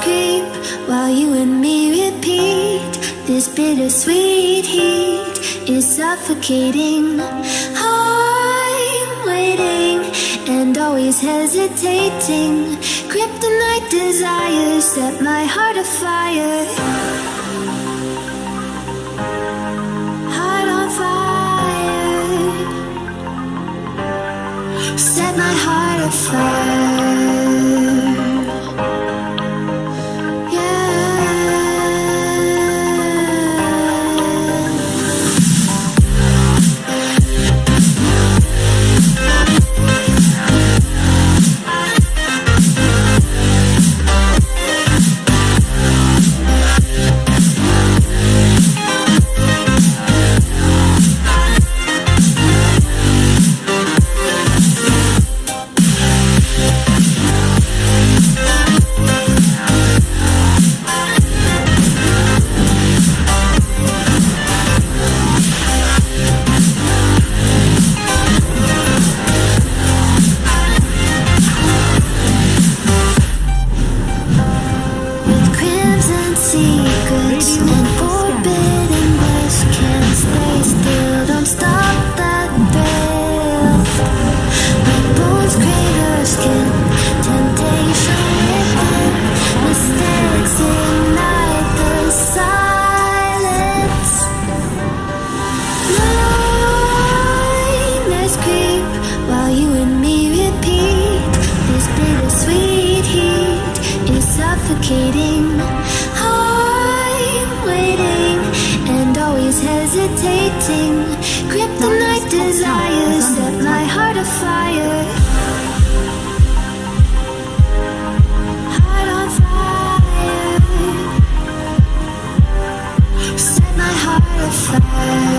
creep while you and me repeat. This bittersweet heat is suffocating. I'm waiting and always hesitating. Kryptonite desires set my heart afire. Heart on fire. Set my heart afire. Kryptonite desires set my heart afire. Heart on fire. Set my heart afire.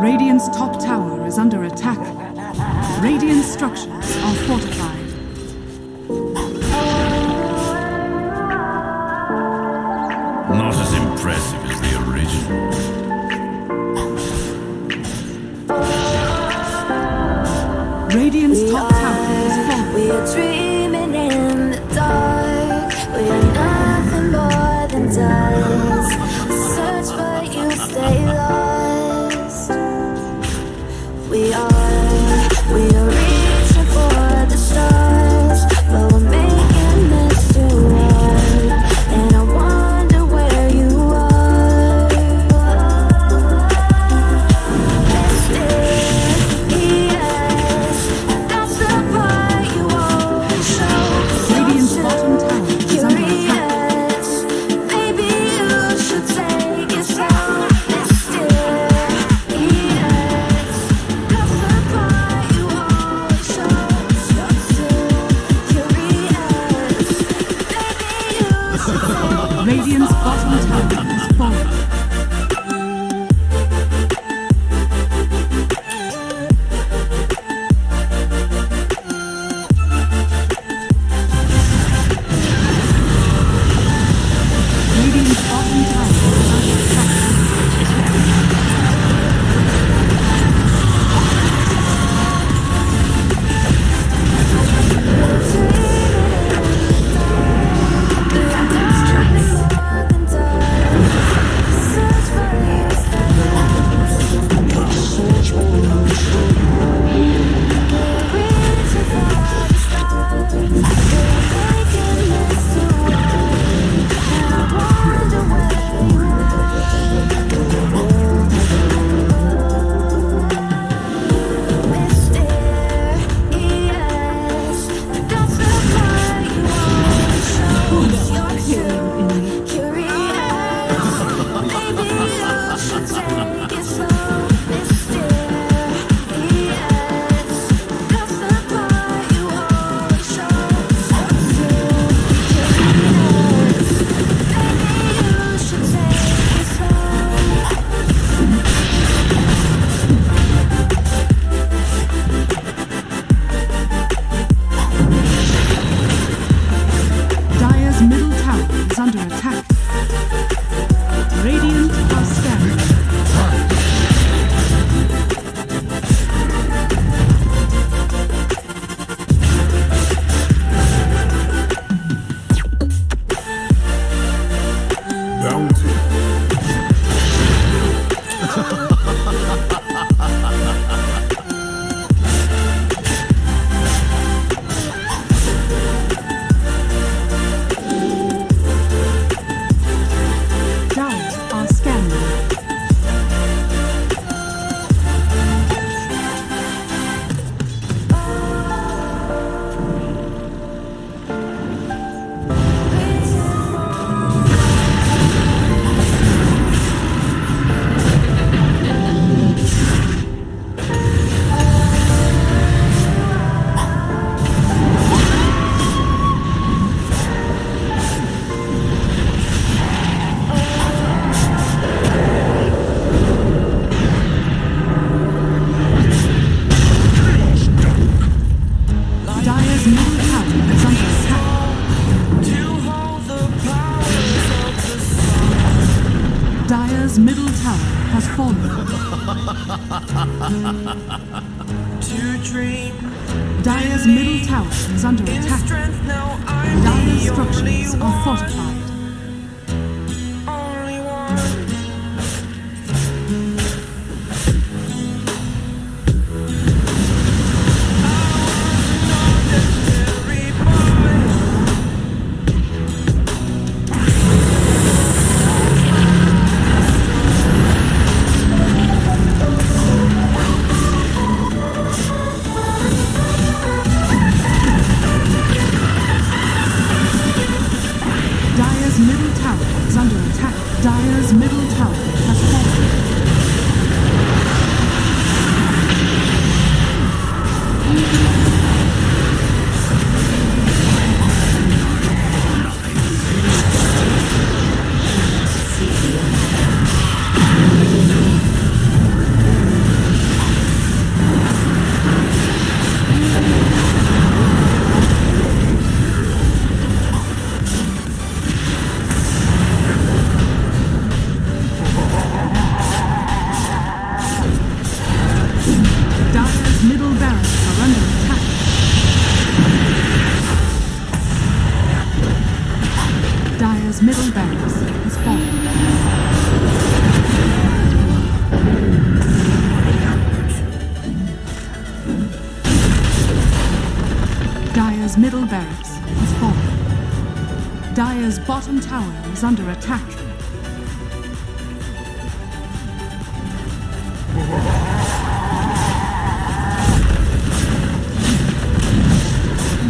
Radiant's top tower is under attack. Radiant structures are fortified. Not as impressive as the original. Radiant's top tower is falling. We are dreaming in the dark. We are nothing more than dust. Search but you stay lost. We are reaching for the stars, but we're making this too hard. And I wonder where you are. Mysterious, that's the part you won't Radiant's bottom tower has fallen. Radiant's bottom tower is under attack. Dire's middle tower has fallen. Dire's middle tower is under attack. Dire's structures are fortified. Dire's middle tower has fallen. Dire's middle barracks has fallen. Dire's middle barracks has fallen. Dire's bottom tower is under attack.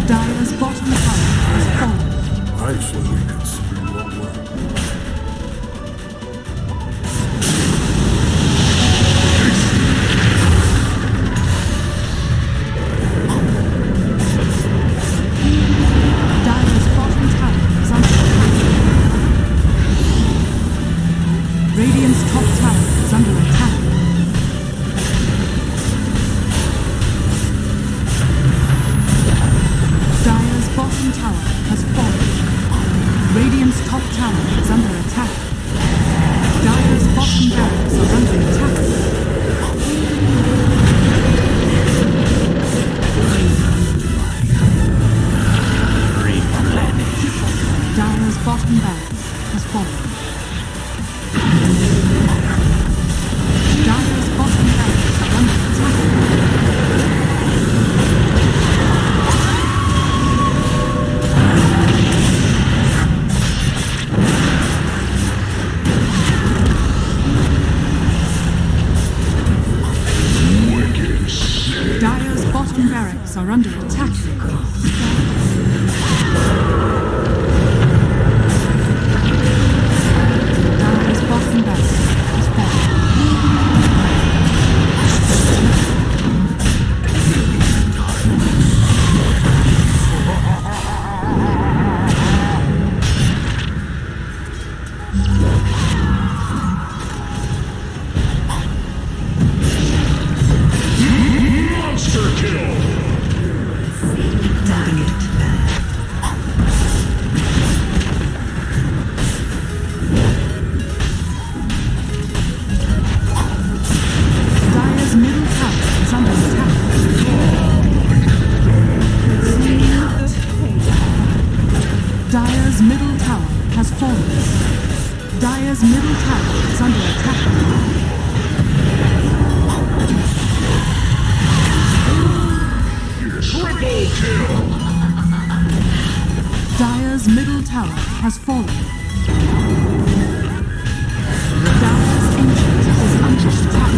Dire's bottom tower has fallen. I shall reconsider your word. Dire's bottom tower is under attack. Radiant's top tower is under attack. Dire's bottom tower has fallen. Radiant's top tower is under attack. Dire's bottom barracks are under attack. Dire's bottom barracks has fallen. Dire's bottom barracks are under attack. Dire's bottom barracks are under attack. Dire's bottom barracks is fallen. Monster kill! Dire's middle tower is under attack. Dire's middle tower has fallen. Dire's middle tower is under attack. Triple kill! Dire's middle tower has fallen. Dire's ancient is under attack.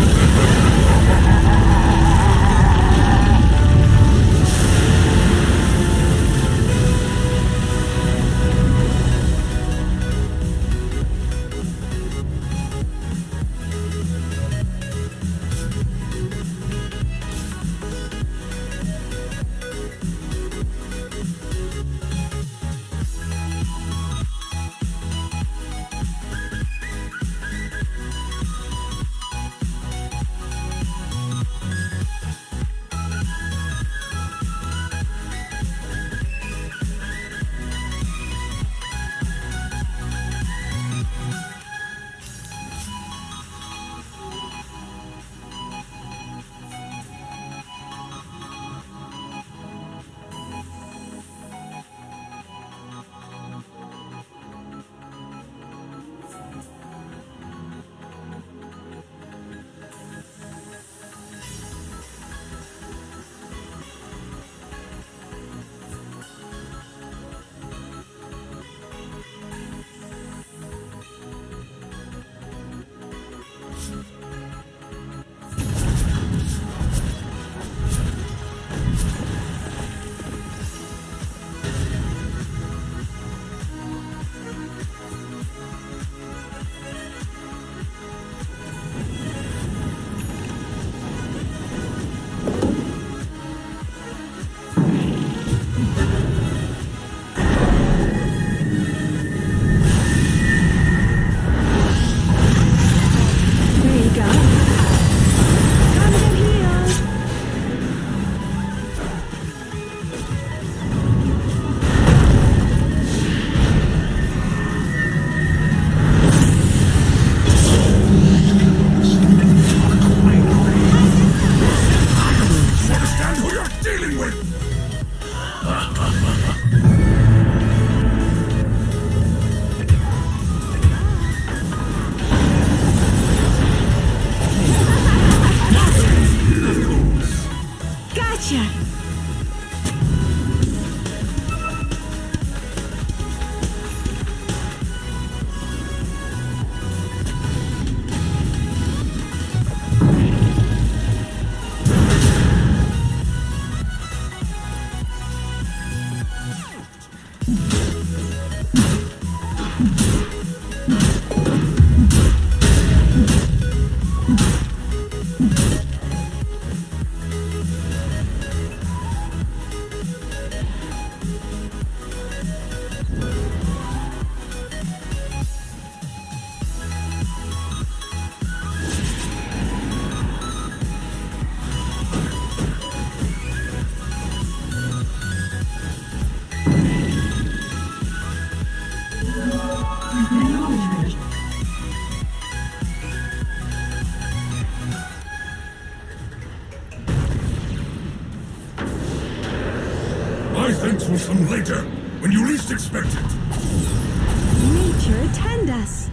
come later, when you least expect it. Nature attend us.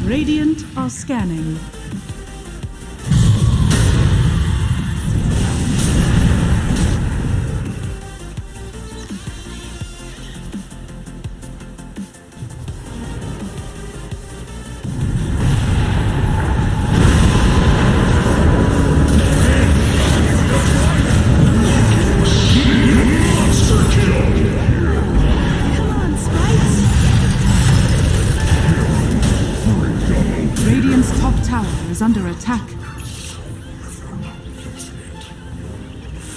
Radiant are scanning. Come on, sprites. Radiant's top tower is under attack.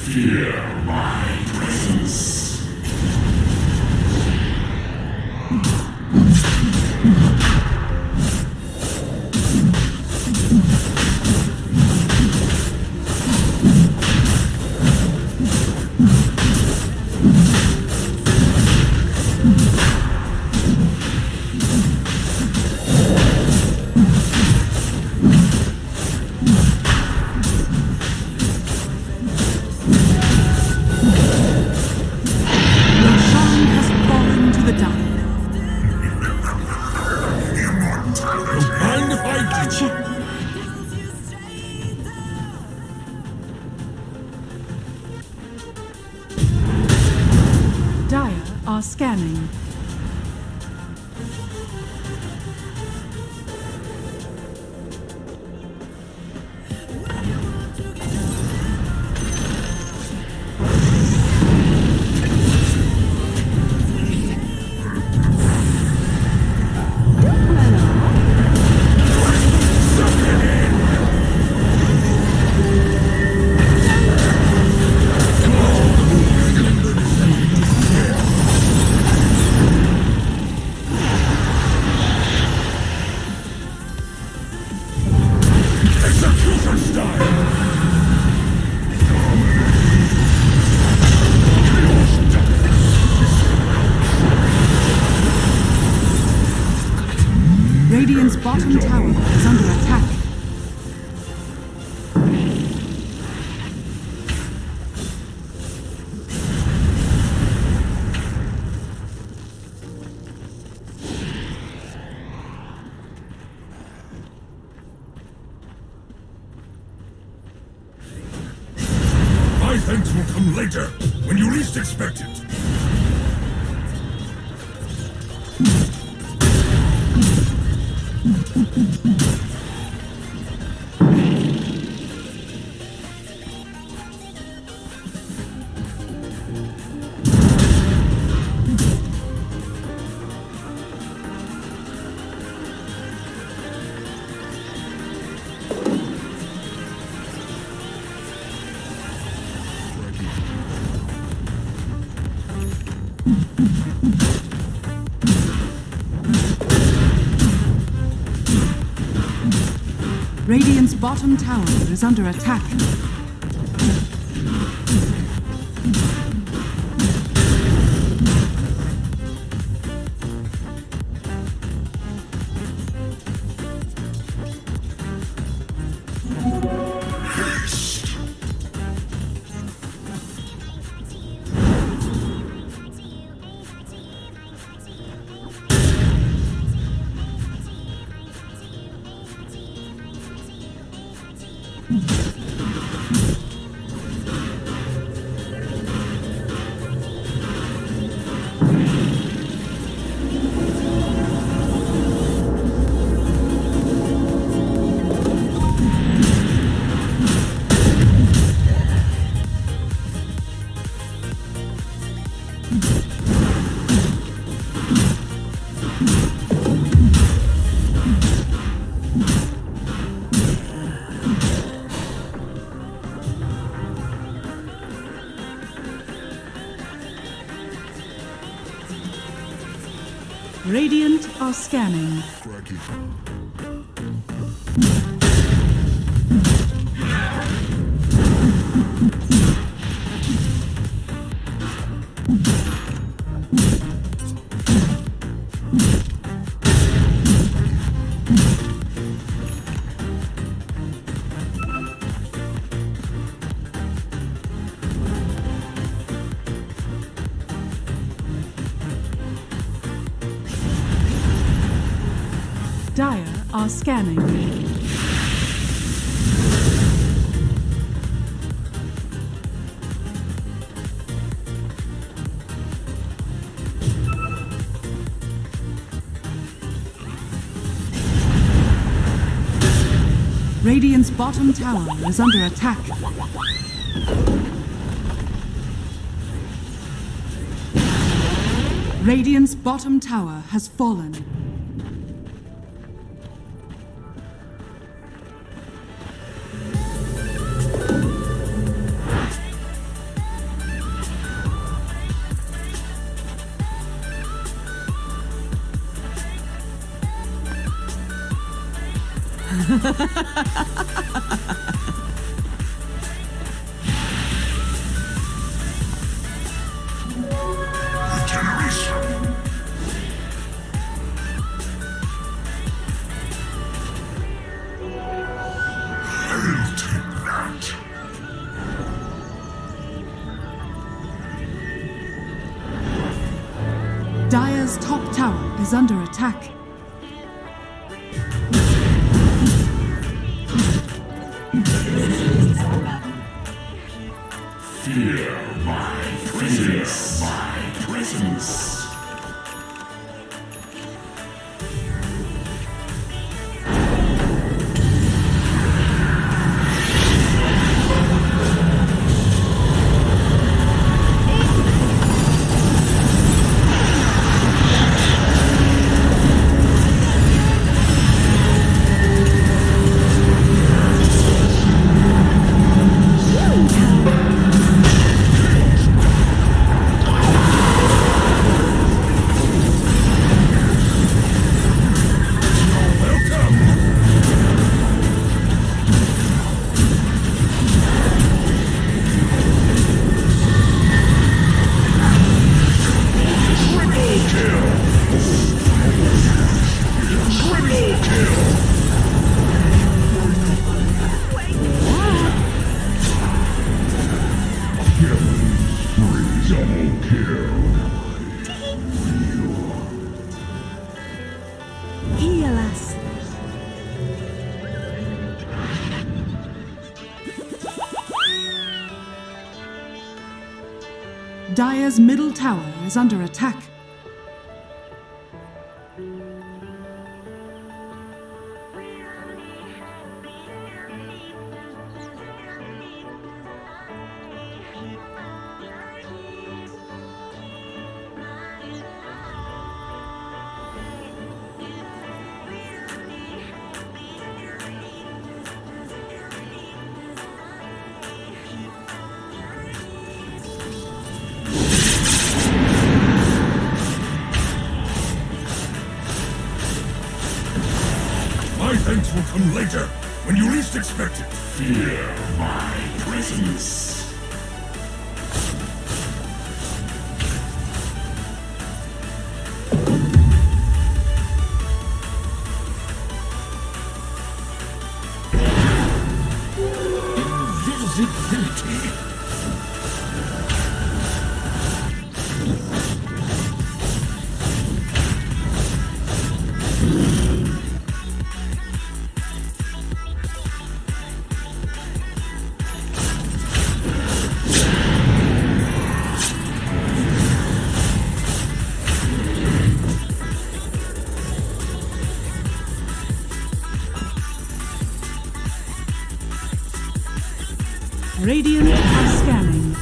Fear my presence. Roshan has fallen to the dire. Mind if I do? Dire are scanning. Execution style! Radiant's bottom tower is under attack. My thanks will come later, when you least expect it. Radiant's bottom tower is under attack. Radiant are scanning. Dire are scanning. Radiant's bottom tower is under attack. Radiant's bottom tower has fallen. Dire's top tower is under attack. Fear my presence. My presence. Dire's middle tower is under attack. My thanks will come later, when you least expect it. Fear my presence. Invisibility. Radiant are scanning.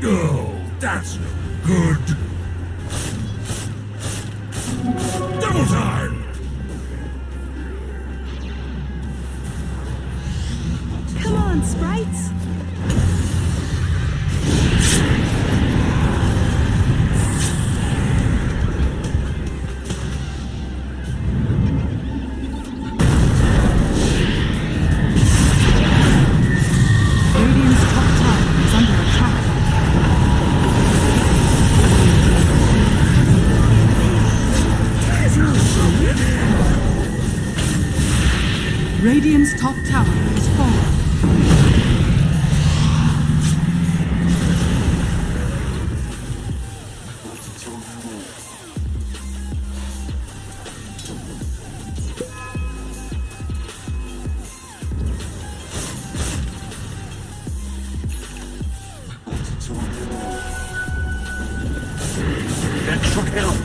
Oh, that's no good. Double time! Come on, sprites! Radiant's top tower is under attack. Radiant's top tower has fallen. That should help.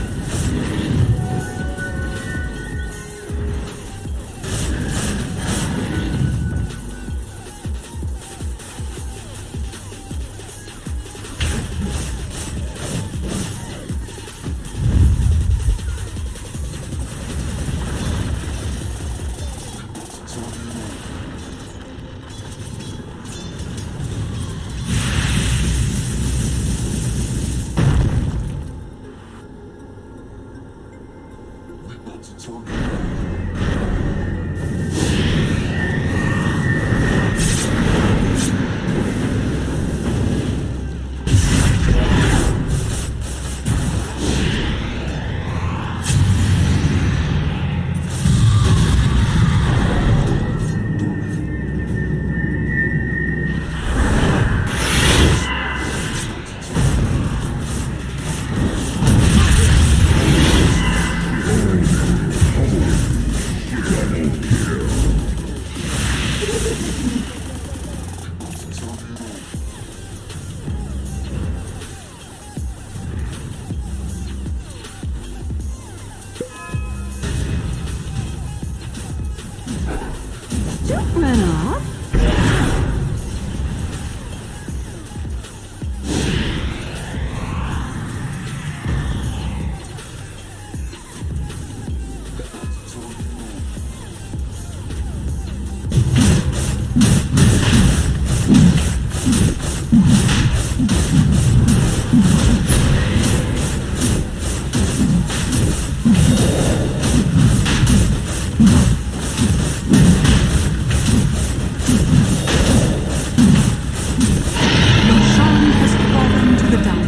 Don't run off! Roshan has fallen to the down.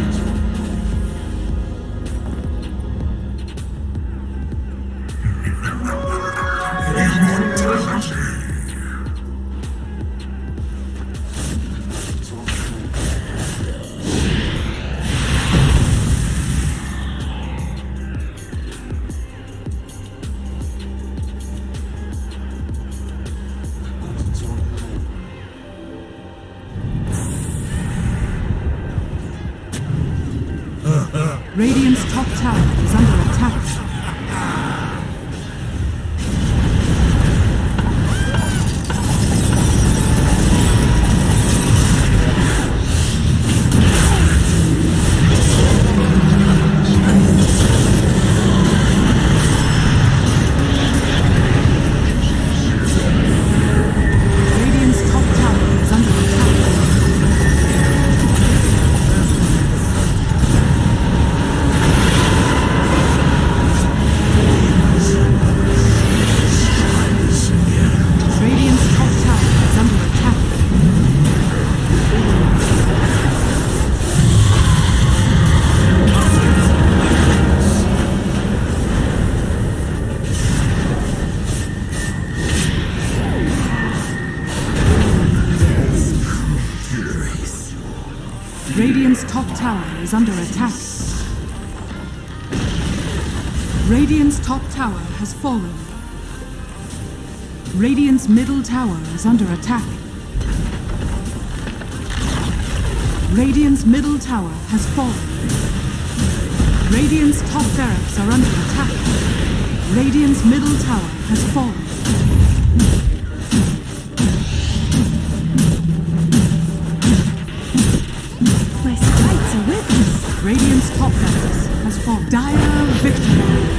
Radiant's top tower is under attack. Radiant's top tower is under attack. Radiant's top tower is under attack. Radiant's top tower has fallen. Radiant's middle tower is under attack. Radiant's middle tower has fallen. Radiant's top barracks are under attack. Radiant's middle tower has fallen. My sprites are with us. Radiant's top barracks has fallen. Dire victory.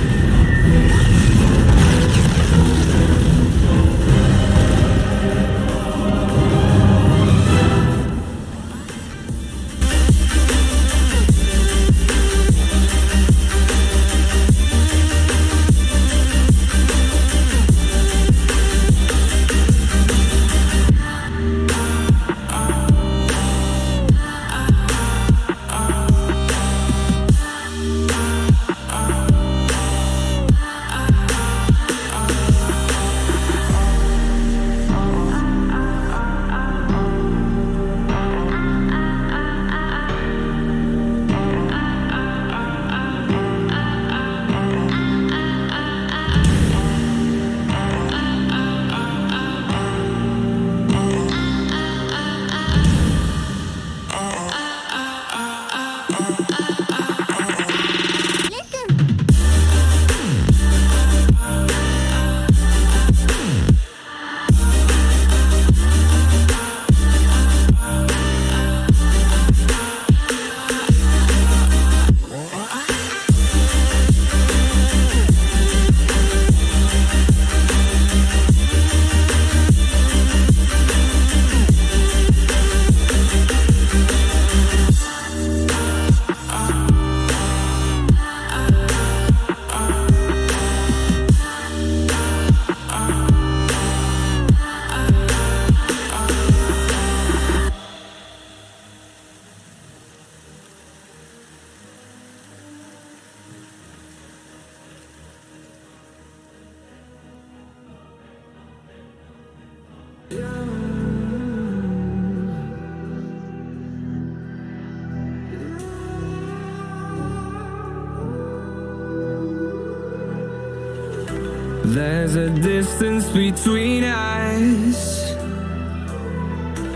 There's a distance between us.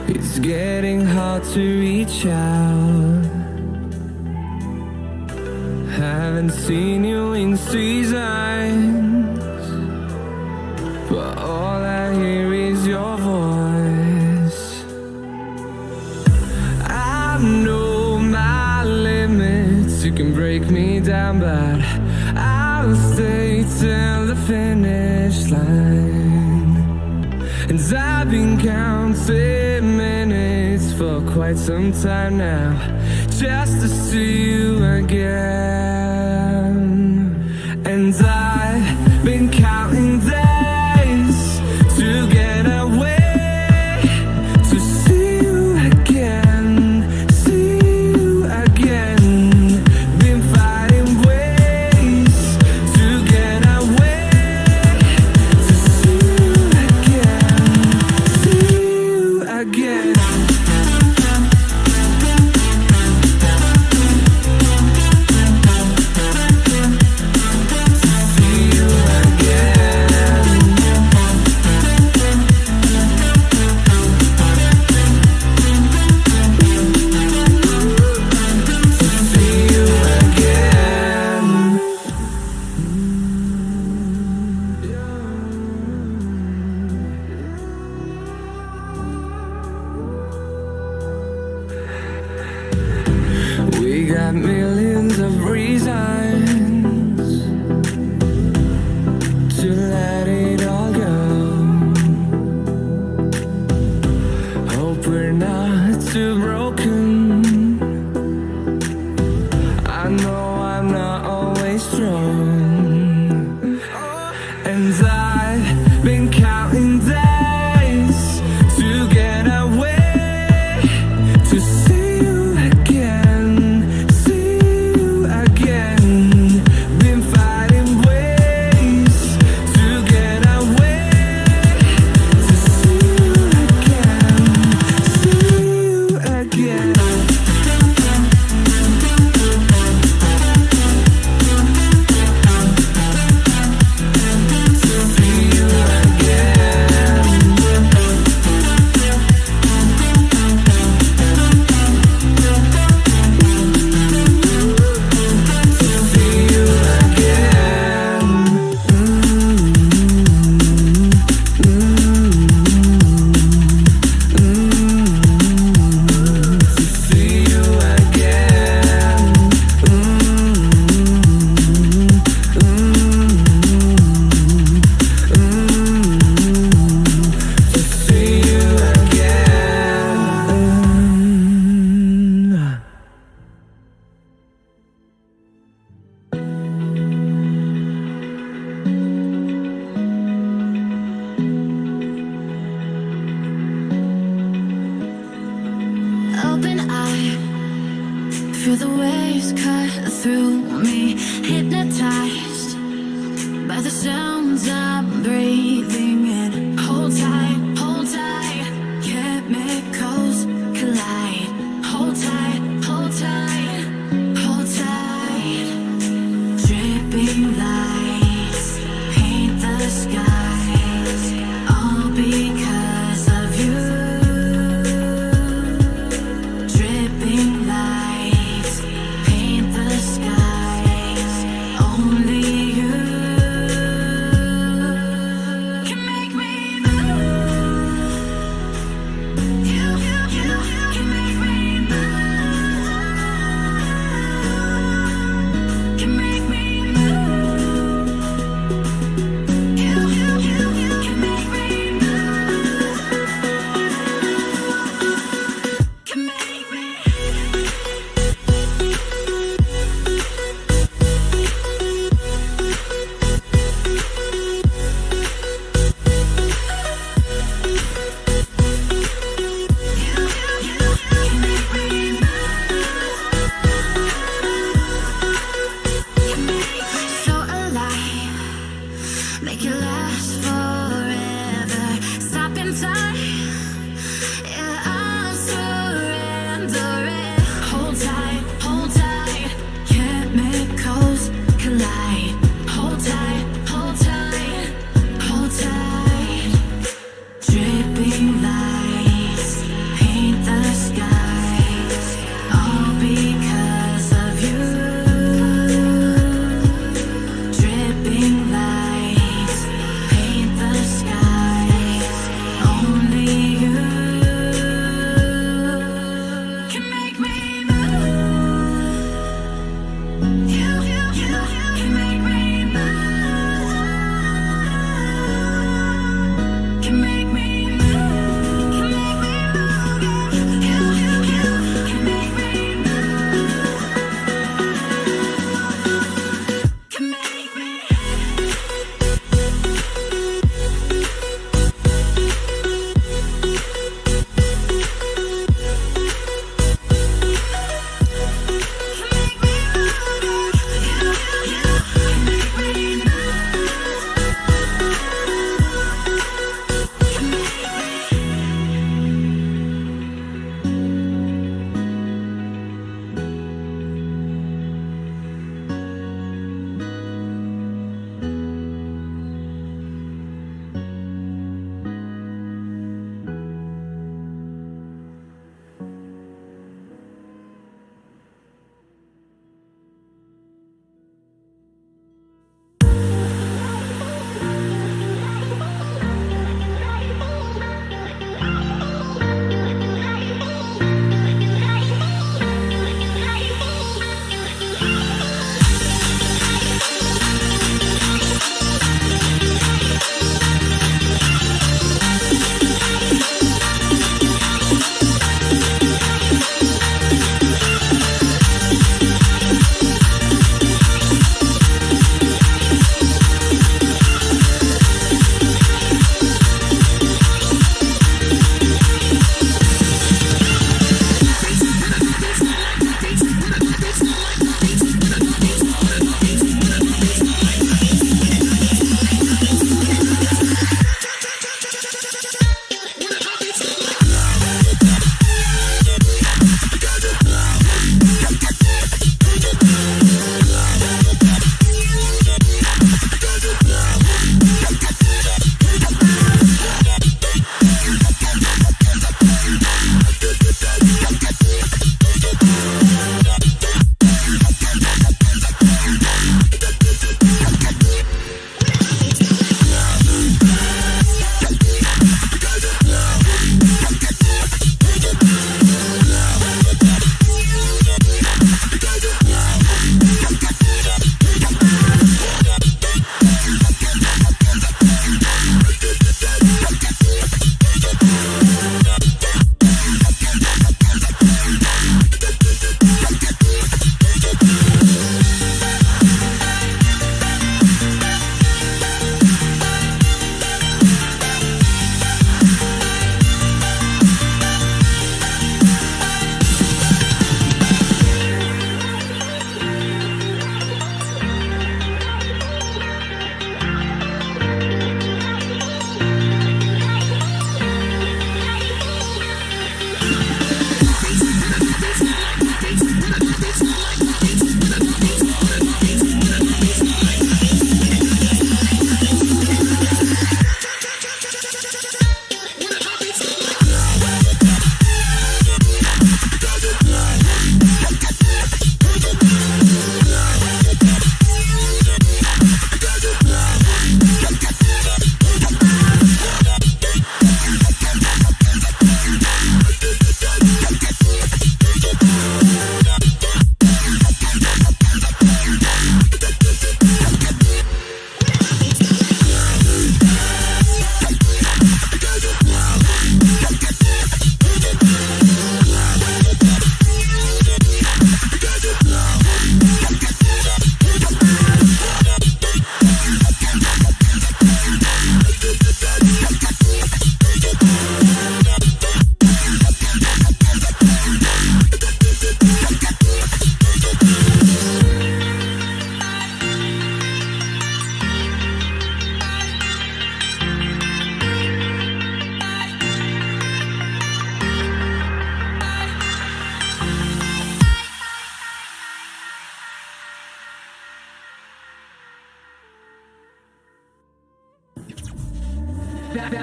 It's getting hard to reach out. Haven't seen you in seasons, but all I hear is your voice. I know my limits. You can break me down, but I'll stay till the finish line. And I've been counting minutes for quite some time now, just to see you again. And I've been counting days to get away, to see you again, see you again. Been fighting ways to get away, to see you again, see you again. We got millions of reasons to let it all go. Hope we're not too broken. I know I'm not always strong, and I've been counting days to get away, to see you again, see you again. Been fighting ways to get away, to see you again, see you again. open eye, feel the waves cut through me, hypnotized by the sounds I'm breathing in. Hold tight, chemicals collide. Hold tight, hold tight, hold tight. Dripping lights paint the skies, all because of you. Dripping lights paint the skies, only you can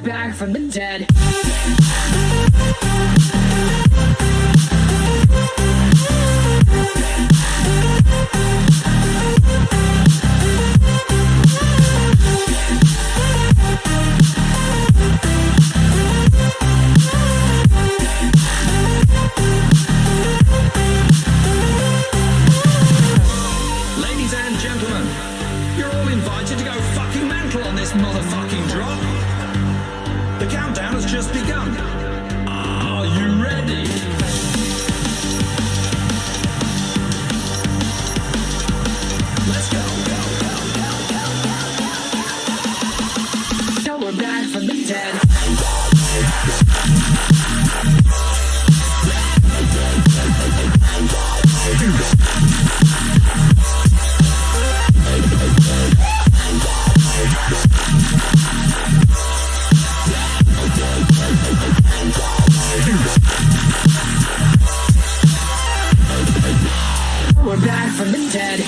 back from the dead. Ladies and gentlemen, you're all invited to go fucking mental on this motherfucking drop. The countdown has just begun. Are you ready? Let's go. Now we're back from the dead. We're back from the dead.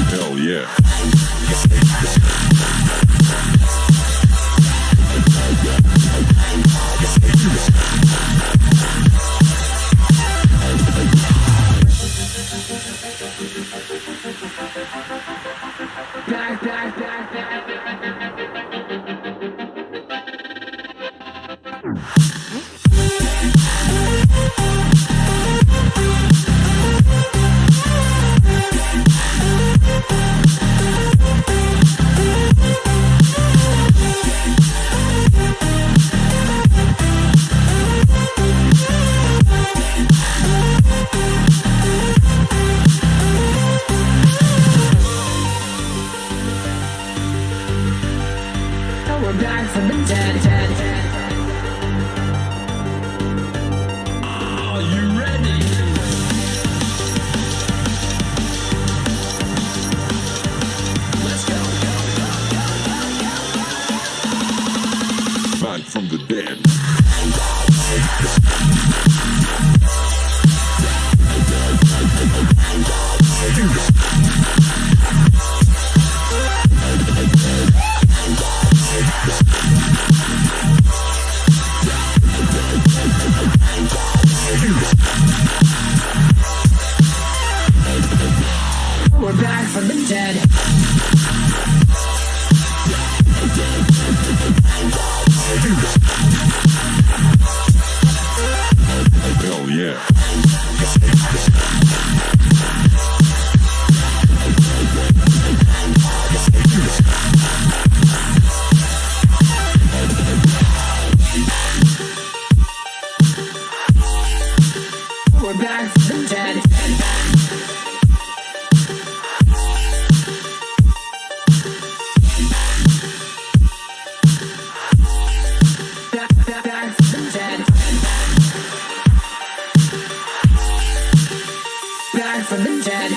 Hell yeah. We're back from the dead. Are you ready? Let's go. Back from the dead. We're back from the dead. Hell yeah. We're back from the dead. Back from the dead. Back from the dead.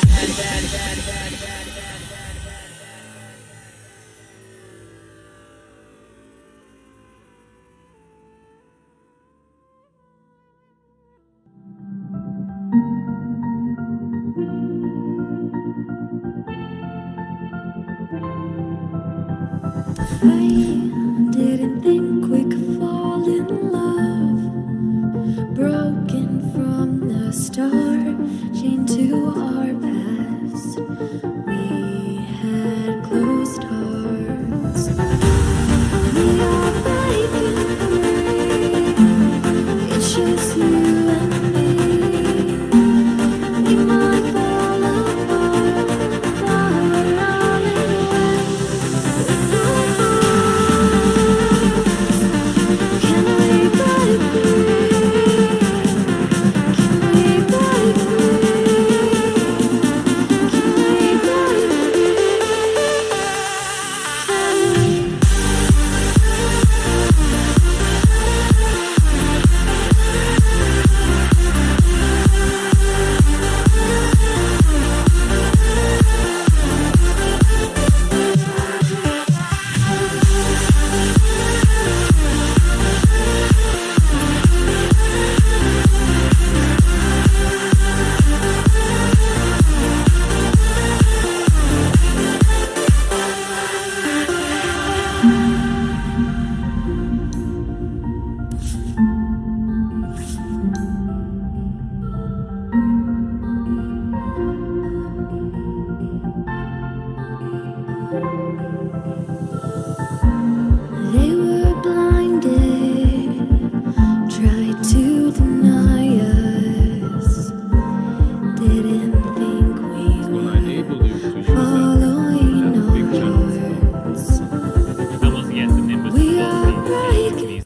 I didn't think we could fall in love. Broken from the start, chained to our past. We had closed hearts. We are breaking free. It's just you and me. We might fall apart, but we're all in one.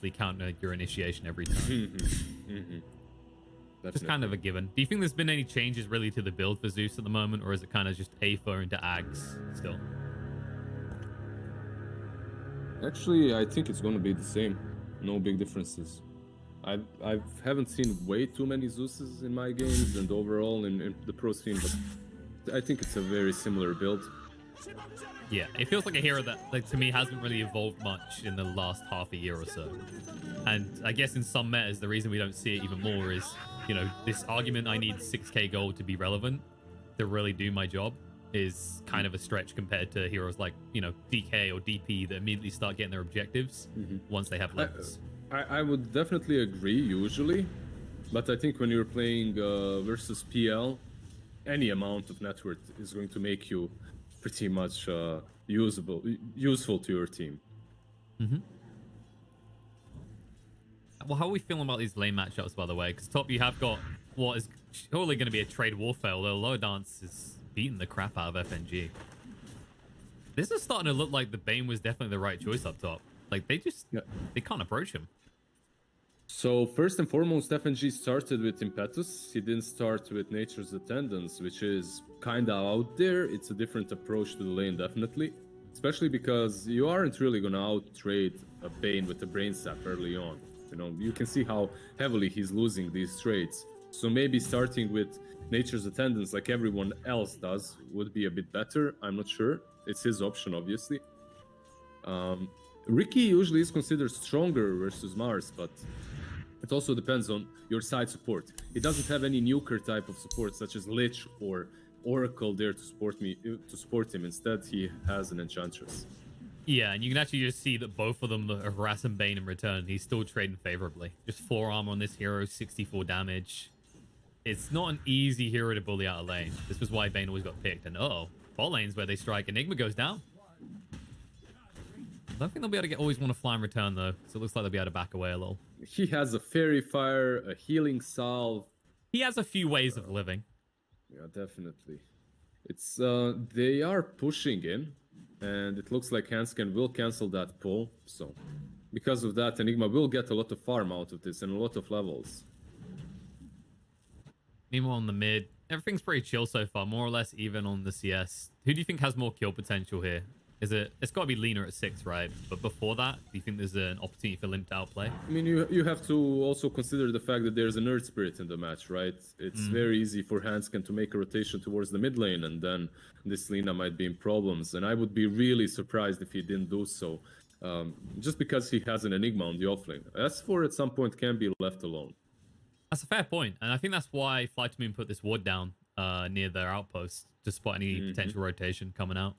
immediately counter your initiation every time. It's kind of a given. Do you think there's been any changes really to the build for Zeus at the moment, or is it kind of just Aether into Ags still? Actually, I think it's going to be the same. No big differences. I haven't seen way too many Zeuses in my games and overall in the pro scene, but I think it's a very similar build. Yeah, it feels like a hero that, like, to me, hasn't really evolved much in the last half a year or so. And I guess in some metas, the reason we don't see it even more is, you know, this argument I need 6k gold to be relevant, to really do my job, is kind of a stretch compared to heroes like, you know, DK or DP that immediately start getting their objectives once they have levels. I would definitely agree, usually. But I think when you're playing versus PL, any amount of net worth is going to make you pretty much useful to your team. Well, how are we feeling about these lane matchups, by the way? Because top, you have got what is surely going to be a trade warfare, although Low Dance is beating the crap out of FNG. This is starting to look like the Bane was definitely the right choice up top. Like, they just, they can't approach him. So, first and foremost, FNG started with Impetus. He didn't start with Nature's Attendance, which is kind of out there. It's a different approach to the lane, definitely. Especially because you aren't really going to out-trade a Bane with a Brain Sap early on. You know, you can see how heavily he's losing these trades. So maybe starting with Nature's Attendance like everyone else does would be a bit better. I'm not sure. It's his option, obviously. Ricky usually is considered stronger versus Mars, but it also depends on your side support. He doesn't have any nuker type of support, such as Lich or Oracle there to support him. Instead, he has an Enchantress. Yeah, and you can actually just see that both of them are harassing Bane in return. He's still trading favorably. Just 4 armor on this hero, 64 damage. It's not an easy hero to bully out of lane. This was why Bane always got picked. And bot lane's where they strike. Nigma goes down. I don't think they'll be able to always want to fly in return, though. So it looks like they'll be able to back away a little. He has a Fairy Fire, a Healing Salve. He has a few ways of living. Yeah, definitely. It's they are pushing in, and it looks like handsken will cancel that pull. So, because of that, Enigma will get a lot of farm out of this and a lot of levels. Meanwhile, on the mid, everything's pretty chill so far, more or less even on the CS. Who do you think has more kill potential here? It's got to be Lina at 6, right? But before that, do you think there's an opportunity for Limp to outplay? I mean, you have to also consider the fact that there's an Earth Spirit in the match, right? It's very easy for handsken to make a rotation towards the mid lane, and then this Lina might be in problems. And I would be really surprised if he didn't do so, just because he has an Enigma on the offlane. S4 at some point can be left alone. That's a fair point, and I think that's why Fly to Moon put this ward down near their outpost to spot any potential rotation coming out.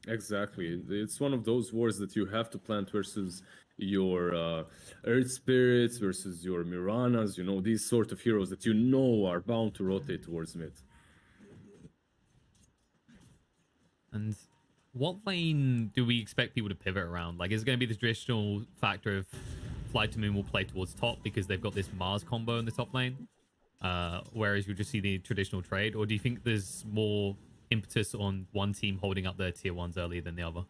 Exactly. It's one of those wars that you have to plant versus your Earth Spirits, versus your Miranas, you know, these sort of heroes that you know are bound to rotate towards mid. And what lane do we expect people to pivot around? Like, is it going to be the traditional factor of Fly to Moon will play towards top because they've got this Mars combo in the top lane, whereas you'll just see the traditional trade? Or do you think there's more impetus on one team holding up their tier 1s earlier than the other?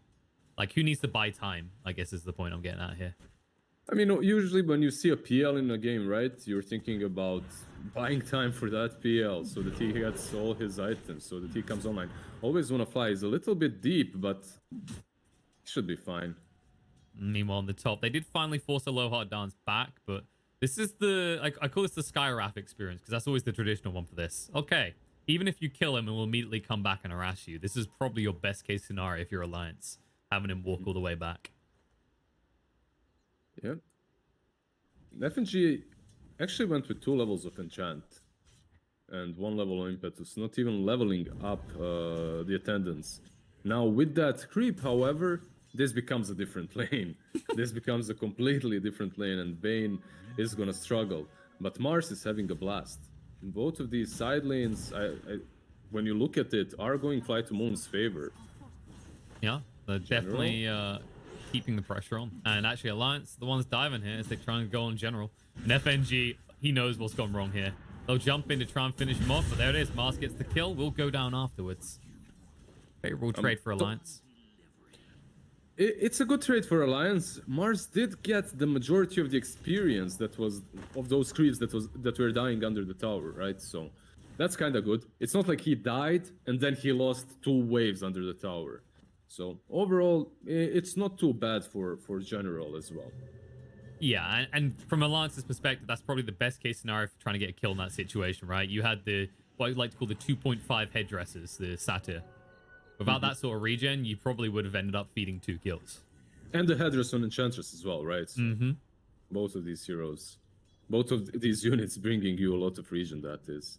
Like, who needs to buy time, I guess, is the point I'm getting at here. I mean, usually when you see a PL in a game, right, you're thinking about buying time for that PL so that he gets all his items, so that he comes online. Always Wanna Fly is a little bit deep, but should be fine. Meanwhile, on the top, they did finally force a low heart dance back, but this is the... I call this the Skywrath experience, because that's always the traditional one for this. Okay, even if you kill him, it will immediately come back and harass you. This is probably your best case scenario if you're Allaince, having him walk all the way back. Yeah. FNG actually went with 2 levels of enchant and 1 level of impetus, not even leveling up the attendance. Now with that creep, however, this becomes a different lane. This becomes a completely different lane, and Bane is gonna struggle. But Mars is having a blast. Both of these side lanes, when you look at it, are going Fly to Moon's favor. Yeah, they're definitely keeping the pressure on. And actually, Allaince, the ones diving here as they try and go on general. And FNG, he knows what's gone wrong here. They'll jump in to try and finish him off, but there it is. Mars gets the kill. We'll go down afterwards. Favorable trade for Allaince. It's a good trade for Alliance. Mars did get the majority of the experience that was of those creeps that were dying under the tower, right? So that's kind of good. It's not like he died and then he lost 2 waves under the tower. So overall, it's not too bad for General as well. Yeah, and from Alliance's perspective, that's probably the best case scenario for trying to get a kill in that situation, right? You had what I'd like to call the 2.5 headdresses, the satyr. Without that sort of regen, you probably would have ended up feeding 2 kills. And the headdress on Enchantress as well, right? So both of these heroes, both of these units bringing you a lot of regen, that is.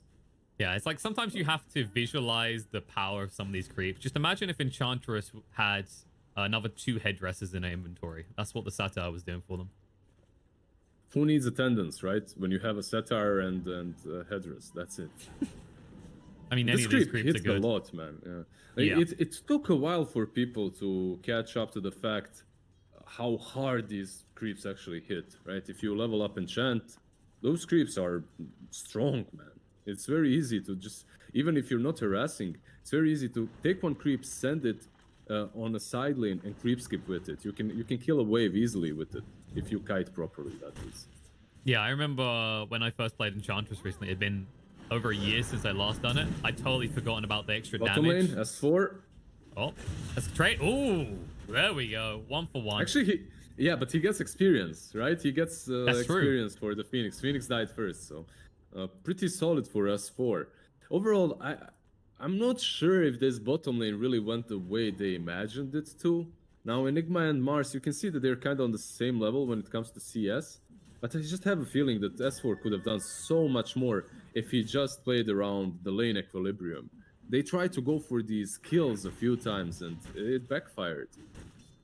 Yeah, it's like sometimes you have to visualize the power of some of these creeps. Just imagine if Enchantress had another 2 headdresses in her inventory. That's what the satyr was doing for them. Who needs attendance, right? When you have a satyr and a headdress, that's it. I mean, any of these creeps are good. A lot, man. Yeah. It took a while for people to catch up to the fact how hard these creeps actually hit, right? If you level up enchant, those creeps are strong, man. It's very easy to just, even if you're not harassing, it's very easy to take one creep, send it on a side lane, and creep skip with it. You can kill a wave easily with it if you kite properly. That is. Yeah, I remember when I first played Enchantress recently. It'd been over a year since I last done it. I'd totally forgotten about the extra Bottom damage. lane, S4. Oh, that's a trade. Ooh, there we go. 1 for 1. Actually, but he gets experience, right? He gets experience true. for the Phoenix. Phoenix died first, so pretty solid for S4. Overall, I'm not sure if this bottom lane really went the way they imagined it to. Now, Nigma and Mars, you can see that they're kind of on the same level when it comes to CS. But I just have a feeling that S4 could have done so much more if he just played around the lane equilibrium. They tried to go for these kills a few times and it backfired.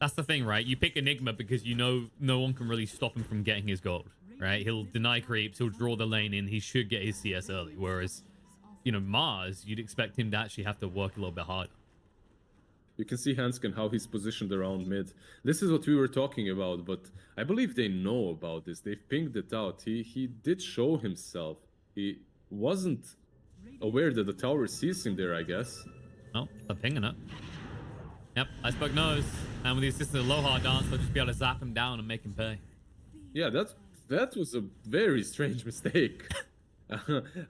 That's the thing, right? You pick Enigma because you know no one can really stop him from getting his gold, right? He'll deny creeps, he'll draw the lane in, he should get his CS early. Whereas, Mars, you'd expect him to actually have to work a little bit harder. You can see handsken how he's positioned around mid. This is what we were talking about, but I believe they know about this. They've pinged it out. He did show himself. He wasn't aware that the tower sees him there, I guess. Oh, they're pinging it. Yep, Iceberg knows. And with the assistance of Aloha dance, they'll just be able to zap him down and make him pay. Yeah, that was a very strange mistake.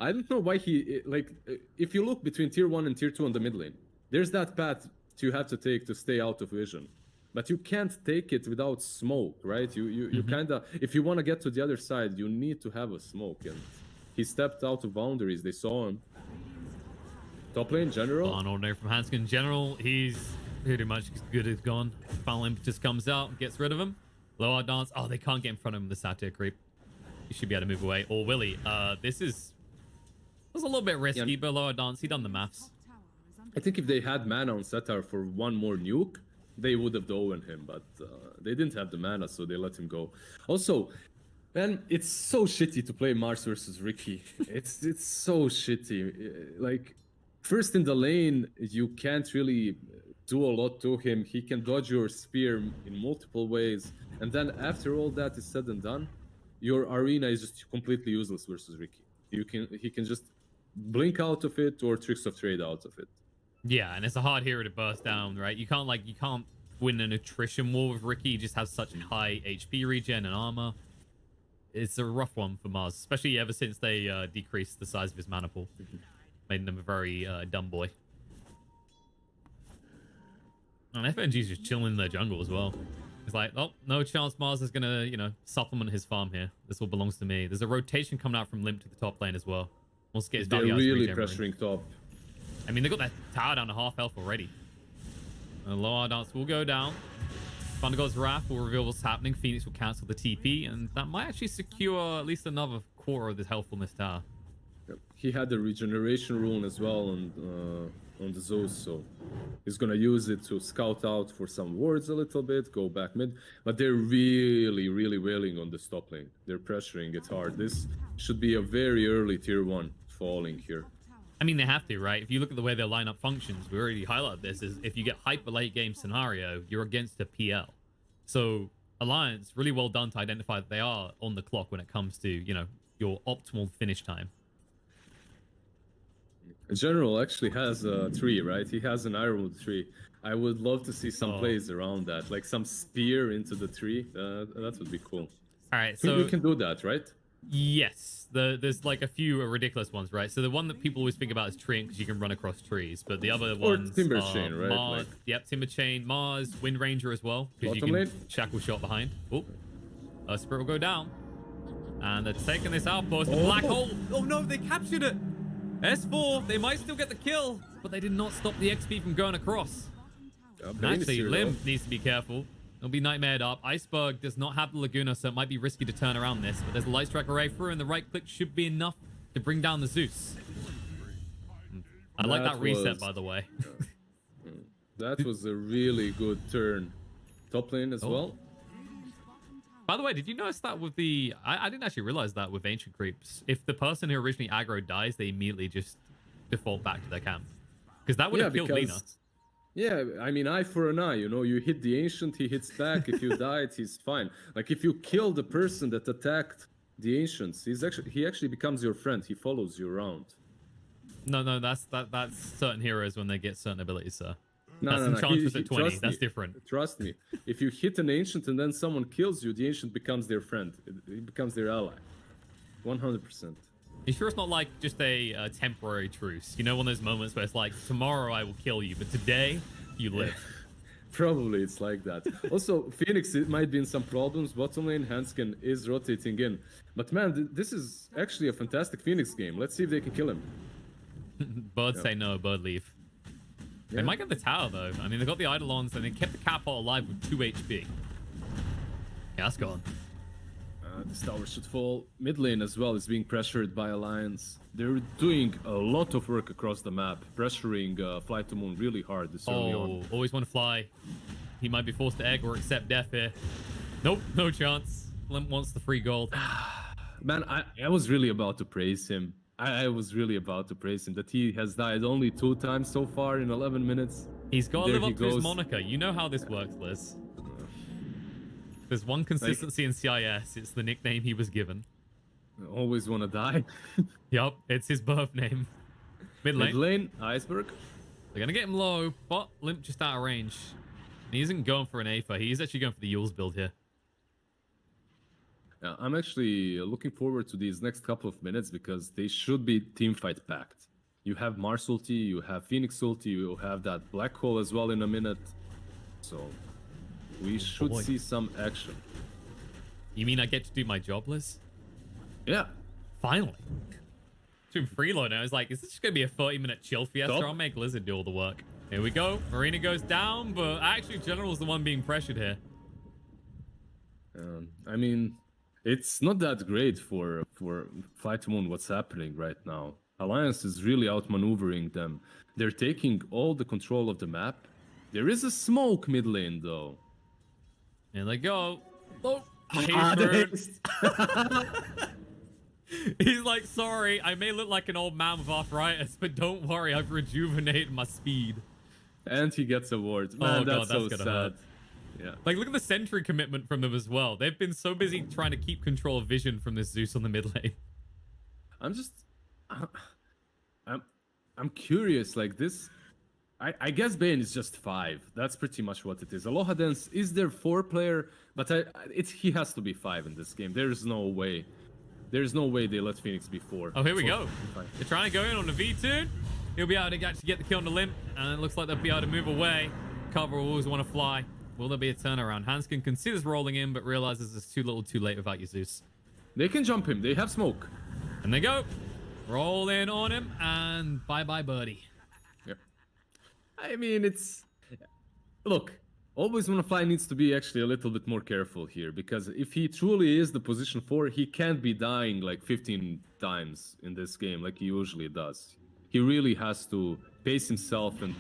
I don't know why if you look between tier 1 and tier 2 on the mid lane, there's that path you have to take to stay out of vision. But you can't take it without smoke, right? You kind of, if you want to get to the other side, you need to have a smoke. And he stepped out of boundaries. They saw him. Top lane, General. On ordinary from handsken. General, he's pretty much as good as gone. Final limp just comes out and gets rid of him. Lower dance. Oh, they can't get in front of him, the satyr creep. He should be able to move away. Or will he? This was a little bit risky, but lower dance, he done the maths. I think if they had mana on Satyr for one more nuke, they would have downed him, but they didn't have the mana, so they let him go. Also, man, it's so shitty to play Mars versus Ricky. It's so shitty. Like, first in the lane, you can't really do a lot to him. He can dodge your spear in multiple ways, and then after all that is said and done, your arena is just completely useless versus Ricky. He can just blink out of it or tricks of trade out of it. Yeah, and it's a hard hero to burst down, right? You can't win an attrition war with Ricky. He just has such high HP regen and armor. It's a rough one for Mars, especially ever since they decreased the size of his mana pool, making him a very dumb boy. And FNG's just chilling in their jungle as well. It's like, oh, no chance Mars is gonna, supplement his farm here. This all belongs to me. There's a rotation coming out from Limp to the top lane as well. Wants to get his They're value really pressuring top. I mean, they got that tower down to half health already. And Loa Dance will go down. Thunder God's Wrath will reveal what's happening. Phoenix will cancel the TP, and that might actually secure at least another quarter of this health on this tower. Yep. He had the regeneration rune as well on the Zeus, so he's gonna use it to scout out for some wards a little bit, go back mid. But they're really, really wailing on the top lane. They're pressuring it hard. This should be a very early tier 1 falling here. I mean, they have to, right? If you look at the way their lineup functions, we already highlighted this, is if you get hyper late game scenario, you're against a PL. So Alliance, really well done to identify that they are on the clock when it comes to, your optimal finish time. General actually has a tree, right? He has an Ironwood tree. I would love to see some Oh. plays around that, like some spear into the tree. That would be cool. All right, So so you can do that, right? yes, there's like a few ridiculous ones, right? So the one that people always think about is treeing because you can run across trees, but the other Or ones timber are chain, right? Mars, Like- yep, timber chain, Mars, Wind Ranger as well because you Bottom can lane? shackle shot behind. Oh, Spirit will go down, and they're taking this outpost. Oh. Black hole. Oh no, they captured it. S4, they might still get the kill, but they did not stop the XP from going across. And actually, Limp needs to be careful. He'll be nightmared up. Iceberg does not have the Laguna, so it might be risky to turn around this. But there's a light strike array through, and the right click should be enough to bring down the Zeus. I like that reset, was- by the way. That was a really good turn. Top lane as Oh. well. By the way, did you notice that with the... I didn't actually realize that with Ancient Creeps. If the person who originally aggro dies, they immediately just default back to their camp. Because that would have killed Lina. Yeah, I mean, eye for an eye, you know, you hit the Ancient, he hits back. If you died, he's fine. Like, if you kill the person that attacked the Ancients, he actually becomes your friend. He follows you around. No, that's certain heroes when they get certain abilities, sir. No, That's no, no. Enchantress at 20. Trust That's me. different. Trust me. If you hit an Ancient and then someone kills you, the Ancient becomes their friend. It becomes their ally. 100%. You sure it's not like just a temporary truce? You know, one of those moments where it's like, tomorrow I will kill you, but today you live. Probably it's like that. Also, Phoenix, it might be in some problems. Bottom lane, handsken is rotating in. But man, this is actually a fantastic Phoenix game. Let's see if they can kill him. Bird say no, bird leave. They might get the tower, though. I mean, they got the Eidolons, and they kept the Catapult alive with 2 HP. Yeah, that's gone. This tower should fall. Mid lane as well is being pressured by Allaince. They're doing a lot of work across the map, pressuring Fly to Moon really hard this early on. Always want to fly. He might be forced to egg or accept death here. Nope, no chance. Limp wants the free gold. Man, I was really about to praise him. I was really about to praise him that he has died only 2 times so far in 11 minutes. He's got to There live he up to his goes. moniker. You know how this works, Liz. There's one consistency in CIS. It's the nickname he was given. Always want to die. Yup, it's his birth name. Mid lane. Mid lane, iceberg. They're going to get him low, but Limp just out of range. And he isn't going for an Aether. He's actually going for the Yules build here. I'm actually looking forward to these next couple of minutes because they should be teamfight packed. You have Mars ulti, you have Phoenix ulti, you have that black hole as well in a minute. So we should boy. see some action. You mean I get to do my job, Liz? Yeah. Finally. To freeload now. I was like, is this just going to be a 30-minute chill fiesta? Stop. I'll make Lizard do all the work. Here we go. Marina goes down, but actually General's the one being pressured here. I mean, it's not that great for Fly to Moon what's happening right now. Allaince is really outmaneuvering them. They're taking all the control of the map. There is a smoke mid lane though. Here they go. Oh, there he's like, sorry, I may look like an old man with arthritis, but don't worry, I've rejuvenated my speed. And he gets awards. Man, Oh, God, that's that's so gonna sad. hurt. Yeah. Like, look at the sentry commitment from them as well. They've been so busy trying to keep control of vision from this Zeus on the mid lane. I'm curious, like this. I guess Bane is just 5. That's pretty much what it is. Aloha Dance is their 4-player, but he has to be 5 in this game. There's no way. There's no way they let Phoenix be 4. Oh, here we go. They're trying to go in on the V2. He'll be able to actually get the kill on the Limp, and it looks like they'll be able to move away. Cover will always want to fly. Will there be a turnaround? Handsken considers rolling in, but realizes it's too little too late without your Zeus. They can jump him. They have smoke. And they go. Roll in on him, and bye-bye, birdie. Yep. I mean, it's... Look, Always Wanna Fly needs to be actually a little bit more careful here, because if he truly is the position 4, he can't be dying like 15 times in this game like he usually does. He really has to pace himself and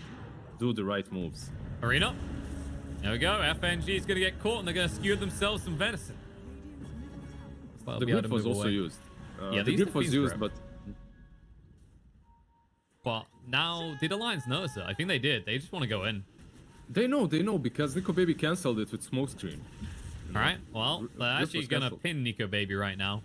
do the right moves. Arena. There we go. FNG is going to get caught, and they're going to skewer themselves some venison. The grip was also used. Yeah, the grip was used, but... But now, did Allaince notice it? I think they did. They just want to go in. They know, because nikkobaby cancelled it with smokescreen. Alright, well, they're actually going to pin nikkobaby right now.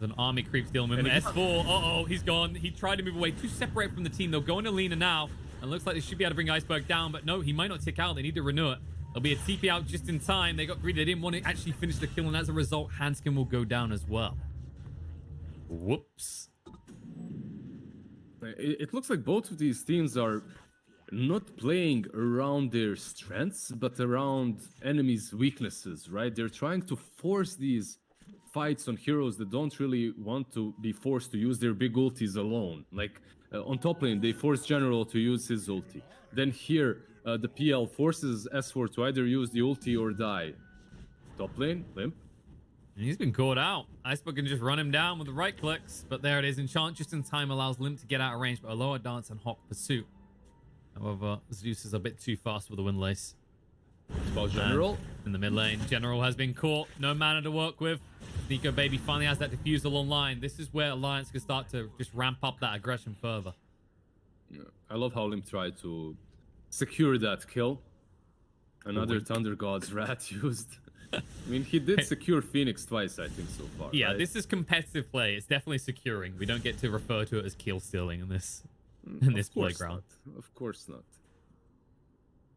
An army creeps dealing with him. S4, uh-oh, he's gone. He tried to move away to separate from the team. They'll go into Lina now. And looks like they should be able to bring Iceberg down, but no, he might not tick out. They need to renew it. There'll be a TP out just in time. They got greedy. They didn't want to actually finish the kill, and as a result, handsken will go down as well. Whoops. It looks like both of these teams are not playing around their strengths, but around enemies' weaknesses, right? They're trying to force these fights on heroes that don't really want to be forced to use their big ultis alone. Like on top lane, they force General to use his ulti. Then here, the PL forces S4 to either use the ulti or die. Top lane, Limp. And he's been caught out. Iceberg can just run him down with the right clicks, but there it is. Enchant just in time allows Limp to get out of range, but a lower dance and hot pursuit. However, Zeus is a bit too fast with the windlace. About General. In the mid lane, General has been caught. No mana to work with. Nikkobaby finally has that defusal online. This is where Allaince can start to just ramp up that aggression further. Yeah. I love how Limp tried to secure that kill. Another Thunder God's Rat used. I mean, he did secure Phoenix twice, I think, so far. Yeah, right? this is competitive play. It's definitely securing. We don't get to refer to it as kill stealing in this playground. Not. Of course not.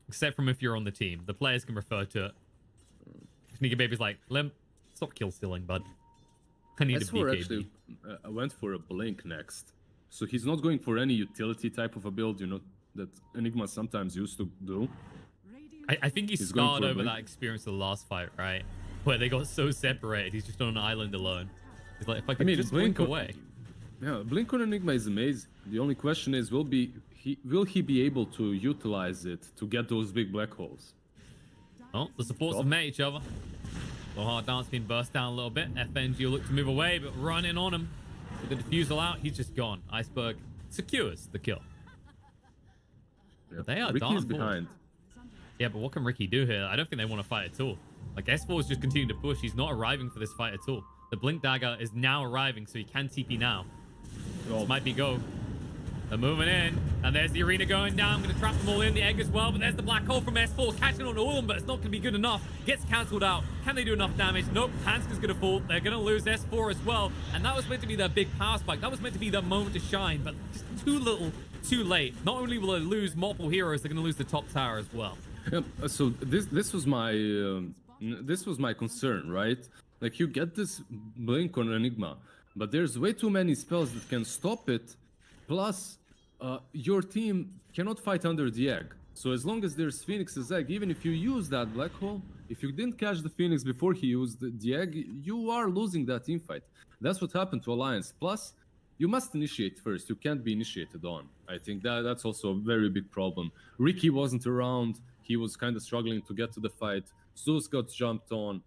Except from if you're on the team. The players can refer to it. Nikkobaby's like, Limp, stop kill stealing, bud. I need a BKB. Actually went for a blink next. So he's not going for any utility type of a build, you know, that Enigma sometimes used to do. I think he's scarred over that experience of the last fight, right? Where they got so separated. He's just on an island alone. He's like, if I could just blink away. Yeah, blink on Enigma is amazing. The only question is, will he be able to utilize it to get those big black holes? Oh, the supports have met each other. The hard dance being burst down a little bit. FNG will look to move away, but running on him. With the defusal out, he's just gone. Iceberg secures the kill. Yeah. But they are Ricky's behind. Yeah, but what can Ricky do here? I don't think they want to fight at all. Like, S4 is just continuing to push. He's not arriving for this fight at all. The Blink Dagger is now arriving, so he can TP now. This might be go. They're moving in, and there's the arena going down. I'm going to trap them all in the egg as well, but there's the black hole from S4 catching on all of them, but it's not going to be good enough. Gets cancelled out. Can they do enough damage? Nope. Handsken's going to fall. They're going to lose S4 as well, and that was meant to be their big power spike. That was meant to be their moment to shine, but just too little, too late. Not only will they lose multiple heroes, they're going to lose the top tower as well. Yeah, so this was my concern, right? Like, you get this blink on Enigma, but there's way too many spells that can stop it. Plus, your team cannot fight under the egg. So as long as there's Phoenix's egg, even if you use that black hole, if you didn't catch the Phoenix before he used the egg, you are losing that team fight. That's what happened to Allaince. Plus, you must initiate first. You can't be initiated on. I think that's also a very big problem. Ricky wasn't around. He was kind of struggling to get to the fight. Zeus got jumped on.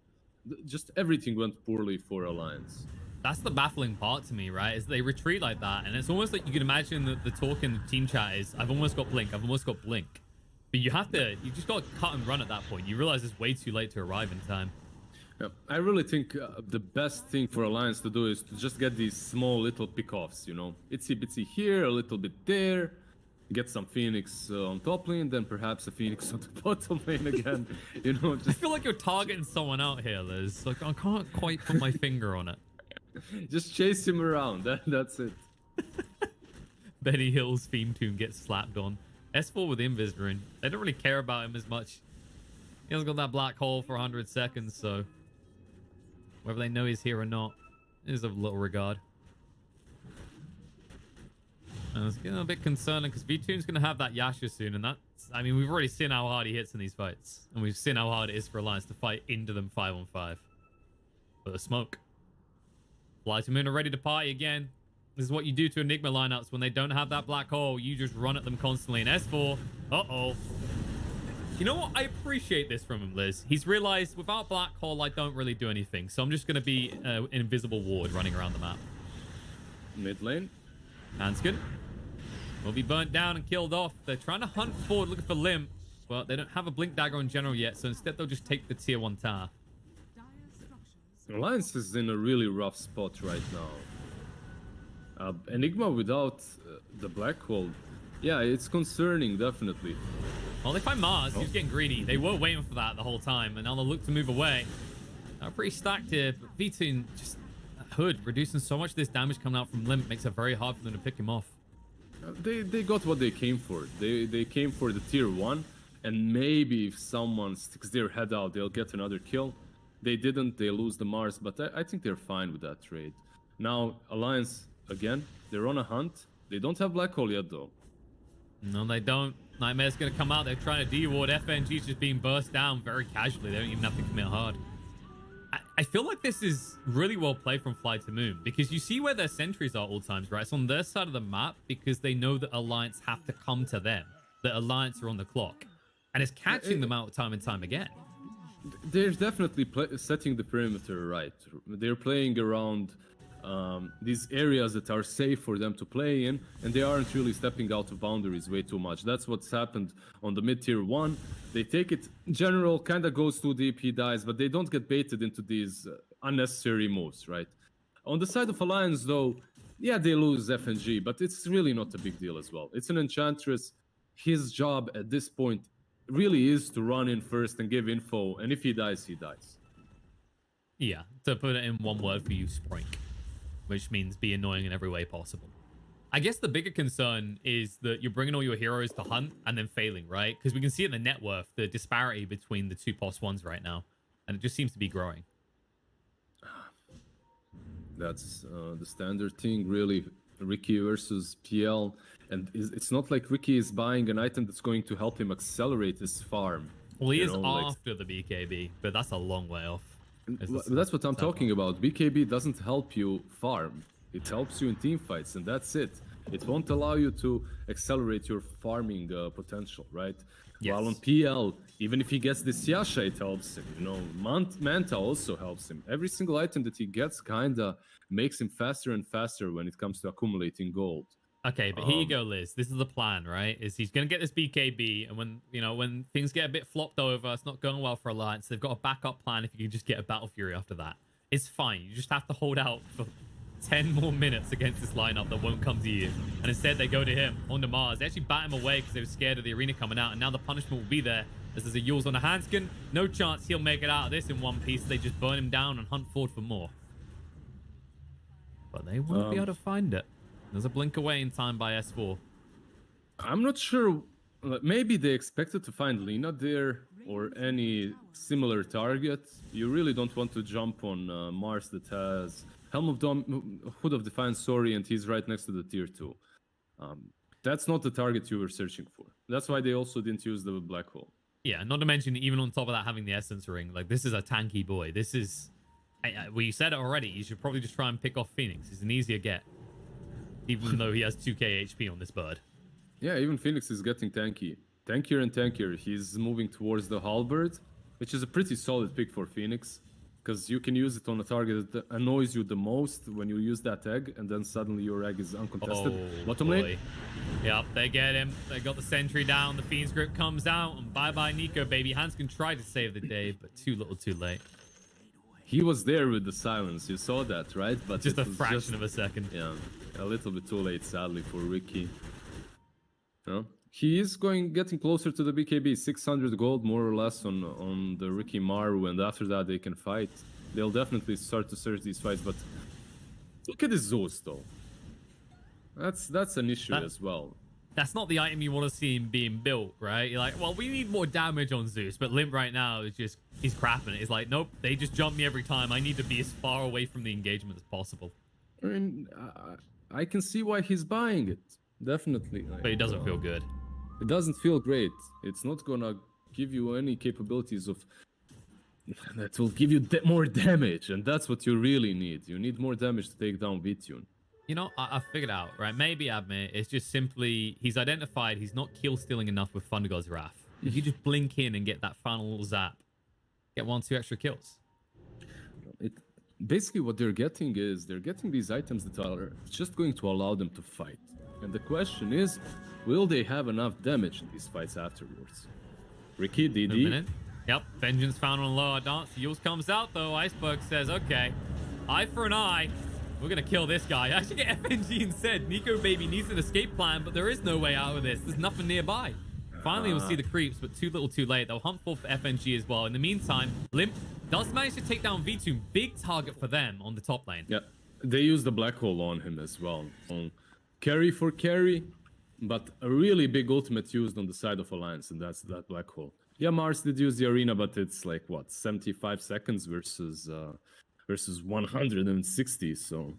Just everything went poorly for Allaince. That's the baffling part to me, right? Is they retreat like that, and it's almost like you can imagine that the talk in the team chat is, I've almost got blink, I've almost got blink. But you just got to cut and run at that point. You realize it's way too late to arrive in time. Yeah, I really think the best thing for Allaince to do is to just get these small little pickoffs, you know? Itsy bitsy here, a little bit there. Get some Phoenix on top lane, then perhaps a Phoenix on the bottom lane again. You know, just... I feel like you're targeting someone out here, Liz. Like, I can't quite put my finger on it. Just chase him around. That's it. Benny Hill's theme tune gets slapped on. S4 with Invis Rune. They don't really care about him as much. He hasn't got that black hole for 100 seconds, so whether they know he's here or not is of little regard. And it's getting a bit concerning because V-Tune's going to have that Yasha soon, and that's, I mean, we've already seen how hard he hits in these fights, and we've seen how hard it is for Allaince to fight into them 5-on-5. But the smoke. Fly to Moon are ready to party again. This is what you do to Enigma lineups when they don't have that black hole. You just run at them constantly. And S4, uh-oh. You know what? I appreciate this from him, Liz. He's realized without black hole, I don't really do anything. So I'm just going to be an invisible ward running around the map. Mid lane. Handsken will be burnt down and killed off. They're trying to hunt forward looking for Limp. Well, they don't have a blink dagger in general yet. So instead, they'll just take the tier 1 tower. Allaince is in a really rough spot right now. Enigma without the black hole, yeah, it's concerning, definitely. Well, they find Mars. He's getting greedy. They were waiting for that the whole time, and now they'll look to move away. They're pretty stacked here, but V-Tune just Hood reducing so much of this damage coming out from Limp makes it very hard for them to pick him off. They got what they came for. They came for the tier 1, and maybe if someone sticks their head out, they'll get another kill. They didn't, they lose the Mars, but I think they're fine with that trade. Now, Alliance, again, they're on a hunt. They don't have Black Hole yet, though. No, they don't. Nightmare's going to come out. They're trying to D-ward. FNG's just being burst down very casually. They don't even have to commit hard. I feel like this is really well played from Fly to Moon, because you see where their sentries are all times, right? It's on their side of the map because they know that Alliance have to come to them. That Alliance are on the clock. And it's catching them out time and time again. They're definitely setting the perimeter right. They're playing around these areas that are safe for them to play in, and they aren't really stepping out of boundaries way too much. That's what's happened on the mid-tier 1. They take it general, kind of goes too deep, he dies, but they don't get baited into these unnecessary moves, right? On the side of Alliance, though, yeah, they lose FNG, but it's really not a big deal as well. It's an Enchantress. His job at this point really is to run in first and give info, and if he dies, he dies. Yeah, to put it in one word for you, Sprink. Which means be annoying in every way possible. I guess the bigger concern is that you're bringing all your heroes to hunt and then failing, right? Because we can see in the net worth the disparity between the two POS ones right now, and it just seems to be growing. That's the standard thing, really. Ricky versus PL, and it's not like Ricky is buying an item that's going to help him accelerate his farm. Well, he is after the BKB, but that's a long way off. That's what I'm talking about. BKB doesn't help you farm. It helps you in team fights, and that's it. It won't allow you to accelerate your farming potential, right? Yes. While on PL, even if he gets this Yasha, it helps him. You know, Manta also helps him. Every single item that he gets kinda makes him faster and faster when it comes to accumulating gold. Okay, but here you go, Liz. This is the plan, right? Is he's going to get this BKB, and when things get a bit flopped over, it's not going well for Alliance. They've got a backup plan if you can just get a Battle Fury after that. It's fine. You just have to hold out for 10 more minutes against this lineup that won't come to you. And instead, they go to him on the Mars. They actually bat him away because they were scared of the arena coming out, and now the punishment will be there. As there's a Yules on a handsken. No chance he'll make it out of this in one piece. They just burn him down and hunt forward for more. But they won't be able to find it. There's a blink away in time by S4. I'm not sure. Maybe they expected to find Lina there or any similar target. You really don't want to jump on Mars that has Helm of Hood of Defiance, sorry, and he's right next to the tier 2. That's not the target you were searching for. That's why they also didn't use the Black Hole. Yeah, not to mention, even on top of that, having the Essence Ring. Like, this is a tanky boy. This is... we said it already. You should probably just try and pick off Phoenix. He's an easier get. Even though he has 2k HP on this bird. Yeah, even Phoenix is getting tanky. Tankier and tankier. He's moving towards the Halberd, which is a pretty solid pick for Phoenix. Because you can use it on a target that annoys you the most when you use that egg, and then suddenly your egg is uncontested. Oh, Bottom lane. Yep, they get him. They got the sentry down. The Fiend's Grip comes out, and bye-bye nikkobaby. Handsken tried to save the day, but too little too late. He was there with the silence. You saw that, right? But just a fraction of a second. Yeah, a little bit too late, sadly, for Ricky. He is getting closer to the BKB. 600 gold, more or less, on the Ricky Maru, and after that they can fight. They'll definitely start to search these fights, but look at this Zeus, though. That's an issue as well. That's not the item you want to see him being built, right? You're like, well, we need more damage on Zeus, but Limp right now is just, he's crapping it. It's like, nope, they just jump me every time. I need to be as far away from the engagement as possible. I mean, I can see why he's buying it, definitely. But it doesn't feel good. It doesn't feel great. It's not gonna give you any capabilities that will give you more damage, and that's what you really need. You need more damage to take down Vitune. You know, I figured out, right? Maybe Admit, it's just simply he's identified he's not kill stealing enough with Thunder God's Wrath. If you just blink in and get that final zap, get 1-2 extra kills. Basically, what they're getting is these items that are just going to allow them to fight. And the question is, will they have enough damage in these fights afterwards? Ricky, DD. Yep, Vengeance found on lower dance. Yules comes out though. Iceberg says, okay, eye for an eye. We're going to kill this guy. I should get FNG instead. nikkobaby needs an escape plan, but there is no way out of this. There's nothing nearby. Finally, we'll see the creeps, but too little too late. They'll hunt for FNG as well. In the meantime, Limp does manage to take down V2. Big target for them on the top lane. Yeah, they use the Black Hole on him as well. Carry for carry, but a really big ultimate used on the side of Allaince, and that's that black hole. Yeah, Mars did use the arena, but it's like what 75 seconds versus 160. So,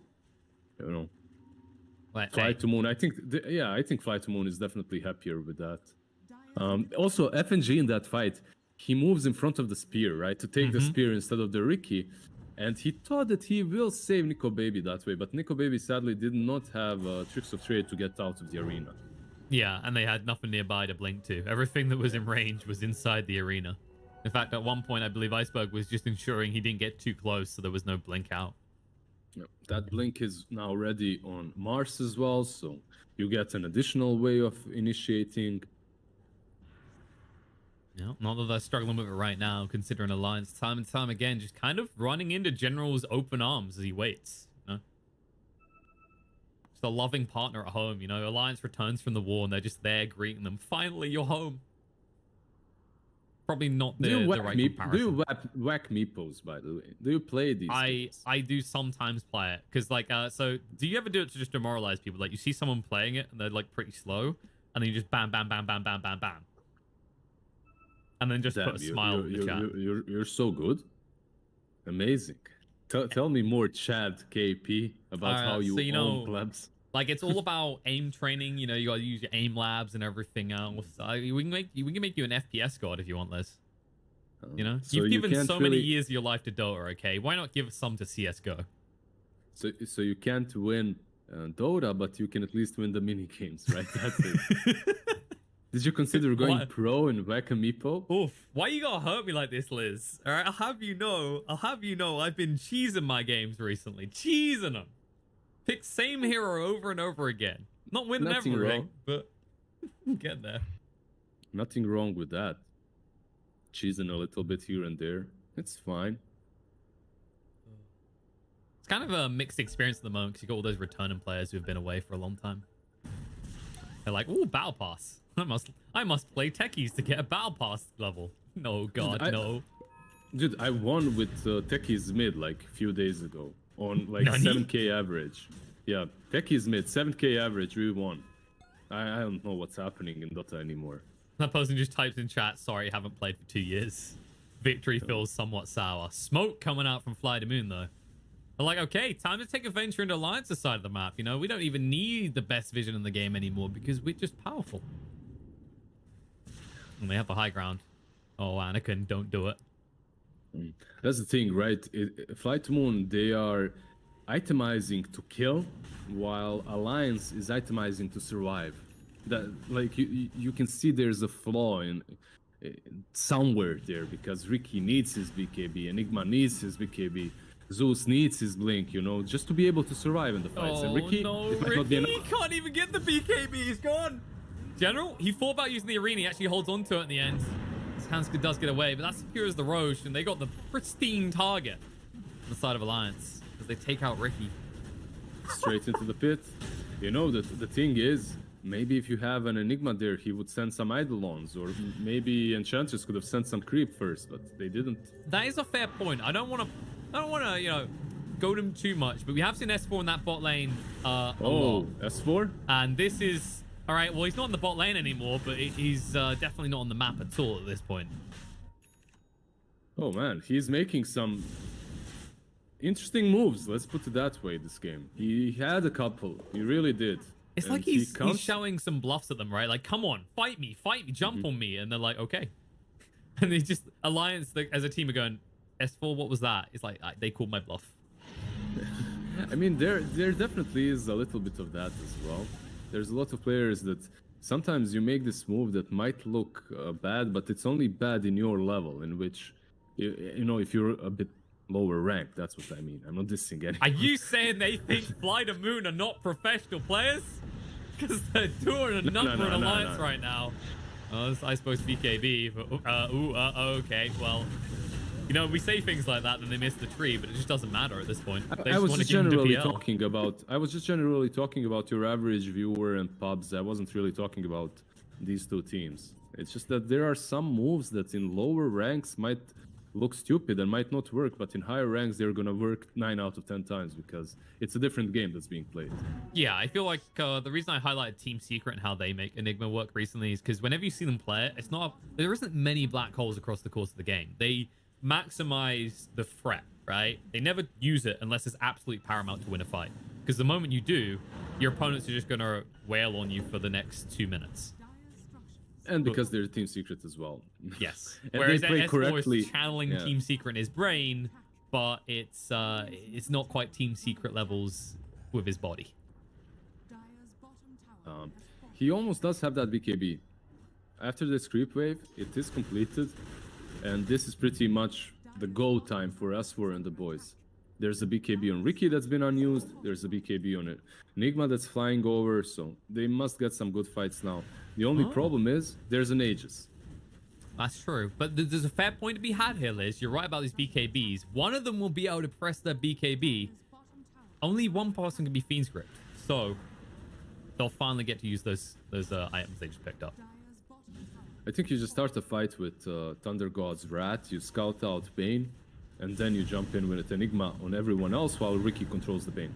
you know, Fly to Moon. I think I think Fly to Moon is definitely happier with that. Also, FNG in that fight, he moves in front of the spear, right, to take the spear instead of the Ricky. And he thought that he will save nikkobaby that way, but nikkobaby sadly did not have tricks of trade to get out of the arena. Yeah, and they had nothing nearby to blink to. Everything that was in range was inside the arena. In fact, at one point, I believe Iceberg was just ensuring he didn't get too close, so there was no blink out. Yep. That blink is now ready on Mars as well, so you get an additional way of initiating. Yeah, not that they're struggling with it right now, considering Allaince time and time again just kind of running into General's open arms as he waits. You know? Just a loving partner at home, you know. Allaince returns from the war and they're just there greeting them. Finally, you're home. Probably not the right comparison. Do you whack meepos, by the way? Do you play these games? I do sometimes play it. Because, like, so do you ever do it to just demoralize people? Like, you see someone playing it and they're, like, pretty slow, and then you just bam, bam, bam, bam, bam, bam, bam. And then just put a smile in the chat. You're so good. Amazing. Tell me more, Chad KP, about how you own plebs. Like, it's all about aim training. You know, you gotta use your aim labs and everything else. We can make you an FPS god if you want, Liz. You know, so you've given so many years of your life to Dota. Okay, why not give some to CS:GO? So you can't win Dota, but you can at least win the mini games, right? That's it. Did you consider going pro and whack a meepo? Oof! Why you gotta hurt me like this, Liz? All right, I'll have you know, I've been cheesing my games recently, cheesing them. Pick same hero over and over again. Not winning everything, but get there. Nothing wrong with that. Cheesing a little bit here and there. It's fine. It's kind of a mixed experience at the moment because you got all those returning players who have been away for a long time. They're like, "Ooh, battle pass. I must play techies to get a battle pass level." No, God, no. Dude, I won with techies mid like a few days ago on like 7k average. Yeah, techies mid 7k average. We won. I don't know what's happening in Dota anymore. That person just types in chat, "Sorry, haven't played for 2 years. Victory feels somewhat sour." Smoke coming out from Fly to Moon though. I'm like, okay, time to take a venture into Alliance's side of the map. You know, we don't even need the best vision in the game anymore because we're just powerful. And they have the high ground. Oh, Anakin, don't do it. That's the thing, right? Fly to Moon, they are itemizing to kill, while Allaince is itemizing to survive. That, like, you can see there's a flaw in somewhere there, because Ricky needs his BKB, Enigma needs his BKB, Zeus needs his blink, you know, just to be able to survive in the fights. And Ricky, no, Ricky can't even get the BKB. He's gone. General, he thought about using the arena. He actually holds on to it in the end. His handsken does get away, but that secures the Roche, and they got the pristine target on the side of Allaince as they take out Ricky. Straight into the pit. You know, the thing is, maybe if you have an Enigma there, he would send some Eidolons, or maybe Enchantress could have sent some creep first, but they didn't. That is a fair point. I don't want to, you know, go them too much, but we have seen S4 in that bot lane a lot. S4? And this is... All right, well, he's not in the bot lane anymore, but he's definitely not on the map at all at this point. Oh, man. He's making some interesting moves. Let's put it that way, this game. He had a couple. He really did. It's and like he's showing some bluffs at them, right? Like, come on, fight me, jump on me. And they're like, okay. And they just, Allaince as a team are going, S4, what was that? It's like, they called my bluff. I mean, there definitely is a little bit of that as well. There's a lot of players that sometimes you make this move that might look bad, but it's only bad in your level, in which, you know, if you're a bit lower ranked, that's what I mean. I'm not dissing anyone. Are you saying they think Fly to Moon are not professional players? Because they're doing a number in Allaince right now. Oh, I suppose BKB, but okay, well... You know, we say things like that, then they miss the tree, but it just doesn't matter at this point. I was just generally talking about your average viewer and pubs. I wasn't really talking about these two teams. It's just that there are some moves that in lower ranks might look stupid and might not work, but in higher ranks they're gonna work 9 out of 10 times because it's a different game that's being played. Yeah, I feel like the reason I highlighted Team Secret and how they make Enigma work recently is because whenever you see them play it, there isn't many black holes across the course of the game. They maximize the threat, right? They never use it unless it's absolutely paramount to win a fight. Because the moment you do, your opponents are just gonna wail on you for the next 2 minutes. And because they're Team Secret as well. Yes. And Whereas they play S4 correctly. is channeling Team Secret in his brain, but it's not quite Team Secret levels with his body. He almost does have that BKB. After this creep wave, it is completed, and this is pretty much the go time for S4 and the boys. There's a BKB on Ricky that's been unused. There's a BKB on it. Nigma that's flying over, so they must get some good fights now. The only problem is there's an Aegis. That's true. But there's a fair point to be had here, Liz. You're right about these BKBs. One of them will be able to press their BKB. Only one person can be Fiend Script. So they'll finally get to use those items they just picked up. I think you just start a fight with Thunder God's Rat, you scout out Bane, and then you jump in with Enigma on everyone else while Ricky controls the Bane.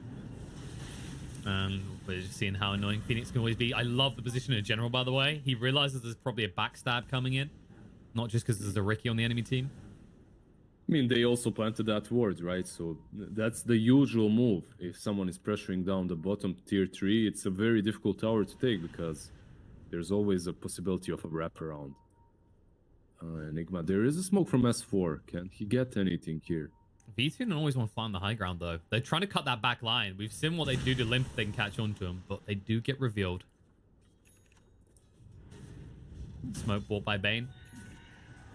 And we're just seeing how annoying Phoenix can always be. I love the position in general, by the way. He realizes there's probably a backstab coming in. Not just because there's a Ricky on the enemy team. I mean, they also planted that ward, right? So that's the usual move. If someone is pressuring down the bottom tier 3, it's a very difficult tower to take because there's always a possibility of a wraparound. Enigma, there is a smoke from S4. Can he get anything here? V2 don't always want to fly on the high ground, though. They're trying to cut that back line. We've seen what they do to Limp if they can catch on to him, but they do get revealed. Smoke bought by Bane.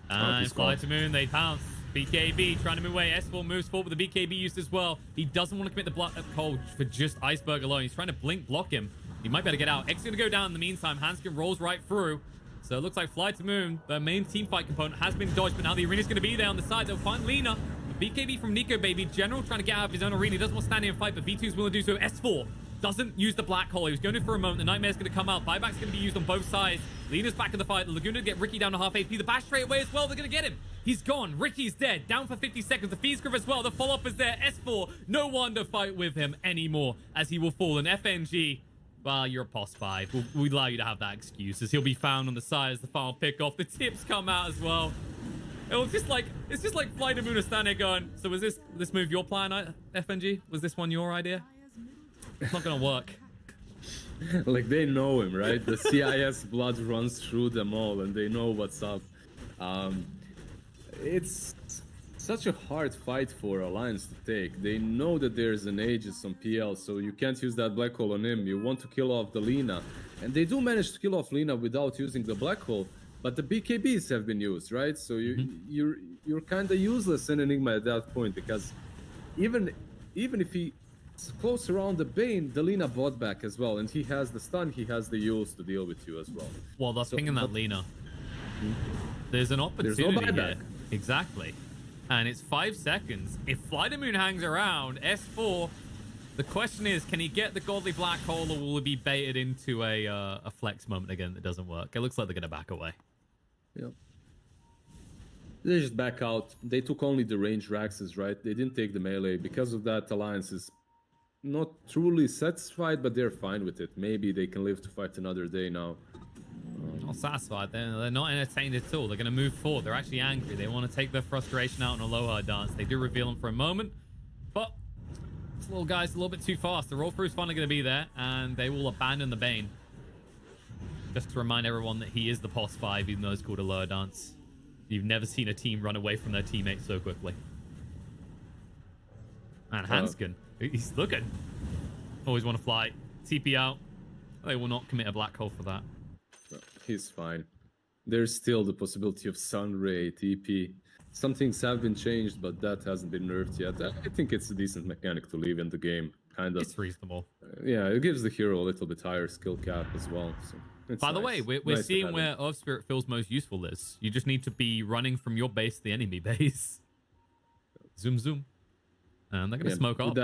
And Fly to Moon, they pounce. BKB trying to move away. S4 moves forward with the BKB used as well. He doesn't want to commit the block cold for just Iceberg alone. He's trying to blink block him. He might be able to get out. X is going to go down in the meantime. Handsken rolls right through. So it looks like Fly to Moon, the main team fight component, has been dodged, but now the arena's going to be there on the side. They'll find Lena. The BKB from nikkobaby. General trying to get out of his own arena. He doesn't want to stand here and fight, but V2's willing to do so. S4 doesn't use the black hole. He was going to for a moment. The Nightmare's going to come out. Buyback's going to be used on both sides. Lena's back in the fight. The Laguna to get Ricky down to half HP. The bash straight away as well. They're going to get him. He's gone. Ricky's dead. Down for 50 seconds. The Fiend Script as well. The follow-up is there. S4, no one to fight with him anymore as he will fall. And FNG, well, you're a POS 5. We'll allow you to have that excuse as he'll be found on the side as the final pick-off. The tips come out as well. It's just like Fly to Moon is standing there going, so was this move your plan, FNG? Was this one your idea? It's not going to work. Like, they know him, right? The CIS blood runs through them all, and they know what's up. It's such a hard fight for Allaince to take. They know that there's an Aegis on PL, so you can't use that black hole on him. You want to kill off the Lena. And they do manage to kill off Lena without using the black hole, but the BKBs have been used, right? So you're kind of useless in Enigma at that point, because even if he close around the Bane, the Lena bought back as well, and he has the stun, he has the use to deal with you as well. Well, they're pinging that Lena. There's an opportunity no here. buyback. Exactly. And it's 5 seconds. If Fly to Moon hangs around, S4, the question is, can he get the godly black hole, or will he be baited into a flex moment again that doesn't work? It looks like they're going to back away. Yep. They just back out. They took only the range Raxes, right? They didn't take the melee. Because of that, Allaince is not truly satisfied, but they're fine with it. Maybe they can live to fight another day now. Not satisfied. They're not entertained at all. They're going to move forward. They're actually angry. They want to take their frustration out on a low dance. They do reveal him for a moment, but this little guy's a little bit too fast. The roll through is finally going to be there, and they will abandon the Bane. Just to remind everyone that he is the POS 5, even though it's called a lower dance. You've never seen a team run away from their teammates so quickly. And Handsken, he's looking. Always want to fly. TP out. They will not commit a black hole for that. He's fine. There's still the possibility of Sunray, TP. Some things have been changed, but that hasn't been nerfed yet. I think it's a decent mechanic to leave in the game. Kind of. It's reasonable. Yeah, it gives the hero a little bit higher skill cap as well. So By the way, we're nice seeing where Earth Spirit feels most useful is. You just need to be running from your base to the enemy base. Zoom, zoom. And they're going to smoke up.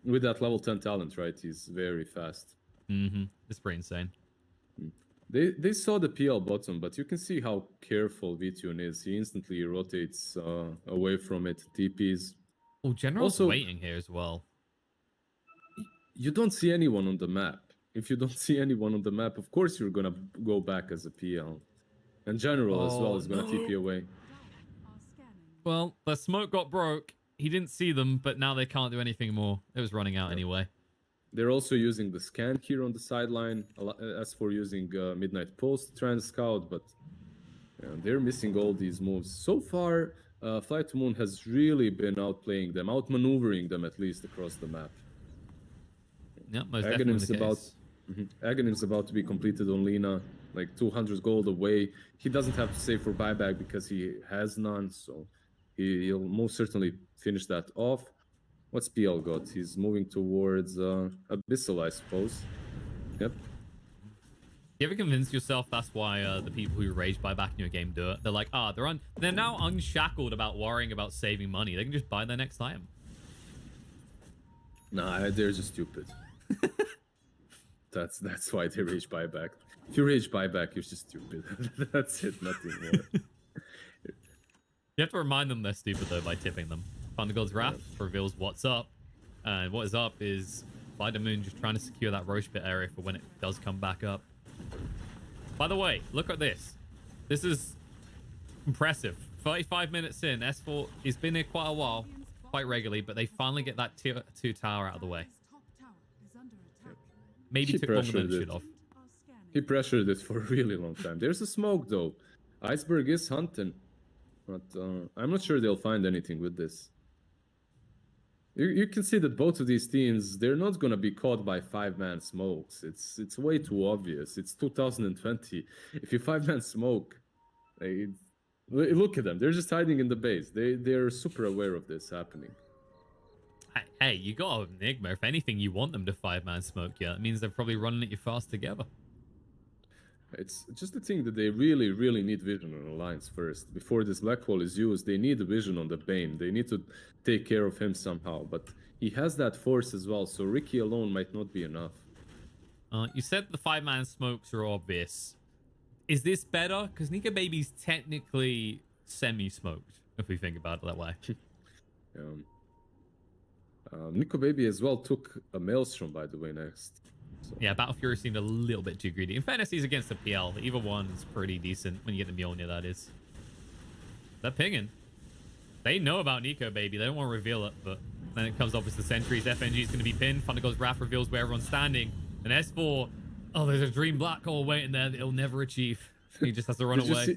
With that level 10 talent, right? He's very fast. Mm-hmm. It's pretty insane. They saw the PL bottom, but you can see how careful Vitune is. He instantly rotates away from it, TPs. Oh, General's Also- waiting here as well. You don't see anyone on the map. If you don't see anyone on the map, of course you're gonna go back as a PL. And General as well is gonna TP away. Well, the smoke got broke. He didn't see them, but now they can't do anything more. It was running out anyway. They're also using the scan here on the sideline, as for using Midnight Pulse to try and scout, but they're missing all these moves. So far, Flight to Moon has really been outplaying them, outmaneuvering them at least across the map. Yeah, most definitely the case. Aghanim's about to be completed on Lina, like 200 gold away. He doesn't have to save for buyback because he has none, so he'll most certainly finish that off. What's PL got? He's moving towards Abyssal, I suppose. Yep. You ever convince yourself that's why the people who rage buy back in your game do it? They're like, they're now unshackled about worrying about saving money. They can just buy their next item. Nah, they're just stupid. That's why they rage buyback. If you rage buyback, you're just stupid. That's it, nothing more. You have to remind them they're stupid though by tipping them. Thunder God's Wrath reveals what's up, and what is up is Flight to Moon just trying to secure that Roche pit area for when it does come back up. By the way, look at this. This is impressive. 35 minutes in, S4 has been here quite a while, quite regularly, but they finally get that tier 2 tower out of the way. Maybe took longer than it should have. He pressured it for a really long time. There's a smoke though. Iceberg is hunting, but I'm not sure they'll find anything with this. You can see that both of these teams, they're not gonna be caught by 5-man smokes. It's way too obvious. It's 2020. If you 5-man smoke, look at them. They're just hiding in the base. They're super aware of this happening. Hey, you got a Nigma. If anything, you want them to 5-man smoke you. That means they're probably running at you fast together. It's just the thing that they really, really need vision on Allaince first. Before this Black Hole is used, they need a vision on the Bane. They need to take care of him somehow. But he has that force as well, so Ricky alone might not be enough. You said the 5-man smokes are obvious. Is this better? Because nikkobaby's technically semi-smoked, if we think about it that way. Nikkobaby as well took a Maelstrom, by the way, next. So. Yeah, Battle Fury seemed a little bit too greedy. In fairness, he's against the PL. Either one's pretty decent when you get the Mjolnir, that is. They're pinging. They know about nikkobaby. They don't want to reveal it, but then it comes off as the sentries. FNG is going to be pinned. Thunder God's Wrath reveals where everyone's standing. And S4, there's a dream black hole waiting there that he'll never achieve. He just has to run away.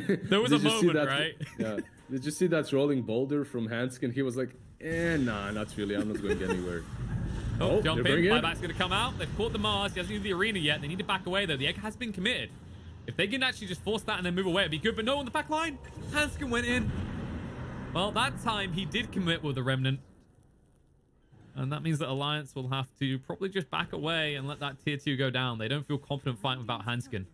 There was a moment, right? Yeah. Did you see that rolling boulder from handsken? He was like, nah, not really. I'm not going anywhere. Jump in. Buyback's going to come out. They've caught the Mars. He hasn't used the arena yet. They need to back away, though. The egg has been committed. If they can actually just force that and then move away, it'd be good. But no, on the back line, handsken went in. Well, that time he did commit with the Remnant. And that means that Allaince will have to probably just back away and let that tier 2 go down. They don't feel confident fighting without handsken.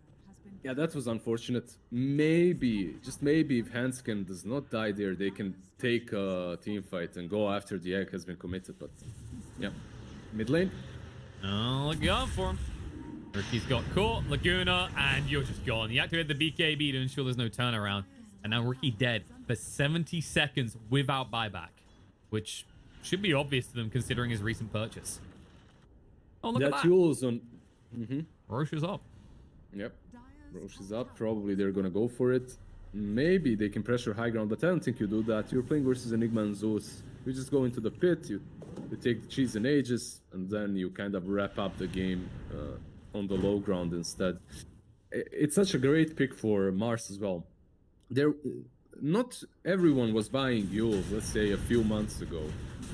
Yeah, that was unfortunate. Maybe, just maybe, if handsken does not die there, they can take a team fight and go after the egg has been committed. But, yeah. Mid lane. Oh, look out for him. Ricky's got caught, Laguna, and you're just gone. You activate the BKB to ensure there's no turnaround. And now Ricky dead for 70 seconds without buyback, which should be obvious to them considering his recent purchase. Oh, look at that. Fuel's on. Roche is up. Yep. Roche is up. Probably they're going to go for it. Maybe they can pressure high ground, but I don't think you do that. You're playing versus Enigma and Zeus. You just go into the pit, you take the cheese and ages, and then you kind of wrap up the game on the low ground instead. It's such a great pick for Mars as well. Not everyone was buying Yules, let's say a few months ago,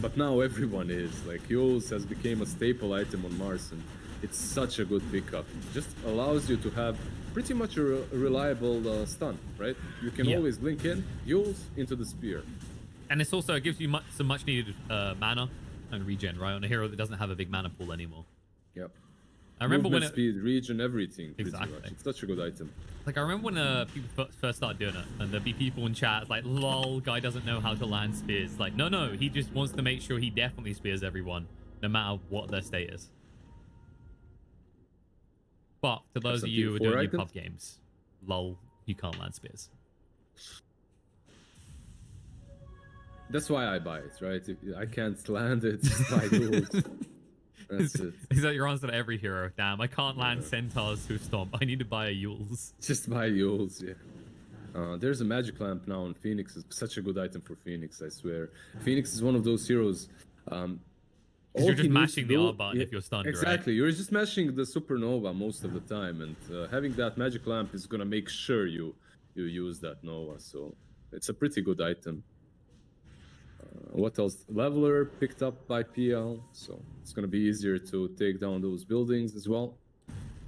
but now everyone is. Like, Yules has become a staple item on Mars, and it's such a good pickup. It just allows you to have pretty much a reliable stun, right? You can always blink in, Yules into the spear. And it gives you some much needed mana and regen, right? On a hero that doesn't have a big mana pool anymore. Yep. I remember Movement speed, regen, everything. Exactly. Much. It's such a good item. Like, I remember when people first started doing it, and there'd be people in chat like, lol, guy doesn't know how to land spears. Like, no, he just wants to make sure he definitely spears everyone, no matter what their state is. But to those some of you who are tier 4 doing your items. pub games, lol, you can't land spears. That's why I buy it, right? If I can't land it, just buy gold. That's it. Is that your answer to every hero? Damn, I can't land centaurs to stomp. I need to buy a Yules. Just buy Yules, yeah. There's a magic lamp now on Phoenix. It's such a good item for Phoenix, I swear. Phoenix is one of those heroes. Because you're just mashing the R button if you're stunned, exactly. right? You're just mashing the supernova most of the time, and having that magic lamp is gonna make sure you use that nova. So it's a pretty good item. What else? Leveler picked up by PL, so it's gonna be easier to take down those buildings as well.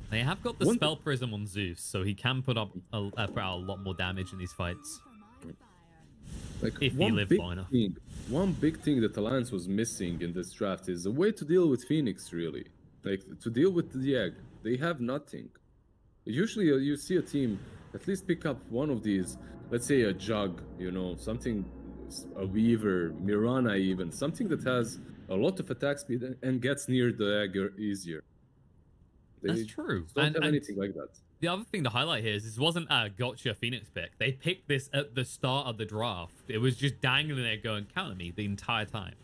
They have got the spell prism on Zeus, so he can put up a lot more damage in these fights. Like if he lives long enough. One big thing that Allaince was missing in this draft is a way to deal with Phoenix, really. Like, to deal with the egg. They have nothing. Usually you see a team at least pick up one of these, let's say a Jug, you know, something, a Weaver, Mirana even, something that has a lot of attack speed and gets near the egg easier. That's true. Don't have anything like that. The other thing to highlight here is this wasn't a gotcha Phoenix pick. They picked this at the start of the draft. It was just dangling there going, counter me the entire time.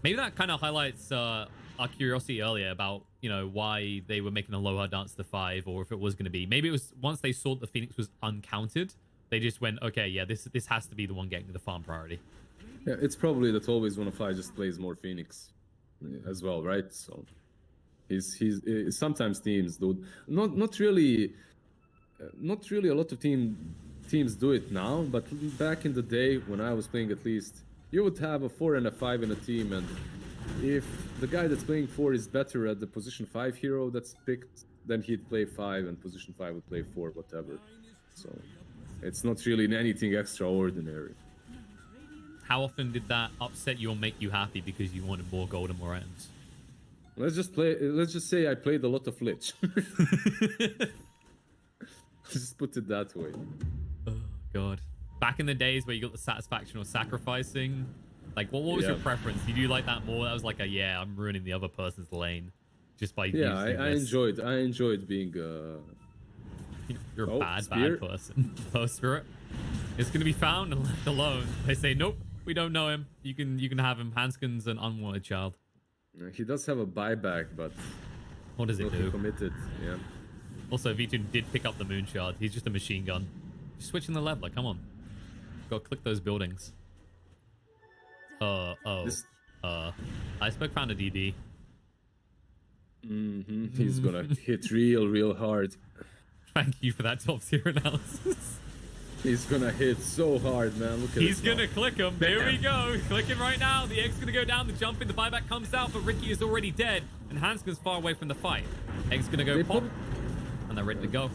Maybe that kind of highlights our curiosity earlier about, you know, why they were making Aloha dance to 5, or if it was going to be. Maybe it was once they saw that the Phoenix was uncounted, they just went, okay, yeah, this has to be the one getting the farm priority. Yeah, it's probably that Always Wanna Fly just plays more Phoenix as well, right? So he's sometimes teams do not really a lot of teams do it now, but back in the day when I was playing, at least you would have a 4 and a 5 in a team, and if the guy that's playing 4 is better at the position 5 hero that's picked, then he'd play 5 and position 5 would play 4, whatever. So it's not really anything extraordinary. How often did that upset you or make you happy because you wanted more gold and more items? Let's just say I played a lot of Lich. Just put it that way. Oh god. Back in the days where you got the satisfaction of sacrificing, like what was your preference? Did you like that more? That was like a, yeah, I'm ruining the other person's lane just by using I enjoyed being you're a bad person. Post spirit. It's gonna be found and left alone. They say nope, we don't know him. You can have him. Hansken's an unwanted child. He does have a buyback, but what does it do? Committed, yeah. Also, V2 did pick up the moon shard. He's just a machine gun. Just switching the leveler. Come on, go click those buildings. Iceberg found a DD. He's gonna hit real hard. Thank you for that top tier analysis. He's gonna hit so hard, man. Look at He's gonna click him. There we go. Clicking right now. The egg's gonna go down. The jump in. The buyback comes out, but Ricky is already dead. And Hansken's far away from the fight. Egg's gonna go pop. And they're ready to go.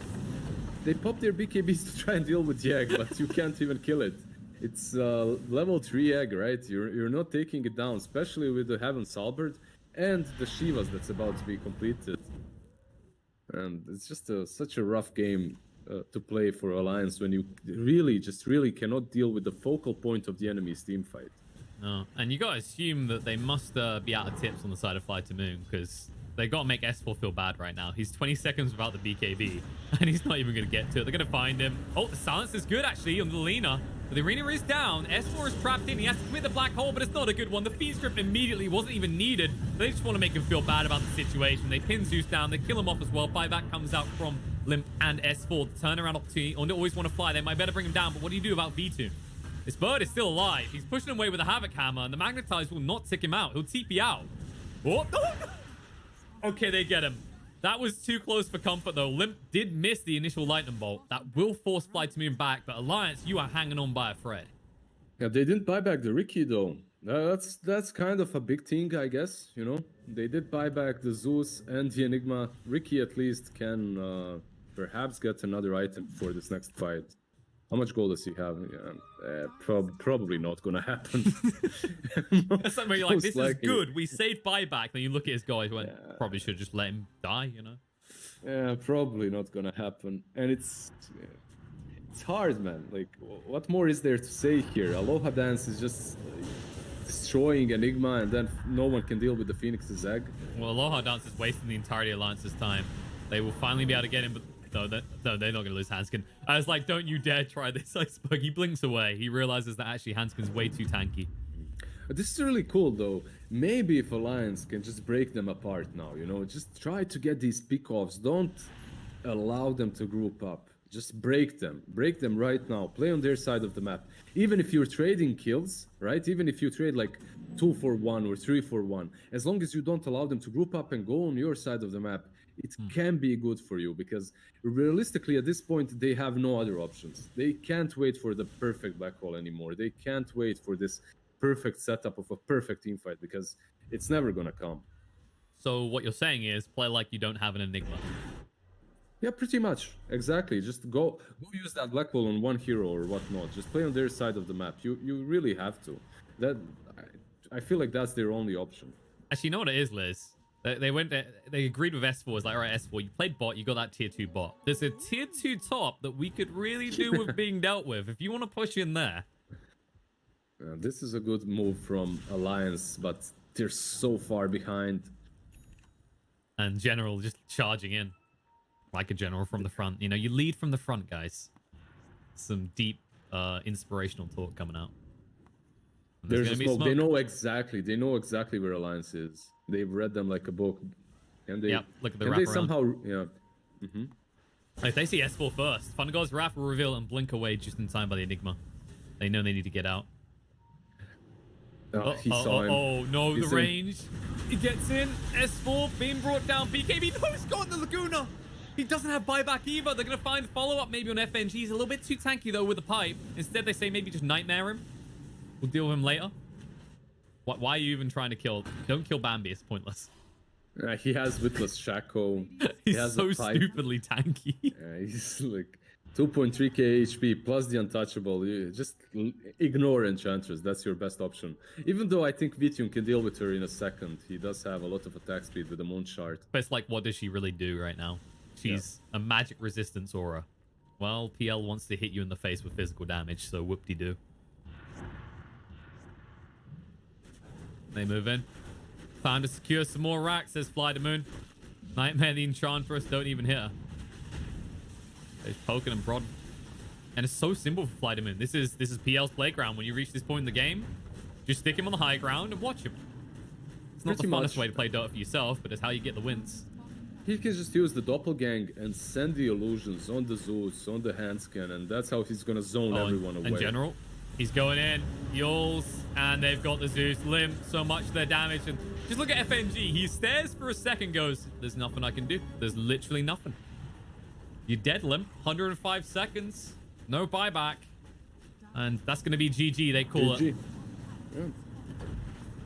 They pop their BKBs to try and deal with the egg, but you can't even kill it. It's level 3 egg, right? You're not taking it down, especially with the Heaven's Halberd and the Shivas that's about to be completed. And it's just such a rough game to play for Allaince when you really cannot deal with the focal point of the enemy's team fight. No, and you gotta assume that they must be out of tips on the side of Fly to Moon, because they gotta make S4 feel bad right now. He's 20 seconds without the BKB, and he's not even gonna get to it. They're gonna find him. Oh, the silence is good actually on the Lena. But the arena is down. S4 is trapped in. He has to commit the black hole, but it's not a good one. The feed script immediately wasn't even needed. They just want to make him feel bad about the situation. They pin Zeus down. They kill him off as well. Buyback comes out from Limp and S4. The turnaround opportunity. Or Always Want to Fly. They might better bring him down, but what do you do about V2? This bird is still alive. He's pushing him away with a Havoc Hammer, and the Magnetize will not tick him out. He'll TP out. What? Okay, they get him. That was too close for comfort, though. Limp did miss the initial lightning bolt. That will force Fly to Moon back, but Allaince, you are hanging on by a thread. Yeah, they didn't buy back the Ricky, though. That's kind of a big thing, I guess, you know? They did buy back the Zeus and the Enigma. Ricky at least can perhaps get another item for this next fight. How much gold does he have? Yeah, probably not gonna happen. That's something where you're like, this is good. We saved buyback. Then you look at his guys, went, probably should just let him die, you know? Yeah, probably not gonna happen. And it's hard, man. Like, what more is there to say here? Aloha Dance is just destroying Enigma, and then no one can deal with the Phoenix's egg. Well, Aloha Dance is wasting the entirety of Alliance's time. They will finally be able to get him, but no, they're not going to lose handsken. I was like, don't you dare try this iceberg. He blinks away. He realizes that actually handsken's way too tanky. This is really cool, though. Maybe if Allaince can just break them apart now, you know, just try to get these pickoffs. Don't allow them to group up. Just break them right now. Play on their side of the map. Even if you're trading kills, right? Even if you trade like 2 for 1 or 3 for 1, as long as you don't allow them to group up and go on your side of the map, it can be good for you, because realistically at this point they have no other options. They can't wait for the perfect black hole anymore. They can't wait for this perfect setup of a perfect team fight, because it's never gonna come. So what you're saying is play like you don't have an Enigma. Yeah, pretty much. Exactly. Just go use that black hole on one hero or whatnot. Just play on their side of the map. You really have to. I feel like that's their only option. Actually, you know what it is, Liz? They agreed with S4. It's like, all right, S4, you played bot, you got that tier 2 bot. There's a tier 2 top that we could really do with being dealt with. If you want to push in there. This is a good move from Allaince, but they're so far behind. And General just charging in. Like a general from the front. You know, you lead from the front, guys. Some deep, inspirational talk coming out. There's a smoke. They know exactly where Allaince is. They've read them like a book. And they, look at the and wrap they around. somehow, If they see S4 first, Thunder God's Wrath will reveal and blink away just in time by the Enigma. They know they need to get out. He saw him. Oh, no, He's the range. He gets in. S4 being brought down. BKB, no, he's got the Laguna. He doesn't have buyback either. They're going to find follow-up maybe on FNG. He's a little bit too tanky, though, with the pipe. Instead, they say maybe just nightmare him. We'll deal with him later. Why are you even trying to kill? Don't kill Bambi. It's pointless. He has Witless Shaco. He's has so stupidly tanky. Yeah, he's like 2.3k HP plus the untouchable. You just ignore Enchantress. That's your best option. Even though I think Vitium can deal with her in a second. He does have a lot of attack speed with the Moon Shard. But it's like, what does she really do right now? She's a magic resistance aura. Well, PL wants to hit you in the face with physical damage, so whoop-de-doo. They move in. Time to secure some more racks, says Fly to Moon. Nightmare the Enchantress, don't even hit her. They're poking and prodding. And it's so simple for Fly to Moon. This is PL's playground. When you reach this point in the game, just stick him on the high ground and watch him. It's not the funnest way to play Dota for yourself, but it's how you get the wins. He can just use the Doppelgang and send the illusions on the Zeus, on the handsken, and that's how he's gonna zone everyone away. And General, he's going in, Yules, and they've got the Zeus, Limp, so much of their damage. And just look at FNG. He stares for a second, goes, there's nothing I can do. There's literally nothing. You're dead, Limp. 105 seconds. No buyback. And that's going to be GG, they call it. Yeah.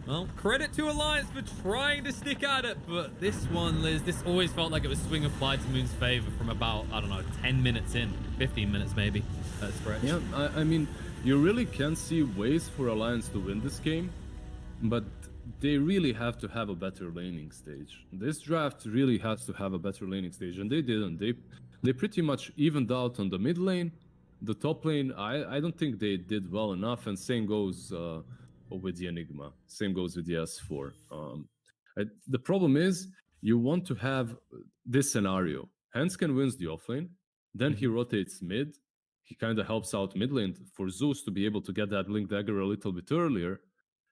Well, credit to Allaince for trying to stick at it, but this one, Liz, this always felt like it was swing of Fly to Moon's favor from about, I don't know, 10 minutes in, 15 minutes maybe. That's stretch. Yeah, I mean, you really can see ways for Allaince to win this game, but they really have to have a better laning stage. This draft really has to have a better laning stage, and they didn't. They pretty much evened out on the mid lane. The top lane, I don't think they did well enough, and same goes with the Enigma. Same goes with the S4. The problem is, you want to have this scenario. Handsken wins the offlane, then he rotates mid. He kind of helps out mid lane for Zeus to be able to get that Blink Dagger a little bit earlier,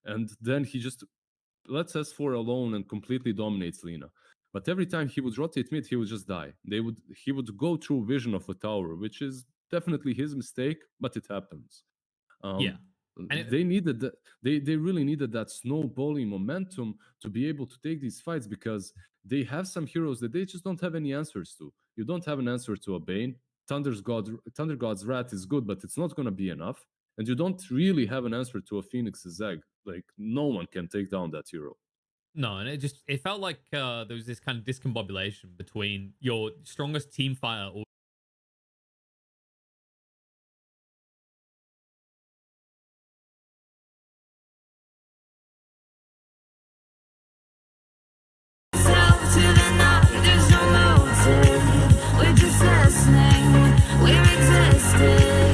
and then he just lets S4 alone and completely dominates Lina. But every time he would rotate mid, he would just die. He would go through vision of a tower, which is definitely his mistake, but it happens. Yeah. And they needed that. They really needed that snowballing momentum to be able to take these fights, because they have some heroes that they just don't have any answers to. You don't have an answer to a Bane. Thunder God's Wrath is good, but it's not going to be enough. And you don't really have an answer to a Phoenix's Egg. Like, no one can take down that hero. No, and it felt like there was this kind of discombobulation between your strongest team fighter or To the night, there's no motive. We're just listening, we're existing.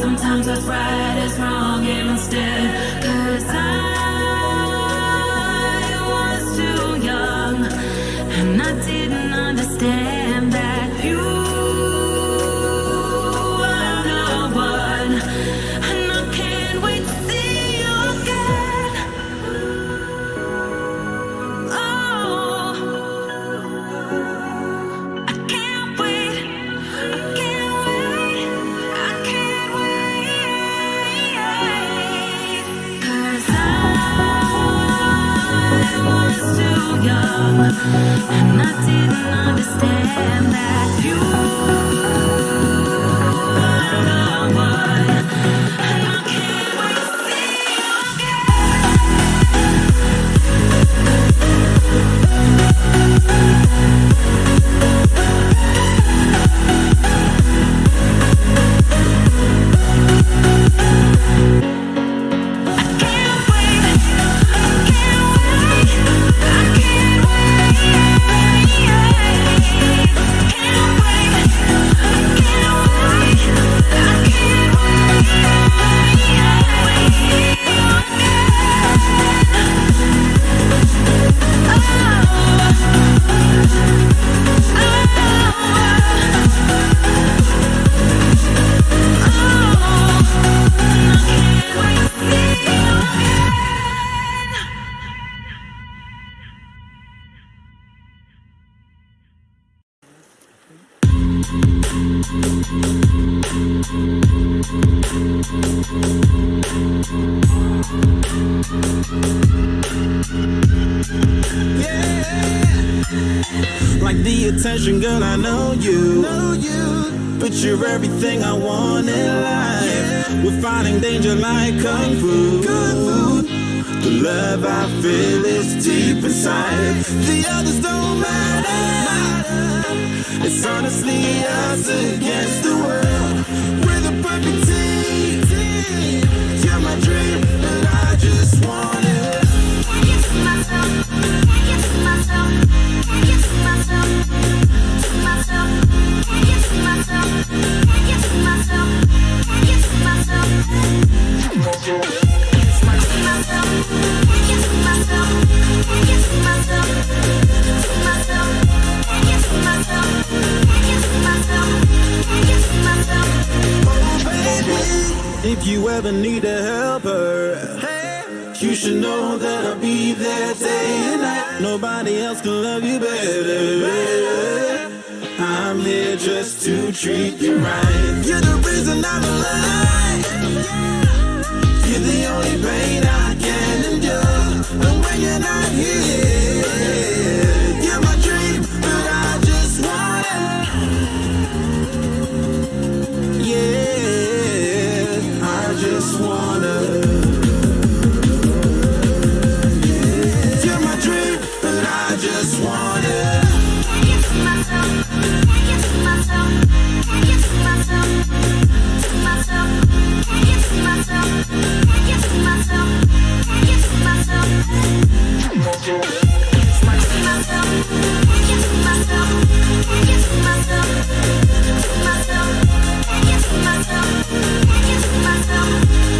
Sometimes what's right is wrong instead. 'Cause I and I didn't understand that you were the one, and I can't wait to see you again. Like the attention, girl, I know you. But you're everything I want in life. We're fighting danger like kung fu. The love I feel is deep inside. The others don't matter. It's honestly us against the world. We're the perfect team. You're my dream, but I just want it. Can't get to myself. Can't get to myself. Can't get to myself. To myself. Can't get to myself. Can't get to myself. Can't get to myself. To myself. Can't get to myself. Can't get to myself. To myself. Can't get to myself. Can't get to myself. Can't get to myself. Oh baby, if you ever need a helper, you should know that I'll be there day and night. Nobody else can love you better. I'm here just to treat you right. You're the reason I'm alive. You're the only pain I can endure. And when you're not here, you're my dream, but I just want it. Yeah, I just wanna. You're my dream, but I just want it. Can't get to myself. Can't get to myself. Can't get to myself. To myself. Can't get to myself. Can't get to myself. Can't get to myself. To myself. Can't get to myself. Can't get to myself. Can't get to myself. To myself. Can't get to myself. Can't get to myself.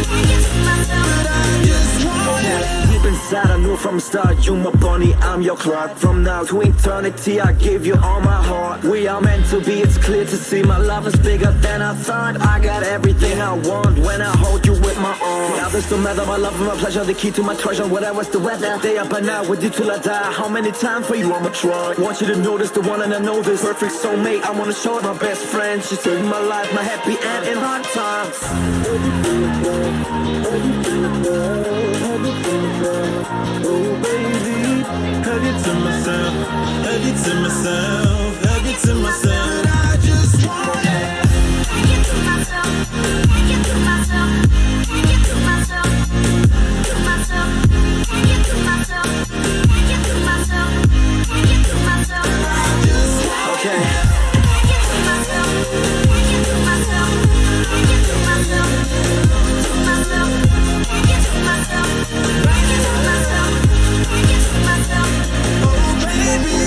Can't get to myself. But I just want it. Deep inside, I knew from the start, you my bunny, I'm your clock. From now to eternity, I give you all my heart. We are meant to be, it's clear to see. My love is bigger than I thought. I got everything I want when I hold you with my arms. The others don't matter, my love and my pleasure, the key to my treasure. Whatever's the weather, day up and out with you till I die. How many times for you I'ma try? Want you to notice the one and I know this. Perfect soulmate, I wanna show it my best friend. She saved my life, my happy end in hard times. Oh baby, hug it to myself, hug it to myself, hug it to myself. But I just want it. Can't get to myself, can't get to myself, can't get to myself, to myself, can't get to myself, can't get to myself, can't get to myself. I just want it. Can't get to myself, can't get to myself, can't get to myself, to myself, can't get to myself, can't get to myself, can't get to myself. Oh baby.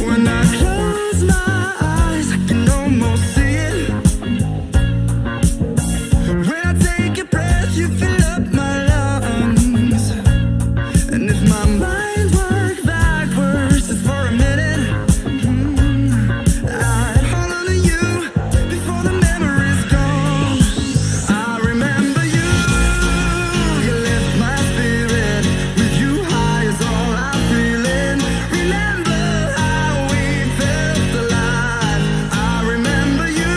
When I close my eyes, I can almost see it. When I take a breath, you fill up my lungs. And if my mind works backwards just for a minute, I'd hold on to you before the memory's gone. I remember you, you lift my spirit. With you high is all I'm feeling. Remember how we felt alive. I remember you,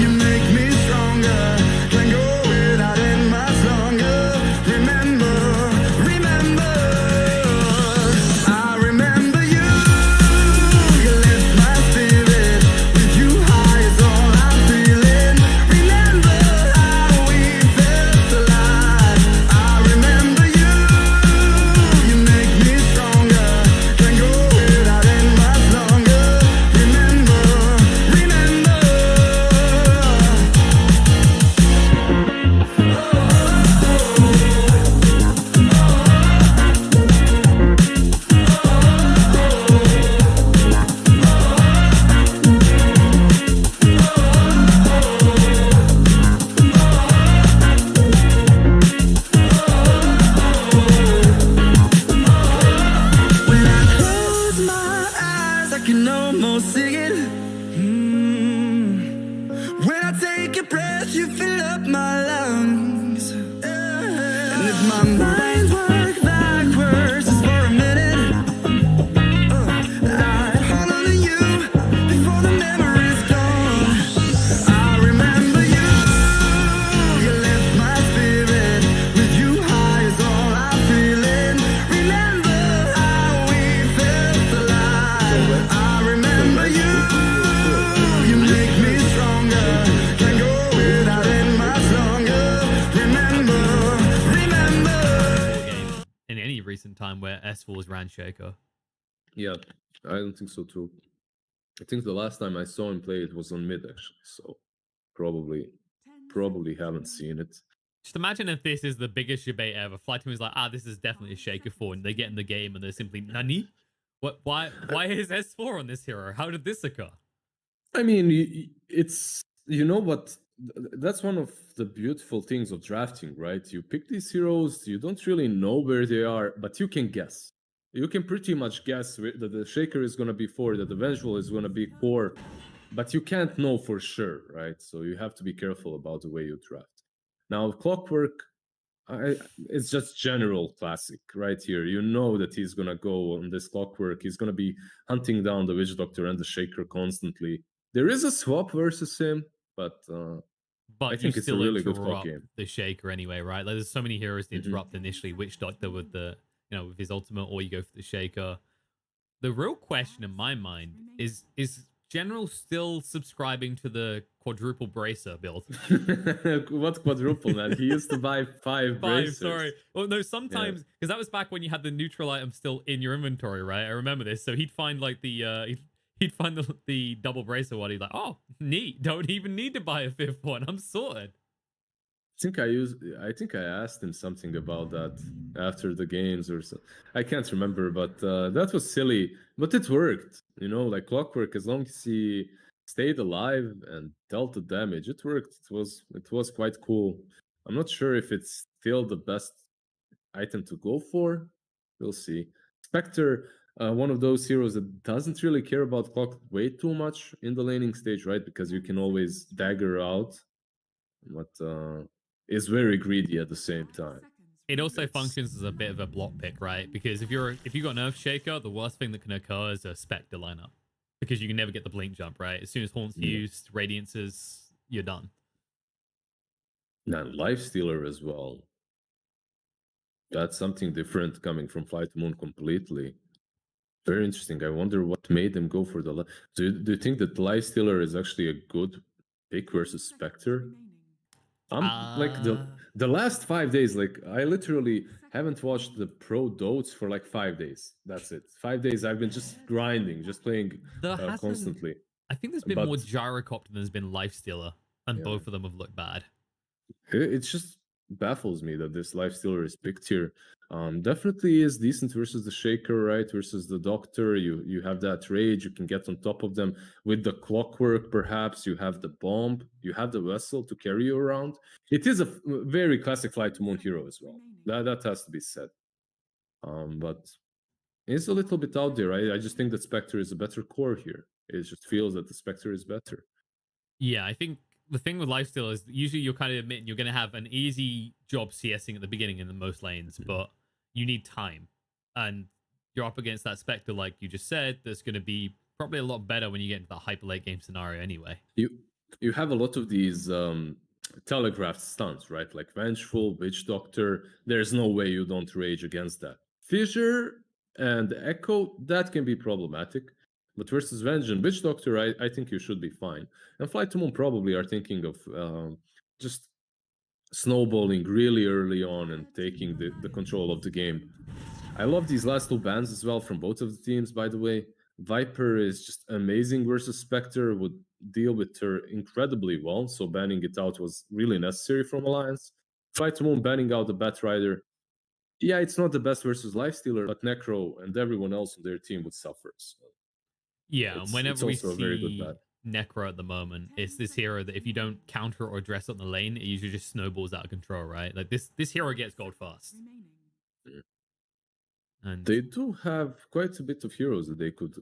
you make me stronger. Can't go without it much longer. Remember, remember, I remember you, you lift my spirit. With you high is all I'm feeling. Remember how we felt alive. I remember you, you make me stronger. Can't go without it much longer. Remember, remember. When I close my eyes, I can almost see it. When I take a breath, you fill up my lungs. And if my mind works backwards just for a minute, I'd hold on to you before the memory's gone. I remember you, you lift my spirit. With you high is all I'm feeling. Remember how we felt alive. I remember you, you make me stronger. Can't go without it much longer. Remember, remember. Game in any recent time where S4's ran Shaker. Yeah, I don't think so too. I think the last time I saw him play it was on mid actually, so probably haven't seen it. Just imagine if this is the biggest debate ever. Flight Team is like, this is definitely a Shaker 4, and they get in the game and they're simply, Nani? What? Why is S4 on this hero? How did this occur? I mean, it's what that's one of the beautiful things of drafting, right? You pick these heroes, you don't really know where they are, but you can guess. You can pretty much guess that the Shaker is going to be 4, that the Vengeful is going to be 4, but you can't know for sure, right? So you have to be careful about the way you draft. Now, Clockwork, it's just general classic right here. You know that he's going to go on this Clockwork. He's going to be hunting down the Witch Doctor and the Shaker constantly. There is a swap versus him, but I think it's a really good clock game. The Shaker anyway, right? Like, there's so many heroes to interrupt initially. Witch Doctor with the, with his ultimate, or you go for the Shaker. The real question in my mind is General still subscribing to the quadruple bracer build? What quadruple, man? He used to buy 5 bracers. Sorry. Well, no, sometimes, because that was back when you had the neutral item still in your inventory, right? I remember this. So he'd find like the he'd find the double bracer one. He'd like, oh, neat. Don't even need to buy a 5th one. I'm sorted. I think I asked him something about that after the games or so. I can't remember, but that was silly. But it worked, you know, like clockwork. As long as he stayed alive and dealt the damage, it worked. It was quite cool. I'm not sure if it's still the best item to go for. We'll see. Spectre, one of those heroes that doesn't really care about clock way too much in the laning stage, right? Because you can always dagger out, but is very greedy at the same time. It also functions as a bit of a block pick, right? Because if you got Nerf Shaker, the worst thing that can occur is a Spectre lineup, because you can never get the blink jump, right? As soon as Haunt's used, Radiances, you're done. And Lifestealer as well. That's something different coming from Flight Moon completely. Very interesting. I wonder what made them go for the. Do you think that Lifestealer is actually a good pick versus Spectre? I'm like the last 5 days, like I literally haven't watched the pro Dotes for like 5 days. That's it. 5 days I've been just grinding, just playing constantly. I think there's been more Gyrocopter than there's been Lifestealer, and both of them have looked bad. It just baffles me that this Lifestealer is picked here. Definitely is decent versus the Shaker, right? Versus the Doctor. You have that rage, you can get on top of them with the clockwork, perhaps. You have the bomb, you have the vessel to carry you around. It is a very classic Flight to Moon hero as well. That has to be said. But it's a little bit out there. I just think that Spectre is a better core here. It just feels that the Spectre is better. Yeah, I think the thing with Lifesteal is usually you're kind of admitting you're going to have an easy job CSing at the beginning in the most lanes, but you need time. And you're up against that Spectre, like you just said, that's going to be probably a lot better when you get into the hyper late game scenario anyway. You have a lot of these telegraphed stunts, right? Like Vengeful, Witch Doctor. There's no way you don't rage against that. Fissure and Echo, that can be problematic. But versus Vengeance, Witch Doctor, I think you should be fine. And Flight to Moon probably are thinking of just snowballing really early on and taking the control of the game. I love these last two bans as well from both of the teams, by the way. Viper is just amazing versus Spectre, would deal with her incredibly well, so banning it out was really necessary from Allaince. Flight to Moon banning out the Batrider. Yeah, it's not the best versus Lifestealer, but Necro and everyone else on their team would suffer. So. Yeah, and whenever we see Necro at the moment, it's this hero that if you don't counter or address on the lane, it usually just snowballs out of control, right? Like this hero gets gold fast. And they do have quite a bit of heroes that they could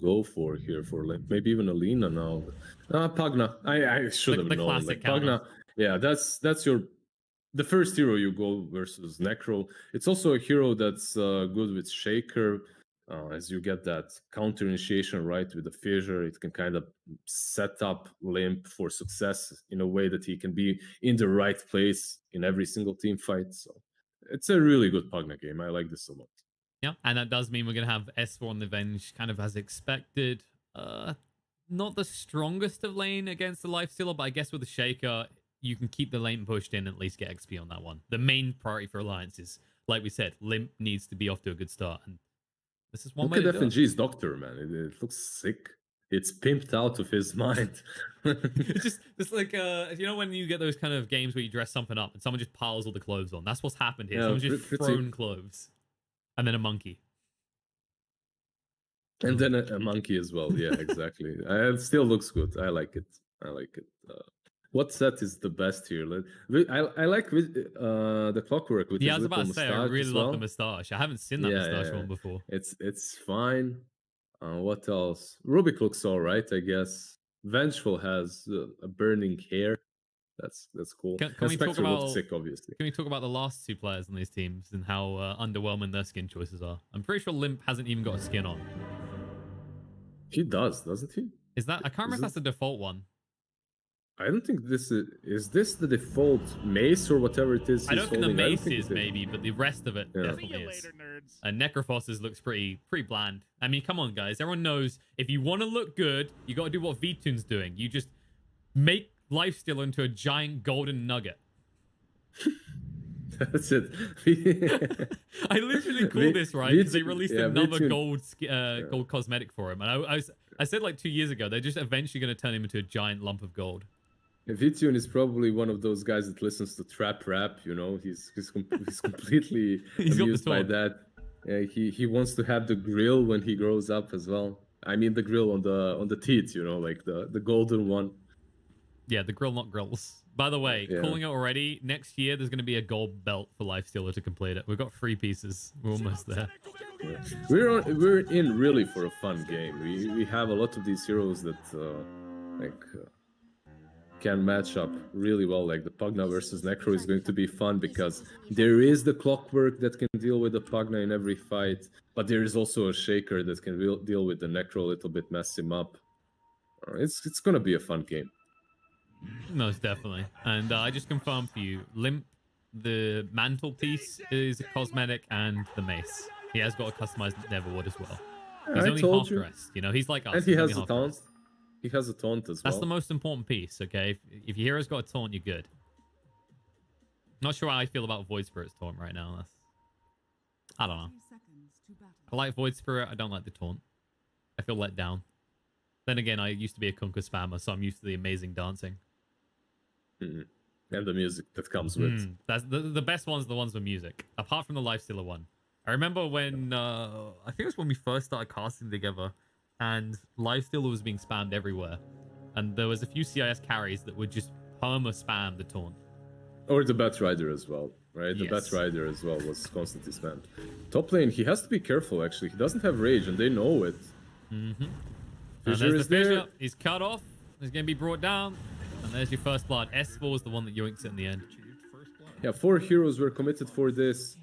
go for here, for like maybe even Alina now. Pagna, I should have known. Like Pagna, yeah, that's the first hero you go versus Necro. It's also a hero that's good with Shaker. As you get that counter initiation right with the fissure, it can kind of set up Limp for success in a way that he can be in the right place in every single team fight. So it's a really good Pugna game. I like this a lot. Yeah, and that does mean we're going to have S4 on the Venge kind of as expected. Not the strongest of lane against the Lifestealer, but I guess with the Shaker, you can keep the lane pushed in and at least get XP on that one. The main priority for Allaince is, like we said, Limp needs to be off to a good start. And this is one way to do it. Look at FNG's Doctor, man. It looks sick. It's pimped out of his mind. it's like you know when you get those kind of games where you dress something up and someone just piles all the clothes on. That's what's happened here. Someone's just thrown clothes, and then a monkey, and then a monkey as well. Yeah, exactly. It still looks good. I like it. What set is the best here? I like the clockwork with his little mustache. I really love the mustache. I haven't seen that mustache one before. It's fine. What else? Rubik looks all right, I guess. Vengeful has a burning hair. That's cool. Can we talk about sick, obviously. Can we talk about the last two players on these teams and how underwhelming their skin choices are? I'm pretty sure Limp hasn't even got a skin on. He does, doesn't he? Is that? I can't remember if that's the default one. I don't think this is this the default mace or whatever it is. I don't think the mace is maybe, but the rest of it definitely is. Later, nerds. And Necrophos's looks pretty bland. I mean, come on, guys. Everyone knows if you want to look good, you got to do what VTune's doing. You just make Lifesteal into a giant golden nugget. That's it. I literally call this right because they released another gold cosmetic for him, and I said like 2 years ago they're just eventually going to turn him into a giant lump of gold. Vitune is probably one of those guys that listens to trap rap. You know, he's completely He's got the amused by taunt. that. He wants to have the grill when he grows up as well. I mean the grill on the teeth. You know, like the golden one. Yeah, the grill, not grills. By the way, Yeah. calling it already. Next year, there's going to be a gold belt for Lifestealer to complete it. We've got 3 pieces. We're almost there. Yeah. We're in really for a fun game. We have a lot of these heroes that can match up really well. Like the Pugna versus Necro is going to be fun because there is the clockwork that can deal with the Pugna in every fight, but there is also a Shaker that can deal with the Necro a little bit, mess him up. It's gonna be a fun game. Most definitely. And I just confirmed for you, Limp, the mantelpiece is a cosmetic, and the mace. He has got a customized Neverwood as well. He's I only told half you. dressed. You know, he's like us. And he he's has only a half taunt. dressed. He has a taunt as well. That's the most important piece, okay? If your hero's got a taunt, you're good. Not sure how I feel about Void Spirit's taunt right now. I don't know. I like Void Spirit. I don't like the taunt. I feel let down. Then again, I used to be a Kunkka spammer, so I'm used to the amazing dancing. And the music that comes with. That's the best ones are the ones with music, apart from the Lifestealer one. I remember when I think it was when we first started casting together, and Lifestealer was being spammed everywhere, and there was a few CIS carries that would just perma spam the taunt. Or the Bat Rider as well, right? The Yes. Bat Rider as well was constantly spammed. Top lane, he has to be careful actually. He doesn't have rage, and they know it. And Fissure there's is the Fissure. there. He's cut off. He's going to be brought down. And there's your first blood. S4 is the one that yoinks it in the end. Yeah, 4 heroes were committed for this.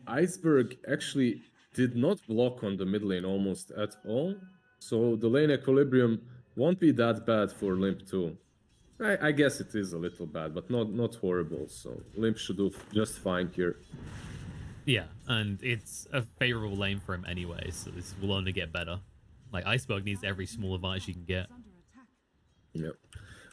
Iceberg actually did not block on the mid lane almost at all. So the lane equilibrium won't be that bad for Limp too. I guess it is a little bad, but not horrible. So Limp should do just fine here. Yeah, and it's a favorable lane for him anyway, so this will only get better. Like, Iceberg needs every small advantage he can get. Yeah.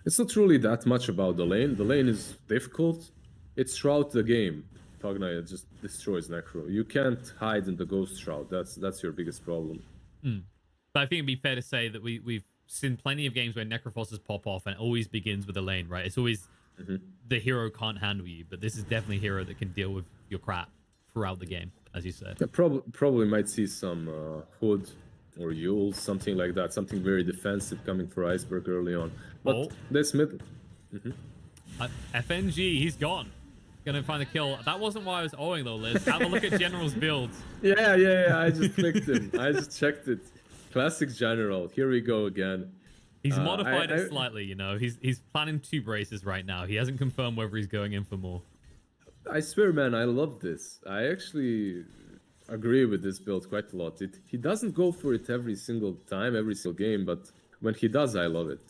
It's not really that much about the lane. The lane is difficult. It's throughout the game. Pugna just destroys Necro. You can't hide in the Ghost Shroud. That's your biggest problem. But I think it'd be fair to say that we've seen plenty of games where Necrophosses pop off and it always begins with a lane, right? It's always the hero can't handle you, but this is definitely a hero that can deal with your crap throughout the game, as you said. Yeah, probably might see some Hood or Yule, something like that. Something very defensive coming for Iceberg early on. But this mid... FNG, he's gone. Gonna find a kill. That wasn't why I was owing though, Liz. Have a look at General's builds. Yeah. I just clicked him. I just checked it. Classic General. Here we go again. He's modified it slightly, you know. He's planning 2 braces right now. He hasn't confirmed whether he's going in for more. I swear, man, I love this. I actually agree with this build quite a lot. He doesn't go for it every single time, every single game, but when he does, I love it.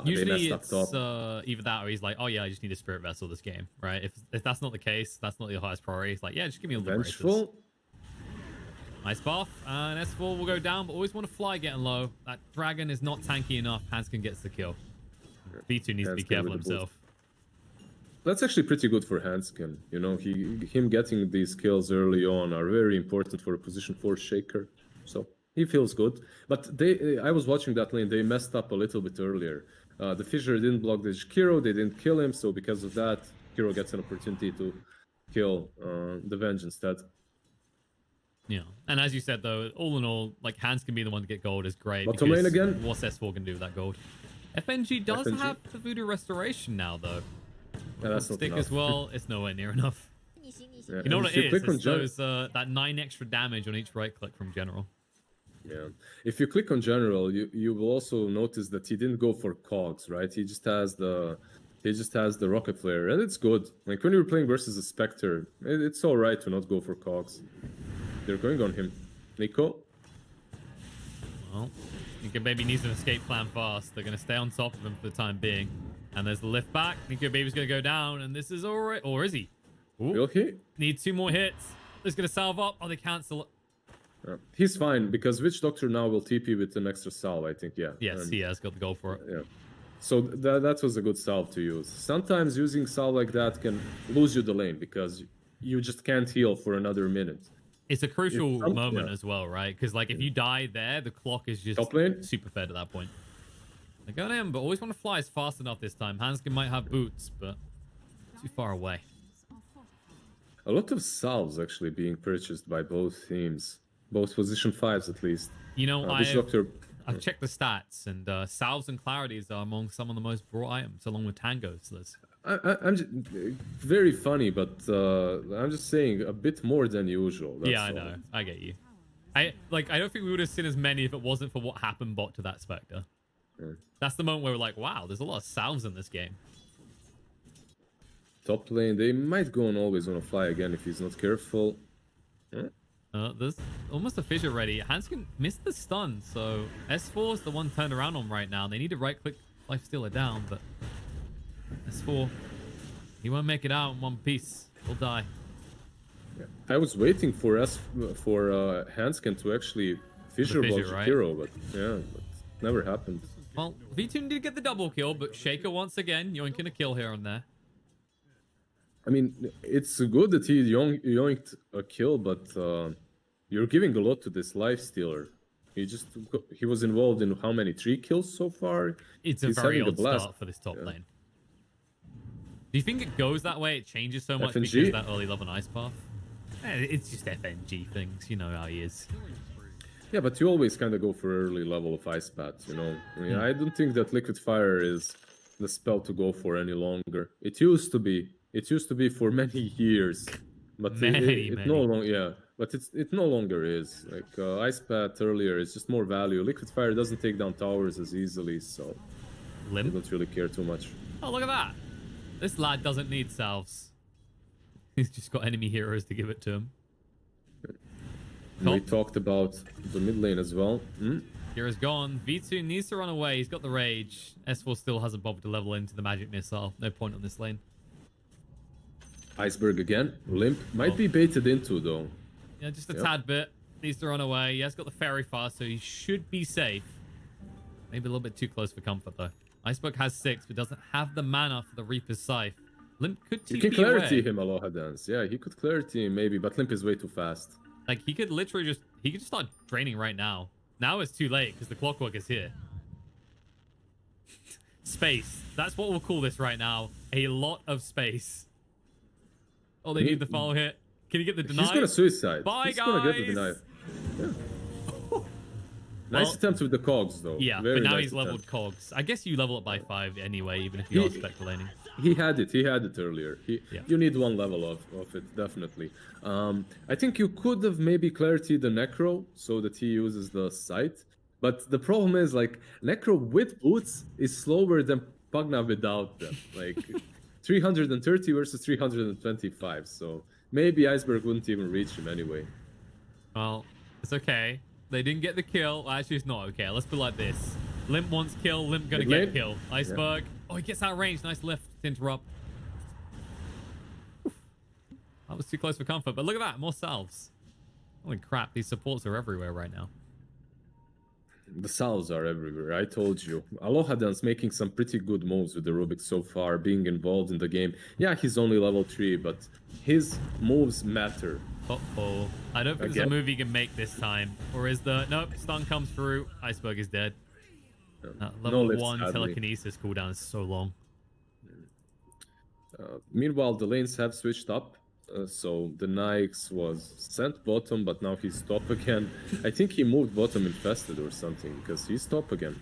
Usually it's either that or he's like, oh yeah, I just need a Spirit Vessel this game, right? If that's not the case, that's not your highest priority. It's like, yeah, just give me all the braces. Vengeful. Nice buff, and S4 will go down, but always want to fly getting low. That dragon is not tanky enough. Handsken gets the kill. B2 needs to be careful himself. That's actually pretty good for Handsken. You know, him getting these kills early on are very important for a position 4 Shaker. So he feels good. But I was watching that lane. They messed up a little bit earlier. The Fissure didn't block the Kiro. They didn't kill him. So because of that, Kiro gets an opportunity to kill the Venge instead. Yeah, and as you said though, all in all, like Hands can be the one to get gold is great. Bottom lane again. What's S4 can do with that gold? FNG does have the Voodoo Restoration now though. Yeah, that's not stick enough. as well. It's nowhere near enough. Yeah, You know and what if it is? click on It's those, that 9 extra damage on each right click from General. Yeah, if you click on General, you will also notice that he didn't go for cogs, right? He just has the rocket flare, and it's good. Like when you're playing versus a Spectre, it's all right to not go for cogs. They're going on him. Nico. Well, nikkobaby needs an escape plan fast. They're going to stay on top of him for the time being. And there's the lift back. nikkobaby's going to go down, and this is all right. Or is he? Ooh. Will he? Need 2 more hits. It's going to salve up. Oh, they cancel it. He's fine because Witch Doctor now will TP with an extra salve, I think. Yeah. Yes, and, he has got the goal for it. Yeah. So that was a good salve to use. Sometimes using salve like that can lose you the lane because you just can't heal for another minute. It's a crucial moment as well, right? Because like if you die there, the clock is just super fed at that point. They're going in, but always want to fly is fast enough this time. Handsken might have boots, but too far away. A lot of salves actually being purchased by both teams. Both position 5s at least. You know, Disruptor... I've checked the stats, and salves and clarities are among some of the most brought items, along with tangos. So I'm just, very funny, but I'm just saying a bit more than usual. That's yeah, I all. know. I get you. I don't think we would have seen as many if it wasn't for what happened bot to that Spectre. That's the moment where we're like, wow, there's a lot of salves in this game. Top lane, they might go on always on a fly again if he's not careful. There's almost a fissure ready. Handsken missed the stun, so S4 is the one turned around on right now. They need to right-click Lifestealer down, but S4, he won't make it out in one piece. He'll die. I was waiting for Handsken to actually fissure ball right? Shakiro, but yeah, but never happened. Well, V2 did get the double kill, but Shaker once again yoinking a kill here and there. I mean, it's good that he yoinked a kill, but you're giving a lot to this Lifestealer. He was involved in how many? 3 kills so far? It's a very odd start for this top lane. Do you think it goes that way? It changes so much because of that early love and ice path? It's just FNG things, you know how he is. Yeah, but you always kind of go for early level of ice path, you know? I mean, I don't think that Liquid Fire is the spell to go for any longer. It used to be. It used to be for many years, but it no longer. Yeah, but it no longer is. Like ice path earlier is just more value. Liquid Fire doesn't take down towers as easily, so Limp? I don't really care too much. Oh, look at that! This lad doesn't need salves. He's just got enemy heroes to give it to him. We talked about the mid lane as well. Hero's gone. V2 needs to run away. He's got the rage. S4 still hasn't bothered to level into the magic missile. No point on this lane. Iceberg again. Limp might be baited into though. Yeah, just a tad bit. Needs to run away. He has got the fairy fast, so he should be safe. Maybe a little bit too close for comfort though. Iceberg has 6, but doesn't have the mana for the Reaper's Scythe. Limp could TP You can clarity away. him, Aloha Dance. Yeah, he could clarity him maybe, but Limp is way too fast. Like he could literally just start draining right now. Now it's too late because the clockwork is here. Space. That's what we'll call this right now. A lot of space. Oh, they need the follow hit. Can he get the deny? He's gonna suicide. Bye, He's guys. gonna get the deny. Yeah. Nice attempt with the cogs, though. Yeah, Very but now nice he's attempt. leveled cogs. I guess you level up by 5 anyway, even if you are speculating. He had it. He had it earlier. You need one level of it, definitely. I think you could have maybe clarity the Necro so that he uses the sight. But the problem is, like, Necro with boots is slower than Pugna without them. Like, 330 versus 325. So maybe Iceberg wouldn't even reach him anyway. Well, it's okay. They didn't get the kill. Well, actually, it's not okay. Let's put it like this. Limp wants kill. Limp gonna get kill. Iceberg. Yeah. Oh, he gets out of range. Nice lift to interrupt. Oof. That was too close for comfort. But look at that. More salves. Holy crap. These supports are everywhere right now. The salves are everywhere, I told you. Aloha Dance making some pretty good moves with the Rubik so far, being involved in the game. Yeah, he's only level 3, but his moves matter. Uh-oh. I don't think there's a move he can make this time. Or is the... Nope, stun comes through. Iceberg is dead. Level 1 telekinesis cooldown is so long. Meanwhile, the lanes have switched up. So the Nikes was sent bottom, but now he's top again. I think he moved bottom infested or something, because he's top again.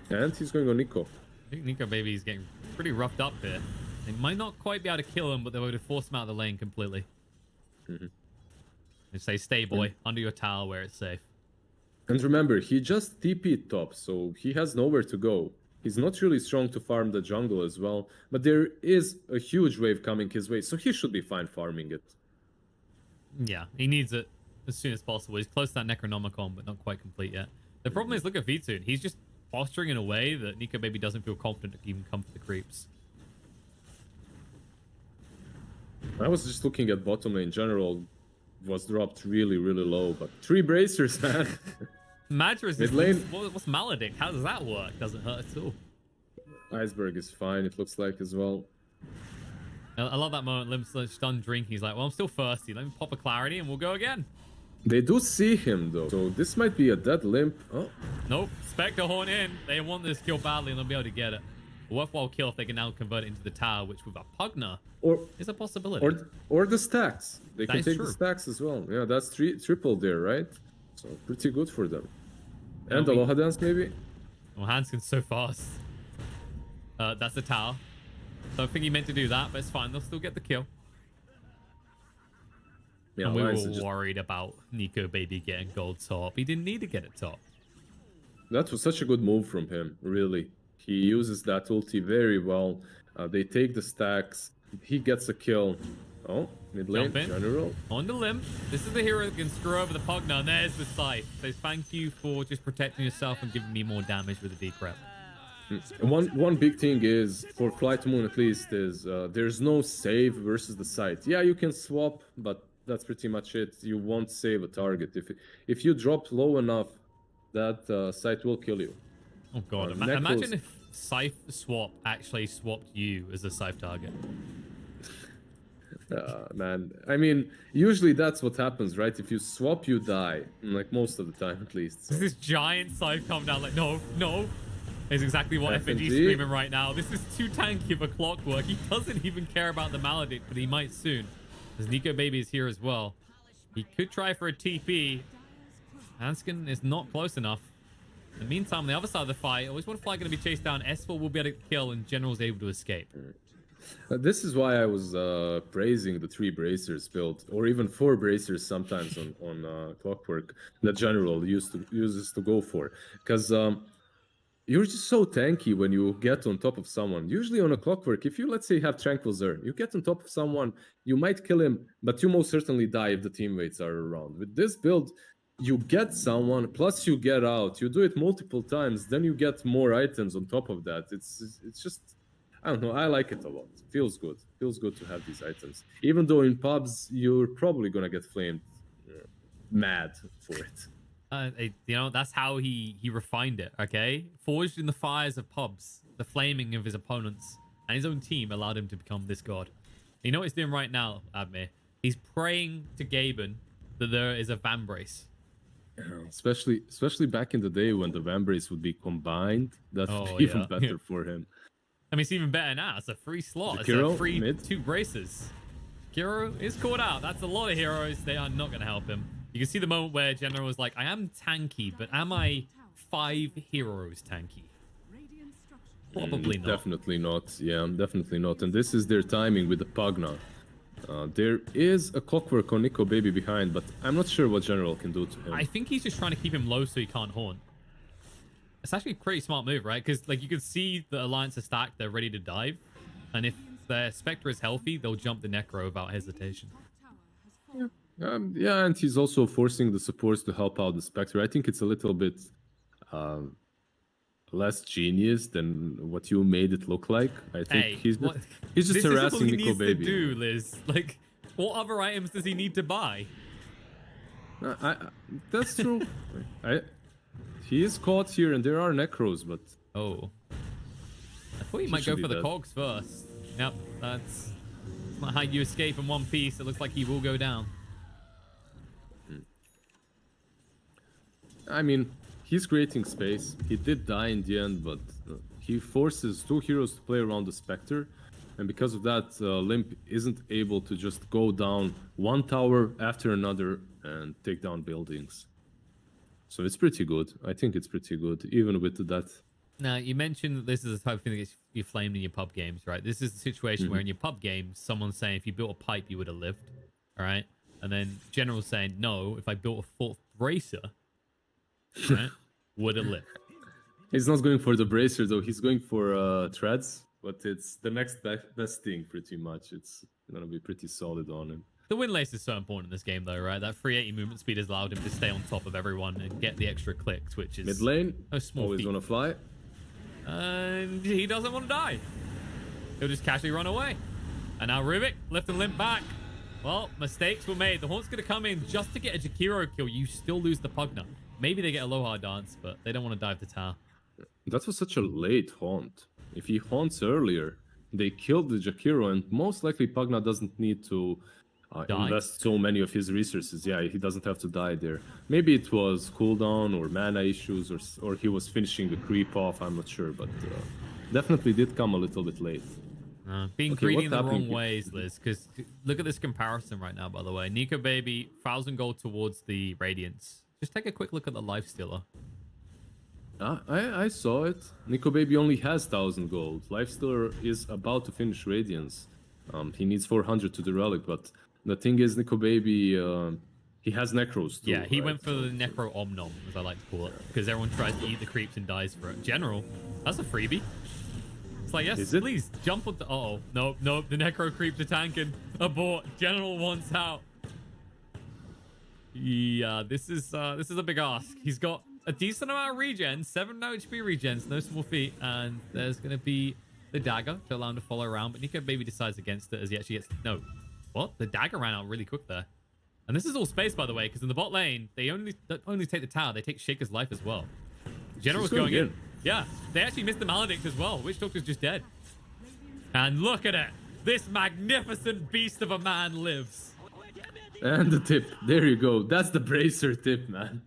And he's going on Nico. I think nikkobaby is getting pretty roughed up here. They might not quite be able to kill him, but they would have forced him out of the lane completely. They say, stay boy, under your tower where it's safe. And remember, he just TP'd top, so he has nowhere to go. He's not really strong to farm the jungle as well, but there is a huge wave coming his way, so he should be fine farming it. Yeah, he needs it as soon as possible. He's close to that Necronomicon, but not quite complete yet. The problem is, look at V2. He's just posturing in a way that nikkobaby doesn't feel confident to even come for the creeps. I was just looking at bottom lane in general, was dropped really, really low, but 3 bracers, man. Madras is what's Maledict? How does that work? Doesn't hurt at all. Iceberg is fine, it looks like as well. I love that moment. Limp's done drinking. He's like, well, I'm still thirsty. Let me pop a clarity and we'll go again. They do see him though, so this might be a dead Limp. Oh, Nope. Spectre Horn in. They want this kill badly and they'll be able to get it. A worthwhile kill if they can now convert it into the tower, which with a Pugner is a possibility. Or the stacks. They can take true. the stacks as well. Yeah, that's triple there, right? So pretty good for them. And the Aloha Dance maybe? Well, handsken's so fast. That's the tower. So I think he meant to do that, but it's fine. They'll still get the kill. Yeah, and we were just worried about nikkobaby getting gold top. He didn't need to get it top. That was such a good move from him, really. He uses that ulti very well. They take the stacks. He gets a kill. Oh, mid lane, general. On the limp. This is the hero that can screw over the Pugner. And there's the scythe. Says thank you for just protecting yourself and giving me more damage with the deep rep. One big thing is, for Flight Moon at least, is there's no save versus the site. Yeah, you can swap, but that's pretty much it. You won't save a target. If you drop low enough, that site will kill you. Oh god, imagine if Scythe Swap actually swapped you as a Scythe target. Man, I mean, usually that's what happens, right? If you swap, you die. Like, most of the time, at least. So. This giant Scythe come down like, no. Is exactly what FNG's screaming right now. This is too tanky of a clockwork. He doesn't even care about the Maledict, but he might soon. As nikkobaby is here as well. He could try for a TP. Handsken is not close enough. In the meantime, on the other side of the fight, always one fly going to be chased down. S4 will be able to kill, and General's able to escape. This is why I was praising the 3 bracers build, or even 4 bracers sometimes on Clockwork that General uses to go for. Because you're just so tanky when you get on top of someone. Usually on a Clockwork, if you, let's say, have Tranquilizer, you get on top of someone, you might kill him, but you most certainly die if the teammates are around. With this build, you get someone, plus you get out. You do it multiple times, then you get more items on top of that. It's just, I don't know, I like it a lot. Feels good. Feels good to have these items. Even though in pubs, you're probably going to get flamed mad for it. You know, that's how he refined it, okay? Forged in the fires of pubs, the flaming of his opponents, and his own team allowed him to become this god. You know what he's doing right now, Admir? He's praying to Gaben that there is a Vambrace. Especially back in the day when the Vambrace would be combined, that would be even better for him. I mean, it's even better now. It's a free slot. It's a free 2 braces. Kiro is caught out. That's a lot of heroes. They are not going to help him. You can see the moment where General was like, I am tanky, but am I 5 heroes tanky? Probably not. Definitely not. Yeah, definitely not. And this is their timing with the Pugna. There is a Clockwork on nikkobaby behind, but I'm not sure what General can do to him. I think he's just trying to keep him low so he can't haunt. It's actually a pretty smart move, right? Because like you can see the Alliance are stacked, they're ready to dive. And if their Spectre is healthy, they'll jump the Necro without hesitation. Yeah, and he's also forcing the supports to help out the Spectre. I think it's a little bit less genius than what you made it look like. I think he's just harassing nikkobaby. This is all he needs to do, Liz. Like, what other items does he need to buy? That's true. He is caught here, and there are Necros, but... Oh. I thought he might go for the cogs first. Yep, that's not how you escape in one piece. It looks like he will go down. I mean, he's creating space. He did die in the end, but he forces 2 heroes to play around the Spectre. And because of that, Limp isn't able to just go down one tower after another and take down buildings. So it's pretty good. I think it's pretty good, even with that. Now, you mentioned that this is the type of thing that gets you flamed in your pub games, right? This is the situation where in your pub games, someone's saying if you built a pipe, you would have lived, all right? And then General's saying, no, if I built a 4th bracer, right, would have lived. He's not going for the bracer, though. He's going for treads, but it's the next best thing, pretty much. It's going to be pretty solid on him. The windlace is so important in this game, though, right? That 380 movement speed has allowed him to stay on top of everyone and get the extra clicks, which is mid lane. A small always want to fly. And he doesn't want to die. He'll just casually run away. And now Rubik left and limp back. Well, mistakes were made. The Haunt's going to come in just to get a Jakiro kill. You still lose the Pugna. Maybe they get a Aloha dance, but they don't want to dive the tower. That was such a late Haunt. If he haunts earlier, they killed the Jakiro, and most likely Pugna doesn't need to invest so many of his resources. Yeah, he doesn't have to die there. Maybe it was cooldown or mana issues, or he was finishing the creep off. I'm not sure, but definitely did come a little bit late. Being greedy in the wrong ways, Liz, because look at this comparison right now, by the way. nikkobaby, 1,000 gold towards the Radiance. Just take a quick look at the Lifestealer. I saw it. nikkobaby only has 1,000 gold. Lifestealer is about to finish Radiance. He needs 400 to the Relic, but the thing is, nikkobaby, he has Necros too. Yeah, he went for the Necro Omnom, as I like to call it, because everyone tries to eat the creeps and dies for it. General, that's a freebie. It's like, yes, please, jump on the... Uh-oh. Nope, the Necro creeps are tanking. Abort. General wants out. Yeah, this is a big ask. He's got a decent amount of regen, 7 no HP regens, no small feat, and there's going to be the dagger to allow him to follow around, but nikkobaby decides against it as he actually gets... No. What? The dagger ran out really quick there. And this is all space, by the way, because in the bot lane, they don't only take the tower, they take Shaker's life as well. General's going in. Yeah, they actually missed the Maledict as well. Witch Doctor's just dead. And look at it. This magnificent beast of a man lives. And the tip. There you go. That's the Bracer tip, man.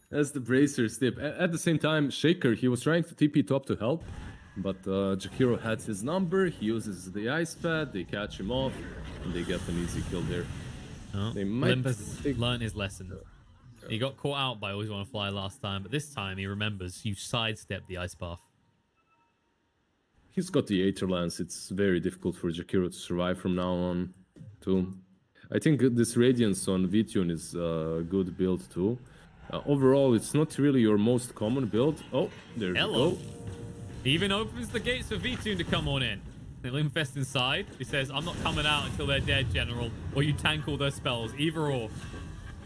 That's the Bracer's tip. At the same time, Shaker, he was trying to TP top to help. But Jakiro had his number. He uses the ice pad. They catch him off. And they get an easy kill there. Oh, they might Limp has learned his lesson. He got caught out by Always Want to Fly last time, but this time he remembers you sidestep the ice buff. He's got the Aether Lance. It's very difficult for Jakiro to survive from now on, too. I think this Radiance on V-Tune is a good build, too. Overall, it's not really your most common build. Oh, there you go. He even opens the gates for V-Tune to come on in. They Limpfest inside. He says, I'm not coming out until they're dead, General, or you tank all their spells. Either or.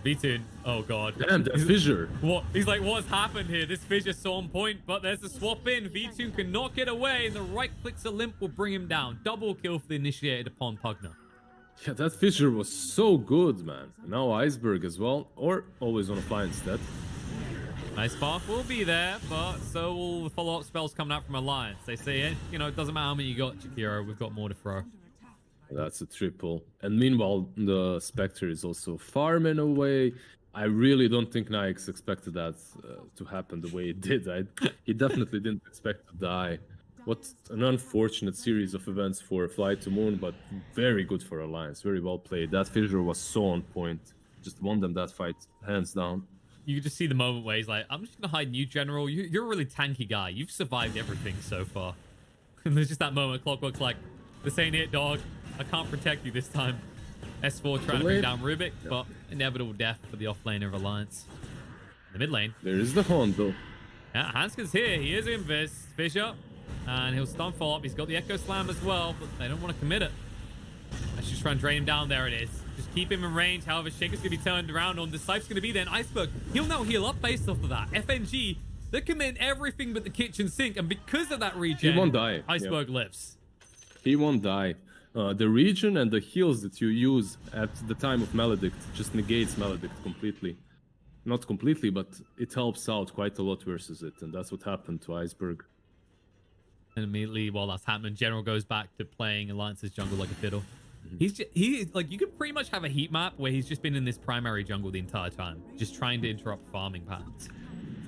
V-Tune. Oh, God. Damn, that fissure. What? He's like, what's happened here? This fissure's so on point, but there's a swap in. V-Tune cannot get away, and the right clicks of Limp will bring him down. Double kill for the initiated upon Pugna. Yeah, that fissure was so good, man. Now iceberg as well, or Always on a Fly instead. Ice Path will be there, but so will the follow-up spells coming out from Allaince. They say, you know, it doesn't matter how many you got, Jakiro, we've got more to throw. That's a triple. And meanwhile, the Spectre is also farming away. I really don't think Nyx expected that to happen the way it did. He definitely didn't expect to die. What an unfortunate series of events for Flight to Moon, but very good for Allaince. Very well played. That fissure was so on point. Just won them that fight, hands down. You could just see the moment where he's like, I'm just going to hide in you, General. You're a really tanky guy. You've survived everything so far. And there's just that moment, Clockwork's like, this ain't it, dog. I can't protect you this time. S4 trying to bring down Rubik, but inevitable death for the offlaner of Allaince. In the mid lane. There is the Hondo. Yeah, Handsken's here. He is in this. Fisher. And he'll stun follow up. He's got the Echo Slam as well, but they don't want to commit it. Let's just try and drain him down. There it is. Just keep him in range. However, Shaker's going to be turned around on. Decisive's going to be there. And Iceberg, he'll now heal up based off of that. FNG, they commit everything but the kitchen sink. And because of that regen, he won't die. Iceberg lives. He won't die. The regen and the heals that you use at the time of Maledict just negates Maledict completely. Not completely, but it helps out quite a lot versus it. And that's what happened to Iceberg. And immediately while that's happening, General goes back to playing Alliance's jungle like a fiddle. He like, you could pretty much have a heat map where he's just been in this primary jungle the entire time, just trying to interrupt farming patterns.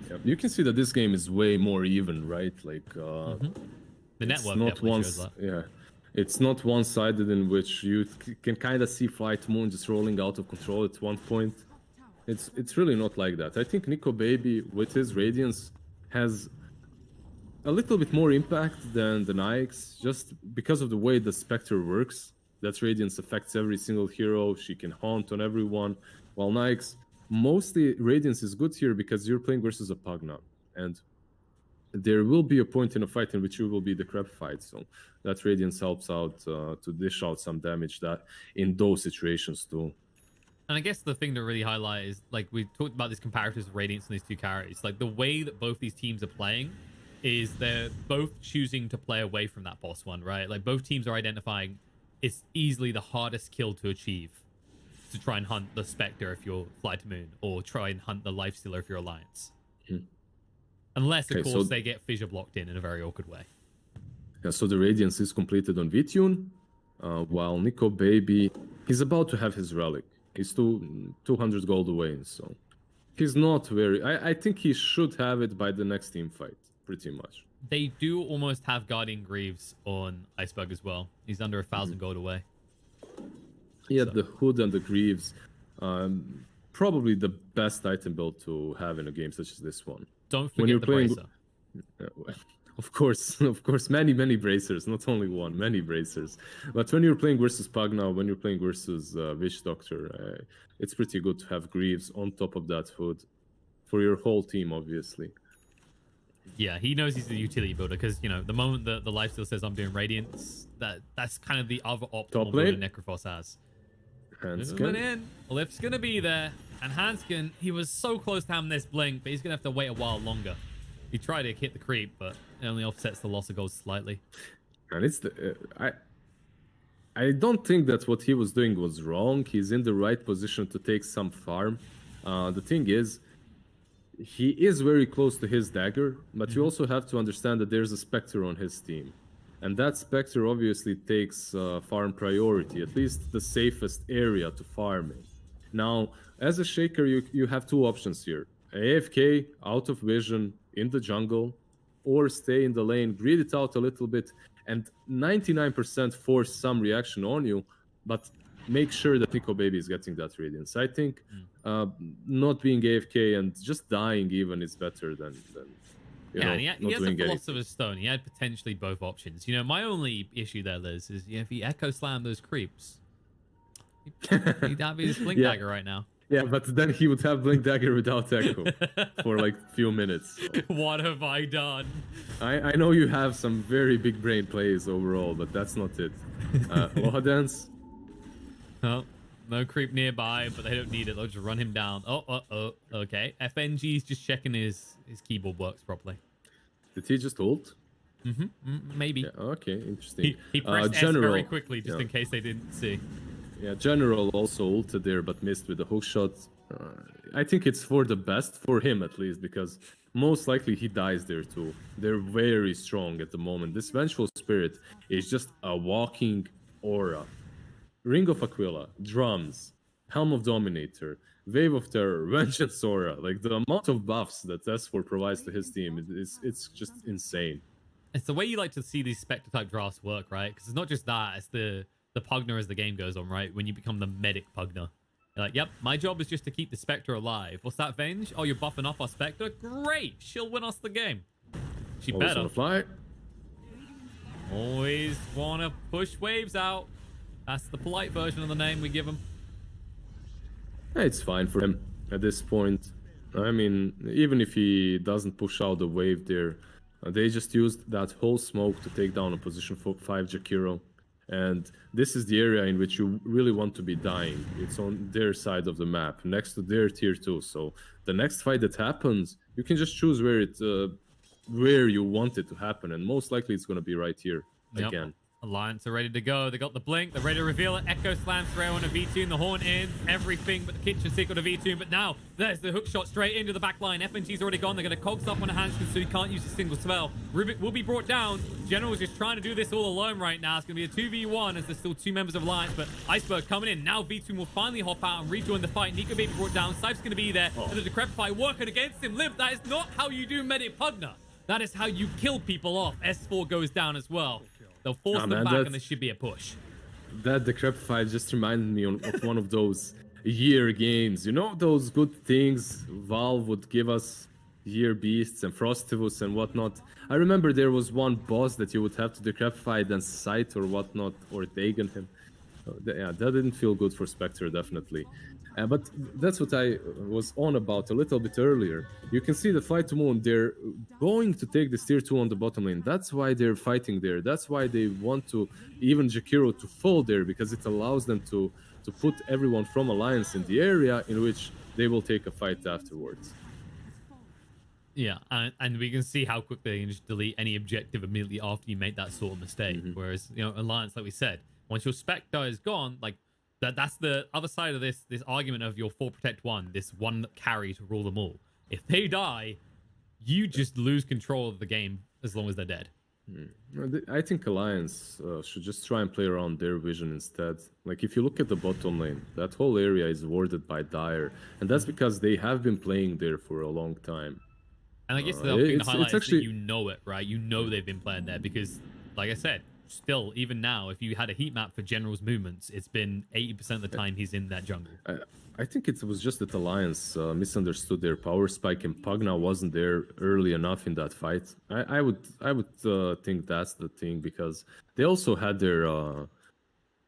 Yeah, you can see that this game is way more even, right? Like the network not definitely shows that. Yeah, it's not one-sided in which you can kind of see Flight Moon just rolling out of control at one point. It's really not like that. I think nikkobaby with his Radiance has a little bit more impact than the Nyx, just because of the way the Spectre works. That Radiance affects every single hero. She can haunt on everyone. While Nyx, mostly Radiance is good here because you're playing versus a Pugna. And there will be a point in a fight in which you will be the crab fight. So that Radiance helps out to dish out some damage that in those situations too. And I guess the thing to really highlight is, like, we talked about these comparatives of Radiance and these two carries. Like, the way that both these teams are playing is they're both choosing to play away from that boss one, right? Like, both teams are identifying it's easily the hardest kill to achieve to try and hunt the Spectre if you're Fly to Moon, or try and hunt the Lifestealer if you're Allaince. Unless, of course, they get fissure blocked in a very awkward way. Yeah, so the Radiance is completed on V-Tune. while nikkobaby, he's about to have his relic. He's 200 gold away, so he's not very... I think he should have it by the next team fight, pretty much. They do almost have Guardian Greaves on Iceberg as well. He's under 1,000 gold away. Yeah, the hood and the greaves, probably the best item build to have in a game such as this one. Don't forget the bracer. Of course, many bracers, not only one, many bracers. But when you're playing versus Pugna, when you're playing versus Witch Doctor, it's pretty good to have greaves on top of that hood for your whole team, obviously. Yeah, he knows he's a utility builder because, you know, the moment that the lifesteal says I'm doing Radiance, that's kind of the other optimal build that Necrophos has. Moving in. Lift's going to be there. And handsken, he was so close to having this blink, but he's going to have to wait a while longer. He tried to hit the creep, but it only offsets the loss of gold slightly. And it's I don't think that what he was doing was wrong. He's in the right position to take some farm. The thing is, he is very close to his dagger, but you also have to understand that there's a Spectre on his team. And that Spectre obviously takes farm priority, at least the safest area to farm in. Now, as a Shaker, you have two options here. AFK, out of vision, in the jungle, or stay in the lane, greed it out a little bit, and 99% force some reaction on you, but make sure that nikkobaby is getting that radiance. I think not being AFK and just dying even is better than you know, he has a Philosopher's Stone. He had potentially both options. You know, my only issue there, Liz, is if he Echo Slam those creeps, he'd have his Blink Dagger right now. Yeah, but then he would have Blink Dagger without Echo for like a few minutes. So. What have I done? I know you have some very big brain plays overall, but that's not it. Aloha Dance. Oh, no creep nearby, but they don't need it. They'll just run him down. Oh, okay. FNG's just checking his keyboard works properly. Did he just ult? Maybe. Yeah, okay, interesting. He pressed S very quickly just in case they didn't see. Yeah, General also ulted there, but missed with the hook shot. I think it's for the best, for him at least, because most likely he dies there too. They're very strong at the moment. This Vengeful Spirit is just a walking aura. Ring of Aquila, drums, Helm of Dominator, Wave of Terror, Vengeance Aura. Like, the amount of buffs that S4 provides to his team, it's just insane. It's the way you like to see these Spectre type drafts work, right? Because it's not just that, it's the Pugna as the game goes on, right? When you become the medic Pugna. You're like, yep, my job is just to keep the Spectre alive. What's that, Venge? Oh, you're buffing up our Spectre? Great! She'll win us the game. She better. On the fly. Always want to push waves out. That's the polite version of the name we give him. It's fine for him at this point. I mean, even if he doesn't push out the wave there, they just used that whole smoke to take down a position 5 Jakiro. And this is the area in which you really want to be dying. It's on their side of the map, next to their tier 2. So the next fight that happens, you can just choose where you want it to happen. And most likely it's going to be right here again. Allaince are ready to go. They got the blink. They're ready to reveal it. Echo Slam throw on a V2. The horn in. Everything but the kitchen sink on a V2. But now there's the hook shot straight into the back line. FNG's already gone. They're going to cogs up on a handsken so he can't use a single spell. Rubik will be brought down. General's just trying to do this all alone right now. It's going to be a 2v1 as there's still 2 members of Allaince. But Iceberg coming in. Now V2 will finally hop out and rejoin the fight. nikkobaby brought down. Sife's going to be there. And the Decrepify working against him. Limp, that is not how you do Medic Pugna. That is how you kill people off. S4 goes down as well. They'll force them back, and this should be a push. That Decrepify just reminded me of one of those year games. You know, those good things Valve would give us, year beasts and Frostivus and whatnot. I remember there was one boss that you would have to Decrepify, then Sight or whatnot, or Dagon him. Yeah, that didn't feel good for Spectre, definitely. But that's what I was on about a little bit earlier. You can see that Fight to Moon, they're going to take this tier 2 on the bottom lane. That's why they're fighting there. That's why they want to even Jakiro to fall there, because it allows them to put everyone from Allaince in the area in which they will take a fight afterwards. Yeah, and we can see how quickly they can just delete any objective immediately after you make that sort of mistake. Whereas, you know, Allaince, like we said, once your Spectre is gone, like, that's the other side of this argument of your 4 protect 1, this one carry to rule them all. If they die, you just lose control of the game as long as they're dead. I think Alliance should just try and play around their vision instead. Like, if you look at the bottom lane, that whole area is warded by Dire, and that's because they have been playing there for a long time. And I guess the other thing to highlight is that you know it, right? You know they've been playing there because, like I said, still, even now, if you had a heat map for General's movements, it's been 80% of the time he's in that jungle. I think it was just that Alliance misunderstood their power spike, and Pugna wasn't there early enough in that fight. I would think that's the thing, because they also had their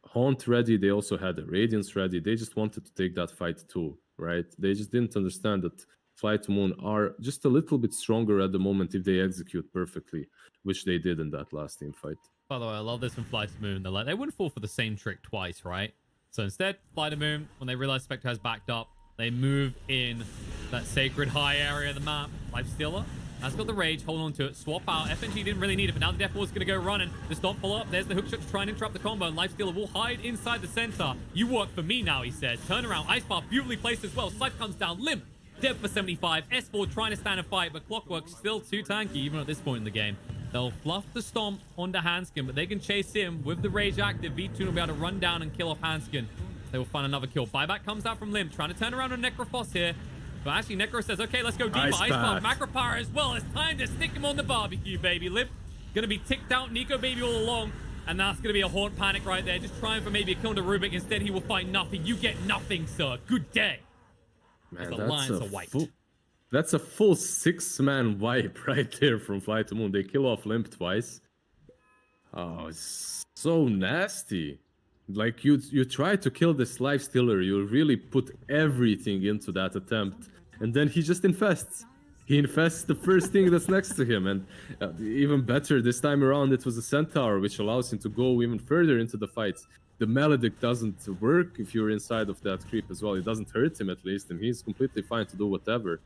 Haunt ready, they also had the Radiance ready. They just wanted to take that fight too, right? They just didn't understand that Fly to Moon are just a little bit stronger at the moment if they execute perfectly, which they did in that last team fight. By the way, I love this from Fly to Moon. They're like, they wouldn't fall for the same trick twice, right? So instead, Fly to Moon, when they realize Spectre has backed up, they move in that sacred high area of the map. Lifestealer has got the rage, hold on to it, swap out. FNG didn't really need it, but now the Death Ward's going to go running. The stop follow up. There's the hook shot to try and interrupt the combo, and Lifestealer will hide inside the center. You work for me now, he says. Turn around. Ice Bar beautifully placed as well. Scythe comes down. Limp. Dead for 75. S4 trying to stand and fight, but Clockwork's still too tanky, even at this point in the game. They'll fluff the stomp onto handsken, but they can chase him with the rage active. V2 will be able to run down and kill off handsken. They will find another kill. Buyback comes out from Limp, trying to turn around on Necrophos here. But actually, Necro says, okay, let's go deeper. Ice Bar, Macro Power as well. It's time to stick him on the barbecue, baby. Limp gonna be ticked out, nikkobaby all along. And that's gonna be a Haunt Panic right there. Just trying for maybe a kill to Rubik. Instead, he will find nothing. You get nothing, sir. Good day. Man, the Lions are white. That's a full 6-man wipe right there from Fly to Moon. They kill off Limp twice. Oh, it's so nasty. Like, you try to kill this Lifestealer, you really put everything into that attempt, and then he just infests. He infests the first thing that's next to him, and even better this time around, it was a Centaur, which allows him to go even further into the fights. The Maledict doesn't work if you're inside of that creep as well. It doesn't hurt him, at least, and he's completely fine to do whatever.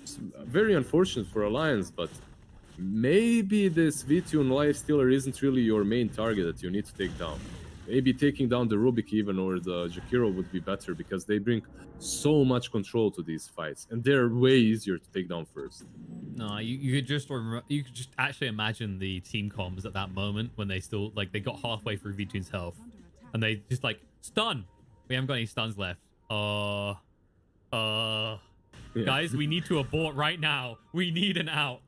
It's very unfortunate for Alliance, but maybe this V2 Lifestealer isn't really your main target that you need to take down. Maybe taking down the Rubik even, or the Jakiro would be better, because they bring so much control to these fights, and they're way easier to take down first. No, you could just actually imagine the team comms at that moment when they still, like, they got halfway through V2's health, and they just like, stun. We haven't got any stuns left. Yeah. Guys, we need to abort right now. We need an out.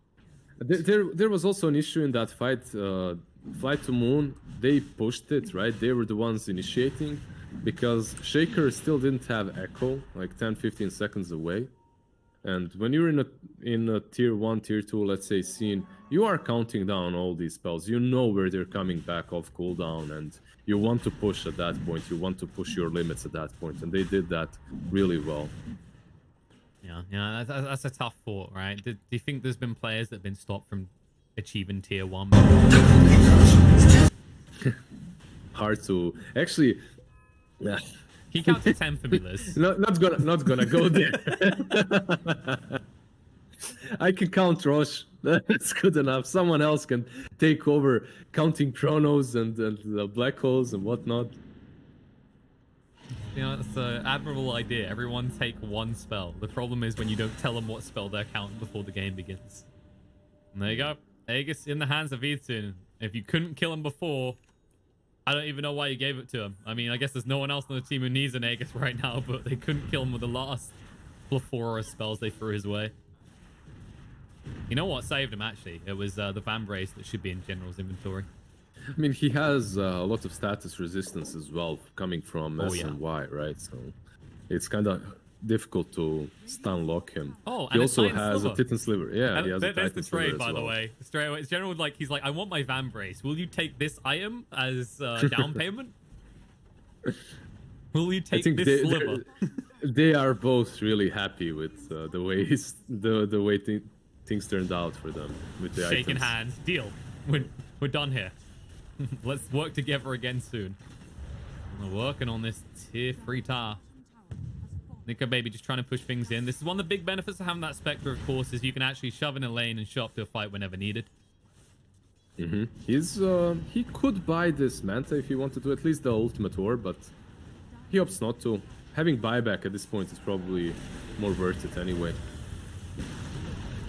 There was also an issue in that fight. Fly to Moon, they pushed it, right? They were the ones initiating, because Shaker still didn't have Echo, like 10-15 seconds away. And when you're in a tier 1, tier 2, let's say, scene, you are counting down all these spells. You know where they're coming back off cooldown, and you want to push at that point. You want to push your limits at that point, and they did that really well. Yeah, that's a tough thought, right? Do you think there's been players that have been stopped from achieving tier 1? Hard to actually. He counts to 10 for me, Liz. Not gonna go there. I can count Rosh. That's good enough. Someone else can take over counting chronos and the black holes and whatnot. You know, it's an admirable idea. Everyone take one spell. The problem is when you don't tell them what spell they're counting before the game begins. And there you go. Aegis in the hands of Ethan. If you couldn't kill him before, I don't even know why you gave it to him. I mean, I guess there's no one else on the team who needs an Aegis right now, but they couldn't kill him with the last plethora of spells they threw his way. You know what saved him, actually? It was the Vambrace that should be in General's inventory. I mean, he has a lot of status resistance as well, coming from S and Y, right? So it's kind of difficult to stun lock him. Oh, he also has a Titan Sliver. Yeah, he has a there's Titan the trade, Sliver by as the well. way. Straight away, it's General he's like, I want my Vambrace. Will you take this item as down payment? Will you take this sliver? They are both really happy with the way the way things turned out for them with the Shaking items. hands. Deal. We're done here. Let's work together again soon. We're working on this tier 3 tower. nikkobaby just trying to push things in. This is one of the big benefits of having that Spectre, of course, is you can actually shove in a lane and show up to a fight whenever needed. He could buy this Manta if he wanted to, at least the ultimate war, but he opts not to. Having buyback at this point is probably more worth it anyway.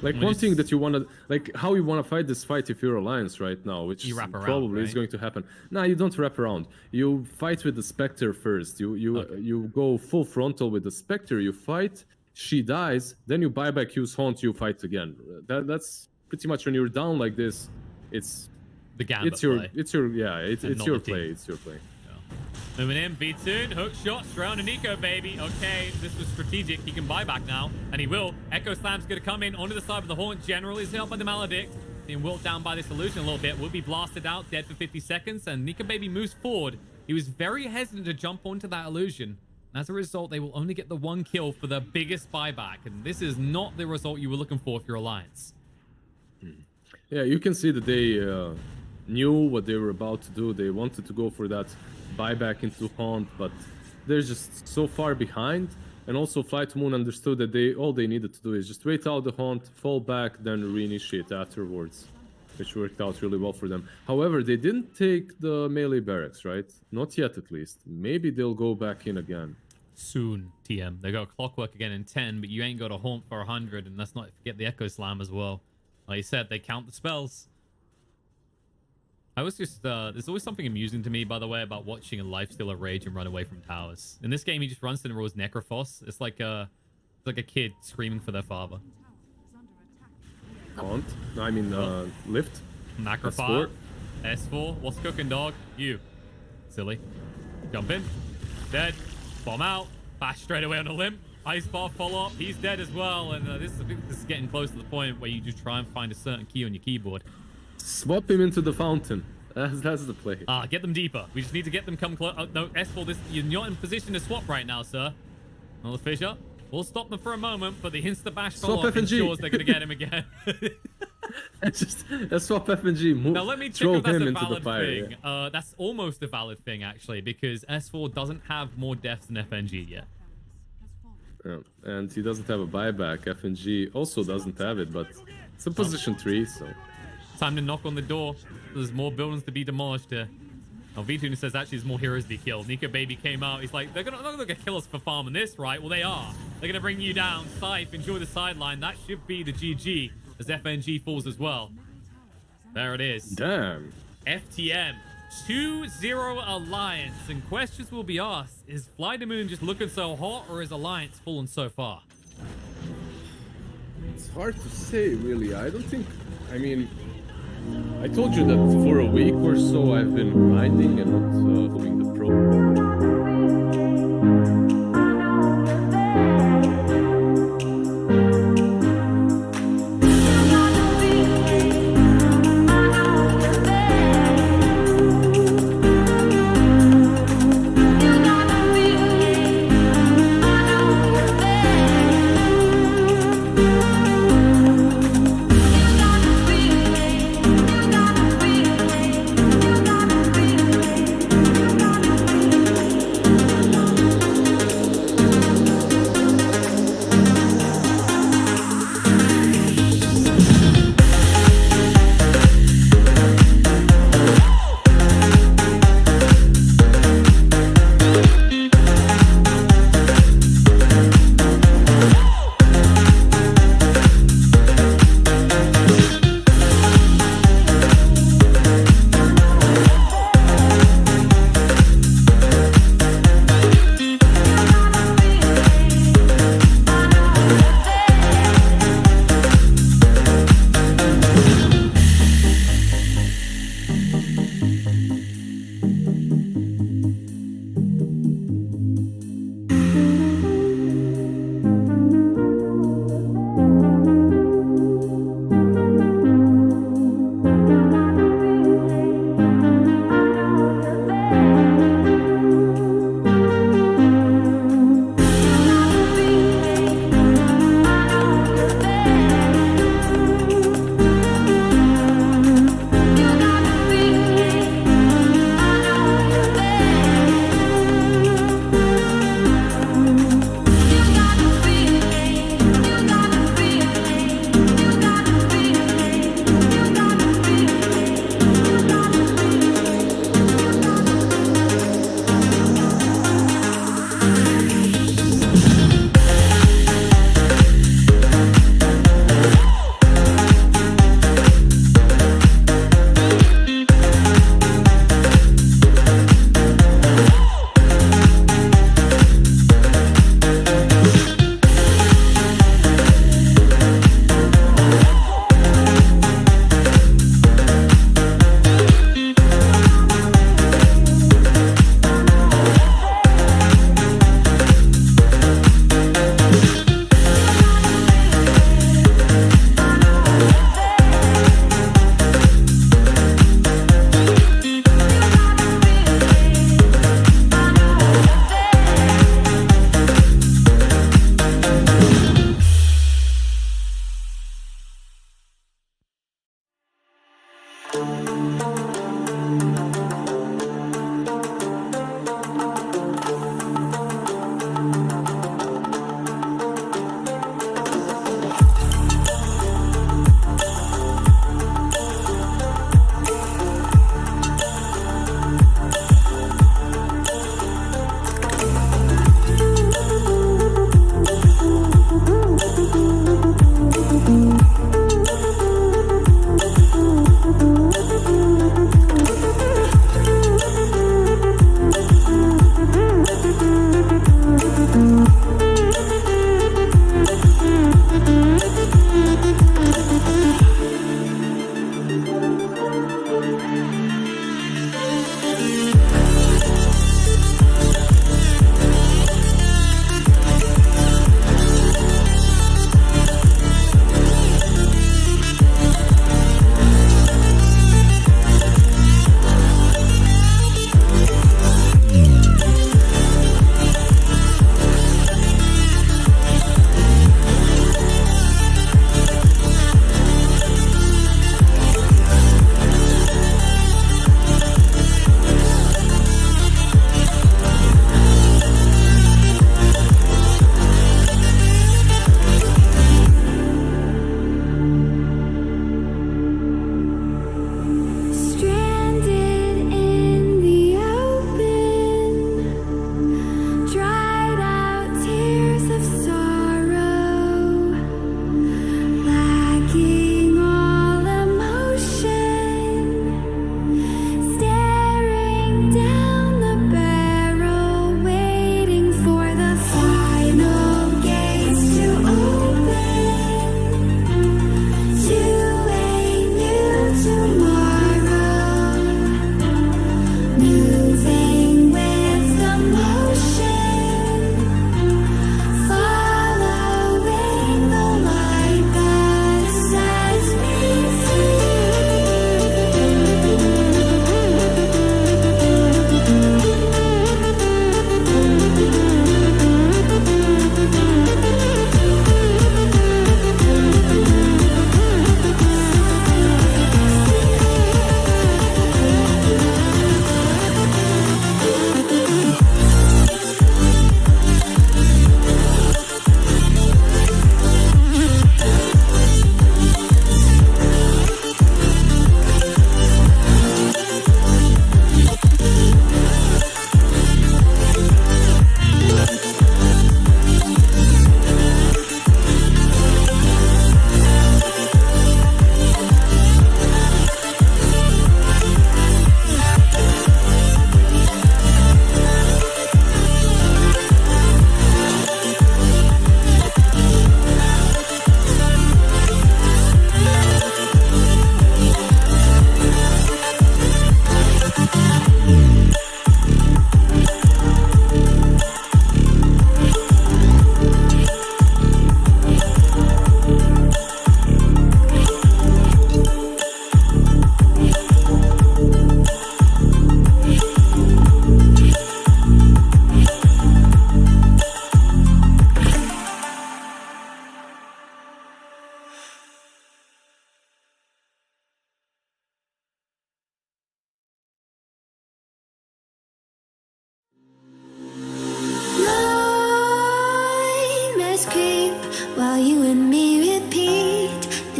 Like one thing that you wanna, like how you wanna fight this fight if you're Allaince right now, which You wrap around, probably is right? going to happen. Nah, you don't wrap around. You fight with the Spectre first. You go full frontal with the Spectre. You fight. She dies. Then you buy back, use Haunt. You fight again. That's pretty much when you're down like this. It's The gambit it's your play. it's your yeah it's And it's not your the team. play. It's your play. Moving in, V2, hook shot, surround and nikkobaby. Okay, this was strategic. He can buy back now, and he will. Echo Slam's going to come in onto the side of the Haunt. General is held by the Maledict. Being wilt down by this illusion a little bit. Will be blasted out, dead for 50 seconds, and nikkobaby moves forward. He was very hesitant to jump onto that illusion. And as a result, they will only get the one kill for the biggest buyback, and this is not the result you were looking for if you're Allaince. Yeah, you can see that they knew what they were about to do. They wanted to go for that buyback into Haunt, but they're just so far behind. And also Flight Moon understood that all they needed to do is just wait out the Haunt, fall back, then reinitiate afterwards, which worked out really well for them. However, they didn't take the melee barracks, right? Not yet, at least. Maybe they'll go back in again. Soon, TM. They got Clockwork again in 10, but you ain't got a Haunt for 100, and let's not forget the Echo Slam as well. Like you said, they count the spells. I was just, there's always something amusing to me, by the way, about watching a lifestealer rage and run away from towers. In this game, he just runs to the rules Necrophos. It's like a kid screaming for their father. Haunt? No, I mean, Lift. Macrofire. S4. What's cooking, dog? You. Silly. Jump in. Dead. Bomb out. Bash straight away on a limp. Ice bar follow-up. He's dead as well. And this is getting close to the point where you just try and find a certain key on your keyboard. Swap him into the fountain. That's the play. Get them deeper. We just need to get them come close. No, S4, you're not in position to swap right now, sir. Another Fisher. We'll stop them for a moment, but the insta-bash follow-up ensures they're going to get him again. Just swap FNG. Move. Now, let me check throw if that's him a into the valid fire. thing. That's almost a valid thing, actually, because S4 doesn't have more deaths than FNG yet. Yeah, and he doesn't have a buyback. FNG also doesn't have it, but it's a position 3, so... Time to knock on the door. There's more buildings to be demolished here. Oh, V2 says actually there's more heroes to be killed. nikkobaby came out. He's like, they're not gonna kill us for farming this, right? Well, they are. They're gonna bring you down. Scythe, enjoy the sideline. That should be the GG as FNG falls as well. There it is. Damn. FTM 2-0 Allaince, and questions will be asked: is Fly the Moon just looking so hot, or is Allaince fallen so far? It's hard to say, really. I don't think... I mean... I told you that for a week or so I've been grinding and not following the pro.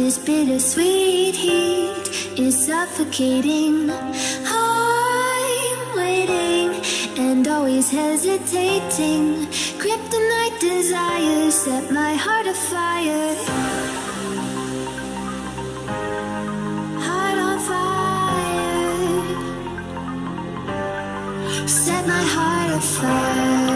This bittersweet heat is suffocating. I'm waiting and always hesitating. Kryptonite desires set my heart afire. Heart on fire. Set my heart afire.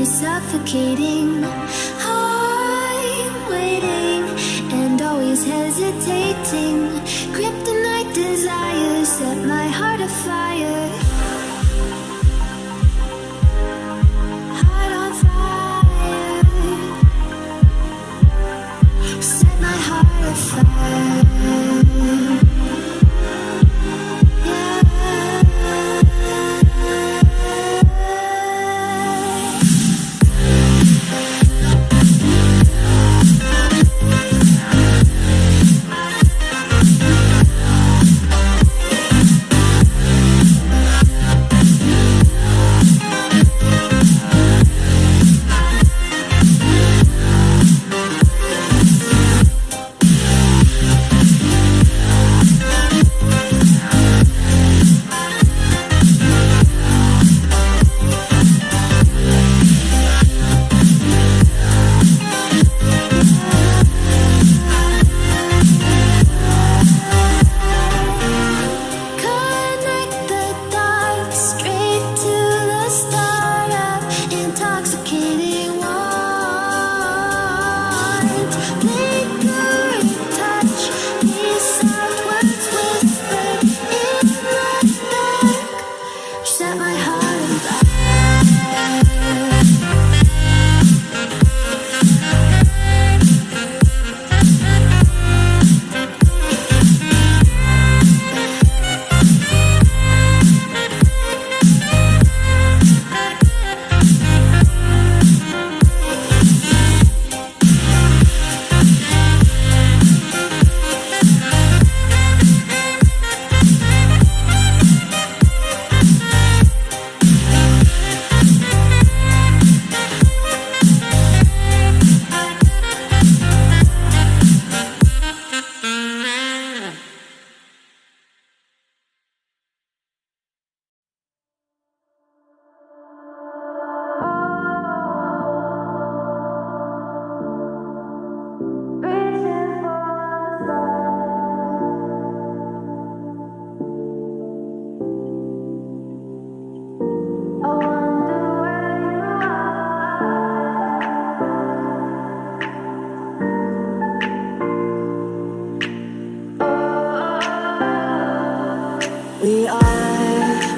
Suffocating. I'm waiting and always hesitating. Kryptonite desires set my heart afire. Heart on fire. Set my heart afire.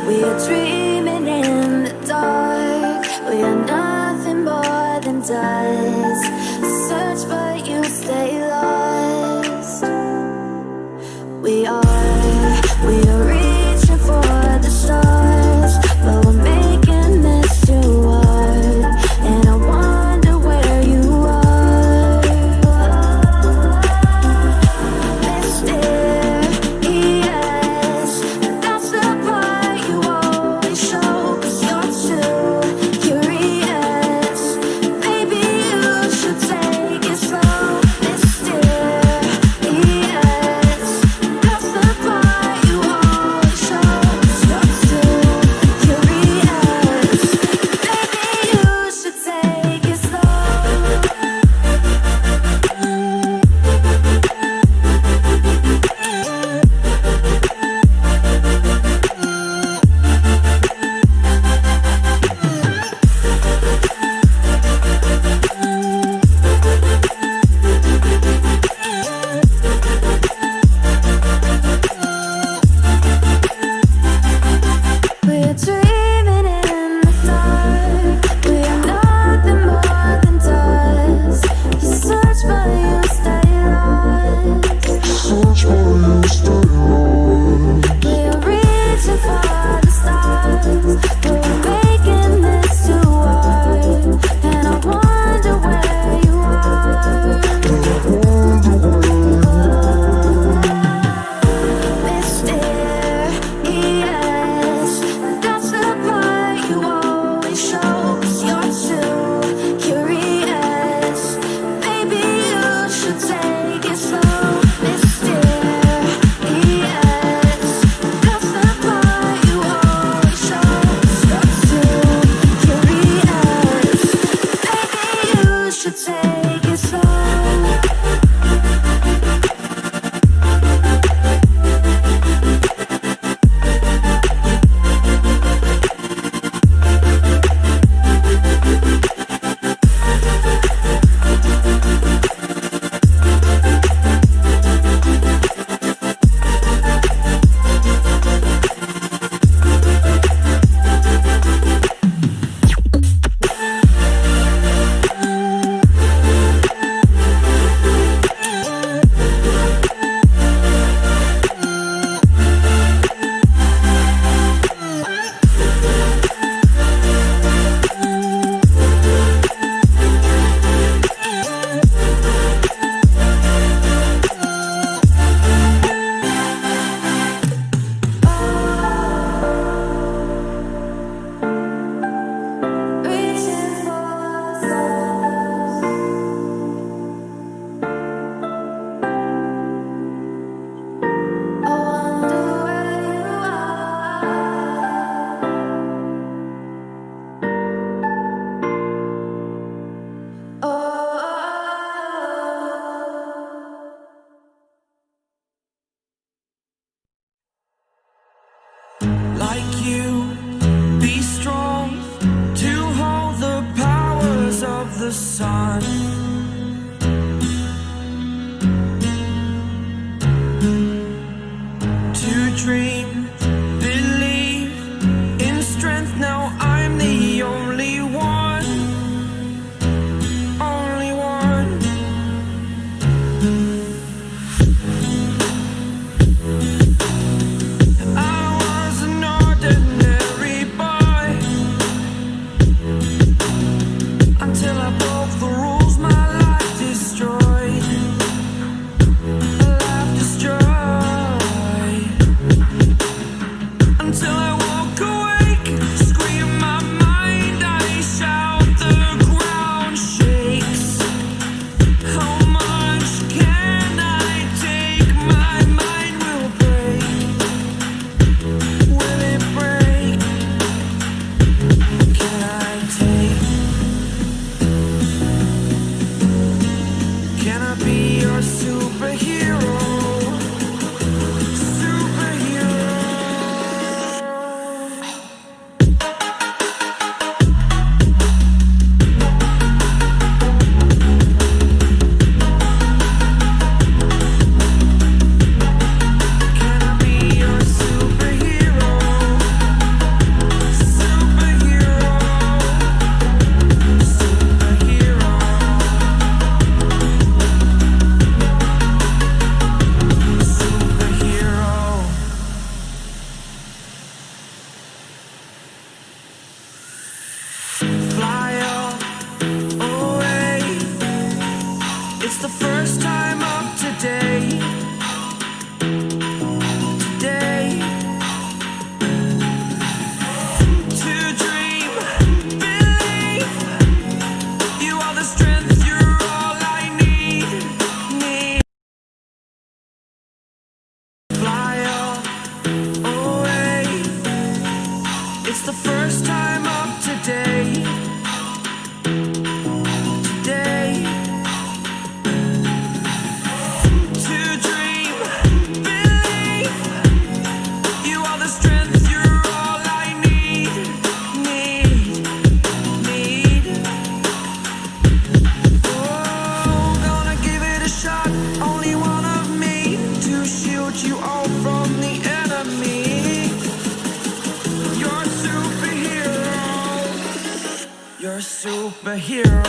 We are dreaming in the dark. We are nothing more than dust. Search but you stay lost. We are reaching for the stars, but we're making this too hard. And I wonder where you are. That's the part you always show, 'cause you're too curious. Baby, you Can I be your superhero? It's the first time of today. Today. To dream, believe. You are the strength, you're all I need. Fly away. It's the first time of today. You're a superhero.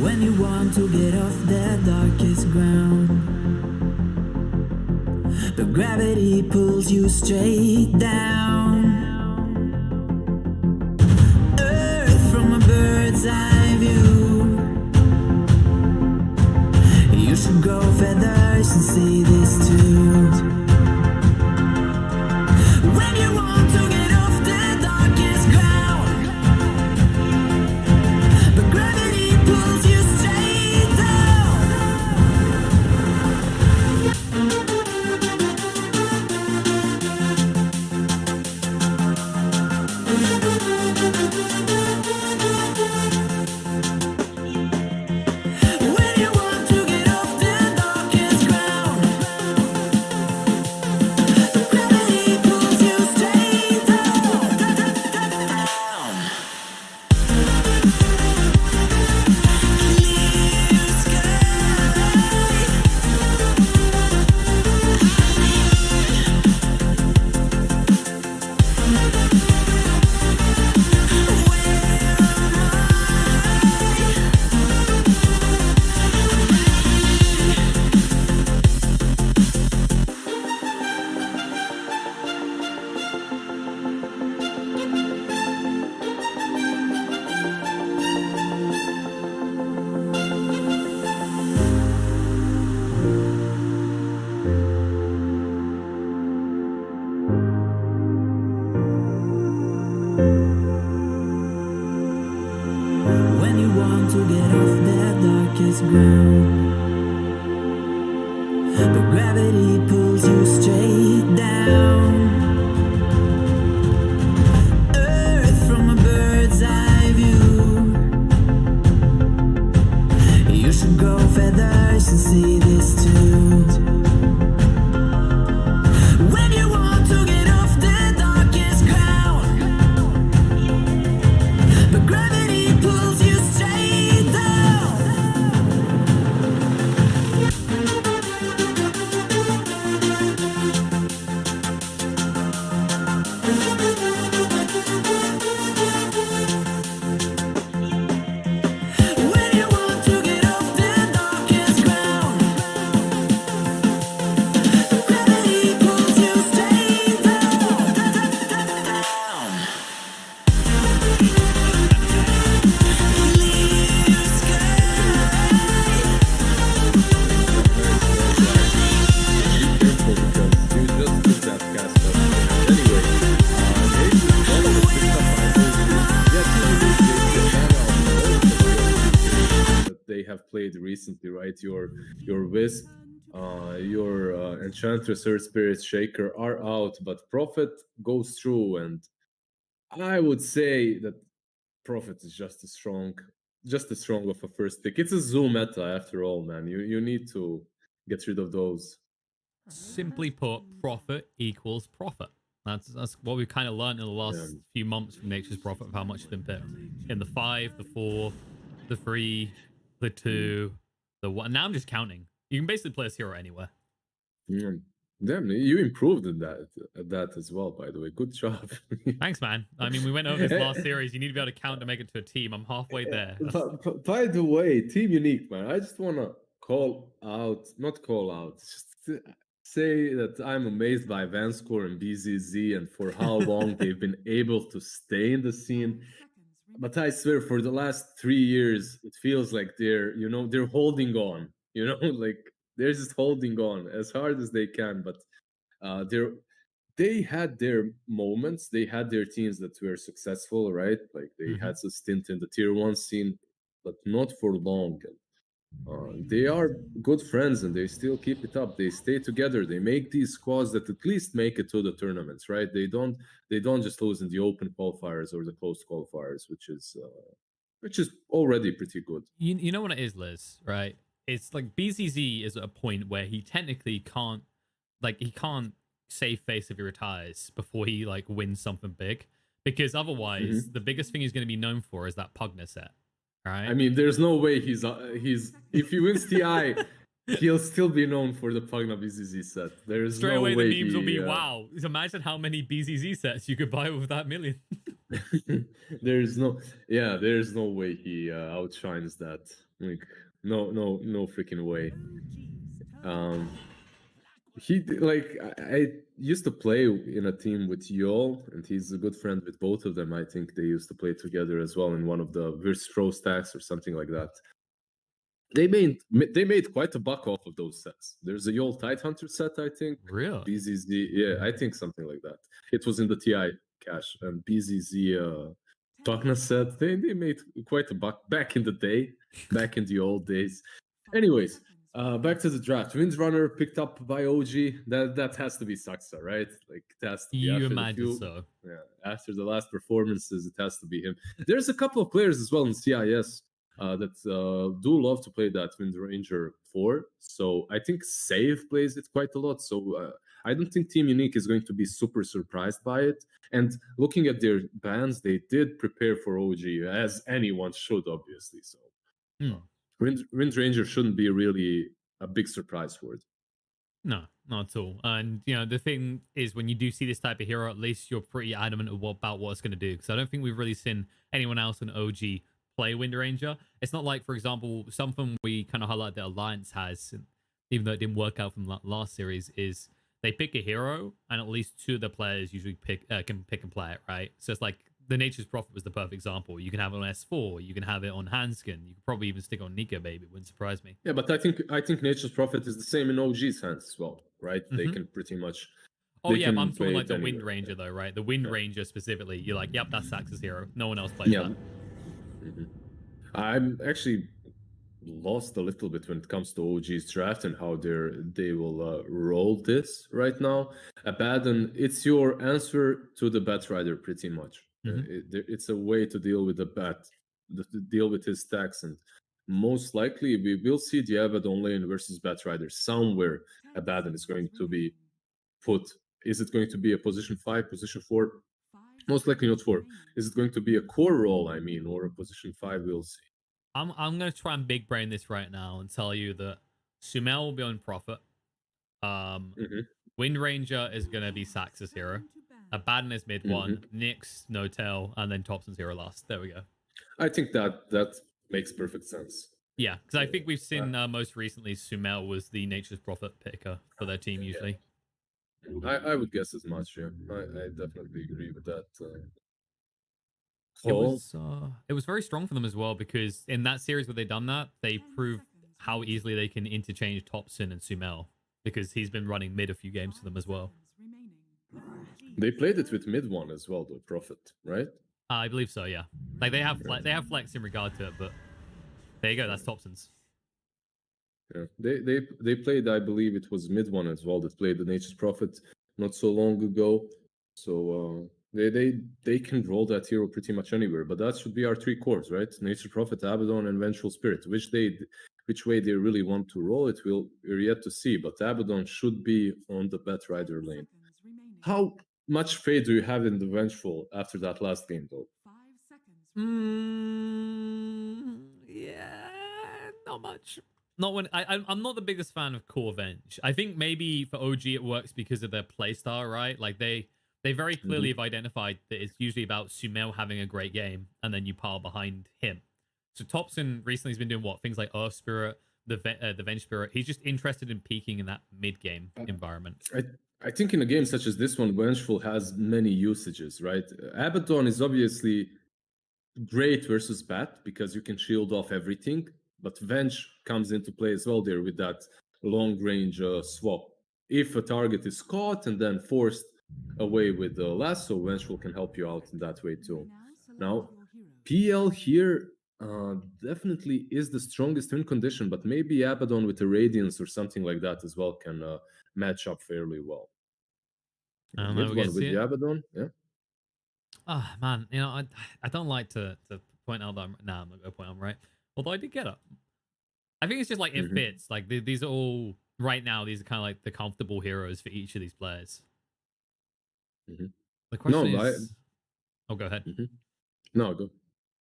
when you want to get off the darkest ground. But gravity pulls you straight down. Earth from a bird's eye view. You should grow feathers and see this too. When you want to get off the darkest ground, but gravity pulls you straight down. When you want to get off the darkest ground, gravity pulls you straight down, down. Clear When you want to get off that darkest ground, but gravity pulls you straight down. Earth from a bird's eye view. You should grow feathers and see this too. When you want to get off the darkest ground, but gravity pulls you straight down. When you want to get off the darkest ground, gravity pulls you straight down, down. Clear Careful because you just took that cast off. Anyway, that they have played recently, right? Your Wisp, your Enchantress, Earth Spirit, Shaker are out, but Prophet goes through, and I would say that Prophet is just as strong of a first pick. It's a zoo meta after all, man. You need to get rid of those. Simply put, profit equals profit. That's what we've kind of learned in the last few months from Nature's Prophet of how much it's been picked. In the 5, the 4, the 3, the 2, the 1. Now I'm just counting. You can basically play this hero anywhere. Yeah. Damn, you improved at that as well, by the way. Good job. Thanks, man. I mean, we went over this last series. You need to be able to count to make it to a team. I'm halfway there. But by the way, Team Unique, man, I just want to just say that I'm amazed by Vanscore and BZZ and for how long they've been able to stay in the scene. But I swear, for the last 3 years, it feels like they're holding on. Like they're just holding on as hard as they can. But they had their moments. They had their teams that were successful, right? Like they had a stint in the tier 1 scene, but not for long. They are good friends and they still keep it up. They stay together. They make these squads that at least make it to the tournaments, right? They don't just lose in the open qualifiers or the closed qualifiers, which is already pretty good. You know what it is, Liz, right? It's like BZZ is at a point where he technically can't save face if he retires before he like wins something big, because otherwise the biggest thing he's going to be known for is that Pugna set. Right. I mean, there's no way he's if he wins TI, he'll still be known for the Pugna BZZ set. There's straight no away way the memes will be wow. Imagine how many BZZ sets you could buy with that million. there's no way he outshines that. Like no freaking way. I used to play in a team with Yol, and he's a good friend with both of them. I think they used to play together as well in one of the Virstro stacks or something like that. They made quite a buck off of those sets. There's a Yol Tidehunter set, I think. Really? BZZ, yeah, I think something like that. It was in the TI cache, and BZZ Pugna set. They made quite a buck back in the day, back in the old days. Anyways, Back to the draft. Windrunner picked up by OG. That has to be Saksa, right? Like it has to be. You After imagine so. Yeah, after the last performances, it has to be him. There's a couple of players as well in CIS that do love to play that Wind Ranger 4. So I think Save plays it quite a lot. So I don't think Team Unique is going to be super surprised by it. And looking at their bans, they did prepare for OG, as anyone should, obviously. So Wind Ranger shouldn't be really a big surprise for it. No, not at all. And, you know, the thing is, when you do see this type of hero, at least you're pretty adamant about what it's going to do. Because I don't think we've really seen anyone else in OG play Wind Ranger. It's not like, for example, something we kind of highlight that Allaince has, even though it didn't work out from last series, is they pick a hero, and at least two of the players usually can pick and play it, right? So it's like the Nature's Prophet was the perfect example. You can have it on S4, you can have it on handsken, you could probably even stick on nikkobaby. It wouldn't surprise me. Yeah, but I think Nature's Prophet is the same in OG's hands as well, right? They can pretty much. Oh yeah, but I'm talking like the Wind Ranger though, right? The Wind Ranger specifically. You're like, yep, that's Sax's hero. No one else plays that. I'm actually lost a little bit when it comes to OG's draft and how they will roll this right now. Abaddon, it's your answer to the Bat Rider pretty much. It's a way to deal with the Bat, to deal with his stacks, and most likely we will see the Abaddon lane versus Bat Rider somewhere. Abaddon is going to be put. Is it going to be a position 5, position 4? Most likely not 4. Is it going to be a core role, I mean, or a position 5? We'll see. I'm going to try and big brain this right now and tell you that Sumail will be on Prophet. Wind Ranger is going to be Sax's hero. Abaddon is mid one. Nyx, Notial, and then Topson's hero last. There we go. I think that makes perfect sense. Yeah, because I think we've seen most recently Sumail was the Nature's Prophet picker for their team usually. I would guess as much, yeah. I definitely agree with that. It was very strong for them as well, because in that series where they done that, they proved how easily they can interchange Topson and Sumail, because he's been running mid a few games for them as well. They played it with mid one as well, though, Prophet, right? I believe so, yeah. Like they have flex in regard to it, but there you go, that's Topson's. Yeah, they played, I believe it was mid one as well, that played the Nature's Prophet not so long ago. So they can roll that hero pretty much anywhere, but that should be our 3 cores, right? Nature's Prophet, Abaddon, and Vengeful Spirit. Which way they really want to roll it, we're yet to see. But Abaddon should be on the Bat Rider lane. How much faith do you have in the Vengeful after that last game, though? Yeah, not much. Not when I'm not the biggest fan of Core Venge. I think maybe for OG it works because of their playstyle, right? Like they very clearly have identified that it's usually about Sumail having a great game, and then you pile behind him. So Topson recently has been doing things like Earth Spirit, the Venge Spirit. He's just interested in peaking in that mid game environment. I think in a game such as this one, Vengeful has many usages, right? Abaddon is obviously great versus Bat because you can shield off everything. But Venge comes into play as well there with that long-range swap. If a target is caught and then forced away with the lasso, Vengeful can help you out in that way too. Now, PL here definitely is the strongest win condition, but maybe Abaddon with a Radiance or something like that as well can match up fairly well. I don't know, with the Abaddon, yeah. Ah, man, you know, I don't like to point out that I'm not going to point I'm right. Although I did get it. I think it's just like it fits. Like these are all right now. These are kind of like the comfortable heroes for each of these players. The question is, oh, go ahead. No, go.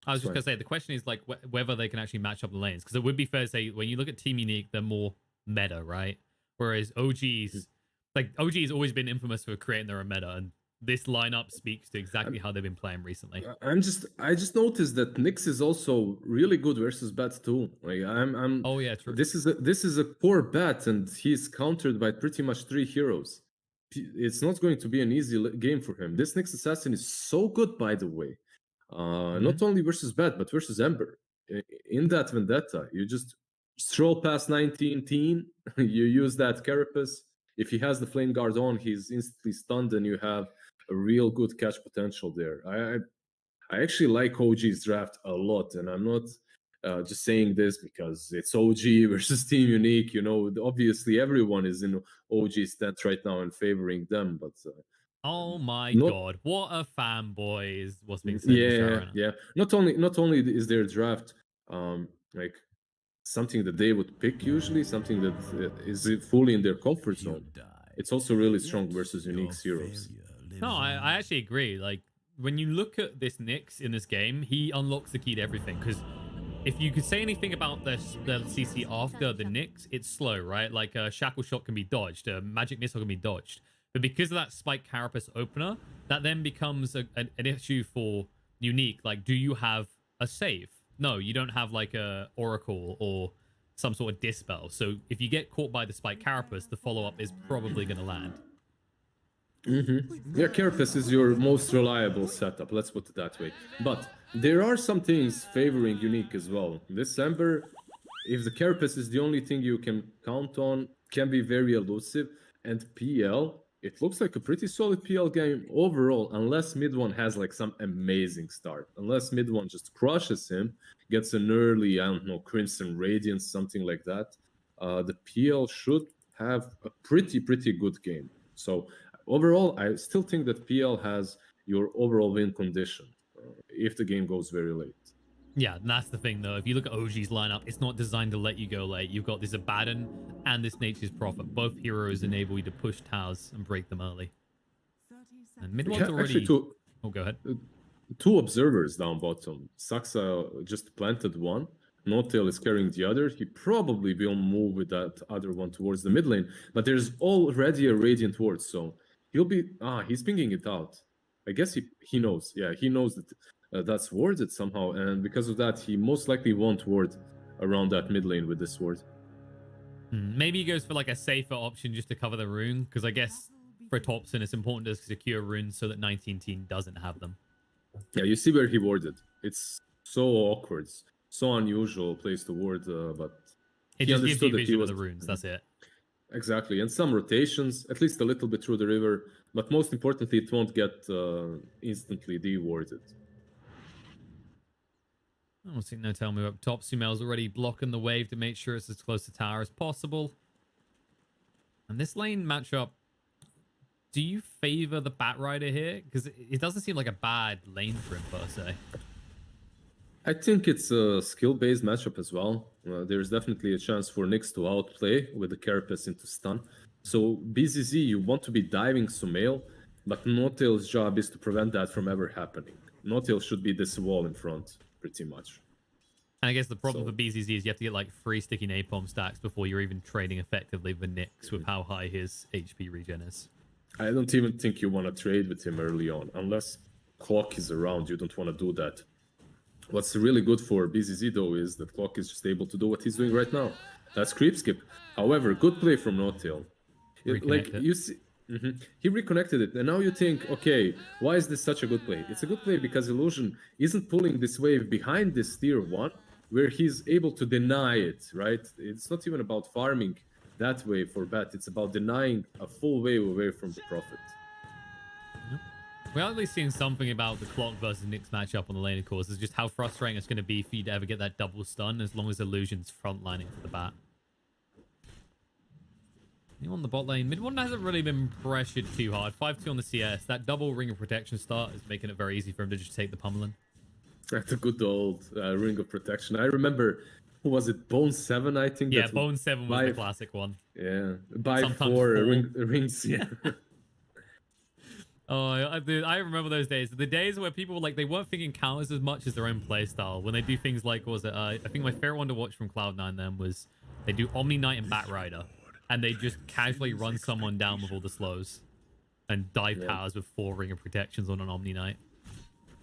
I was just gonna say the question is like whether they can actually match up the lanes, because it would be fair to say when you look at Team Unique, they're more meta, right? Whereas OG's like OG has always been infamous for creating their own meta, and this lineup speaks to exactly how they've been playing recently. I just noticed that Nyx is also really good versus Bat too. Like oh yeah, true. This is a core Bat, and he's countered by pretty much 3 heroes. It's not going to be an easy game for him. This Nyx assassin is so good, by the way. Not only versus Bat, but versus Ember. In that Vendetta, you just stroll past 19 teen, you use that Carapace. If he has the Flame Guard on, he's instantly stunned, and you have a real good catch potential there. I actually like OG's draft a lot, and I'm not just saying this because it's OG versus Team Unique. You know, obviously everyone is in OG stance right now and favoring them, but Oh my not god, what a fanboy is what's being said in the yeah, chat right now. yeah. Not only is their draft like something that they would pick usually, something that is fully in their comfort zone. It's also really strong versus Unique heroes. No, I actually agree. Like, when you look at this Nyx in this game, he unlocks the key to everything. Because if you could say anything about the CC after the Nyx, it's slow, right? Like, a Shackle Shot can be dodged, a Magic Missile can be dodged. But because of that Spike Carapace opener, that then becomes an issue for Unique. Like, do you have a save? No, you don't have, like, a Oracle or some sort of Dispel. So if you get caught by the Spike Carapace, the follow-up is probably going to land. Yeah, Carapace is your most reliable setup, let's put it that way. But there are some things favoring Unique as well. This Ember, if the Carapace is the only thing you can count on, can be very elusive. And PL, it looks like a pretty solid PL game overall, unless mid one has like some amazing start. Unless mid one just crushes him, gets an early, I don't know, Crimson Radiance, something like that. The PL should have a pretty good game. So overall, I still think that PL has your overall win condition if the game goes very late. Yeah, and that's the thing, though. If you look at OG's lineup, it's not designed to let you go late. You've got this Abaddon and this Nature's Prophet. Both heroes enable you to push towers and break them early. And mid one's already... Actually, Oh, go ahead. Two observers down bottom. Saksa just planted one. Notial is carrying the other. He probably will move with that other one towards the mid lane. But there's already a Radiant Ward, so he'll be... he's pinging it out. I guess he knows. Yeah, he knows that that's warded somehow. And because of that, he most likely won't ward around that mid lane with this ward. Maybe he goes for like a safer option just to cover the rune. Because I guess for topson, it's important to secure runes so that 19 team doesn't have them. Yeah, you see where he warded. It's so awkward. So unusual place to ward, but it just gives you vision of the runes. That's it. Exactly, and some rotations, at least a little bit through the river, but most importantly, it won't get instantly de-warded. I don't see Notial move up top. Sumail's already blocking the wave to make sure it's as close to tower as possible. And this lane matchup, do you favor the Batrider here? Because it doesn't seem like a bad lane for him, per se. I think it's a skill-based matchup as well. There's definitely a chance for Nyx to outplay with the Carapace into stun. So BZZ, you want to be diving Sumail, but Notial's job is to prevent that from ever happening. Notial should be this wall in front, pretty much. And I guess the problem for BZZ is you have to get like 3 sticky napalm stacks before you're even trading effectively with Nyx with how high his HP regen is. I don't even think you want to trade with him early on. Unless Clock is around, you don't want to do that. What's really good for BZZ though is that Clock is just able to do what he's doing right now. That's creep skip. However, good play from Notial. Like you see, he reconnected it, and now you think, okay, why is this such a good play? It's a good play because Illusion isn't pulling this wave behind this tier 1, where he's able to deny it, right? It's not even about farming that wave for bat. It's about denying a full wave away from the Prophet. We're at least seeing something about the Clock versus Nyx matchup on the lane, of course. Is just how frustrating it's going to be for you to ever get that double stun as long as Illusion's frontlining for the bat. You on the bot lane. Mid one hasn't really been pressured too hard. 5-2 on the CS. That double Ring of Protection start is making it very easy for him to just take the pummeling. That's a good old Ring of Protection. I remember, who was it? Bone 7, I think? Yeah, Bone 7 was the classic one. Yeah, by 4 rings, yeah. Oh, I remember those days. The days where people were like, they weren't thinking counters as much as their own playstyle. When they do things like, what was it? I think my favorite one to watch from Cloud9 then was they do Omni Knight and Batrider. And they just casually run someone down with all the slows. And dive towers with 4 Ring of Protections on an Omni Knight.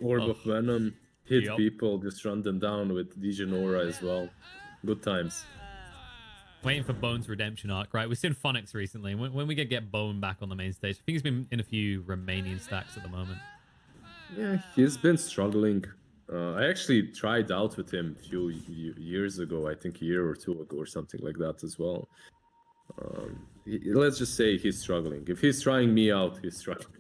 Orb of Venom, hit people, just run them down with Legion Aura as well. Good times. Waiting for Bone's redemption arc, right? We've seen Phonics recently. When we get Bone back on the main stage, I think he's been in a few Romanian stacks at the moment. Yeah, he's been struggling. I actually tried out with him a few years ago, I think a year or 2 ago or something like that as well. Let's just say he's struggling. If he's trying me out, he's struggling.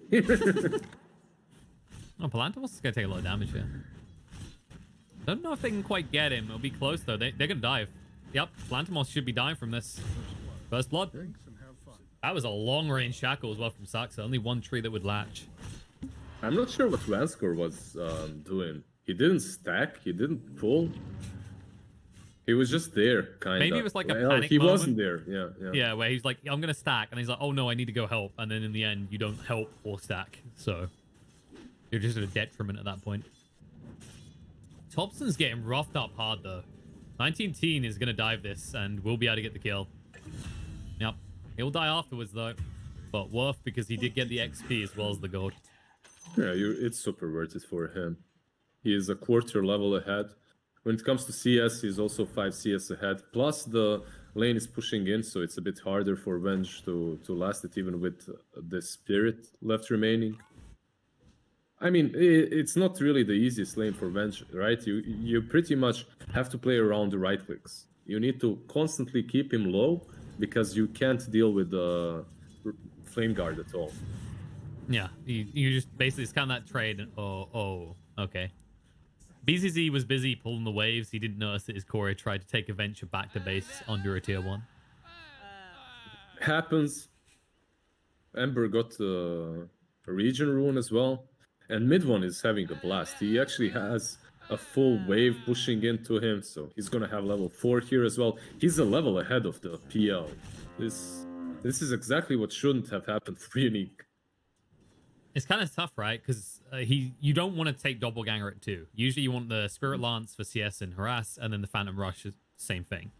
Oh, Palantir is going to take a lot of damage here. Don't know if they can quite get him. It'll be close, though. They're going to dive. Yep, Lantimos should be dying from this. First blood. That was a long-range shackle as well from Saksa. Only one tree that would latch. I'm not sure what Vanskor was doing. He didn't stack. He didn't pull. He was just there, kind of. Maybe it was like a Well, panic He moment. wasn't there, yeah. Yeah, where he's like, I'm going to stack. And he's like, oh, no, I need to go help. And then in the end, you don't help or stack. So you're just at a detriment at that point. Topson's getting roughed up hard, though. 19 Teen is going to dive this, and we'll be able to get the kill. Yep. He'll die afterwards, though. But worth because he did get the XP as well as the gold. Yeah, it's super worth it for him. He is a quarter level ahead. When it comes to CS, he's also 5 CS ahead. Plus, the lane is pushing in, so it's a bit harder for Venge to last it, even with the Spirit left remaining. I mean, it's not really the easiest lane for Venge, right? You pretty much have to play around the right clicks. You need to constantly keep him low, because you can't deal with the Flame Guard at all. Yeah, you just basically, it's kind of that trade. Oh, okay. BZZ was busy pulling the waves. He didn't notice that his core tried to take a venture back to base under a tier 1. Happens. Ember got a region rune as well. And mid one is having a blast. He actually has a full wave pushing into him, so he's gonna have level 4 here as well. He's a level ahead of the PL. This is exactly what shouldn't have happened for Unique. It's kind of tough, right? Because you don't want to take Doppelganger at 2. Usually you want the Spirit Lance for CS and Harass, and then the Phantom Rush is same thing.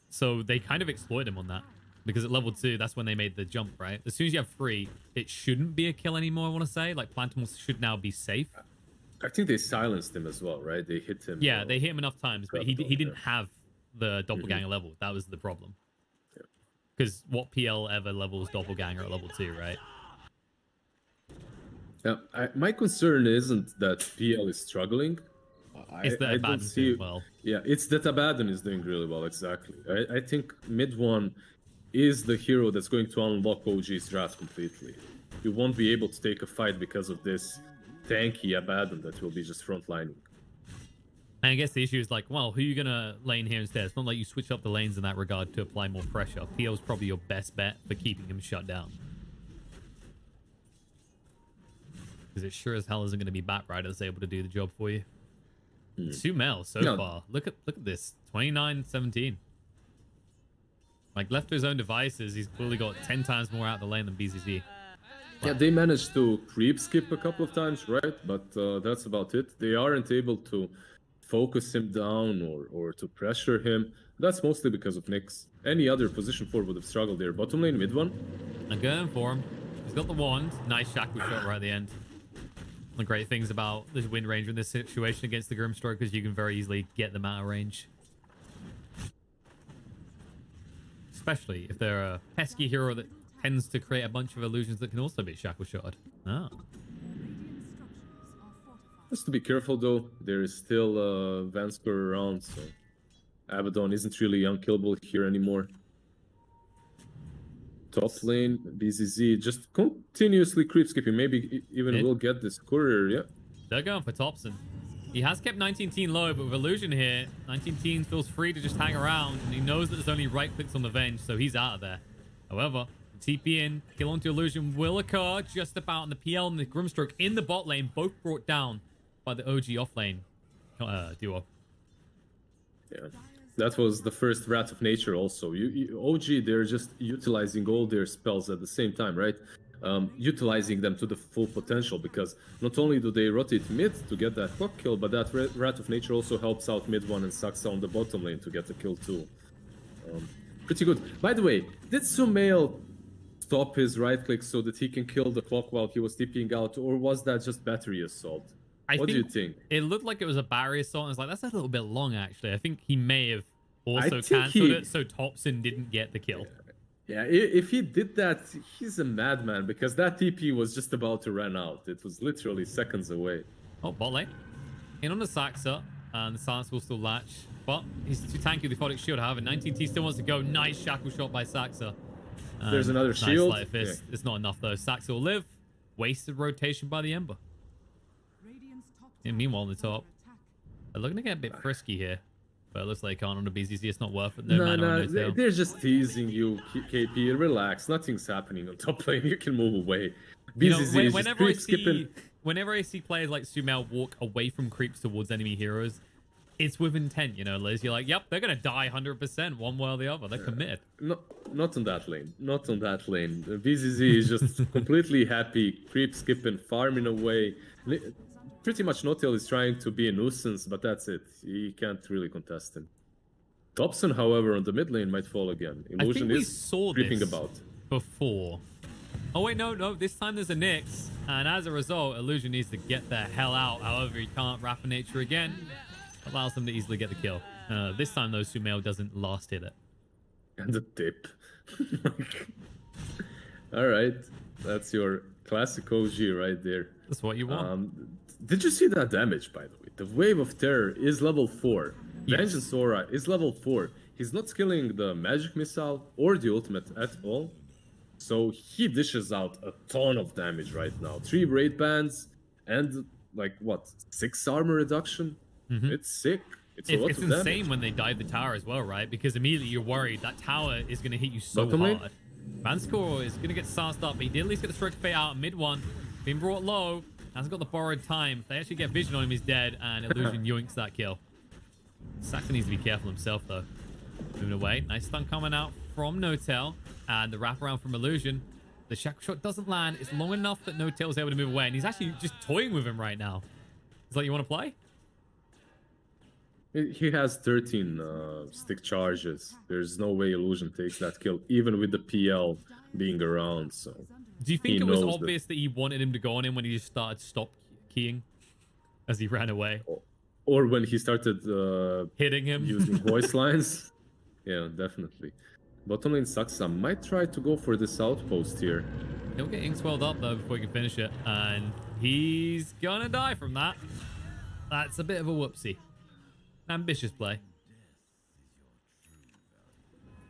So they kind of exploit him on that. Because at level 2, that's when they made the jump, right? As soon as you have 3, it shouldn't be a kill anymore, I want to say. Like, Plantimals should now be safe. I think they silenced him as well, right? They hit him. Yeah, they hit him enough times, but he didn't have the Doppelganger level. That was the problem. Because what PL ever levels Doppelganger at level 2, right? Yeah, my concern isn't that PL is struggling. It's that Abaddon's doing well. Yeah, it's that Abaddon is doing really well, exactly. I think mid one is the hero that's going to unlock OG's draft completely. You won't be able to take a fight because of this tanky Abaddon that will be just frontlining. And I guess the issue is like, well, who are you going to lane here instead? It's not like you switch up the lanes in that regard to apply more pressure. PL's probably your best bet for keeping him shut down. Because it sure as hell isn't going to be Batrider that's able to do the job for you. Sumail so far. Look at this. 29-17. Like, left to his own devices, he's clearly got 10 times more out of the lane than BZZ. Yeah, they managed to creep skip a couple of times, right? But that's about it. They aren't able to focus him down or to pressure him. That's mostly because of Nyx. Any other position 4 would have struggled there. Bottom lane, mid one. I'm going for him. He's got the wand. Nice shackle shot right at the end. The great things about the Wind Ranger in this situation against the Grimstroke is you can very easily get them out of range. Especially if they're a pesky hero that tends to create a bunch of illusions that can also be shackle shotted. Ah. Just to be careful though, there is still Vanskor around, so Abaddon isn't really unkillable here anymore. Top lane, BZZ, just continuously creep skipping. Maybe even we'll get this courier, yeah. They're going for Topson. He has kept 19 Teen low, but with Illusion here, 19 Teen feels free to just hang around, and he knows that there's only right clicks on the Venge, so he's out of there. However, TP in, kill onto Illusion will occur just about, and the PL and the Grimstroke in the bot lane, both brought down by the OG offlane duo. Yeah, that was the first Wrath of Nature also. OG, they're just utilizing all their spells at the same time, right? Utilizing them to the full potential, because not only do they rotate mid to get that clock kill, but that Wrath of Nature also helps out mid one and Saksa on the bottom lane to get the kill too. Pretty good. By the way, did Sumail stop his right click so that he can kill the clock while he was TPing out, or was that just battery assault? What do you think? It looked like it was a barrier assault, and it's like, that's a little bit long actually. I think he may have also cancelled it so Topson didn't get the kill. Yeah, if he did that, he's a madman, because that TP was just about to run out. It was literally seconds away. Oh, bot lane. In on the Saksa, and the silence will still latch, but he's too tanky with the Photic Shield. However, 19T still wants to go. Nice shackle shot by Saksa. There's another shield. Nice light fist. It's not enough though. Saksa will live. Wasted rotation by the Ember. And meanwhile, on the top, They're looking to get a bit frisky here. But it looks like on the BZZ, it's not worth it. No, mana no, or no tail. they're just teasing you, KP. Relax, nothing's happening on top lane. You can move away. BZZ is just creep skipping. Whenever I see players like Sumail walk away from creeps towards enemy heroes, it's with intent, you know, Liz. You're like, yep, they're going to die 100% one way or the other. They're committed. Not on that lane. Not on that lane. BZZ is just completely happy, creep skipping, farming away. Pretty much Notial is trying to be a nuisance, but that's it. He can't really contest him. Topson, however, on the mid lane might fall again. Illusion is creeping about. Before. Oh wait, no. This time there's a Nyx, and as a result, Illusion needs to get the hell out. However, he can't Wrath of Nature again. Allows them to easily get the kill. This time, though, Sumail doesn't last hit it. And the dip. All right, that's your classic OG right there. That's what you want. Did you see that damage, by the way? The Wave of Terror is level 4. Yes. Vengeance Aura is level 4. He's not skilling the Magic Missile or the Ultimate at all. So he dishes out a ton of damage right now. 3 Raid Bands and, like, what, 6 armor reduction? Mm-hmm. It's sick. It's insane when they dive the tower as well, right? Because immediately you're worried that tower is going to hit you so hard. Manscore is going to get sassed up, but he did at least get the Stroke of Fate out mid one. Being brought low. Hasn't got the borrowed time. If they actually get vision on him, he's dead, and Illusion yoinks that kill. Saksa needs to be careful himself, though. Moving away. Nice stun coming out from Notial, and the wraparound from Illusion. The shackle shot doesn't land. It's long enough that Notial is able to move away, and he's actually just toying with him right now. Is that you want to play? He has 13 stick charges. There's no way Illusion takes that kill, even with the PL being around, so... Do you think it was obvious that he wanted him to go on him when he just started stop keying as he ran away? Or when he started hitting him using voice lines? Yeah, definitely. Bottom lane Saksa might try to go for this outpost here. He'll get ink-swelled up though before he can finish it, and he's gonna die from that. That's a bit of a whoopsie. Ambitious play.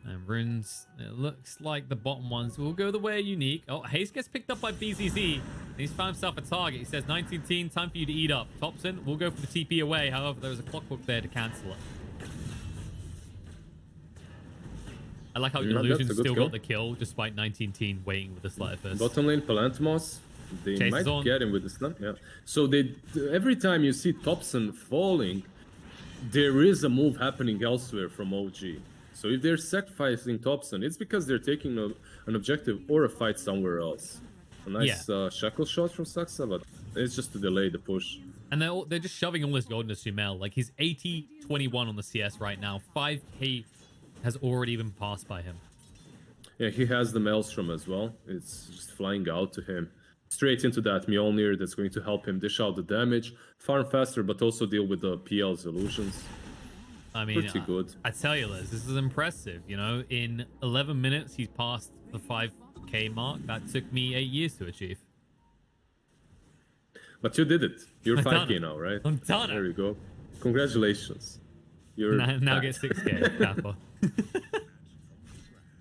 And runes, it looks like the bottom ones will go the way unique. Oh, Haze gets picked up by BZZ. And he's found himself a target. He says, 19 teen, time for you to eat up. Topson will go for the TP away. However, there's a clockwork there to cancel it. I like how Illusion still got the kill despite 19 teen waiting with the slight first. Bottom lane Palantimos, they might get him with the stun. Yeah. So they every time you see Topson falling, there is a move happening elsewhere from OG. So if they're sacrificing Topson, it's because they're taking an objective or a fight somewhere else. A nice shackle shot from Saksa, but it's just to delay the push. And they're just shoving all this gold into Sumail. Like, he's 80-21 on the CS right now. 5k has already been passed by him. Yeah, he has the Maelstrom as well. It's just flying out to him. Straight into that Mjolnir that's going to help him dish out the damage, farm faster, but also deal with the PL's illusions. I mean, pretty good. I tell you, Liz, this is impressive. You know, in 11 minutes, he's passed the 5k mark. That took me 8 years to achieve. But you did it. You're 5k now, right? I'm done. There you go. Congratulations. You're now get 6k, Kappa.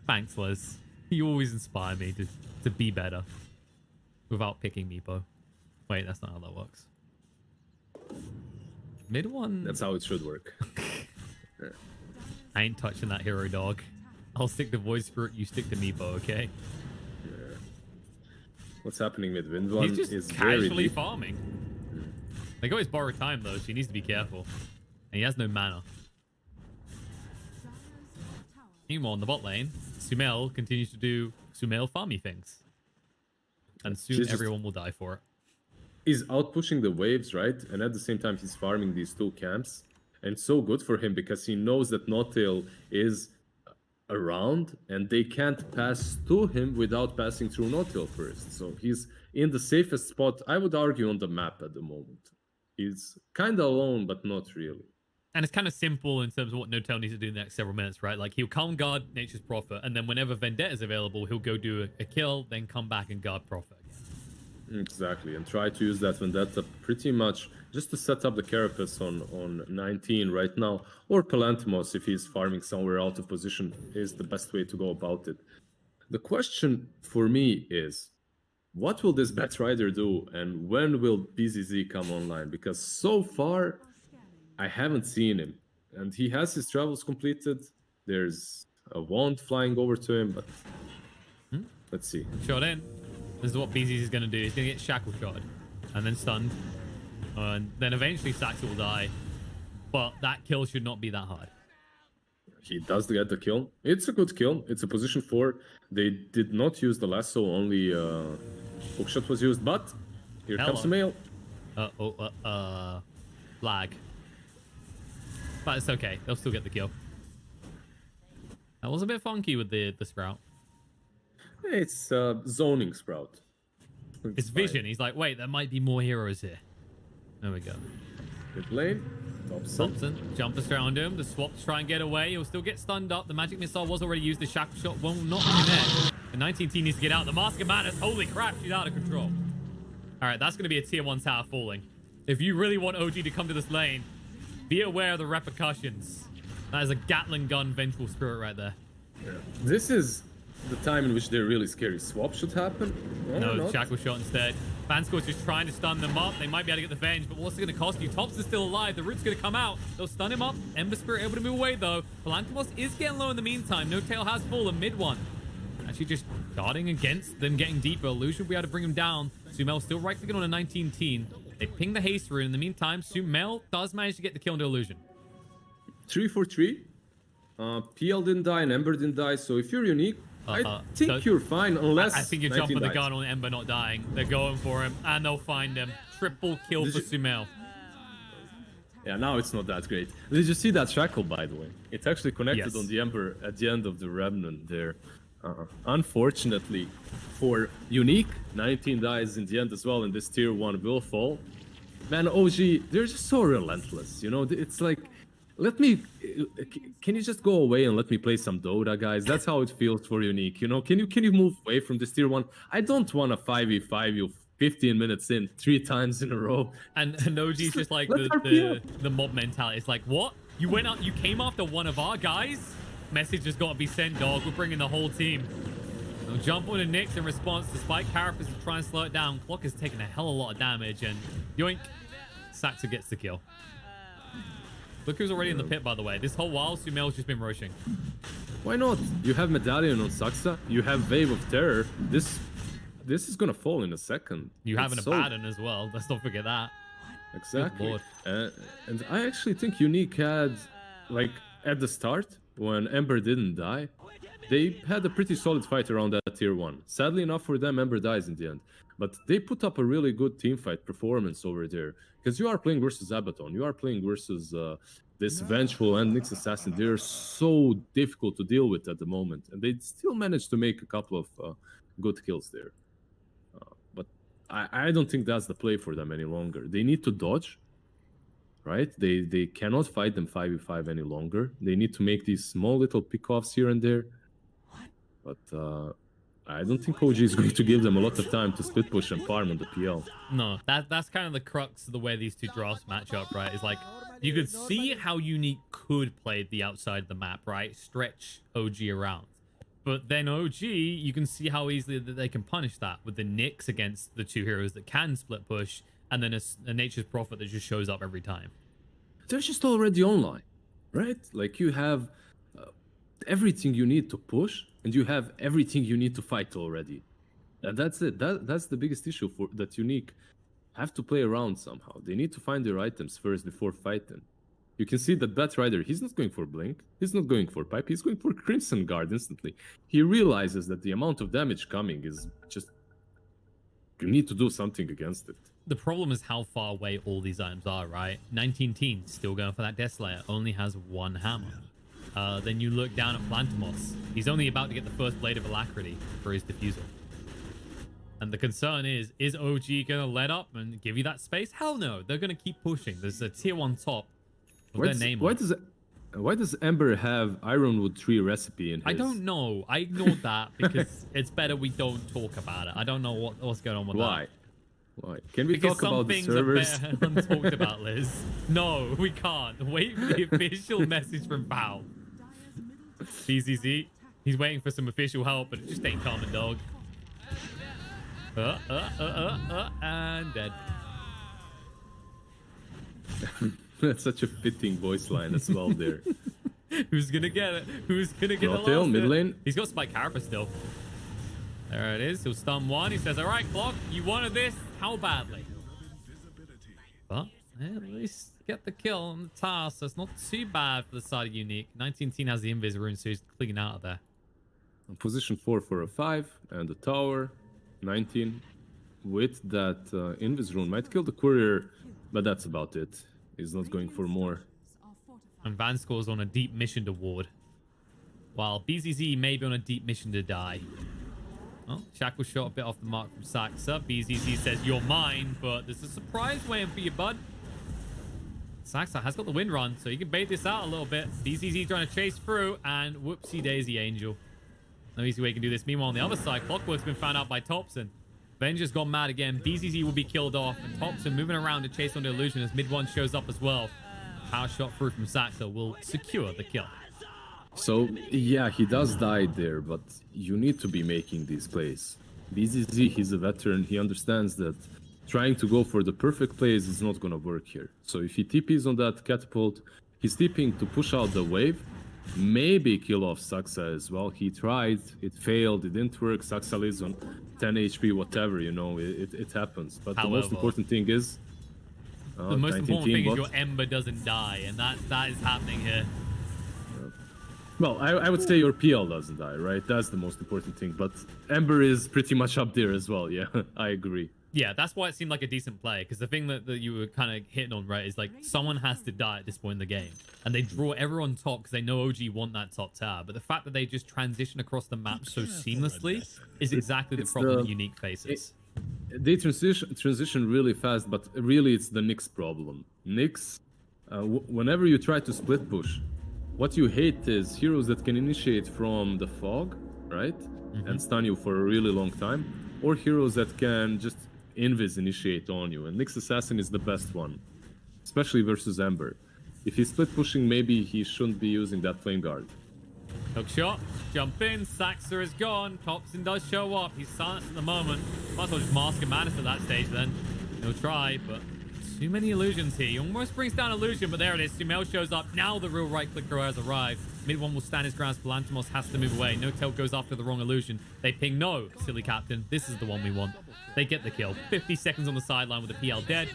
Thanks, Liz. You always inspire me to be better without picking Meepo. Wait, that's not how that works. Mid one. That's how it should work. I ain't touching that hero, dog. I'll stick to Void Spirit, you stick to Meepo, okay? Yeah. What's happening with Wind One is just casually farming. They got his borrowed time though, so he needs to be careful. And he has no mana. Meanwhile, in the bot lane, Sumail continues to do Sumail farmy things. And soon everyone will die for it. He's out pushing the waves, right? And at the same time, he's farming these 2 camps. And it's so good for him because he knows that Notial is around and they can't pass to him without passing through Notial first. So he's in the safest spot, I would argue, on the map at the moment. He's kind of alone, but not really. And it's kind of simple in terms of what Notial needs to do in the next several minutes, right? Like, he'll come guard Nature's Prophet, and then whenever Vendetta is available, he'll go do a kill, then come back and guard Prophet again. Exactly, and try to use that Vendetta pretty much just to set up the Carapace on 19 right now, or Palantimos if he's farming somewhere out of position is the best way to go about it. The question for me is, what will this Batrider do, and when will BZZ come online? Because so far, I haven't seen him, and he has his travels completed. There's a wand flying over to him, but let's see. Shot in. This is what BZ's is going to do. He's going to get shackle shotted and then stunned. And then eventually Saksa will die. But that kill should not be that hard. He does get the kill. It's a good kill. It's a position 4. They did not use the lasso, only hookshot was used, but here comes the mail. Lag. But it's okay. They'll still get the kill. That was a bit funky with the sprout. It's zoning sprout. It's vision. He's like, wait, there might be more heroes here. There we go. Good lane. Topson jumpers around him. The swaps try and get away. He'll still get stunned up. The magic missile was already used. The shackle shot will not connect. The 19T needs to get out. The Mask of Madness. Holy crap, she's out of control. All right, that's going to be a tier 1 tower falling. If you really want OG to come to this lane, be aware of the repercussions. That is a Gatling gun vengeful spirit right there. Yeah. This is the time in which they're really scary. Swap should happen. No, shackle shot instead. Fanscore's just trying to stun them up. They might be able to get the venge, but what's it going to cost you? Topson's still alive. The root's going to come out. They'll stun him up. Ember Spirit able to move away, though. Phalanthropos is getting low in the meantime. Notial has fallen mid one. Actually just guarding against them getting deeper. Illusion will be able to bring him down. Sumail still right-clicking on a 19 teen. They ping the haste rune. In the meantime, Sumail does manage to get the kill into Illusion. 3 for 3. PL didn't die and Ember didn't die, so if you're unique, I think you're fine, unless I think you're jumping the gun on Ember not dying. They're going for him, and they'll find him. Triple kill for Sumail. Yeah, now it's not that great. Did you see that shackle, by the way? It's actually connected Yes. on the Ember at the end of the Remnant there. Unfortunately, for Unique, 19 dies in the end as well, and this tier 1 will fall. Man, OG, they're just so relentless, you know? It's like, can you just go away and let me play some Dota, guys? That's how it feels for Unique, you know? Can you move away from this tier 1? I don't want to 5v5 you 15 minutes in 3 times in a row. And OG's just like the mob mentality. It's like, what? You went out, you came after one of our guys? Message has got to be sent, dog. We're bringing the whole team. They'll jump on the Nyx in response, despite carapace to try and slow it down. Clock has taken a hell of a lot of damage, and yoink, Saksa gets the kill. Look who's already in the pit, by the way. This whole while, Sumail's just been rushing. Why not? You have Medallion on Saksa. You have Wave of Terror. This is gonna fall in a second. You have an Abaddon as well. Let's not forget that. Exactly. And I actually think Unique had, like, at the start, when Ember didn't die, they had a pretty solid fight around that tier 1. Sadly enough for them, Ember dies in the end. But they put up a really good teamfight performance over there. Because you are playing versus Abaddon, you are playing versus this Vengeful and Nyx Assassin. They're so difficult to deal with at the moment. And they still managed to make a couple of good kills there. But I don't think that's the play for them any longer. They need to dodge, right? They cannot fight them 5v5 any longer. They need to make these small little pickoffs here and there. But I don't think OG is going to give them a lot of time to split push and farm on the PL. No, that's kind of the crux of the way these two drafts match up, right? It's like, you could see how Unique could play the outside of the map, right? Stretch OG around. But then OG, you can see how easily that they can punish that with the Nyx against the two heroes that can split push, and then a Nature's Prophet that just shows up every time. They're just already online, right? Like, you have everything you need to push, and you have everything you need to fight already. And that's it. That's the biggest issue for that Unique have to play around somehow. They need to find their items first before fighting. You can see that Batrider, he's not going for Blink, he's not going for Pipe, he's going for Crimson Guard instantly. He realizes that the amount of damage coming is just... You need to do something against it. The problem is how far away all these items are, right? 19 teens still going for that Death Slayer, only has 1 hammer. Then you look down at Phalanthropos. He's only about to get the first Blade of Alacrity for his Diffusal. And the concern is OG going to let up and give you that space? Hell no. They're going to keep pushing. There's a tier 1 top with their name on it. Why does Ember have Ironwood 3 recipe in his? I don't know. I ignored that because it's better we don't talk about it. I don't know what's going on with that. Why? Can we talk about the servers? Some things are better untalked about, Liz. No, we can't. Wait for the official message from Val. BZZ. He's waiting for some official help, but it just ain't coming, dog. And dead. That's such a fitting voice line as well there. Who's gonna get it? Who's gonna get the Notial, last mid hit? lane. He's got Spike Carapace still. There it is. He'll stun one. He says, all right, Clock, you wanted this. How badly? But at least get the kill on the task. So it's not too bad for the side of Unique. 19 has the Invis rune, so he's clean out of there. Position 4 for a 5 and the tower. 19 with that Invis rune might kill the courier, but that's about it. He's not going for more. And Vanscore's on a deep mission to ward, while BZZ may be on a deep mission to die. Well, Shackle shot a bit off the mark from Saksa. BZZ says, you're mine, but there's a surprise waiting for you, bud. Saksa has got the wind run, so you can bait this out a little bit. BZZ trying to chase through, and whoopsie daisy, Angel. No easy way you can do this. Meanwhile, on the other side, Clockwork's been found out by Topson. Venge's gone mad again. BZZ will be killed off, and Topson moving around to chase on the illusion as mid one shows up as well. Power shot through from Saksa will secure the kill. So, yeah, he does die there, but you need to be making these plays. BZZ, he's a veteran. He understands that trying to go for the perfect plays is not going to work here. So if he TPs on that catapult, he's TPing to push out the wave, maybe kill off Saksa as well. He tried, it failed, it didn't work. Saksa lives on 10 HP, whatever, you know, it happens. But the most important thing is... the most important thing is your Ember doesn't die, and that is happening here. Well, I would say your PL doesn't die, right? That's the most important thing. But Ember is pretty much up there as well, yeah. I agree. Yeah, that's why it seemed like a decent play, because the thing that you were kind of hitting on, right, is like someone has to die at this point in the game. And they draw everyone top because they know OG want that top tower. But the fact that they just transition across the map so seamlessly is exactly the problem that Unique faces. They transition really fast, but really it's the Nyx problem. Nyx, whenever you try to split push, what you hate is heroes that can initiate from the fog, right? And stun you for a really long time. Or heroes that can just invis initiate on you. And Nyx Assassin is the best one, especially versus Ember. If he's split pushing, maybe he shouldn't be using that flame guard. Hook shot, jump in, Saksa is gone. Topson does show up. He's silenced at the moment. Might as well just mask a Manus at that stage then. He'll try, but too many illusions here. He almost brings down illusion, but there it is. Sumail shows up. Now the real right clicker has arrived. Mid one will stand his ground. Spalantimos has to move away. Notial goes after the wrong illusion. They ping, no, silly captain. This is the one we want. They get the kill. 50 seconds on the sideline with the PL dead.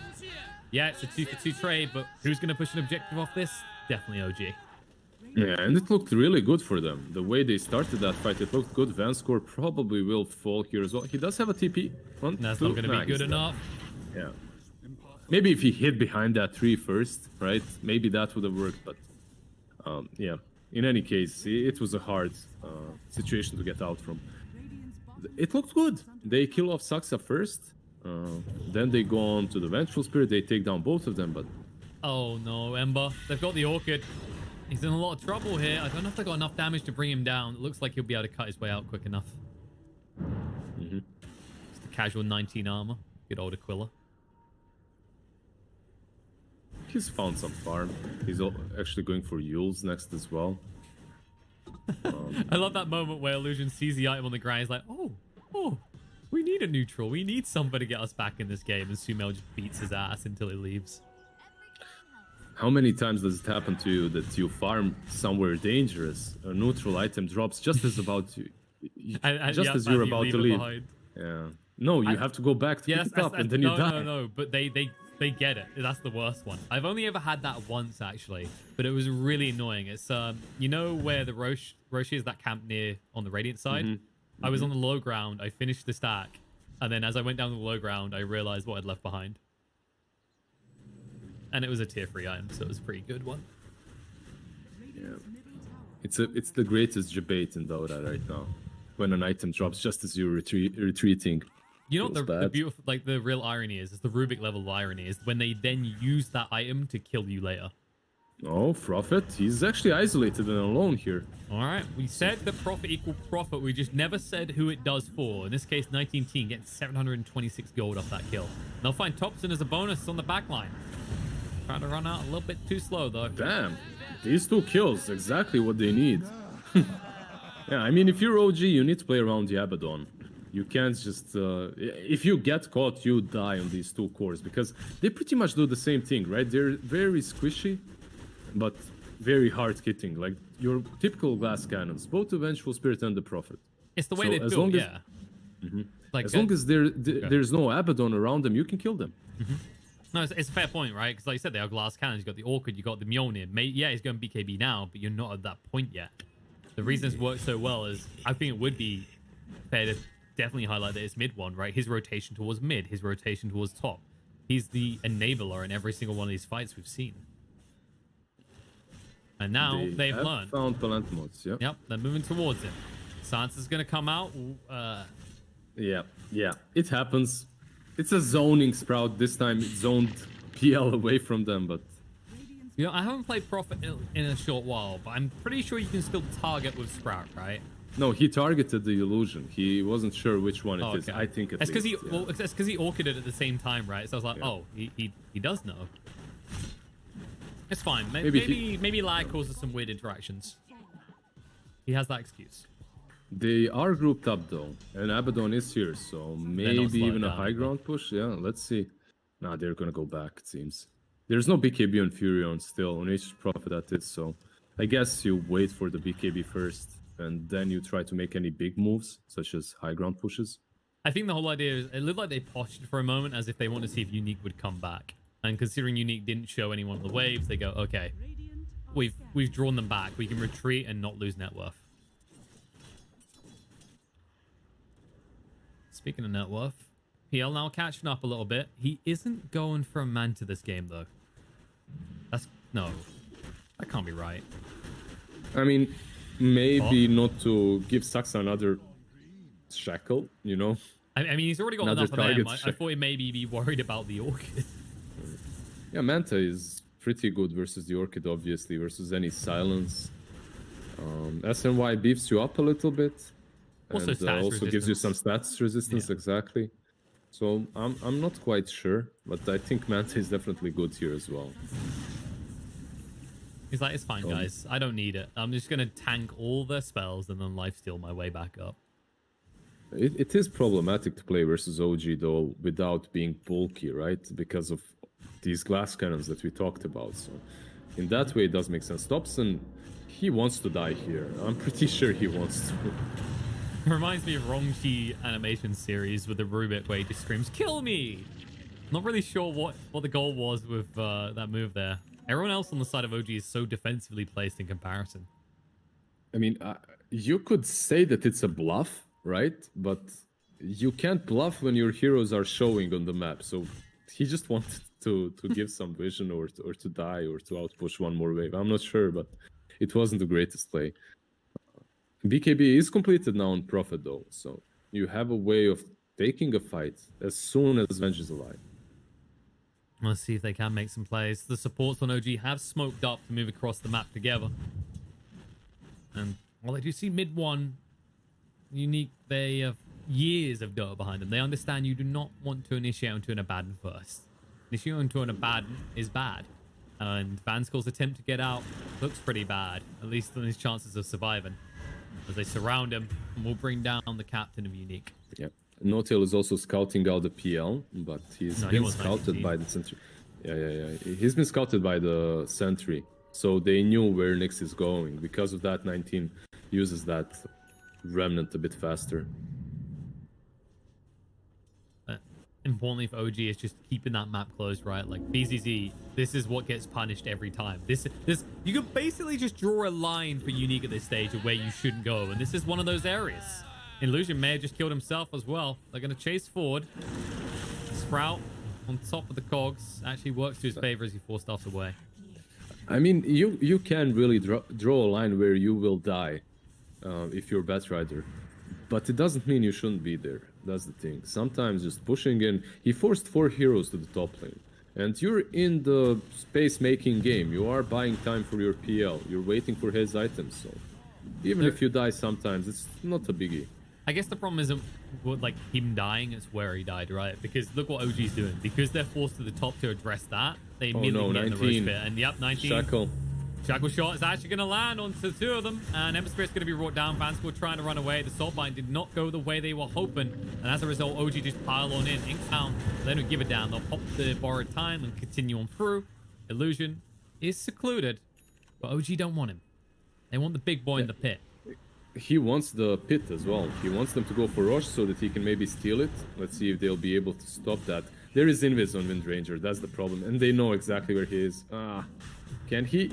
Yeah, it's a 2-for-2 trade, but who's going to push an objective off this? Definitely OG. Yeah, and it looked really good for them. The way they started that fight, it looked good. Vanscore probably will fall here as well. He does have a TP. That's not going to be good enough. Yeah. Maybe if he hid behind that tree first, right? Maybe that would have worked, but yeah. In any case, it was a hard situation to get out from. It looked good. They kill off Saksa first. Then they go on to the Vengeful Spirit. They take down both of them, but... Oh no, Ember. They've got the Orchid. He's in a lot of trouble here. I don't know if they got enough damage to bring him down. It looks like he'll be able to cut his way out quick enough. Just a casual 19 armor. Good old Aquila. He's found some farm. He's actually going for Yules next as well. I love that moment where Illusion sees the item on the ground. He's like, oh, we need a neutral. We need somebody to get us back in this game. And Sumail just beats his ass until he leaves. How many times does it happen to you that you farm somewhere dangerous? A neutral item drops just as about to, as you're about to leave. Yeah. No, you have to go back to pick it up and then you die. No, but they get it. That's the worst one. I've only ever had that once actually, but it was really annoying. It's you know where the Roche is, that camp near on the Radiant side. I was on the low ground. I finished the stack, and then as I went down the low ground, I realized what I'd left behind. And it was a tier 3 item, so it was a pretty good one. Yeah, it's the greatest debate in Dota right now. When an item drops just as you're retreating. You know what the beautiful, like the real irony is the Rubik level of irony is when they then use that item to kill you later. Oh, Prophet, he's actually isolated and alone here. All right, we said that Prophet equal Prophet. We just never said who it does for. In this case, 19 team getting 726 gold off that kill. And they'll find Topson as a bonus on the backline. Trying to run out a little bit too slow though. Damn, these 2 kills, exactly what they need. Yeah, I mean, if you're OG, you need to play around the Abaddon. You can't just... if you get caught, you die on these two cores, because they pretty much do the same thing, right? They're very squishy, but very hard hitting, like your typical glass cannons, both the Vengeful Spirit and the Prophet. It's the way they build, yeah. Like as long as there's no Abaddon around them, you can kill them. No, it's a fair point, right? Because like you said, they are glass cannons. You got the Orchid, you got the Mjolnir. Yeah, he's going BKB now, but you're not at that point yet. The reason it's worked so well is I think it would be fair to definitely highlight that it's mid one, right? His rotation towards mid, his rotation towards top. He's the enabler in every single one of these fights we've seen. And now they've learned. Found Palant mods, yeah. Yep, they're moving towards him. Sansa's going to come out. Yeah, it happens. It's a zoning Sprout this time. It zoned PL away from them, but... You know, I haven't played Prophet in a short while, but I'm pretty sure you can still target with Sprout, right? No, he targeted the illusion. He wasn't sure which one it is. I think it's because he orchided it at the same time, right? So I was like, oh, he does know. It's fine. Maybe Lag causes some weird interactions. He has that excuse. They are grouped up though, and Abaddon is here, so maybe even a high ground push. Yeah, let's see. Nah, they're gonna go back, it seems. There's no BKB on Furion still, on Nature's Prophet that is, so I guess you wait for the BKB first, and then you try to make any big moves, such as high ground pushes. I think the whole idea is, it looked like they postured for a moment as if they want to see if Unique would come back. And considering Unique didn't show anyone on the waves, they go, okay, we've drawn them back. We can retreat and not lose net worth. Speaking of net worth, PL now catching up a little bit. He isn't going for a Manta this game, though. No, that can't be right. I mean, maybe not to give Saksa another shackle, you know? I mean, he's already got enough of them. I thought he maybe be worried about the Orchid. Yeah, Manta is pretty good versus the Orchid, obviously, versus any silence. SNY beefs you up a little bit. Also, and also gives you some stats resistance, exactly. So I'm not quite sure, but I think Manta is definitely good here as well. He's like, it's fine, guys. I don't need it. I'm just going to tank all their spells and then lifesteal my way back up. It is problematic to play versus OG, though, without being bulky, right? Because of these glass cannons that we talked about. So in that way, it does make sense. Topson, he wants to die here. I'm pretty sure he wants to. It reminds me of Rongji animation series with the Rubik where he just screams, "Kill me!" Not really sure what the goal was with that move there. Everyone else on the side of OG is so defensively placed in comparison. I mean, you could say that it's a bluff, right? But you can't bluff when your heroes are showing on the map. So he just wanted to give some vision or to die or to outpush one more wave. I'm not sure, but it wasn't the greatest play. BKB is completed now on Prophet though, so you have a way of taking a fight as soon as Venge is alive. Let's see if they can make some plays. The supports on OG have smoked up to move across the map together. And while they do see mid one, Unique, they have years of Dota behind them. They understand you do not want to initiate onto an Abaddon first. Initiating onto an Abaddon is bad. And Vanskull's attempt to get out looks pretty bad, at least on his chances of surviving. As they surround him and will bring down the captain of Unique. Yeah. Notial is also scouting out the PL, but he's been scouted by the sentry. Yeah. He's been scouted by the sentry, so they knew where Nyx is going. Because of that, 19 uses that remnant a bit faster. Importantly for OG is just keeping that map closed, right? Like BZZ, this is what gets punished every time. This you can basically just draw a line for Unique at this stage of where you shouldn't go, and this is one of those areas. Illusion may have just killed himself as well. They're going to chase forward. Sprout on top of the cogs actually works to his favor as he forced stuff away. I mean, you can really draw a line where you will die if you're Batrider, but it doesn't mean you shouldn't be there. That's the thing. Sometimes just pushing in. He forced 4 heroes to the top lane. And you're in the space-making game. You are buying time for your PL. You're waiting for his items. So even if you die sometimes, it's not a biggie. I guess the problem isn't like him dying, it's where he died, right? Because look what OG's doing. Because they're forced to the top to address that, they immediately get in the rush bit. And yep, 19. Shackle. Shackle shot is actually going to land onto the two of them, and Ember Spirit's going to be brought down. Vanscore trying to run away. The Soulbind did not go the way they were hoping, and as a result, OG just pile on in. Inktown, they don't give it down. They'll pop the borrowed time and continue on through. Illusion is secluded, but OG don't want him. They want the big boy in the pit. He wants the pit as well. He wants them to go for Rosh so that he can maybe steal it. Let's see if they'll be able to stop that. There is Invis on Windranger, that's the problem, and they know exactly where he is. Can he?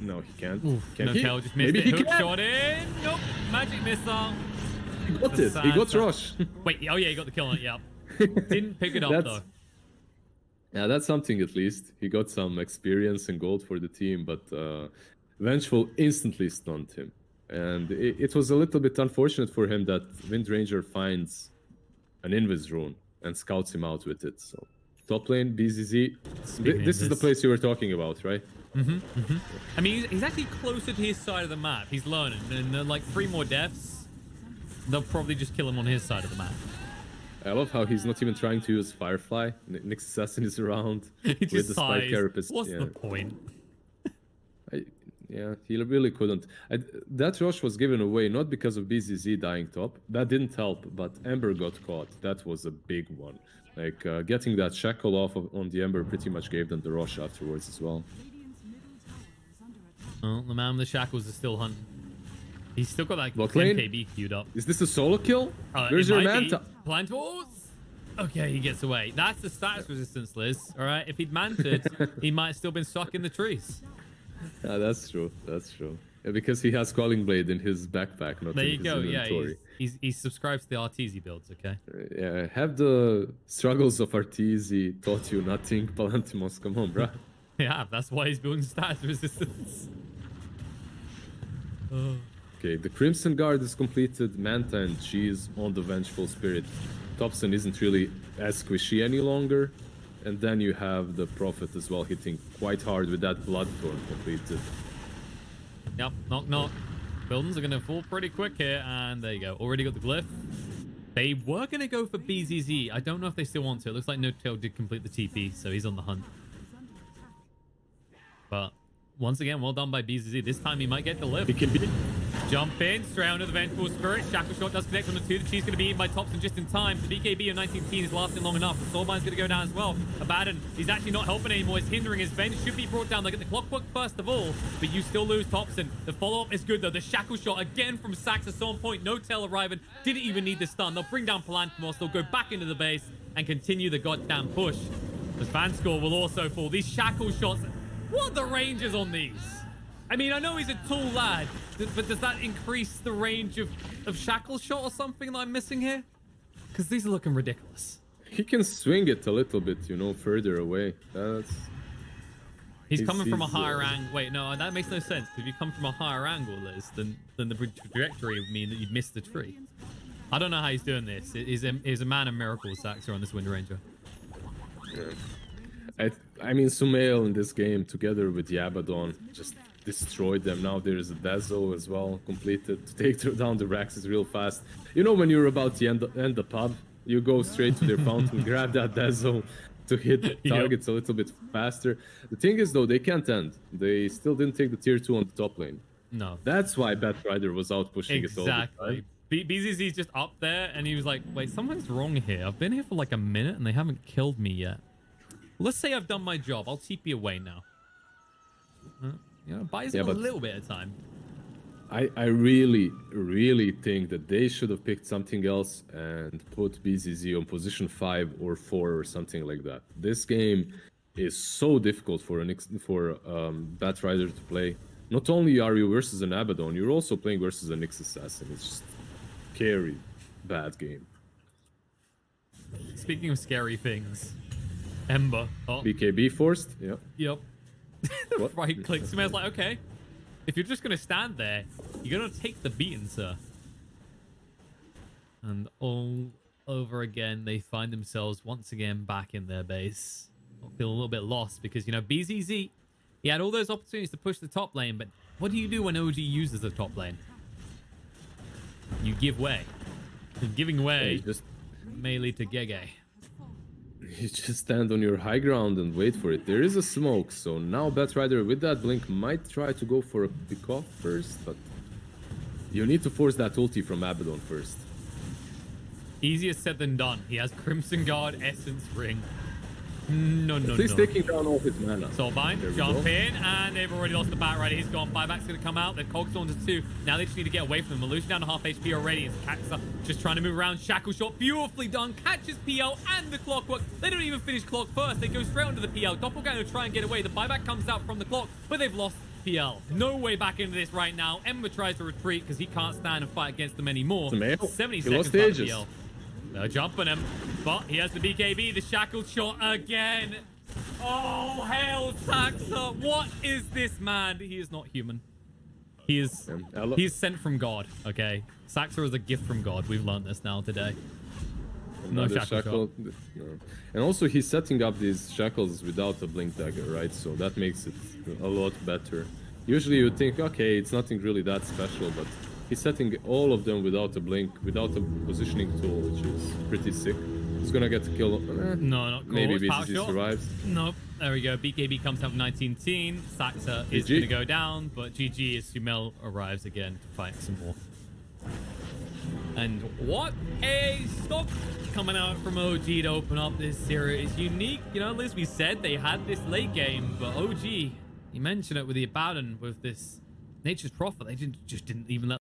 No, he can't. Can he? Notial just missed Maybe it. he Hook can. shot in. Nope. Magic missile. He got it. He got Rosh. Wait. Oh yeah, he got the kill on it. Yep. Didn't pick it up though. Yeah, that's something at least. He got some experience and gold for the team, but Vengeful instantly stunned him. And it was a little bit unfortunate for him that Windranger finds an Invis rune and scouts him out with it. So top lane, BZZ. This is the place you were talking about, right? I mean, he's actually closer to his side of the map. He's learning, and like 3 more deaths, they'll probably just kill him on his side of the map. I love how he's not even trying to use Firefly. Nyx Assassin is around He with just the Spike sighs. Carapace. What's the point? Yeah, he really couldn't. That rush was given away not because of BZZ dying top. That didn't help, but Ember got caught. That was a big one. Like, getting that shackle off on the Ember pretty much gave them the rush afterwards as well. Well, the man with the shackles is still hunting. He's still got that lane? KB queued up. Is this a solo kill? Where's your manta? Blind towards? Okay, he gets away. That's the status resistance, Liz. All right, if he'd manted, he might have still been stuck in the trees. Yeah, that's true. That's true. Yeah, because he has Calling Blade in his backpack, not There in you his go. inventory. Yeah, he subscribes to the Arteezy builds, okay? Yeah, have the struggles of Arteezy taught you nothing, Palantimos? Come on, bruh. Yeah, that's why he's building status resistance. Okay, the Crimson Guard is completed. Manta and Cheese on the Vengeful Spirit. Topson isn't really as squishy any longer. And then you have the Prophet as well hitting quite hard with that Bloodthorn completed. Yep, knock knock. Buildings are going to fall pretty quick here, and there you go. Already got the glyph. They were going to go for BZZ. I don't know if they still want to. It looks like Notial did complete the TP, so he's on the hunt. But once again, well done by BZZ. This time he might get the lift. He can be. Jump in, straight under the Vengeful Spirit. Shackle shot does connect on the 2. The Cheese going to be eaten by Topson just in time. The BKB of 19 is lasting long enough. The Soulbind's going to go down as well. Abaddon, he's actually not helping anymore. He's hindering his Venge. Should be brought down. They get the clockwork first of all, but you still lose Topson. The follow-up is good though. The Shackle shot again from Saksa. So on point. Notial arriving. Didn't even need the stun. They'll bring down Palantimos. They'll go back into the base and continue the goddamn push. The Vanscore will also fall. These Shackle shots. What are the ranges on these? I mean, I know he's a tall lad, but does that increase the range of shackle shot or something that I'm missing here? Because these are looking ridiculous. He can swing it a little bit, you know, further away. He's coming from a higher angle. Wait, no, that makes no sense. Because if you come from a higher angle, Liz, then the trajectory would mean that you'd miss the tree. I don't know how he's doing this. He's a man of miracles, Saxer, on this Windranger. Yeah. I mean, Sumail in this game, together with Yabadon, just destroyed them. Now there's a Dazzle as well completed to take down the Raxes real fast. You know, when you're about to end the pub, you go straight to their fountain, grab that Dazzle to hit targets a little bit faster. The thing is, though, they can't end. They still didn't take the tier 2 on the top lane. No. That's why Batrider was out pushing it all the time. Exactly. BZZ's just up there, and he was like, wait, something's wrong here. I've been here for like a minute, and they haven't killed me yet. Let's say I've done my job. I'll TP away now. You know, buys him a little bit of time. I really, really think that they should have picked something else and put BZZ on position 5 or 4 or something like that. This game is so difficult for Batrider to play. Not only are you versus an Abaddon, you're also playing versus a Nyx Assassin. It's just scary, bad game. Speaking of scary things, Ember. Oh. BKB forced? Yep. Yep. The right click. Sumail's like, okay, if you're just going to stand there, you're going to take the beating, sir. And all over again, they find themselves once again back in their base. I feel a little bit lost because, you know, BZZ, he had all those opportunities to push the top lane, but what do you do when OG uses the top lane? You give way. And giving way may lead to Gege. You just stand on your high ground and wait for it. There is a smoke, so now Batrider with that blink might try to go for a pickoff first, but you need to force that ulti from Abaddon first. Easier said than done. He has Crimson Guard, Essence Ring. No. He's taking down all his mana. Soulbind, jump in, and they've already lost the bat rider. He's gone. Buyback's going to come out. They've cogs on to 2. Now they just need to get away from him. Illusion down to half HP already. It's Saksa just trying to move around. Shackle shot, beautifully done. Catches PL and the clockwork. They don't even finish clock first. They go straight onto the PL. Doppelganger try and get away. The buyback comes out from the clock, but they've lost PL. No way back into this right now. Ember tries to retreat because he can't stand and fight against them anymore. 70 seconds left for PL. They're jumping him, but he has the BKB, the shackled shot again. Oh, hail Saksa. What is this man? He is not human. He is sent from God, okay? Saksa is a gift from God. We've learned this now today. No shackle. No. And also he's setting up these shackles without a blink dagger, right? So that makes it a lot better. Usually you think, okay, it's nothing really that special, but he's setting all of them without a blink, without a positioning tool, which is pretty sick. He's gonna get a kill. No, not cool. Maybe BCC survives. Nope. There we go. BKB comes out 19-teen. Saksa is going to go down, but GG as Sumail arrives again to fight some more. And what a stock coming out from OG to open up this series. Unique, you know, as we said, they had this late game, but OG, you mentioned it with the Abaddon, with this Nature's Prophet, they just didn't even let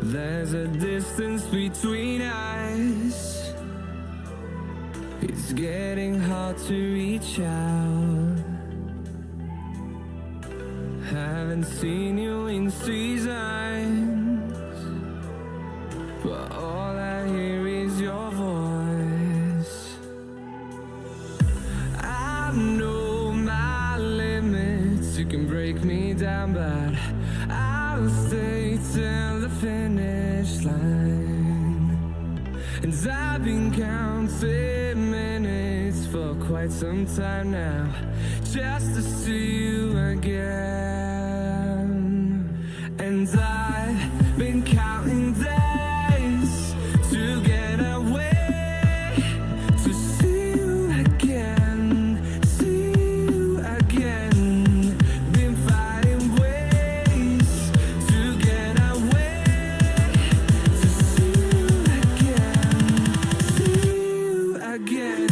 There's a distance between us. It's getting hard to reach out. Haven't seen you in seasons, but all I hear is your voice. I know my limits. You can break me down, but I'll stay till the finish line. And I've been counting minutes for quite some time now, just to see you again. And I've been counting days to get away, to see you again, see you again. Been fighting ways to get away, to see you again, see you again.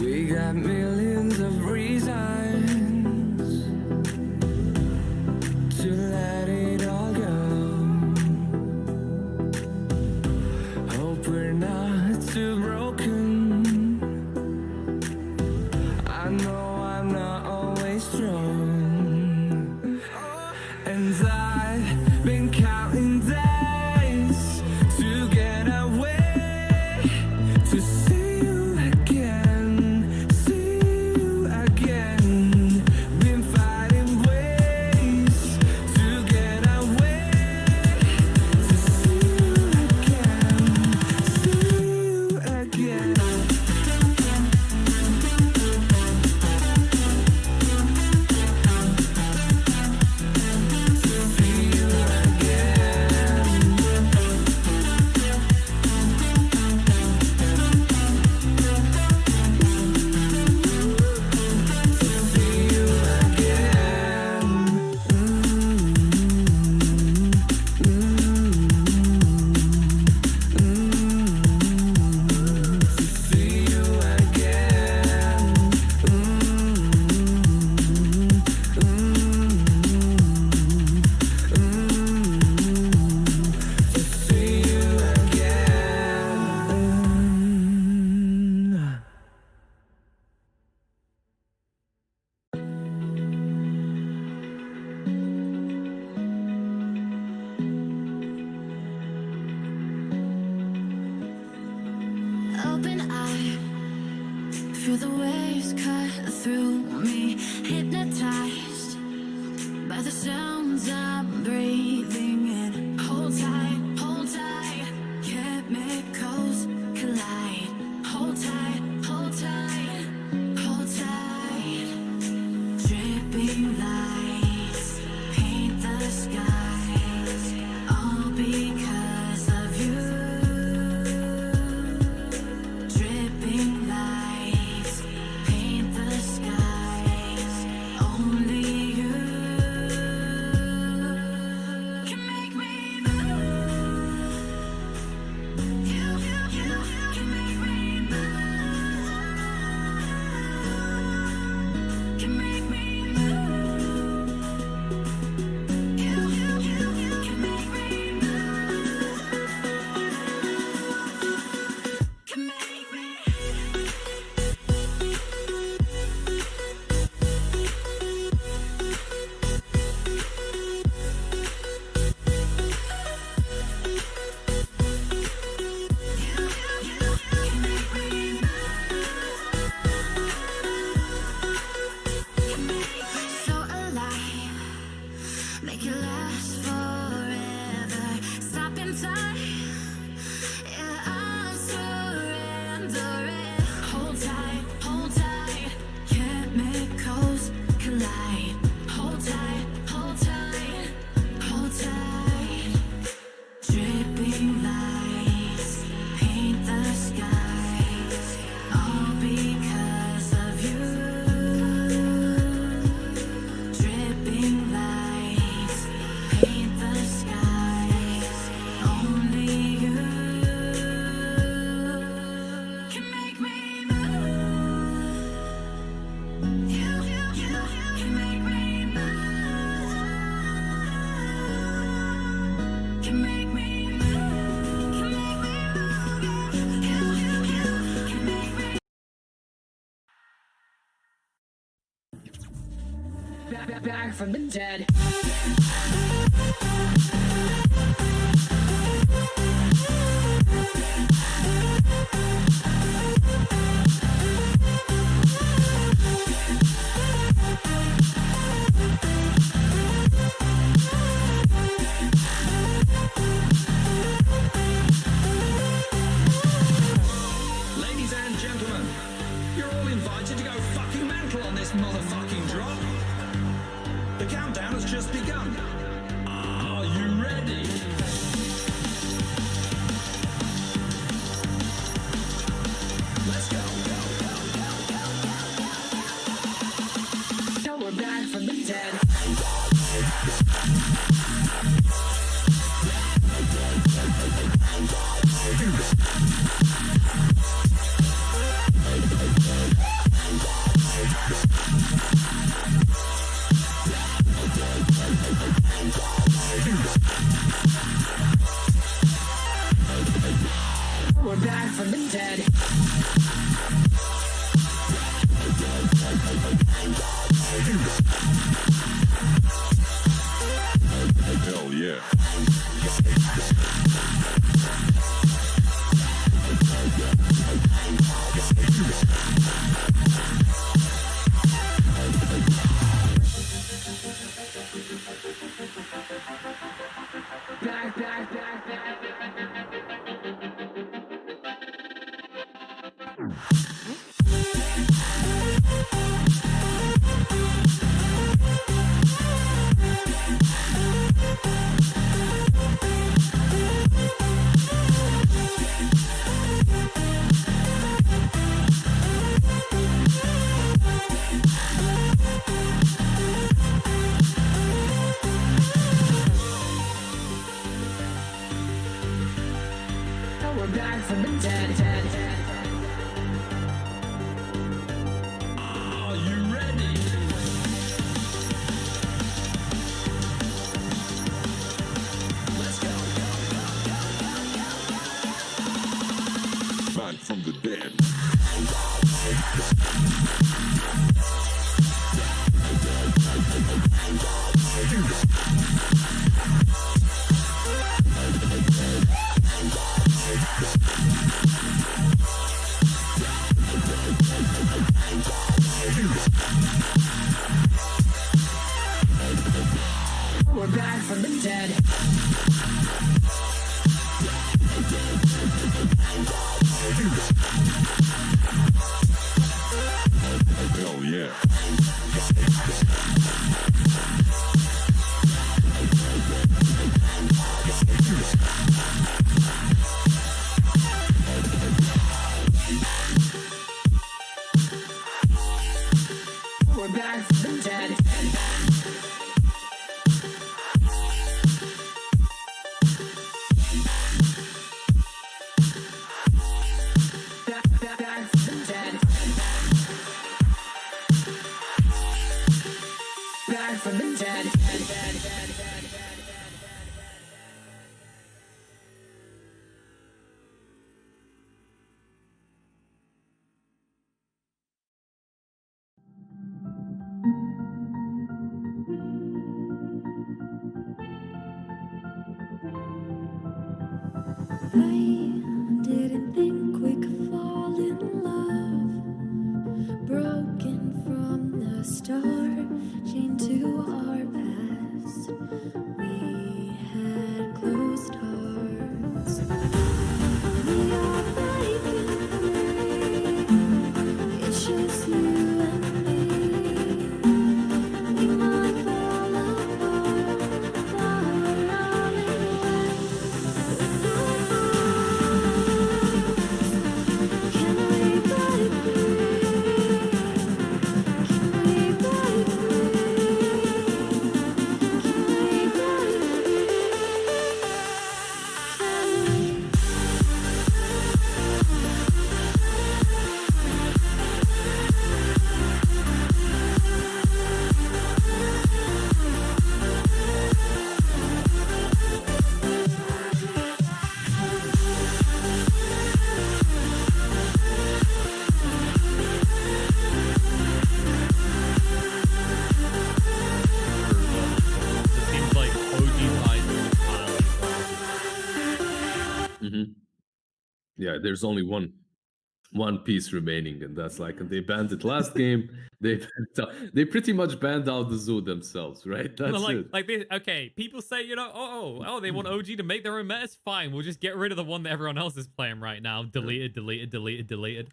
We got millions of reasons to let it all go. Hope we're not too broken. I know I'm not always strong, and I've been counting days to get away, to see you again, see you again. Been fighting ways to get away, to see you again, see you again. See you again. And I'm breathing in. Hold tight, chemicals collide. Hold tight, hold tight, hold tight. Dripping lights paint the skies, all because of you. Dripping lights paint the skies, only you can make me move. You can make me move. Can make me move. You can make me move. Can make me. So alive, make it last forever. Stop in time, yeah, I'm surrendering. Hold tight, chemicals collide. Hold tight, hold tight, hold tight. Dripping lights paint the skies, all because of you. Dripping lights paint the skies, only you can make me move. You can make me move. Can make me move. Can make me move. You can make me. Back from the dead. Ladies and gentlemen, you're all invited to go fucking mental on this motherfucking drop. The countdown has just begun. Are you ready? Let's go. So we're back from the dead. We're back from the dead. Hell yeah. We're back from the dead. Are you ready? Let's go. Back from the dead. We're we're back from the dead. Hell yeah. We're back from the dead. Back from the dead. Back from the dead. I didn't think we could fall in love. Broken from the start, chained to our past. We had closed hearts. We are breaking free. It's just you and me. We might fall apart, but we're all in love. It seems like OG's Yeah, there's only one piece remaining, and that's like they banned it last game. They pretty much banned out the zoo themselves, right? That's Well, it. like this, okay, people say, you know, they want OG to make their own metas. Fine, we'll just get rid of the one that everyone else is playing right now. Deleted.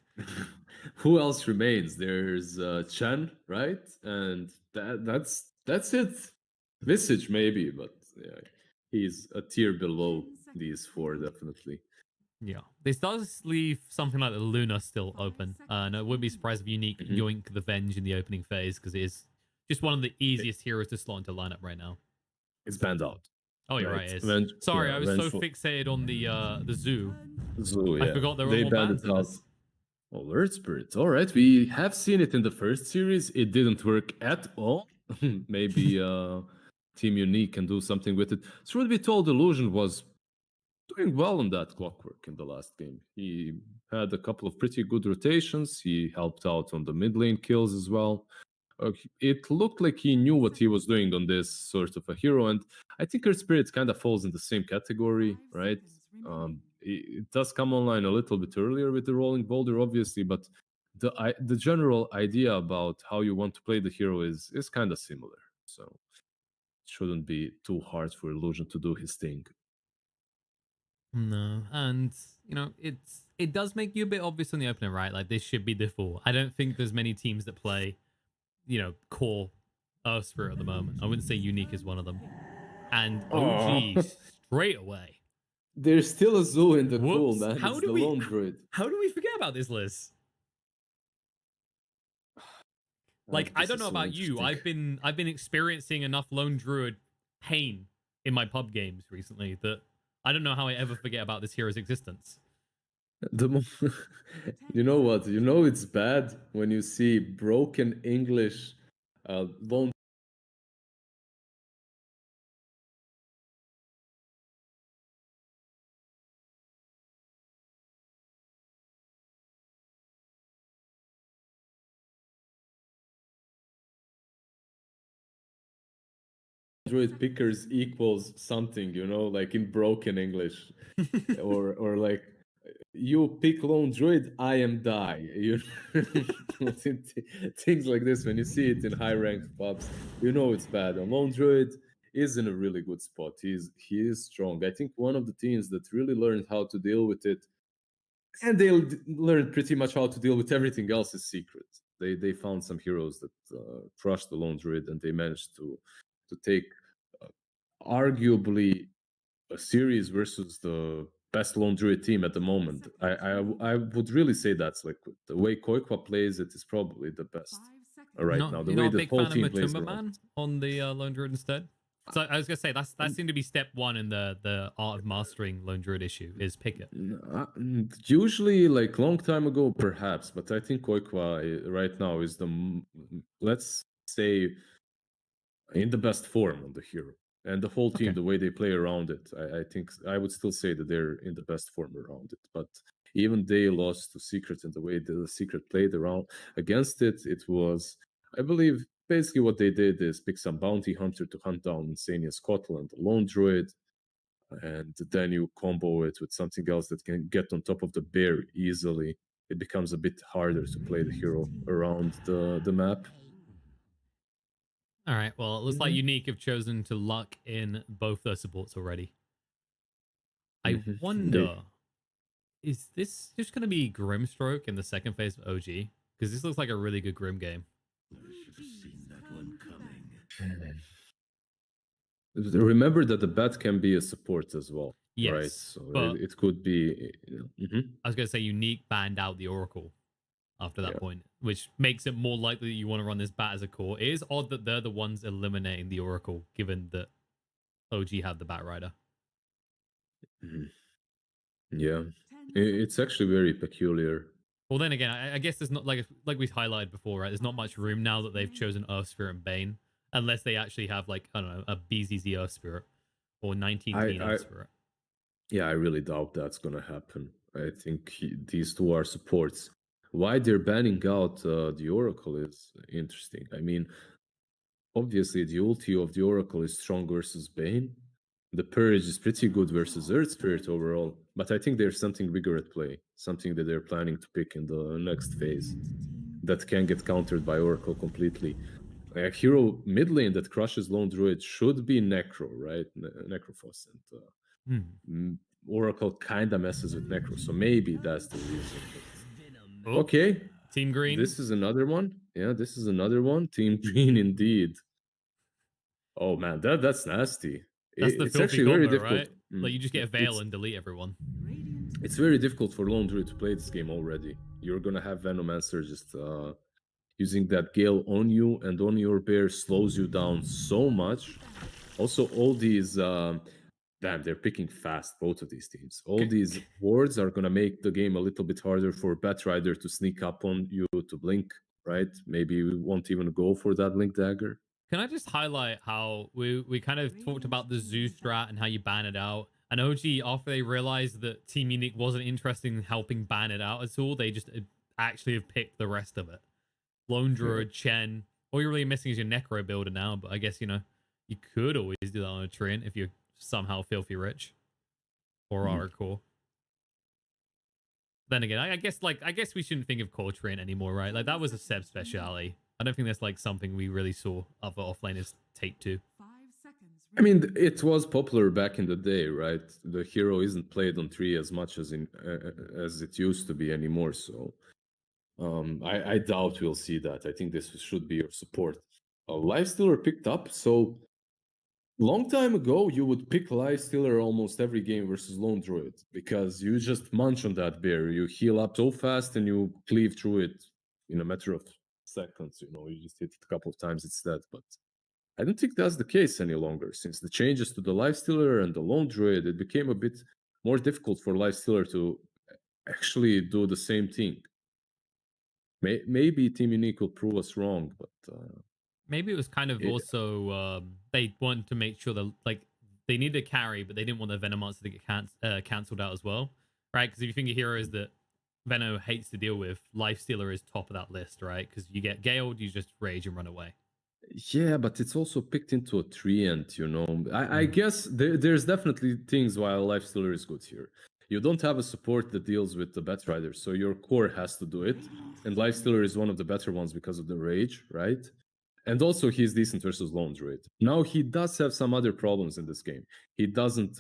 Who else remains? There's Chen, right? And that's it. Visage maybe, but yeah, he's a tier below these four definitely. Yeah, this does leave something like the Luna still open. And I wouldn't be surprised if Unique yoink the Venge in the opening phase because it is just one of the easiest heroes to slot into lineup right now. It's banned out. Oh, you're right. It is. Sorry, I was so fixated on the zoo. Zoo, yeah. I forgot there were they more banned bans it in out. this. Alert Spirit. All right, we have seen it in the first series. It didn't work at all. Maybe Team Unique can do something with it. Truth be told, Illusion was doing well on that clockwork in the last game. He had a couple of pretty good rotations. He helped out on the mid lane kills as well. It looked like he knew what he was doing on this sort of a hero, and I think her spirit kind of falls in the same category, right? It does come online a little bit earlier with the rolling boulder, obviously, but the general idea about how you want to play the hero is kind of similar. So it shouldn't be too hard for Illusion to do his thing. No, and you know it does make you a bit obvious on the opener, right? Like this should be default. I don't think there's many teams that play, you know, core Earth Spirit at the moment. I wouldn't say Unique is one of them. And OG straight away. There's still a zoo in the pool, man. How It's do the we? lone druid. How do we forget about this, Liz? Like I don't know about you. I've been experiencing enough lone druid pain in my pub games recently that I don't know how I ever forget about this hero's existence. You know what? You know it's bad when you see broken English lone druid pickers equals something, you know, like in broken English. or like you pick lone druid, I am die. You things like this when you see it in high ranked pubs, you know it's bad. On lone druid, is in a really good spot. He is strong. I think one of the teams that really learned how to deal with it, and they learned pretty much how to deal with everything else, is Secret. They found some heroes that crushed the Lone Druid, and they managed to take arguably a series versus the best Lone Druid team at the moment. I would really say that's liquid. The way Koikwa plays it is probably the best right now. The You're way not a the big whole fan team of plays Matumba around. Man on the Lone Druid instead? So I was gonna say that seemed to be step one in the art of mastering Lone Druid issue is pick it. Usually, like long time ago, perhaps, but I think Koikwa right now is let's say in the best form on the hero, and the whole team, the way they play around it. I think I would still say that they're in the best form around it, but even they lost to Secret, and the way the Secret played around against it, it was, I believe, basically what they did is pick some bounty hunter to hunt down Insania Scotland, the Lone Druid, and then you combo it with something else that can get on top of the bear easily. It becomes a bit harder to play the hero around the map. All right. Well, it looks like Unique have chosen to luck in both their supports already. I wonder, is this just going to be Grimstroke in the second phase of OG? Because this looks like a really good Grim game. Remember that the bat can be a support as well, Yes, right? So but it could be. I was going to say Unique banned out the Oracle after that point, which makes it more likely that you want to run this bat as a core. It is odd that they're the ones eliminating the Oracle, given that OG had the Bat Rider. Yeah, it's actually very peculiar. Well, then again, I guess there's not, like we highlighted before, right? There's not much room now that they've chosen Earth Spirit and Bane, unless they actually have, like, I don't know, a BZZ Earth Spirit or 19 Earth Spirit. Yeah, I really doubt that's gonna happen. I think these two are supports. Why they're banning out the Oracle is interesting. I mean, obviously the ulti of the Oracle is strong versus Bane. The Purge is pretty good versus Earth Spirit overall, but I think there's something bigger at play, something that they're planning to pick in the next phase that can get countered by Oracle completely. Like a hero mid lane that crushes Lone Druid should be Necro, right? Necrophos, and Oracle kind of messes with Necro, so maybe that's the reason. But... Okay. Team Green. This is another one. Yeah, this is another one. Team Green, indeed. Oh man, that's nasty. That's the it's filthy actually combo, very difficult. right? Like you just get a veil and delete everyone. It's very difficult for Lone Druid to play this game already. You're gonna have Venomancer just using that Gale on you and on your bear slows you down so much. Also, all these damn, they're picking fast, both of these teams. All these wards are gonna make the game a little bit harder for Batrider to sneak up on you, to blink, right? Maybe we won't even go for that blink dagger. Can I just highlight how we kind of talked about the Zoo strat and how you ban it out? And OG, after they realized that Team Unique wasn't interested in helping ban it out at all, they just actually have picked the rest of it. Lone Druid, Chen. All you're really missing is your Necro builder now, but I guess, you know, you could always do that on a Treant if you're somehow filthy rich. Or are core. Then again, I guess we shouldn't think of core Treant anymore, right? Like that was a Seb speciality. I don't think that's like something we really saw other offlaners take to. I mean, it was popular back in the day, right? The hero isn't played on 3 as much as as it used to be anymore. So I doubt we'll see that. I think this should be your support. Lifestealer picked up. So long time ago, you would pick Lifestealer almost every game versus Lone Druid because you just munch on that bear. You heal up so fast and you cleave through it in a matter of seconds. You know, you just hit it a couple of times, it's dead. But I don't think that's the case any longer. Since the changes to the Lifestealer and the Lone Druid, it became a bit more difficult for Lifestealer to actually do the same thing. Maybe Team Unique will prove us wrong, but maybe it was kind of also they wanted to make sure that like they needed a carry, but they didn't want the Venomancer to get cancelled out as well, right? Because if you think of heroes that Veno hates to deal with, Lifestealer is top of that list, right? Because you get Galed, you just rage and run away. Yeah, but it's also picked into a Treant, you know. I guess there's definitely things why Lifestealer is good here. You don't have a support that deals with the Batrider, so your core has to do it. And Lifestealer is one of the better ones because of the rage, right? And also, he's decent versus lone druid. Now, he does have some other problems in this game. He doesn't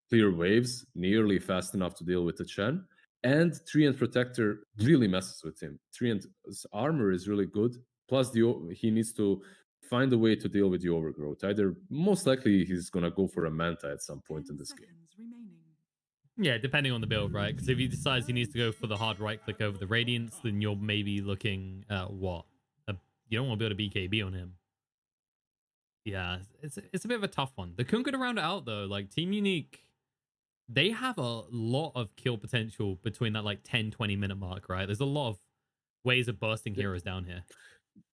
clear waves nearly fast enough to deal with the Chen. And Treant Protector really messes with him. Treant's armor is really good. Plus, he needs to find a way to deal with the overgrowth. Either, most likely, he's going to go for a Manta at some point in this game. Yeah, depending on the build, right? Because if he decides he needs to go for the hard right click over the Radiance, then you're maybe looking at what? You don't want to build a BKB on him. Yeah, it's a bit of a tough one. The Kun could round it out, though. Like, Team Unique, they have a lot of kill potential between that, like, 10-20 minute mark, right? There's a lot of ways of bursting heroes down here.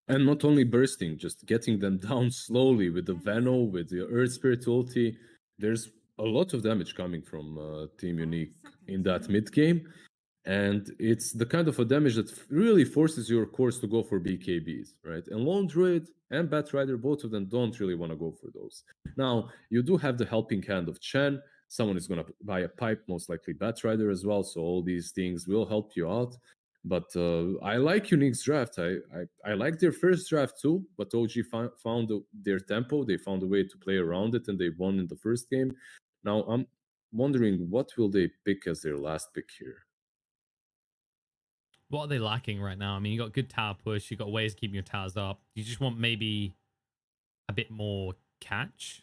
And not only bursting, just getting them down slowly with the Veno, with the Earth Spirit ulti. There's a lot of damage coming from Team Unique in that mid game. And it's the kind of a damage that really forces your cores to go for BKBs, right? And Lone Druid and Batrider, both of them don't really want to go for those. Now, you do have the helping hand of Chen. Someone is going to buy a pipe, most likely Batrider as well. So all these things will help you out. But I like Unique's draft. I like their first draft too, but OG found their tempo. They found a way to play around it, and they won in the first game. Now, I'm wondering, what will they pick as their last pick here? What are they lacking right now? I mean, you got good tower push. You got ways of keeping your towers up. You just want maybe a bit more catch.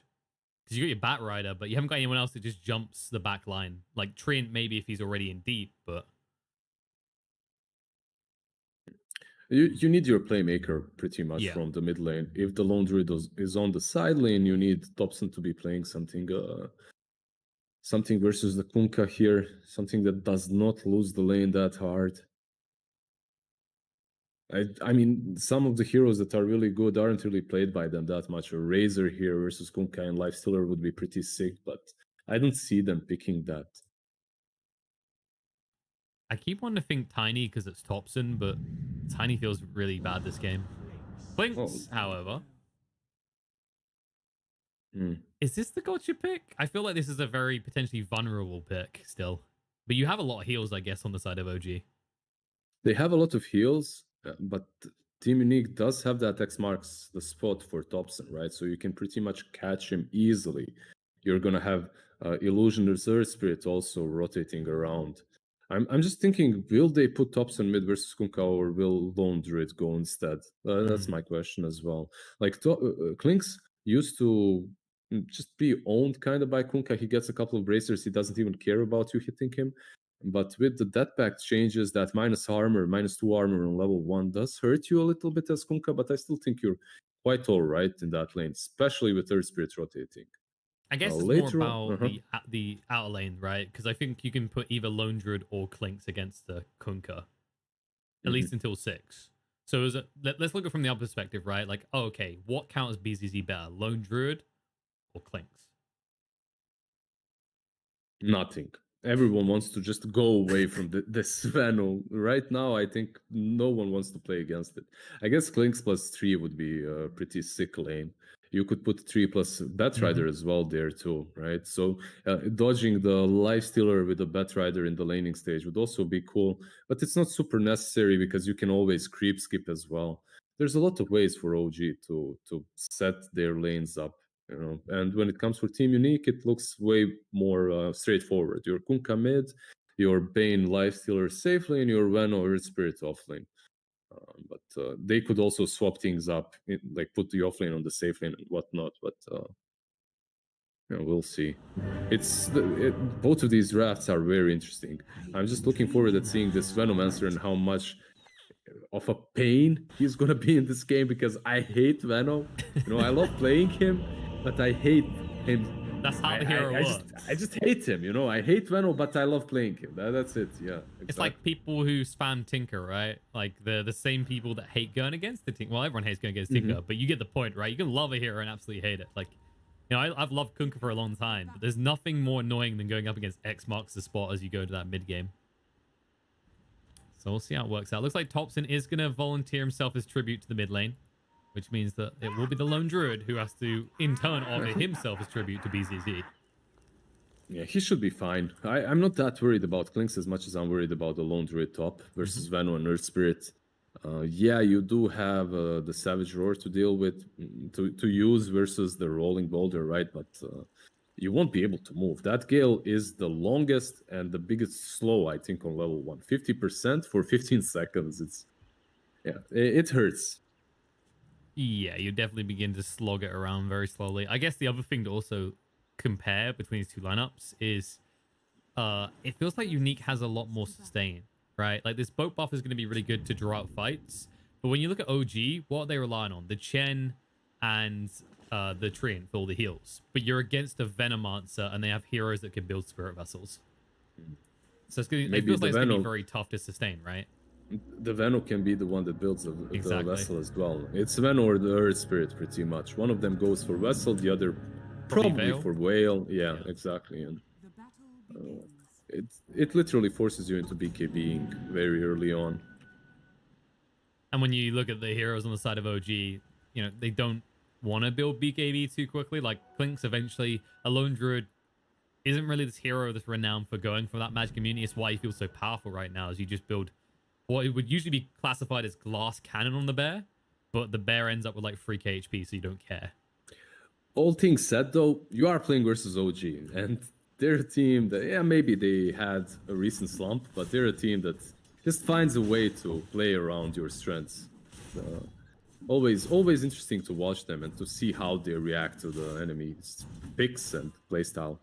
Because you got your Bat Rider, but you haven't got anyone else that just jumps the back line. Like Trent, maybe if he's already in deep, but... You need your playmaker pretty much from the mid lane. If the Lone Druid is on the side lane, you need Topson to be playing something versus the Kunkka here. Something that does not lose the lane that hard. I mean, some of the heroes that are really good aren't really played by them that much. A Razor here versus Kunkka and Lifestealer would be pretty sick, but I don't see them picking that. I keep wanting to think Tiny because it's Topson, but Tiny feels really bad this game. Blinks, however. Is this the gotcha pick? I feel like this is a very potentially vulnerable pick still. But you have a lot of heals, I guess, on the side of OG. They have a lot of heals, but Team Unique does have that X marks the spot for Topson, right? So you can pretty much catch him easily. You're going to have Illusion Reserve Spirit also rotating around. I'm just thinking, will they put Topson mid versus Kunkka, or will Lone Druid go instead? That's my question as well. Like, Klinks used to just be owned kind of by Kunkka. He gets a couple of bracers. He doesn't even care about you hitting him. But with the death pact changes, that -2 armor on level 1 does hurt you a little bit as Kunkka, but I still think you're quite alright in that lane, especially with Earth Spirit rotating. I guess it's more about the outer lane, right? Because I think you can put either Lone Druid or Klinks against the Kunkka, at least until 6. So let's look at it from the other perspective, right? Like, oh, okay, what counts as BZZ better, Lone Druid or Klinks? Nothing. Everyone wants to just go away from this Veno. Right now, I think no one wants to play against it. I guess Klinks +3 would be a pretty sick lane. You could put 3 plus Batrider as well there too, right? So dodging the Lifestealer with a Batrider in the laning stage would also be cool, but it's not super necessary because you can always creep skip as well. There's a lot of ways for OG to set their lanes up. You know, and when it comes for Team Unique, it looks way more straightforward. Your Kunkka mid, your Bane Lifestealer safe lane, your Veno Earth Spirit off lane. But they could also swap things up, like put the off lane on the safe lane and whatnot. But we'll see. Both of these drafts are very interesting. I'm just looking forward to seeing this Venomancer and how much of a pain he's gonna be in this game, because I hate Veno. You know, I love playing him, but I hate him. That's how the hero works. I just hate him, you know. I hate Veno, but I love playing him. That's it, yeah. Exactly. It's like people who spam Tinker, right? Like the same people that hate going against the Tinker. Well, everyone hates going against Tinker, but you get the point, right? You can love a hero and absolutely hate it. Like, you know, I've loved Kunkka for a long time, but there's nothing more annoying than going up against X marks the spot as you go to that mid game. So we'll see how it works out. Looks like Topson is going to volunteer himself as tribute to the mid lane, which means that it will be the Lone Druid who has to, in turn, offer himself as tribute to BZZ. Yeah, he should be fine. I'm not that worried about Klinks as much as I'm worried about the Lone Druid top versus Veno and Earth Spirit. Yeah, you do have the Savage Roar to deal with, to use versus the Rolling Boulder, right? But you won't be able to move. That Gale is the longest and the biggest slow, I think, on level 1. 50% for 15 seconds. It hurts. Yeah, you definitely begin to slog it around very slowly. I guess the other thing to also compare between these two lineups is it feels like Unique has a lot more sustain, right? Like this boat buff is going to be really good to draw out fights. But when you look at OG, what are they relying on? The Chen and the Treant for all the heals. But you're against a Venomancer and they have heroes that can build spirit vessels. So it feels like it's going to be very tough to sustain, right? The Veno can be the one that builds the vessel as well. It's Veno or the Earth Spirit pretty much. One of them goes for vessel, the other probably for whale. Yeah, exactly. And it literally forces you into BKBing very early on. And when you look at the heroes on the side of OG, you know, they don't want to build BKB too quickly. Like Clink's eventually, a Lone Druid isn't really this hero that's renowned for going for that magic immunity. It's why he feels so powerful right now, is you just build what it would usually be classified as glass cannon on the bear, but the bear ends up with like 3k HP, so you don't care. All things said, though, you are playing versus OG, and they're a team that, yeah, maybe they had a recent slump, but they're a team that just finds a way to play around your strengths. Always interesting to watch them and to see how they react to the enemy's picks and playstyle.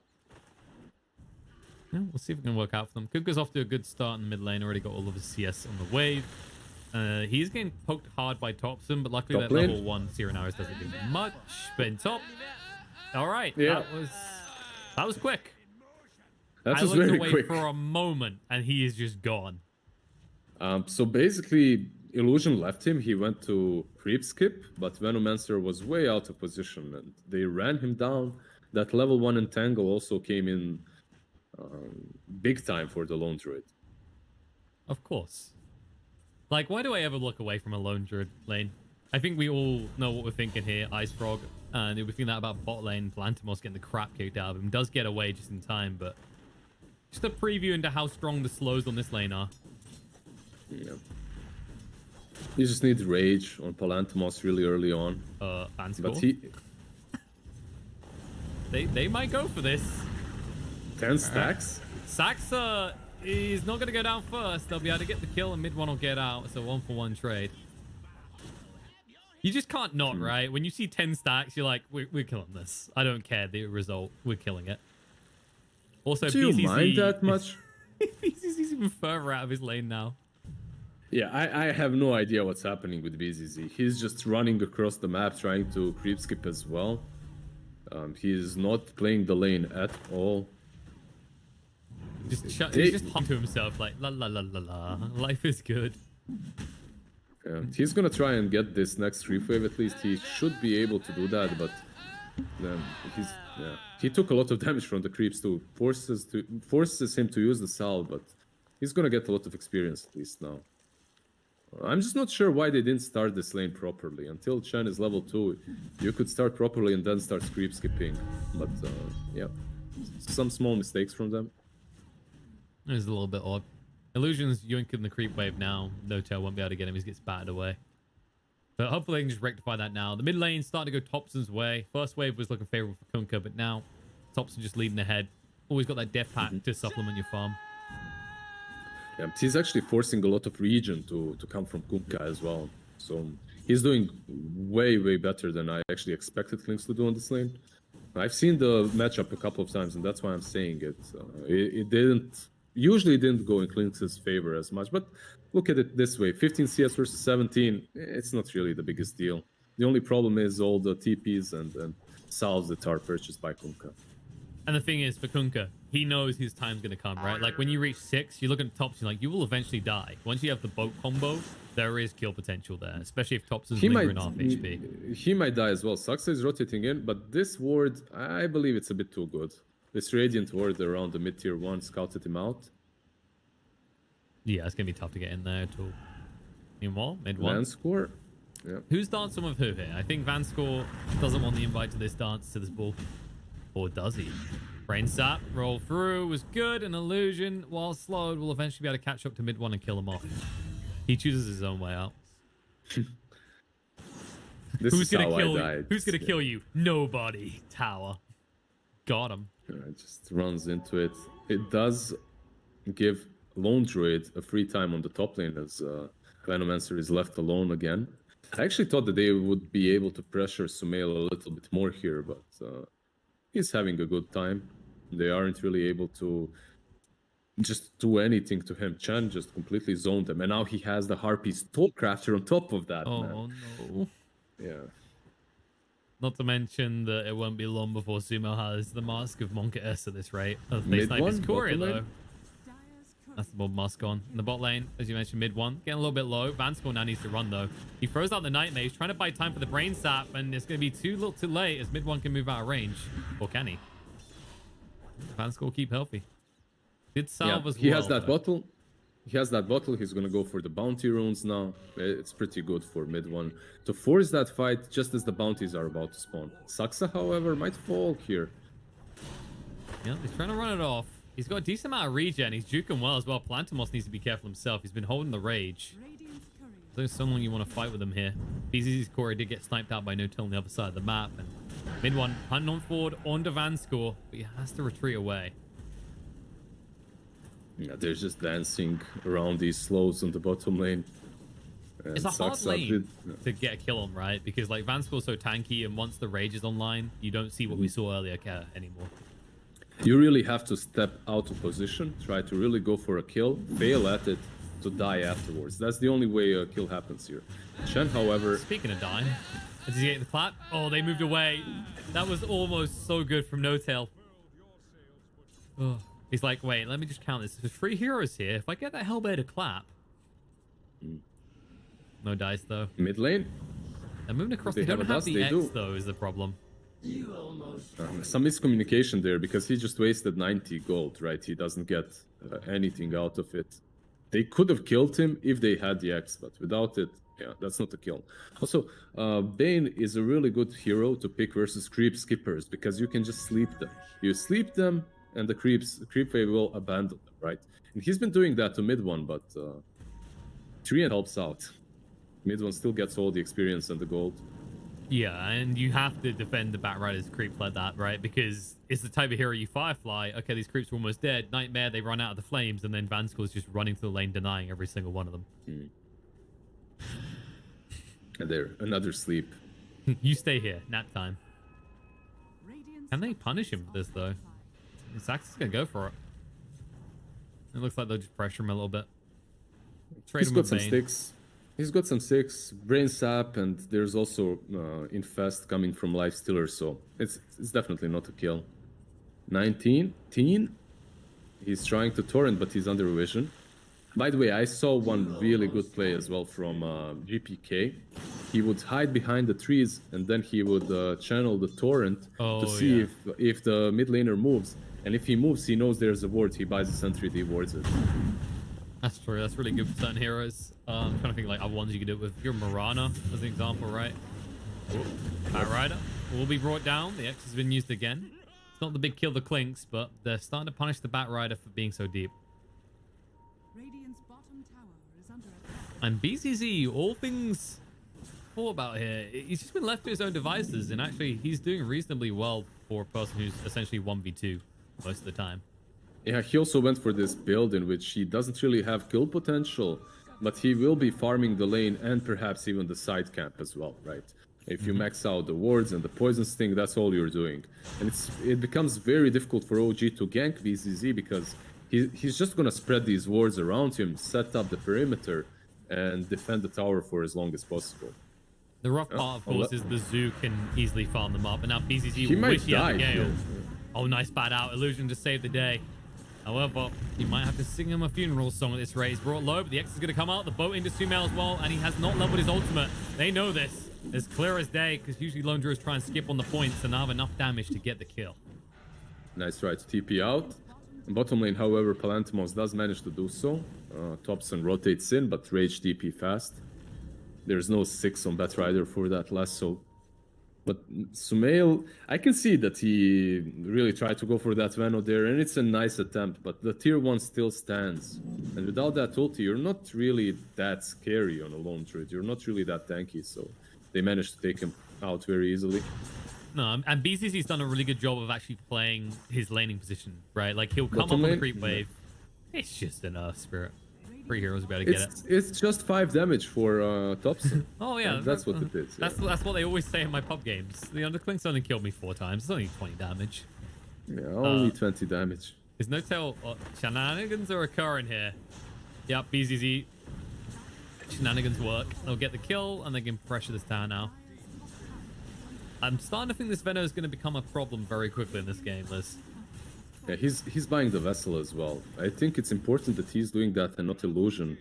Yeah, we'll see if it can work out for them. Kuka's off to a good start in the mid lane. Already got all of his CS on the wave. He's getting poked hard by Topson, but luckily that level 1 Cyrenaris doesn't do much. But in top, all right, yeah, that was quick. That was very quick. I very looked away for a moment, and he is just gone. So basically, Illusion left him. He went to creep skip, but Venomancer was way out of position, and they ran him down. That level 1 entangle also came in big time for the Lone Druid. Of course. Like, why do I ever look away from a Lone Druid lane? I think we all know what we're thinking here. Ice Frog, and we think that about bot lane. Palantimos getting the crap kicked out of him. Does get away just in time, but just a preview into how strong the slows on this lane are. Yeah. You just need rage on Palantimos really early on. But they might go for this. 10 stacks. Saksa is not going to go down first. They'll be able to get the kill and mid one will get out. It's a 1-for-1 trade. You just can't not, right? When you see 10 stacks, you're like, we're killing this. I don't care the result. We're killing it. Also, do you mind that much? BCC's even further out of his lane now. Yeah, I have no idea what's happening with BZZ. He's just running across the map trying to creep skip as well. He is not playing the lane at all. He's just humming to himself like, la la la la la, life is good. Yeah, he's gonna try and get this next creep wave at least. He should be able to do that, but he took a lot of damage from the creeps too. Forces him to use the salve, but he's gonna get a lot of experience at least now. I'm just not sure why they didn't start this lane properly. Until Chen is level 2, you could start properly and then start creep skipping. But yeah, some small mistakes from them. It's a little bit odd. Illusion's yoinking the creep wave now. Notial won't be able to get him. He gets battered away. But hopefully they can just rectify that now. The mid lane starting to go Topson's way. First wave was looking favorable for Kunkka, but now Topson just leading ahead. Always got that death pack to supplement your farm. Yeah, he's actually forcing a lot of regen to come from Kunkka as well. So he's doing way better than I actually expected Klinks to do on this lane. I've seen the matchup a couple of times, and that's why I'm saying it. It usually didn't go in Klinks' favor as much, but look at it this way. 15 CS versus 17, it's not really the biggest deal. The only problem is all the TPs and salves that are purchased by Kunkka. And the thing is, for Kunkka, he knows his time's going to come, right? Like, when you reach 6, you look at Topson, like, you will eventually die. Once you have the boat combo, there is kill potential there, especially if Topson's lingering off HP. He might die as well. Saksa is rotating in, but this ward, I believe it's a bit too good. This Radiant ward around the mid-tier 1 scouted him out. Yeah, it's going to be tough to get in there at all. Meanwhile, mid 1. Vanscore. Yeah. Who's dancing with who here? I think Vanscore doesn't want the invite to this dance, to this ball. Or does he? Brain sap, roll through, was good. An illusion, while slowed, will eventually be able to catch up to mid 1 and kill him off. He chooses his own way out. This Who's is gonna how kill I died. Who's gonna kill you? Nobody. Tower. Got him. It just runs into it. It does give Lone Druid a free time on the top lane as Climactic is left alone again. I actually thought that they would be able to pressure Sumail a little bit more here, but he's having a good time. They aren't really able to just do anything to him. Chen just completely zoned him, and now he has the Harpy Stormcrafter on top of that. Oh no. Yeah. Not to mention that it won't be long before Sumo has the Mask of Monka S at this rate. Oh, they Mid snipe one, his Courier, bottom though. lane? That's the mob mask on. In the bot lane, as you mentioned, mid one. Getting a little bit low. Vanscore now needs to run, though. He throws out the Nightmare. He's trying to buy time for the Brain Sap, and it's going to be too little too late as mid one can move out of range. Or can he? Vanscore keep healthy. Did salve as well. He has that bottle. He has that bottle. He's gonna go for the bounty runes now. It's pretty good for mid one to force that fight just as the bounties are about to spawn. Saksa, however, might fall here. Yeah, he's trying to run it off. He's got a decent amount of regen. He's juking well as well. Plantimos needs to be careful himself. He's been holding the rage. There's someone you want to fight with him here. BZZ's Corey did get sniped out by Notial on the other side of the map. And mid one, hunting on forward on to Vanscore, but he has to retreat away. Yeah, they're just dancing around these slows on the bottom lane. And It's a hard Saksa lane to get a kill on, right? Because like Vanscore's so tanky, and once the rage is online, you don't see what we saw earlier anymore. You really have to step out of position, try to really go for a kill, fail at it, to die afterwards. That's the only way a kill happens here. Chen, however... Speaking of dying, did he get the clap? Oh, they moved away. That was almost so good from Notial. Oh. He's like, wait, let me just count this. There's 3 heroes here. If I get that Hellbear to clap... No dice, though. Mid lane? They're moving across. They don't have the X, though, is the problem. Some miscommunication there, because he just wasted 90 gold, right? He doesn't get anything out of it. They could have killed him if they had the X, but without it, yeah, that's not a kill. Also, Bane is a really good hero to pick versus creep skippers, because you can just sleep them. You sleep them, and the creep wave will abandon them, right? And he's been doing that to mid one, but Trian helps out. Mid one still gets all the experience and the gold. Yeah, and you have to defend the Batriders creeps like that, right? Because it's the type of hero you Firefly. Okay, these creeps are almost dead. Nightmare, they run out of the flames, and then Vanscore's just running to the lane, denying every single one of them. And there, another sleep. You stay here, nap time. Can they punish him for this, though? Saxon's gonna go for it. It looks like they'll just pressure him a little bit. He's got some sticks. He's got some sticks, brain sap, and there's also infest coming from Lifestealer, so it's definitely not a kill. 19? He's trying to torrent, but he's under vision. By the way, I saw one really good play as well from GPK. He would hide behind the trees, and then he would channel the torrent to see if the mid laner moves. And if he moves, he knows there's a ward. He buys a sentry, he wards it. That's true. That's really good for certain heroes. I'm trying to think like other ones you could do it with. Your Marana as an example, right? Batrider will be brought down. The X has been used again. It's not the big kill the Clinks, but they're starting to punish the Batrider for being so deep. Radiant's bottom tower is under attack. And BZZ, all things thought about here, he's just been left to his own devices, and actually he's doing reasonably well for a person who's essentially 1v2 most of the time. Yeah, he also went for this build in which he doesn't really have kill potential, but he will be farming the lane and perhaps even the side camp as well, right? If you max out the wards and the poison sting, that's all you're doing. And it becomes very difficult for OG to gank BZZ because he's just gonna spread these wards around him, set up the perimeter, and defend the tower for as long as possible. The rough part, of course, is the Zoo can easily farm them up, and now BZZ he will might wish he had die the Gale. here. Oh, nice bat out. Illusion to save the day. However, you might have to sing him a funeral song at this rate. He's brought low, but the X is going to come out. The boat into sumail as well, and he has not leveled his ultimate. They know this. It's clear as day, because usually Lone Druids try and skip on the points and have enough damage to get the kill. Nice try to TP out. In bottom lane, however, Palantimos does manage to do so. Topson rotates in, but Rage TP fast. There's no 6 on Batrider for that lasso. But Sumail, I can see that he really tried to go for that Vano there, and it's a nice attempt, but the tier 1 still stands. And without that ulti, you're not really that scary on a lone druid. You're not really that tanky, so they managed to take him out very easily. No, and BCC's done a really good job of actually playing his laning position, right? Like, he'll come up on the creep wave. It's just an Earth Spirit. 3 heroes will be able to get it. It's just 5 damage for Topson. Oh, yeah. That's what it is. That's what they always say in my pub games. The Underclink's only killed me 4 times. It's only 20 damage. Yeah, only 20 damage. Is Notial shenanigans are occurring here? Yep, BZZ. Shenanigans work. They'll get the kill, and they can pressure this tower now. I'm starting to think this Veno is going to become a problem very quickly in this game, Liz. Yeah, he's buying the vessel as well. I think it's important that he's doing that and not illusion,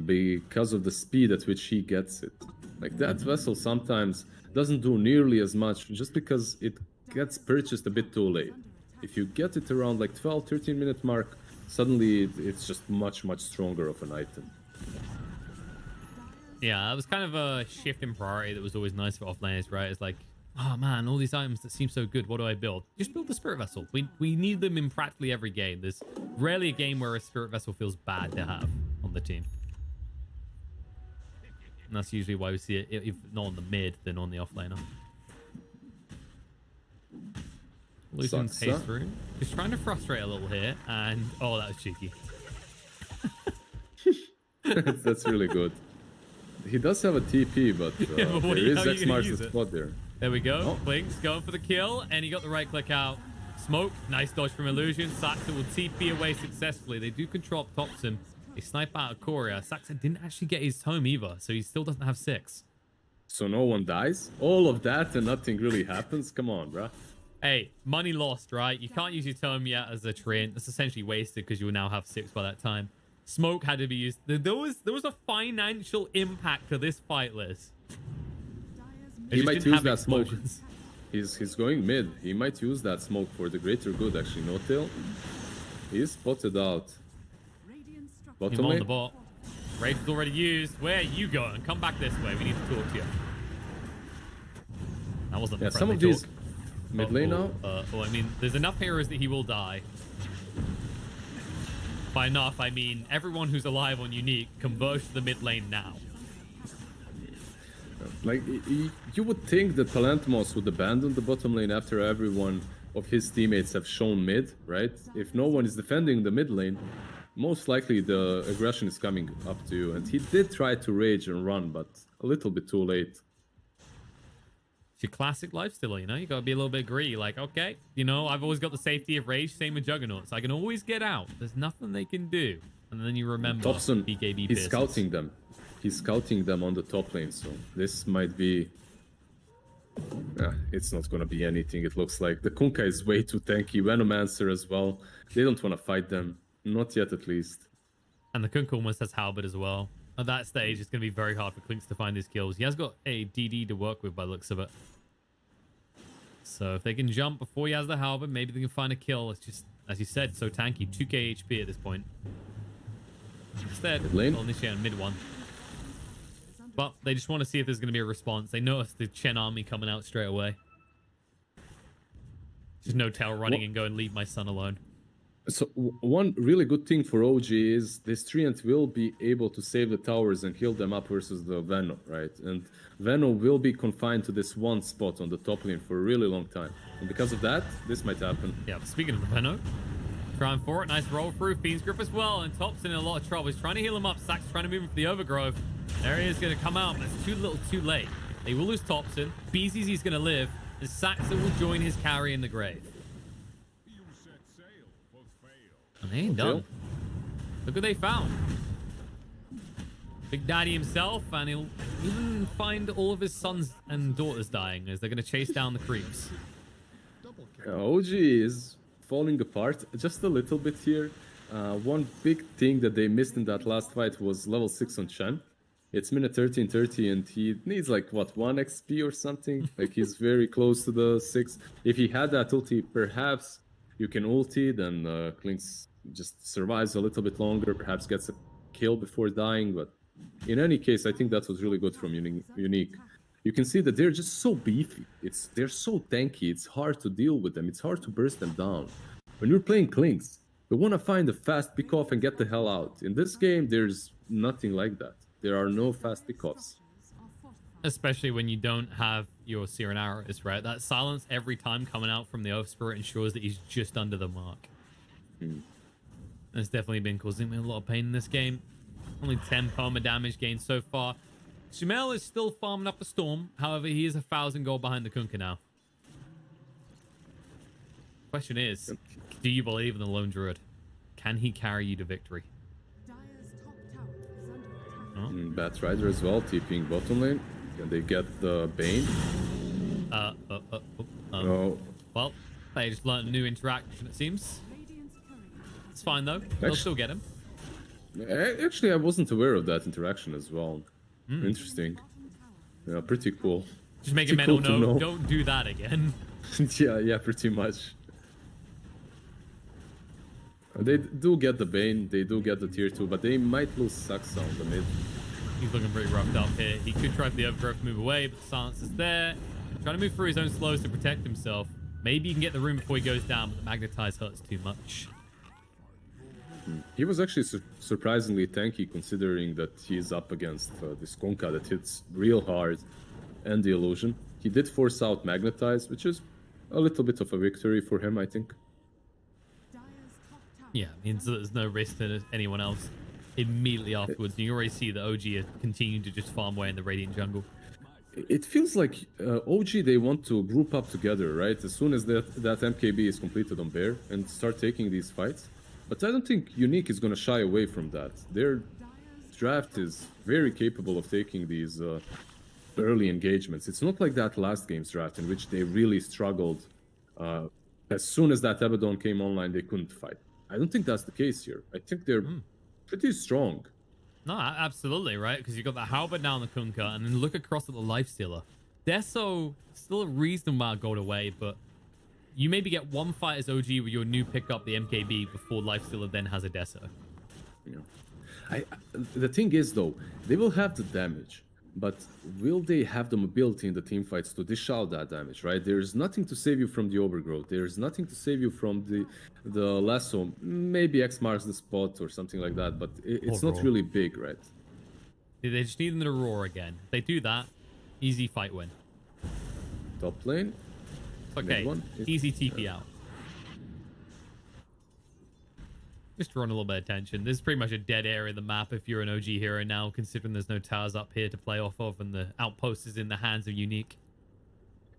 because of the speed at which he gets it. Like, that vessel sometimes doesn't do nearly as much just because it gets purchased a bit too late. If you get it around like 12-13 minute mark, suddenly it's just much stronger of an item. Yeah, it was kind of a shift in priority that was always nice for offlaners, right? It's like, oh man, all these items that seem so good, what do I build? Just build the spirit vessel. We need them in practically every game. There's rarely a game where a spirit vessel feels bad to have on the team. And that's usually why we see it, if not on the mid, then on the offlaner. Losing pace through. He's trying to frustrate a little here, and oh, that was cheeky. That's really good. He does have a TP, but there is X marks the spot there. There we go. Blink's going for the kill, and he got the right click out. Smoke, nice dodge from Illusion. Saksa will TP away successfully. They do control up topson. They snipe out a Korea. Saksa didn't actually get his home either, so he still doesn't have 6. So no one dies? All of that and nothing really happens? Come on, bruh. Hey, money lost, right? You can't use your tome yet as a treant. That's essentially wasted because you will now have 6 by that time. Smoke had to be used. There was a financial impact to this fight, Liz. He might use that smoke. He's going mid. He might use that smoke for the greater good, actually. Notial. He's spotted out. Bottom on the bot. Rage is already used. Where are you going? Come back this way. We need to talk to you. That wasn't the some of talk. these mid lane now. I mean, there's enough heroes that he will die. By enough, I mean everyone who's alive on Unique converge to the mid lane now. Like, you would think that Palanthmos would abandon the bottom lane after everyone of his teammates have shown mid, right? If no one is defending the mid lane, most likely the aggression is coming up to you. And he did try to rage and run, but a little bit too late. It's your classic lifestyle, you know? You gotta be a little bit greedy. Like, okay, you know, I've always got the safety of rage, same with Juggernauts. I can always get out. There's nothing they can do. And then you remember Topson, BKB he's scouting them. He's scouting them on the top lane, so this might be... it's not gonna be anything, it looks like. The Kunkka is way too tanky. Venomancer as well. They don't want to fight them. Not yet, at least. And the Kunkka almost has Halberd as well. At that stage, it's going to be very hard for Klinks to find his kills. He has got a DD to work with by the looks of it. So if they can jump before he has the Halberd, maybe they can find a kill. It's just, as you said, so tanky. 2k HP at this point. Instead, they'll initiate on mid 1. But they just want to see if there's going to be a response. They notice the Chen army coming out straight away. There's no tail running and going, leave my son alone. So one really good thing for OG is this Treant will be able to save the towers and heal them up versus the Veno, right? And Veno will be confined to this one spot on the top lane for a really long time. And because of that, this might happen. Yeah, but speaking of the Veno, trying for it. Nice roll through. Fiend's Grip as well. And Top's in a lot of trouble. He's trying to heal him up. Sack's trying to move him for the Overgrowth. There he is going to come out, but it's too little too late. They will lose Topson. BZZ's going to live. And Saksa will join his carry in the grave. And they ain't done. Look what they found. Big Daddy himself, and he'll even find all of his sons and daughters dying as they're going to chase down the creeps. OG is falling apart just a little bit here. One big thing that they missed in that last fight was level 6 on Chen. It's minute 13:30 and he needs like, what, 1 XP or something? Like, he's very close to the 6. If he had that ulti, perhaps you can ulti, then Klinks just survives a little bit longer, perhaps gets a kill before dying. But in any case, I think that was really good from Unique. You can see that they're just so beefy. They're so tanky. It's hard to deal with them. It's hard to burst them down. When you're playing Klinks, We want to find a fast pickoff and get the hell out. In this game, there's nothing like that. There are no fast pickoffs. Especially when you don't have your Siren arrows, right? That silence every time coming out from the Oath Spirit ensures that he's just under the mark. That's definitely been causing me a lot of pain in this game. Only 10 perma damage gained so far. Sumail is still farming up a storm. However, he is 1,000 gold behind the Kunkka now. Question is, do you believe in the Lone Druid? Can he carry you to victory? Bat Rider as well, TPing bottom lane. Can they get the Bane? No. Well, they just learned a new interaction, it seems. It's fine, though. They'll still get him. Actually, I wasn't aware of that interaction as well. Interesting. Yeah, pretty cool. Just make a mental note, don't do that again. yeah, pretty much. They do get the Bane, they do get the tier 2, but they might lose Saksa on the mid. He's looking pretty roughed up here. He could try for the overgrowth to move away, but the silence is there. Trying to move through his own slows to protect himself. Maybe he can get the room before he goes down, but the magnetize hurts too much. He was actually surprisingly tanky considering that he's up against this Kunkka that hits real hard and the illusion. He did force out magnetize, which is a little bit of a victory for him, I think. Yeah, means there's no risk to anyone else immediately afterwards. You already see that OG are continuing to just farm away in the Radiant jungle. It feels like OG, they want to group up together, right? As soon as that MKB is completed on Bear and start taking these fights. But I don't think Unique is going to shy away from that. Their draft is very capable of taking these early engagements. It's not like that last game's draft in which they really struggled. As soon as that Abaddon came online, they couldn't fight. I don't think that's the case here. I think they're pretty strong. No, absolutely, right? Because you've got the Halberd now on the Kunkka, and then look across at the Lifestealer. They're still a reasonable amount of gold away, but you maybe get one fight as OG with your new pickup, the MKB, before Lifestealer then has a Deso. Yeah. The thing is, though, they will have the damage, but will they have the mobility in the team fights to dish out that damage, right? There's nothing to save you from the overgrowth. There's nothing to save you from the lasso. Maybe X marks the spot or something like that, but it's not really big, right? They just need them to roar again. If they do that, easy fight win. Top lane. Okay, easy TP out. Just drawing a little bit of attention. This is pretty much a dead area of the map if you're an OG hero now, considering there's no towers up here to play off of and the outpost is in the hands of Unique.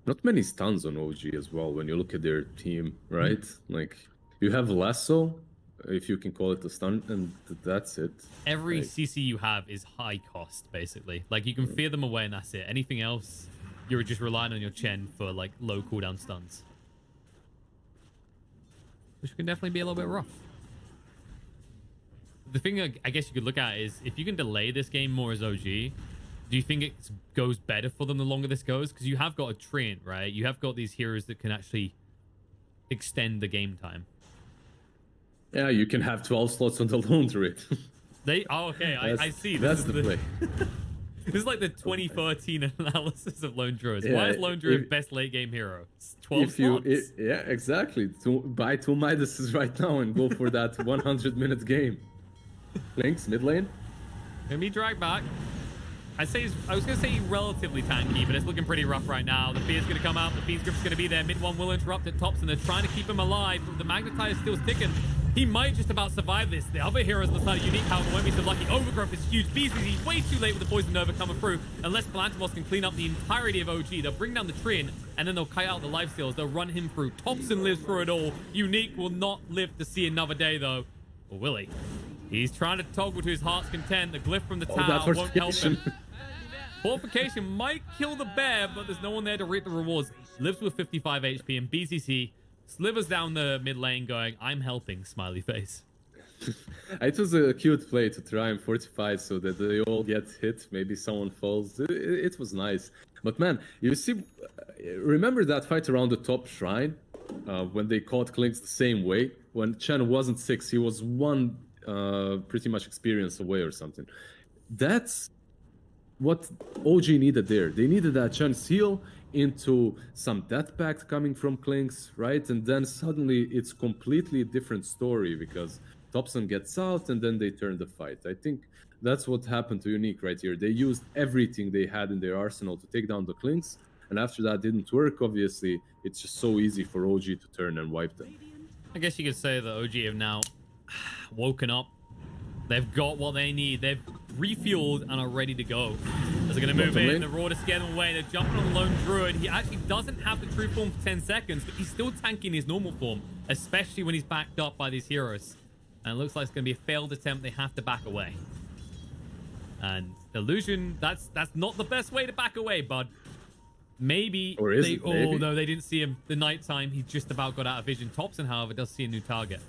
Not many stuns on OG as well when you look at their team, right? Like, you have Lasso, if you can call it a stun, and that's it. Every CC you have is high cost, basically. Like, you can fear them away and that's it. Anything else, you're just relying on your Chen for, like, low cooldown stuns. Which can definitely be a little bit rough. The thing I guess you could look at is if you can delay this game more as OG, do you think it goes better for them the longer this goes? Because you have got a Treant, right? You have got these heroes that can actually extend the game time. Yeah, you can have 12 slots on the Lone Druid. Okay, I see. That's the play. This is like the 2013 analysis of Lone Druids. Why is Lone Druid best late game hero? It's 12 slots. Yeah, exactly. Buy 2 Midases right now and go for that 100-minute game. Lynx, mid lane. Gonna be dragged back. I was gonna say relatively tanky, but it's looking pretty rough right now. The Fear's gonna come out. The Fiend's Grip's gonna be there. Mid one will interrupt at tops, and they're trying to keep him alive. The Magnetize is still sticking. He might just about survive this. The other heroes on the side of Unique, however, won't be so lucky. Overgrowth is huge. BZZ way too late with the Poison Nova coming through. Unless Palantimos can clean up the entirety of OG, they'll bring down the Treant, and then they'll kite out the lifesteals. They'll run him through. Topson lives through it all. Unique will not live to see another day, though. Or will he? He's trying to toggle to his heart's content. The glyph from the tower won't help him. Fortification might kill the bear, but there's no one there to reap the rewards. Lives with 55 HP, and BCC slivers down the mid lane going, I'm helping, smiley face. It was a cute play to try and fortify so that they all get hit. Maybe someone falls. It was nice. But man, you see, remember that fight around the top shrine? When they caught Clinks the same way? When Chen wasn't 6, he was 1 pretty much experience away or something. That's what OG needed there. They needed that Chen's heal into some death pact coming from Clinks, right? And then suddenly it's completely different story because Topson gets out and then they turn the fight. I think that's what happened to Unique right here. They used everything they had in their arsenal to take down the Clinks, and after that didn't work, obviously. It's just so easy for OG to turn and wipe them. I guess you could say that OG have now woken up. They've got what they need. They've refueled and are ready to go. As they're going to move in, the Raw to scare them away. They're jumping on the lone druid. He actually doesn't have the true form for 10 seconds, but he's still tanking his normal form, especially when he's backed up by these heroes. And it looks like it's going to be a failed attempt. They have to back away. And Illusion, that's not the best way to back away, bud. Maybe or is it? Maybe. Oh no, they didn't see him the nighttime. He just about got out of vision. Topson, however, does see a new target.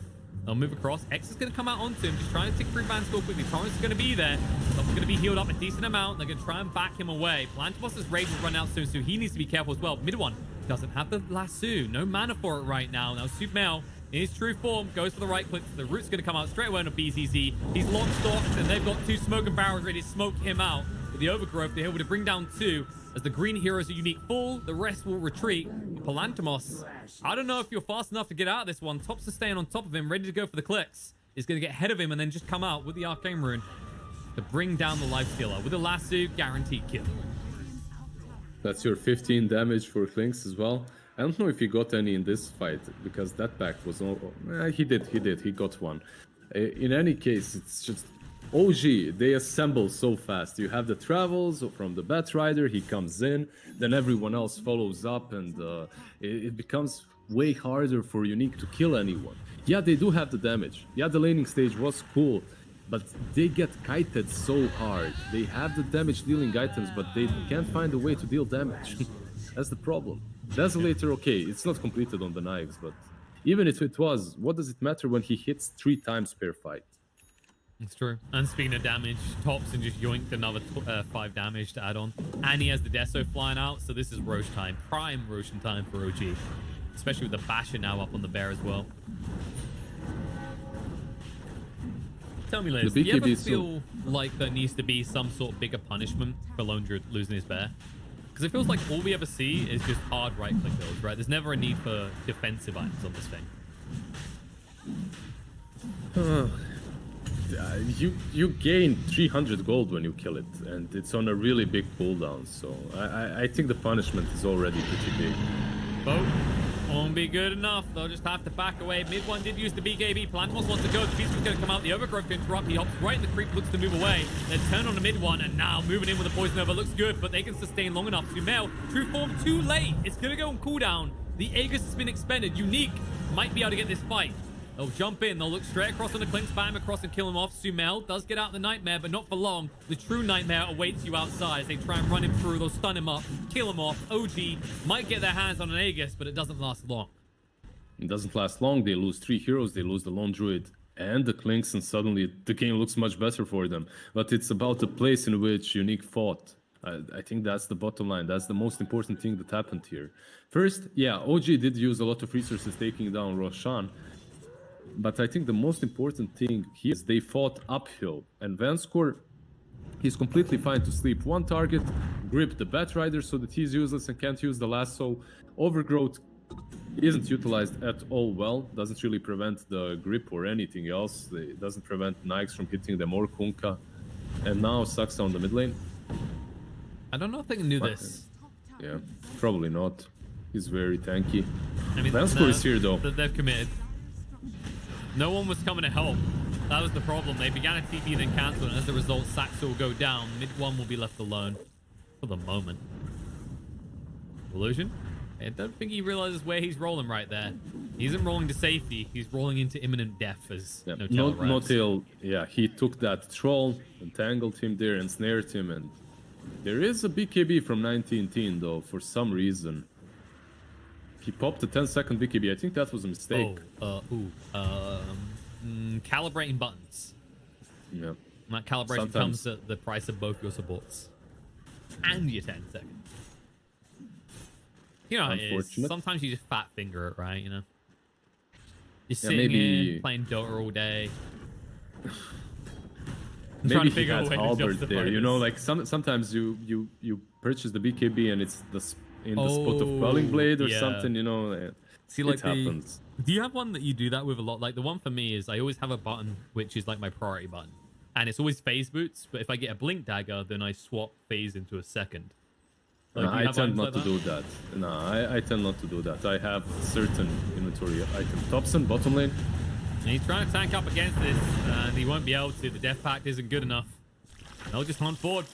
They'll move across. X is going to come out onto him, just trying to tick through Van Skull quickly. Torrance is going to be there. Topson's going to be healed up a decent amount. They're going to try and back him away. Plantabos's rage will run out soon, so he needs to be careful as well. Mid one doesn't have the lasso. No mana for it right now. Now Sumail in his true form goes for the right click. The root's going to come out straight away on a BZZ. He's long stalked, and they've got two smoking barrels ready to smoke him out. With the overgrowth, they're able to bring down two. As the green heroes are unique full, the rest will retreat. Palantamos, I don't know if you're fast enough to get out of this one. Topson staying on top of him, ready to go for the clicks. He's going to get ahead of him and then just come out with the Arcane Rune to bring down the Lifestealer. With a lasso, guaranteed kill. That's your 15 damage for Clinks as well. I don't know if he got any in this fight, because that pack was... he did. He got one. In any case, it's just... OG, they assemble so fast. You have the travels from the Batrider, he comes in, then everyone else follows up, and it becomes way harder for Unique to kill anyone. Yeah, they do have the damage. Yeah, the laning stage was cool, but they get kited so hard. They have the damage dealing items, but they can't find a way to deal damage. That's the problem. Desolator, okay, it's not completed on the knives, but even if it was, what does it matter when he hits 3 times per fight? It's true. And speaking of damage, Topson just yoinked another 5 damage to add on. And he has the Deso flying out, so this is Roche time. Prime Roshan time for OG. Especially with the Basher now up on the bear as well. Tell me, Liz, do you ever feel like there needs to be some sort of bigger punishment for Lone Druid losing his bear? Because it feels like all we ever see is just hard right-click builds, right? There's never a need for defensive items on this thing. You gain 300 gold when you kill it, and it's on a really big cooldown, so I think the punishment is already pretty big. Boat won't be good enough. They'll just have to back away. Mid one did use the BKB. Plantimos wants to go. The beast was going to come out. The overgrowth can interrupt. He hops right in the creep, looks to move away. Then turn on the mid one, and now moving in with a poison over. Looks good, but they can sustain long enough. Sumail, true form too late. It's going to go on cooldown. The Aegis has been expended. Unique might be able to get this fight. They'll jump in. They'll look straight across on the Clinks, spam him across and kill him off. Sumail does get out the Nightmare, but not for long. The true Nightmare awaits you outside as they try and run him through. They'll stun him up, kill him off. OG might get their hands on an Aegis, but it doesn't last long. It doesn't last long. They lose 3 heroes. They lose the Lone Druid and the Clinks, and suddenly the game looks much better for them. But it's about the place in which Unique fought. I think that's the bottom line. That's the most important thing that happened here. First, yeah, OG did use a lot of resources taking down Roshan. But I think the most important thing here is they fought uphill. And Vanskor, he's completely fine to sleep one target, grip the Batrider so that he's useless and can't use the lasso. Overgrowth isn't utilized at all well. Doesn't really prevent the grip or anything else. It doesn't prevent Nikes from hitting them or Kunkka. And now Saksa on the mid lane. I don't know if they can do this. Yeah, probably not. He's very tanky. I mean, Vanskor is here though. They've committed. No one was coming to help. That was the problem. They began a TP, then cancelled, and as a result, Saksa will go down. Mid one will be left alone for the moment. Illusion? I don't think he realizes where he's rolling right there. He isn't rolling to safety. He's rolling into imminent death as Notial, yeah, he took that troll, entangled him there, and snared him. And there is a BKB from 1910 though, for some reason. He popped a 10-second BKB. I think that was a mistake. Calibrating buttons. Yeah. And that calibration comes at the price of both your supports. And your 10 seconds. You know how it is. Sometimes you just fat finger it, right? You know? You're sitting here playing Dota all day. Maybe he has Albert there. You know, like sometimes you purchase the BKB and it's in the spot of Quelling Blade or yeah. something, you know. See, like it happens. do you have one that you do that with a lot? Like the one for me is I always have a button which is like my priority button, and it's always phase boots. But if I get a blink dagger, then I swap phase into a second. Like, I tend not like to do that. No, I tend not to do that. I have certain inventory items. Topson, bottom lane. And he's trying to tank up against this, and he won't be able to. The death pact isn't good enough. They'll just hunt forward.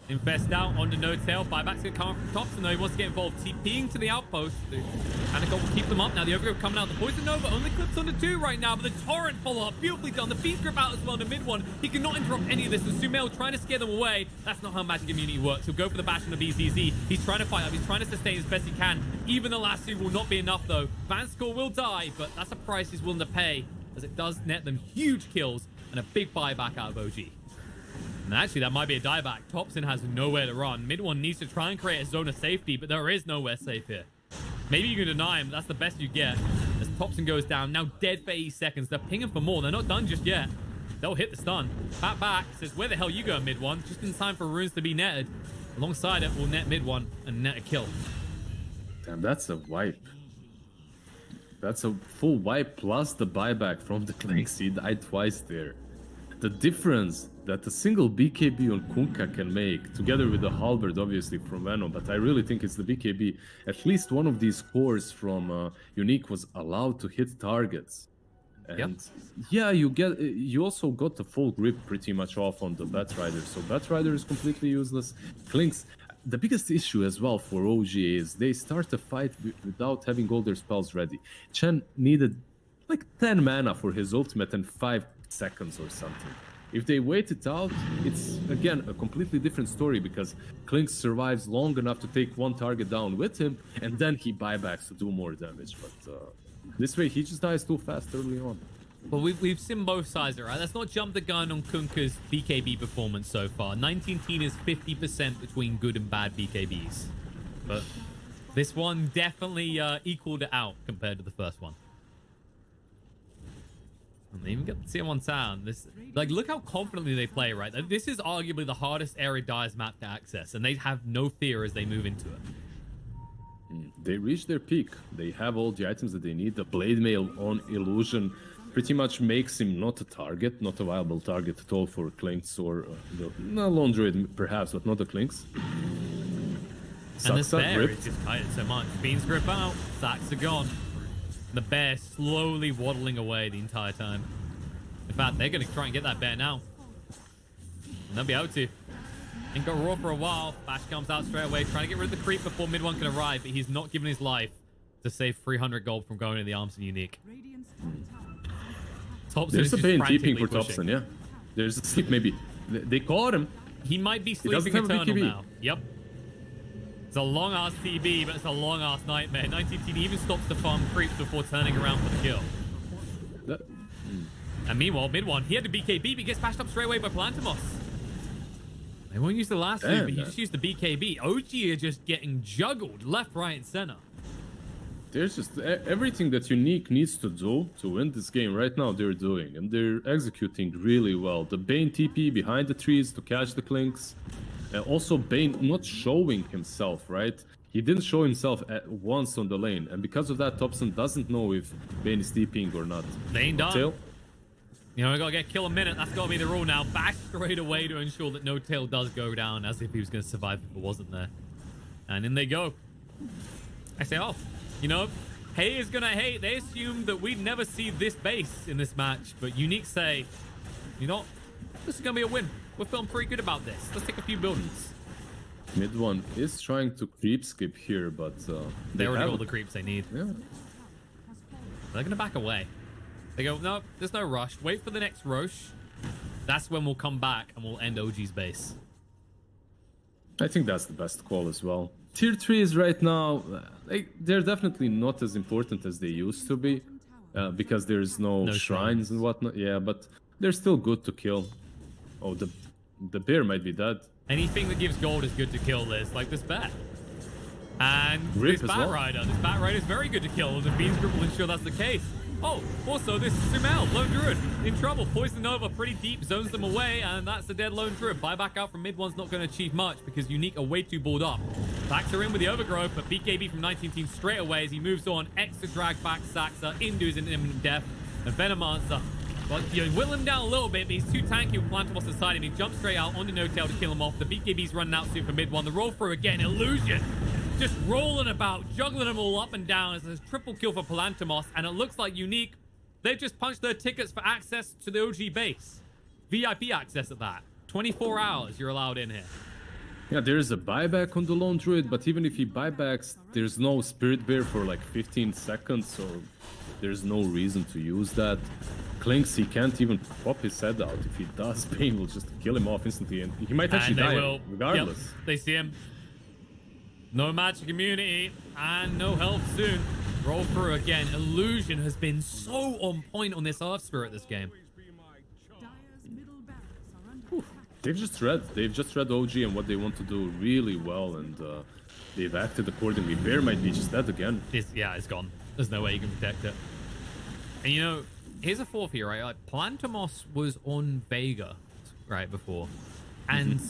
Infest out onto Notial. Buyback's going to come from Topson, though. He wants to get involved. TPing to the outpost. The Panic will keep them up now. The Overgrip coming out. The Poison Nova only clips onto 2 right now, but the Torrent follow-up. Beautifully done. The Beast Grip out as well in the mid one. He cannot interrupt any of this. The Sumail trying to scare them away. That's not how Magic Immunity works. He'll go for the bash on the BZZ. He's trying to fight up. He's trying to sustain as best he can. Even the last 2 will not be enough, though. Vanscore will die, but that's a price he's willing to pay, as it does net them huge kills and a big buyback out of OG. And actually, that might be a dieback. Topson has nowhere to run. Mid one needs to try and create a zone of safety, but there is nowhere safe here. Maybe you can deny him, but that's the best you get. As Topson goes down, now dead for 80 seconds. They're pinging for more. They're not done just yet. They'll hit the stun. Pat back says, where the hell you going, mid one? Just in time for runes to be netted. Alongside it, we'll net mid one and net a kill. Damn, that's a wipe. That's a full wipe plus the buyback from the Clanks. He died twice there. The difference that a single BKB on Kunkka can make, together with the halberd obviously from Venom, but I really think it's the BKB. At least one of these cores from Unique was allowed to hit targets. And yeah, you also got the full grip pretty much off on the Batrider, so Batrider is completely useless. Clinks, the biggest issue as well for OG is they start a fight without having all their spells ready. Chen needed like 10 mana for his ultimate and 5 seconds or something. If they wait it out, it's again a completely different story, because Clinks survives long enough to take one target down with him, and then he buybacks to do more damage. But this way he just dies too fast early on. Well, we've seen both sides, right? Let's not jump the gun on Kunkka's BKB performance so far. 19 is 50% between good and bad BKBs. But this one definitely equaled it out compared to the first one. And they even get the tier 1 town. This, like, look how confidently they play, right? This is arguably the hardest area Dire's map to access, and they have no fear as they move into it. They reach their peak. They have all the items that they need. The Blade Mail on Illusion pretty much makes him not a target, not a viable target at all for Clinks or the Lone Druid perhaps, but not the Clinks. And this bear is just kited so much. Beans grip out, Saksa gone. The bear slowly waddling away the entire time. In fact, they're going to try and get that bear now. And they'll be able to. Ain't got raw for a while. Bash comes out straight away, trying to get rid of the creep before mid one can arrive, but he's not given his life to save 300 gold from going to the arms of Unique. Topson There's a Bane TPing for pushing. Topson, yeah. There's a sleep maybe. They caught him. He might be sleeping eternal now. Yep. It's a long-ass TB, but it's a long-ass nightmare. 19 even stops the farm creeps before turning around for the kill. And meanwhile, mid one, he had the BKB, but he gets bashed up straight away by Plantimos. They won't use the last two, but he just used the BKB. OG are just getting juggled left, right, and center. There's just everything that Unique needs to do to win this game right now they're doing, and they're executing really well. The Bane TP behind the trees to catch the Clinks. Also Bane not showing himself, right? He didn't show himself at once on the lane, and because of that Topson doesn't know if Bane is TPing or not. They ain't done. You know, we gotta get kill a minute. That's gotta be the rule now. Bash straight away to ensure that Notial does go down, as if he was gonna survive if it wasn't there. And in they go. I say, oh, you know, Hay is gonna hate. They assumed that we'd never see this base in this match, but Unique say, you know, this is gonna be a win. We're feeling pretty good about this. Let's take a few buildings. Mid one is trying to creep skip here, but they already got all the creeps they need. Yeah. They're gonna back away. They go, no, there's no rush. Wait for the next Roche. That's when we'll come back and we'll end OG's base. I think that's the best call as well. Tier 3s right now, they're definitely not as important as they used to be, because there's no shrines and whatnot. Yeah, but they're still good to kill. Oh, the bear might be dead. Anything that gives gold is good to kill, Liz, like this bat. And Rip this Bat Rider. This Bat Rider is very good to kill, and the Beans Group will ensure that's the case. Oh, also this sumail, lone druid, in trouble. Poison over pretty deep, zones them away, and that's the dead lone druid. Buyback out from mid one's not going to achieve much because Unique are way too balled up. Backs are in with the overgrowth, but BKB from 19 team straight away as he moves on. Extra drag back Saksa into his imminent death. And Venomancer, well, you whittle him down a little bit, but he's too tanky with Plantomos inside him. He jumps straight out onto Notial to kill him off. The BKB's running out soon for mid one. The roll through again, Illusion. Just rolling about, juggling them all up and down as a triple kill for Plantomos, and it looks like Unique, they've just punched their tickets for access to the OG base. VIP access at that. 24 hours you're allowed in here. Yeah, there's a buyback on the lone druid, but even if he buybacks, there's no spirit bear for like 15 seconds, so there's no reason to use that. Clinks, he can't even pop his head out. If he does, Bane will just kill him off instantly, and he might actually die regardless. Yep, they see him. No magic immunity and no health soon. Roll through again. Illusion has been so on point on this Earth Spirit this game. They've just read OG and what they want to do really well, and they've acted accordingly. Bear might be just dead again. It's gone. There's no way you can protect it. And you know, here's a fourth here, right? Like Plantomos was on Vega, right, before. And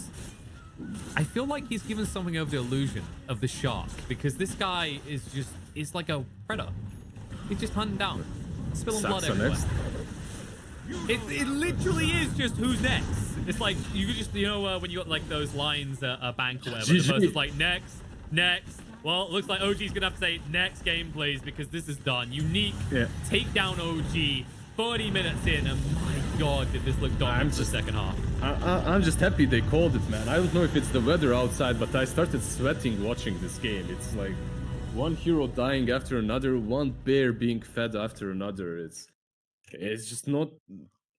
I feel like he's given something of the illusion of the shark, because this guy is like a predator. He's just hunting down, spilling blood everywhere. It literally is just who's next. It's like you could just, you know, when you got like those lines at a bank or whatever, the person's like next. Well, it looks like OG's gonna have to say next game, please, because this is done. Unique take down OG. 40 minutes in, and my god, did this look dominant for the second half. I'm just happy they called it, man. I don't know if it's the weather outside, but I started sweating watching this game. It's like one hero dying after another, one bear being fed after another. It's just not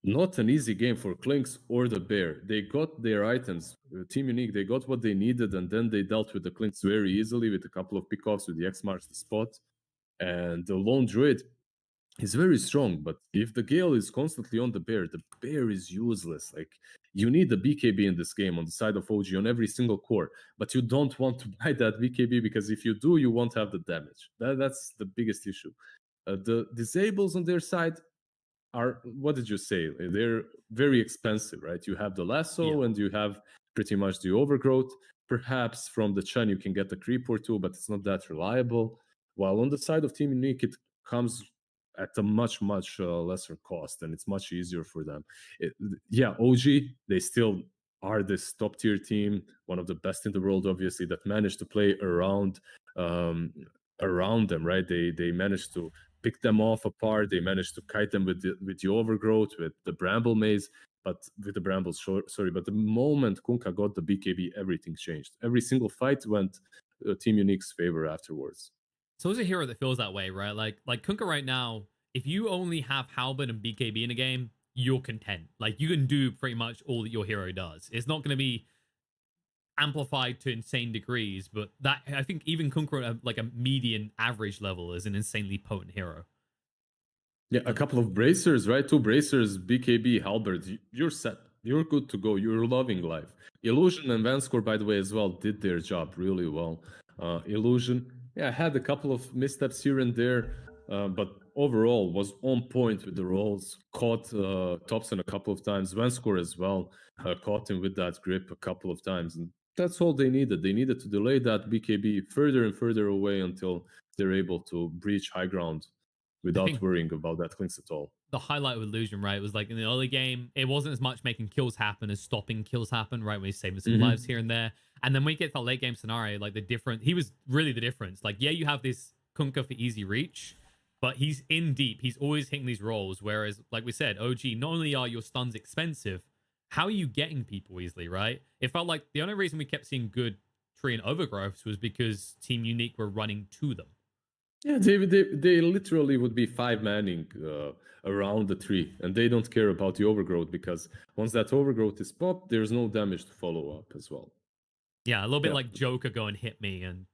an easy game for Clinks or the bear. They got their items. Team Unique, they got what they needed, and then they dealt with the Clinks very easily with a couple of pickoffs with the X marks the spot. And the lone druid, he's very strong, but if the Gale is constantly on the bear is useless. Like, you need the BKB in this game on the side of OG on every single core, but you don't want to buy that BKB because if you do, you won't have the damage. That's the biggest issue. The disables on their side are, what did you say? They're very expensive, right? You have the lasso and you have pretty much the overgrowth. Perhaps from the Chun you can get a creep or two, but it's not that reliable. While on the side of Team Unique, it comes at a much lesser cost, and it's much easier for them. OG, they still are this top tier team, one of the best in the world, obviously, that managed to play around them, right? They managed to pick them off apart. They managed to kite them with the overgrowth, with the bramble maze, but with the brambles, sorry. But the moment Kunkka got the BKB, everything changed. Every single fight went Team Unique's favor afterwards. So as a hero that feels that way, right? Like Kunkka right now, if you only have Halberd and BKB in a game, you're content. Like, you can do pretty much all that your hero does. It's not going to be amplified to insane degrees, but that, I think even Kunkka at like a median average level is an insanely potent hero. Yeah, a couple of bracers, right? 2 bracers, BKB, Halberd, you're set. You're good to go. You're loving life. Illusion and Vanscore, by the way, as well, did their job really well. Illusion, had a couple of missteps here and there, but overall was on point with the rolls. Caught Topson a couple of times. Vanscore as well caught him with that grip a couple of times. And that's all they needed. They needed to delay that BKB further and further away until they're able to breach high ground without worrying about that Clinks at all. The highlight of Illusion, right, was like in the early game, it wasn't as much making kills happen as stopping kills happen, right? When he's saving some lives here and there. And then when you get to the late game scenario, like he was really the difference. Like, you have this Kunkka for easy reach, but he's in deep. He's always hitting these rolls. Whereas, like we said, OG, not only are your stuns expensive, how are you getting people easily, right? It felt like the only reason we kept seeing good tree and overgrowths was because Team Unique were running to them. Yeah, they literally would be 5-manning around the tree, and they don't care about the overgrowth because once that overgrowth is popped, there's no damage to follow up as well. Yeah, a little bit like Joker going hit me. And,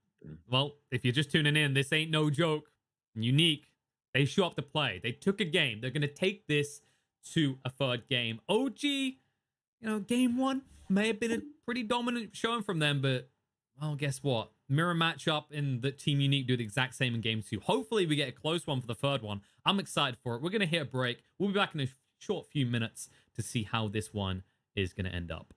well, if you're just tuning in, this ain't no joke. Unique, they show up to play. They took a game. They're going to take this to a third game. OG, game 1 may have been a pretty dominant showing from them, but, well, guess what? mirror matchup in that Team Unique do the exact same in game 2. Hopefully we get a close one for the third one. I'm excited for it. We're going to hit a break. We'll be back in a short few minutes to see how this one is going to end up.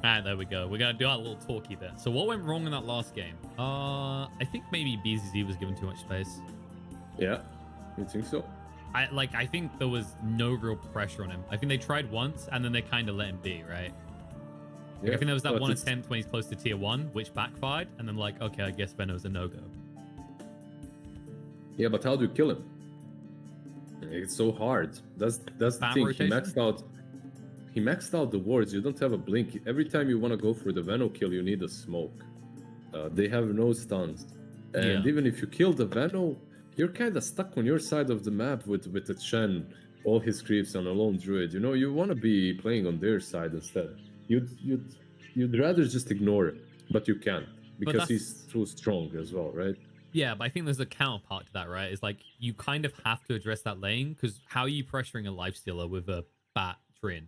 Alright, there we go. We're going to do our little talkie there. So what went wrong in that last game? I think maybe BZZ was given too much space. Yeah, you think so? I think there was no real pressure on him. I think they tried once and then they kind of let him be, right? Yeah, I think there was that one attempt when he's close to tier 1, which backfired, and then like, okay, I guess Venom's a no-go. Yeah, but how do you kill him? It's so hard. That's the thing. He maxed out the wards. You don't have a blink. Every time you want to go for the Venom kill, you need a smoke. They have no stuns. And even if you kill the Venom, you're kind of stuck on your side of the map with the Chen, all his creeps, and a lone druid. You know, you want to be playing on their side instead. you'd rather just ignore it, but you can't because that's- he's too strong as well, right? Yeah, but I think there's a counterpart to that, right? It's like you kind of have to address that lane because how are you pressuring a lifestealer with a bat Trin?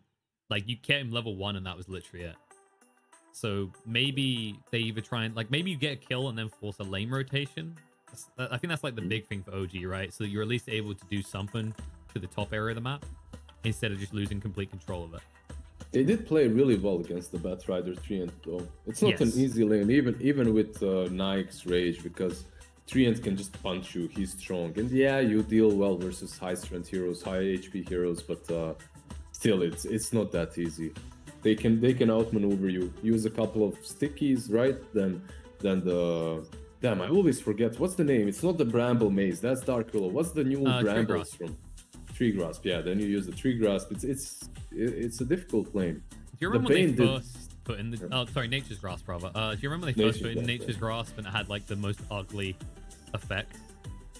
Like you get him level 1 and that was literally it. So maybe they either try and like maybe you get a kill and then force a lane rotation. I think that's like the big thing for OG, right? So that you're at least able to do something to the top area of the map instead of just losing complete control of it. They did play really well against the Batrider Treant though. It's not an Yes. easy lane, even with Nike's Rage, because Treant can just punch you, he's strong. And yeah, you deal well versus high strength heroes, high HP heroes, but still it's not that easy. They can outmaneuver you. Use a couple of stickies, right? Then the damn, I always forget what's the name. It's not the Bramble Maze, that's Dark Willow. What's the new Brambles from? Tree Grasp, yeah. Then you use the Tree Grasp. It's a difficult lane. Do you remember when they first put in the... Oh, sorry, Nature's Grasp, rather. Do you remember when they first put in Nature's Grasp and it had, like, the most ugly effect?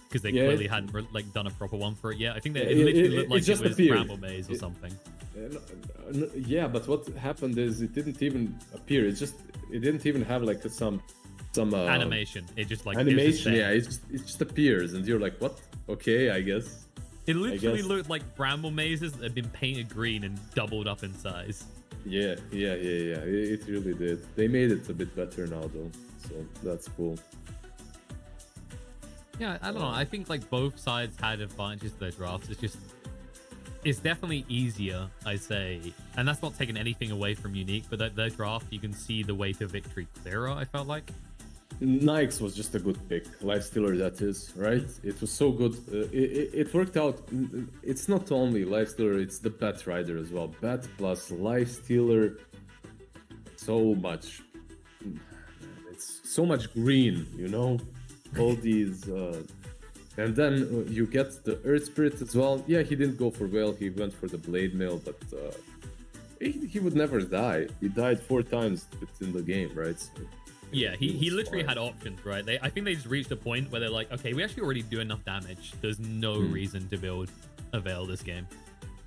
Because they clearly hadn't, like, done a proper one for it yet. I think that it literally looked like it was Bramble Maze or something. Yeah, but what happened is it didn't even appear. It didn't even have, like, some animation. It just, like... Animation, it just appears. And you're like, what? Okay, I guess. It literally looked like bramble mazes that had been painted green and doubled up in size. Yeah. It really did. They made it a bit better now, though, so that's cool. Yeah, I don't know. I think like both sides had advantages to their drafts. It's definitely easier, I say, and that's not taking anything away from Unique, but their draft, you can see the way to victory clearer. I felt like. Nikes was just a good pick, Lifestealer that is, right? It was so good. It worked out. It's not only Lifestealer, it's the Bat Rider as well. Bat plus Lifestealer, so much. It's so much green, you know? All these... and then you get the Earth Spirit as well. Yeah, he didn't go for Whale, he went for the Blade Mail, but he would never die. He died 4 times within the game, right? So, yeah, he literally had options, right? I think they just reached a point where they're like, okay, we actually already do enough damage. There's no reason to build a Veil this game.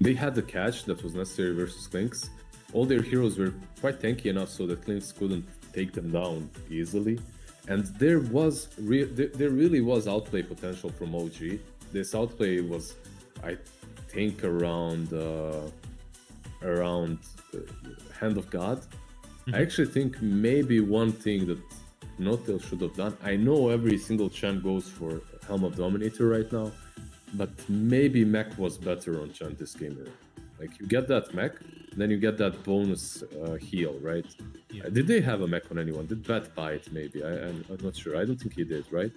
They had the catch that was necessary versus Clinks. All their heroes were quite tanky enough so that Clinks couldn't take them down easily. And there really was outplay potential from OG. This outplay was, I think, around Hand of God. I actually think maybe one thing that Notial should have done, I know every single champ goes for Helm of Dominator right now, but maybe mech was better on champ this game. Like you get that mech, then you get that bonus heal, right? Yeah. Did they have a mech on anyone? Did Bat buy it maybe? I'm not sure. I don't think he did, right?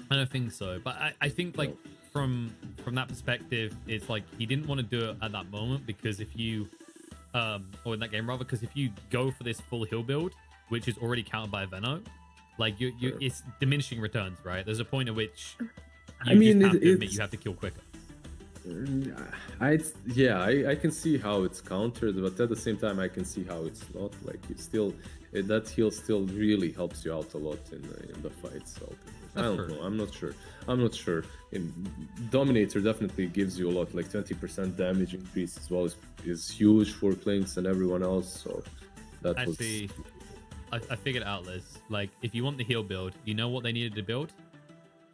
I don't think so, but I think like from that perspective, it's like he didn't want to do it at that moment because if you... or in that game rather, because if you go for this full heal build, which is already countered by a Veno, like it's diminishing returns, right? There's a point at which you have to admit you have to kill quicker. I can see how it's countered, but at the same time I can see how it's not. Like you still, that heal still really helps you out a lot in the fight. So I don't know. I'm not sure. Dominator definitely gives you a lot, like 20% damage increase as well is huge for Clinks and everyone else. So that actually, I figured out, Liz. Like if you want the heal build, you know what they needed to build?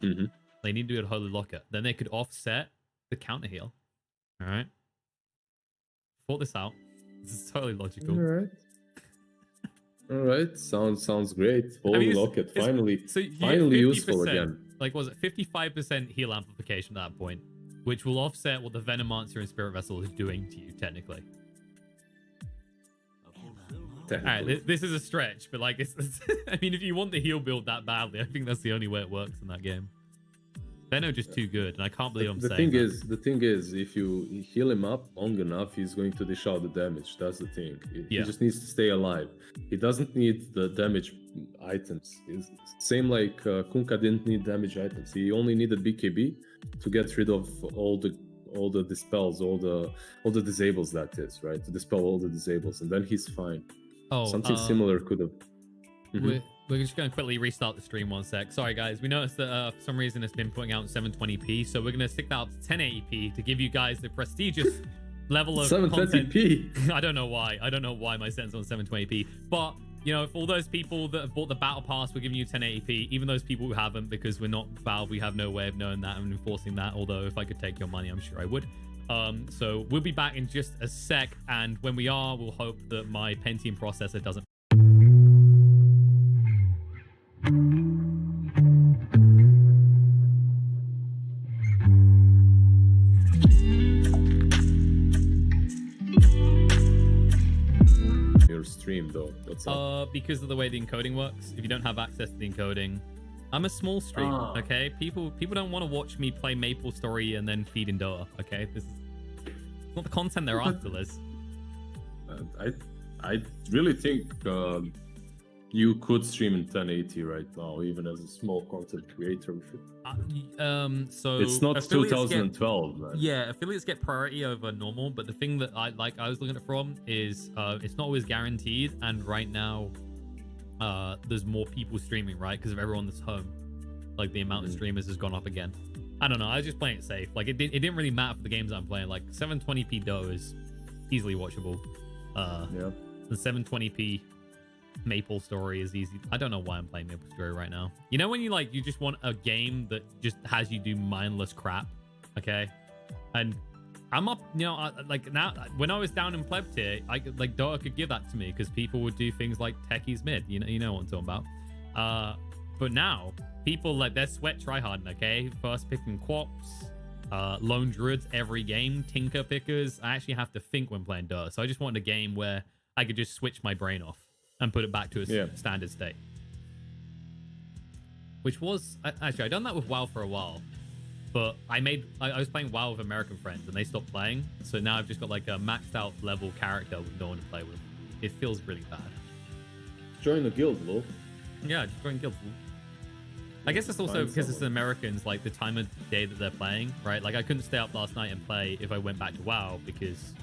Mm-hmm. They need to do a Holy Locket. Then they could offset the counter heal. All right. Thought this out. This is totally logical. All right. Sounds great. Holy Locket finally useful again. Like was it 55% heal amplification at that point, which will offset what the Venomancer and Spirit Vessel is doing to you technically. All right, this is a stretch, but like it's I mean, if you want the heal build that badly, I think that's the only way it works in that game. Veno just too good, and I can't believe I'm saying that. The thing is, if you heal him up long enough, he's going to dish out the damage. That's the thing. He just needs to stay alive. He doesn't need the damage items. It's same like Kunkka didn't need damage items. He only needed BKB to get rid of all the dispels, all the disables. That is right, to dispel all the disables, and then he's fine. Oh, something similar could have. We're just going to quickly restart the stream 1 sec. Sorry, guys. We noticed that for some reason it's been putting out 720p, so we're going to stick that up to 1080p to give you guys the prestigious level of content. 720p. I don't know why. I don't know why my setting's on 720p. But, you know, for all those people that have bought the battle pass, we're giving you 1080p. Even those people who haven't, because we're not Valve, we have no way of knowing that and enforcing that. Although if I could take your money, I'm sure I would. So we'll be back in just a sec. And when we are, we'll hope that my Pentium processor doesn't. Your stream though, what's up? Because of the way the encoding works, if you don't have access to the encoding, I'm a small stream, okay? People don't want to watch me play Maple Story and then feed in Dota, okay? This is not the content they're after, Liz. I really think you could stream in 1080 right now, even as a small content creator. So it's not affiliates 2012, man. Yeah, affiliates get priority over normal, but the thing that I was looking at from is it's not always guaranteed, and right now there's more people streaming, right? Because of everyone that's home. Like the amount of streamers has gone up again. I don't know. I was just playing it safe. Like it didn't really matter for the games I'm playing. Like 720p Dota is easily watchable. Yeah. The 720p Maple Story is easy. I don't know why I'm playing Maple Story right now. You know when you just want a game that just has you do mindless crap, okay? And I'm up, you know, like now when I was down in pleb tier, Dota could give that to me because people would do things like techies mid. You know what I'm talking about. But now people they're sweat tryharding, okay? First picking quops, lone druids every game, tinker pickers. I actually have to think when playing Dota, so I just wanted a game where I could just switch my brain off and put it back to a standard state. Which was actually I've done that with WoW for a while, but I was playing WoW with American friends and they stopped playing, so now I've just got like a maxed out level character with no one to play with. It feels really bad. Join a guild, lol. Yeah, just join guilds. I guess it's also because it's Americans, like the time of day that they're playing, right? Like I couldn't stay up last night and play if I went back to WoW because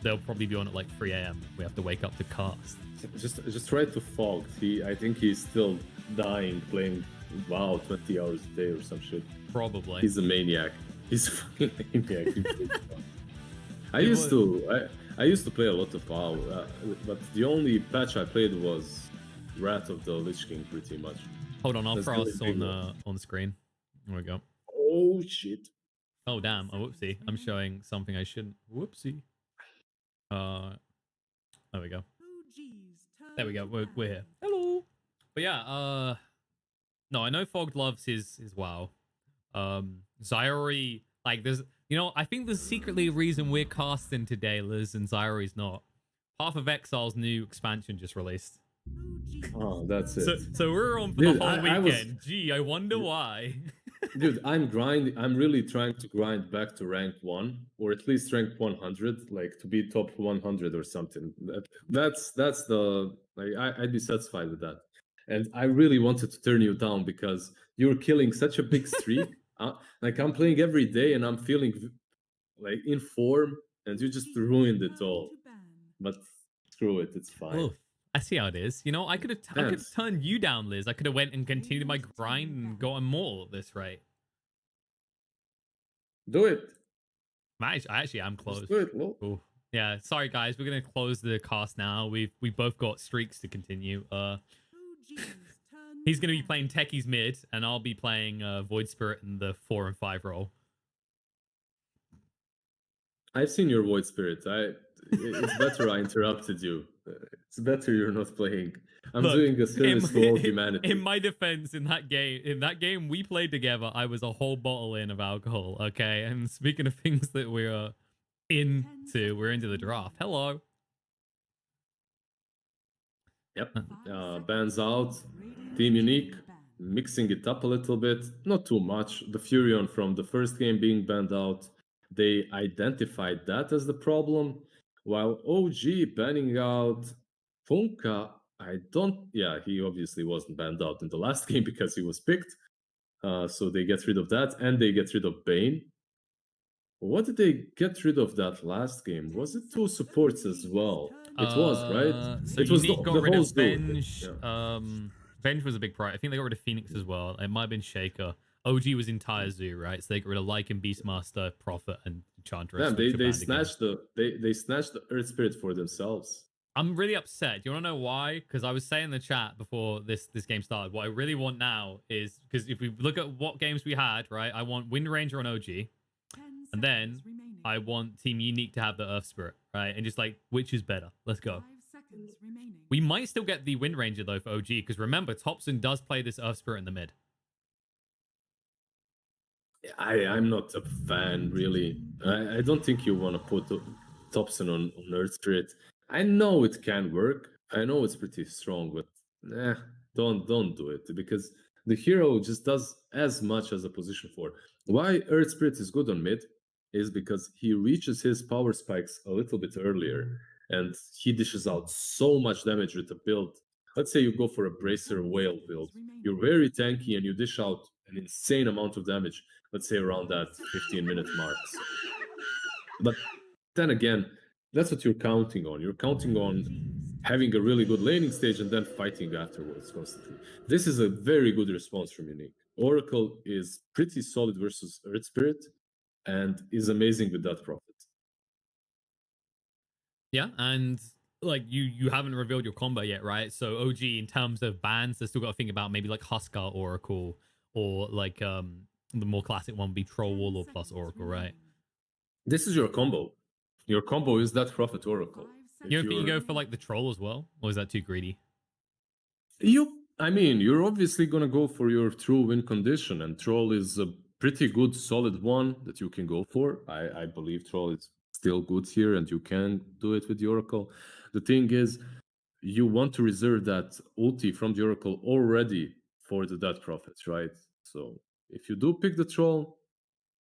they'll probably be on at like 3 a.m. We have to wake up to cast. Just try to fog. I think he's still dying playing WoW 20 hours a day or some shit. Probably. He's a maniac. He's a fucking maniac. I used to play a lot of WoW, but the only patch I played was Wrath of the Lich King, pretty much. Hold on, I'll throw us on screen. There we go. Oh shit. Oh damn. Oh whoopsie. I'm showing something I shouldn't. Whoopsie. There we go. There we go. We're here. Hello. But yeah, no, I know Fog loves his WoW. Zyori, like there's, you know, I think there's secretly a reason we're casting today, Liz, and Zyori's not. Path of Exile's new expansion just released. Oh, that's it. So we're on for the whole weekend. Gee, I wonder why. Dude, I'm grinding. I'm really trying to grind back to rank 1, or at least rank 100, like to be top 100 or something. That's the I'd be satisfied with that. And I really wanted to turn you down because you're killing such a big streak. Like I'm playing every day and I'm feeling like in form, and you just ruined it all. But screw it, it's fine. Oof. I see how it is. You know, I could have turned you down, Liz. I could have went and continued my grind and gotten more at this rate. Do it. I actually am close. Just do it, Lo. Yeah, sorry guys, we're gonna close the cast now. We both got streaks to continue. He's gonna be playing Techies mid, and I'll be playing Void Spirit in the 4 and 5 role. I've seen your Void Spirit. It's better I interrupted you. It's better you're not playing. I'm doing a service to all humanity. In my defense, in that game we played together, I was a whole bottle in of alcohol. Okay, and speaking of things that we're into the draft. Hello. Yep. Bans out. Team Unique. Mixing it up a little bit. Not too much. The Furion from the first game being banned out. They identified that as the problem. While OG banning out Funka, he obviously wasn't banned out in the last game because he was picked. So they get rid of that, and they get rid of Bane. What did they get rid of that last game? Was it 2 supports as well? It was, right? So it was Unique got rid whole of Venge. Venge was a big priority. I think they got rid of Phoenix as well. It might have been Shaker. OG was entire zoo, right? So they got rid of Lycan, Beastmaster, Prophet, and Enchantress. Damn, which they are banned again. snatched they snatched the Earth Spirit for themselves. I'm really upset. Do you want to know why? Because I was saying in the chat before this game started, what I really want now is, because if we look at what games we had, right, I want Wind Ranger on OG, and then I want Team Unique to have the Earth Spirit, right? And just like, which is better? Let's go. 5 seconds remaining. We might still get the Wind Ranger though for OG, because remember, Topson does play this Earth Spirit in the mid. I'm not a fan, really. I don't think you want to put Topson on Earth Spirit. I know it can work. I know it's pretty strong, but don't do it, because the hero just does as much as a position 4. Why Earth Spirit is good on mid is because he reaches his power spikes a little bit earlier, and he dishes out so much damage with the build. Let's say you go for a Bracer Whale build. You're very tanky and you dish out an insane amount of damage, let's say around that 15-minute mark. But then again, that's what you're counting on. You're counting on having a really good laning stage and then fighting afterwards constantly. This is a very good response from Unique. Oracle is pretty solid versus Earth Spirit and is amazing with that Prophet. Yeah, and like you haven't revealed your combo yet, right? So OG, in terms of bans, they still got to think about maybe like Huskar Oracle, or like the more classic one would be Troll Warlord plus Oracle, right? This is your combo. Your combo is that Prophet Oracle. You don't think you go for like the Troll as well, or is that too greedy? I mean, you're obviously gonna go for your true win condition, and Troll is a pretty good, solid one that you can go for. I believe Troll is still good here, and you can do it with the Oracle. The thing is, you want to reserve that ulti from the Oracle already for the Dead Prophets, right? So if you do pick the Troll,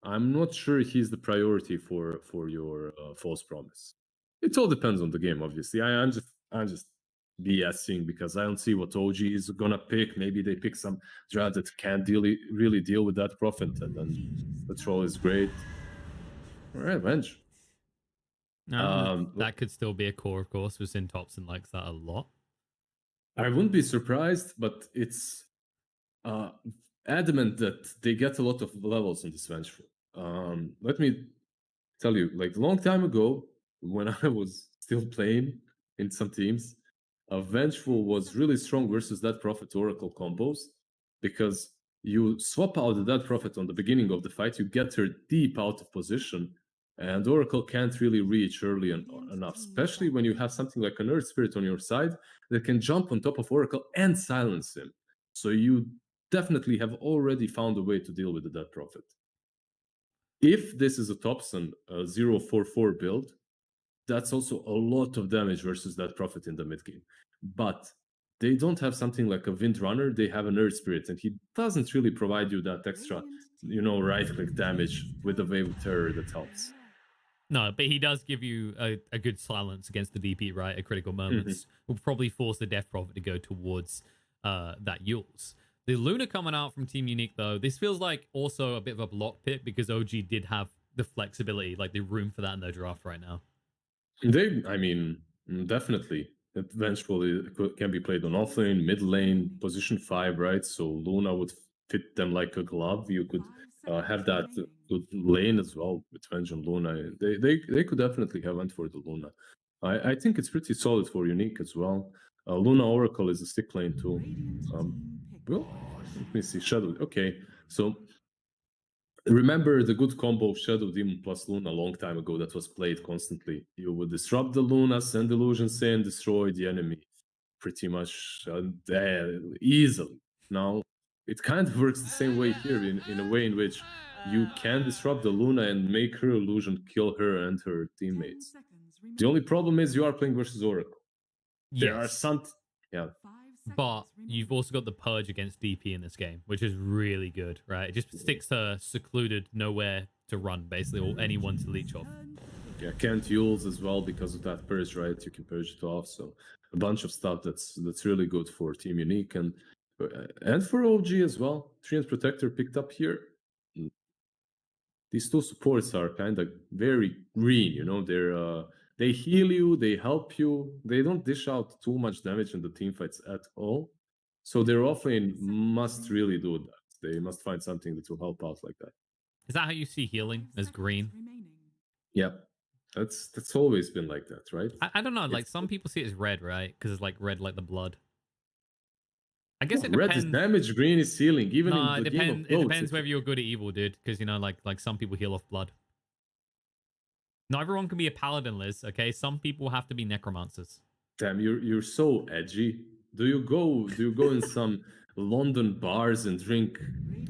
I'm not sure he's the priority for your False Promise. It all depends on the game, obviously. I'm just BSing because I don't see what OG is gonna pick. Maybe they pick some draft that can't really deal with that Prophet, and then the Troll is great. All right, Venge. That could still be a core, of course, with Sin Topson likes that a lot. I wouldn't be surprised, but it's adamant that they get a lot of levels in this Vengeful. Let me tell you, like a long time ago, when I was still playing in some teams, Vengeful was really strong versus that Prophet Oracle combos, because you swap out the Dead Prophet on the beginning of the fight, you get her deep out of position, and Oracle can't really reach early enough, especially when you have something like an Earth Spirit on your side that can jump on top of Oracle and silence him. So you definitely have already found a way to deal with the Dead Prophet. If this is a Topson 044 build, that's also a lot of damage versus that Prophet in the mid game. But they don't have something like a Windrunner, they have an Earth Spirit, and he doesn't really provide you that extra, right-click damage with the Wave of Terror that helps. No, but he does give you a good silence against the DP, right? At critical moments. Will probably force the Death Prophet to go towards that Yules. The Luna coming out from Team Unique, though, this feels like also a bit of a block pick, because OG did have the flexibility, like the room for that in their draft right now. Definitely. Eventually, it can be played on offlane, mid lane, position 5, right? So Luna would fit them like a glove. You could have that good lane as well with Venge and Luna. They could definitely have went for the Luna. I think it's pretty solid for Unique as well. Luna Oracle is a stick lane too. Well, let me see. Shadow. Okay, so remember the good combo of Shadow Demon plus Luna a long time ago that was played constantly. You would disrupt the Luna, send Illusion Say, and destroy the enemy pretty much easily. Now, it kind of works the same way here in a way in which you can disrupt the Luna and make her illusion kill her and her teammates. The only problem is you are playing versus Oracle. There are some... Yeah. But you've also got the Purge against DP in this game, which is really good, right? It just sticks her secluded, nowhere to run, basically, or anyone to leech off. Yeah, can't Yules as well because of that Purge, right? You can Purge it off, so a bunch of stuff that's really good for Team Unique and for OG as well. Treant Protector picked up here. These two supports are kind of very green, they heal you, they help you, they don't dish out too much damage in the team fights at all. So their offlane must really do that. They must find something that will help out like that. Is that how you see healing as green? Yep. That's always been like that, right? I don't know. Like some people see it as red, right? Because it's like red, like the blood. I guess it red depends. is damage, green is healing. Even No, in the it game depends. of It Dota, depends whether you're good at evil, dude. Because you know, like some people heal off blood. Not everyone can be a paladin, Liz. Okay, some people have to be necromancers. Damn, you're so edgy. Do you go in some London bars and drink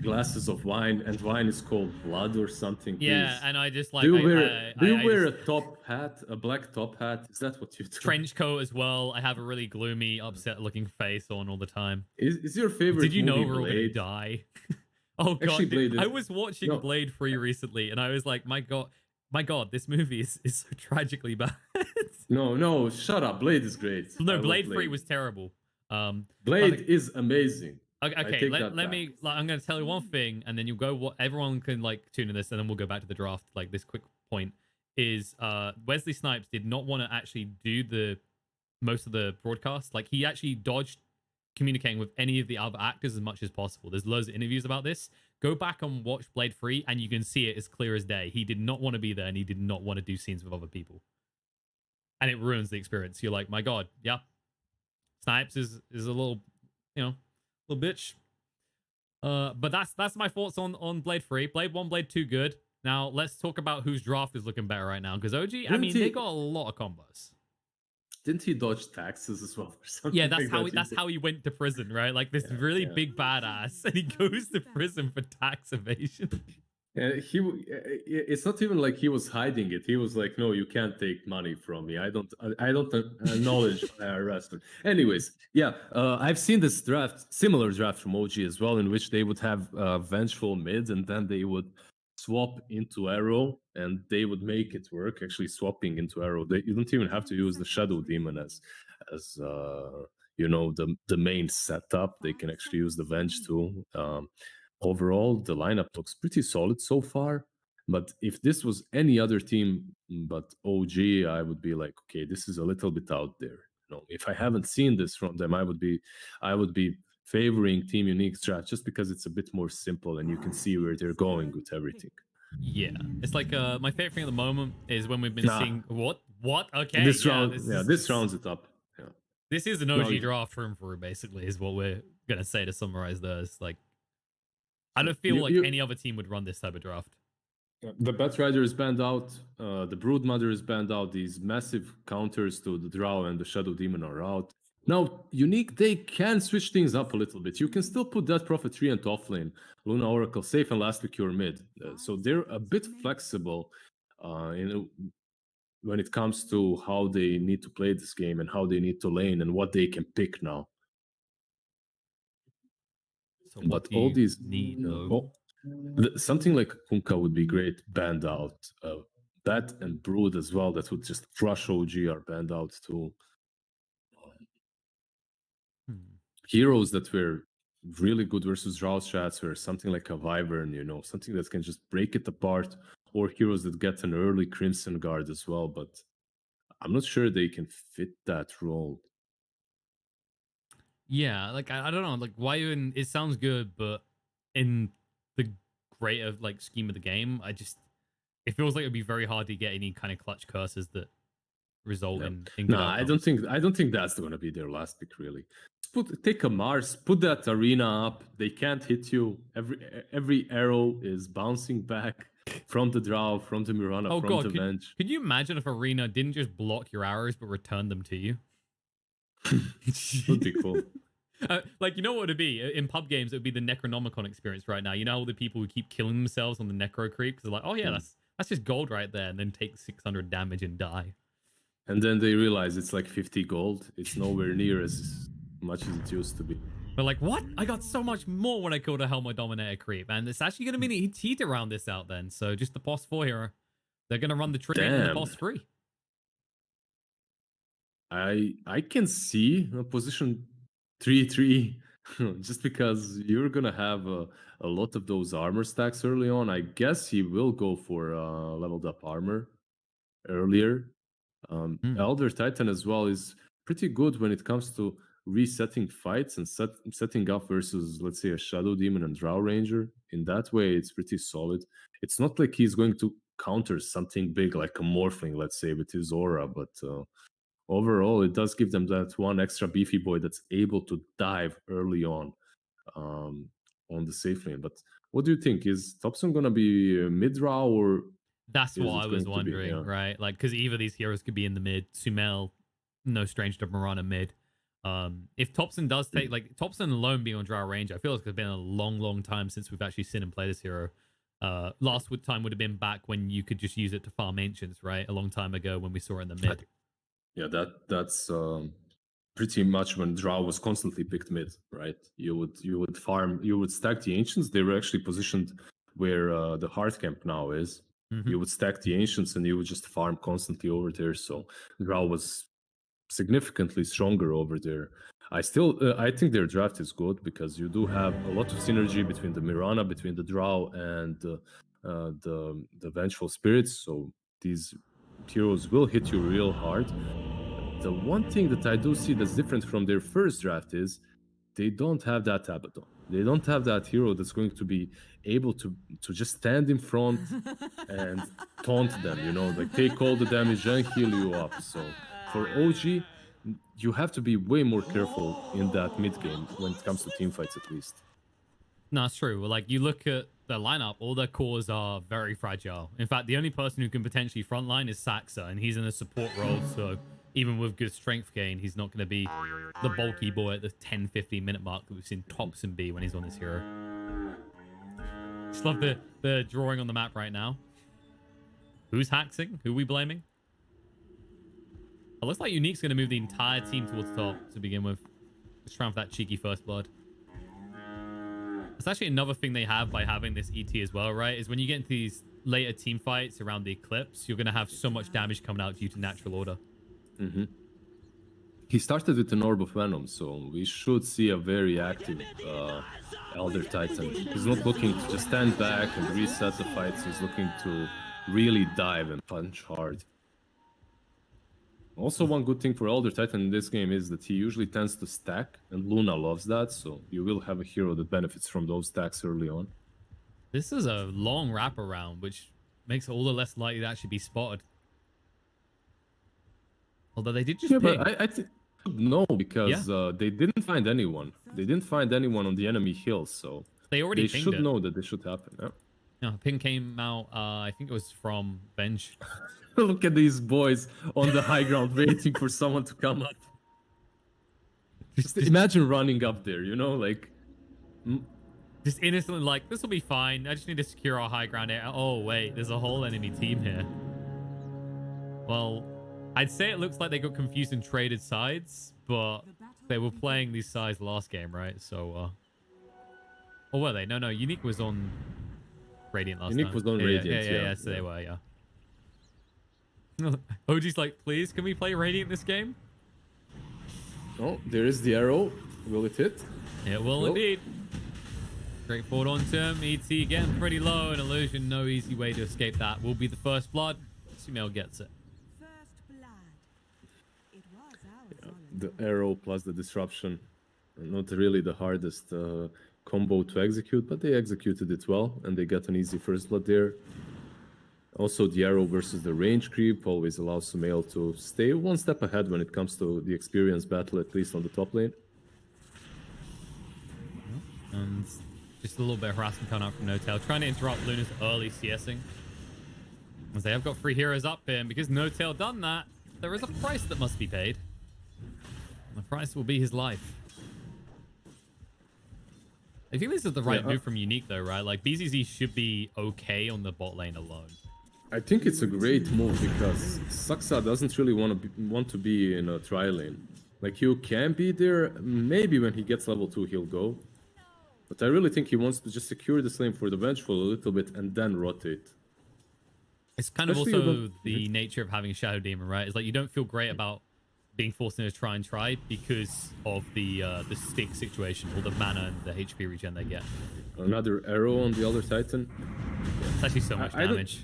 glasses of wine, and wine is called blood or something? Yeah, Please? and I just like. Do you I wear just- a top hat, a black top hat? Is that what you do? trench coat as well? I have a really gloomy, upset-looking face on all the time. Is your favorite? Did you know movie we're all gonna Blade? die? Oh god, Actually, dude, Blade I is- was watching No. Blade 3 recently, and I was like, my god, this movie is so tragically bad. No, shut up. Blade is great. I No, love Blade 3 was terrible. Blade is amazing. Okay, let me. Like, I'm going to tell you one thing, and then you'll go. What everyone can like tune in this, and then we'll go back to the draft. Like this quick point is, Wesley Snipes did not want to actually do the most of the broadcast. Like he actually dodged communicating with any of the other actors as much as possible. There's loads of interviews about this. Go back and watch Blade 3, and you can see it as clear as day. He did not want to be there, and he did not want to do scenes with other people, and it ruins the experience. You're like, my god, yeah, Snipes is a little, little bitch. But that's my thoughts on Blade 3. Blade 1, Blade 2, good. Now let's talk about whose draft is looking better right now. Because OG, they got a lot of combos. Didn't he dodge taxes as well or something? Yeah, that's like how he went to prison, right? Like this really big badass, and he goes to prison for tax evasion. It's not even like he was hiding it. He was like, "No, you can't take money from me. I don't acknowledge arrest." Anyways, yeah, I've seen this similar draft from OG as well, in which they would have vengeful mid, and then they would swap into arrow, and they would make it work. Actually, swapping into arrow, you don't even have to use the shadow demon as the main setup. They can actually use the venge too. Overall, the lineup looks pretty solid so far. But if this was any other team but OG, I would be like, okay, this is a little bit out there. If I haven't seen this from them, I would be favoring Team Unique strat just because it's a bit more simple and you can see where they're going with everything. Yeah, it's like my favorite thing at the moment is when we've been seeing what okay. This rounds it up. Yeah. This is an OG draft through basically is what we're gonna say to summarize this. Like, I don't feel like any other team would run this type of draft. The Bat Rider is banned out. The Brood Mother is banned out. These massive counters to the Drow and the Shadow Demon are out. Now, Unique, they can switch things up a little bit. You can still put that Prophet 3 and top lane, Luna Oracle safe, and lastly Cure mid. So they're a bit flexible when it comes to how they need to play this game and how they need to lane and what they can pick now. So but all these need something like Kunkka would be great banned out. Bat and Brood as well, that would just crush OG, are banned out too. Heroes that were really good versus Drow strats were something like a Wyvern, something that can just break it apart, or heroes that get an early Crimson Guard as well, but I'm not sure they can fit that role. Yeah, like I don't know, like why even it sounds good, but in the greater like scheme of the game, it feels like it'd be very hard to get any kind of clutch curses that result in No, I don't think that's going to be their last pick really. Take a Mars, put that arena up. They can't hit you. Every arrow is bouncing back from the Drow, from the Mirana, from the Venge. Could you imagine if arena didn't just block your arrows but return them to you? Would be cool. Like, you know what it'd be? In pub games, it would be the Necronomicon experience right now. You know all the people who keep killing themselves on the Necro creep? Because they're like, oh yeah, that's just gold right there, and then take 600 damage and die. And then they realize it's like 50 gold. It's nowhere near as much as it used to be. They're like, what? I got so much more when I killed a Helmet Dominator creep. And it's actually going to be an heat around this out then. So just the boss 4 here. They're going to run the tree and the boss 3. I can see a position 3-3 just because you're going to have a lot of those armor stacks early on. I guess he will go for leveled up armor earlier. Elder Titan as well is pretty good when it comes to resetting fights and setting up versus, let's say, a Shadow Demon and Drow Ranger. In that way, it's pretty solid. It's not like he's going to counter something big like a Morphling, let's say, with his aura, but overall, it does give them that one extra beefy boy that's able to dive early on the safe lane. But what do you think? Is topson going to be mid-Drow, or that's what I was wondering, right? Like, because either of these heroes could be in the mid. Sumail, no stranger to Mirana mid. If topson does take, like, topson alone being on Drow range, I feel like it's been a long time since we've actually seen him play this hero. Last time would have been back when you could just use it to farm ancients, right? A long time ago when we saw it in the mid. Yeah, that's pretty much when Drow was constantly picked mid, right? You would farm, you would stack the ancients. They were actually positioned where the hard camp now is. You would stack the ancients and you would just farm constantly over there. So Drow was significantly stronger over there. I think their draft is good because you do have a lot of synergy between the Mirana, between the Drow and the Vengeful Spirits. So these heroes will hit you real hard. The one thing that I do see that's different from their first draft is they don't have that Abaddon. They don't have that hero that's going to be able to just stand in front and taunt them, you know, like take all the damage and heal you up. So for OG, you have to be way more careful in that mid game when it comes to team fights, at least. No, it's true. Well, like, you look at the lineup, all their cores are very fragile. In fact, the only person who can potentially frontline is Saksa, and he's in a support role, so even with good strength gain, he's not going to be the bulky boy at the 10-15 minute mark that we've seen topson be when he's on his hero. Just love the drawing on the map right now. Who's haxing? Who are we blaming? It looks like Unique's going to move the entire team towards the top to begin with. Let's try for that cheeky first blood. It's actually another thing they have by having this ET as well, right? Is when you get into these later team fights around the Eclipse, you're going to have so much damage coming out due to natural order. He started with an Orb of Venom, so we should see a very active Elder Titan. He's not looking to just stand back and reset the fights. He's looking to really dive and punch hard. Also, one good thing for Elder Titan in this game is that he usually tends to stack, and Luna loves that, so you will have a hero that benefits from those stacks early on. This is a long wraparound, which makes it all the less likely to actually be spotted. Although they did just ping. But I think no, because they didn't find anyone. They didn't find anyone on the enemy hill, so they already should know that this should happen. Yeah. No, ping came out, I think it was from Venge. Look at these boys on the high ground waiting for someone to come up. Just imagine running up there, you know, like... Just innocently like, this will be fine. I just need to secure our high ground area. Oh, wait, there's a whole enemy team here. Well, I'd say it looks like they got confused and traded sides, but they were playing these sides last game, right? So, or were they? No, Unique was on Radiant last time. Unique was on Radiant, yeah. So they were, yeah. OG's like, please, can we play Radiant this game? Oh, there is the arrow. Will it hit? It will indeed. Straightforward on him. ET getting pretty low. An illusion, no easy way to escape that. Will be the first blood. Sumail gets it. The arrow plus the disruption. Not really the hardest combo to execute, but they executed it well, and they got an easy first blood there. Also, the arrow versus the range creep always allows Sumail to stay one step ahead when it comes to the experience battle, at least on the top lane. And just a little bit of harassment coming out from Notial, trying to interrupt Luna's early CSing. As they have got 3 heroes up here, and because Notial done that, there is a price that must be paid. And the price will be his life. I think this is the right move from Unique, though, right? Like, BZZ should be okay on the bot lane alone. I think it's a great move because Saksa doesn't really want to be in a tri lane. Like, you can be there, maybe when he gets level 2 he'll go. But I really think he wants to just secure this lane for the Vengeful a little bit and then rotate. It's kind of also the nature of having a Shadow Demon, right? It's like you don't feel great about being forced into try because of the stick situation, or the mana and the HP regen they get. Another arrow on the other Titan. It's actually so much damage.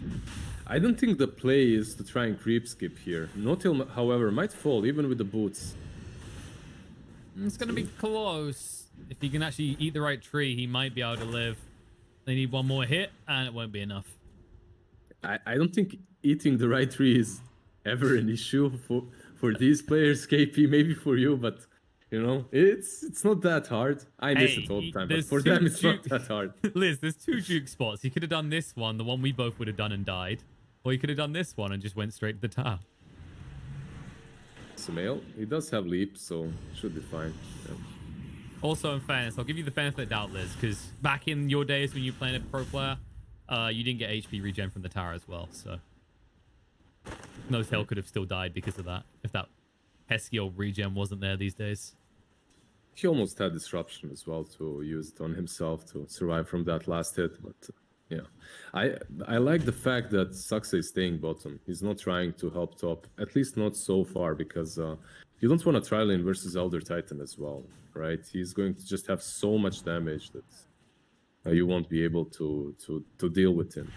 I don't think the play is to try and creep skip here. Notial, however, might fall even with the boots. It's going to be close. If he can actually eat the right tree, he might be able to live. They need one more hit, and it won't be enough. I don't think eating the right tree is ever an issue for these players, KP. Maybe for you, but you know, it's not that hard. I miss it all the time, but for them, it's not that hard. Liz, there's 2 juke spots. You could have done this one, the one we both would have done and died, or you could have done this one and just went straight to the tower. Sumail, he does have leap, so should be fine. Yeah. Also, in fairness, I'll give you the benefit of the doubt, Liz, because back in your days when you played a pro player, you didn't get HP regen from the tower as well, so Notial could have still died because of that, if that pesky old regen wasn't there these days. He almost had disruption as well to use it on himself to survive from that last hit, but yeah. I like the fact that Saksa is staying bottom. He's not trying to help top, at least not so far, because you don't want to try lane versus Elder Titan as well, right? He's going to just have so much damage that you won't be able to deal with him.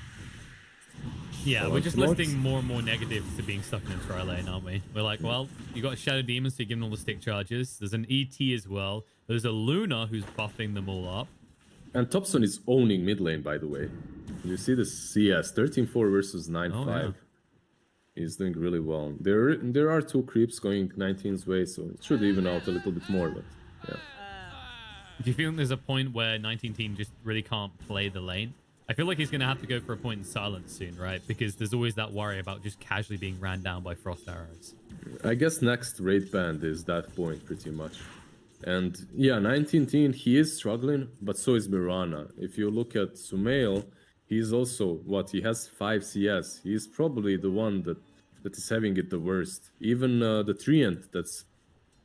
Yeah, we're just listing more and more negatives to being stuck in a tri lane, aren't we? We're like, well, you got a Shadow Demon, so you're giving all the stick charges. There's an ET as well. There's a Luna who's buffing them all up. And Topson is owning mid lane, by the way. You see the CS, 13-4 versus 9-5. Oh, yeah. He's doing really well. There are 2 creeps going 19's way, so it should even out a little bit more, but yeah. Do you feel there's a point where 19 team just really can't play the lane? I feel like he's going to have to go for a point in silence soon, right? Because there's always that worry about just casually being ran down by frost arrows. I guess next raid band is that point, pretty much. And yeah, 19 teen, he is struggling, but so is Mirana. If you look at Sumail, he's also, he has 5 CS. He's probably the one that is having it the worst. Even the Treant, that's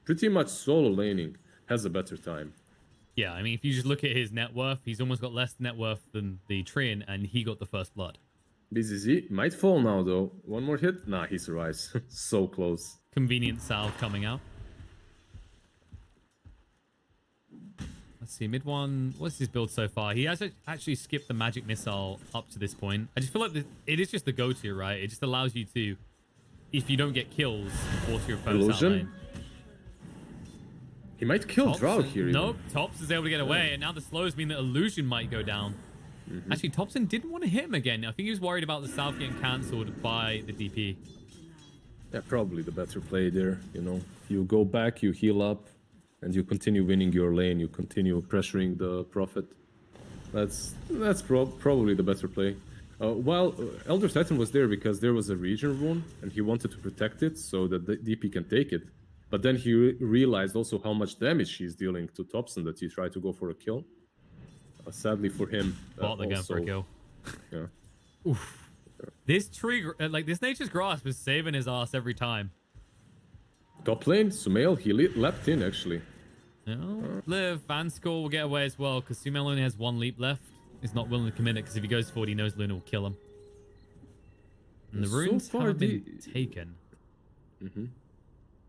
pretty much solo laning, has a better time. Yeah, I mean, if you just look at his net worth, he's almost got less net worth than the Treant, and he got the first blood. BZZ might fall now, though. One more hit? Nah, he survives. So close. Convenient salve coming out. Let's see, mid one. What's his build so far? He has actually skipped the magic missile up to this point. I just feel like it is just the go-to, right? It just allows you to, if you don't get kills, force your opponents out lane. He might kill Drow here. Nope, Tops is able to get away, and now the slows mean that Illusion might go down. Actually, Topson didn't want to hit him again. I think he was worried about the South getting cancelled by the DP. Yeah, probably the better play there, you know. You go back, you heal up, and you continue winning your lane. You continue pressuring the Prophet. That's probably the better play. While Elder Titan was there because there was a region rune, and he wanted to protect it so that the DP can take it. But then he realized also how much damage he's dealing to Topson that he tried to go for a kill. Sadly for him, they're going for a kill. Yeah. Oof. This tree, like this Nature's Grasp, is saving his ass every time. Top lane, Sumail, he leapt in actually. No, Liv, Van Skull will get away as well because Sumail only has 1 leap left. He's not willing to commit it because if he goes forward, he knows Luna will kill him. And the runes haven't been taken.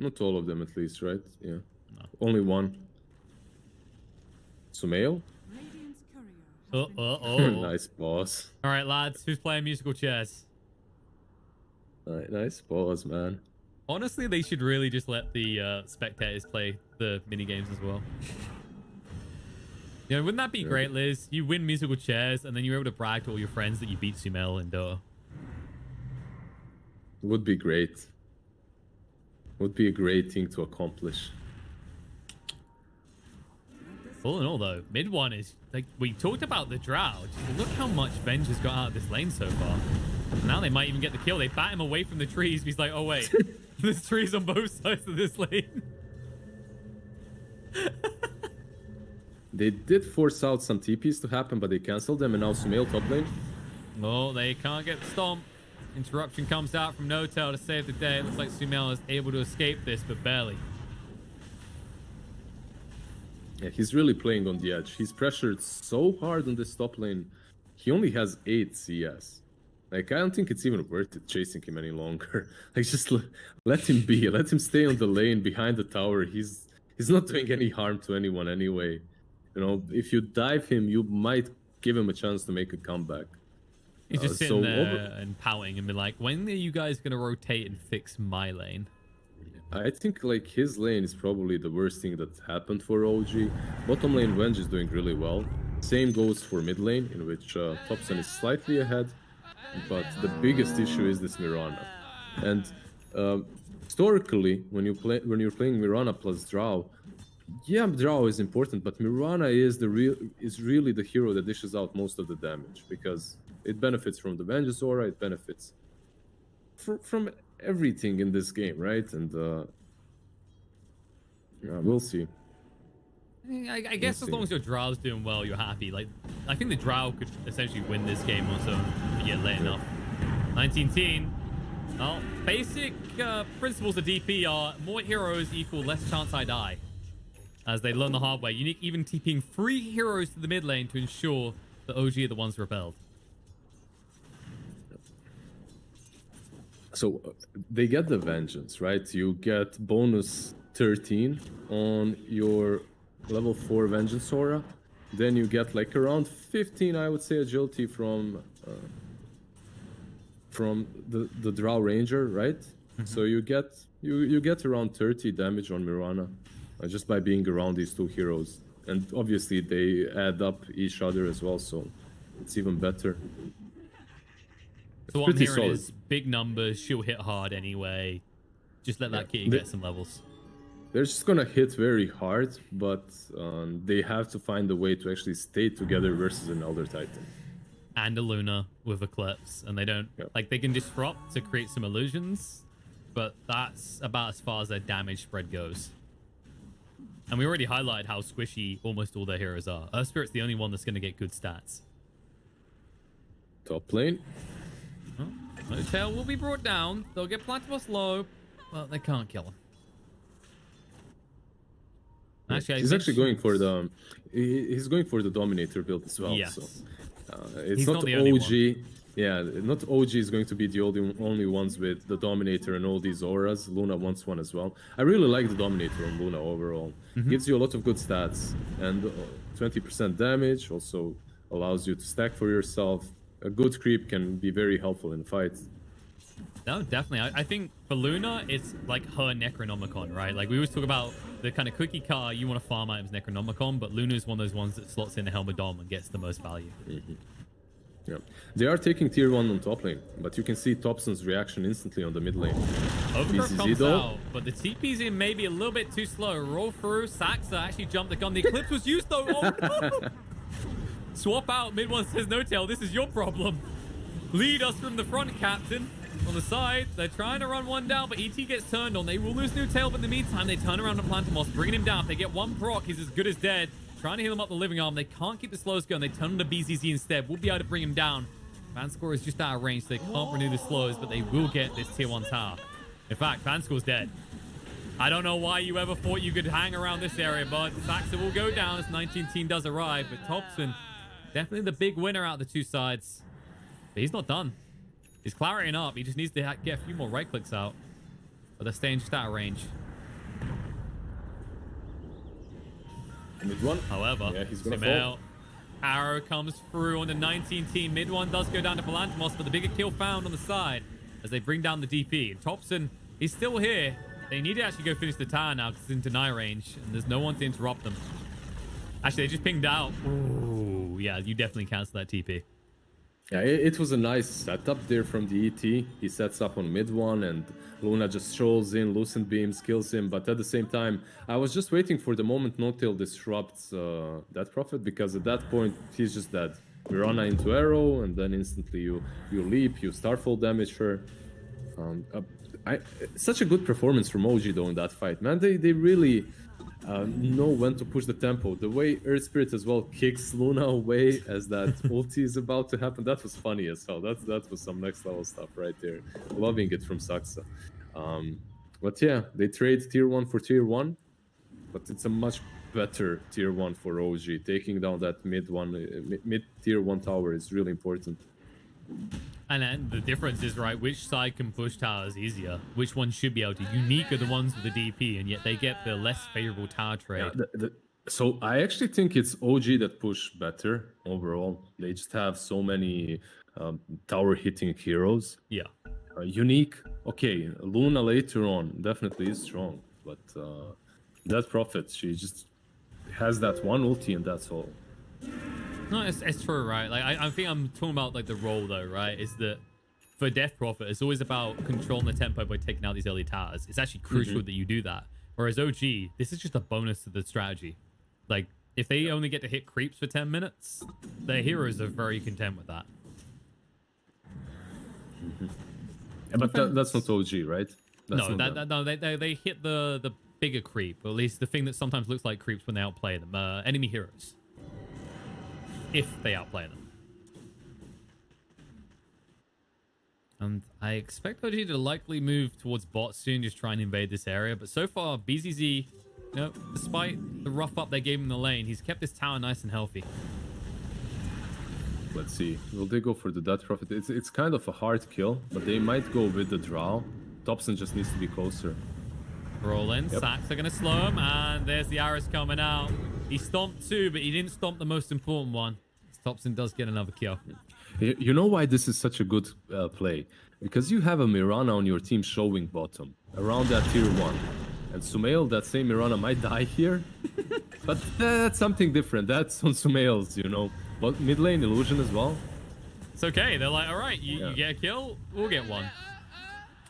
Not all of them, at least, right? Yeah. No. Only 1. Sumail? Nice pause. All right, lads. Who's playing musical chairs? Nice pause, man. Honestly, they should really just let the spectators play the mini games as well. You know, wouldn't that be great, Liz? You win musical chairs, and then you're able to brag to all your friends that you beat Sumail in Dota. Would be great. Would be a great thing to accomplish. All in all, though, mid one is like we talked about the Drow. Just look how much Venge has got out of this lane so far. Now they might even get the kill. They bat him away from the trees. He's like, oh wait, there's trees on both sides of this lane. They did force out some TPs to happen, but they canceled them, and now Sumail top lane. No, they can't get stomped. Interruption comes out from Notial to save the day. It looks like Sumail is able to escape this, but barely. Yeah, he's really playing on the edge. He's pressured so hard on this top lane. He only has 8 CS. Like, I don't think it's even worth it chasing him any longer. Like, just let him be. Let him stay on the lane behind the tower. He's not doing any harm to anyone anyway. You know, if you dive him, you might give him a chance to make a comeback. He's just sitting there and pouting and be like, when are you guys going to rotate and fix my lane? I think like his lane is probably the worst thing that happened for OG. Bottom lane Venge is doing really well. Same goes for mid lane, in which Topson is slightly ahead. But the biggest issue is this Mirana. And historically, when you're playing Mirana plus Drow, yeah, Drow is important, but Mirana is really the hero that dishes out most of the damage because it benefits from the Vengeance aura, it benefits from everything in this game, right? And yeah, we'll see. I guess as long as your Drow's doing well, you're happy. Like, I think the Drow could essentially win this game also, yeah, late enough. 19-teen. Well, basic principles of DP are more heroes equal less chance I die. As they learn the hard way. Unique even TPing 3 heroes to the mid lane to ensure that OG are the ones repelled. So they get the Vengeance, right? You get bonus 13 on your level 4 Vengeance aura. Then you get like around 15, I would say, agility from the Drow Ranger, right? So you get around 30 damage on Mirana just by being around these 2 heroes. And obviously they add up each other as well, so it's even better. So what I'm hearing is big numbers, she'll hit hard anyway. Just let that kitty get some levels. They're just gonna hit very hard, but they have to find a way to actually stay together versus an Elder Titan. And a Luna with Eclipse, and they don't like they can disrupt to create some illusions, but that's about as far as their damage spread goes. And we already highlighted how squishy almost all their heroes are. Earth Spirit's the only one that's going to get good stats. Top lane. Notial will be brought down. They'll get Platypus low, but they can't kill him. Actually, he's actually going for the he's going for the Dominator build as well. Yes. So it's He's not not the only OG. Yeah, not OG is going to be the only ones with the Dominator and all these auras. Luna wants one as well. I really like the Dominator on Luna overall. Gives you a lot of good stats and 20% damage. Also allows you to stack for yourself. A good creep can be very helpful in fights. No, definitely. I think for Luna, it's like her Necronomicon, right? Like we always talk about the kind of cookie car, you want to farm items Necronomicon, but Luna is one of those ones that slots in the Helmet Dom and gets the most value. Yeah, they are taking tier 1 on top lane, but you can see Topson's reaction instantly on the mid lane. Overgrowth comes out, but the TP's in maybe a little bit too slow. Roll through, Saksa actually jumped the gun. The Eclipse was used though. Oh no! Swap out, mid one says Notial, this is your problem. Lead us from the front, Captain. On the side, they're trying to run one down, but ET gets turned on. They will lose Notial, but in the meantime, they turn around to Plantimos, bringing him down. If they get one proc, he's as good as dead. Trying to heal him up the living arm. They can't keep the slows going. They turn him to BZZ instead. We'll be able to bring him down. Fanscore is just out of range, so they can't renew the slows, but they will get this tier 1 tower. In fact, Fanscore's dead. I don't know why you ever thought you could hang around this area, but Saksa will go down as 19-teen does arrive. But Topson, definitely the big winner out of the 2 sides. But he's not done. He's clarity up. He just needs to get a few more right clicks out. But they're staying just out of range. Mid one. However, yeah, he's gonna sumail. fall. Arrow comes through on the 19-teen. Mid one does go down to Palantimos, but the bigger kill found on the side as they bring down the DP. And Topson, he's still here. They need to actually go finish the tower now because it's in deny range, and there's no one to interrupt them. Actually, they just pinged out. Ooh, yeah, you definitely cancel that TP. Yeah, it was a nice setup there from the ET. He sets up on mid one and Luna just strolls in, Lucent Beams, kills him. But at the same time, I was just waiting for the moment Notial disrupts that Prophet, because at that point, he's just dead. Mirana into arrow, and then instantly you leap, you Starfall damage her. Such a good performance from OG though in that fight, man. They really know when to push the tempo. The way Earth Spirit as well kicks Luna away as that ulti is about to happen, that was funny as hell. That was some next level stuff right there. Loving it from Saksa. But yeah, they trade tier 1 for tier 1, but it's a much better tier 1 for OG. Taking down that mid tier 1 tower is really important. And then the difference is, right, which side can push towers easier? Which one should be able to? Unique are the ones with the DP, and yet they get the less favorable tower trade. Yeah, so I actually think it's OG that push better overall. They just have so many tower hitting heroes. Yeah. Unique Okay, Luna later on definitely is strong, but that Prophet, she just has that one ulti and that's all. No, it's true, right? Like I think I'm talking about like the role though, right? Is that for Death Prophet, it's always about controlling the tempo by taking out these early towers. It's actually crucial that you do that. Whereas OG, this is just a bonus to the strategy. Like if they only get to hit creeps for 10 minutes, their heroes are very content with that. Yeah, but that's not OG, right? That's No, they hit the bigger creep, or at least the thing that sometimes looks like creeps when they outplay them. Enemy heroes. If they outplay them. And I expect OG to likely move towards bot soon, just try and invade this area. But so far, BZZ, you know, despite the rough up they gave him in the lane, he's kept his tower nice and healthy. Let's see. Will they go for the Death Prophet? It's kind of a hard kill, but they might go with the Drow. Topson just needs to be closer. Roll in. Yep. Sacks are going to slow him. And there's the arrows coming out. He stomped two, but he didn't stomp the most important one. Topson does get another kill. You know why this is such a good play? Because you have a Mirana on your team showing bottom around that tier 1. And Sumail, that same Mirana, might die here. But that's something different. That's on Sumail's, you know. But mid lane illusion as well. It's okay. They're like, all right, you get a kill, we'll get one.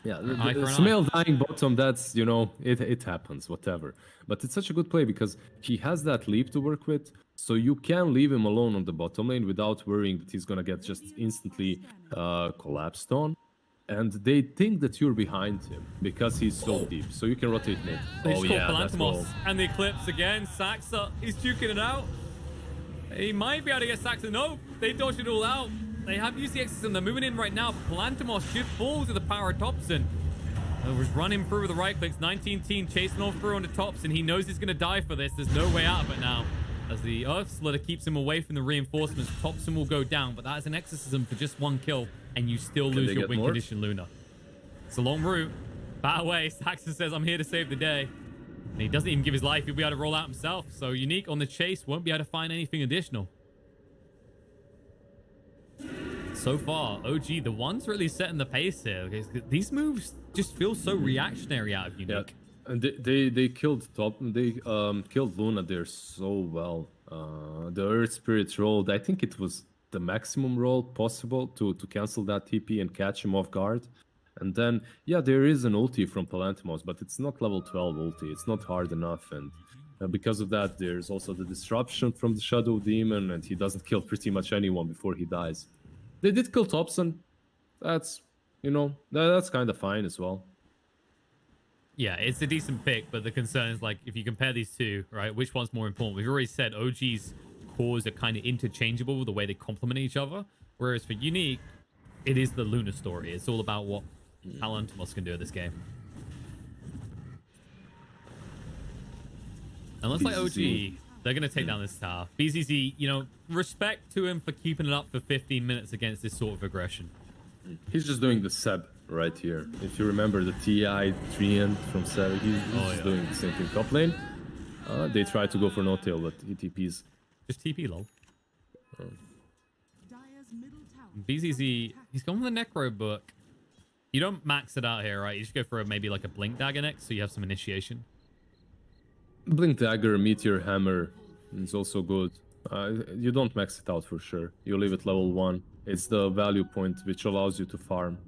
Yeah, the Sumail dying bottom, that's, you know, it happens, whatever. But it's such a good play because he has that leap to work with, so you can leave him alone on the bottom lane without worrying that he's gonna get just instantly collapsed on. And they think that you're behind him because he's so deep, so you can rotate mid. They that's all. And the Eclipse again, Saksa, he's duking it out. He might be able to get Saksa. No, they dodged it all out. They have used the Exorcism. They're moving in right now. Palantimos should fall to the power of Topson. Was running through with the right clicks. 19 team chasing all through on the Topson. He knows he's going to die for this. There's no way out of it now. As the Earth Slitter keeps him away from the reinforcements, Topson will go down. But that is an Exorcism for just one kill. And you still lose your win condition, Luna. It's a long route. Bat away. Saxon says, I'm here to save the day. And he doesn't even give his life. He'll be able to roll out himself. So Unique on the chase won't be able to find anything additional. So far, OG, the one's really setting the pace here. These moves just feel so reactionary out of Unique. Yeah. And they killed killed Luna there so well. The Earth Spirit rolled. I think it was the maximum roll possible to cancel that TP and catch him off guard. And then, yeah, there is an ulti from Palantimos, but it's not level 12 ulti. It's not hard enough. And because of that, there's also the disruption from the Shadow Demon, and he doesn't kill pretty much anyone before he dies. They did kill Topson. That's, you know, that's kind of fine as well. Yeah, it's a decent pick, but the concern is, like, if you compare these two, right, which one's more important? We've already said OG's cores are kind of interchangeable with the way they complement each other, whereas for Unique, it is the Luna story. It's all about what Allaince can do in this game. And looks like OG, they're going to take down this tower. BZZ, you know, respect to him for keeping it up for 15 minutes against this sort of aggression. He's just doing the Seb right here. If you remember the TI Treant from Seb, he's just doing the same thing top lane. They try to go for Notial, but he TPs. Just TP, lol. BZZ, he's gone with the Necro book. You don't max it out here, right? You just go for maybe like a Blink Dagger next, so you have some initiation. Blink Dagger, Meteor Hammer is also good. You don't max it out for sure. You leave it level 1. It's the value point which allows you to farm.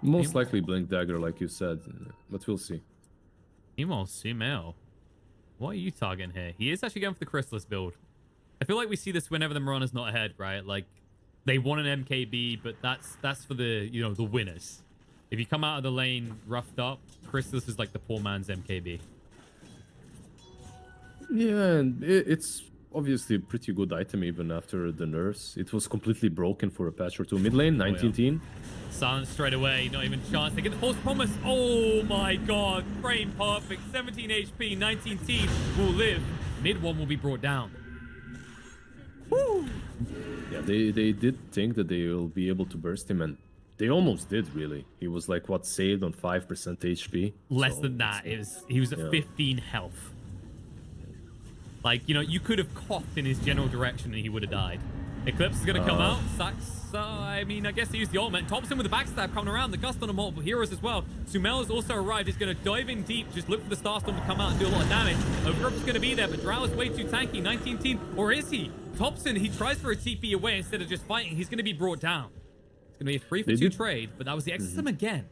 Most likely Blink Dagger, like you said, but we'll see. Meanwhile, sumail. What are you targeting here? He is actually going for the Chrysalis build. I feel like we see this whenever the Mirana's not ahead, right? Like, they want an MKB, but that's for the, you know, the winners. If you come out of the lane roughed up, Chrysalis is like the poor man's MKB. Yeah, and it's obviously a pretty good item even after the nerfs. It was completely broken for a patch or two. Mid lane, 19 teen. Silence straight away, not even a chance. They get the false promise. Oh my god, frame perfect. 17 HP, 19 team will live. Mid one will be brought down. Woo! Yeah, they did think that they will be able to burst him, and they almost did, really. He was like, what, saved on 5% HP? Less than that. He was at 15 health. Like, you know, you could have coughed in his general direction and he would have died. Eclipse is going to come out. Saksa, I mean, I guess he used the ultimate. Topson with the backstab coming around. The gust on the multiple heroes as well. Sumail has also arrived. He's going to dive in deep. Just look for the Starstorm to come out and do a lot of damage. Overgrowth is going to be there, but Drow is way too tanky. 19 team, or is he? Topson, he tries for a TP away instead of just fighting. He's going to be brought down. It's going to be a 3-for-2 trade, but that was the Exorcism again.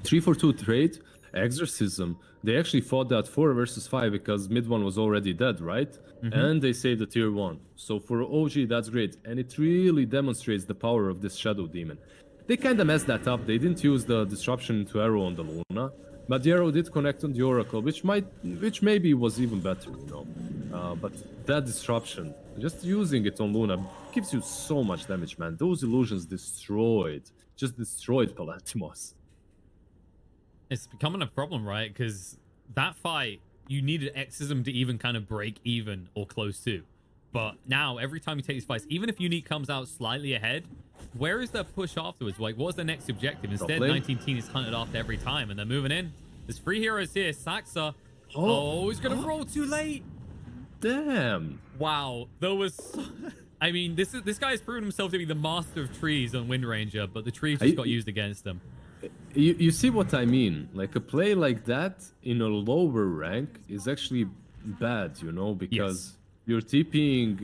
3-for-2 trade, Exorcism. They actually fought that 4 versus 5 because mid one was already dead, right? And they saved the tier 1. So for OG, that's great. And it really demonstrates the power of this Shadow Demon. They kind of messed that up. They didn't use the disruption into arrow on the Luna, but the arrow did connect on the Oracle, which maybe was even better, you know. But that disruption, just using it on Luna, gives you so much damage, man. Those illusions just destroyed Palantimos. It's becoming a problem, right? Because that fight, you needed Exorcism to even kind of break even or close to. But now, every time you take these fights, even if Unique comes out slightly ahead, where is their push afterwards? Like, what's their next objective? Instead, 19 Teen is hunted after every time, and they're moving in. There's 3 heroes here. Saksa. Oh, he's going to roll too late. Damn. Wow. There was... I mean, this guy has proven himself to be the master of trees on Wind Ranger, but the trees just got used against him. You see what I mean? Like, a play like that in a lower rank is actually bad, you know, because you're TPing,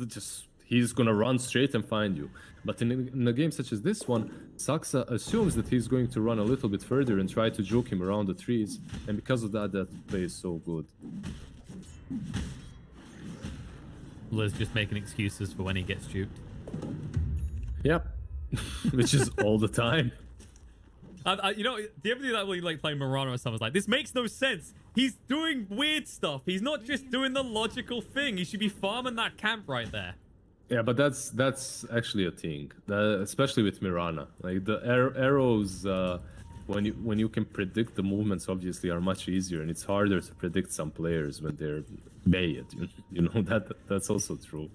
just he's gonna run straight and find you. But in a game such as this one, Saksa assumes that he's going to run a little bit further and try to juke him around the trees, and because of that play is so good. Liz just making excuses for when he gets juked. Yep. Which is all the time. You know, do you ever do that when you like playing Mirana or something? Like, this makes no sense. He's doing weird stuff. He's not just doing the logical thing. He should be farming that camp right there. Yeah, but that's actually a thing, especially with Mirana. Like the arrows, when you can predict the movements, obviously are much easier, and it's harder to predict some players when they're bayed. You know that's also true.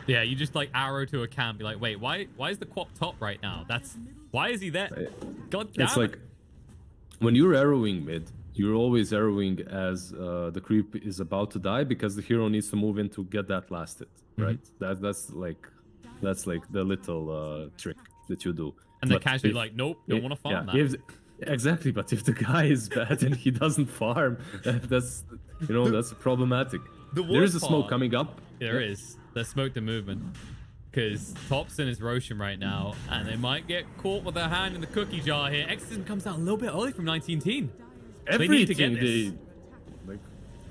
Yeah, you just like arrow to a camp, be like, wait, why is the Quap top right now? Why is he there? God damn It's like when you're arrowing mid, you're always arrowing as the creep is about to die because the hero needs to move in to get that last hit, right? That's like the little trick that you do. And they're casually like, nope, don't want to farm that. Exactly, but if the guy is bad and he doesn't farm, that's problematic. There is a smoke coming up. There is. There's smoke to movement. Because Topson is Roshan right now, and they might get caught with their hand in the cookie jar here. Exorcism comes out a little bit early from 19 Teen. They need to get this.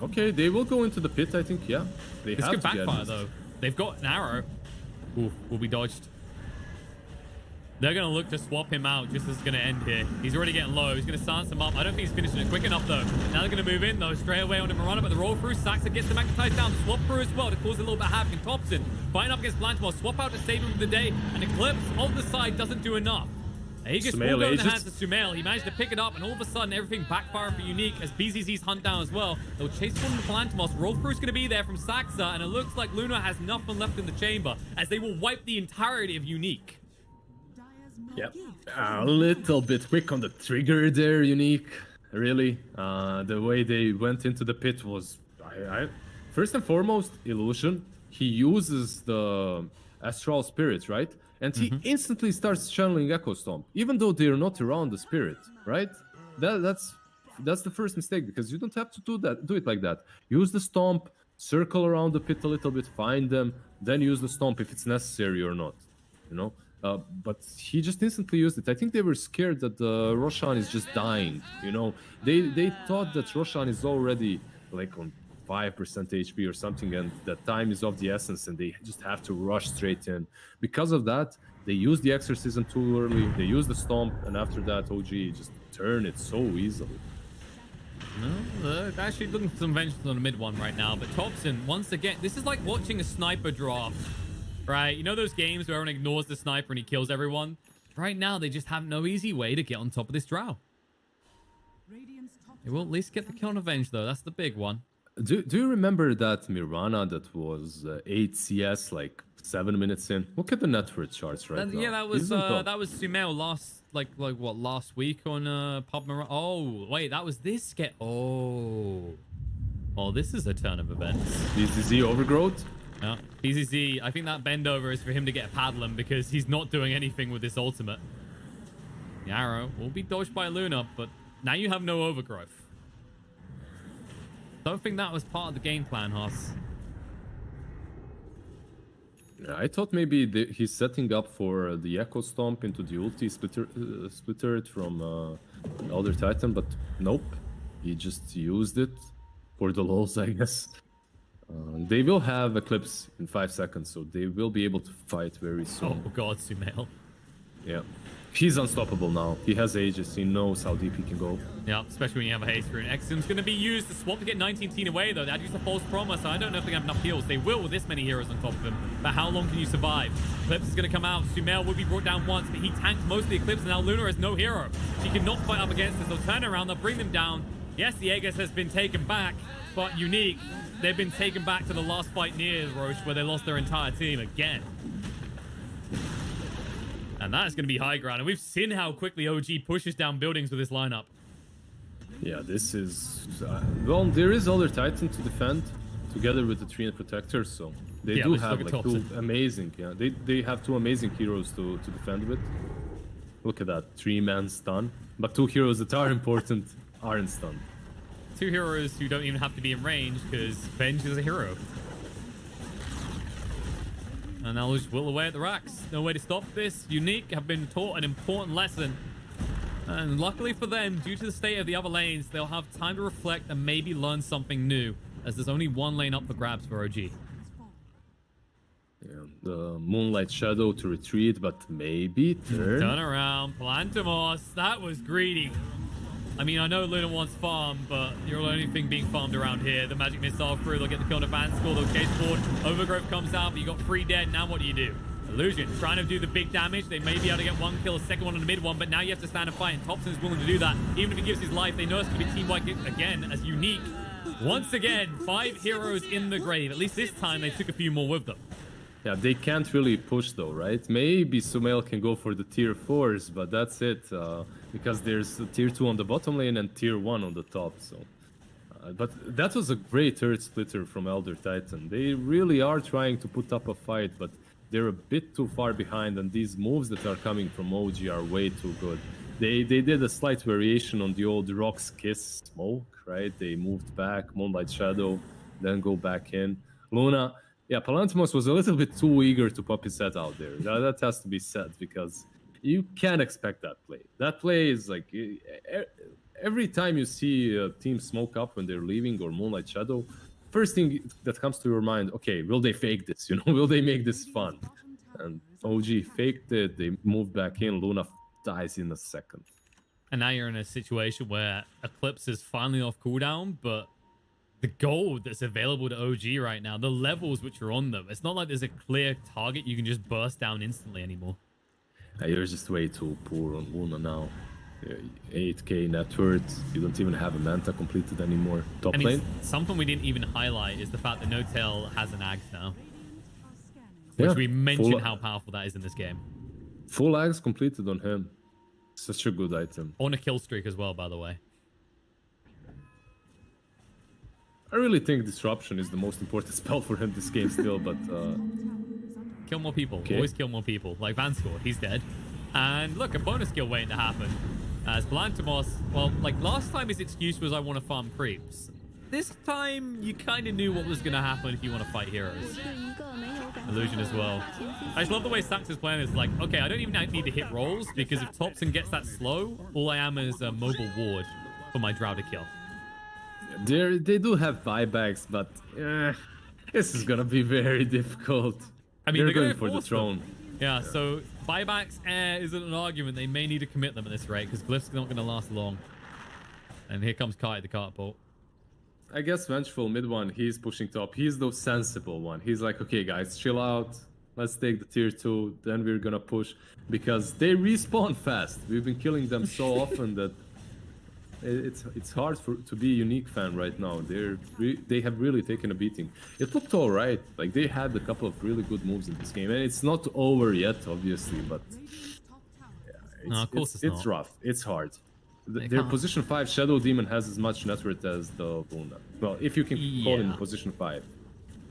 Okay, they will go into the pit, I think, yeah. This could backfire, though. They've got an arrow. Ooh, will be dodged. They're going to look to swap him out just as it's going to end here. He's already getting low. He's going to silence him up. I don't think he's finishing it quick enough, though. Now they're going to move in, though, straight away on the Mirana, but the roll through. Saksa gets the magnetized down. Swap through as well to cause a little bit of havoc. And Topson fighting up against Blantimore. Swap out to save him for the day. And Eclipse on the side doesn't do enough. He gets pulled over the hands of Sumail. He managed to pick it up, and all of a sudden, everything backfiring for Unique as BZZ's hunt down as well. They'll chase one of the Palantimos. Roll through's going to be there from Saksa, and it looks like Luna has nothing left in the chamber as they will wipe the entirety of Unique. Yep. A little bit quick on the trigger there, Unique. Really. The way they went into the pit was... First and foremost, illusion. He uses the Astral Spirit, right? And he instantly starts channeling Echo Stomp, even though they're not around the spirit, right? That's the first mistake, because you don't have to do it like that. Use the Stomp, circle around the pit a little bit, find them, then use the Stomp if it's necessary or not, you know? But he just instantly used it. I think they were scared that Roshan is just dying, you know? They thought that Roshan is already like on 5% HP or something, and that time is of the essence, and they just have to rush straight in. Because of that, they used the Exorcism too early, they used the Stomp, and after that, OG just turned it so easily. No, they're actually looking for some vengeance on the mid one right now, but Topson, once again, this is like watching a sniper draft. Right, you know those games where everyone ignores the sniper and he kills everyone? Right now, they just have no easy way to get on top of this drow. They will at least get the kill on Avenge, though. That's the big one. Do you remember that Mirana that was 8 CS, like 7 minutes in? Look at the net worth charts right now. Yeah, that was Sumail last, last week on Pub Mirana. Oh, wait, that was this get. Oh. Oh, this is a turn of events. DCZ overgrowth. Yeah, DCZ, I think that bend over is for him to get a paddling because he's not doing anything with this ultimate. The arrow will be dodged by Luna, but now you have no overgrowth. Don't think that was part of the game plan, Haas. Yeah, I thought maybe he's setting up for the Echo Stomp into the ulti splitter it from Elder Titan, but nope. He just used it for the lulz, I guess. They will have Eclipse in 5 seconds, so they will be able to fight very soon. Oh god, Sumail. Yeah. He's unstoppable now. He has Aegis. He knows how deep he can go. Yeah, especially when you have a haste rune. Exum's going to be used to swap to get 19 away, though. That used a false promise. I don't know if they have enough heals. They will with this many heroes on top of him. But how long can you survive? Eclipse is going to come out. Sumail will be brought down once, but he tanked most of the Eclipse, and now Luna has no hero. She cannot fight up against this. They'll turn around. They'll bring them down. Yes, the Aegis has been taken back, but Unique, they've been taken back to the last fight near Roche, where they lost their entire team again. And that is going to be high ground. And we've seen how quickly OG pushes down buildings with this lineup. Yeah, this is... well, there is other Titan to defend, together with the Tree and Protector, so they do have like two amazing... Yeah, they have two amazing heroes to defend with. Look at that, 3-man stun. But 2 heroes that are important aren't stunned. 2 heroes who don't even have to be in range, because Venge is a hero. And they'll just whittle away at the racks. No way to stop this. Unique have been taught an important lesson. And luckily for them, due to the state of the other lanes, they'll have time to reflect and maybe learn something new, as there's only one lane up for grabs for OG. Yeah, the Moonlight Shadow to retreat, but maybe turn around. Plantimos, that was greedy. I mean, I know Luna wants farm, but you're the only thing being farmed around here. The magic missile through, they'll get the kill on advance score, they'll chase forward. Overgrowth comes out, but you got 3 dead. Now what do? Illusion trying to do the big damage. They may be able to get 1 kill, a second one on the mid one, but now you have to stand and fight, and Topson's willing to do that. Even if he gives his life, they know it's going to be team white again, as Unique. Once again, 5 heroes in the grave. At least this time, they took a few more with them. Yeah, they can't really push though, right? Maybe Sumail can go for the tier 4s, but that's it. Because there's a tier 2 on the bottom lane and tier 1 on the top, so... but that was a great third splitter from Elder Titan. They really are trying to put up a fight, but they're a bit too far behind, and these moves that are coming from OG are way too good. They did a slight variation on the old Rock's Kiss smoke, right? They moved back, Moonlight Shadow, then go back in. Luna... Yeah, Palantimos was a little bit too eager to pop his set out there. That has to be said, because you can't expect that play. That play is like... Every time you see a team smoke up when they're leaving or Moonlight Shadow, first thing that comes to your mind, okay, will they fake this? You know, will they make this fun? And OG faked it, they moved back in, Luna dies in a second. And now you're in a situation where Eclipse is finally off cooldown, but the gold that's available to OG right now, the levels which are on them, it's not like there's a clear target you can just burst down instantly anymore. You're just way too poor on Luna now. 8k net worth, you don't even have a Manta completed anymore. Top lane. Something we didn't even highlight is the fact that Notial has an Axe now. Which we mentioned how powerful that is in this game. Full Axe completed on him. Such a good item. On a kill streak as well, by the way. I really think Disruption is the most important spell for him this game still, but... Kill more people. Okay. Always kill more people. Like Vanscore, he's dead. And look, a bonus kill waiting to happen. As Palantimos, well, like last time his excuse was I want to farm creeps. This time, you kind of knew what was going to happen if you want to fight heroes. Illusion as well. I just love the way Saksa's playing this. Like, okay, I don't even need to hit rolls, because if Topson gets that slow, all I am is a mobile ward for my Drow to kill. They do have buybacks, but this is gonna be very difficult. I mean, they're going for the throne. Yeah, so buybacks isn't an argument. They may need to commit them at this rate, because Glyph's not going to last long. And here comes Kai, the catapult. I guess Vengeful mid one, he's pushing top. He's the sensible one. He's like, okay, guys, chill out. Let's take the tier 2, then we're gonna push, because they respawn fast. We've been killing them so often that it's hard to be a Unique fan right now. They have really taken a beating. It looked all right. Like, they had a couple of really good moves in this game, and it's not over yet, obviously. But yeah, no, of course it's rough. It's hard. Their position 5 Shadow Demon has as much net worth as the Luna. Well, if you can call him position 5.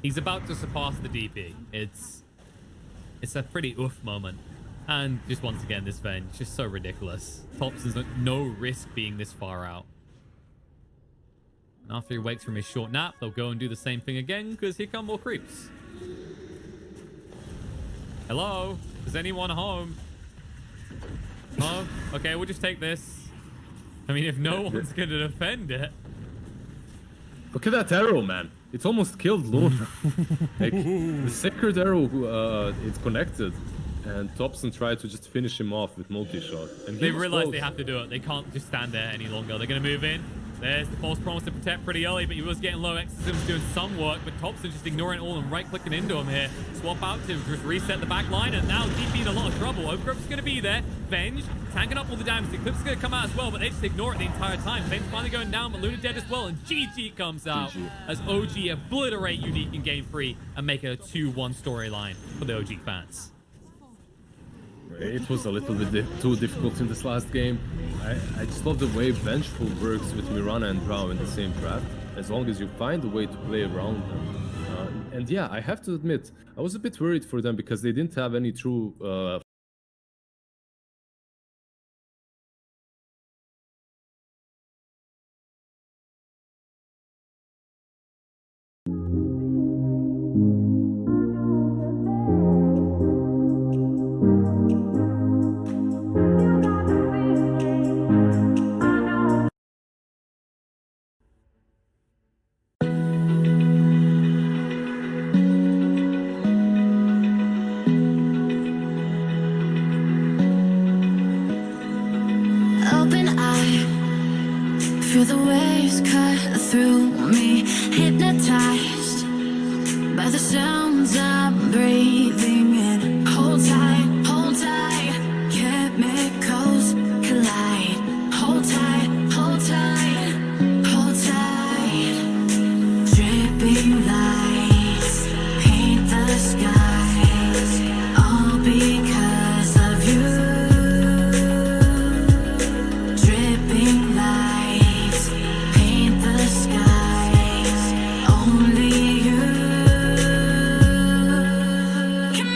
He's about to surpass the DP. It's a pretty oof moment. And just once again, this Venge, just so ridiculous. Topson's at no risk being this far out. And after he wakes from his short nap, they'll go and do the same thing again, because here come more creeps. Hello? Is anyone home? Oh, okay, we'll just take this. I mean, if no one's going to defend it. Look at that arrow, man. It almost killed Luna. Like, the sacred arrow, it's connected. And Topson tried to just finish him off with multi-shot. And they realized they have to do it. They can't just stand there any longer. They're going to move in. There's the false promise to protect pretty early, but he was getting low. Exorcism's doing some work, but Topson just ignoring it all and right-clicking into him here. Swap out to just reset the back line, and now DP in a lot of trouble. Overgrowth's going to be there. Venge tanking up all the damage. The Eclipse is going to come out as well, but they just ignore it the entire time. Venge finally going down, but Luna dead as well, and GG comes out as OG obliterate Unique in Game 3 and make it a 2-1 storyline for the OG fans. It was a little bit too difficult in this last game. I just love the way Vengeful works with Mirana and Drow in the same draft, as long as you find a way to play around them. And yeah, I have to admit, I was a bit worried for them because they didn't have any true Open eye, feel the waves cut through me, hypnotized by the sounds I'm breathing in. Hold tight, chemicals collide. Hold tight, hold tight, hold tight. Dripping lights paint the skies, all because of you. Dripping lights paint the skies, only you. Come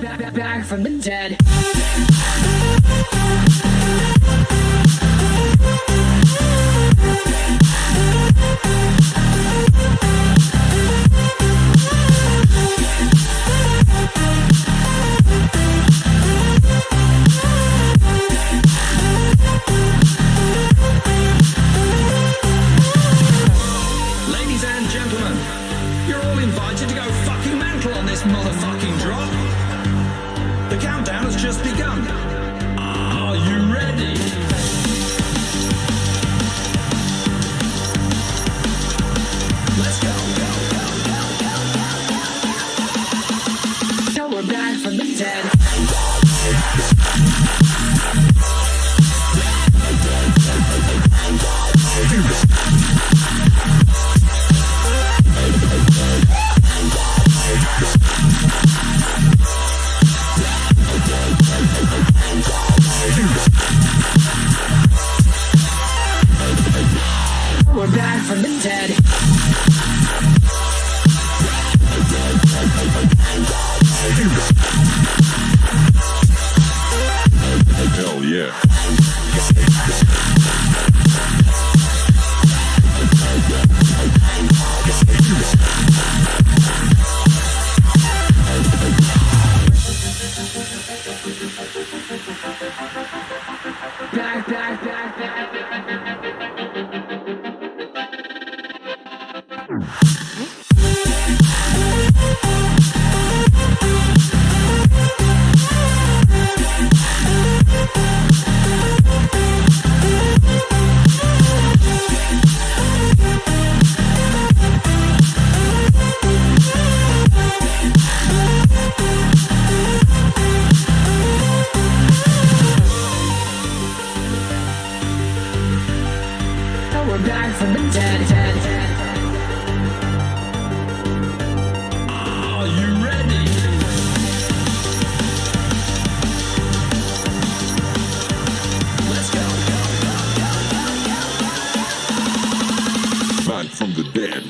Back from the dead. Ladies and gentlemen, you're all invited to go fucking mental on this motherfucking drop. The countdown has just begun. Are you ready? Let's go. So we're back from the dead. We're back from the dead. Hell yeah. We're back from the dead. Are you ready? Let's go. Back from the dead.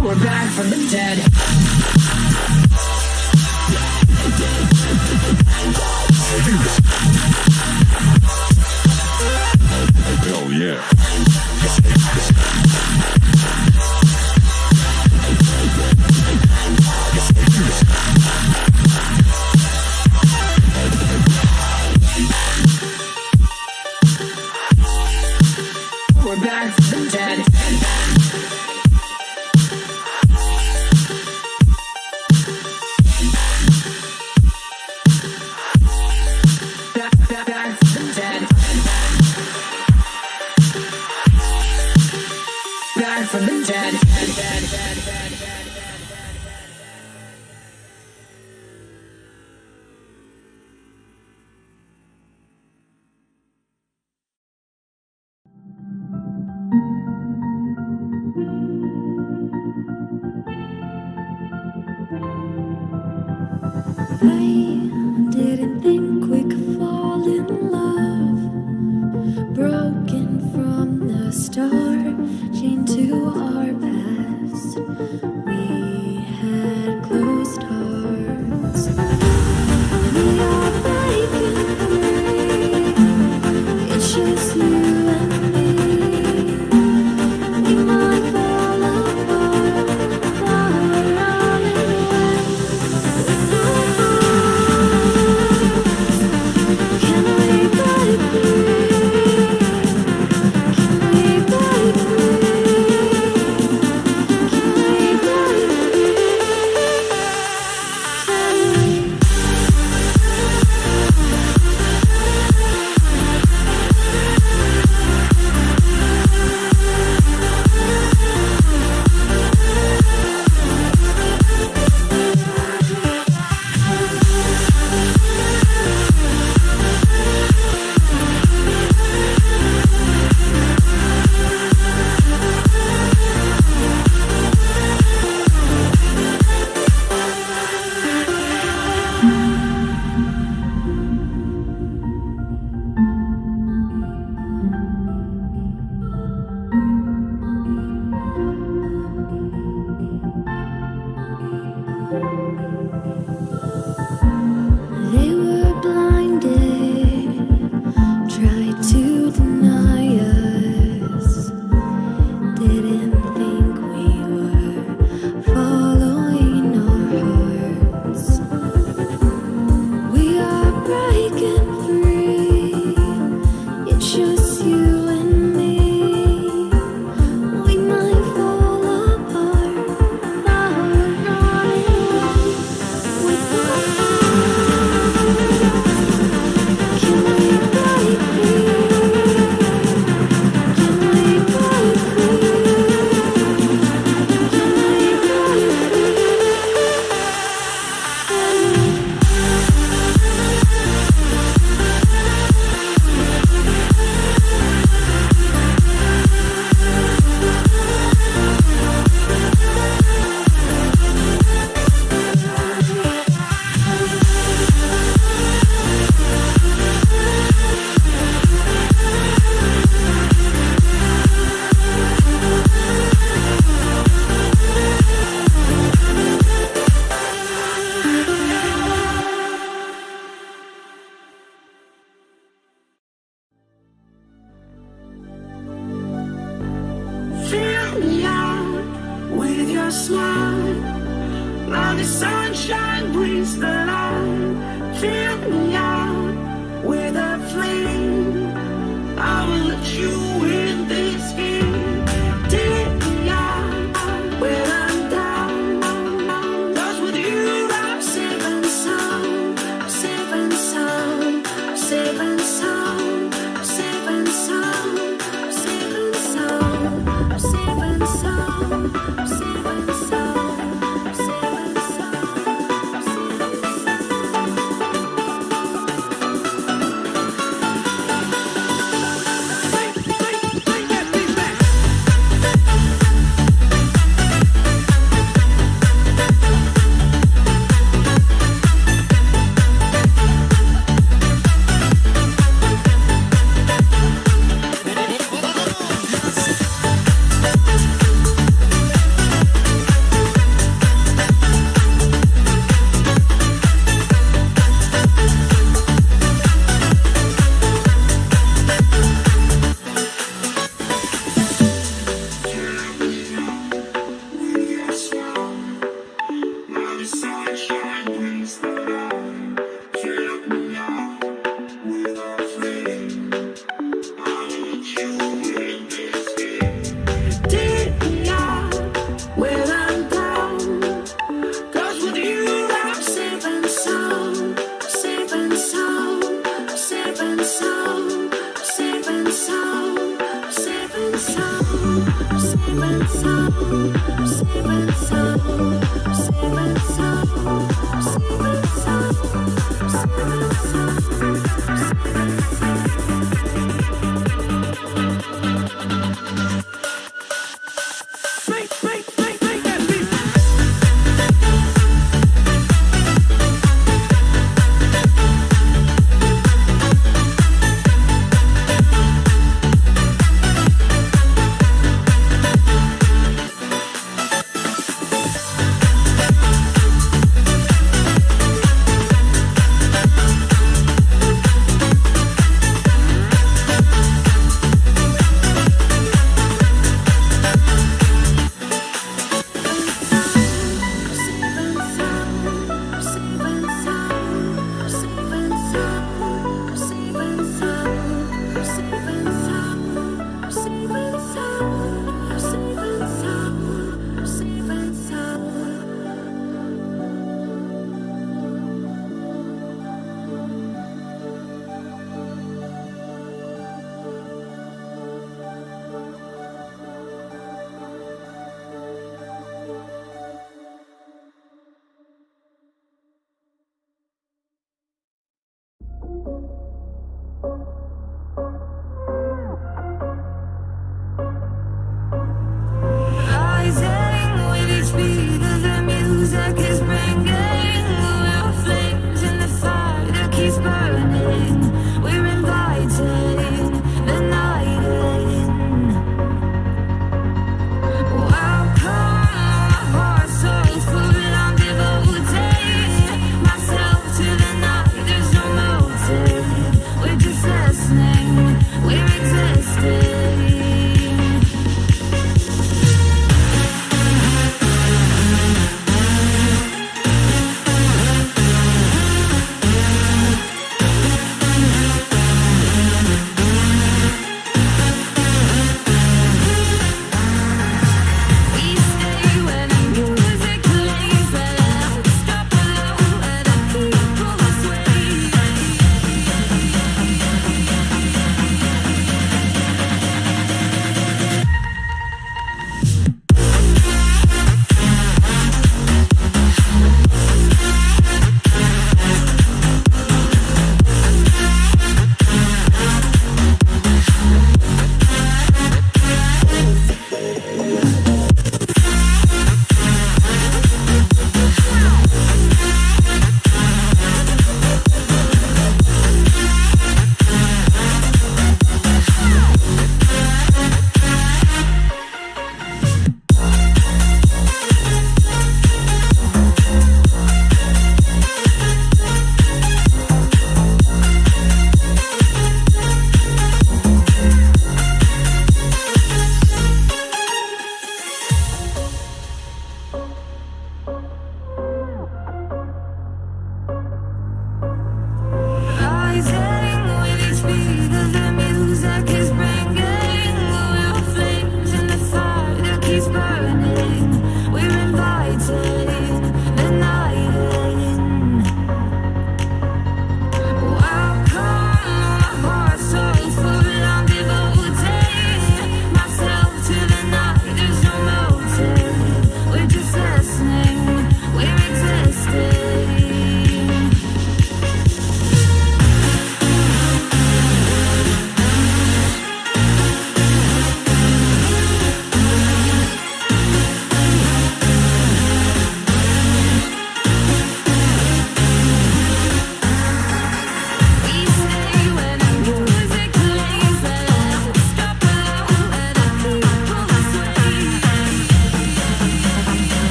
We're back from the dead. Hell yeah. We're back from the dead. Back from the dead. Back from the dead. I didn't think we could fall in love. Broken from the start, chained to our past. We had closed hearts. We are breaking free. It's just you and me. We might fall apart while we're running away. your smile. Now the sunshine brings the light. Fill me out with a flame. I will let you in this game. Take me out when I'm down. 'Cause with you I'm safe and sound. Safe and sound. Safe and sound. Safe and sound. Safe and sound. Safe and sound. Safe and sound. Safe and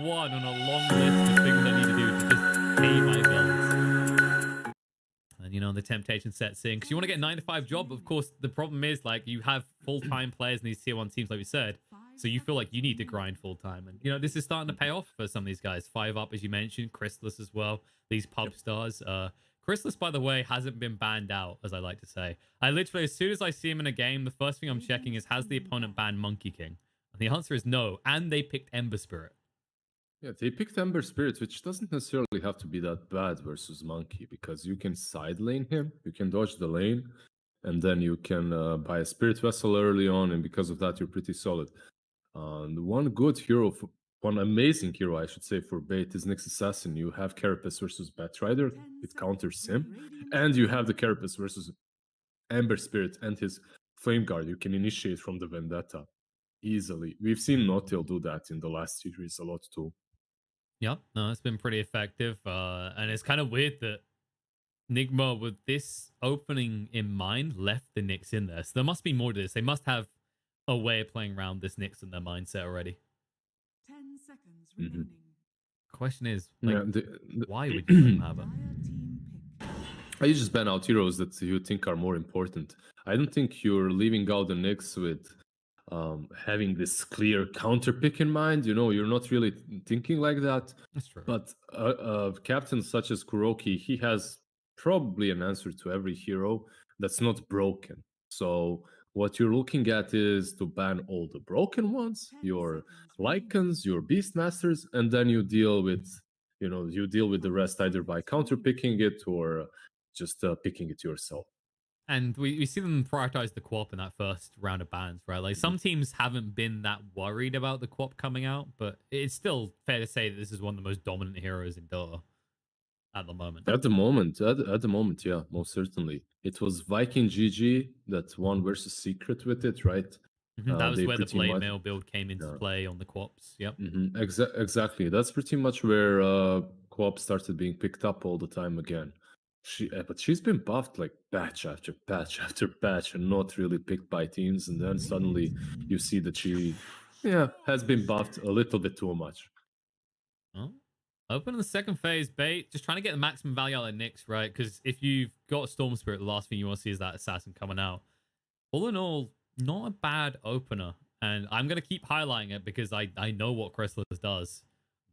one on a long list of things I need to do to just pay my bills. And, you know, the temptation sets in because you want to get a 9 to 5 job. But of course, the problem is, like, you have full-time players in these tier 1 teams, like we said. So you feel like you need to grind full-time. And, you know, this is starting to pay off for some of these guys. 5up, as you mentioned, Chrysalis as well. These pub stars. Chrysalis, by the way, hasn't been banned out, as I like to say. I literally, as soon as I see him in a game, the first thing I'm checking is, has the opponent banned Monkey King? And the answer is no. And they picked Ember Spirit. Yeah, they picked Ember Spirit, which doesn't necessarily have to be that bad versus Monkey, because you can side lane him, you can dodge the lane, and then you can buy a Spirit Vessel early on, and because of that, you're pretty solid. One good hero, one amazing hero, I should say, for bait is Nyx Assassin. You have Carapace versus Batrider, it counters him, and you have the Carapace versus Ember Spirit and his Flame Guard. You can initiate from the Vendetta easily. We've seen Notial do that in the last series a lot too. Yep, no, it's been pretty effective. And it's kind of weird that Nigma, with this opening in mind, left the Nyx in there. So there must be more to this. They must have a way of playing around this Nyx in their mindset already. 10 seconds remaining. Question is, like, Yeah, why would you let them have it? You just ban out heroes that you think are more important. I don't think you're leaving out the Nyx with having this clear counter pick in mind. You know, you're not really thinking like that. That's true. But captains such as Kuroky, he has probably an answer to every hero that's not broken. So what you're looking at is to ban all the broken ones, your Lycans, your Beastmasters, and then you deal with, the rest either by counter picking it or just picking it yourself. And we see them prioritize the co-op in that first round of bans, right? Like, some teams haven't been that worried about the co-op coming out, but it's still fair to say that this is one of the most dominant heroes in Dota at the moment. At the moment, yeah, most certainly. It was Viking GG that won versus Secret with it, right? That was where the play mail build came into play on the co-ops. Yep. Exactly. That's pretty much where co-op started being picked up all the time again. But she's been buffed like patch after patch after patch and not really picked by teams. And then suddenly you see that she has been buffed a little bit too much. Well, open in the second phase, bait. Just trying to get the maximum value out of Nyx, right? Because if you've got a Storm Spirit, the last thing you want to see is that assassin coming out. All in all, not a bad opener. And I'm going to keep highlighting it because I know what Chrysalis does.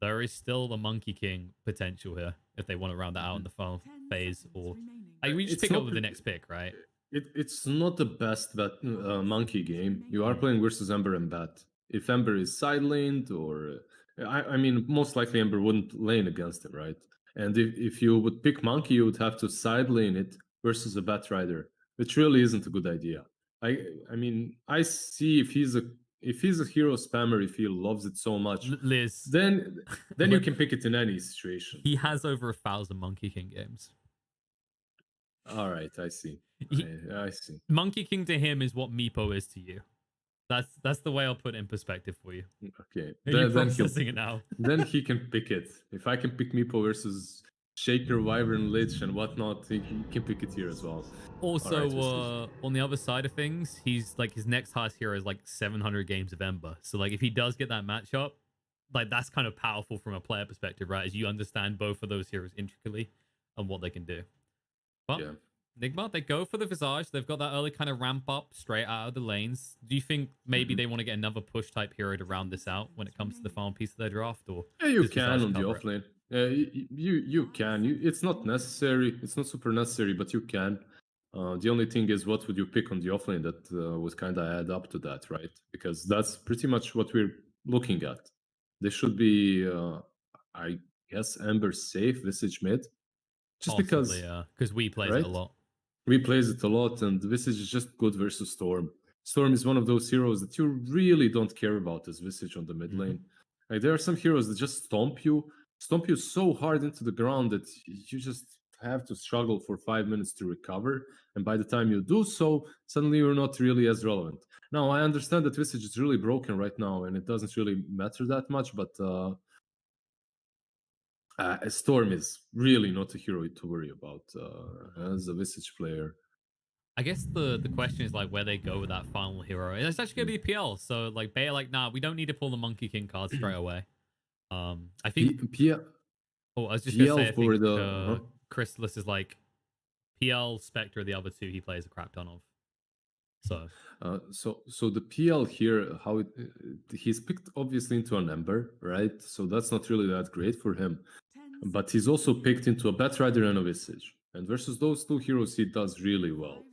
There is still the Monkey King potential here if they want to round that out in the final phase, or we just pick up with the next pick, right? It's not the best Monkey game. You are playing versus Ember and Bat. If Ember is side laned, or I mean, most likely Ember wouldn't lane against him, right? And if you would pick Monkey, you would have to side lane it versus a Bat Rider, which really isn't a good idea. I mean, I see if he's a hero spammer, if he loves it so much, Liz, then you can pick it in any situation. He has over 1,000 Monkey King games. All right, I see. I see. Monkey King to him is what Meepo is to you. That's the way I'll put it in perspective for you. Okay. You're processing it now. Then he can pick it. If I can pick Meepo versus Shaker, Wyvern, Lich, and whatnot, he can pick it here as well. Also, right, on the other side of things, he's like, his next highest hero is like 700 games of Ember. So like, if he does get that matchup, like, that's kind of powerful from a player perspective, right? As you understand both of those heroes intricately and what they can do. But yeah. Nigma, they go for the Visage. They've got that early kind of ramp up straight out of the lanes. Do you think maybe they want to get another push type hero to round this out when it comes to the final piece of their draft? Or yeah, you can on the offlane. You can. It's not necessary. It's not super necessary, but you can. The only thing is, what would you pick on the offlane that would kind of add up to that, right? Because that's pretty much what we're looking at. They should be, I guess, Ember safe, Visage mid. Just possibly, because we play it a lot. We plays it a lot, and Visage is just good versus Storm. Storm is one of those heroes that you really don't care about as Visage on the mid lane. Like, there are some heroes that just stomp you so hard into the ground that you just have to struggle for 5 minutes to recover. And by the time you do so, suddenly you're not really as relevant. Now, I understand that Visage is really broken right now, and it doesn't really matter that much, but Storm is really not a hero to worry about as a Visage player. I guess the question is like where they go with that final hero. And it's actually going to be PL. So like, Bayer, like, nah, we don't need to pull the Monkey King card straight away. I think. Oh, I was just gonna PL say. I for think the Chrysalis is like PL, Spectre, the other two he plays a crap ton of. So so the PL here, how he's picked obviously into an Ember, right? So that's not really that great for him. But he's also picked into a Batrider and a Visage, and versus those two heroes, he does really well.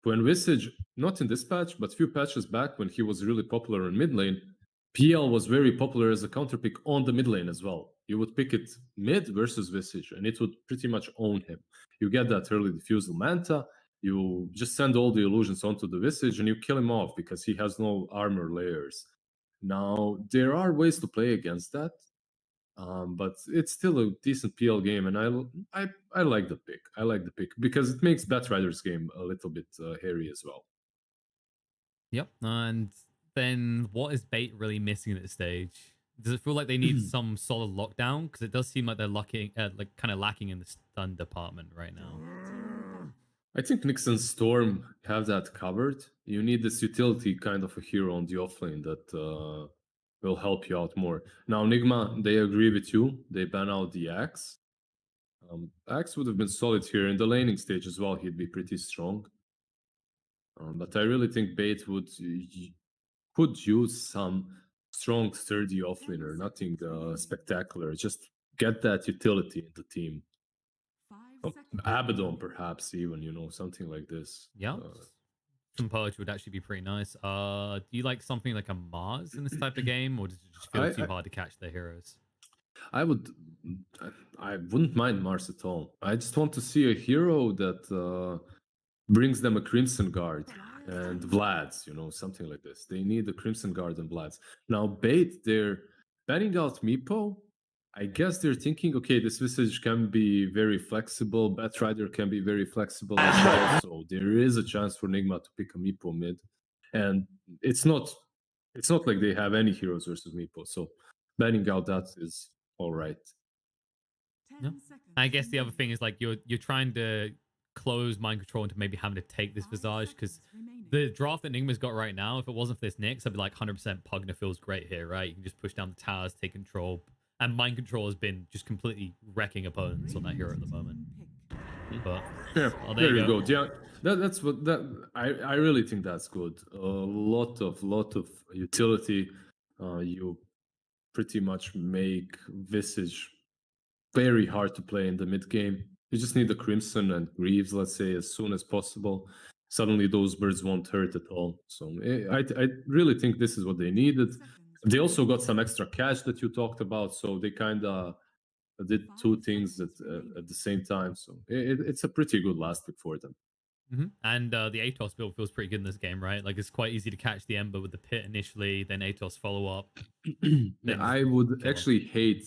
When Visage, not in this patch, but few patches back when he was really popular in mid lane, PL was very popular as a counter pick on the mid lane as well. You would pick it mid versus Visage, and it would pretty much own him. You get that early diffusal Manta, you just send all the illusions onto the Visage, and you kill him off because he has no armor layers. Now, there are ways to play against that, but it's still a decent PL game, and I like the pick. I like the pick because it makes Batrider's game a little bit hairy as well. Yep. And then what is Bait really missing at this stage? Does it feel like they need some solid lockdown? Because it does seem like they're lacking, like kind of lacking in the stun department right now. I think Nyx and Storm have that covered. You need this utility kind of a hero on the offlane that will help you out more. Now, Nigma, they agree with you. They ban out the Axe. Axe would have been solid here. In the laning stage as well, he'd be pretty strong. But I really think Bait could use some strong, sturdy offlaner. Nothing spectacular. Just get that utility in the team. Abaddon, perhaps, even, something like this. Yeah. Some poetry would actually be pretty nice. Do you like something like a Mars in this type of game, or does it just feel too hard to catch the heroes? I wouldn't mind Mars at all. I just want to see a hero that brings them a Crimson Guard and Vlad's, something like this. They need a Crimson Guard and Vlad's. Now, Bait, they're banning out Meepo. I guess they're thinking, okay, this Visage can be very flexible. Batrider can be very flexible as well. So there is a chance for Nigma to pick a Meepo mid. And it's not like they have any heroes versus Meepo. So banning out that is all right. No. I guess the other thing is like you're trying to close mind control into maybe having to take this Visage, because the draft that Nigma's got right now, if it wasn't for this Nyx, I'd be like 100% Pugna feels great here, right? You can just push down the towers, take control. And mind control has been just completely wrecking opponents on that hero at the moment. But yeah, there you go. Yeah, that's what I really think that's good. A lot of utility. You pretty much make Visage very hard to play in the mid game. You just need the Crimson and Greaves, let's say, as soon as possible. Suddenly those birds won't hurt at all. So I really think this is what they needed. They also got some extra cash that you talked about, so they kind of did two things at the same time. So it's a pretty good last pick for them. Mm-hmm. And the Atos build feels pretty good in this game, right? Like it's quite easy to catch the Ember with the pit initially, then Atos follow up. I would actually hate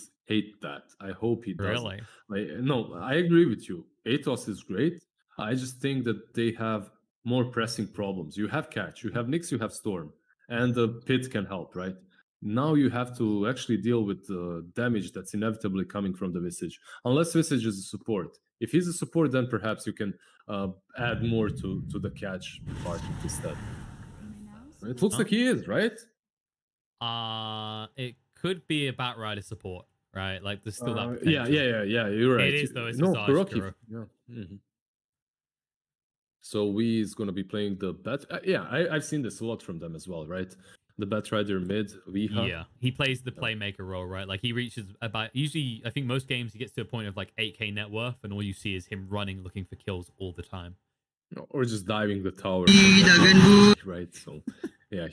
that. I hope he doesn't. Really? No, I agree with you. Atos is great. I just think that they have more pressing problems. You have catch, you have Nyx, you have Storm, and the pit can help, right? Now you have to actually deal with the damage that's inevitably coming from the Visage. Unless Visage is a support. If he's a support, then perhaps you can add more to the catch part instead. It looks like he is, right? It could be a Batrider support, right? Like there's still that potential. Yeah, you're right. It is though. It's kuroky. Yeah. Mm-hmm. So we is going to be playing the Bat. I've seen this a lot from them as well, right? The Batrider mid, Yeah, he plays the playmaker role, right? Like he reaches about, usually I think most games he gets to a point of like 8k net worth, and all you see is him running, looking for kills all the time. Or just diving the tower. Right, so yeah,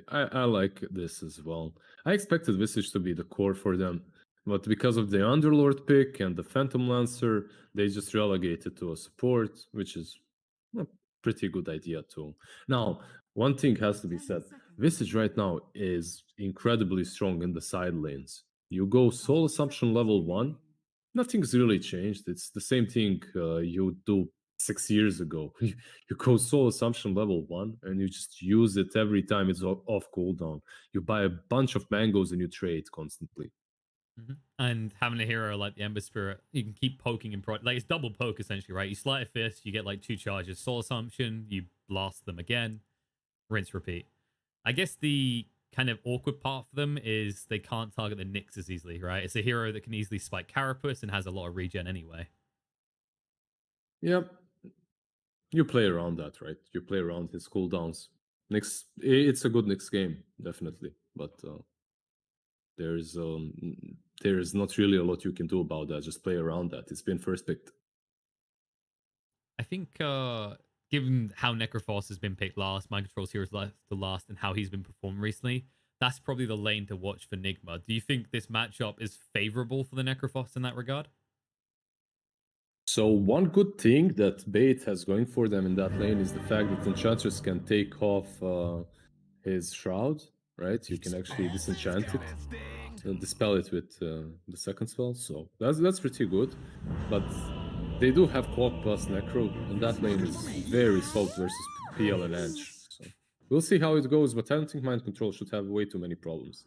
I like this as well. I expected Visage to be the core for them, but because of the Underlord pick and the Phantom Lancer, they just relegated to a support, which is a pretty good idea too. Now, one thing has to be said. Visage right now is incredibly strong in the side lanes. You go Soul Assumption level 1, nothing's really changed. It's the same thing you do 6 years ago. You go Soul Assumption level 1 and you just use it every time it's off cooldown. You buy a bunch of mangoes and you trade constantly. Mm-hmm. And having a hero like the Ember Spirit, you can keep poking and like it's double poke essentially, right? You sleight of fist, you get like 2 charges. Soul Assumption, you blast them again. Rinse, repeat. I guess the kind of awkward part for them is they can't target the Nyx as easily, right? It's a hero that can easily spike Carapace and has a lot of regen anyway. Yep. You play around that, right? You play around his cooldowns. It's a good Nyx game, definitely. But there's not really a lot you can do about that. Just play around that. It's been first picked. I think given how Necrophos has been picked last, Mind Control's heroes left the last, and how he's been performing recently, that's probably the lane to watch for Nigma. Do you think this matchup is favorable for the Necrophos in that regard? So one good thing that Bait has going for them in that lane is the fact that Enchantress can take off his Shroud, right? You can actually disenchant it, dispel it with the second spell, so that's pretty good. But they do have Quack plus Necro, and that lane is very solid versus PL and Edge. So we'll see how it goes, but I don't think Mind Control should have way too many problems.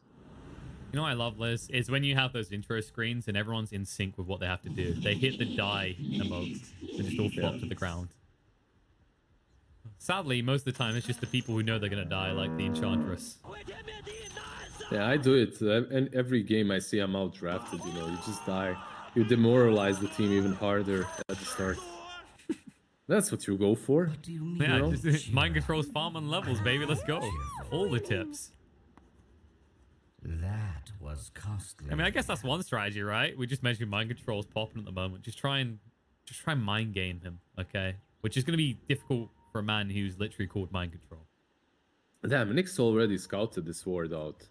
You know what I love, Liz? Is when you have those intro screens and everyone's in sync with what they have to do. They hit the die emote and just all flop to the ground. Sadly, most of the time, it's just the people who know they're going to die, like the Enchantress. Yeah, I do it. And every game I see I'm out drafted, you know, you just die. You demoralize the team even harder at the start. That's what you go for. Yeah, just Mind Control's farm on levels, baby. Let's go. All the tips. That was costly. I mean, I guess that's one strategy, right? We just mentioned Mind Control's popping at the moment. Just try and mind game him, okay? Which is going to be difficult for a man who's literally called Mind Control. Damn, Nyx already scouted this ward out.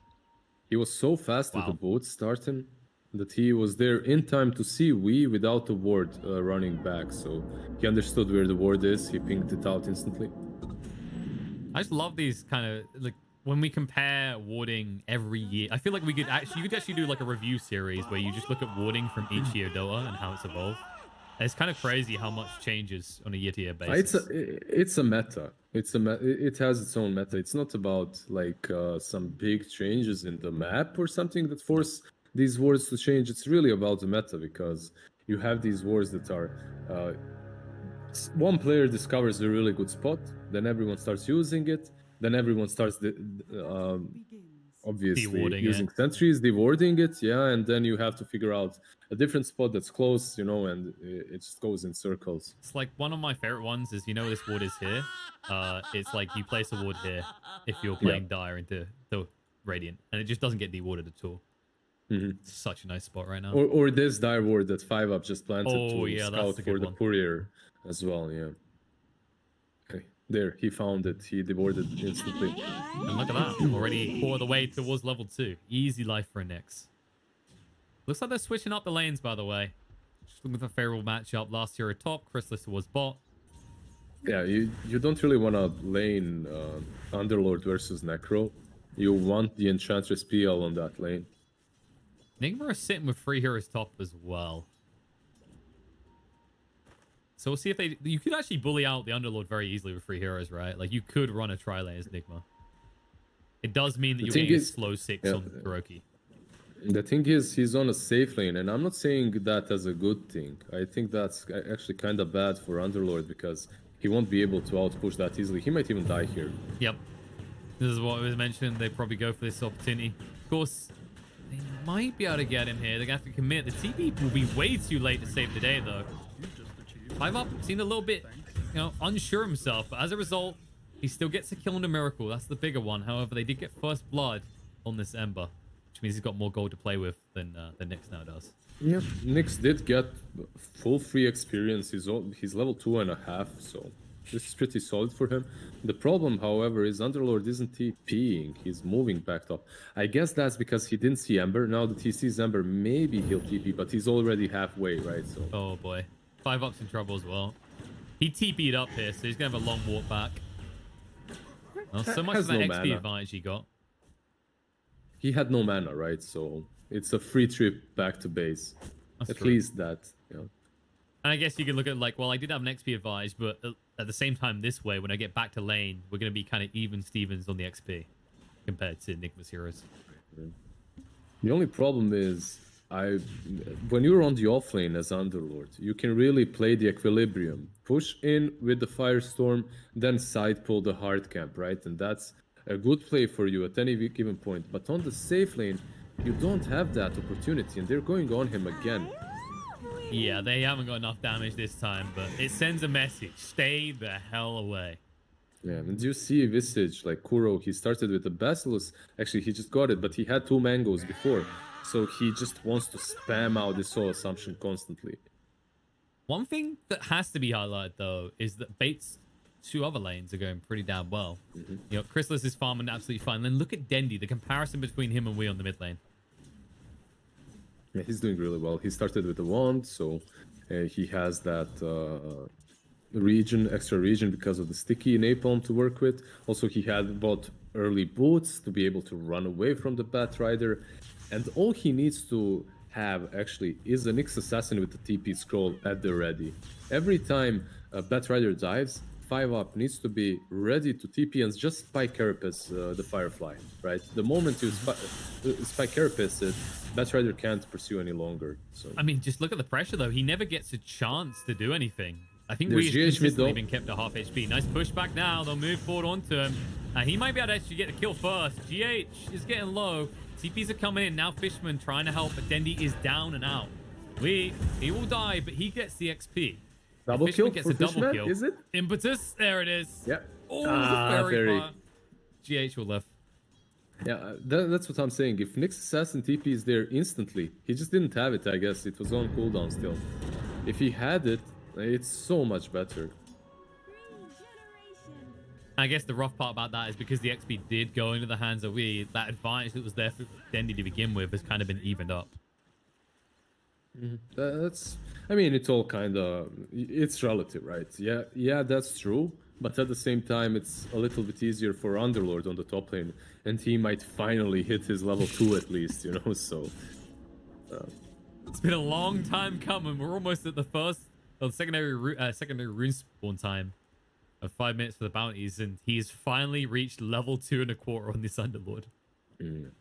He was so fast with the boat starting that he was there in time to see we without the ward running back. So he understood where the ward is. He pinged it out instantly. I just love these kind of like when we compare warding every year. I feel like you could actually do like a review series where you just look at warding from each year Dota and how it's evolved. And it's kind of crazy how much changes on a year-to-year basis. It's a meta. It has its own meta. It's not about like some big changes in the map or something that force these wards to change. It's really about the meta, because you have these wards that are one player discovers a really good spot, then everyone starts using it, then everyone starts obviously using sentries, dewarding it, yeah, and then you have to figure out a different spot that's close, you know, and it just goes in circles. It's like one of my favorite ones is, you know, this ward is here. It's like you place a ward here if you're playing Dire into the Radiant, and it just doesn't get dewarded at all. It's such a nice spot right now. Or this Dire ward that 5-up just planted to yeah, scout for the courier as well, yeah. Okay, there, he found it. He dewarded instantly. And look at that, already 4 of the way towards level 2. Easy life for a Nyx. Looks like they're switching up the lanes, by the way. Just looking for a favorable matchup. Last year at top, Chrysalis was bot. Yeah, you don't really want to lane Underlord versus Necro. You want the Enchantress PL on that lane. Nigma is sitting with 3 heroes top as well. So we'll see if they... You could actually bully out the Underlord very easily with 3 heroes, right? Like, you could run a tri-lane as Nigma. It does mean that you're getting a slow 6 on kuroky. The thing is, he's on a safe lane, and I'm not saying that as a good thing. I think that's actually kind of bad for Underlord, because he won't be able to outpush that easily. He might even die here. Yep. This is what I was mentioning. They probably go for this opportunity. Of course, they might be able to get in here. They're going to have to commit. The TP will be way too late to save the day, though. 5-up seemed a little bit, you know, unsure himself, but as a result, he still gets a kill and a miracle. That's the bigger one. However, they did get first blood on this Ember, which means he's got more gold to play with than Nyx now does. Yeah, Nyx did get full free experience. He's level 2.5, so this is pretty solid for him. The problem, however, is Underlord isn't TPing. He's moving back up. I guess that's because he didn't see Ember. Now that he sees Ember, maybe he'll TP, but he's already halfway, right? So. Oh boy, 5-up's in trouble as well. He TP'd up here, so he's gonna have a long walk back. Well, so much of that XP advantage he got. He had no mana, right? So it's a free trip back to base. At least that, you know. And I guess you could look at like, well, I did have an XP advantage, but at the same time, this way, when I get back to lane, we're going to be kind of even Stevens on the XP compared to Nigma's heroes. The only problem is, when you're on the offlane as Underlord, you can really play the equilibrium. Push in with the Firestorm, then side pull the hard camp, right? And that's a good play for you at any given point. But on the safe lane, you don't have that opportunity, and they're going on him again. Yeah, they haven't got enough damage this time, but it sends a message. Stay the hell away. Yeah, and you see Visage, like Kuro, he started with the Basilisk. Actually, he just got it, but he had 2 mangoes before. So he just wants to spam out this Soul Assumption constantly. One thing that has to be highlighted, though, is that Bates' 2 other lanes are going pretty damn well. You know, Chrysalis is farming absolutely fine. Then look at Dendi, the comparison between him and we on the mid lane. Yeah, he's doing really well. He started with the wand, so he has that extra region because of the sticky napalm to work with. Also, he had bought early boots to be able to run away from the Bat Rider. And all he needs to have, actually, is a Nyx Assassin with the TP scroll at the ready. Every time a Bat Rider dives, 5-up needs to be ready to TP and just spike Carapace the Firefly, right? The moment you spike Carapace it, Bat Rider can't pursue any longer. So I mean, just look at the pressure, though. He never gets a chance to do anything. I think There's we GH consistently mid, been kept at half HP. Nice pushback now. They'll move forward onto him. He might be able to actually get the kill first. GH is getting low. TPs are coming in. Now Fishman trying to help, but Dendi is down and out. He will die, but he gets the XP. Double kill gets for a double Fishman, kill. is it? Impetus, there it is. Yeah. Oh, the fairy fire. GH will live. Yeah, that's what I'm saying. If Nyx Assassin TP is there instantly, he just didn't have it, I guess. It was on cooldown still. If he had it, it's so much better. I guess the rough part about that is because the XP did go into the hands of we, that advantage that was there for Dendi to begin with has kind of been evened up. I mean, it's all kind of, it's relative, right? Yeah, that's true. But at the same time, it's a little bit easier for Underlord on the top lane. And he might finally hit his level 2 at least, you know, so... It's been a long time coming. We're almost at the secondary rune spawn time of 5 minutes for the bounties, and he's finally reached level 2.25 on this Underlord.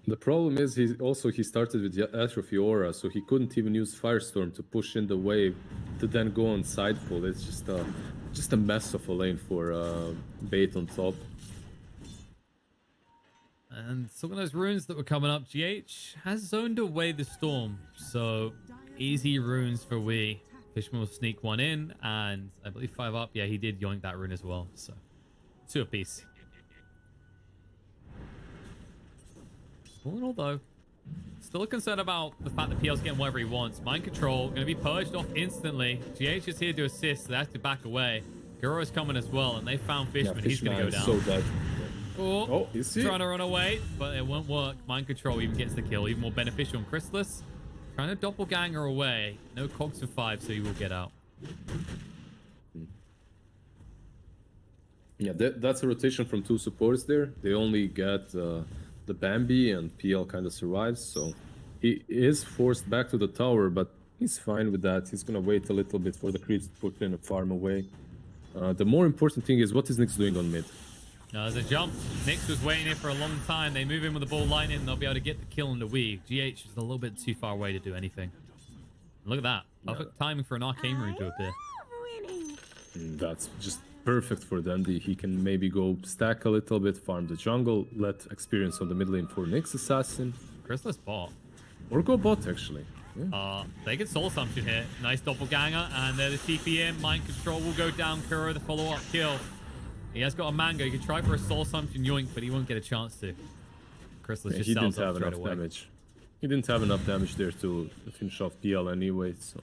The problem is he started with the Atrophy Aura, so he couldn't even use Firestorm to push in the wave to then go on side pull. It's just a mess of a lane for Bait on top. And some of those runes that were coming up, GH has zoned away the storm, so easy runes for we. Fishman will sneak one in, and I believe 5-up. Yeah, he did yoink that rune as well, so 2 apiece. All in all, though, still concerned about the fact that PL's getting whatever he wants. Mind control, going to be purged off instantly. GH is here to assist, so they have to back away. Guro's coming as well, and they found Fishman. He's going to go down. So dead. Oh, he's trying to run away, but it won't work. Mind control even gets the kill, even more beneficial on Chrysalis. Trying to doppelganger away. No cogs for 5, so he will get out. Yeah, that's a rotation from 2 supports there. They only get the Bambi, and PL kind of survives, so he is forced back to the tower, but he's fine with that. He's gonna wait a little bit for the creeps to put in a farm away. The more important thing is what is Nyx doing on mid? There's a jump. Nyx was waiting here for a long time. They move in with the ball lightning, and they'll be able to get the kill on the Wii. GH is a little bit too far away to do anything. Look at that. Perfect timing for an arcane rune to appear. That's just perfect for Dendi. He can maybe go stack a little bit, farm the jungle, let experience on the mid lane for Nyx Assassin. Chrysalis bot. Or go bot, actually. Yeah. They get soul assumption here. Nice doppelganger, and there's the TP in. Mind control will go down. Kuro, the follow-up kill. He has got a mango. He could try for a soul assumption yoink, but he won't get a chance to. Chrysalis just sells up straight away. Damage. He didn't have enough damage there to finish off PL anyway, so...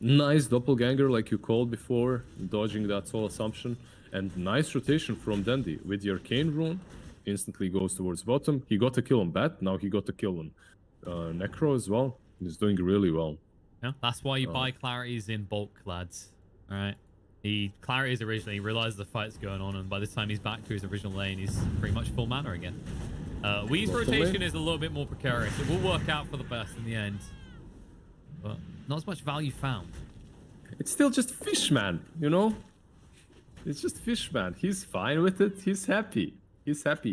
nice doppelganger like you called before, dodging that soul assumption, and nice rotation from Dendi with the arcane rune. Instantly goes towards bottom. He got a kill on Bat, now he got a kill on Necro as well. He's doing really well. Yeah, that's why you buy clarities in bulk, lads. Alright. He clarities originally, he realizes the fight's going on, and by the time he's back to his original lane, he's pretty much full mana again. Wee's rotation is a little bit more precarious. It will work out for the best in the end, but not as much value found. It's still just Fishman, you know? It's just Fishman. He's fine with it. He's happy. He's happy.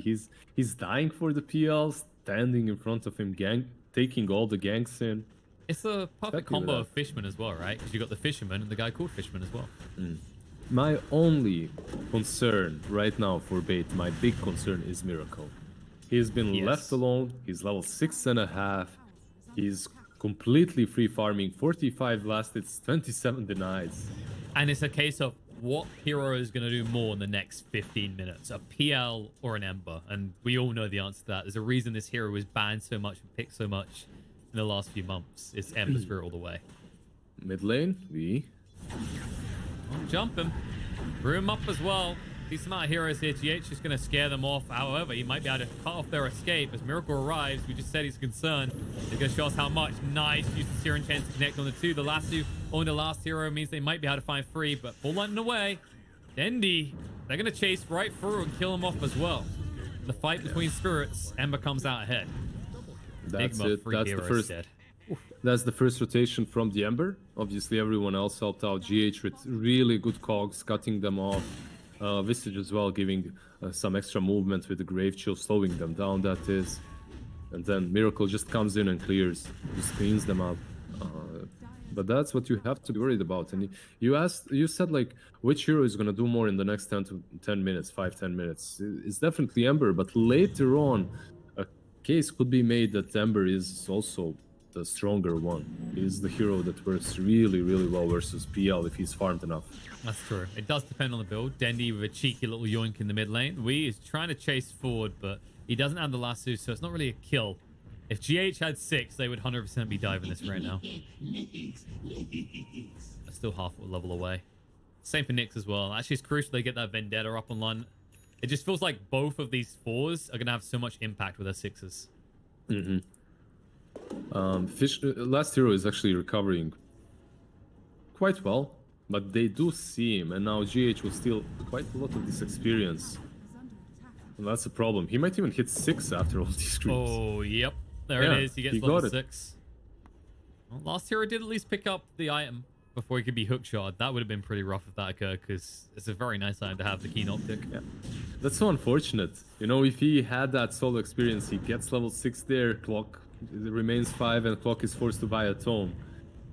He's dying for the PL, standing in front of him, taking all the ganks in. It's a perfect combo of Fishman as well, right? Because you got the Fisherman and the guy called Fishman as well. My only concern right now for Bait, my big concern is Miracle. He's been left alone. He's level 6.5. He's completely free farming. 45 last hits, 27 denies. And it's a case of what hero is going to do more in the next 15 minutes, a PL or an Ember? And we all know the answer to that. There's a reason this hero was banned so much and picked so much in the last few months. It's Ember Spirit all the way. Mid lane, we... Jump him. Brew him up as well. Decent amount of heroes here. GH is going to scare them off. However, he might be able to cut off their escape. As Miracle arrives, we just said he's concerned. He's going to show us how much. Nice. Use the Siren Chains to connect on the two. The last two on the last hero means they might be able to find free, but full hunting away. Dendi, they're going to chase right through and kill him off as well. The fight between spirits, Ember comes out ahead. That's Nigma, it. free That's the heroes first. dead. That's the first rotation from the Ember. Obviously, everyone else helped out. GH with really good cogs, cutting them off. Visage as well, giving some extra movement with the Grave Chill, slowing them down, that is. And then Miracle just comes in and clears, just cleans them up. But that's what you have to be worried about. And you said like, which hero is going to do more in the next 10 minutes, 5-10 minutes? It's definitely Ember, but later on, a case could be made that Ember is also the stronger one. He's the hero that works really, really well versus PL if he's farmed enough. That's true. It does depend on the build. Dendi with a cheeky little yoink in the mid lane. Wee is trying to chase forward, but he doesn't have the lasso, so it's not really a kill. If GH had 6, they would 100% be diving this right now. They're still half a level away. Same for Nyx as well. Actually, it's crucial they get that Vendetta up online. It just feels like both of these 4s are going to have so much impact with their 6s. Mm-hmm. Last hero is actually recovering quite well, but they do see him, and now GH will steal quite a lot of this experience. And that's a problem. He might even hit 6 after all these creeps. Oh, yep. There it is. He gets level 6. Well, last hero did at least pick up the item before he could be hookshot. That would have been pretty rough if that occurred, because it's a very nice item to have, the Keen Optic. Yeah. That's so unfortunate. You know, if he had that solo experience, he gets level 6 there, clock it remains 5, and clock is forced to buy a tome.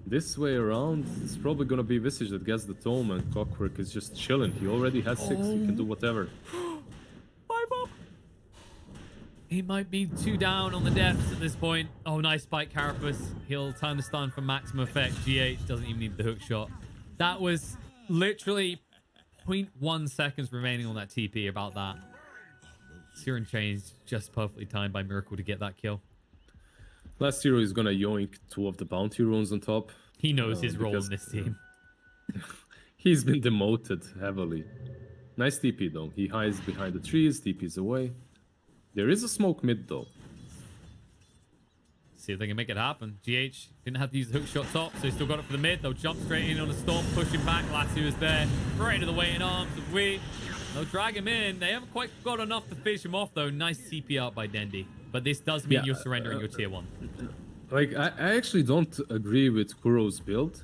This way around, it's probably gonna be Visage that gets the tome, and Clockwork is just chilling. He already has 6, he can do whatever. 5 up! He might be 2 down on the deaths at this point. Oh, nice spike Carapace. He'll time the stun for maximum effect. GH doesn't even need the hook shot. That was literally 0.1 seconds remaining on that TP, about that. Siren Chains just perfectly timed by Miracle to get that kill. Last hero is gonna yoink 2 of the bounty runes on top. He knows his role in this team. He's been demoted heavily. Nice TP though. He hides behind the trees, TP's away. There is a smoke mid though. See if they can make it happen. GH didn't have to use the hook shot top, so he still got it for the mid. They'll jump straight in on the storm, pushing back. Lassie is there, right to the waiting arms of Wee. They'll drag him in. They haven't quite got enough to finish him off though. Nice TP out by Dendi. But this does mean you're surrendering your tier 1. Like, I actually don't agree with Kuro's build.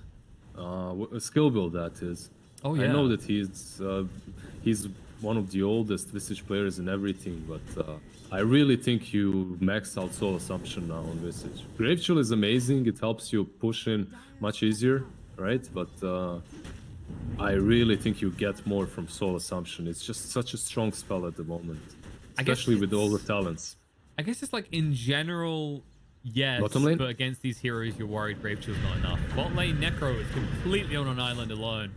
Skill build, that is. Oh, yeah. I know that he's one of the oldest Visage players and everything, but I really think you max out Soul Assumption now on Visage. Grave Chill is amazing. It helps you push in much easier, right? But I really think you get more from Soul Assumption. It's just such a strong spell at the moment. Especially with all the talents. I guess it's like in general, yes, Bottom lane? but against these heroes, you're worried Grave Chill's not enough. Bot lane Necro is completely on an island alone.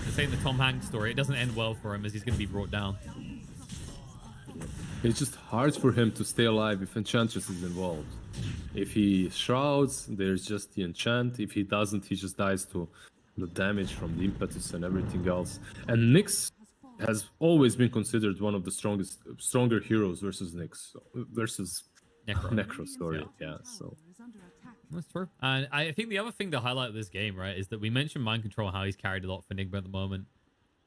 This ain't the Tom Hanks story. It doesn't end well for him as he's going to be brought down. It's just hard for him to stay alive if Enchantress is involved. If he shrouds, there's just the enchant. If he doesn't, he just dies to the damage from the impetus and everything else. And Nyx has always been considered one of the stronger heroes versus Necro story. Yeah, so that's true. And I think the other thing to highlight of this game, right, is that we mentioned mind control, how he's carried a lot for Nigma at the moment.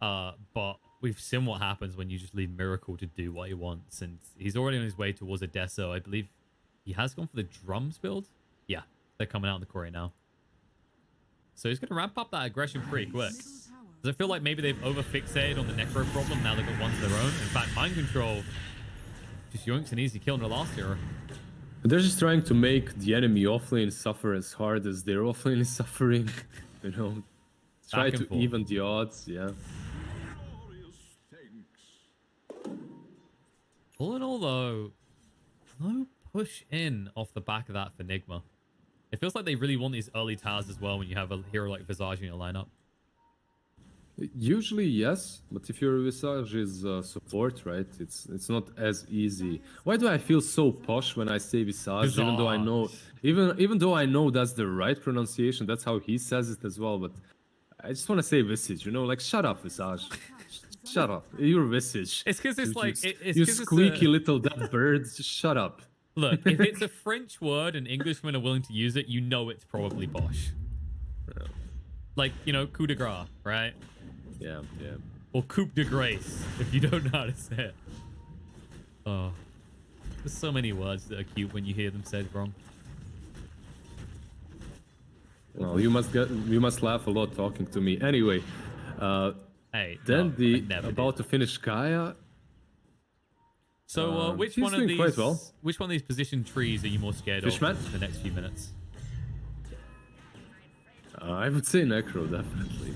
But we've seen what happens when you just leave Miracle to do what he wants, and he's already on his way towards a Deso. I believe he has gone for the drums build. Yeah, they're coming out in the core now. So he's going to ramp up that aggression pretty quick. Does it feel like maybe they've over-fixated on the Necro problem? Now they've got one to their own. In fact, mind control just yoinks an easy kill in the last hero. They're just trying to make the enemy offlane suffer as hard as their offlane is suffering. You know, try to even the odds. Yeah. though, no push in off the back of that for Nigma. It feels like they really want these early towers as well when you have a hero like Visage in your lineup. Usually yes, but if your Visage is support, right, it's not as easy. Why do I feel so posh when I say Visage, even though I know even though I know that's the right pronunciation, that's how he says it as well, but I just want to say Visage, you know, like shut up Visage. Shut up. You're Visage. It's because it's like you squeaky little dead bird, just shut up. Look, if it's a French word and Englishmen are willing to use it, you know it's probably Bosch. Yeah. Like, you know, coup de grace, right? Yeah, yeah. Or coupe de grace, if you don't know how to say it. Oh. There's so many words that are cute when you hear them said wrong. Well, you must laugh a lot talking to me. Anyway, hey, then no, about to finish Kaya. So, which he's one of doing these? quite well. Which one of these position trees are you more scared Fishman? of in the next few minutes? I would say Necro, definitely.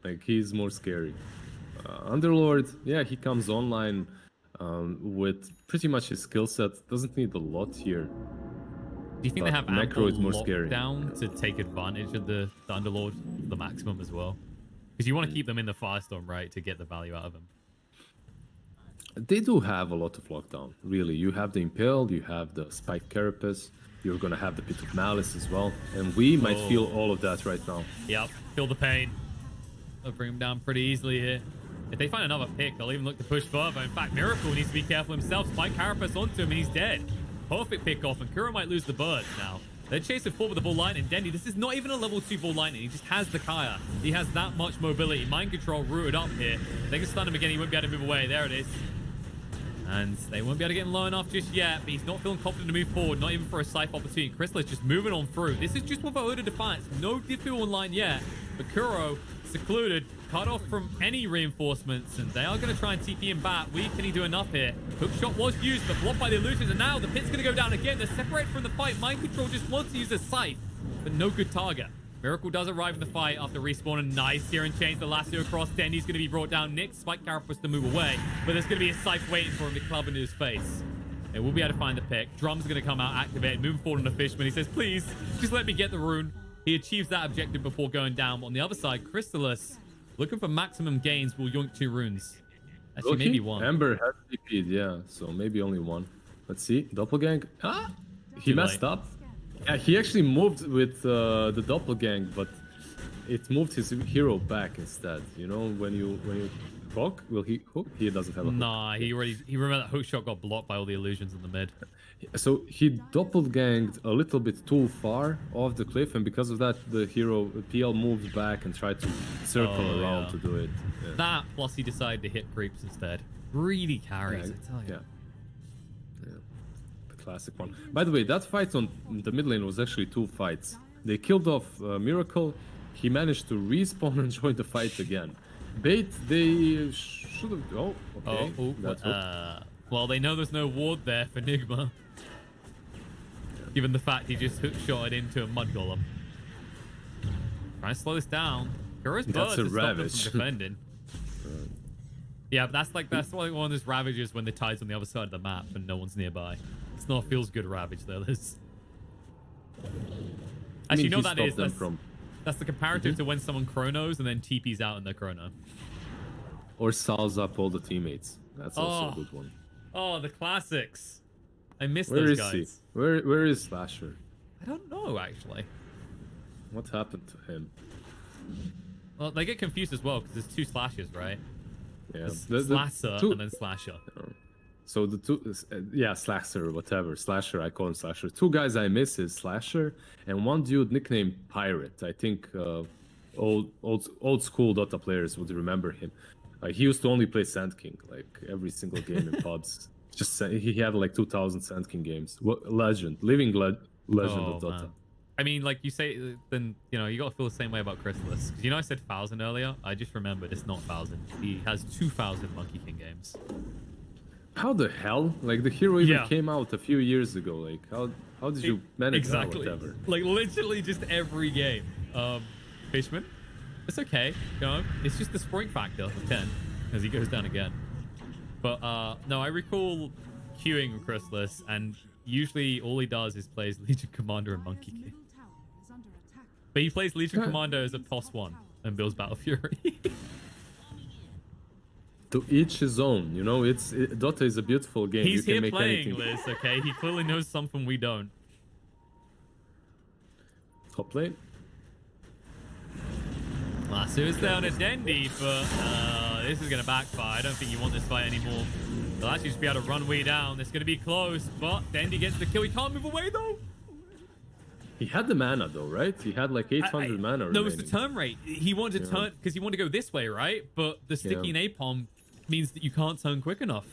Like, he's more scary. Underlord, yeah, he comes online with pretty much his skill set. Doesn't need a lot here. Do you think they have Necro is more scary. down to take advantage of the Underlord to the maximum as well? Because you want to keep them in the Firestorm, right, to get the value out of them. They do have a lot of lockdown, really. You have the Impale, you have the Spike Carapace, you're gonna have the Pit of Malice as well, and we might feel all of that right now. Yep, feel the pain. They'll bring him down pretty easily here. If they find another pick, they'll even look to push further. In fact, Miracle needs to be careful himself. Spike Carapace onto him and he's dead. Perfect pick off, and Kuro might lose the birds now. They're chasing forward with the Bull Lightning. Dendi, this is not even a level 2 Bull Lightning. He just has the Kaya. He has that much mobility. Mind Control rooted up here. They can stun him again. He won't be able to move away. There it is. And they won't be able to get him low enough just yet, but he's not feeling confident to move forward, not even for a Scythe opportunity. Crystal is just moving on through. This is just with a Oda Defiance. No difficult online yet, but Kuro, secluded, cut off from any reinforcements, and they are going to try and TP him back. Can he do enough here? Hook shot was used, but blocked by the illusions, and now the pit's going to go down again. They're separated from the fight. Mind Control just wants to use a Scythe, but no good target. Miracle does arrive in the fight after respawning. Nice here and chains the lasso across. Dendi's going to be brought down. Nick, Spike Carapace to move away, but there's going to be a Scythe waiting for him to club into his face. And we'll be able to find the pick. Drum's going to come out, activated, moving forward on the Fishman. He says, please, just let me get the rune. He achieves that objective before going down. But on the other side, Crystallis, looking for maximum gains, will yoink 2 runes. Actually, maybe 1. Ember has TP'd, yeah, so maybe only 1. Let's see, Doppelgang. Ah! He messed up. Yeah, he actually moved with the Doppelgang, but it moved his hero back instead. You know, when you hook, will he hook? He doesn't have a hook. Nah, he remember that hook shot got blocked by all the illusions in the mid. So he Doppelganged a little bit too far off the cliff, and because of that, the hero PL moved back and tried to circle around to do it. Yeah. That, plus he decided to hit creeps instead. Really carries, I tell you. Yeah. Classic one. By the way, that fight on the mid lane was actually 2 fights. They killed off Miracle. He managed to respawn and join the fight again. Bait, they should have... Oh, okay. Well, they know there's no ward there for Nigma. Given the fact he just hook-shotted into a mud golem. Trying to slow this down. Kuro's birds to stop them from defending. Yeah, but that's like one of those ravages when the tide's on the other side of the map and no one's nearby. It's not a feels good ravage though. Actually, you know what that is? That's the comparative to when someone chronos and then TP's out in their chrono. Or salves up all the teammates. That's also a good one. Oh, the classics. I miss Where those is guys. he? Where is Slasher? I don't know actually. What happened to him? Well, they get confused as well because there's 2 slashes, right? Yeah. Slasher and then Slasher. So the 2, yeah, Slasher, whatever. Slasher, I call him Slasher. 2 guys I miss is Slasher and 1 dude nicknamed Pirate. I think old school Dota players would remember him. He used to only play Sand King, like every single game in pods. Just he had like 2,000 Sand King games. Legend, living legend of Dota. Man. I mean, like you say, then you know you gotta feel the same way about Crystallis. Because you know I said 1,000 earlier. I just remembered it's not 1,000. He has 2,000 Monkey King games. How the hell? Like the hero even came out a few years ago. Like how did you manage that? Whatever. Like literally just every game. Fishman, it's okay. You know, it's just the spring factor of 10 as he goes down again. But no, I recall queuing with Chrysalis, and usually all he does is plays Legion Commander and Monkey King. But he plays Legion Commander as a +1 and builds Battle Fury. To each his own, you know. Dota is a beautiful game. He's you can here make playing, anything. Liz, okay? He clearly knows something we don't. Top lane. So it's down to Dendi, but this is going to backfire. I don't think you want this fight anymore. They'll actually just be able to run way down. It's going to be close, but Dendi gets the kill. He can't move away, though. He had the mana, though, right? He had like 800 mana. No, it was the turn rate. He wanted to turn, because he wanted to go this way, right? But the sticky napalm means that you can't turn quick enough.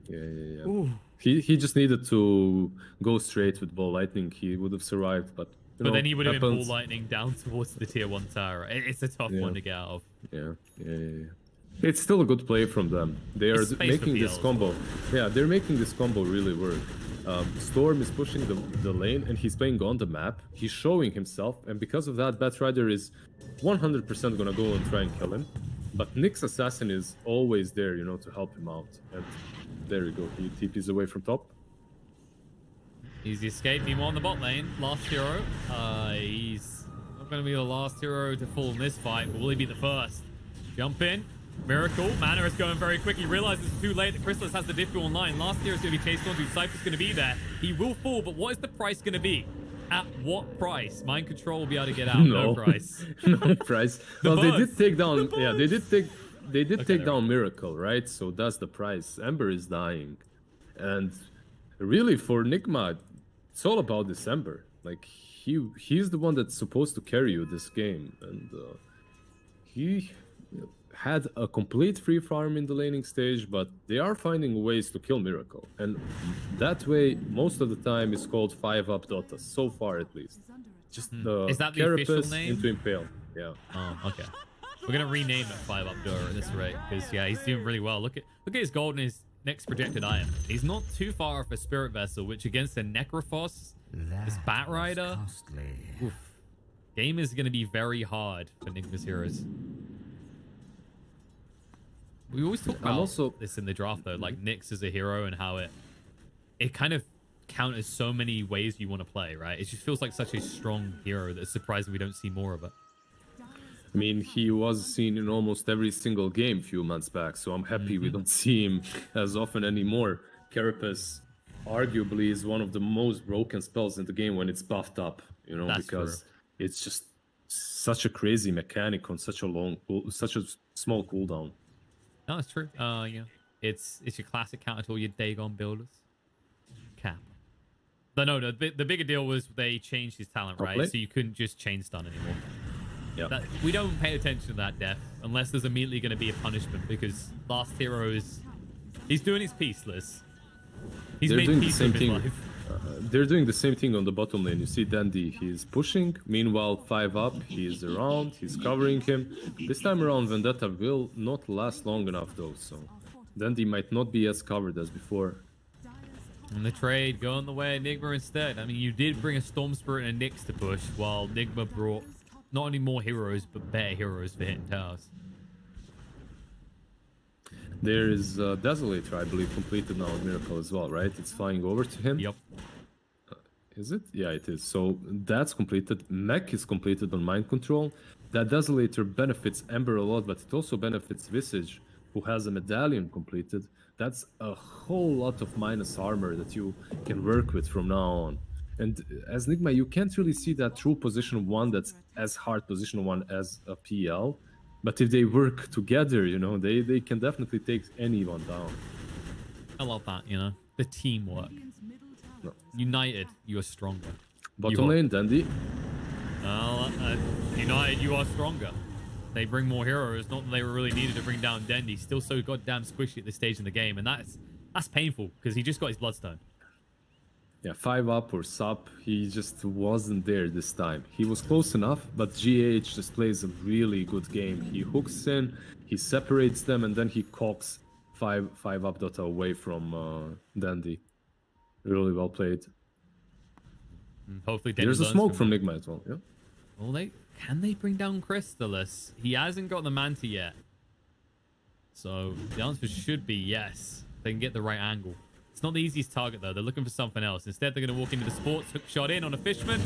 Yeah. He just needed to go straight with ball lightning. He would have survived, but then he would have been ball lightning down towards the tier 1 tower. It's a tough one to get out of. Yeah. It's still a good play from them. They are making this combo. Yeah, they're making this combo really work. Storm is pushing the lane, and he's playing on the map. He's showing himself, and because of that, Batrider is 100% gonna go and try and kill him. But Nick's assassin is always there, you know, to help him out. And there you go. He TPs away from top. Easy escape. Meanwhile, on the bot lane, last hero. He's not going to be the last hero to fall in this fight, but will he be the first? Jump in. Miracle. Mana is going very quick. He realizes it's too late that Chrysalis has the difficult online. Last hero is going to be chased on. Decisive's going to be there. He will fall, but what is the price going to be? At what price? Mind control will be able to get out. No price. No price. Well, they did take down. Yeah, they did take down Miracle, right? So that's the price. Ember is dying, and really for Nigma, it's all about December. Like he's the one that's supposed to carry you this game, and he had a complete free farm in the laning stage, but they are finding ways to kill Miracle, and that way most of the time is called 5-up Dota, so far at least. Just is that the official name? Into Impale. Yeah. Oh, okay. We're gonna rename it 5-up Dota at this rate, because he's doing really well. Look at his gold and his next projected item. He's not too far off a Spirit Vessel, which against a Necrophos, this Bat Rider, game is gonna be very hard for Nigma's heroes. We always talk about this in the draft, though, like Nyx as a hero and how it kind of counters so many ways you want to play, right? It just feels like such a strong hero that it's surprising we don't see more of it. I mean, he was seen in almost every single game a few months back, so I'm happy we don't see him as often anymore. Carapace arguably is one of the most broken spells in the game when it's buffed up, you know, because it's just such a crazy mechanic on such a small cooldown. No, it's true. Yeah, it's your classic counter to all your Dagon builders. Cap. But no, the bigger deal was they changed his talent, right? So you couldn't just chain stun anymore. Yeah. We don't pay attention to that death unless there's immediately going to be a punishment, because last hero he's doing his piece, Liz. He's made peace with his life. They're doing the same thing on the bottom lane. You see Dendi, he's pushing. Meanwhile, 5-up, he's around, he's covering him. This time around, Vendetta will not last long enough, though, so Dendi might not be as covered as before. And the trade going the way of Nigma instead. I mean, you did bring a Storm Spirit and a Nyx to push, while Nigma brought not only more heroes, but better heroes for hitting towers. There is Desolator, I believe, completed now on Miracle as well, right? It's flying over to him. Yep. Is it? Yeah, it is. So that's completed. Mech is completed on Mind Control. That Desolator benefits Ember a lot, but it also benefits Visage, who has a Medallion completed. That's a whole lot of minus armor that you can work with from now on. And as Nigma, you can't really see that true position 1 that's as hard position 1 as a PL. But if they work together, you know, they can definitely take anyone down. I love that, you know, the teamwork. No. United, you are stronger. Bottom lane, Dendi. United, you are stronger. They bring more heroes, not that they were really needed to bring down Dendi. Still so goddamn squishy at this stage in the game, and that's painful, because he just got his Bloodstone. Yeah, 5-up or sub, he just wasn't there this time. He was close enough, but GH just plays a really good game. He hooks in, he separates them, and then he cocks 5-up Dota away from Dendi. Really well played. Hopefully, there's a smoke from Nigma as well. Yeah. Well, can they bring down Crystallis? He hasn't got the Manta yet, so the answer should be yes. They can get the right angle. It's not the easiest target, though. They're looking for something else. Instead, they're going to walk into the sports, hook shot in on a Fishman.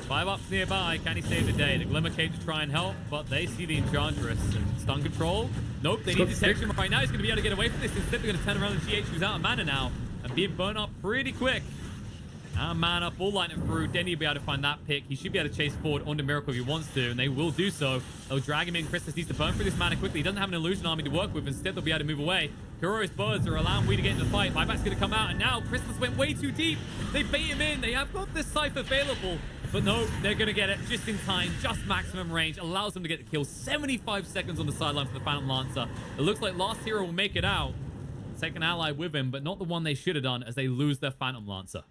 5 ups nearby. Can he save the day? The Glimmer Cape to try and help, but they see the Enchantress and stun control. Nope, they need detection right now. He's going to be able to get away from this. Instead, they're going to turn around and GH, who's out of mana now, and being burnt up pretty quick. Now, man up, all lightning through. Dendi will be able to find that pick. He should be able to chase forward onto Miracle if he wants to, and they will do so. They'll drag him in. Christmas needs to burn through this mana quickly. He doesn't have an illusion army to work with. Instead, they'll be able to move away. Kuroky's birds are allowing we to get into the fight. Buyback's going to come out, and now Christmas went way too deep. They bait him in. They have got this Scythe available, but no, they're going to get it just in time. Just maximum range. Allows them to get the kill. 75 seconds on the sideline for the Phantom Lancer. It looks like Last Hero will make it out. Take an ally with him, but not the one they should have done, as they lose their Phantom Lancer.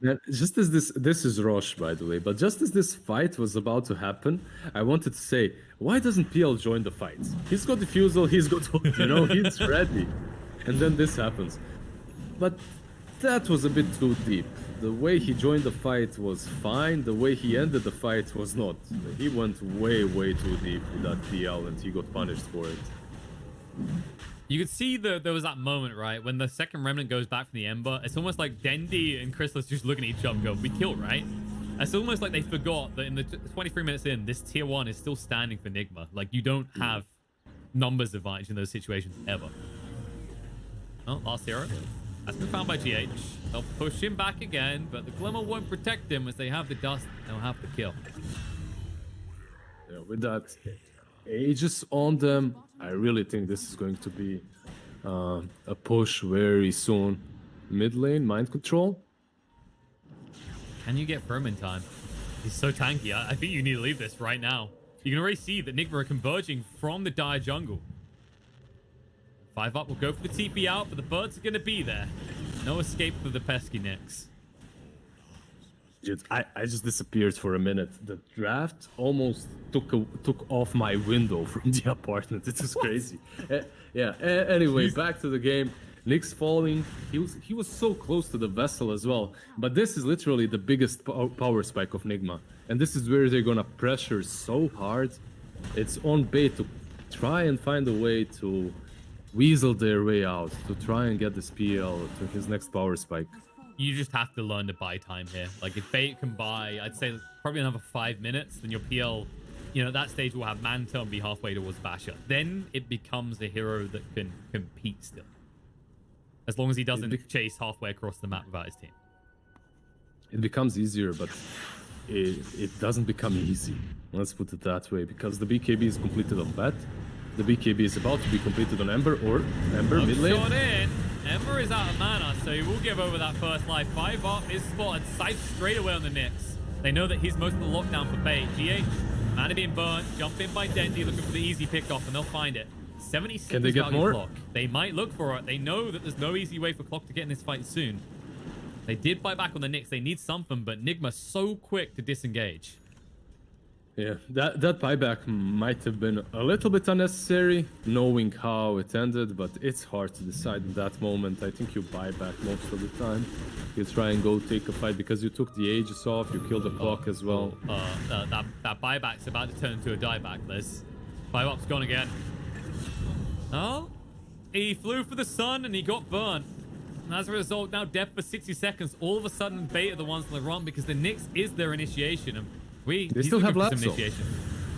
Now, just as this is Roche, by the way, but just as this fight was about to happen, I wanted to say, why doesn't PL join the fight? He's got Diffusal, he's got, he's ready. And then this happens. But that was a bit too deep. The way he joined the fight was fine, the way he ended the fight was not. He went way, way too deep with that PL and he got punished for it. You could see there was that moment, right? When the second remnant goes back from the Ember, it's almost like Dendi and Chrysalis just looking at each other and go, we killed, right? It's almost like they forgot that in the 23 minutes in, this tier 1 is still standing for Nigma. Like, you don't have numbers advantage in those situations ever. Oh, Last Hero. That's been found by GH. They'll push him back again, but the Glimmer won't protect him. As they have the dust, they'll have the kill. Yeah, with that Aegis on them, I really think this is going to be a push very soon. Mid lane, mind control. Can you get firm in time? He's so tanky. I think you need to leave this right now. You can already see that Nigma are converging from the dire jungle. 5 up will go for the TP out, but the birds are going to be there. No escape for the pesky Nyx. Dude, I just disappeared for a minute. The draft almost took off my window from the apartment. It was crazy. Anyway, back to the game. Nyx falling. He was so close to the vessel as well. But this is literally the biggest power spike of Nigma. And this is where they're gonna pressure so hard. It's on bait to try and find a way to weasel their way out, to try and get this PL to his next power spike. You just have to learn to buy time here. Like, if bait can buy, I'd say probably another 5 minutes, then your PL, at that stage will have Manta and be halfway towards Basher. Then it becomes a hero that can compete still. As long as he doesn't chase halfway across the map without his team. It becomes easier, but it doesn't become easy. Let's put it that way, because the BKB is completed on Bat. The BKB is about to be completed on Ember, or Ember mid lane. Shot in. Ember is out of mana, so he will give over that first life. 5 up is spotted. Sight straight away on the Nyx. They know that he's most of the lockdown for bait. GH, mana being burnt, jump in by Dendi, looking for the easy pickoff, and they'll find it. 76 Can they get value more? Clock. They might look for it. They know that there's no easy way for Clock to get in this fight soon. They did buy back on the Nyx. They need something, but Nigma's so quick to disengage. Yeah, that buyback might have been a little bit unnecessary, knowing how it ended, but it's hard to decide in that moment. I think you buy back most of the time. You try and go take a fight because you took the Aegis off, you killed the clock as well. That buyback's about to turn into a dieback, Liz. 5 up's gone again. Oh, he flew for the sun and he got burnt. And as a result, now death for 60 seconds. All of a sudden, bait are the ones on the run because the Nyx is their initiation. And they still have Lapso.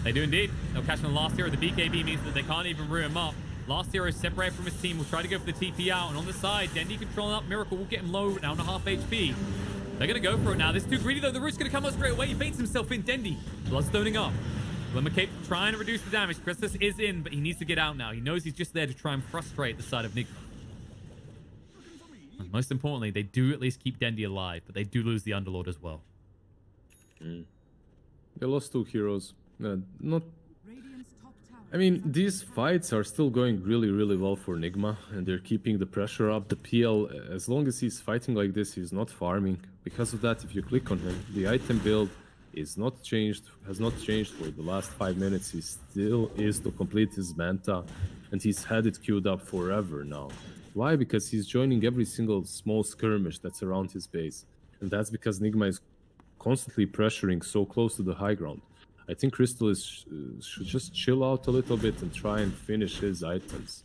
They do indeed. They'll catch on the Last Hero. The BKB means that they can't even root him up. Last Hero is separated from his team. Will try to go for the TP out. And on the side, Dendi controlling up. Miracle will get him low, down to half HP. They're going to go for it now. This is too greedy, though. The root's going to come out straight away. He baits himself in. Dendi. Bloodstoning up. Glimmer Cape trying to reduce the damage. Christmas is in, but he needs to get out now. He knows he's just there to try and frustrate the side of Nigma. And most importantly, they do at least keep Dendi alive, but they do lose the Underlord as well. They lost 2 heroes. I mean, these fights are still going really, really well for Nigma, and they're keeping the pressure up. The PL, as long as he's fighting like this, he's not farming. Because of that, if you click on him, the item build is not changed, has not changed for the last 5 minutes. He still is to complete his Manta, and he's had it queued up forever now. Why? Because he's joining every single small skirmish that's around his base. And that's because Nigma is constantly pressuring so close to the high ground. I think Crystal should just chill out a little bit and try and finish his items.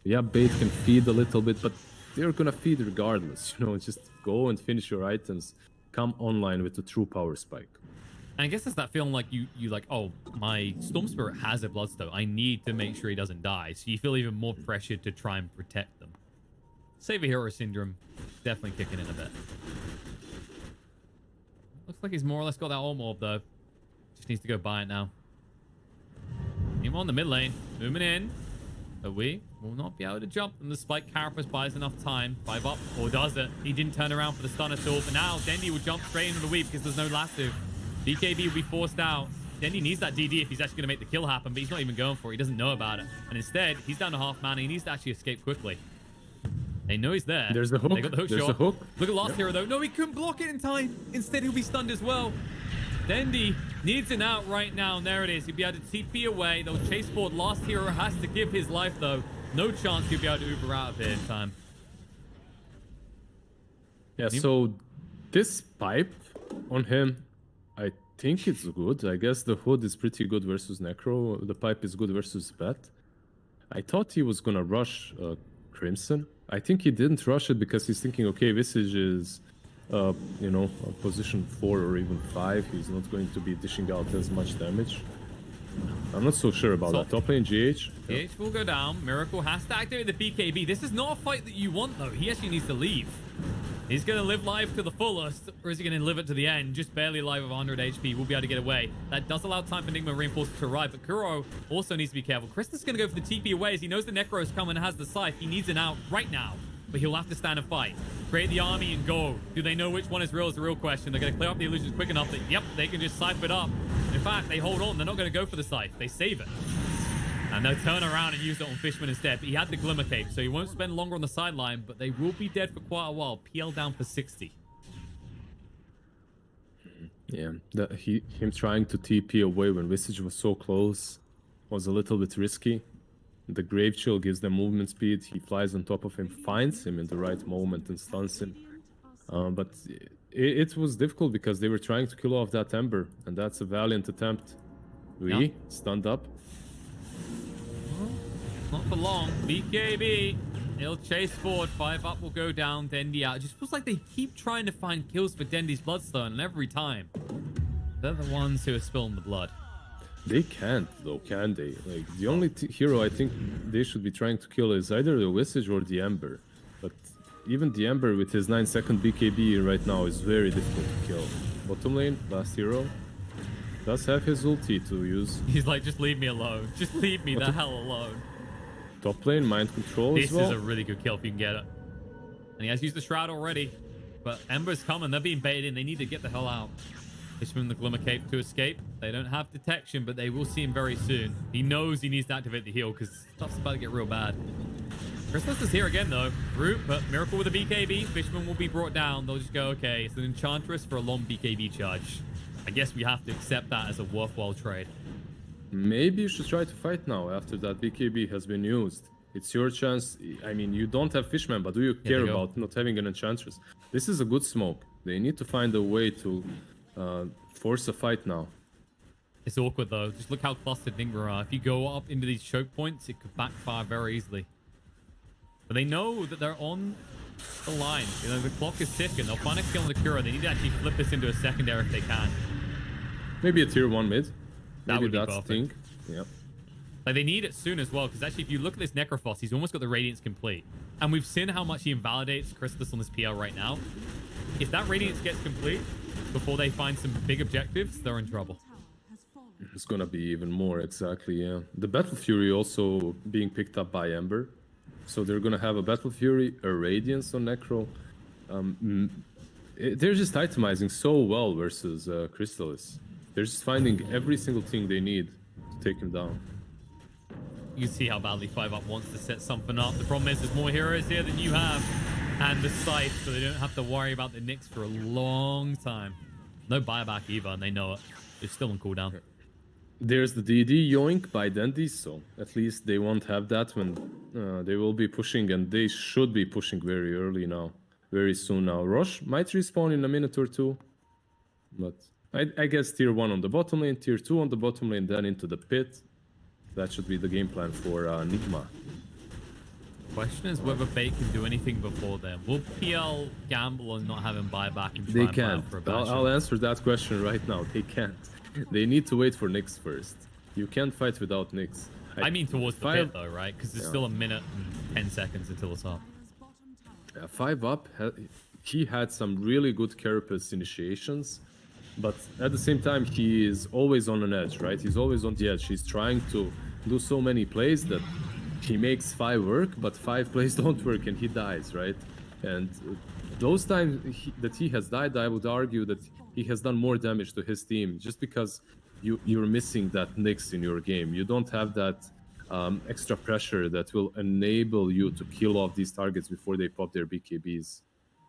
Yeah, bait can feed a little bit, but they're gonna feed regardless. You know, just go and finish your items. Come online with a true power spike. And I guess it's that feeling like you like, oh, my Storm Spirit has a Bloodstone. I need to make sure he doesn't die. So you feel even more pressured to try and protect them. Save a Hero Syndrome, definitely kicking in a bit. Looks like he's more or less got that ult morb though. Just needs to go buy it now. Him on the mid lane, moving in. But we will not be able to jump. And the Spike Carapace buys enough time. 5 up, or does it? He didn't turn around for the stun at all. But now Dendi will jump straight into the weep because there's no lasso. BKB will be forced out. Dendi needs that DD if he's actually going to make the kill happen, but he's not even going for it. He doesn't know about it. And instead, he's down to half mana. He needs to actually escape quickly. They know he's there. There's the hook. They got the hook There's shot. the hook. Look at Last Hero, though. No, he couldn't block it in time. Instead, he'll be stunned as well. Dendi needs an out right now. And there it is. He'll be able to TP away. They'll chase forward. Last Hero has to give his life, though. No chance he'll be able to Uber out of here in time. Yeah, so this pipe on him, I think it's good. I guess the hood is pretty good versus Necro. The pipe is good versus Bet. I thought he was gonna rush Crimson. I think he didn't rush it because he's thinking, okay, Visage is, you know, position 4 or even 5. He's not going to be dishing out as much damage. I'm not so sure about that. Top lane GH. GH will go down. Miracle has to activate the BKB. This is not a fight that you want, though. He actually needs to leave. He's going to live life to the fullest, or is he going to live it to the end? Just barely alive with 100 HP. We'll be able to get away. That does allow time for Nigma Reinforcement to arrive, but Kuro also needs to be careful. Krista's going to go for the TP away as he knows the Necro is coming and has the Scythe. He needs an out right now, but he'll have to stand and fight. Create the army and go. Do they know which one is real is the real question. They're going to clear up the illusions quick enough that, yep, they can just Scythe it up. In fact, they hold on. They're not going to go for the Scythe. They save it. And they'll turn around and use it on Fishman instead. But he had the Glimmer Cape, so he won't spend longer on the sideline, but they will be dead for quite a while. PL down for 60. Yeah, him trying to TP away when Visage was so close was a little bit risky. The Grave Chill gives them movement speed. He flies on top of him, finds him in the right moment and stuns him. But it was difficult because they were trying to kill off that Ember, and that's a valiant attempt. Stunned up. Not for long. BKB. He'll chase forward. 5 up will go down. Dendi out. It just feels like they keep trying to find kills for Dendi's Bloodstone, and every time they're the ones who are spilling the blood. They can't, though, can they? Like, the only hero I think they should be trying to kill is either the Visage or the Ember. But even the Ember with his 9-second BKB right now is very difficult to kill. Bottom lane, last hero, does have his ulti to use. He's like, just leave me alone. Just leave me the hell alone. Top lane, mind control as well. This is a really good kill if you can get it. And he has used the Shroud already. But Ember's coming. They're being baited in. They need to get the hell out. Fishman the Glimmer Cape to escape. They don't have detection, but they will see him very soon. He knows he needs to activate the heal because stuff's about to get real bad. Christmas is here again, though. Root, but Miracle with a BKB. Fishman will be brought down. They'll just go, okay, it's an Enchantress for a long BKB charge. I guess we have to accept that as a worthwhile trade. Maybe you should try to fight now after that BKB has been used. It's your chance. I mean, you don't have Fishman, but do you care about not having an Enchantress? This is a good smoke. They need to find a way to force a fight now. It's awkward, though. Just look how clustered Nigma are. If you go up into these choke points, it could backfire very easily. But they know that they're on the line. You know, the clock is ticking. They'll find a kill on the Kuro. They need to actually flip this into a secondary if they can. Maybe a tier 1 mid. That would be perfect. Thing. Yep. Like, they need it soon as well, because actually, if you look at this Necrophos, he's almost got the Radiance complete. And we've seen how much he invalidates Christus on this PL right now. If that Radiance gets complete before they find some big objectives, they're in trouble. It's gonna be even more, exactly, yeah. The Battle Fury also being picked up by Ember. So they're gonna have a Battle Fury, a Radiance on Necro. They're just itemizing so well versus Crystallis. They're just finding every single thing they need to take him down. You can see how badly 5 Up wants to set something up. The problem is there's more heroes here than you have. And the Scythe, so they don't have to worry about the Nyx for a long time. No buyback either, and they know it. They're still on cooldown. There's the DD yoink by Dendi, so at least they won't have that when they will be pushing, and they should be pushing very early now. Very soon now. Rosh might respawn in a minute or two, but I guess tier 1 on the bottom lane, tier 2 on the bottom lane, then into the pit. That should be the game plan for Nigma. Question is whether Bait can do anything before then. Will PL gamble on not having buyback and try They and buy out can't. for a bastion? I'll answer that question right now. They can't. They need to wait for Nyx first. You can't fight without Nyx. I mean towards the pit though, right? Because there's still a minute and 10 seconds until it's up. 5 up, he had some really good carapace initiations, but at the same time he is always on an edge, right? He's always on the edge. He's trying to do so many plays that he makes 5 work, but 5 plays don't work and he dies, right? And those times that he has died, I would argue that he has done more damage to his team just because you're missing that Nyx in your game. You don't have that extra pressure that will enable you to kill off these targets before they pop their BKBs.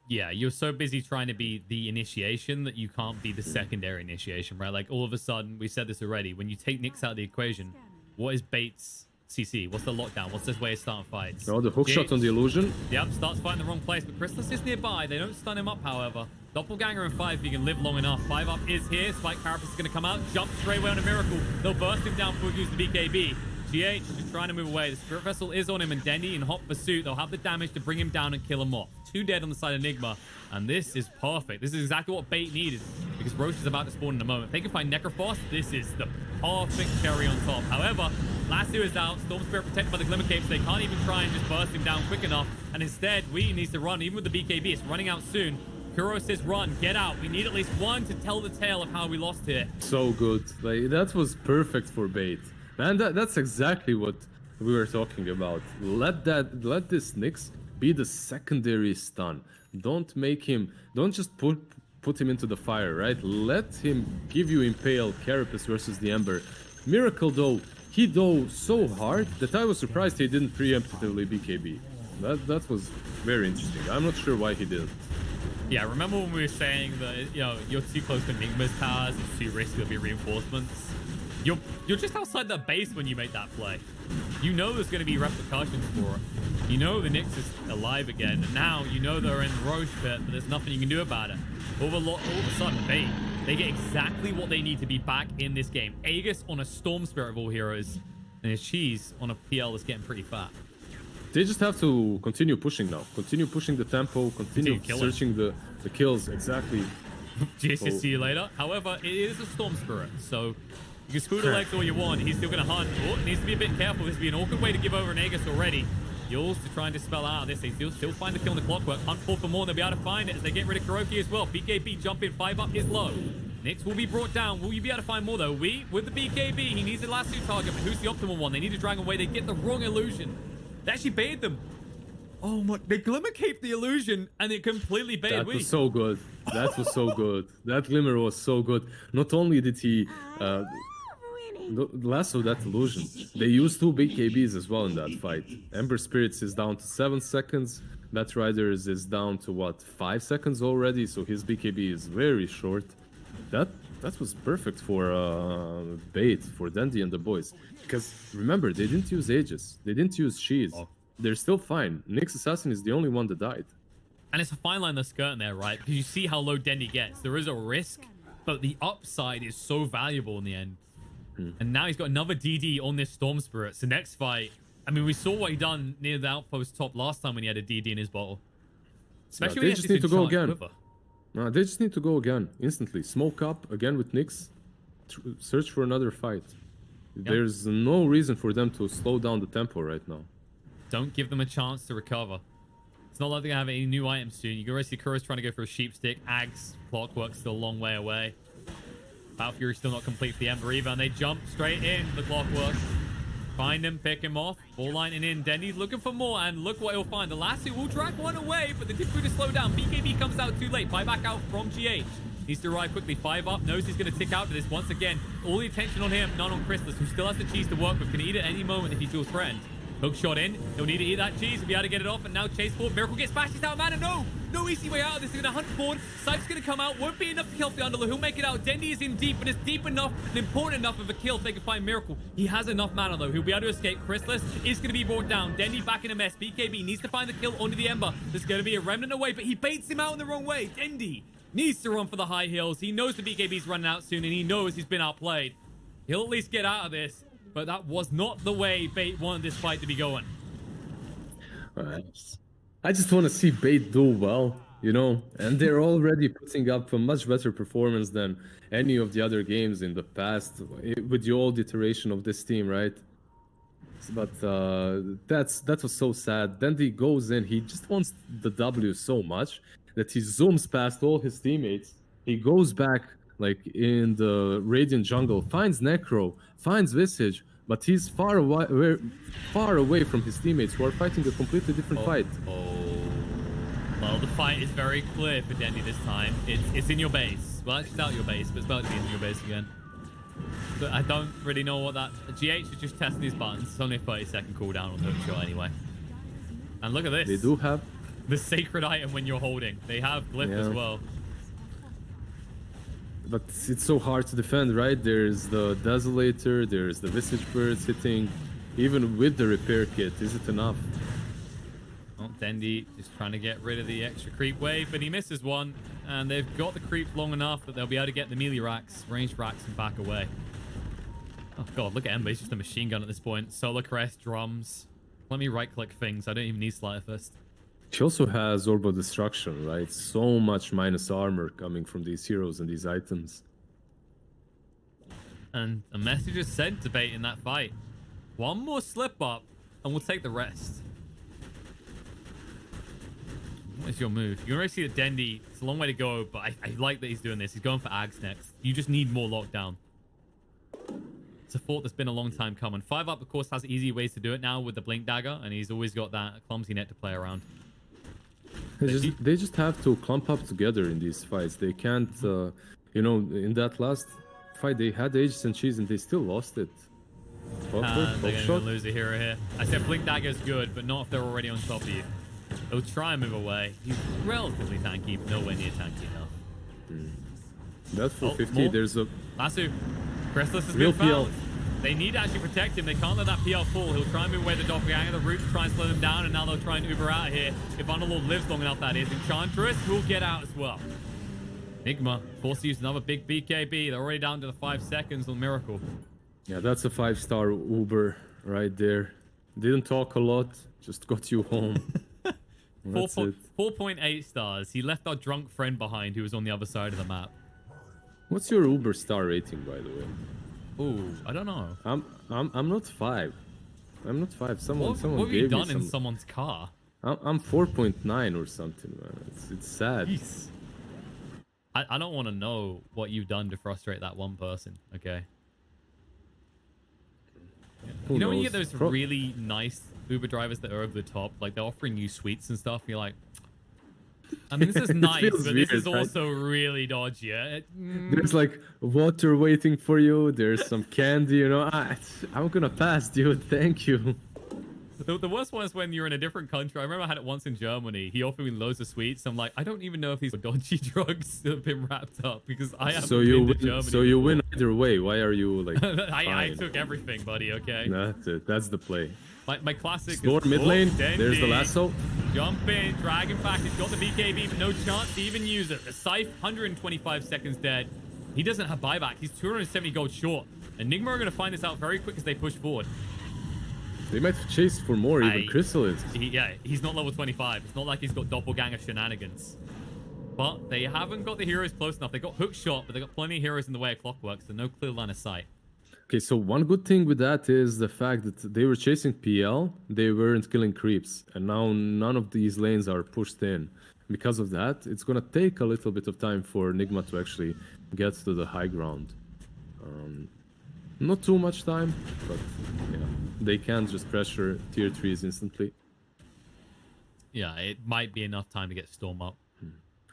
Yeah, you're so busy trying to be the initiation that you can't be the secondary initiation, right? Like all of a sudden, we said this already, when you take Nyx out of the equation, what is Bait's CC? What's the lockdown? What's his way of starting fights? No, the hook shot on the illusion. Yep, starts fighting the wrong place, but Chrysalis is nearby. They don't stun him up, however. Doppelganger and 5 if you can live long enough. 5 up is here. Spike Carapace is going to come out, jump straight away on a Miracle. They'll burst him down before he uses the BKB. GH is just trying to move away. The Spirit Vessel is on him, and Dendi in hot pursuit. They'll have the damage to bring him down and kill him off. 2 dead on the side of Nigma, and this is perfect. This is exactly what Bait needed, because Roche is about to spawn in a moment. If they can find Necrophos, this is the perfect cherry on top. However, Lasso is out. Storm Spirit protected by the Glimmer Capes. They can't even try and just burst him down quick enough, and instead, we needs to run. Even with the BKB, it's running out soon. Kuro says run, get out. We need at least one to tell the tale of how we lost here. So good. Like, that was perfect for Bait. Man, that's exactly what we were talking about. Let this Nyx be the secondary stun. Don't just put him into the fire, right? Let him give you Impale, Carapace versus the Ember. Miracle though, he dove so hard that I was surprised he didn't preemptively BKB. That was very interesting. I'm not sure why he didn't. Yeah, remember when we were saying that, you know, you're too close to Nigma's towers, it's too risky, there'll be reinforcements. You're just outside the base when you make that play. You know there's going to be repercussions for it. You know the Nyx is alive again, and now you know they're in the Roche pit, but there's nothing you can do about it. All of a sudden, they get exactly what they need to be back in this game. Aegis on a Storm Spirit of all heroes, and his Cheese on a PL that's getting pretty fat. They just have to continue pushing now. Continue pushing the tempo, continue searching the kills, exactly. Jesus, see you later. However, it is a Storm Spirit, so you can screw the legs all you want. He's still going to hunt. Oh, needs to be a bit careful. This would be an awkward way to give over an Aegis already. Yules to try and dispel out of this. They still find the kill in the clockwork. Hunt for more. They'll be able to find it as they get rid of Kuroky as well. BKB jump in. 5 up is low. Nyx will be brought down. Will you be able to find more though? With the BKB, he needs the last 2 target, but who's the optimal one? They need to drag away. They get the wrong illusion. They actually baited them. Oh my, they Glimmer Caped the illusion and it completely baited. That was so good. That was so good. That Glimmer was so good. Not only did he lasso that illusion, they used 2 BKBs as well in that fight. Ember Spirits is down to 7 seconds. Bat Riders is down to what, 5 seconds already, so his BKB is very short. That was perfect for Bait, for Dendi and the boys. Because remember, they didn't use Aegis, they didn't use Cheese. They're still fine. Nyx Assassin is the only one that died. And it's a fine line they're skirting there, right? Because you see how low Dendi gets. There is a risk, but the upside is so valuable in the end. And now he's got another DD on this Storm Spirit. So next fight, I mean, we saw what he done near the outpost top last time when he had a DD in his bottle. Especially they just need to go again. They just need to go again, instantly. Smoke up again with Nyx. Search for another fight. Yep. There's no reason for them to slow down the tempo right now. Don't give them a chance to recover. It's not like they're going to have any new items soon. You can already see Kuro's trying to go for a sheep stick. Ags, Clockwork's still a long way away. Battle Fury's still not complete for the Ember either, and they jump straight in the Clockwork. Find him, pick him off. Ball lining in. Dendi's looking for more, and look what he'll find. The Lasso will drag one away, but the difficulty to slow down. BKB comes out too late. Buyback out from GH. Needs to arrive quickly. 5 up. Knows he's going to tick out to this once again. All the attention on him, none on Chrysalis, who still has the cheese to work with. Can eat at any moment if he feels threatened. Hook shot in. He'll need to eat that cheese to be able to get it off. And now chase forward. Miracle gets bashed out of mana. No! No easy way out of this. He's going to hunt forward. Sipes going to come out. Won't be enough to kill the Underlord. He'll make it out. Dendi is in deep, but it's deep enough and important enough of a kill if they can find Miracle. He has enough mana, though. He'll be able to escape. Chrysalis is going to be brought down. Dendi back in a mess. BKB needs to find the kill onto the Ember. There's going to be a remnant away, but he baits him out in the wrong way. Dendi needs to run for the high hills. He knows the BKB's running out soon, and he knows he's been outplayed. He'll at least get out of this, but that was not the way Bait wanted this fight to be going. I just want to see Bait do well, you know, and they're already putting up a much better performance than any of the other games in the past with the old iteration of this team, right? But that was so sad. Then he goes in, he just wants the W so much that he zooms past all his teammates. He goes back like in the Radiant jungle, finds Necro, finds Visage, but he's far away from his teammates who are fighting a completely different fight. Well, the fight is very clear for Dendi this time. It's in your base. Well, it's out your base, but it's about to be in your base again. But I don't really know what that... GH is just testing his buttons. It's only a 30-second cooldown on hook shot anyway. And look at this. They do have... the sacred item when you're holding. They have glyph as well. But it's so hard to defend, right? There's the Desolator, there's the Visage Birds hitting. Even with the repair kit, is it enough? Well, Dendi just trying to get rid of the extra creep wave, but he misses one. And they've got the creep long enough that they'll be able to get the melee racks, ranged racks, and back away. Oh god, look at Ember. He's just a machine gun at this point. Solar Crest, drums. Let me right-click things. I don't even need Slider Fist. She also has Orb Destruction, right? So much minus armor coming from these heroes and these items. And a message is sent to Bait in that fight. One more slip up, and we'll take the rest. What is your move? You already see that Dendi, it's a long way to go, but I like that he's doing this. He's going for Ags next. You just need more lockdown. It's a thought that's been a long time coming. 5-up, of course, has easy ways to do it now with the Blink Dagger, and he's always got that clumsy net to play around. They just have to clump up together in these fights. They can't, you know, in that last fight, they had Aegis and Cheese, and they still lost it. They're going to lose a hero here. I said Blink Dagger's good, but not if they're already on top of you. They'll try and move away. He's relatively tanky, but nowhere near tanky enough. That's 450. There's a... Lasso. Chrysalis has real been found. PL. They need to actually protect him. They can't let that PL fall. He'll try and move away the doppelganger. The Roots try and slow them down, and now they'll try and Uber out here. If Underlord lives long enough, that is. Enchantress will get out as well. Nigma forced to use another big BKB. They're already down to the 5 seconds on Miracle. Yeah, that's a 5-star Uber right there. Didn't talk a lot, just got you home. 4.8 stars. He left our drunk friend behind who was on the other side of the map. What's your Uber star rating, by the way? Ooh, I don't know. I'm not 5. I'm not 5. Someone what have you done in someone's car? I'm 4.9 or something, man. It's sad. Jeez. I don't want to know what you've done to frustrate that one person, okay? Who you know when you knows? get those really nice Uber drivers that are over the top, like they're offering you sweets and stuff, you're like, I mean, this is nice, but weird, this is right? also really dodgy. There's like water waiting for you. There's some candy, you know. I'm gonna pass, dude. Thank you. The worst one is when you're in a different country. I remember I had it once in Germany. He offered me loads of sweets. I'm like, I don't even know if these are dodgy drugs that have been wrapped up because I haven't been to Germany. So you win either way. Why are you like? I took everything, buddy. Okay. That's it. That's the play. My classic. Snort mid lane. There's the lasso. Jump in, drag him back. He's got the BKB, but no chance to even use it. The Scythe, 125 seconds dead. He doesn't have buyback. He's 270 gold short. And Nigma are going to find this out very quick as they push forward. They might chase for more, even Chrysalis. Yeah, he's not level 25. It's not like he's got doppelganger shenanigans. But they haven't got the heroes close enough. They got hook shot, but they got plenty of heroes in the way of Clockwork, so no clear line of sight. Okay, so one good thing with that is the fact that they were chasing PL, they weren't killing creeps, and now none of these lanes are pushed in. Because of that, it's gonna take a little bit of time for Nigma to actually get to the high ground. Not too much time, but yeah, they can't just pressure tier 3s instantly. Yeah, it might be enough time to get Storm up.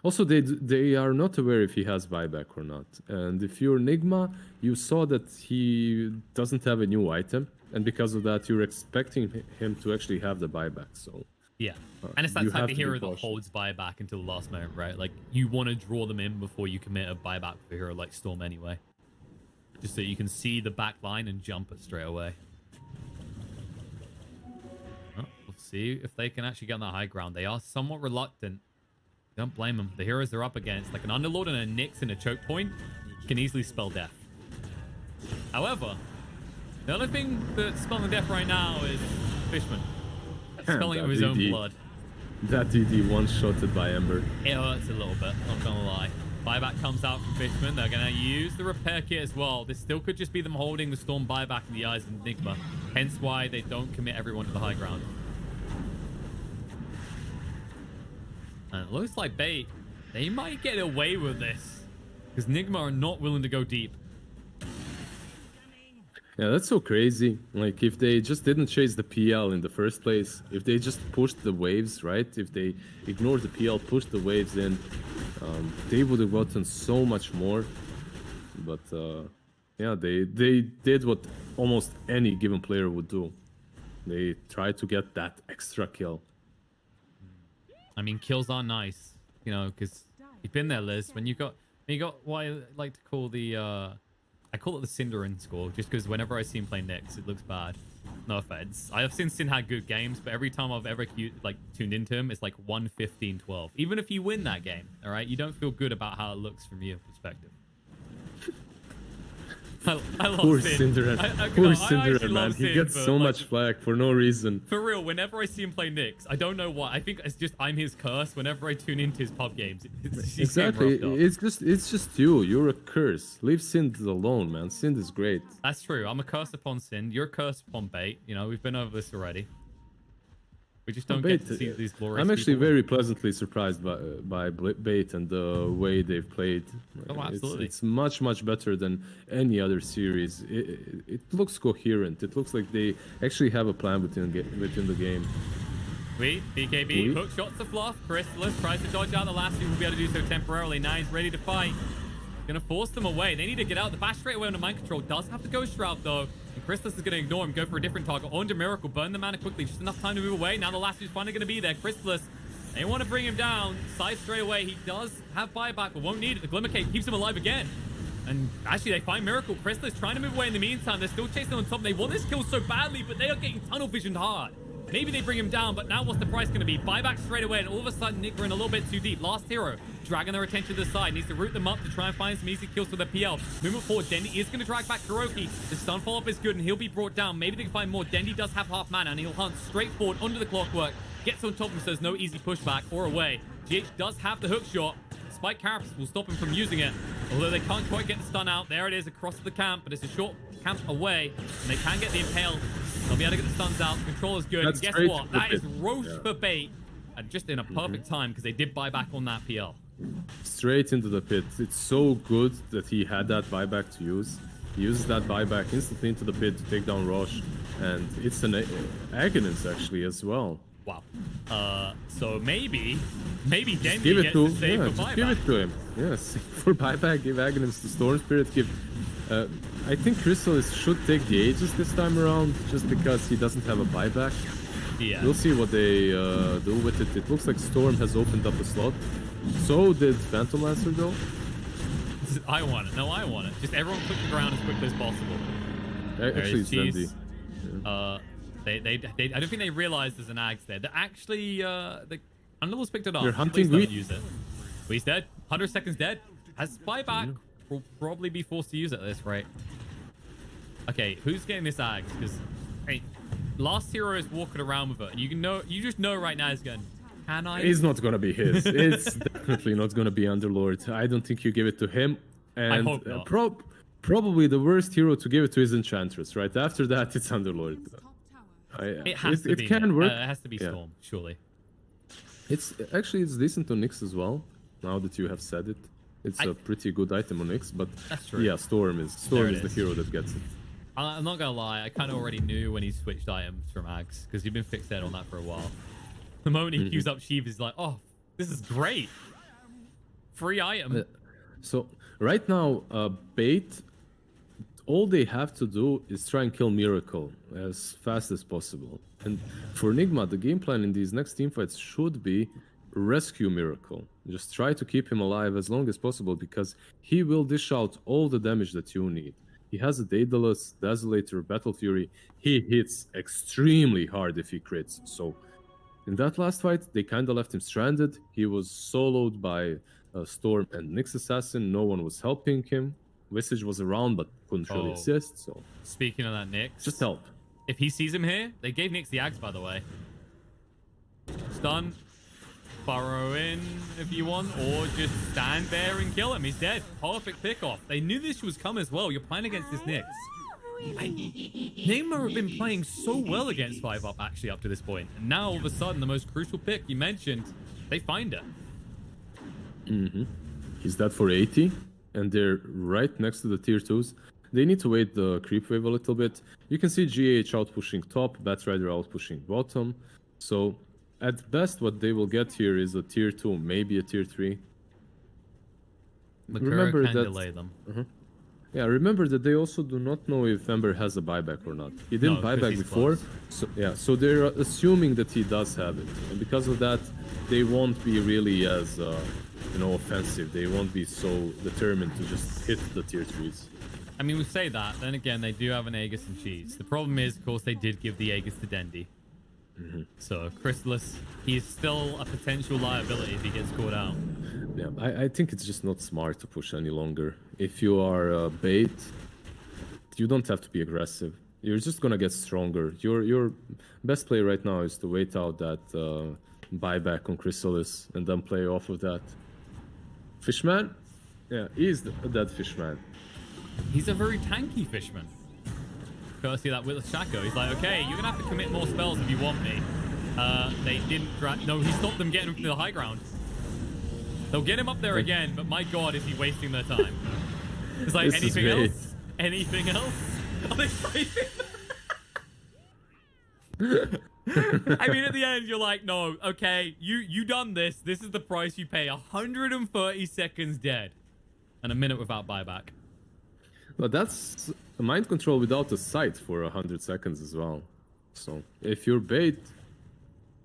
Also, they are not aware if he has buyback or not. And if you're Nigma, you saw that he doesn't have a new item. And because of that, you're expecting him to actually have the buyback. So yeah, and it's that type of hero that holds buyback until the last moment, right? Like, you want to draw them in before you commit a buyback for a hero like Storm anyway. Just so you can see the back line and jump it straight away. Oh, we'll see if they can actually get on the high ground. They are somewhat reluctant. Don't blame them. The heroes they're up against, like an Underlord and a Nyx in a choke point, can easily spell death. However, the only thing that's spelling death right now is Fishman. spelling it with his own blood. That DD one-shotted by Ember. It hurts a little bit, not gonna lie. Buyback comes out from Fishman. They're gonna use the repair kit as well. This still could just be them holding the Storm buyback in the eyes of Nigma. Hence why they don't commit everyone to the high ground. And it looks like Bait, they might get away with this. Because Nigma are not willing to go deep. Yeah, that's so crazy. Like, if they just didn't chase the PL in the first place, if they just pushed the waves, right? If they ignored the PL, pushed the waves in, they would have gotten so much more. But, yeah, they did what almost any given player would do. They tried to get that extra kill. I mean, kills are nice, you know, because you've been there, Liz. When you got what I like to call the, I call it the Cinderin score, just because whenever I see him play Nyx, it looks bad. No offense. I have seen Sin had good games, but every time I've ever tuned into him, it's like 1-15-12. Even if you win that game, all right, you don't feel good about how it looks from your perspective. I love Poor Sin. Cinderin. Poor Cinderin, man. He Sin, gets so much flack for no reason. For real, whenever I see him play Nyx, I don't know why. I think it's just I'm his curse whenever I tune into his pub games. Exactly. It's just you. You're a curse. Leave Sind alone, man. Sind is great. That's true. I'm a curse upon Sin. You're a curse upon Bait. You know, we've been over this already. We just don't get to see these glorious I'm actually people. very pleasantly surprised by Bait and the way they've played. Oh, absolutely. It's much better than any other series. It looks coherent. It looks like they actually have a plan within the game. BKB, hook shots to Fluff. Chrysalis tries to dodge out the last two. Will be able to do so temporarily. Now he's ready to fight. Gonna force them away. They need to get out. The bash straight away on the mind control. Does have to go Shroud though. And Chrysalis is gonna ignore him, go for a different target. On to Miracle, burn the mana quickly. Just enough time to move away. Now the last two's finally gonna be there. Chrysalis, they want to bring him down. Side straight away. He does have buyback, but won't need it. The Glimmer Cape keeps him alive again. And actually, they find Miracle. Chrysalis trying to move away in the meantime. They're still chasing on top. They want this kill so badly, but they are getting tunnel visioned hard. Maybe they bring him down, but now what's the price going to be? Buyback straight away, and all of a sudden, Nigma in a little bit too deep. Last hero, dragging their attention to the side. Needs to root them up to try and find some easy kills for the PL. Movement forward, Dendi is going to drag back kuroky. The stun follow-up is good, and he'll be brought down. Maybe they can find more. Dendi does have half mana, and he'll hunt straight forward under the clockwork. Gets on top of him, so there's no easy pushback or away. GH does have the hook shot. Spike Carapace will stop him from using it. Although they can't quite get the stun out. There it is across the camp, but it's a short camp away, and they can get the impale. They'll be able to get the stuns out. The control is good. That's and guess what? That is bit. roast for Bait. And just in a perfect time because they did buy back on that PL. Straight into the pit. It's so good that he had that buyback to use. He uses that buyback instantly into the pit to take down Roche. And it's an Allaince actually as well. Wow. So maybe Dendi gets to to save for just buyback. give it to him. Yes, for buyback, give Allaince the Storm Spirit. I think Chrysalis should take the Aegis this time around, just because he doesn't have a buyback. Yeah. We'll see what they do with it. It looks like Storm has opened up a slot. So did Phantom Lancer though. I want it. No, I want it. Just everyone click the ground as quickly as possible. Actually, it's Dendi. Yeah. I don't think they realize there's an Ags there. They're actually, the Underlords picked it up. You're hunting Please don't Wheat. use it. He's dead. 100 seconds dead. Has buyback. Will probably be forced to use it at this rate. Okay, who's getting this Ags? Because, hey, last hero is walking around with it. And you just know right now he's going, can I? It's not gonna be his. It's definitely not gonna be Underlord. I don't think you give it to him. And I hope not. Probably the worst hero to give it to is Enchantress. Right after that, it's Underlord. It has to be. It can work. It has to be Storm, surely. It's decent on Nyx as well. Now that you have said it, it's a pretty good item on Nyx. But that's true. Yeah, Storm is the hero that gets it. I'm not gonna lie. I kind of already knew when he switched items from Ags because he'd been fixated on that for a while. The moment he queues up Sheev, he's like, "Oh, this is great, free item." So right now, Bait. All they have to do is try and kill Miracle as fast as possible. And for Nigma, the game plan in these next teamfights should be rescue Miracle. Just try to keep him alive as long as possible because he will dish out all the damage that you need. He has a Daedalus, Desolator, Battle Fury. He hits extremely hard if he crits. So in that last fight, they kind of left him stranded. He was soloed by Storm and Nyx Assassin. No one was helping him. Visage was around but couldn't really assist, so... Speaking of that, Nyx... Just help. If he sees him here, they gave Nyx the Ags, by the way. Stun. Burrow in if you want, or just stand there and kill him. He's dead. Perfect pickoff. They knew this was coming as well. You're playing against this Nyx. Nigma have been playing so well against 5-up actually up to this point. And now all of a sudden, the most crucial pick you mentioned, they find it. He's dead for 80, and they're right next to the tier 2s. They need to wait the creep wave a little bit. You can see GH out pushing top, Batrider out pushing bottom. So at best, what they will get here is a tier 2, maybe a tier 3. Remember can delay them. Yeah, remember that they also do not know if Ember has a buyback or not. He didn't buy back before, so they're assuming that he does have it, and because of that, they won't be really as offensive. They won't be so determined to just hit the tier 3s. I mean, we say that, then again, they do have an Aegis and Cheese. The problem is, of course, they did give the Aegis to Dendi. So, Chrysalis, he's still a potential liability if he gets caught out. Yeah, I think it's just not smart to push any longer. If you are bait, you don't have to be aggressive. You're just gonna get stronger. Your best play right now is to wait out that buyback on Chrysalis and then play off of that. Fishman? Yeah, he's a dead Fishman. He's a very tanky Fishman. Courtesy of that with Shaco. He's like, okay, you're gonna have to commit more spells if you want me. They didn't no, he stopped them getting him to the high ground. They'll get him up there again, but my god, is he wasting their time. It's like, anything else? Anything else? Are they fighting? I mean, at the end, you're like, no, okay, you done this. This is the price you pay. 130 seconds dead. And a minute without buyback. But that's a mind control without a sight for 100 seconds as well. So if you're bait,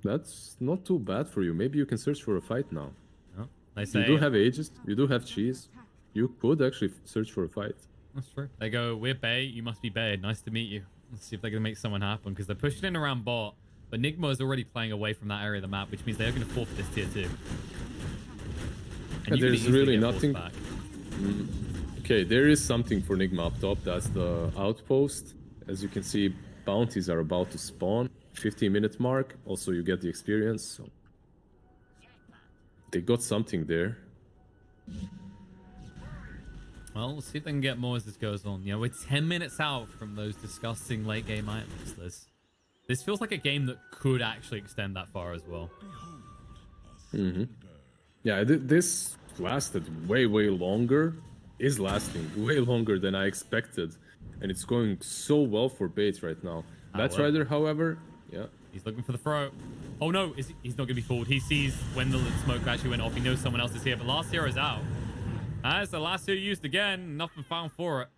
that's not too bad for you. Maybe you can search for a fight now. Oh, they say, you do have Aegis, you do have Cheese. You could actually search for a fight. That's true. They go, we're Bay, you must be Bay. Nice to meet you. Let's see if they're going to make someone happen, because they're pushing in around bot. But Nigma is already playing away from that area of the map, which means they're going to forfeit this tier 2. And there's really nothing. Okay, there is something for Nigma up top. That's the outpost. As you can see, bounties are about to spawn. 15-minute mark. Also, you get the experience. So they got something there. Well, we'll see if they can get more as this goes on. You know, we're 10 minutes out from those disgusting late game items. This feels like a game that could actually extend that far as well. Yeah, this lasted way longer. Is lasting way longer than I expected, and it's going so well for bait right now. Batrider, however, yeah, he's looking for the throw. Oh no, he's not going to be fooled. He sees when the smoke actually went off. He knows someone else is here, but last hero is out. As the last hero used again, nothing found for it.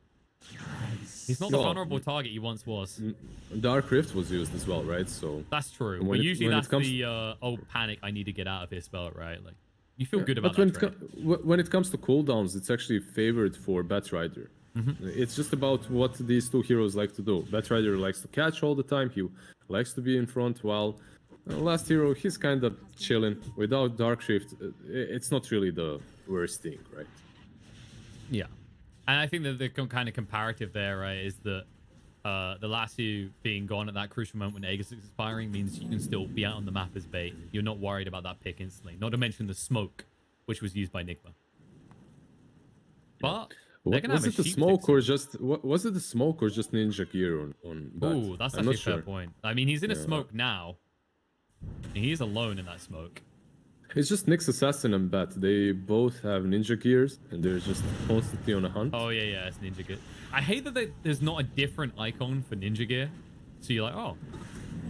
He's not the vulnerable target he once was. Dark Rift was used as well, right? So that's true. But usually that's the panic. I need to get out of here spell, right? Like. You feel good about that. When it comes to cooldowns, it's actually favored for Batrider. It's just about what these two heroes like to do. Batrider likes to catch all the time. He likes to be in front, while last hero, he's kind of chilling. Without Dark Shift, it's not really the worst thing, right? Yeah. And I think that the kind of comparative there, right, is that the last two being gone at that crucial moment when Aegis is expiring means you can still be out on the map as bait. You're not worried about that pick instantly. Not to mention the smoke, which was used by Nigma. But was it the smoke or just was it the smoke or just ninja gear on Ooh, that's actually a fair point. I mean, he's in a smoke now. He is alone in that smoke. It's just Nyx Assassin and Bat. They both have ninja gears, and they're just constantly on a hunt. Oh, yeah, it's ninja gear. I hate that there's not a different icon for ninja gear. So you're like, oh,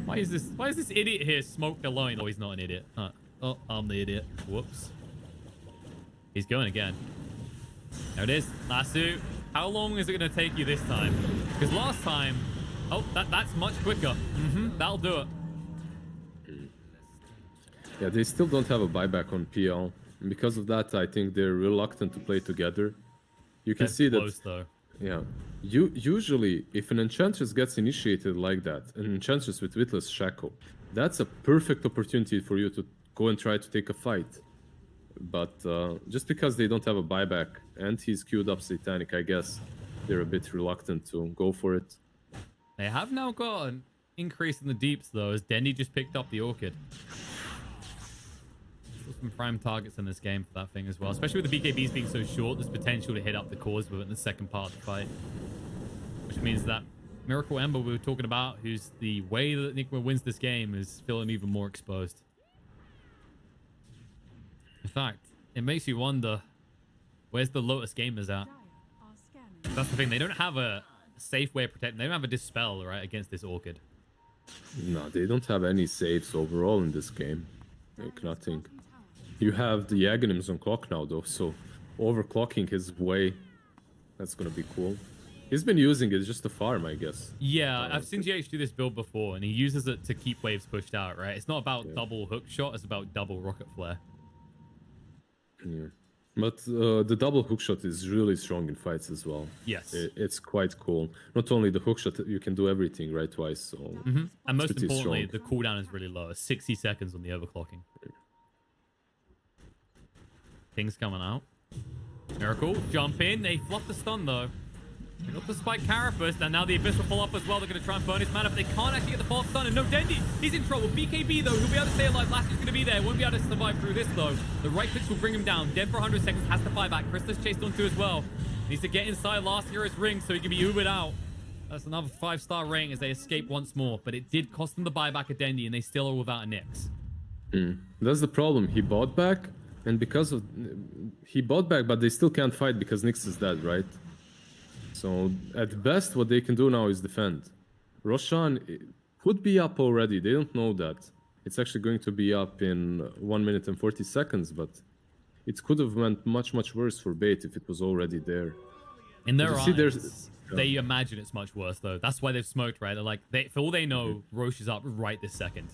why is this idiot here smoked alone? Oh, he's not an idiot. Oh, I'm the idiot. Whoops. He's going again. There it is. Lasso. How long is it going to take you this time? Because last time... Oh, that's much quicker. That'll do it. Yeah, they still don't have a buyback on PL. And because of that, I think they're reluctant to play together. You can see close, that... though. Yeah. Usually, if an Enchantress gets initiated like that, an Enchantress with Witless Shackle, that's a perfect opportunity for you to go and try to take a fight. But just because they don't have a buyback and he's queued up Satanic, I guess they're a bit reluctant to go for it. They have now got an increase in the deeps, though, as Dendi just picked up the Orchid. some prime targets in this game for that thing as well. Especially with the BKBs being so short, there's potential to hit up the cores with it in the second part of the fight. Which means that Miracle Ember we were talking about, who's the way that Nigma wins this game, is feeling even more exposed. In fact, it makes you wonder, where's the Lotus gamers at? That's the thing, they don't have a safe way of protecting. They don't have a dispel, right, against this Orchid. No, they don't have any saves overall in this game. Like, nothing. You have the Aghanims on clock now, though, so overclocking his way, that's gonna be cool. He's been using it just to farm, I guess. Yeah, I've seen GH do this build before, and he uses it to keep waves pushed out, right? It's not about double hook shot, it's about double rocket flare. Yeah. But the double hookshot is really strong in fights as well. Yes. It's quite cool. Not only the hookshot, you can do everything right twice. So And most importantly, strong. the cooldown is really low. 60 seconds on the overclocking. Things coming out. Miracle, jump in. They fluff the stun though. They got the spike carapace, and now the Abyss will pull up as well. They're going to try and burn his mana, but they can't actually get the false stun. And no Dendi, he's in trouble. BKB though, he'll be able to stay alive. Last is going to be there. Won't be able to survive through this though. The right clicks will bring him down. Dead for 100 seconds, has to fight back. Krista's chased onto as well. Needs to get inside last hero's ring so he can be Ubered out. That's another 5-star rating as they escape once more, but it did cost them the buyback of Dendi, and they still are without a Nyx. That's the problem. He bought back, and because of he bought back, but they still can't fight because Nyx is dead, right? So at best, what they can do now is defend. Roshan could be up already. They don't know that. It's actually going to be up in 1 minute and 40 seconds, but it could have went much, much worse for Bait if it was already there. In their eyes, they imagine it's much worse, though. That's why they've smoked, right? They're like, for all they know, Roche is up right this second.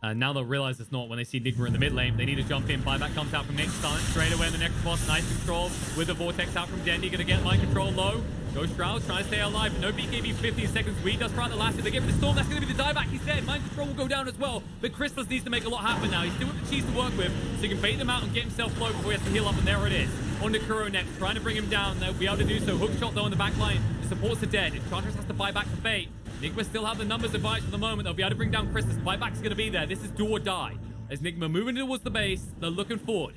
And now they'll realize it's not when they see Nigma in the mid lane. They need to jump in. Buyback comes out from Nick. Stun straight away in the next boss. Nice control with the Vortex out from Dendi. Gonna get mind control low. Ghost Shroud trying to stay alive. No BKB 15 seconds. Weed does throughout the last year. They get for the storm. That's gonna be the dieback. He's dead. Mind control will go down as well. But Chrysalis needs to make a lot happen now. He's still with the cheese to work with. So he can bait them out and get himself low before he has to heal up. And there it is. On to Kuro next. Trying to bring him down. They'll be able to do so. Hook shot though on the back line. The supports are dead. Enchantress has to buy back the bait. Nigma still have the numbers advised for the moment. They'll be able to bring down Chrysalis. Buyback's going to be there. This is do or die. As Nigma moving towards the base, they're looking forward.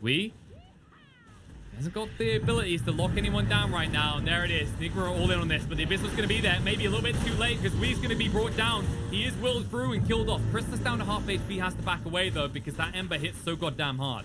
Hasn't got the abilities to lock anyone down right now. And there it is. Nigma are all in on this, but the Abyss was going to be there. Maybe a little bit too late because Wee's going to be brought down. He is willed through and killed off. Chrysalis down to half HP, has to back away though because that Ember hits so goddamn hard.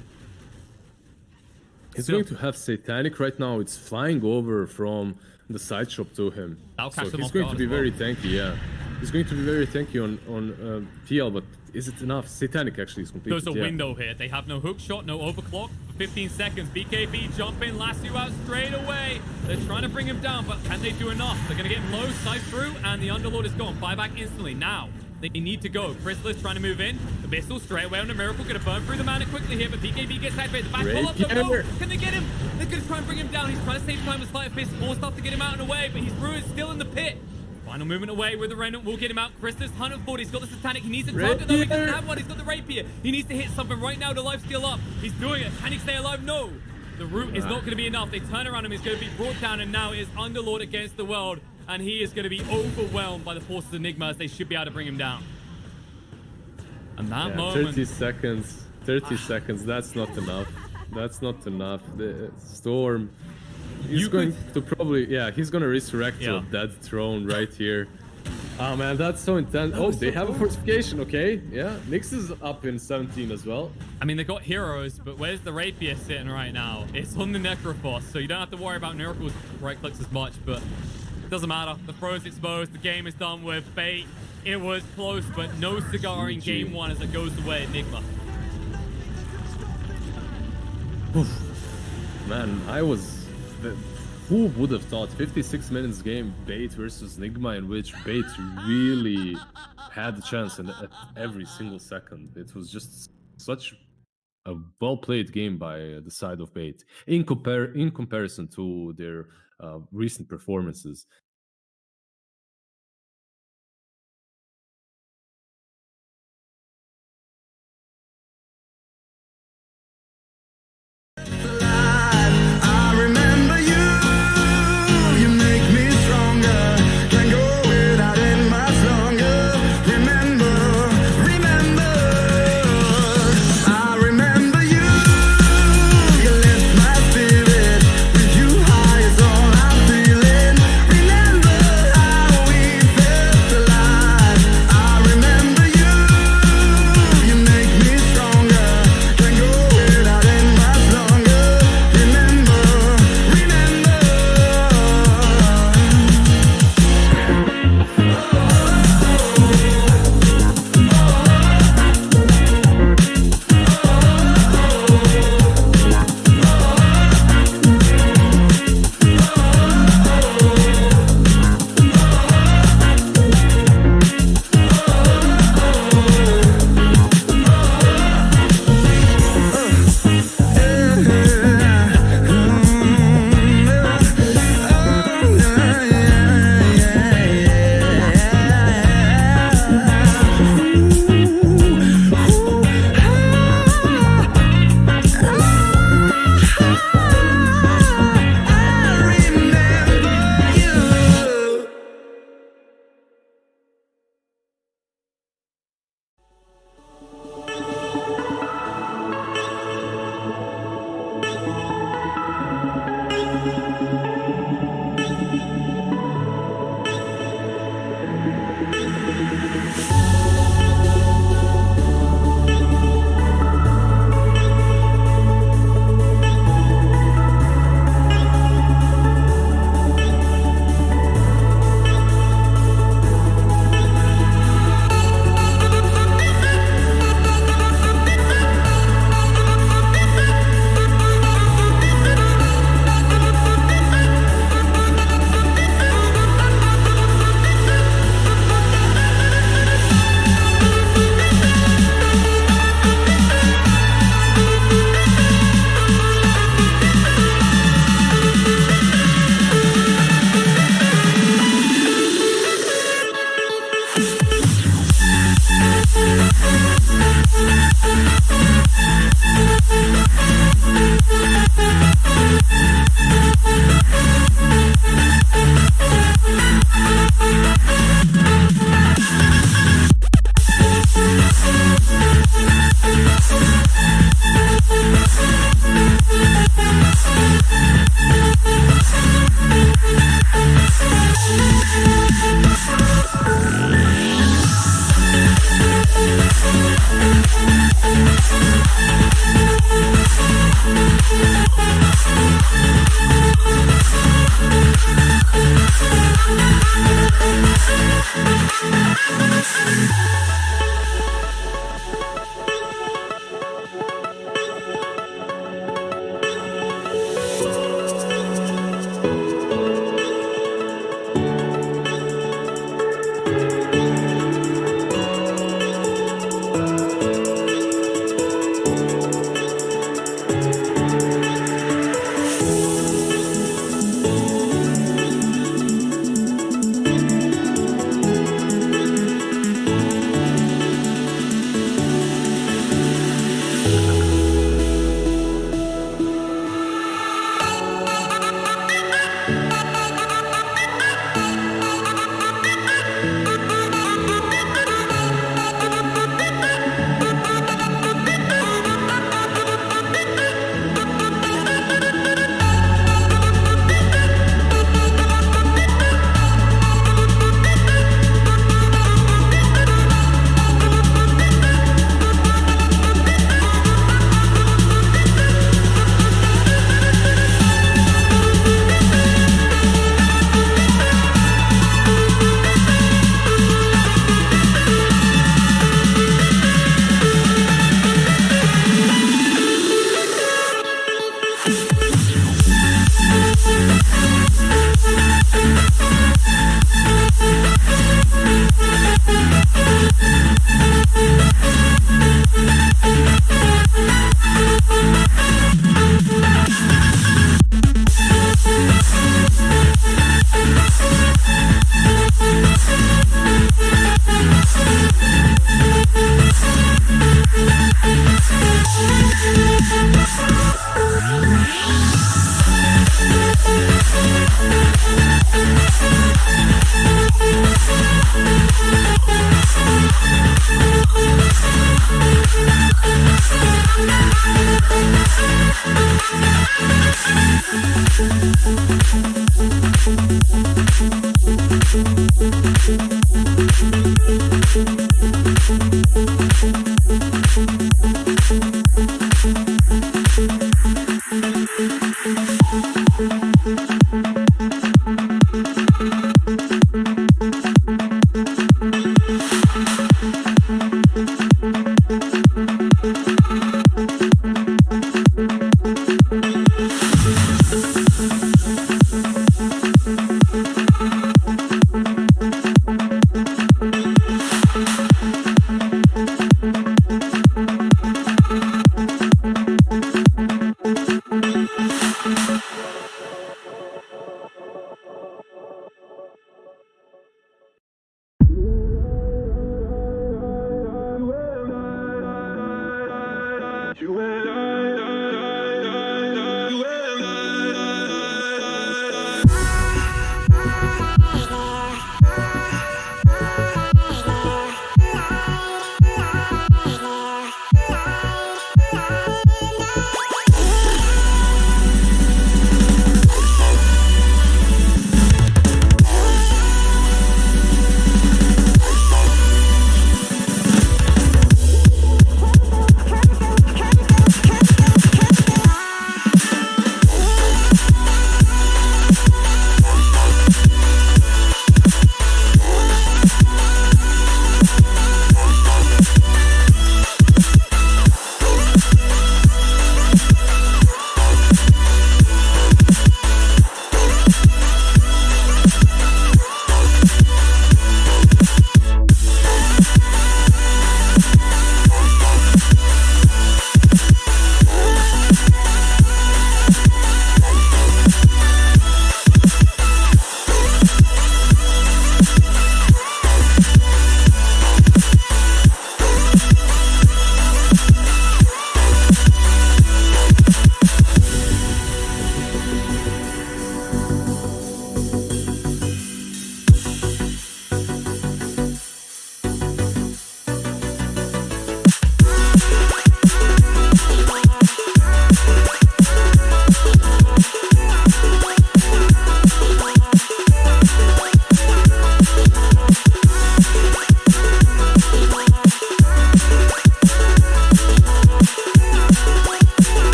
He's going to have Satanic right now. It's flying over from the side shop to him. So he's going to be very tanky, yeah. He's going to be very tanky on TL, but is it enough? Satanic actually is completed. There's a window here. They have no hook shot, no overclock. For 15 seconds, BKB jump in, last you out straight away. They're trying to bring him down, but can they do enough? They're going to get him low, side through, and the Underlord is gone. Buyback instantly. Now, they need to go. Chrysalis trying to move in. The Abyssal straight away on the Miracle. Going to burn through the mana quickly here, but BKB gets activated. The back pull up the wall. Can they get him? They're going to try and bring him down. He's trying to save time with Sleight of Fist. More stuff to get him out and away, but he's ruined still in the pit. Final movement away with the Remnant will get him out. Chrysalis, 140. He's got the Satanic. He needs a target though. He doesn't have one. He's got the Rapier. He needs to hit something right now to life steal up. He's doing it. Can he stay alive? No. The root is not going to be enough. They turn around him. He's going to be brought down, and now it is Underlord against the world. And he is going to be overwhelmed by the forces of Nigma as they should be able to bring him down. And that moment... 30 seconds. 30 seconds. That's not enough. That's not enough. The Storm... He's going to probably... Yeah, he's going to resurrect to a dead throne right here. Oh, man, that's so intense. Oh, they have a fortification, okay. Yeah, Nyx is up in 17 as well. I mean, they got heroes, but where's the Rapier sitting right now? It's on the Necrophos, so you don't have to worry about Miracle's right clicks as much, but it doesn't matter. The throne's exposed. The game is done with. Bait, it was close, but no cigar in game one as it goes away at Nigma. Man, I was... Who would have thought 56 minutes game Bait versus Nigma in which Bait really had the chance at every single second. It was just such a well-played game by the side of Bait in comparison to their recent performances. I remember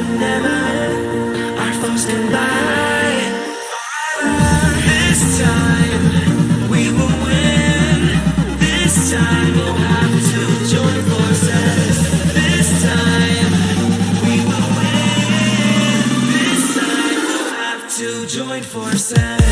whenever our foes can buy. This time we will win. This time we'll have to join forces. This time we will win. This time we'll have to join forces.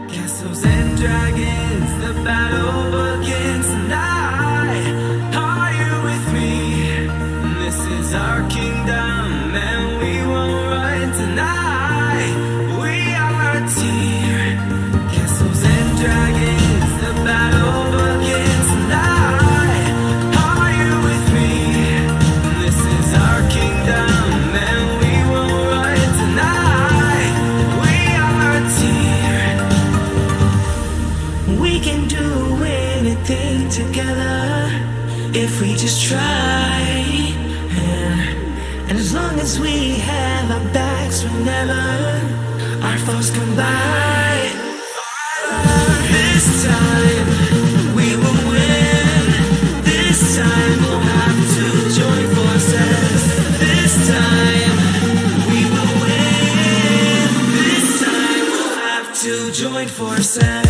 Castles and dragons, the battle begins tonight. Are you with me? This is our kingdom, and we won't run tonight. We are a team. Castles and dragons, the battle begins tonight. Are you with me? This is our kingdom, and we won't run tonight. We are a team. We can do anything together if we just try. And as long as we have our backs whenever our foes come by. This time we will win. This time we'll have to join forces. This time we will win. This time we'll have to join forces.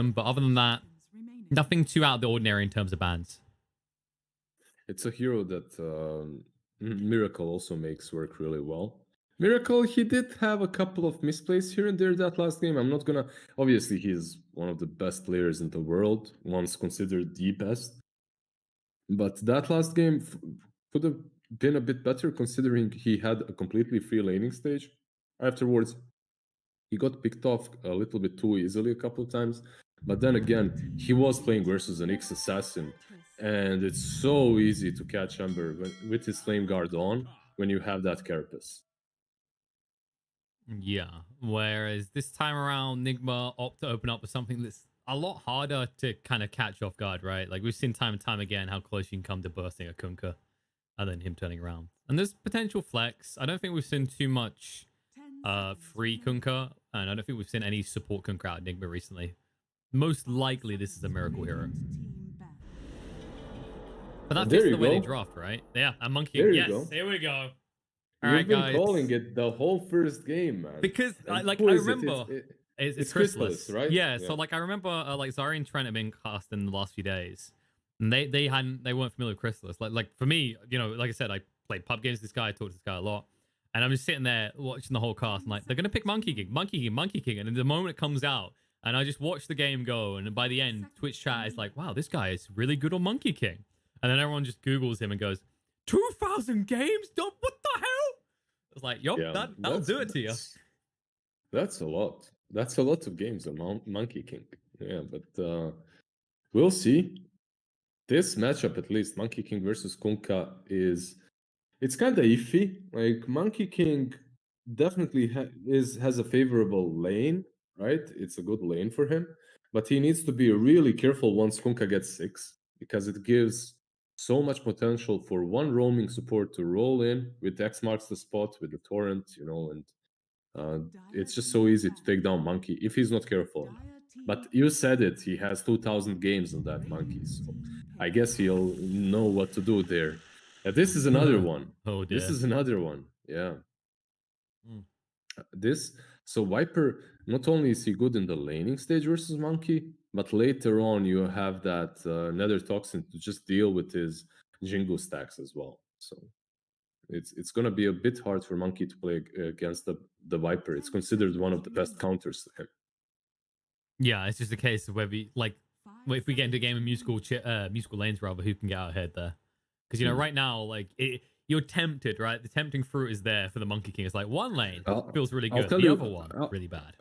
them. But other than that, nothing too out of the ordinary in terms of bans. It's a hero that Miracle also makes work really well. Miracle, he did have a couple of misplays here and there that last game. I'm not gonna. Obviously, he's one of the best players in the world, once considered the best. But that last game could have been a bit better considering he had a completely free laning stage. Afterwards, he got picked off a little bit too easily a couple of times. But then again, he was playing versus an X assassin, and it's so easy to catch Ember with his Flame Guard on when you have that Carapace. Yeah. Whereas this time around, Nigma opt to open up with something that's a lot harder to kind of catch off guard, right? Like we've seen time and time again how close you can come to bursting a Kunkka and then him turning around. And there's potential flex. I don't think we've seen too much free Kunkka, and I don't think we've seen any support Kunkka out of Nigma recently. Most likely this is a miracle hero. But that fits the way they draft, right? Yeah, a monkey. There you yes, go. Here we go. You've been calling it the whole first game, man. Because I remember it's Chrysalis, right? Yeah, so like I remember like Zarya and Trent have been cast in the last few days, and they weren't familiar with Chrysalis. Like for me, you know, like I said, I played pub games with this guy, I talked to this guy a lot, and I'm just sitting there watching the whole cast, and like they're gonna pick Monkey King, and then the moment it comes out, and I just watch the game go, and by the end, Twitch chat is like, wow, this guy is really good on Monkey King, and then everyone just Googles him and goes, 2,000 games? What the hell? It's like, yup, that'll do it to you. That's a lot. That's a lot of games on Monkey King. Yeah, but we'll see. This matchup, at least, Monkey King versus Kunkka, it's kind of iffy. Like, Monkey King definitely has a favorable lane, right? It's a good lane for him. But he needs to be really careful once Kunkka gets 6, because it gives so much potential for one roaming support to roll in with X marks the spot with the torrent, you know, and it's just so easy to take down Monkey if he's not careful. But you said it, he has 2,000 games on that Monkey, so I guess he'll know what to do there. This is another one. Oh, dear. This is another one. Yeah. So Viper, not only is he good in the laning stage versus Monkey, but later on you have that Nether Toxin to just deal with his Jingu stacks as well. So it's going to be a bit hard for Monkey to play against the Viper. It's considered one of the best counters to him. Yeah, it's just a case of whether if we get into a game of musical lanes, rather, who can get out ahead there. Because, you know, right now, like, you're tempted, right? The tempting fruit is there for the Monkey King. It's like one lane feels really good, the other one really bad.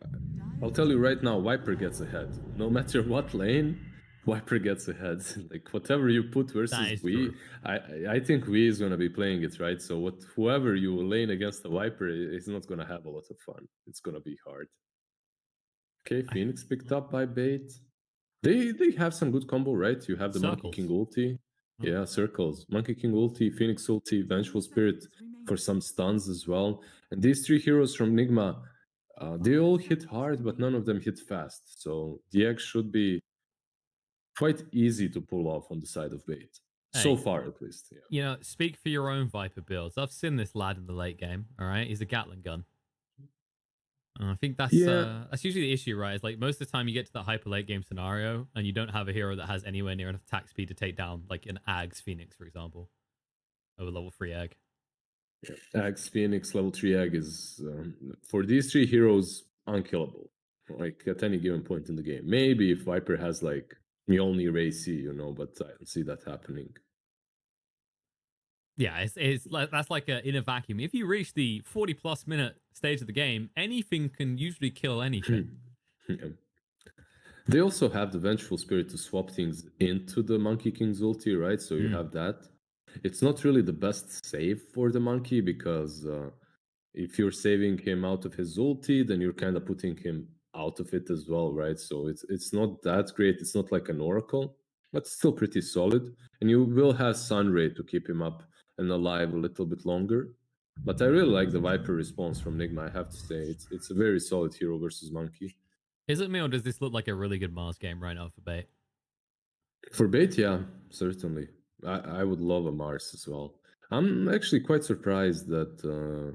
I'll tell you right now, Viper gets ahead. No matter what lane, Viper gets ahead. Like, whatever you put versus we, I think we is going to be playing it, right? So whoever you lane against the Viper is not going to have a lot of fun. It's going to be hard. Okay, Phoenix picked up by bait. They have some good combo, right? You have the Monkey King ulti. Yeah, circles. Monkey King ulti, Phoenix ulti, Vengeful Spirit for some stuns as well. And these 3 heroes from Nigma, they all hit hard, but none of them hit fast. So the X should be quite easy to pull off on the side of bait. Hey, so far, at least. Yeah. You know, speak for your own Viper builds. I've seen this lad in the late game, all right? He's a Gatling gun. I think that's usually the issue, right? It's like most of the time you get to that hyper late game scenario and you don't have a hero that has anywhere near enough attack speed to take down like an Ags Phoenix, for example, over level 3 Egg. Yeah. Ags Phoenix level 3 Egg is for these 3 heroes unkillable, like at any given point in the game. Maybe if Viper has like Mjolnir AC, you know, but I don't see that happening. Yeah, that's like in a vacuum. If you reach the 40+ minute stage of the game, anything can usually kill anything. Yeah. They also have the Vengeful Spirit to swap things into the Monkey King's ulti, right? So you have that. It's not really the best save for the Monkey because if you're saving him out of his ulti, then you're kind of putting him out of it as well, right? So it's not that great. It's not like an Oracle, but still pretty solid. And you will have Sunray to keep him up and alive a little bit longer. But I really like the Viper response from Nigma, I have to say. It's a very solid hero versus Monkey. Is it me, or does this look like a really good Mars game right now for bait? For bait, yeah, certainly. I would love a Mars as well. I'm actually quite surprised that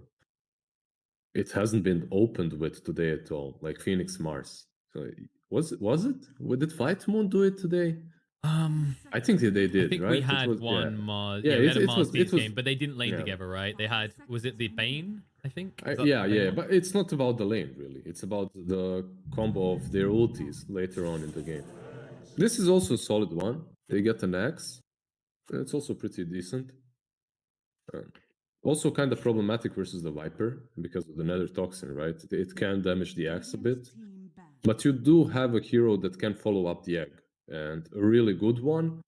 it hasn't been opened with today at all, like Phoenix Mars. So was it? Did Fight Moon do it today? I think they did. I think right? we had yeah. Mars. Yeah, Yeah, we had a it Mars was. Beast game, but they didn't lane yeah. together, right? They had, was it the Bane? I think. Yeah, but it's not about the lane really. It's about the combo of their ultis later on in the game. This is also a solid one. They get an axe. It's also pretty decent. Also kind of problematic versus the Viper because of the nether toxin, right? It can damage the axe a bit. But you do have a hero that can follow up the egg, and a really good one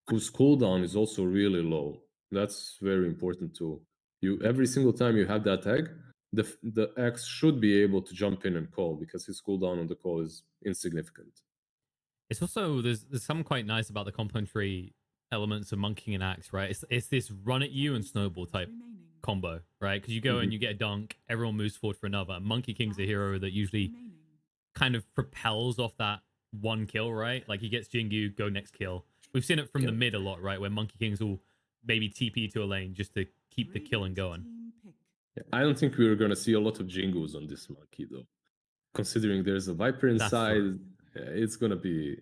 whose cooldown is also really low. That's very important too. You every single time you have that egg, the X should be able to jump in and call because his cooldown on the call is insignificant. It's also there's some quite nice about the complementary elements of Monkey and Axe, right? It's this run at you and snowball type combo, right? Because you go and you get a dunk, everyone moves forward for another. Monkey King's a hero that usually kind of propels off that one kill, right? Like he gets Jingu, go next kill. We've seen it from the mid a lot, right? Where Monkey Kings will maybe TP to a lane just to keep the killing going. I don't think we're going to see a lot of Jingus on this Monkey, though. Considering there's a Viper inside, it's going to be...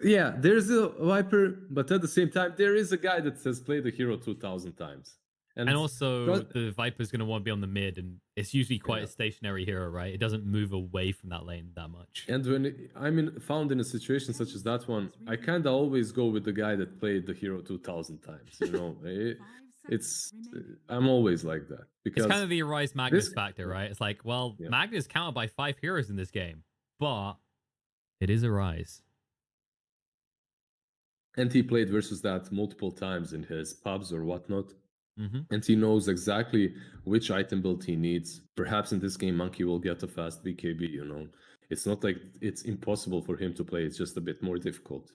yeah, there's a Viper, but at the same time, there is a guy that has played the hero 2,000 times. And also, the Viper's going to want to be on the mid, and it's usually quite a stationary hero, right? It doesn't move away from that lane that much. And when I'm found in a situation such as that one, I kind of always go with the guy that played the hero 2,000 times, you know? I'm always like that. Because it's kind of the Arise Magnus factor, right? It's like, well, Magnus counted by 5 heroes in this game, but it is Arise. And he played versus that multiple times in his pubs or whatnot. And he knows exactly which item build he needs. Perhaps in this game, Monkey will get a fast BKB, you know. It's not like it's impossible for him to play. It's just a bit more difficult.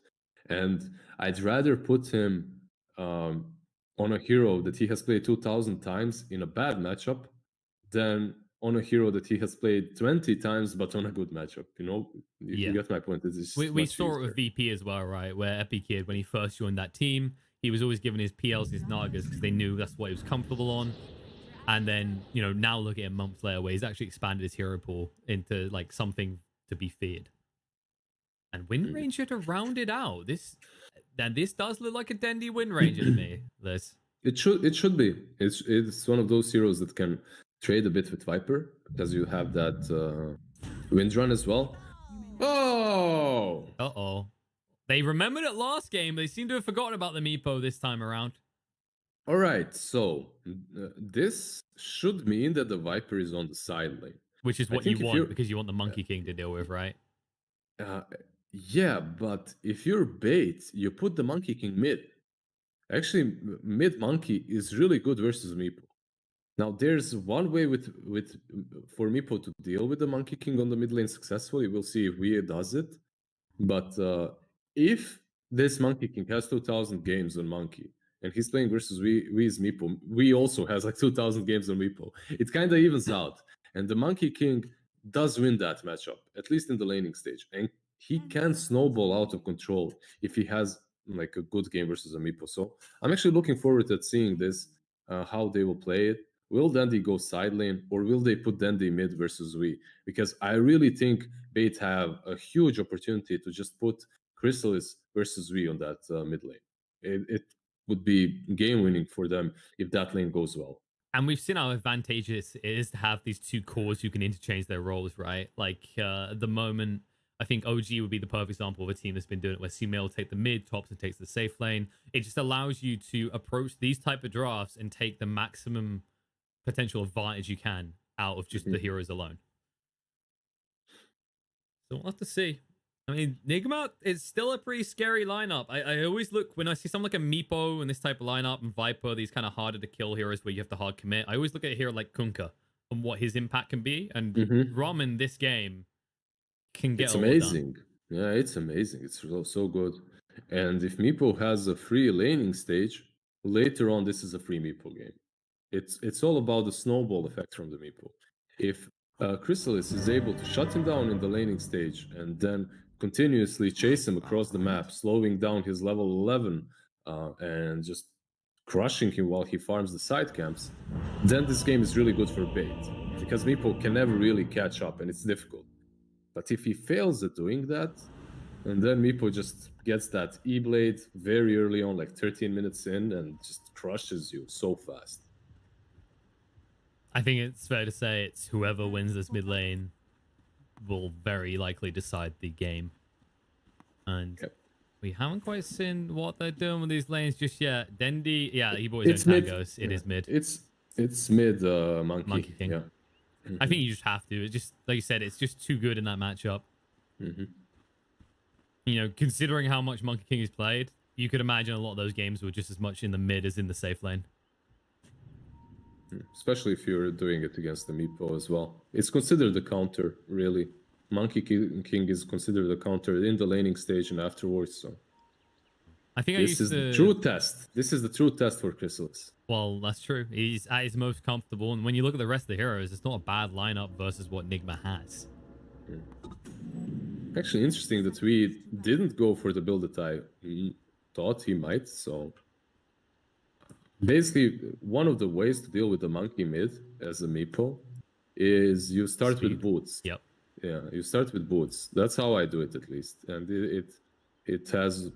And I'd rather put him on a hero that he has played 2,000 times in a bad matchup than on a hero that he has played 20 times but on a good matchup. You know, you get my point. We saw it with VP as well, right? Where Epi Kid, when he first joined that team, he was always given his PLs, his Nagas, because they knew that's what he was comfortable on. And then, you know, now look at him months later, where he's actually expanded his hero pool into like something to be feared. And Wind Ranger to round it out. This does look like a Dendi Wind Ranger to me. It should be. It's one of those heroes that can trade a bit with Viper because you have that Wind Run as well. Oh! Uh-oh. They remembered it last game. They seem to have forgotten about the Meepo this time around. All right, so this should mean that the Viper is on the side lane. Which is what you want, because you want the Monkey King to deal with, right? Yeah, but if you're bait, you put the Monkey King mid. Actually, mid Monkey is really good versus Meepo. Now, there's one way for Meepo to deal with the Monkey King on the mid lane successfully. We'll see if Wii does it. But if this Monkey King has 2,000 games on Monkey, and he's playing versus Wii's Meepo, Wii also has like 2,000 games on Meepo. It kind of evens out. And the Monkey King does win that matchup, at least in the laning stage. And he can snowball out of control if he has like a good game versus a Meepo. So I'm actually looking forward to seeing this, how they will play it. Will Dendi go side lane, or will they put Dendi mid versus Wii? Because I really think Bait have a huge opportunity to just put Chrysalis versus Wii on that mid lane. It would be game winning for them if that lane goes well. And we've seen how advantageous it is to have these two cores who can interchange their roles, right? Like at the moment, I think OG would be the perfect example of a team that's been doing it, where sumail will take the mid, topson takes the safe lane. It just allows you to approach these type of drafts and take the maximum potential advantage you can out of just the heroes alone. So we'll have to see. I mean, Nigma is still a pretty scary lineup. I always look, when I see something like a Meepo and this type of lineup, and Viper, these kind of harder to kill heroes where you have to hard commit, I always look at a hero like Kunkka and what his impact can be. And Rom in this game can get It's amazing. Yeah, it's amazing. It's so good. And if Meepo has a free laning stage, later on, this is a free Meepo game. It's all about the snowball effect from the Meepo. If Chrysalis is able to shut him down in the laning stage and then continuously chase him across the map, slowing down his level 11 and just crushing him while he farms the side camps, then this game is really good for bait, because Meepo can never really catch up and it's difficult. But if he fails at doing that, and then Meepo just gets that E-blade very early on, like 13 minutes in, and just crushes you so fast. I think it's fair to say it's whoever wins this mid lane will very likely decide the game. And we haven't quite seen what they're doing with these lanes just yet. Dendi, yeah, he bought his own tangos. It is mid. It's mid, Monkey King. Yeah. I think you just have to. It's just, like you said, it's just too good in that matchup. You know, considering how much Monkey King is played, you could imagine a lot of those games were just as much in the mid as in the safe lane. Especially if you're doing it against the Meepo as well. It's considered a counter, really. Monkey King is considered a counter in the laning stage and afterwards. So I think this is the true test. This is the true test for Chrysalis. Well, that's true. He's at his most comfortable, and when you look at the rest of the heroes, it's not a bad lineup versus what Nigma has. Actually, interesting that we didn't go for the build that I thought he might. So basically, one of the ways to deal with the monkey mid as a Meepo is you start with boots. Yep. Yeah, you start with boots. That's how I do it, at least, and it has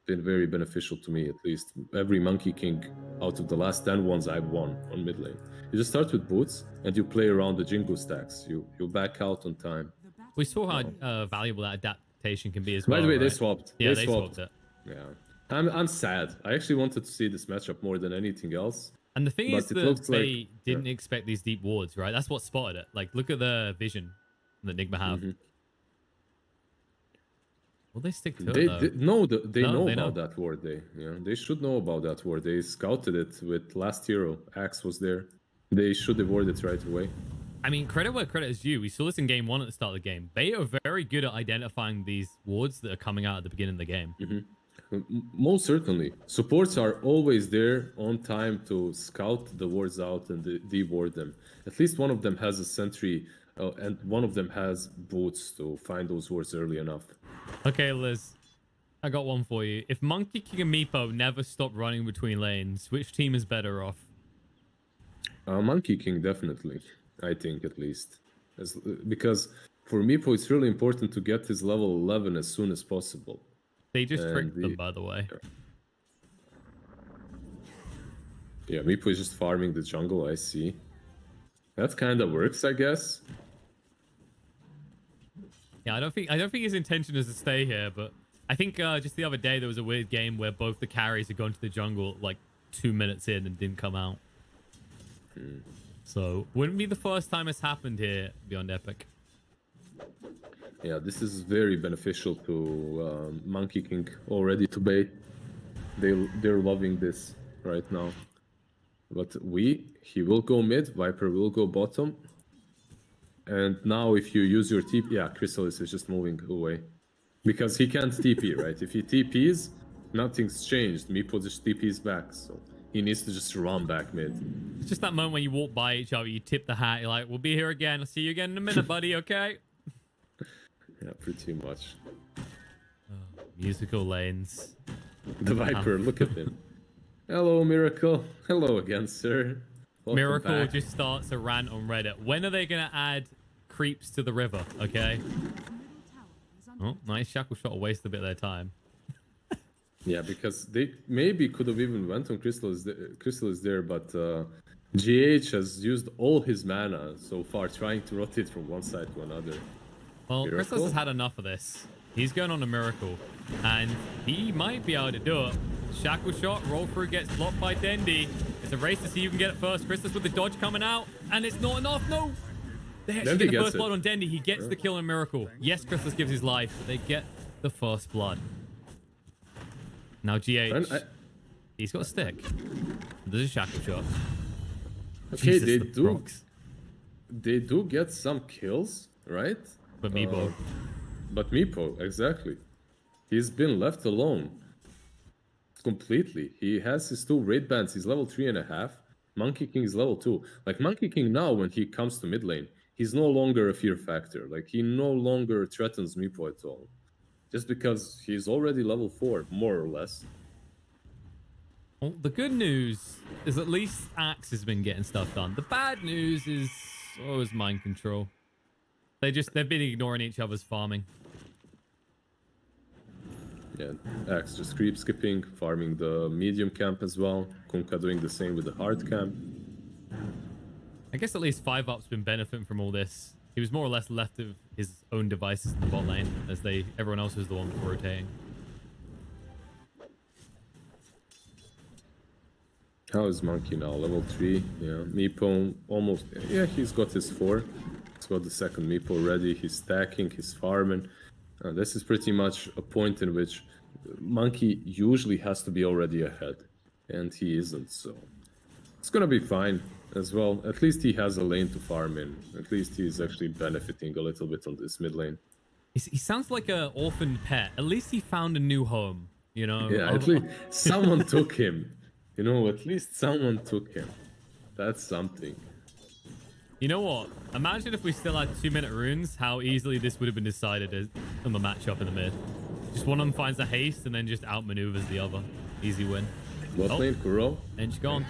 been very beneficial to me. At least every Monkey King out of the last 10 ones I've won on mid lane. You just start with boots and you play around the Jingu stacks. You back out on time. We saw how valuable that adaptation can be as well. By the way, right? they swapped. Yeah, they swapped it. Yeah, I'm sad. I actually wanted to see this matchup more than anything else. And the thing is that they like, didn't expect these deep wards, right? That's what spotted it. Like, look at the vision that Nigma have. Will they stick to it, though? They know about that ward. They should know about that ward. They scouted it with last hero. Axe was there. They should have warded it right away. I mean, credit where credit is due. We saw this in game 1 at the start of the game. They are very good at identifying these wards that are coming out at the beginning of the game. Most certainly. Supports are always there on time to scout the wards out and de-ward them. At least one of them has a sentry and one of them has boots to find those wards early enough. Okay, Liz. I got one for you. If Monkey King and Meepo never stop running between lanes, which team is better off? Monkey King, definitely. I think, at least. Because for Meepo, it's really important to get his level 11 as soon as possible. They just tricked them, by the way. Yeah, Meepo is just farming the jungle, I see. That kind of works, I guess. Yeah, I don't think his intention is to stay here, but I think just the other day there was a weird game where both the carries had gone to the jungle like 2 minutes in and didn't come out. So wouldn't be the first time it's happened here beyond Epic. Yeah, this is very beneficial to Monkey King already to bait. They're loving this right now. But he will go mid, Viper will go bottom. And now if you use your TP, yeah, Chrysalis is just moving away. Because he can't TP, right? If he TPs, nothing's changed. Meepo just TPs back, so he needs to just run back mid. It's just that moment when you walk by each other, you tip the hat, you're like, we'll be here again. I'll see you again in a minute, buddy, okay? Yeah, pretty much. Musical lanes. The Viper, look at him. Hello, Miracle. Hello again, sir. Welcome Miracle back. just starts a rant on Reddit. When are they going to add creeps to the river, okay? Oh, nice shackle shot. Waste a bit of their time. Yeah, because they maybe could have even went on Chrysalis there, but GH has used all his mana so far trying to rotate from one side to another. Well, Chrysalis has had enough of this. He's going on a Miracle, and he might be able to do it. Shackle shot, roll through, gets blocked by Dendi. It's a race to see who can get it first. Chrysalis with the dodge coming out, and it's not enough. No! They actually get the first blood on Dendi. He gets the kill in Miracle. Yes, Chrysalis gives his life, but they get the first blood. Now GH, he's got a stick. There's a shackle shot. Okay, Jesus, they do get some kills, right? But Meepo. But Meepo, exactly. He's been left alone. Completely. He has his 2 raid bands. He's level 3.5. Monkey King is level 2. Like, Monkey King now, when he comes to mid lane, he's no longer a fear factor. Like, he no longer threatens Meepo at all. Just because he's already level 4, more or less. Well, the good news is at least Axe has been getting stuff done. The bad news is always mind control. They've been ignoring each other's farming. Yeah, Axe just creep skipping, farming the medium camp as well. Kunkka doing the same with the hard camp. I guess at least 5-up's been benefiting from all this. He was more or less left of his own devices in the bot lane, as everyone else was the one rotating. How is Monkey now? Level 3. Yeah, Meepo almost... Yeah, he's got his 4. He's got the second Meepo ready. He's stacking, he's farming. This is pretty much a point in which Monkey usually has to be already ahead. And he isn't, so... It's gonna be fine as well. At least he has a lane to farm in. At least he's actually benefiting a little bit on this mid lane. He sounds like an orphaned pet. At least he found a new home, you know? Yeah, at least someone took him. You know, at least someone took him. That's something. You know what? Imagine if we still had 2-minute runes, how easily this would have been decided on the matchup in the mid. Just one of them finds a haste and then just outmaneuvers the other. Easy win. What lane, Kuro? Ench gone.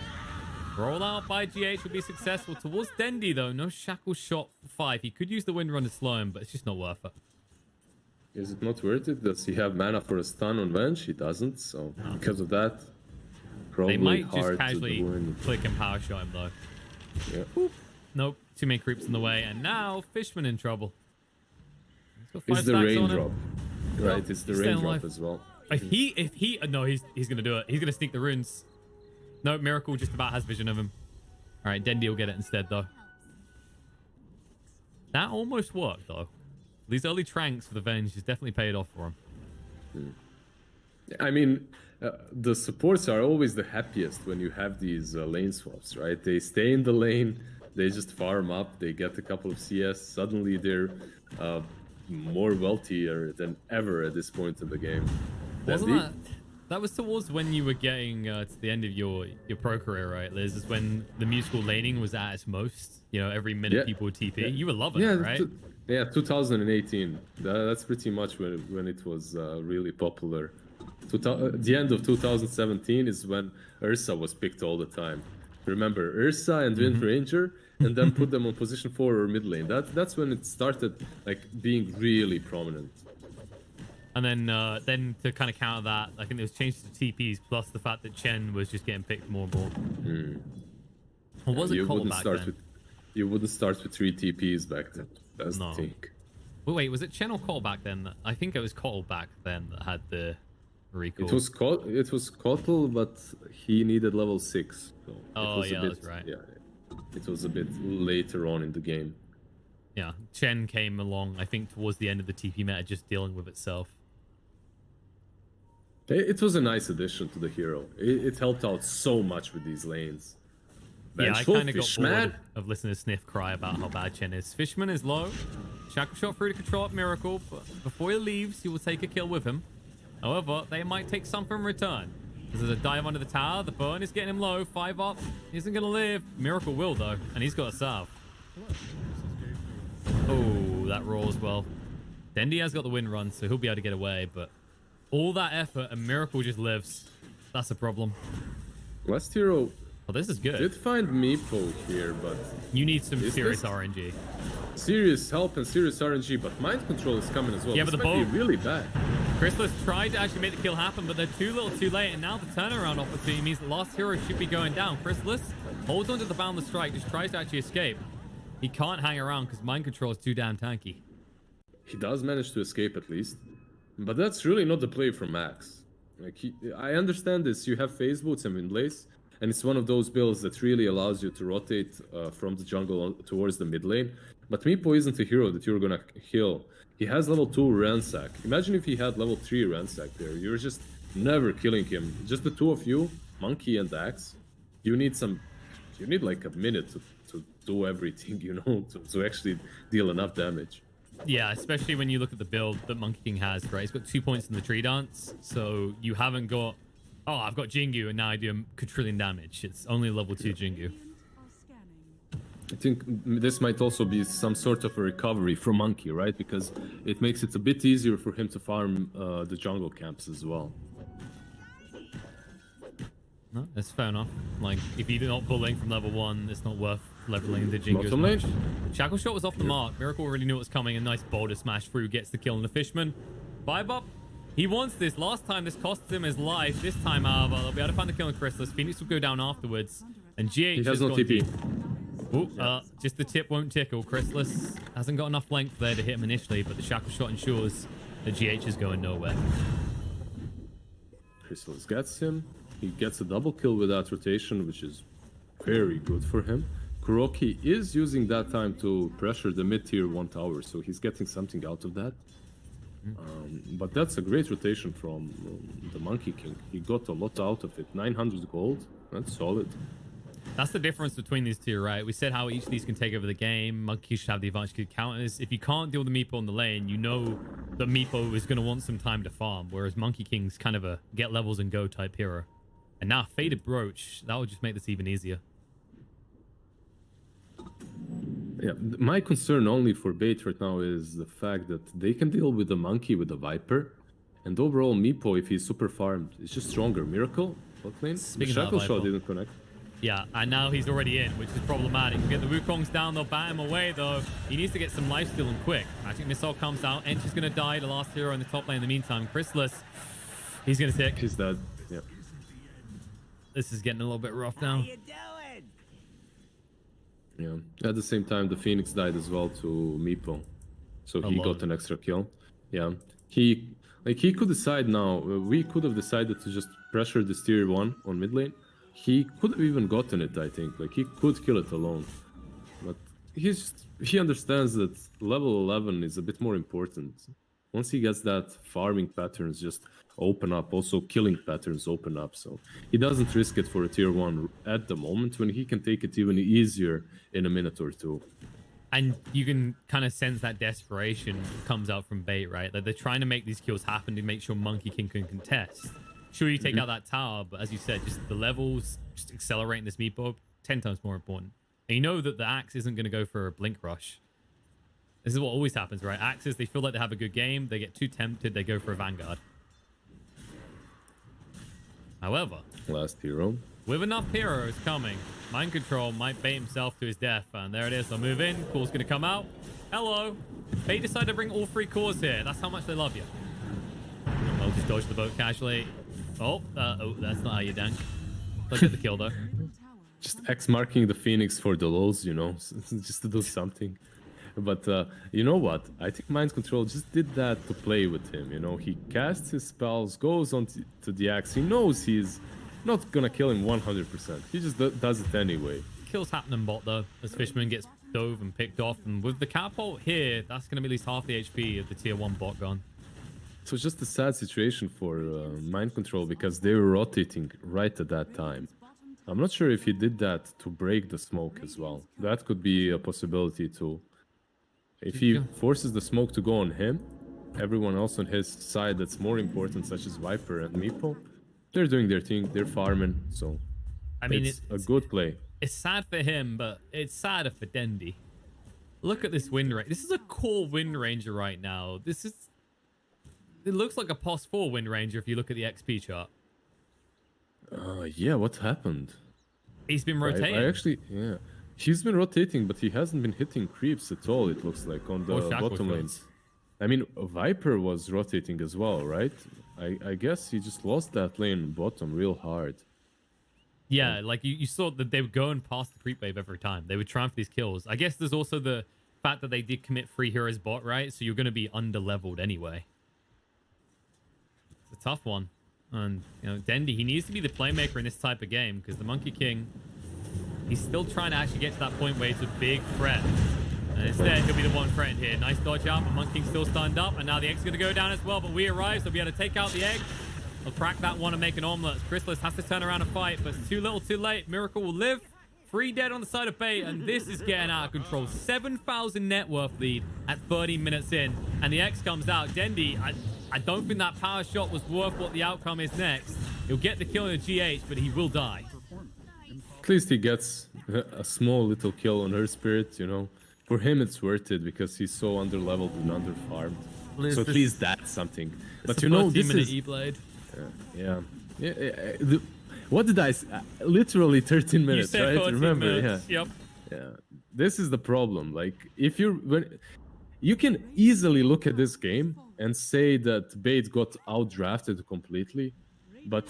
Roll out by GH will be successful. Towards Dendi, though. No shackle shot for 5. He could use the wind run to slow him, but it's just not worth it. Is it not worth it? Does he have mana for a stun on Venge? He doesn't, so because of that, probably they might hard just casually click and power shot him, though. Yeah. Oop. Nope. Too many creeps in the way, and now Fishman in trouble. It's the raindrop. Right, it's the raindrop as well. No, he's gonna do it. He's gonna sneak the runes. No, Miracle just about has vision of him. All right, Dendi will get it instead, though. That almost worked, though. These early tranks for the Venge has definitely paid off for him. I mean, the supports are always the happiest when you have these lane swaps, right? They stay in the lane, they just farm up, they get a couple of CS, suddenly they're more wealthier than ever at this point in the game. That was towards when you were getting to the end of your pro career, right, Liz? Is when the musical laning was at its most. You know, every minute people would TP. You were loving it, right? Yeah, 2018. That's pretty much when it was really popular. The end of 2017 is when Ursa was picked all the time. Remember, Ursa and Wind Ranger, and then put them on position 4 or mid lane. That's when it started like being really prominent. And then to kind of counter that, I think there was changes to TPs, plus the fact that Chen was just getting picked more and more. Or was it Cole back then? You wouldn't start with 3 TPs back then. That's the thing. Wait, was it Chen or Cole back then? I think it was Cole back then that had the recall. It was Kotal, but he needed level 6. So that's right. Yeah, it was a bit later on in the game. Yeah, Chen came along, I think, towards the end of the TP meta, just dealing with itself. It was a nice addition to the hero. It helped out so much with these lanes. Yeah, I kind of got bored of listening to Sniff cry about how bad Chen is. Fishman is low. Shackle shot through to control up Miracle, but before he leaves, he will take a kill with him. However, they might take some from return. There's a dive under the tower. The burn is getting him low. 5 up. He isn't going to live. Miracle will, though, and he's got a salve. Oh, that rolls well. Dendi has got the wind run, so he'll be able to get away, but all that effort and Miracle just lives. That's a problem. West Hero... Well, this is good. Did find Meepo here, but... You need some serious RNG. Serious help and serious RNG, but mind control is coming as well. Yeah, but this the might bow... be really bad. Chrysalis tried to actually make the kill happen, but they're too little too late, and now the turnaround opportunity means the last hero should be going down. Chrysalis holds onto the boundless strike, just tries to actually escape. He can't hang around because mind control is too damn tanky. He does manage to escape at least, but that's really not the play from Max. Like I understand this. You have phase boots and wind lace, and it's one of those builds that really allows you to rotate from the jungle towards the mid lane. But Meepo isn't a hero that you're gonna kill. He has level 2 Ransack. Imagine if he had level 3 Ransack there. You're just never killing him. Just the two of you, Monkey and Axe. You need like a minute to do everything, you know, to actually deal enough damage. Yeah, especially when you look at the build that Monkey King has, right? He's got 2 points in the tree dance, so you haven't got, oh, I've got Jingu and now I do a quadrillion damage. It's only level 2 Jingu. I think this might also be some sort of a recovery for Monkey, right? Because it makes it a bit easier for him to farm the jungle camps as well. No, that's fair enough. Like, if you're not pulling from level 1, it's not worth leveling the Jingo as Bottom much. lane. Shackle shot was off the mark. Miracle already knew what was coming. A nice boulder smash through gets the kill on the Fishman. Vibe up. He wants this. Last time this cost him his life. This time, however, they'll be able to find the kill on Chrysalis. Phoenix will go down afterwards. And GH He has no TP. Ooh, just the tip won't tickle. Chrysalis hasn't got enough length there to hit him initially, but the Shackle shot ensures that GH is going nowhere. Chrysalis gets him. He gets a double kill with that rotation, which is very good for him. Kuroky is using that time to pressure the mid-tier 1 tower, so he's getting something out of that. But that's a great rotation from the Monkey King. He got a lot out of it. 900 gold. That's solid. That's the difference between these two, right? We said how each of these can take over the game. Monkey should have the advantage to counters. If you can't deal with the Meepo on the lane, you know that Meepo is going to want some time to farm, whereas Monkey King's kind of a get levels and go type hero. And now Faded Brooch, that would just make this even easier. Yeah, my concern only for bait right now is the fact that they can deal with the Monkey with the Viper. And overall, Meepo, if he's super farmed, is just stronger. Miracle, bot lane. The Shackle shot didn't connect. Yeah, and now he's already in, which is problematic. You get the Wukongs down, they'll bat him away, though. He needs to get some life stealing quick. Magic Missile comes out. Ench is going to die, the last hero in the top lane in the meantime. Chrysalis, he's going to tick. He's dead, yeah. This is getting a little bit rough now. Yeah. At the same time, the Phoenix died as well to Meepo. So he got an extra kill. Yeah. He could decide now. We could have decided to just pressure this tier 1 on mid lane. He could have even gotten it, I think. Like, he could kill it alone. But he understands that level 11 is a bit more important. Once he gets that, farming patterns just open up. Also, killing patterns open up. So he doesn't risk it for a tier 1 at the moment, when he can take it even easier in a minute or two. And you can kind of sense that desperation comes out from bait, right? That they're trying to make these kills happen to make sure Monkey King can contest. Sure, you take out that tower, but as you said, just the levels, just accelerating this Meepo, 10 times more important. And you know that the Axe isn't going to go for a Blink Rush. This is what always happens, right? Axes, they feel like they have a good game. They get too tempted. They go for a Vanguard. However, last hero. With enough heroes coming, Mind Control might bait himself to his death. And there it is. They'll move in. Core's going to come out. Hello. They decide to bring all 3 cores here. That's how much they love you. They'll just dodge the boat casually. Oh, that's not how you dank. They'll get the kill, though. Just X marking the Phoenix for the lows, you know, just to do something. But you know what? I think Mind Control just did that to play with him, you know. He casts his spells, goes on to the Axe. He knows he's not gonna kill him 100%. He just does it anyway. Kills happening bot, though, as Fishman gets dove and picked off. And with the catapult here, that's gonna be at least half the HP of the tier 1 bot gone. So it's just a sad situation for Mind Control, because they were rotating right at that time. I'm not sure if he did that to break the smoke as well. That could be a possibility too. If he forces the smoke to go on him, everyone else on his side that's more important, such as Viper and Meepo, they're doing their thing, they're farming, so I mean, it's a good play. It's sad for him, but it's sadder for Dendi. Look at this win rate. This is a core Wind Ranger right now. It looks like a POS 4 Wind Ranger if you look at the XP chart. Yeah, what happened? He's been rotating. I actually, yeah. He's been rotating, but he hasn't been hitting creeps at all, it looks like, on the bottom lanes. I mean, Viper was rotating as well, right? I guess he just lost that lane bottom real hard. Yeah, like you saw that they were going past the creep wave every time. They would try for these kills. I guess there's also the fact that they did commit 3 heroes bot, right? So you're going to be under-leveled anyway. It's a tough one. And, you know, Dendi, he needs to be the playmaker in this type of game, because the Monkey King, he's still trying to actually get to that point where it's a big threat. And instead, he'll be the one threatened here. Nice dodge out, but Monkey King's still stunned up. And now the egg's going to go down as well, but we arrive, so we'll be able to take out the egg. They'll crack that one and make an omelet. Chrysalis has to turn around and fight, but it's too little too late. Miracle will live. 3 dead on the side of bait, and this is getting out of control. 7,000 net worth lead at 30 minutes in, and the X comes out. Dendi, I don't think that power shot was worth what the outcome is next. He'll get the kill in the GH, but he will die. At least he gets a small little kill on her spirit, you know. For him, it's worth it because he's so underleveled and underfarmed. So at least that's something. But you know, this is... E-blade. Yeah. What did I literally 13 minutes, you said right? 14 Remember, minutes. yeah. Yep. Yeah. This is the problem. Like, if you can easily look at this game and say that Bait got outdrafted completely, but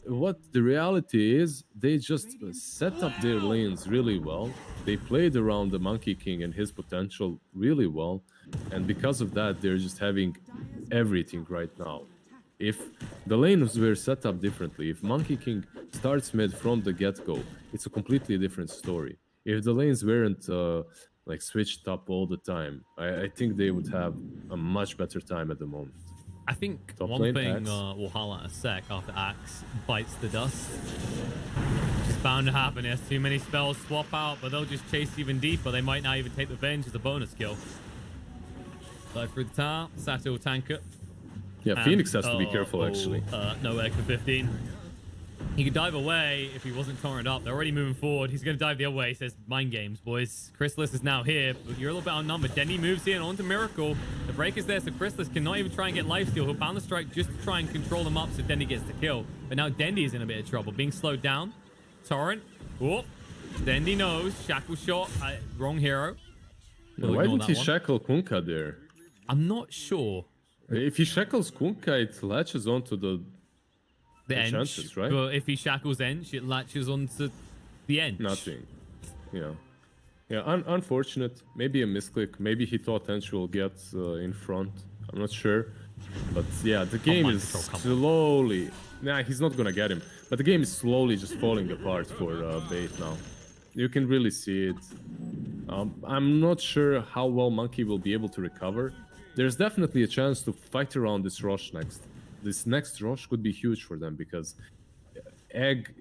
what the reality is, they just set up their lanes really well. They played around the Monkey King and his potential really well, and because of that, they're just having everything right now. If the lanes were set up differently, if Monkey King starts mid from the get-go, it's a completely different story. If the lanes weren't like switched up all the time, I think they would have a much better time at the moment. I think Top one lane, thing Axe. we'll highlight in a sec after Axe bites the dust. It's bound to happen. There's too many spells swap out, but they'll just chase even deeper. They might now even take the Venge as a bonus kill. Dive through the tower. Sato will tank it. Yeah, Phoenix has to be careful, actually. No egg for 15. He could dive away if he wasn't torrent up. They're already moving forward. He's going to dive the other way. He says, mind games, boys. Chrysalis is now here, but you're a little bit outnumbered. Dendi moves in onto Miracle. The break is there, so Chrysalis cannot even try and get lifesteal. He'll bound the strike just to try and control them up so Dendi gets the kill. But now Dendi is in a bit of trouble, being slowed down. Torrent. Whoop. Dendi knows. Shackle shot. Wrong hero. We'll Why ignore didn't he that one. shackle Kunkka there? I'm not sure. If he shackles Kunkka, it latches onto the enchanters, Ench, right? but if he shackles Ench, it latches onto the Ench. Nothing. Yeah. Yeah, unfortunate. Maybe a misclick. Maybe he thought Ench will get in front. I'm not sure. But yeah, the game is slowly... Nah, he's not gonna get him. But the game is slowly just falling apart for Bait now. You can really see it. I'm not sure how well Monkey will be able to recover. There's definitely a chance to fight around this Rosh next. This next Rosh could be huge for them because Egg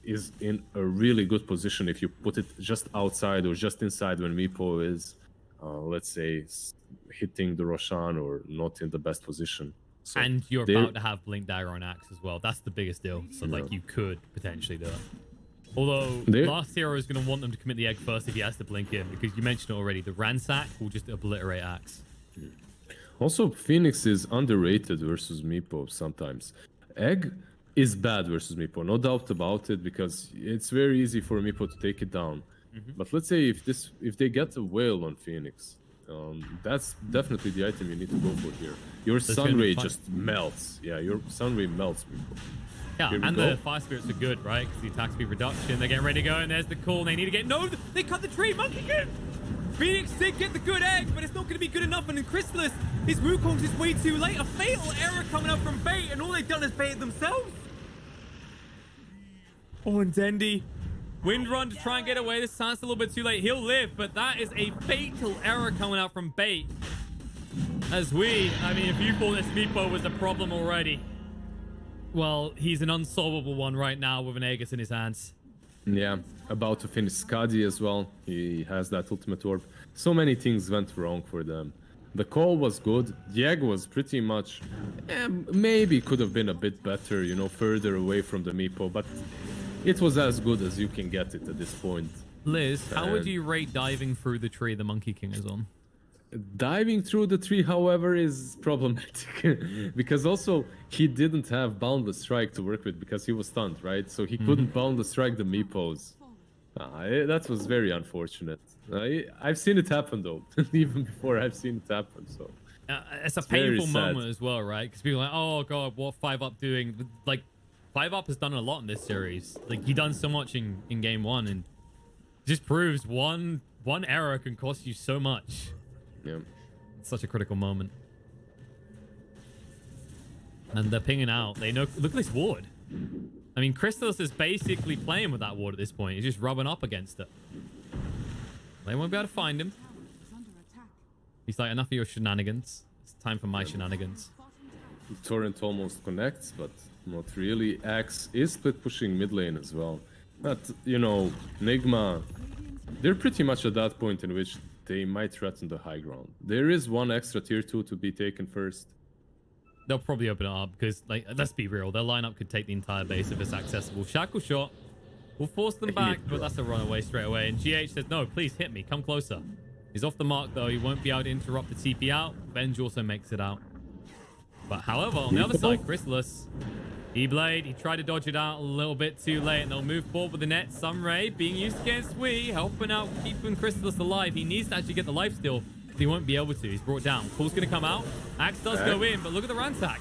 is in a really good position if you put it just outside or just inside when Meepo is, let's say, hitting the Roshan or not in the best position. So And you're about to have Blink Dagger on Axe as well. That's the biggest deal. So, like, you could potentially do it. Although, last hero is going to want them to commit the Egg first if he has to blink in, because you mentioned it already. The Ransack will just obliterate Axe. Also, Phoenix is underrated versus Meepo sometimes. Egg is bad versus Meepo, no doubt about it, because it's very easy for Meepo to take it down. But let's say if they get a whale on Phoenix, that's definitely the item you need to go for here. Your Sunray just melts. Yeah, your Sunray melts Meepo. Yeah, and the Fire Spirits are good, right? Because the attack speed reduction, they're getting ready to go, and there's the call. They need to get... No, they cut the tree! Monkey King! Phoenix did get the good egg, but it's not going to be good enough. And then Chrysalis, his Wukong's is way too late. A fatal error coming up from Bait, and all they've done is bait it themselves. Oh, and Dendi. Wind run to try and get away. This time's a little bit too late. He'll live, but that is a fatal error coming out from Bait. If you thought this Meepo was a problem already, well, he's an unsolvable one right now with an Aegis in his hands. Yeah, about to finish Skadi as well. He has that ultimate orb. So many things went wrong for them. The call was good. The egg was pretty much... maybe could have been a bit better, you know, further away from the Meepo, but it was as good as you can get it at this point. Liz, how would you rate diving through the tree the Monkey King is on? Diving through the tree, however, is problematic because also he didn't have Boundless Strike to work with because he was stunned, right? So he couldn't Boundless Strike the Meepos. That was very unfortunate. I've seen it happen though, even before I've seen it happen. So it's a painful moment as well, right? Because people are like, oh god, what 5UP doing? Like 5UP has done a lot in this series. Like he done so much in game one, and just proves one error can cost you so much. Yeah, it's such a critical moment. And they're pinging out. They know. Look at this ward. I mean, Chrysalis is basically playing with that ward at this point. He's just rubbing up against it. They won't be able to find him. He's like, enough of your shenanigans. It's time for my shenanigans. Torrent almost connects, but not really. Axe is split pushing mid lane as well. But, you know, Nigma, they're pretty much at that point in which they might threaten the high ground. There is one extra tier 2 to be taken first. They'll probably open it up because, like, let's be real, their lineup could take the entire base if it's accessible. Shackle shot will force them back, but that's a runaway straight away. And GH says, no, please hit me. Come closer. He's off the mark, though. He won't be able to interrupt the TP out. Venge also makes it out. But however, on the other side, Chrysalis, E-Blade, he tried to dodge it out a little bit too late, and they'll move forward with the net. Sunray being used against Wee, helping out, keeping Chrysalis alive. He needs to actually get the life steal, but he won't be able to. He's brought down. Cool's going to come out. Axe does go in, but look at the ransack.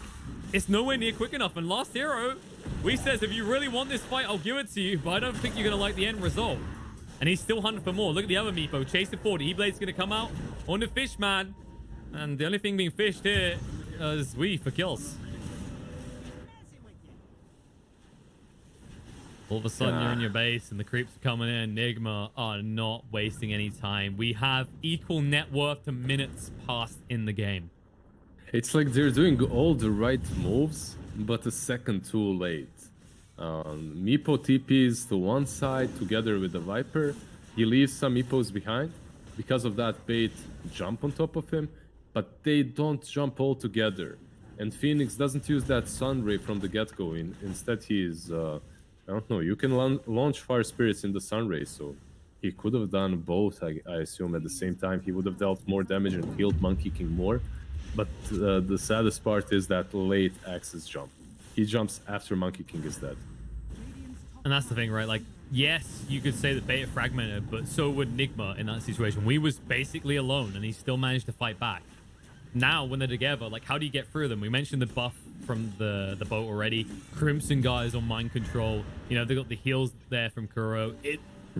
It's nowhere near quick enough. And last hero, Wee says, if you really want this fight, I'll give it to you, but I don't think you're going to like the end result. And he's still hunting for more. Look at the other Meepo. Chase it forward. E-Blade's going to come out on the fish, man. And the only thing being fished here is Wee for kills. All of a sudden, you're in your base, and the creeps are coming in. Nigma are not wasting any time. We have equal net worth to minutes passed in the game. It's like they're doing all the right moves, but a second too late. Meepo TPs to one side together with the Viper. He leaves some Meepos behind. Because of that, Bait jump on top of him, but they don't jump all together. And Phoenix doesn't use that Sunray from the get-go. Instead, he is... I don't know, you can launch Fire Spirits in the Sunray, so he could have done both, I assume, at the same time. He would have dealt more damage and healed Monkey King more. But the saddest part is that late Axe's jump. He jumps after Monkey King is dead. And that's the thing, right? Like, yes, you could say that Beta fragmented, but so would Nigma in that situation. We was basically alone, and he still managed to fight back. Now, when they're together, like, how do you get through them? We mentioned the buff from the boat already. Crimson guys on mind control. You know, they got the heals there from Kuro.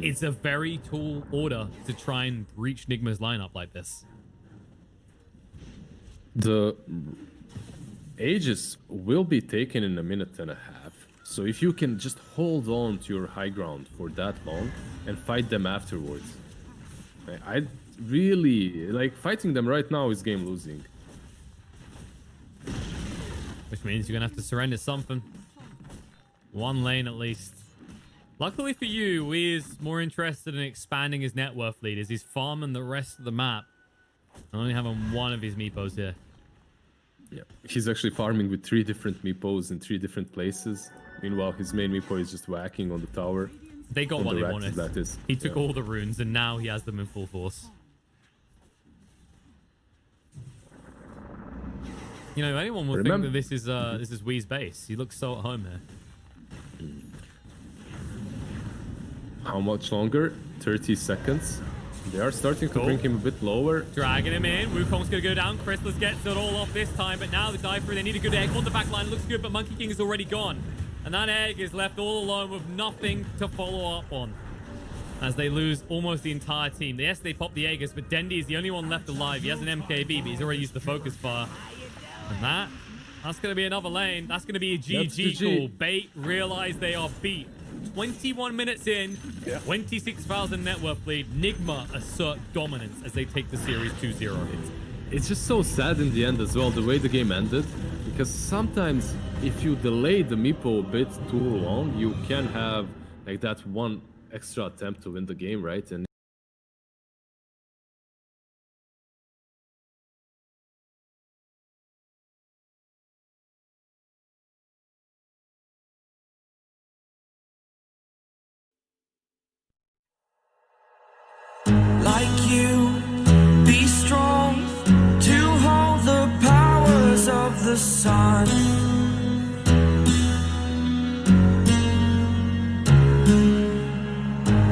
It's a very tall order to try and breach Nigma's lineup like this. The Aegis will be taken in a minute and a half. So if you can just hold on to your high ground for that long and fight them afterwards. I really, like, fighting them right now is game losing. Which means you're going to have to surrender something. One lane at least. Luckily for you, he is more interested in expanding his net worth lead as he's farming the rest of the map. Only having one of his Meepos here. Yeah, he's actually farming with 3 different Meepos in 3 different places. Meanwhile, his main Meepo is just whacking on the tower. They got what they wanted. That is. He took all the runes and now he has them in full force. You know, anyone would think that this is Wee's base. He looks so at home there. How much longer? 30 seconds. They are starting to bring him a bit lower. Dragging him in. Wukong's going to go down. Chrysalis gets it all off this time. But now the dive through. They need a good egg on the back line. Looks good, but Monkey King is already gone. And that egg is left all alone with nothing to follow up on. As they lose almost the entire team. Yes, they pop the Aegis, but Dendi is the only one left alive. He has an MKB, but he's already used the focus fire. And that's going to be another lane. That's going to be a GG call. Bait realize they are beat. 21 minutes in, 26,000 net worth lead. Nigma assert dominance as they take the series 2-0. It's just so sad in the end as well, the way the game ended. Because sometimes if you delay the Meepo a bit too long, you can have like that one extra attempt to win the game, right? And like you, be strong to hold the powers of the sun.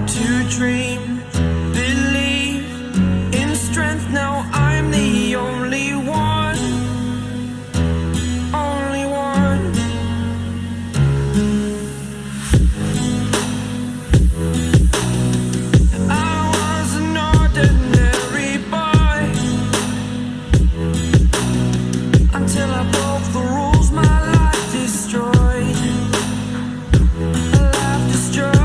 To dream, believe in strength. Now I'm the only one, only one. Until I broke the rules, my life destroyed. Life destroyed.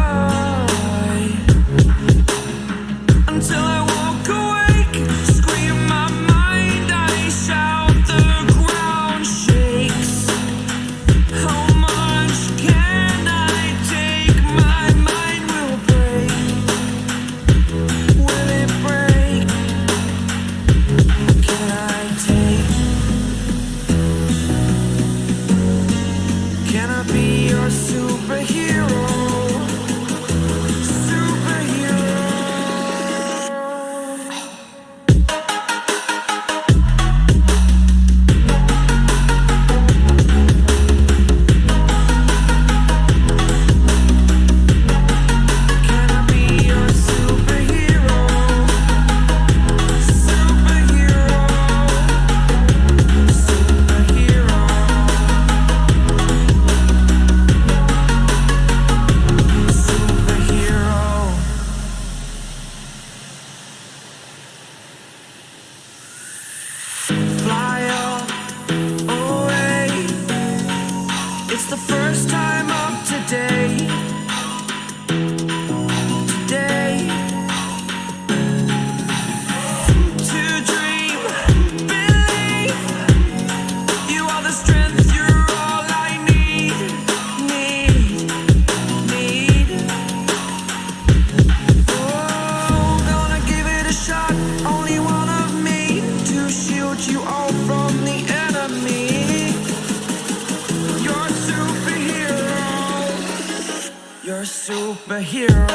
superhero.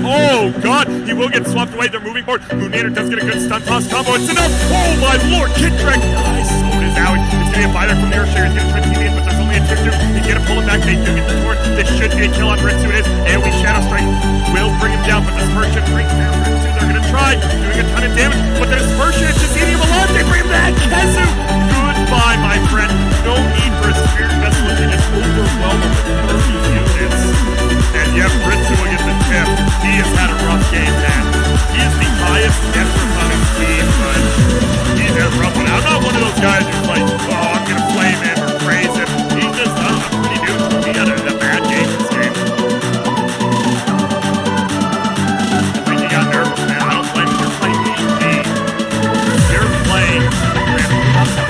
Oh god, he will get swapped away. They're moving forward. Moonmaker does get a good stun toss combo. It's enough. Oh my lord, Kid Drake. Nice. So does Owie. It's gonna be a biter from the Earthshaker. He's gonna try to team in, but there's only a tier 2. He's gonna pull him back. They do get the torch. This should be a kill on Ritsu. It is. AoE Shadow Strike will bring him down, but Dispersion brings down Ritsu. They're gonna try doing a ton of damage, but the Dispersion is just eating him alive. They bring him back. Kezu. Goodbye, my friend. No need for a Spirit Vessel. It is overwhelmed with 30 units. And yep, Ritsu will get the tip. He has had a rough game, man. He is the highest effort on his team, but he's had a rough one. I'm not one of those guys who's like, oh, I'm going to flame him or praise him. He's just, I'm pretty neutral. He had a bad game this game. I think he got nervous, man. I don't blame him. You're playing EG. You're playing Grand Theft Auto.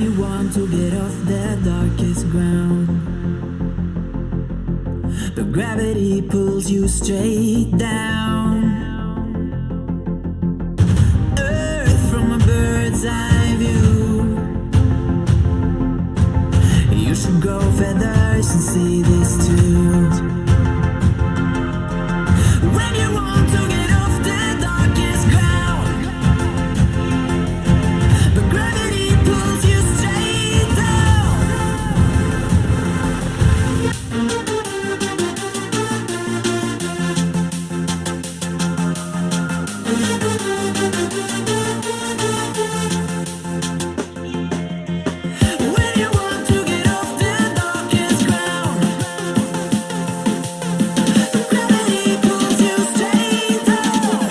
you want to get off the darkest ground, but gravity pulls you straight down. Earth from a bird's eye view. You should grow feathers and see this too. When you want to get off the darkest ground, but gravity pulls you straight down. When you want to get off the darkest ground, but gravity pulls you straight down.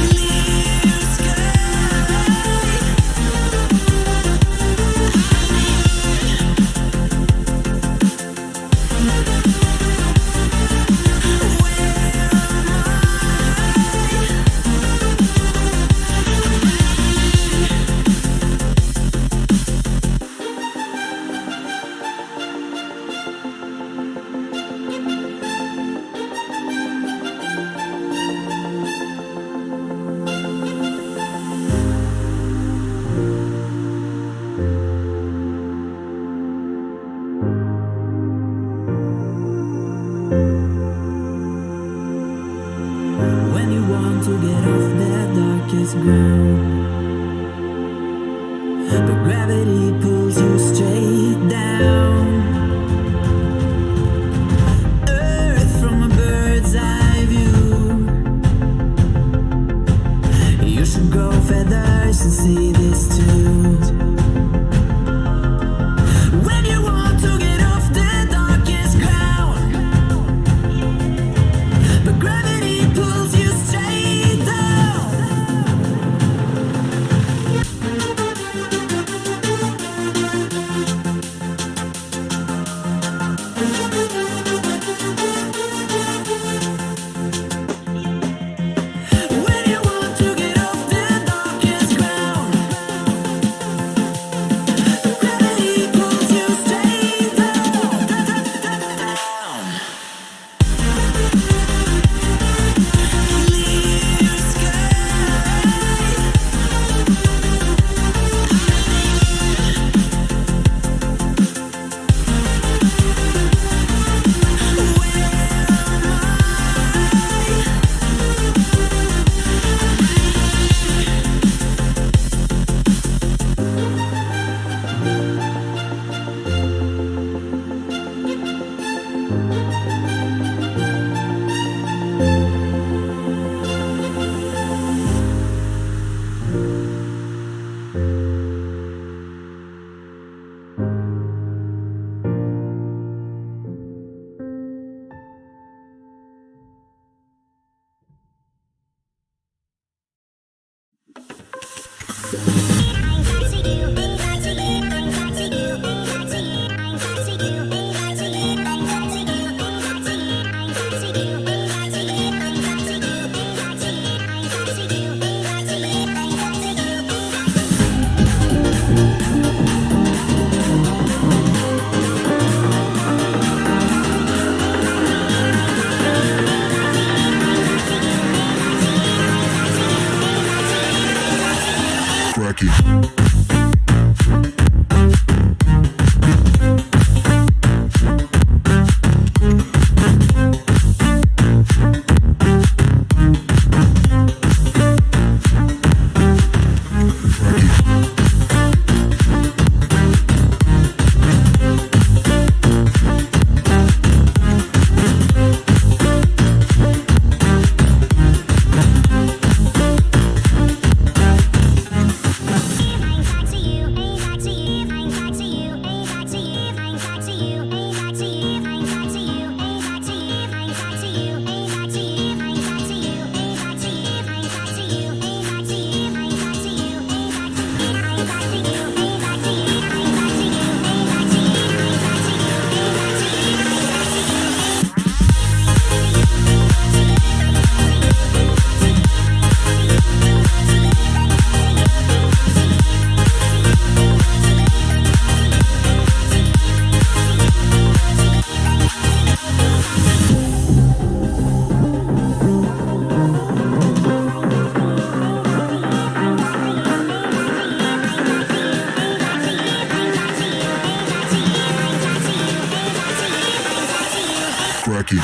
Clear sky. When you want to get off the darkest ground, but gravity pulls you straight down. Earth from a bird's eye view. You should grow feathers and see this too. When you want to get off the darkest ground, but gravity pulls you straight down. When you want to get off the darkest ground, but gravity pulls you straight down. Clear sky. cracking.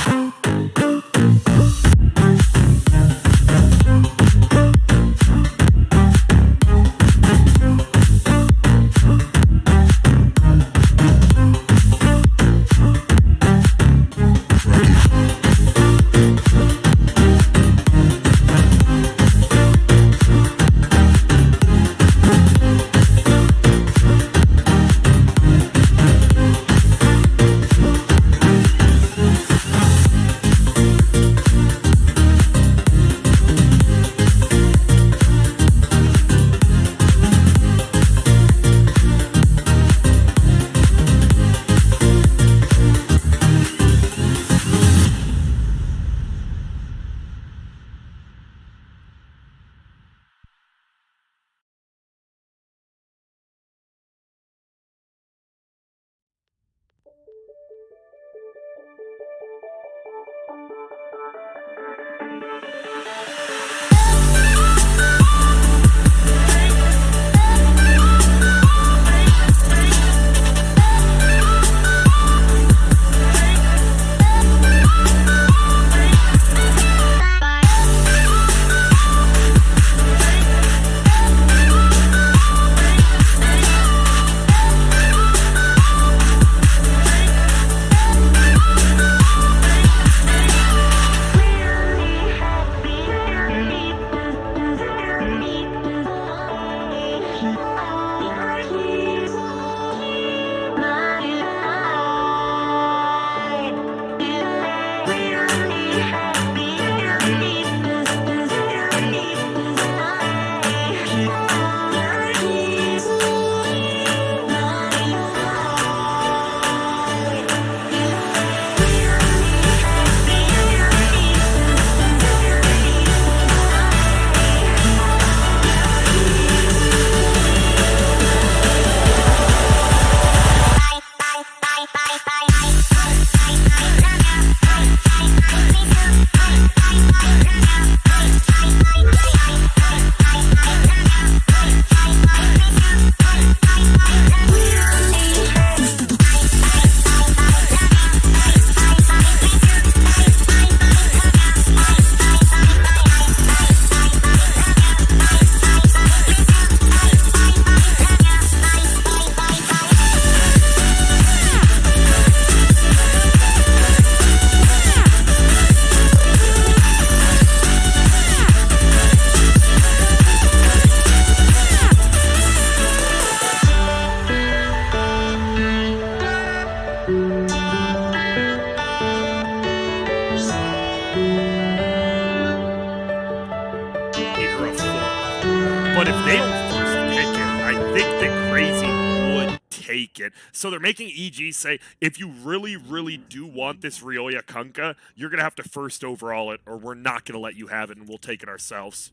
But if they don't first pick it, I think the Crazy would take it. So they're making EG say, if you really, really do want this Ryoya Kunkka, you're going to have to first overall it, or we're not going to let you have it, and we'll take it ourselves.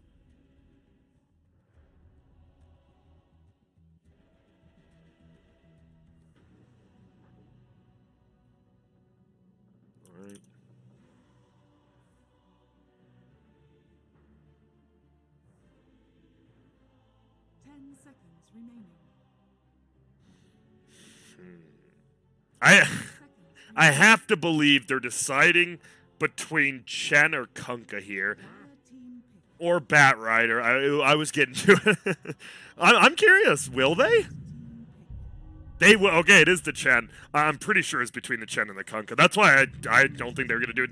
All right. I have to believe they're deciding between Chen or Kunkka here. Or Bat Rider. I was getting to it. I'm curious. Will they? They will. Okay, it is the Chen. I'm pretty sure it's between the Chen and the Kunkka. That's why I don't think they're going to do it.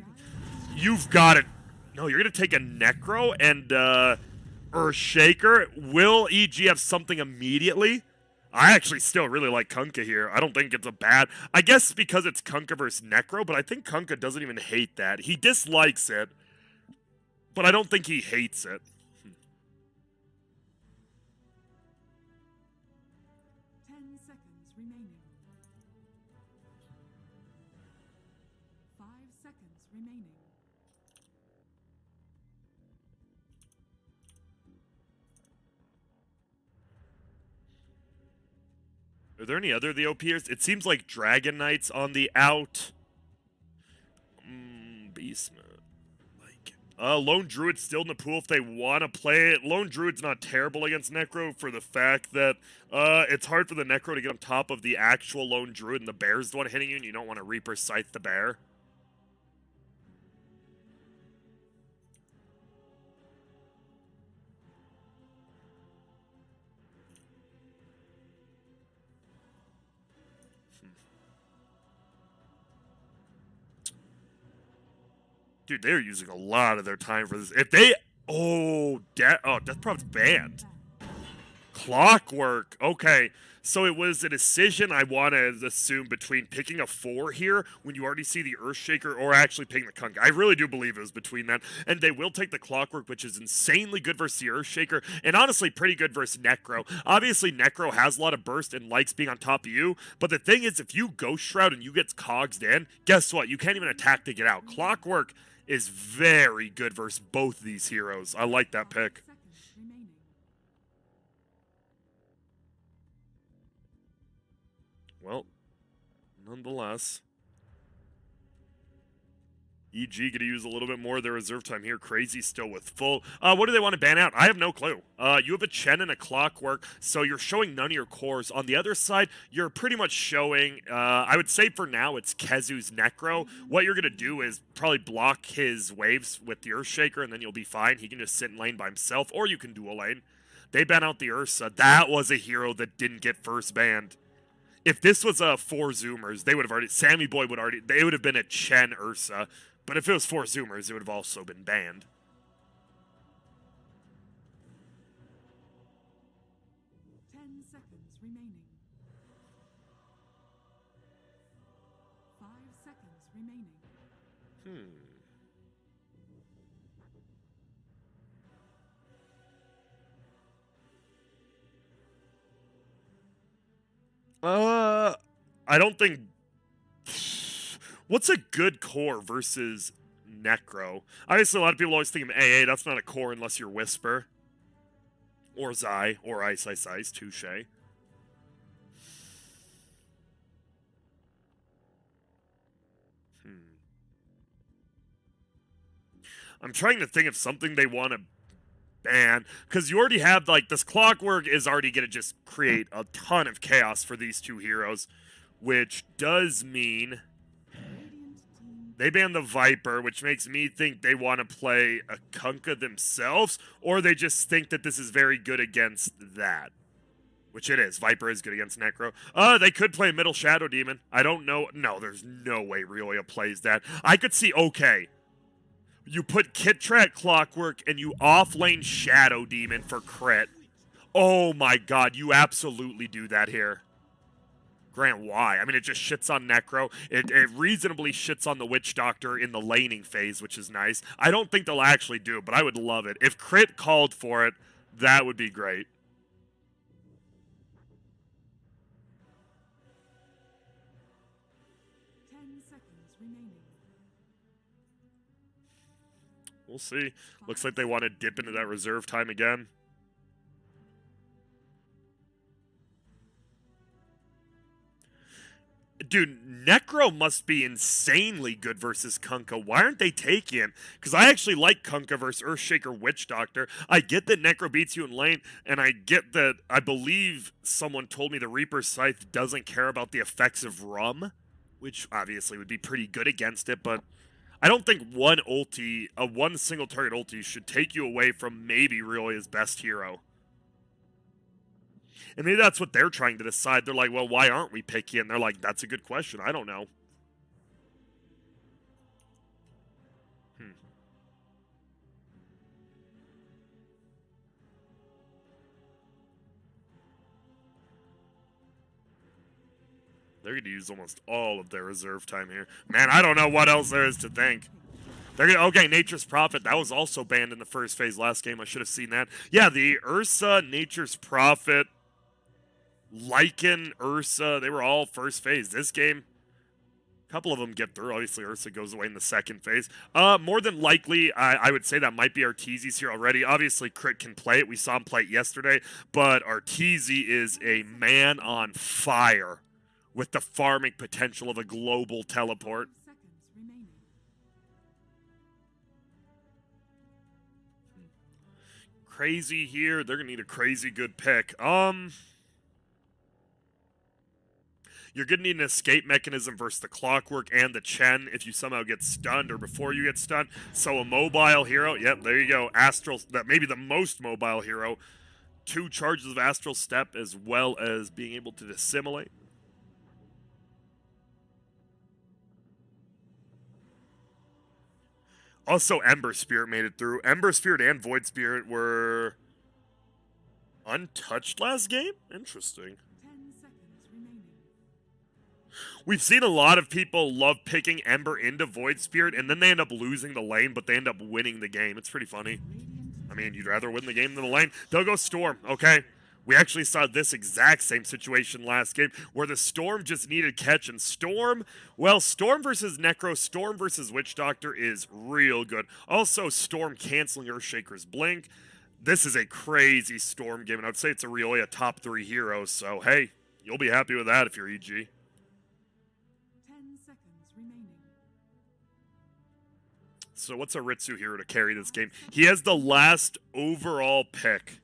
You've got it. No, you're going to take a Necro and Shaker. Will EG have something immediately? I actually still really like Kunkka here. I don't think it's a bad... I guess because it's Kunkka versus Necro, but I think Kunkka doesn't even hate that. He dislikes it, but I don't think he hates it. 10 seconds remaining. 5 seconds remaining. Are there any other of the OPers? It seems like Dragon Knight's on the out. Beastman. Lone Druid's still in the pool if they want to play it. Lone Druid's not terrible against Necro for the fact that it's hard for the Necro to get on top of the actual Lone Druid, and the Bear's the one hitting you, and you don't want to Reaper Scythe the Bear. Dude, they're using a lot of their time for this. If they... Oh, Death Prop's banned. Clockwork. Okay. So it was a decision, I want to assume, between picking a 4 here when you already see the Earthshaker or actually picking the Kunkka. I really do believe it was between that. And they will take the Clockwork, which is insanely good versus the Earthshaker, and honestly pretty good versus Necro. Obviously, Necro has a lot of burst and likes being on top of you, but the thing is, if you Ghost Shroud and you get cogsed in, guess what? You can't even attack to get out. Clockwork is very good versus both these heroes. I like that pick. Well, nonetheless, EG gonna use a little bit more of their reserve time here. Crazy still with full. What do they want to ban out? I have no clue. You have a Chen and a Clockwork, so you're showing none of your cores. On the other side, you're pretty much showing, I would say for now, it's Kezu's Necro. What you're gonna do is probably block his waves with the Earthshaker, and then you'll be fine. He can just sit in lane by himself, or you can dual lane. They ban out the Ursa. That was a hero that didn't get first banned. If this was 4 Zoomers, they would have already... Sammy Boy would already... They would have been a Chen Ursa. But if it was 4 Zoomers, it would have also been banned. Remaining. 5 seconds remaining. I don't think... What's a good core versus Necro? Obviously, a lot of people always think of AA. That's not a core unless you're Whisper. Or Zai. Or Ice. Touche. I'm trying to think of something they want to ban, because you already have, like, this Clockwork is already going to just create a ton of chaos for these 2 heroes, which does mean they ban the Viper, which makes me think they want to play a Kunkka themselves, or they just think that this is very good against that, which it is. Viper is good against Necro. They could play Middle Shadow Demon. I don't know. No, there's no way Rioya plays that. I could see, okay, you put Kitrat Clockwork and you offlane Shadow Demon for crit. Oh my god, you absolutely do that here. Grant, why? I mean, it just shits on Necro. It reasonably shits on the Witch Doctor in the laning phase, which is nice. I don't think they'll actually do it, but I would love it. If crit called for it, that would be great. We'll see. Looks like they want to dip into that reserve time again. Dude, Necro must be insanely good versus Kunkka. Why aren't they taking him? Because I actually like Kunkka versus Earthshaker Witch Doctor. I get that Necro beats you in lane, and I get that I believe someone told me the Reaper Scythe doesn't care about the effects of Rum, which obviously would be pretty good against it, but I don't think one single target ulti should take you away from maybe Rioya's best hero. And maybe that's what they're trying to decide. They're like, well, why aren't we picky? And they're like, that's a good question. I don't know. They're going to use almost all of their reserve time here. Man, I don't know what else there is to think. They're gonna, okay, Nature's Prophet. That was also banned in the first phase last game. I should have seen that. Yeah, the Ursa, Nature's Prophet, Lycan, Ursa, they were all first phase. This game, a couple of them get through. Obviously, Ursa goes away in the second phase. More than likely, I would say that might be Arteezy's here already. Obviously, Crit can play it. We saw him play it yesterday. But Arteezy is a man on fire with the farming potential of a global teleport. Crazy here. They're going to need a crazy good pick. You're going to need an escape mechanism versus the Clockwork and the Chen if you somehow get stunned or before you get stunned. So a mobile hero. Yep, there you go. Astral, that maybe the most mobile hero. 2 charges of Astral Step as well as being able to dissimulate. Also, Ember Spirit made it through. Ember Spirit and Void Spirit were untouched last game? Interesting. We've seen a lot of people love picking Ember into Void Spirit, and then they end up losing the lane, but they end up winning the game. It's pretty funny. I mean, you'd rather win the game than the lane. They'll go Storm, okay? We actually saw this exact same situation last game, where the Storm just needed catch, and Storm, well, Storm versus Necro, Storm versus Witch Doctor is real good. Also, Storm canceling Earthshaker's Blink. This is a crazy Storm game, and I'd say it's a Rioya top 3 hero, so hey, you'll be happy with that if you're EG. So what's a Ritsu hero to carry this game? He has the last overall pick.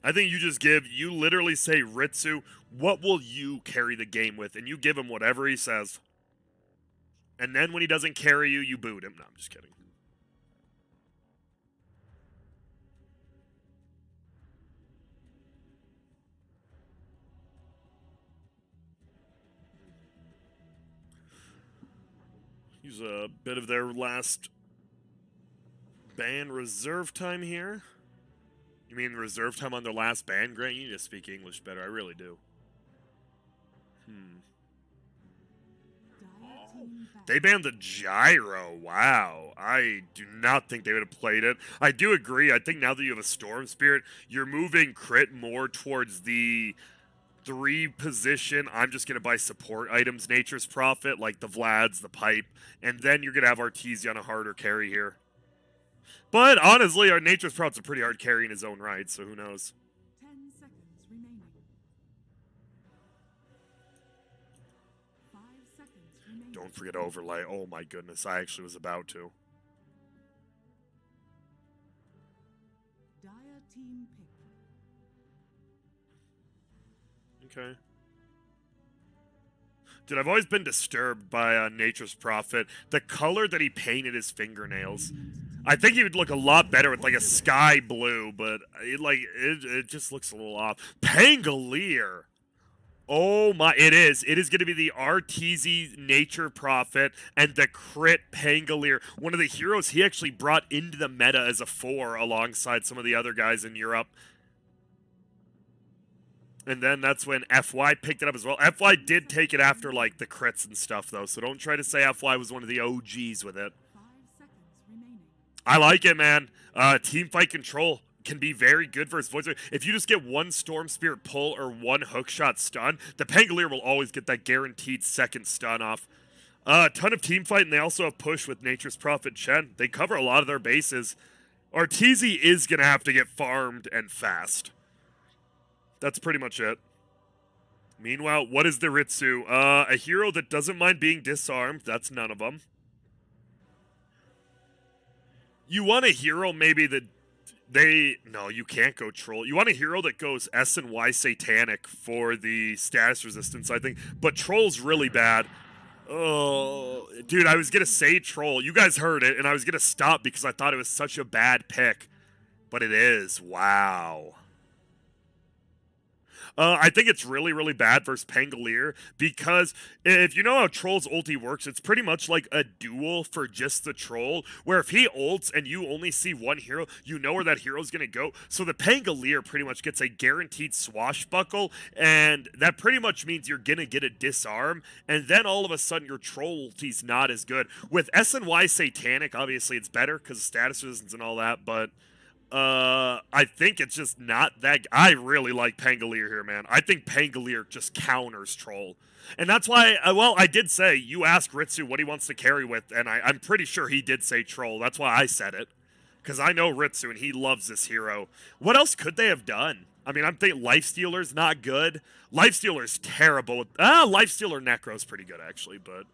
I think you literally say, Ritsu, what will you carry the game with? And you give him whatever he says. And then when he doesn't carry you, you boot him. No, I'm just kidding. Use a bit of their last ban reserve time here. You mean reserve time on their last ban, Grant? You need to speak English better. I really do. They banned the gyro. Wow. I do not think they would have played it. I do agree. I think now that you have a Storm Spirit, you're moving crit more towards the 3 position. I'm just going to buy support items, Nature's Prophet, like the Vlads, the Pipe, and then you're going to have Arteezy on a harder carry here. But honestly, our Nature's Prophet's a pretty hard carry in his own right, so who knows. 10 seconds remaining. 5 seconds remaining. Don't forget overlay. Oh my goodness, I actually was about to. Dire team pick. Okay. Dude, I've always been disturbed by Nature's Prophet. The color that he painted his fingernails. I think he would look a lot better with like a sky blue, but it just looks a little off. Pangolier. Oh my, it is. It is going to be the Arteezy Nature Prophet and the crit Pangolier. One of the heroes he actually brought into the meta as a 4 alongside some of the other guys in Europe. And then that's when FY picked it up as well. FY did take it after, like, the crits and stuff, though. So don't try to say FY was one of the OGs with it. 5 seconds remaining. I like it, man. Teamfight control can be very good versus Void Spirit. If you just get one Storm Spirit pull or one hookshot stun, the Pangolier will always get that guaranteed second stun off. A ton of teamfight, and they also have push with Nature's Prophet Chen. They cover a lot of their bases. Arteezy is going to have to get farmed and fast. That's pretty much it. Meanwhile, what is the Ritsu? A hero that doesn't mind being disarmed. That's none of them. You want a hero maybe that no, you can't go Troll. You want a hero that goes S and Y Satanic for the status resistance, I think. But Troll's really bad. Oh, dude, I was going to say Troll. You guys heard it, and I was going to stop because I thought it was such a bad pick. But it is. Wow. I think it's really, really bad versus Pangolier because if you know how Troll's ulti works, it's pretty much like a duel for just the Troll, where if he ults and you only see one hero, you know where that hero's going to go. So the Pangolier pretty much gets a guaranteed swashbuckle, and that pretty much means you're going to get a disarm, and then all of a sudden your Troll ulti's not as good. With S and Y Satanic, obviously it's better because of status resistance and all that, but I think it's just not that. I really like Pangolier here, man. I think Pangolier just counters Troll. And that's why, well, I did say, you ask Ritsu what he wants to carry with, and I'm pretty sure he did say Troll. That's why I said it. Because I know Ritsu, and he loves this hero. What else could they have done? I mean, I'm thinking Lifestealer's not good. Lifestealer's terrible. Lifestealer Necro's pretty good, actually, but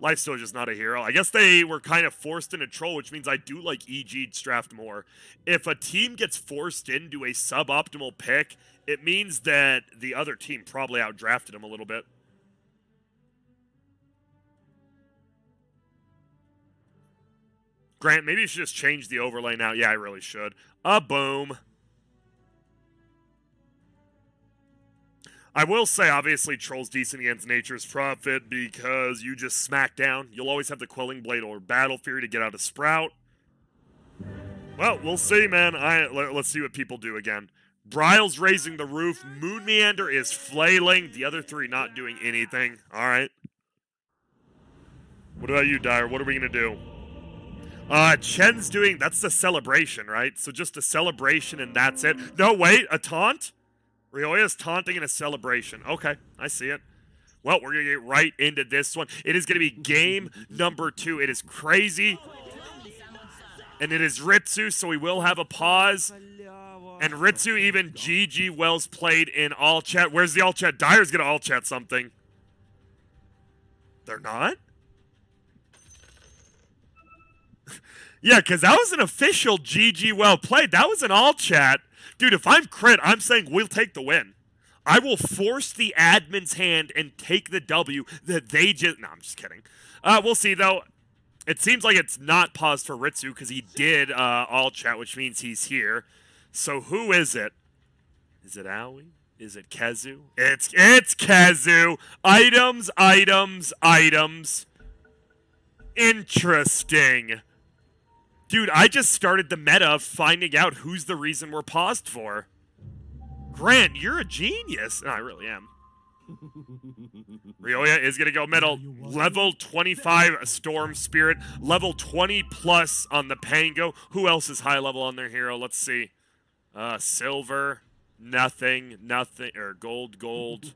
Lifestealer's just not a hero. I guess they were kind of forced into Troll, which means I do like EG'd Straft more. If a team gets forced into a suboptimal pick, it means that the other team probably outdrafted him a little bit. Grant, maybe you should just change the overlay now. Yeah, I really should. Boom. I will say, obviously, Troll's decent against Nature's Prophet because you just smack down. You'll always have the Quelling Blade or Battle Fury to get out of Sprout. Well, we'll see, man. Let's see what people do again. Bryle's raising the roof. Moon Meander is flailing. The other three not doing anything. All right. What about you, Dyer? What are we going to do? Chen's doing... That's the celebration, right? So just a celebration and that's it. No, wait. A taunt? Ryoya's taunting in a celebration. Okay, I see it. Well, we're going to get right into this one. It is going to be game number 2. It is crazy. And it is Ritsu, so we will have a pause. And Ritsu, even GG Wells played in all chat. Where's the all chat? Dyer's going to all chat something. They're not? Yeah, because that was an official GG well played. That was an all chat. Dude, if I'm crit, I'm saying we'll take the win. I will force the admin's hand and take the W that they just... No, I'm just kidding. We'll see, though. It seems like it's not paused for Ritsu because he did all chat, which means he's here. So who is it? Is it Aoi? Is it Kezu? It's Kezu. Items, items, items. Interesting. Dude, I just started the meta of finding out who's the reason we're paused for. Grant, you're a genius. No, I really am. Ryoya is going to go middle. Level 25 Storm Spirit. Level 20 plus on the Pango. Who else is high level on their hero? Let's see. Silver. Nothing. Nothing. Or gold.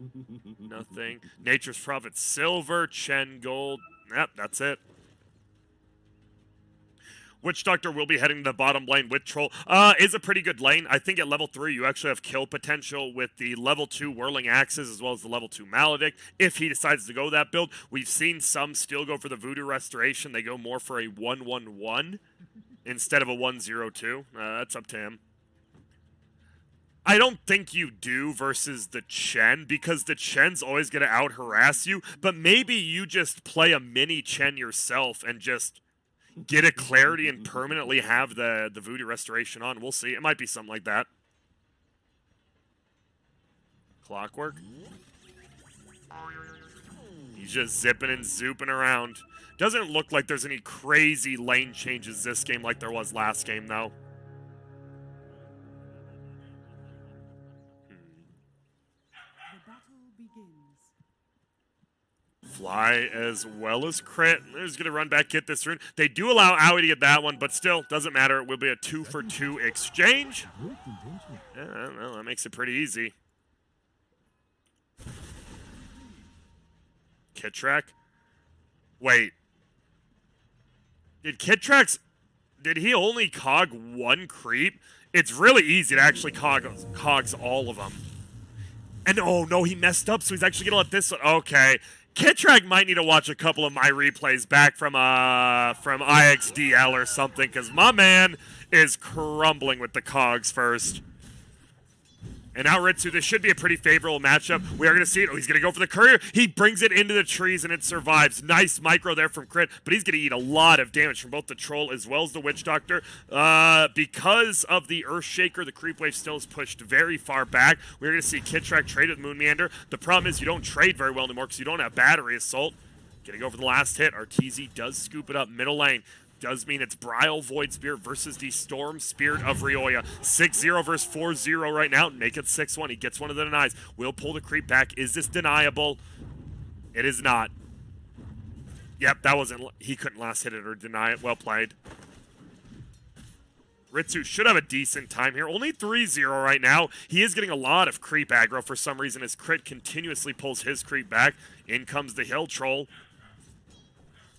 Nothing. Nature's Prophet. Silver. Chen. Gold. Yep, that's it. Witch Doctor will be heading to the bottom lane with Troll. Is a pretty good lane. I think at level 3 you actually have kill potential with the level 2 Whirling Axes as well as the level 2 Maledict. If he decides to go that build, we've seen some still go for the Voodoo Restoration. They go more for a 1-1-1 instead of a 1-0-2. That's up to him. I don't think you do versus the Chen because the Chen's always going to out-harass you, but maybe you just play a mini Chen yourself and just... get a clarity and permanently have the Voodoo Restoration on. We'll see. It might be something like that. Clockwork. He's just zipping and zooping around. Doesn't look like there's any crazy lane changes this game like there was last game, though. Fly as well as crit. They're just going to run back, get this rune. They do allow Aoi to get that one, but still, doesn't matter. It will be a 2-for-2 exchange. Yeah, well, that makes it pretty easy. Kittrack? Wait. Did Kittrack's... Did he only cog one creep? It's really easy to actually cogs all of them. And oh no, he messed up, so he's actually going to let this one... Okay. Kittrack might need to watch a couple of my replays back from IXDL or something, because my man is crumbling with the cogs first. And now Ritsu, this should be a pretty favorable matchup. We are going to see it. Oh, he's going to go for the courier. He brings it into the trees and it survives. Nice micro there from Crit, but he's going to eat a lot of damage from both the Troll as well as the Witch Doctor. Because of the Earthshaker, the creep wave still is pushed very far back. We're going to see Kittrack trade with Moon Meander. The problem is you don't trade very well anymore because you don't have Battery Assault. Going to go for the last hit. Arteezy does scoop it up middle lane. Does mean it's Bryle Void Spirit versus the Storm Spirit of Ryoya. 6-0 versus 4-0 right now. Make it 6-1. He gets one of the denies. Will pull the creep back. Is this deniable? It is not. Yep, that wasn't... He couldn't last hit it or deny it. Well played. Ritsu should have a decent time here. Only 3-0 right now. He is getting a lot of creep aggro for some reason. His Crit continuously pulls his creep back. In comes the Hill Troll.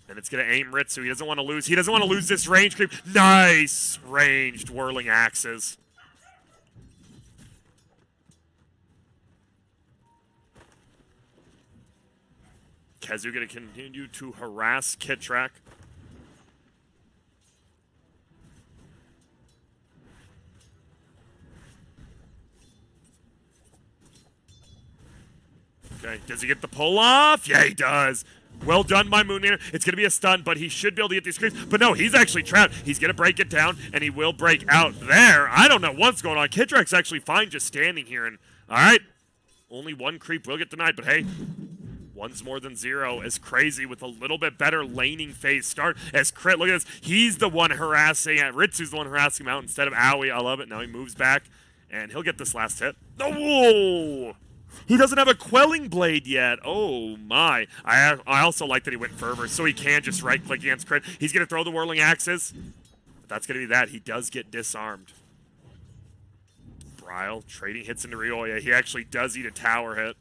And it's going to aim Ritsu. He doesn't want to lose. He doesn't want to lose this range creep. Nice ranged Whirling Axes. Kezu going to continue to harass Kittrack. Okay, does he get the pull off? Yeah, he does. Well done by Moon Meander. It's going to be a stun, but he should be able to get these creeps. But no, he's actually trapped. He's going to break it down, and he will break out there. I don't know what's going on. Kittrack's actually fine just standing here. And all right, Only one creep will get denied, but hey, one's more than zero. As Crazy with a little bit better laning phase start. As Crit, look at this. He's the one harassing. Ritsu's the one harassing him out instead of Aoi. I love it. Now he moves back, and he'll get this last hit. Oh! He doesn't have a Quelling Blade yet. Oh, my. I also like that he went Fervor, so he can just right-click against Crit. He's going to throw the Whirling Axes. But that's going to be that. He does get disarmed. Bryle trading hits into Ryoya. He actually does eat a tower hit.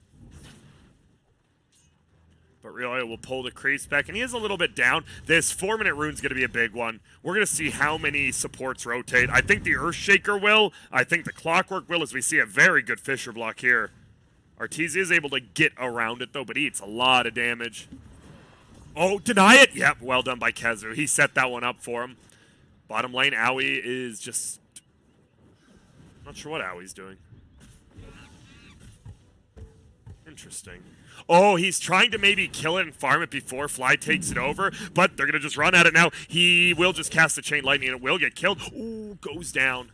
But Ryoya will pull the creeps back, and he is a little bit down. This 4-minute rune's going to be a big one. We're going to see how many supports rotate. I think the Earthshaker will. I think the Clockwork will, as we see a very good Fissure block here. Arteezy is able to get around it, though, but he eats a lot of damage. Oh, deny it! Yep, well done by Kezu. He set that one up for him. Bottom lane, Aoi is just... not sure what Aoi's doing. Interesting. Oh, he's trying to maybe kill it and farm it before Fly takes it over, but they're going to just run at it now. He will just cast the Chain Lightning and it will get killed. Ooh, goes down.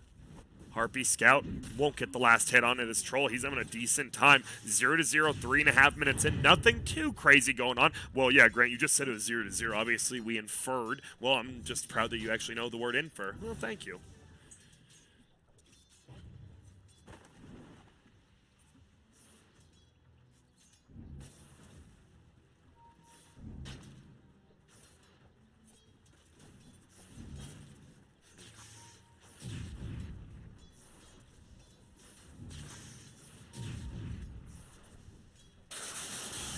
Harpy Scout won't get the last hit on it as Troll. He's having a decent time. 0-0, 3.5 minutes in. Nothing too crazy going on. Well, yeah, Grant, you just said it was 0-0. Obviously, we inferred. Well, I'm just proud that you actually know the word infer. Well, thank you.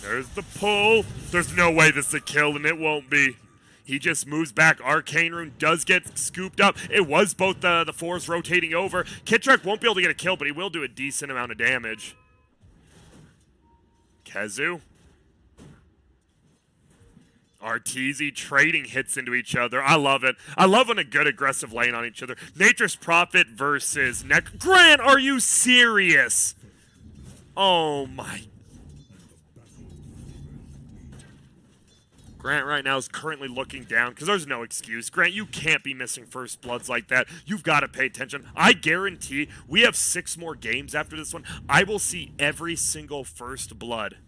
There's the pull. There's no way this is a kill, and it won't be. He just moves back. Arcane Rune does get scooped up. It was both the fours rotating over. Kitrek won't be able to get a kill, but he will do a decent amount of damage. Kezu. Arteezy trading hits into each other. I love it. I love when a good aggressive lane on each other. Nature's Prophet versus Grant, are you serious? Oh, my Grant right now is currently looking down because there's no excuse. Grant, you can't be missing first bloods like that. You've got to pay attention. I guarantee we have 6 more games after this one. I will see every single first blood.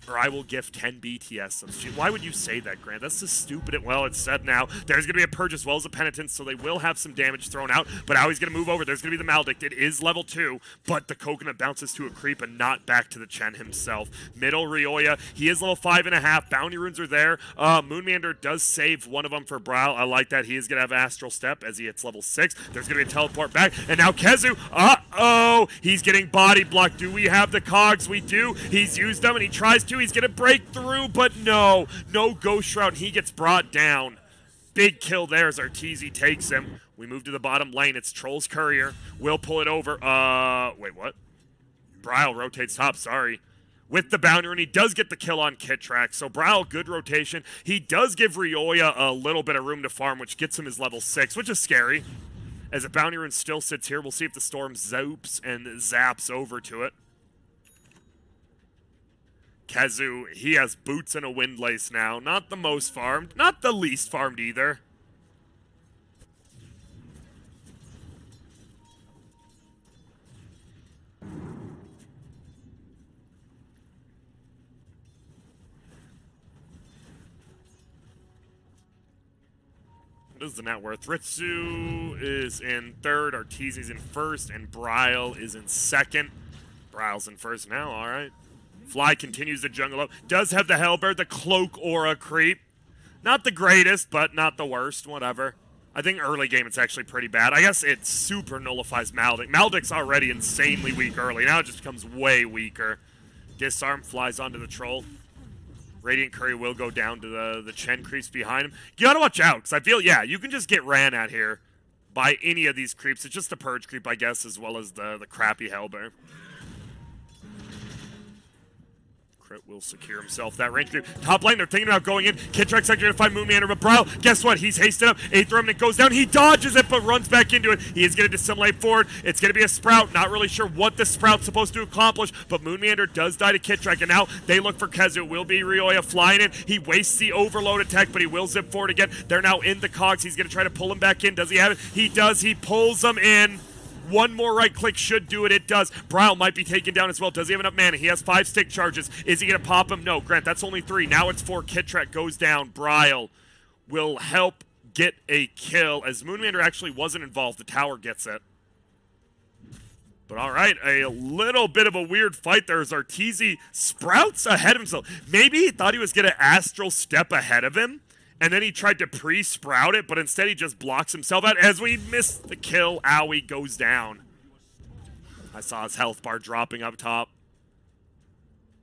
Or I will gift 10 BTS subs. Why would you say that, Grant? That's just stupid. Well, it's said now. There's going to be a Purge as well as a Penitence, so they will have some damage thrown out. But now he's going to move over. There's going to be the Maledict. It is level 2, but the Coconut bounces to a creep and not back to the Chen himself. Middle Ryoya. He is level 5.5. Bounty runes are there. Moonmeander does save one of them for Bryle. I like that. He is going to have Astral Step as he hits level 6. There's going to be a teleport back. And now Kezu. Uh-oh. He's getting body blocked. Do we have the cogs? We do. He's used them and he tries to. He's going to break through, but no Ghost Shroud. He gets brought down. Big kill there as Arteezy takes him. We move to the bottom lane. It's Troll's Courier. We'll pull it over. Wait, what? Bryle rotates top, sorry. With the bounty rune, he does get the kill on Kitrak. So Bryle, good rotation. He does give Ryoya a little bit of room to farm, which gets him his level 6, which is scary. As a bounty rune still sits here, we'll see if the storm zoops and zaps over to it. Kezu, he has boots and a windlace now. Not the most farmed, not the least farmed either. What is the net worth? Ritsu is in 3rd, Arteezy's in 1st, and Bryle is in 2nd. Bryle's in 1st now, alright. Fly continues to jungle up. Does have the Hellbear, the Cloak Aura creep. Not the greatest, but not the worst, whatever. I think early game it's actually pretty bad. I guess it super nullifies Maledict. Maledict's already insanely weak early. Now it just becomes way weaker. Disarm flies onto the Troll. Radiant Curry will go down to the Chen creeps behind him. You gotta watch out, because I feel, yeah, you can just get ran at here by any of these creeps. It's just the Purge creep, I guess, as well as the crappy Hellbear. Crit will secure himself that range creep. Top lane, they're thinking about going in. Kitrek's actually going to find Moonmeander, but Bryle, guess what? He's hasted up. 8th Remnant goes down. He dodges it, but runs back into it. He is going to dissimulate forward. It's going to be a Sprout. Not really sure what the Sprout's supposed to accomplish, but Moonmeander does die to Kitrek, and now they look for Kezu. It will be Ryoya flying in. He wastes the overload attack, but he will zip forward again. They're now in the cogs. He's going to try to pull him back in. Does he have it? He does. He pulls them in. One more right click should do it. It does. Bryle might be taken down as well. Does he have enough mana? He has 5 stick charges. Is he going to pop him? No. Grant, that's only 3. Now it's 4. Kittrek goes down. Bryle will help get a kill as Moonmander actually wasn't involved. The tower gets it. But all right, a little bit of a weird fight there as Arteezy sprouts ahead of himself. Maybe he thought he was going to astral step ahead of him, and then he tried to pre-sprout it, but instead he just blocks himself out as we miss the kill. Owie goes down. I saw his health bar dropping up top.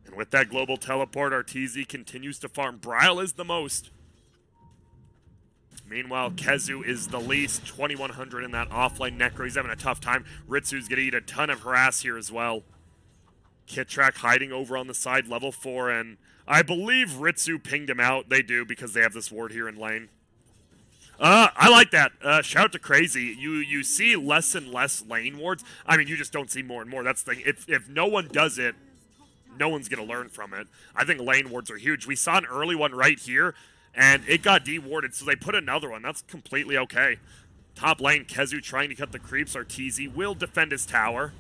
And with that global teleport, Arteezy continues to farm. Bryle is the most. Meanwhile, Kezu is the least, 2,100 in that offlane Necro. He's having a tough time. Ritsu's going to eat a ton of harass here as well. Kittrek hiding over on the side, level 4, and I believe Ritsu pinged him out. They do because they have this ward here in lane. I like that. Shout out to Crazy. You see less and less lane wards. I mean, you just don't see more and more. That's the thing. If no one does it, no one's going to learn from it. I think lane wards are huge. We saw an early one right here, and it got dewarded, so they put another one. That's completely okay. Top lane, Kezu trying to cut the creeps. Arteezy will defend his tower,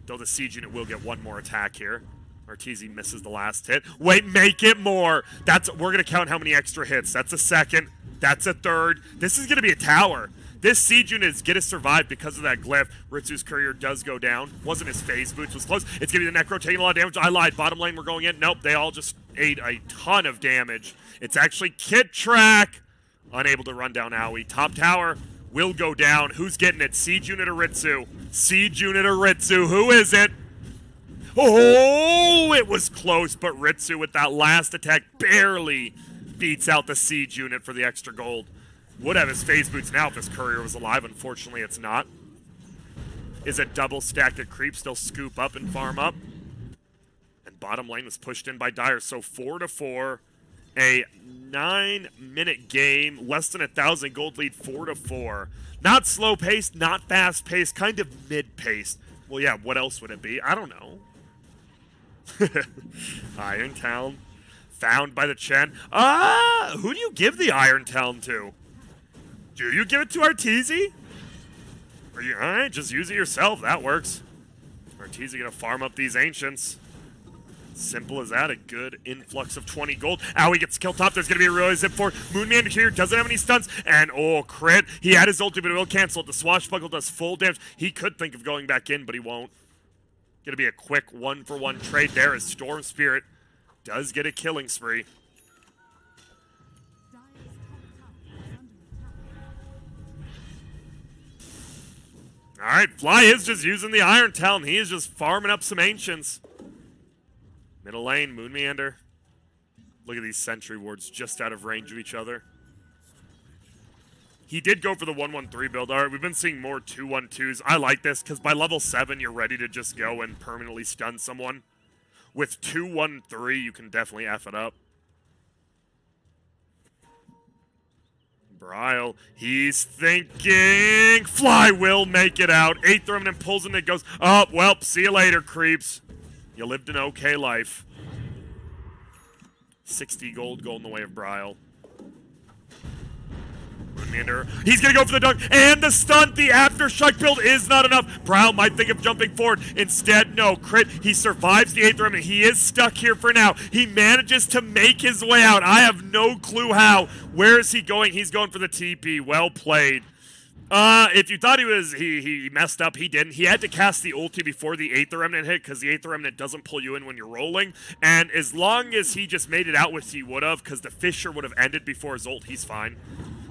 though the siege unit will get one more attack here. Arteezy misses the last hit. Wait, make it more. We're going to count how many extra hits. That's a second. That's a third. This is going to be a tower. This siege unit is going to survive because of that glyph. Ritsu's courier does go down. Wasn't his phase boots, was close. It's going to be the Necro taking a lot of damage. I lied. Bottom lane, we're going in. Nope, they all just ate a ton of damage. It's actually Kittrek. Unable to run down Owie. Top tower will go down. Who's getting it? Siege unit or Ritsu? Siege unit or Ritsu? Who is it? Oh, it was close, but Ritsu with that last attack barely beats out the siege unit for the extra gold. Would have his phase boots now if his courier was alive. Unfortunately, it's not. Is a double stack of creep still scoop up and farm up? And bottom lane was pushed in by Dire. So 4-4. A 9-minute game. Less than 1,000 gold lead. 4-4. Not slow paced, not fast paced. Kind of mid paced. Well, yeah, what else would it be? I don't know. Iron Town. Found by the Chen. Who do you give the Iron Town to? Do you give it to Arteezy? Alright, just use it yourself. That works. Arteezy gonna farm up these Ancients. Simple as that. A good influx of 20 gold. Owie gets kill top. There's gonna be a real zip for Moonman here. Doesn't have any stuns. And oh, crit. He had his ulti, but it will cancel it. The swashbuckle does full damage. He could think of going back in, but he won't. Gonna be a quick 1-for-1 trade there as Storm Spirit does get a killing spree. Alright, Fly is just using the Iron Talon. He is just farming up some Ancients. Middle lane, Moon Meander. Look at these sentry wards just out of range of each other. He did go for the 1-1-3 build. Alright, we've been seeing more 2-1-2s. I like this, because by level 7, you're ready to just go and permanently stun someone. With 2-1-3, you can definitely F it up. Bryle, he's thinking. Fly will make it out. 8th Remnant pulls him and goes, oh, well, see you later, creeps. You lived an okay life. 60 gold in the way of Bryle. He's going to go for the dunk and the stunt. The aftershock build is not enough. Bryle might think of jumping forward. Instead, no. Crit. He survives the 8th Remnant. He is stuck here for now. He manages to make his way out. I have no clue how. Where is he going? He's going for the TP. Well played. If you thought he messed up, he didn't. He had to cast the ulti before the 8th Remnant hit because the 8th Remnant doesn't pull you in when you're rolling. And as long as he just made it out, which he would have, because the Fissure would have ended before his ult, he's fine.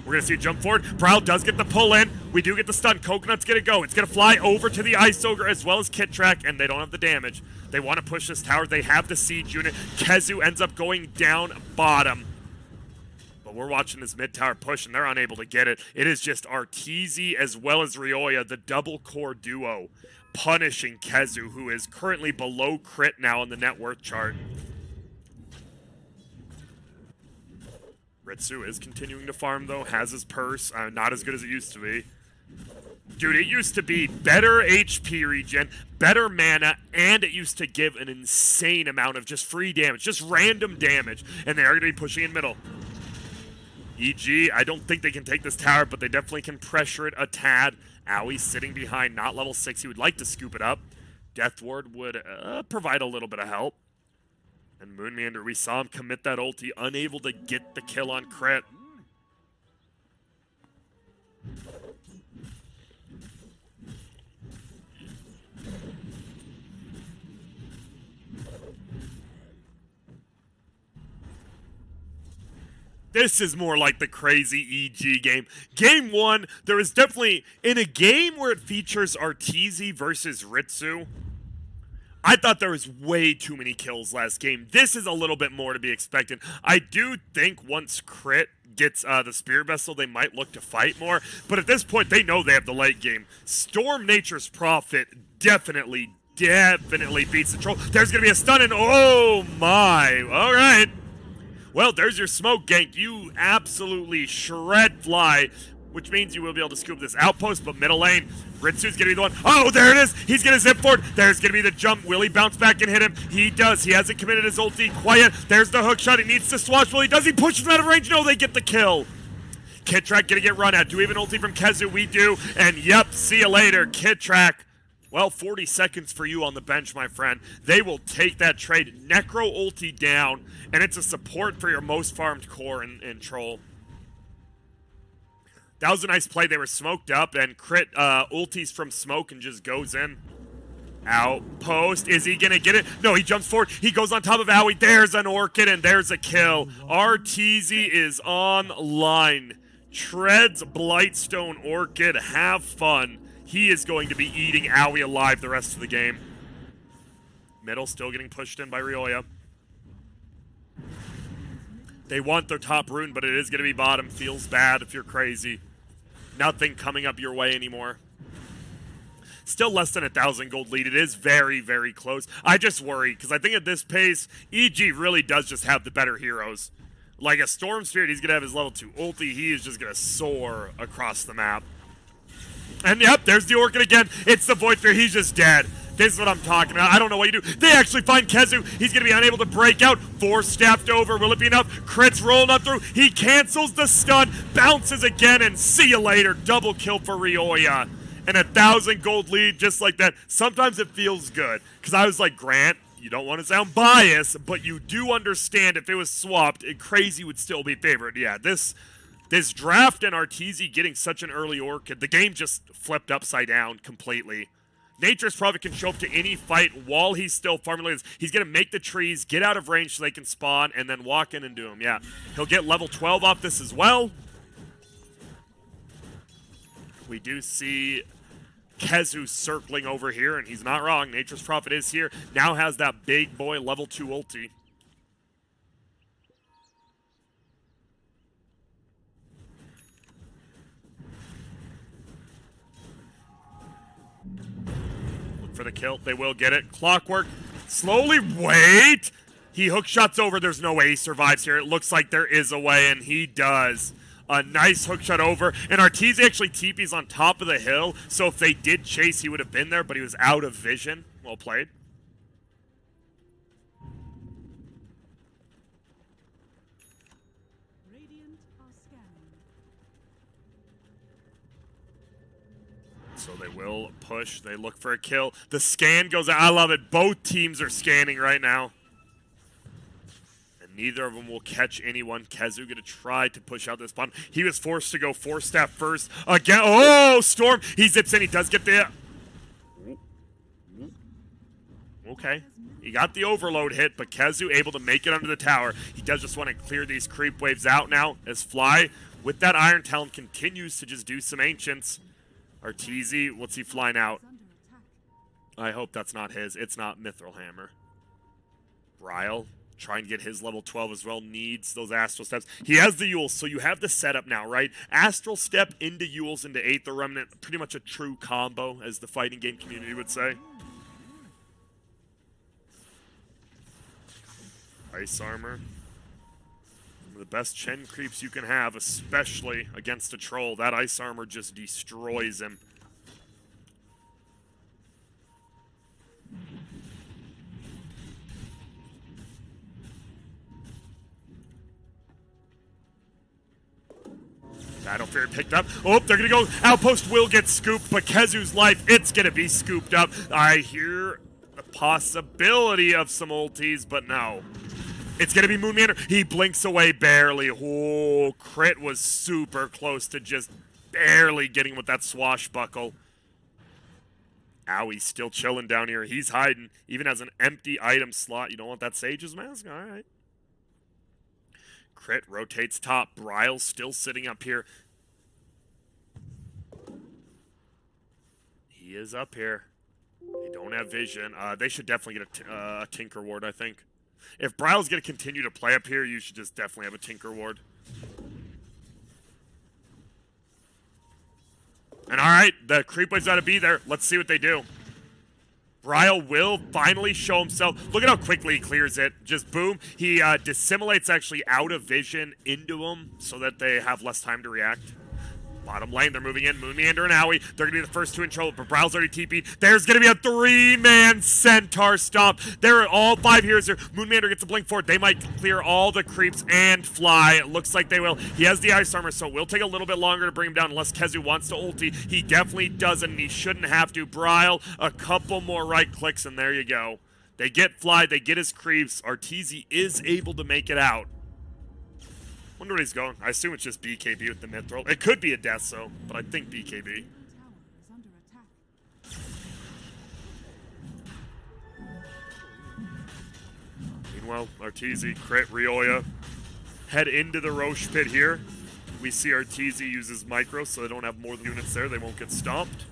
We're going to see a jump forward. Bryle does get the pull in. We do get the stun. Coconut's going to go. It's going to fly over to the Ice Ogre as well as Kittrek, and they don't have the damage. They want to push this tower. They have the siege unit. Kezu ends up going down bottom. But we're watching this mid-tower push, and they're unable to get it. It is just Arteezy as well as Ryoya, the double core duo, punishing Kezu, who is currently below crit now on the net worth chart. Ritsu is continuing to farm, though, has his purse. Not as good as it used to be. Dude, it used to be better HP regen, better mana, and it used to give an insane amount of just free damage, just random damage. And they are going to be pushing in middle. EG, I don't think they can take this tower, but they definitely can pressure it a tad Owie sitting behind, not level 6. He would like to scoop it up. Death Ward would provide a little bit of help. And Moonmeander, we saw him commit that ulti, unable to get the kill on crit. This is more like the crazy EG game. Game 1, there is definitely, in a game where it features Arteezy versus Ritsu, I thought there was way too many kills last game. This is a little bit more to be expected. I do think once Crit gets the Spirit Vessel, they might look to fight more. But at this point, they know they have the late game. Storm Nature's Prophet definitely beats the Troll. There's going to be a stun and oh my. All right. Well, there's your smoke gank. You absolutely shred fly, which means you will be able to scoop this outpost, but middle lane, Ritsu's gonna be the one. Oh, there it is! He's gonna zip forward. There's gonna be the jump. Will he bounce back and hit him? He does. He hasn't committed his ulti quite yet. There's the hook shot. He needs to swatch. Well, he does. He pushes him out of range. No, they get the kill. Kitrak gonna get run at. Do we have an ulti from Kezu? We do. And yep, see you later, Kitrak. Well, 40 seconds for you on the bench, my friend. They will take that trade. Necro ulti down, and it's a support for your most farmed core in Troll. That was a nice play. They were smoked up, and Crit ultis from smoke and just goes in. Outpost. Is he going to get it? No, he jumps forward. He goes on top of Owie. There's an Orchid, and there's a kill. Arteezy is online. Treads Blightstone Orchid. Have fun. He is going to be eating Owie alive the rest of the game. Middle still getting pushed in by Ryoya. They want their top rune, but it is going to be bottom. Feels bad if you're crazy. Nothing coming up your way anymore. Still less than 1,000 gold lead. It is very, very close. I just worry, because I think at this pace, EG really does just have the better heroes. Like a Storm Spirit, he's going to have his level 2 ulti. He is just going to soar across the map. And yep, there's the Orchid again. It's the Void Sphere. He's just dead. This is what I'm talking about. I don't know what you do. They actually find Kezu. He's going to be unable to break out. 4 staffed over. Will it be enough? Crit's rolling up through. He cancels the stun. Bounces again, and see you later. Double kill for Ryoya. And 1,000 gold lead just like that. Sometimes it feels good. Because I was like, Grant, you don't want to sound biased, but you do understand if it was swapped, Crazy would still be favored. Yeah, this draft and Arteezy getting such an early Orchid, the game just flipped upside down completely. Nature's Prophet can show up to any fight while he's still farming. He's going to make the trees, get out of range so they can spawn, and then walk in and do them. Yeah, he'll get level 12 off this as well. We do see Kezu circling over here, and he's not wrong. Nature's Prophet is here. Now has that big boy level 2 ulti. For the kill. They will get it. Clockwork. Slowly. Wait. He hook shots over. There's no way he survives here. It looks like there is a way, and he does. A nice hook shot over. And Arteezy actually TP's on top of the hill, so if they did chase, he would have been there, but he was out of vision. Well played. So they will push. They look for a kill. The scan goes out. I love it. Both teams are scanning right now. And neither of them will catch anyone. Kezu going to try to push out this spawn. He was forced to go 4-staff first. Again. Oh, Storm. He zips in. He does get the... Okay. He got the overload hit, but Kezu able to make it under the tower. He does just want to clear these creep waves out now as Fly, with that Iron Talon, continues to just do some Ancients. Arteezy, what's he flying out? I hope that's not his. It's not Mithril Hammer. Ryle, trying to get his level 12 as well, needs those Astral Steps. He has the Yules, so you have the setup now, right? Astral Step into Yules into Aether Remnant, pretty much a true combo, as the fighting game community would say. Ice Armor. One of the best Chen creeps you can have, especially against a troll. That Ice Armor just destroys him. Battle Fury picked up. Oh, they're gonna go. Outpost will get scooped, but Kezu's life, it's gonna be scooped up. I hear the possibility of some ultis, but no. It's gonna be Moon Meander. He blinks away barely. Oh, crit was super close to just barely getting with that swashbuckle. Owie's still chilling down here. He's hiding. Even has an empty item slot. You don't want that Sage's Mask? Alright. Crit rotates top. Bryle's still sitting up here. He is up here. They don't have vision. They should definitely get a Tinker Ward, I think. If Bryle's going to continue to play up here, you should just definitely have a Tinker Ward. And alright, the creep wave's got to be there. Let's see what they do. Bryle will finally show himself. Look at how quickly he clears it. Just boom. He dissimulates actually out of vision into them so that they have less time to react. Bottom lane, they're moving in. Moon Meander and Owie. They're going to be the first two in trouble, but Bryle's already TP'd. There's going to be a 3-man Centaur stomp. There are all 5 heroes here. Moon Meander gets a blink forward. They might clear all the creeps and fly. It looks like they will. He has the ice armor, so it will take a little bit longer to bring him down unless Kezu wants to ulti. He definitely doesn't, and he shouldn't have to. Bryle, a couple more right clicks, and there you go. They get fly. They get his creeps. Arteezy is able to make it out. Wonder where he's going. I assume it's just BKB with the mithril. It could be a death, so, but I think BKB. Meanwhile, Arteezy, crit, Rioya. Head into the Roche pit here. We see Arteezy uses micro, so they don't have more units there. They won't get stomped.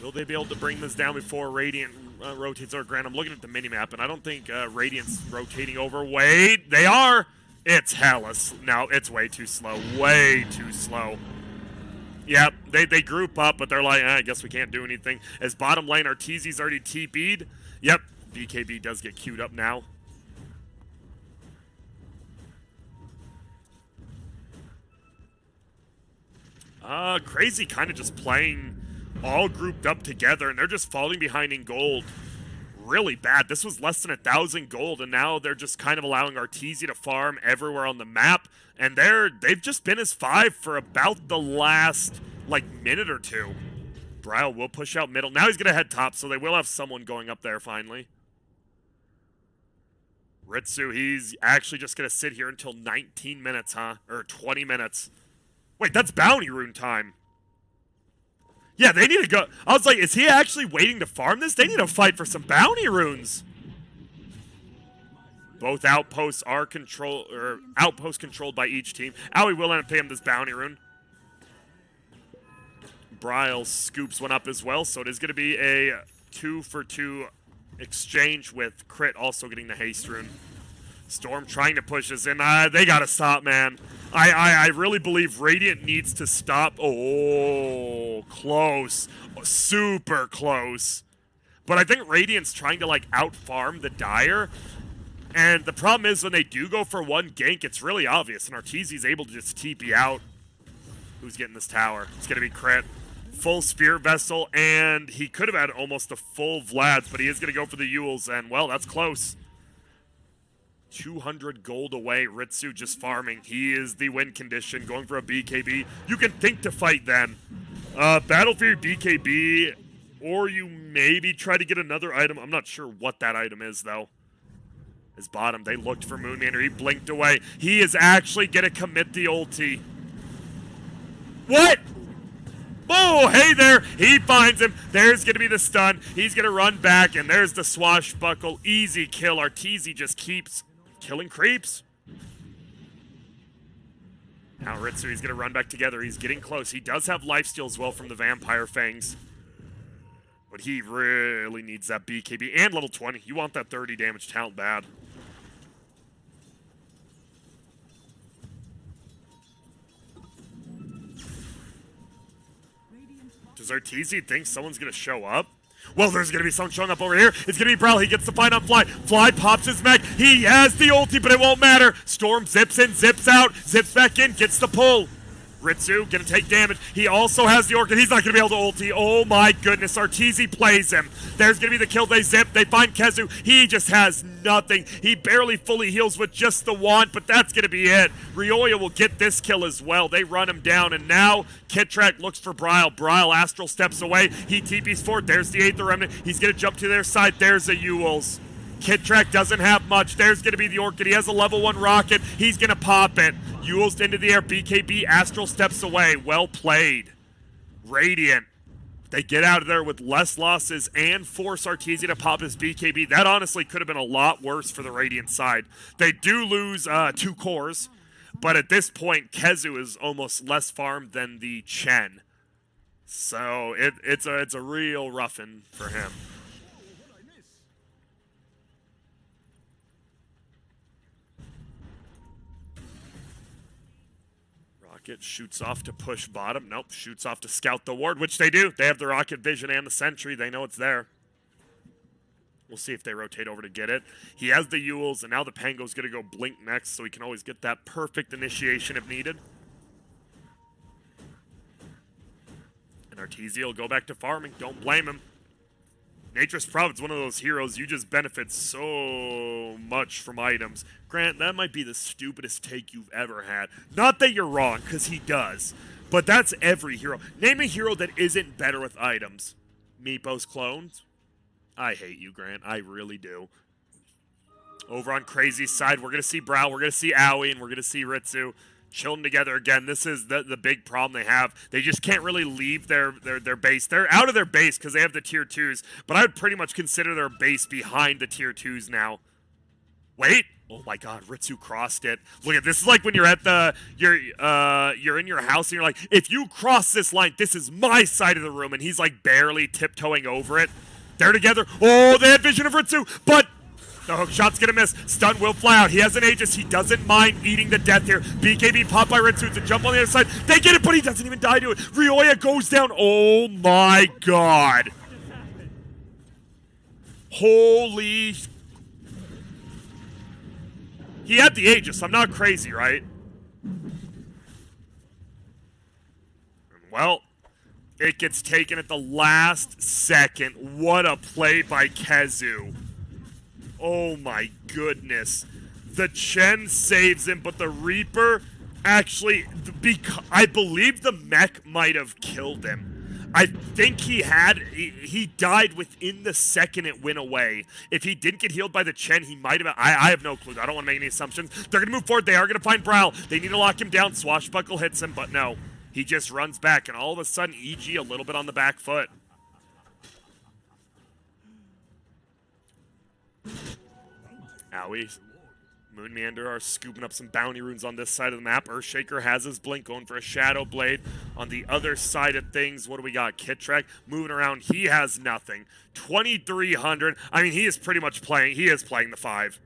Will they be able to bring this down before Radiant rotates over Grand? I'm looking at the minimap, and I don't think Radiant's rotating over. Wait, they are! It's Hellas. No, it's way too slow. Way too slow. Yep, they group up, but they're like, I guess we can't do anything. As bottom lane, Arteezy's already TP'd. Yep, BKB does get queued up now. Crazy kind of just playing all grouped up together, and they're just falling behind in gold really bad. This was less than 1,000 gold, and now they're just kind of allowing Arteezy to farm everywhere on the map, and they've just been as 5 for about the last, like, minute or two. Bryle will push out middle. Now he's going to head top, so they will have someone going up there finally. Ritsu, he's actually just going to sit here until 19 minutes, huh? Or 20 minutes. Wait, that's bounty rune time. Yeah, they need to go. I was like, is he actually waiting to farm this? They need to fight for some bounty runes. Both outposts are outposts controlled by each team. Owie will end up paying this bounty rune. Bryle scoops one up as well, so it is going to be a 2-for-2 exchange with Crit also getting the haste rune. Storm trying to push us in. They got to stop, man. I really believe Radiant needs to stop. Oh, close. Super close. But I think Radiant's trying to, like, out-farm the Dire. And the problem is when they do go for one gank, it's really obvious. And Arteezy's able to just TP out. Who's getting this tower? It's going to be Crit. Full Spear Vessel, and he could have had almost a full Vlad's, but he is going to go for the Yules, and, well, that's close. 200 gold away. Ritsu just farming. He is the win condition, going for a BKB. You can think to fight then. Battlefield BKB, or you maybe try to get another item. I'm not sure what that item is, though. His bottom, they looked for Moonmander. He blinked away. He is actually going to commit the ulti. What? Oh, hey there. He finds him. There's going to be the stun. He's going to run back, and there's the swashbuckle. Easy kill. Arteezy just keeps killing creeps. Now Ritsu, he's going to run back together. He's getting close. He does have lifesteal as well from the Vampire Fangs. But he really needs that BKB and level 20. You want that 30 damage talent bad. Does Arteezy think someone's going to show up? Well, there's going to be someone showing up over here. It's going to be Bryle. He gets the fight on Fly. Fly pops his mech. He has the ulti, but it won't matter. Storm zips in, zips out, zips back in, gets the pull. Ritsu gonna take damage. He also has the Orchid. He's not gonna be able to ulti. Oh my goodness, Arteezy plays him. There's gonna be the kill. They zip. They find Kezu. He just has nothing. He barely fully heals with just the wand, but that's gonna be it. Ryoya will get this kill as well. They run him down, and now Kitrak looks for Bryle. Bryle astral steps away. He TPs forward. There's the Aether Remnant. He's gonna jump to their side. There's a Ewells. Kitrak doesn't have much. There's going to be the Orchid. He has a level 1 rocket. He's going to pop it. Ewells into the air. BKB astral steps away. Well played. Radiant. They get out of there with less losses and force Arteezy to pop his BKB. That honestly could have been a lot worse for the Radiant side. They do lose 2 cores, but at this point, Kezu is almost less farmed than the Chen. So it's a real roughin' for him. Rocket shoots off to push bottom. Nope, shoots off to scout the ward, which they do. They have the rocket vision and the sentry. They know it's there. We'll see if they rotate over to get it. He has the Ewells, and now the Pango's going to go blink next, so he can always get that perfect initiation if needed. And Arteezy will go back to farming. Don't blame him. Nature's Prophet's one of those heroes, you just benefit so much from items. Grant, that might be the stupidest take you've ever had. Not that you're wrong, because he does. But that's every hero. Name a hero that isn't better with items. Meepo's clones? I hate you, Grant. I really do. Over on Crazy's side, we're going to see Brow, we're going to see Aoi, and we're going to see Ritsu. Chilling together again. This is the big problem they have. They just can't really leave their base. They're out of their base because they have the tier 2s, but I would pretty much consider their base behind the tier 2s now. Wait. Oh my god, Ritsu crossed it. Look at this. Is like when you're at you're in your house and you're like, if you cross this line, this is my side of the room, and he's like barely tiptoeing over it. They're together. Oh, they have vision of Ritsu, but the hook shot's gonna miss. Stun will fly out. He has an Aegis. He doesn't mind eating the death here. BKB popped by Ritsu to jump on the other side. They get it, but he doesn't even die to it. Ryoya goes down. Oh my god. Holy. He had the Aegis. I'm not crazy, right? Well, it gets taken at the last second. What a play by Kezu. Oh my goodness. The Chen saves him, but the Reaper actually, I believe the mech might have killed him. I think he died within the second it went away. If he didn't get healed by the Chen, he might have, I have no clue. I don't want to make any assumptions. They're going to move forward. They are going to find Brow. They need to lock him down. Swashbuckle hits him, but no. He just runs back, and all of a sudden, EG a little bit on the back foot. Owie. Moon Meander are scooping up some bounty runes on this side of the map. Earthshaker has his blink going for a Shadow Blade. On the other side of things, what do we got? Kitrak moving around. He has nothing. 2,300. I mean, he is pretty much playing. He is playing the 5.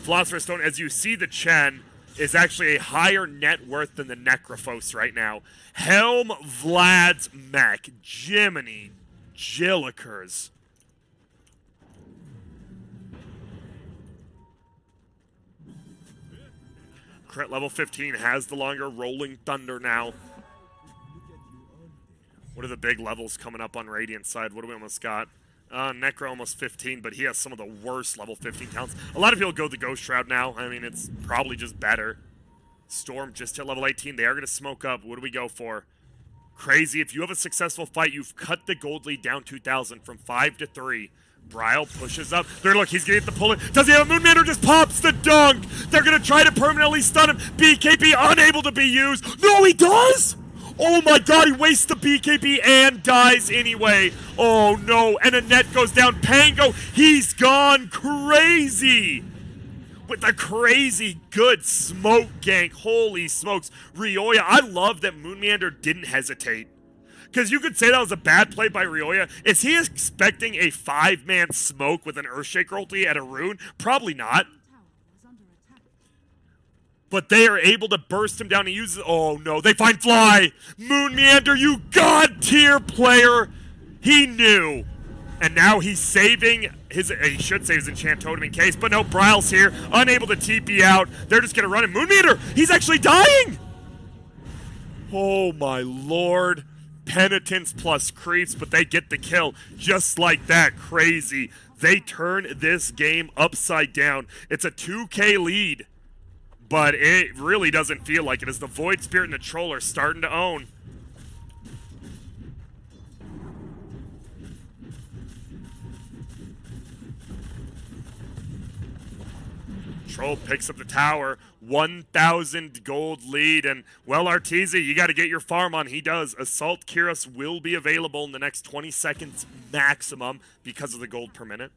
Philosopher's Stone, as you see, the Chen is actually a higher net worth than the Necrophos right now. Helm Vlad's mech. Jiminy Jillikers. Crit level 15 has the longer Rolling Thunder now. What are the big levels coming up on Radiant side? What do we almost got? Necro almost 15, but he has some of the worst level 15 talents. A lot of people go the Ghost Shroud now. I mean, it's probably just better. Storm just hit level 18. They are going to smoke up. What do we go for? Crazy. If you have a successful fight, you've cut the gold lead down 2,000 from 5 to 3. Bryle pushes up. There, look, he's going to get the pull in. Does he have a Moonman or just pops the dunk? They're going to try to permanently stun him. BKB unable to be used. No, he does! Oh my god, he wastes the BKB and dies anyway. Oh no, and a net goes down. Pango, he's gone crazy. With a crazy good smoke gank. Holy smokes. Ryoya, I love that Moon Meander didn't hesitate. Because you could say that was a bad play by Ryoya. Is he expecting a 5-man smoke with an Earthshaker ulti at a rune? Probably not. But they are able to burst him down and use it. Oh no, they find Fly! Moon Meander, you god-tier player! He knew. And now he's saving his, he should save his enchant totem in case, but no, Bryle's here, unable to TP out. They're just gonna run him. Moon Meander, he's actually dying! Oh my lord. Penitence plus creeps, but they get the kill just like that. Crazy. They turn this game upside down. It's a 2K lead, but it really doesn't feel like it as the Void Spirit and the Troll are starting to own. Troll picks up the tower, 1,000 gold lead, and, well, Arteezy, you got to get your farm on. He does. Assault Kyros will be available in the next 20 seconds maximum because of the gold per minute.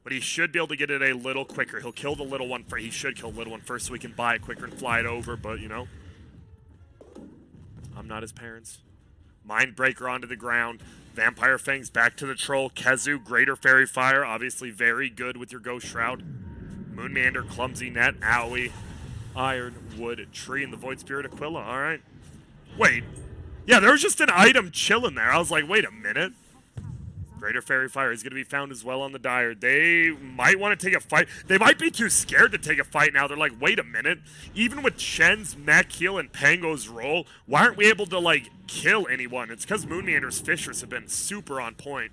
But he should be able to get it a little quicker. He'll kill the little one first. He should kill the little one first so he can buy it quicker and fly it over, but, you know, I'm not his parents. Mindbreaker onto the ground. Vampire Fangs back to the Troll. Kezu, Greater Fairy Fire, obviously very good with your Ghost Shroud. Moonmander, Clumsy Net, Owie, Ironwood Tree, and the Void Spirit Aquila. All right. Wait. Yeah, there was just an item chilling there. I was like, wait a minute. Greater Fairy Fire is going to be found as well on the Dire. They might want to take a fight. They might be too scared to take a fight now. They're like, wait a minute. Even with Shen's mech heal and Pango's roll, why aren't we able to, like, kill anyone? It's because Moonmander's Fishers have been super on point.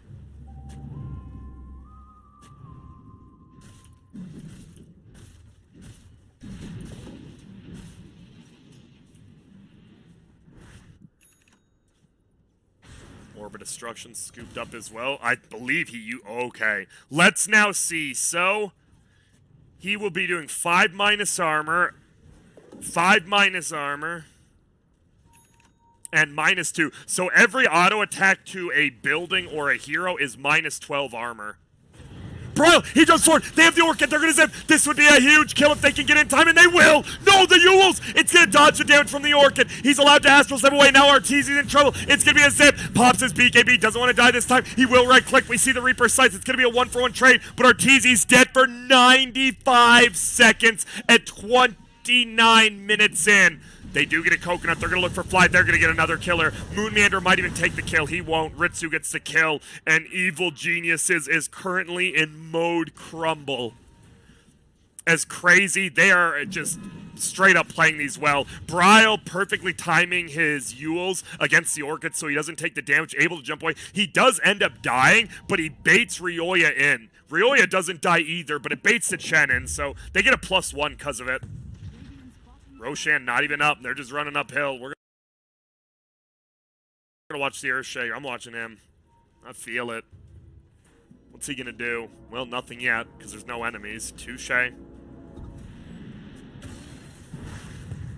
Orb of Destruction scooped up as well. I believe okay. Let's now see. So, he will be doing 5 minus armor, 5 minus armor, and -2. So every auto attack to a building or a hero is -12 armor. Bro, he just sword. They have the Orchid. They're going to zip. This would be a huge kill if they can get in time, and they will. No, the Yules. It's going to dodge the damage from the Orchid. He's allowed to Astral Step away. Now Arteezy's in trouble. It's going to be a zip. Pops his BKB. Doesn't want to die this time. He will right-click. We see the Reaper sights. It's going to be a 1-for-1 trade, but Arteezy's dead for 95 seconds at 29 minutes in. They do get a coconut. They're going to look for Fly. They're going to get another killer. Moonmander might even take the kill. He won't. Ritsu gets the kill. And Evil Geniuses is currently in mode crumble. As crazy. They are just straight up playing these well. Bryle perfectly timing his Yules against the Orchid so he doesn't take the damage. Able to jump away. He does end up dying, but he baits Ryoya in. Ryoya doesn't die either, but it baits the Chen in. So they get a +1 because of it. Roshan not even up. They're just running uphill. We're going to watch the Earthshaker. I'm watching him. I feel it. What's he going to do? Well, nothing yet, because there's no enemies. Touche.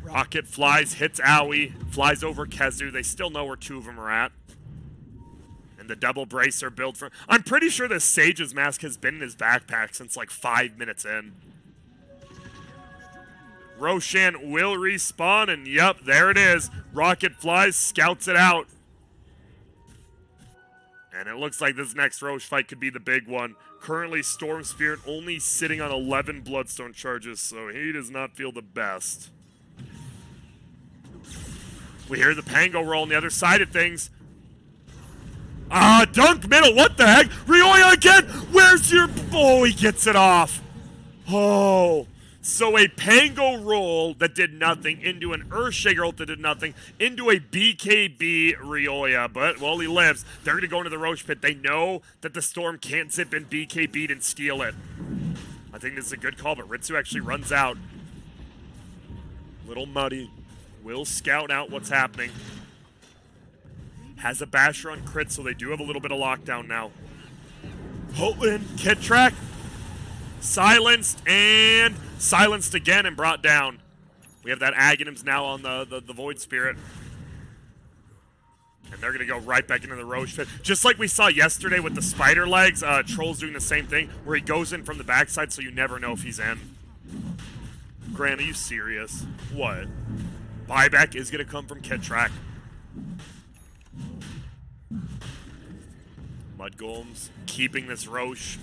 Rocket flies, hits Owie, flies over Kezu. They still know where 2 of them are at. And the double bracer build for... I'm pretty sure the Sage's mask has been in his backpack since like 5 minutes in. Roshan will respawn, and yep, there it is. Rocket flies, scouts it out. And it looks like this next Roche fight could be the big one. Currently, Storm Spirit only sitting on 11 Bloodstone charges, so he does not feel the best. We hear the Pango roll on the other side of things. Dunk middle, what the heck? Ryoya again! Where's your... Oh, he gets it off. Oh... So a Pango roll that did nothing into an Earthshaker ult that did nothing into a BKB Ryoya. But, well, he lives. They're going to go into the Roche Pit. They know that the Storm can't zip and BKB'd and steal it. I think this is a good call, but Ritsu actually runs out. Little muddy. Will scout out what's happening. Has a Basher on crit, so they do have a little bit of lockdown now. Holton, Kit Track. Silenced and silenced again and brought down. We have that Aghanims now on the Void Spirit. And they're going to go right back into the Roche Pit. Just like we saw yesterday with the spider legs, Troll's doing the same thing, where he goes in from the backside so you never know if he's in. Grant, are you serious? What? Buyback is going to come from Kit Track. Mud Golems keeping this Roche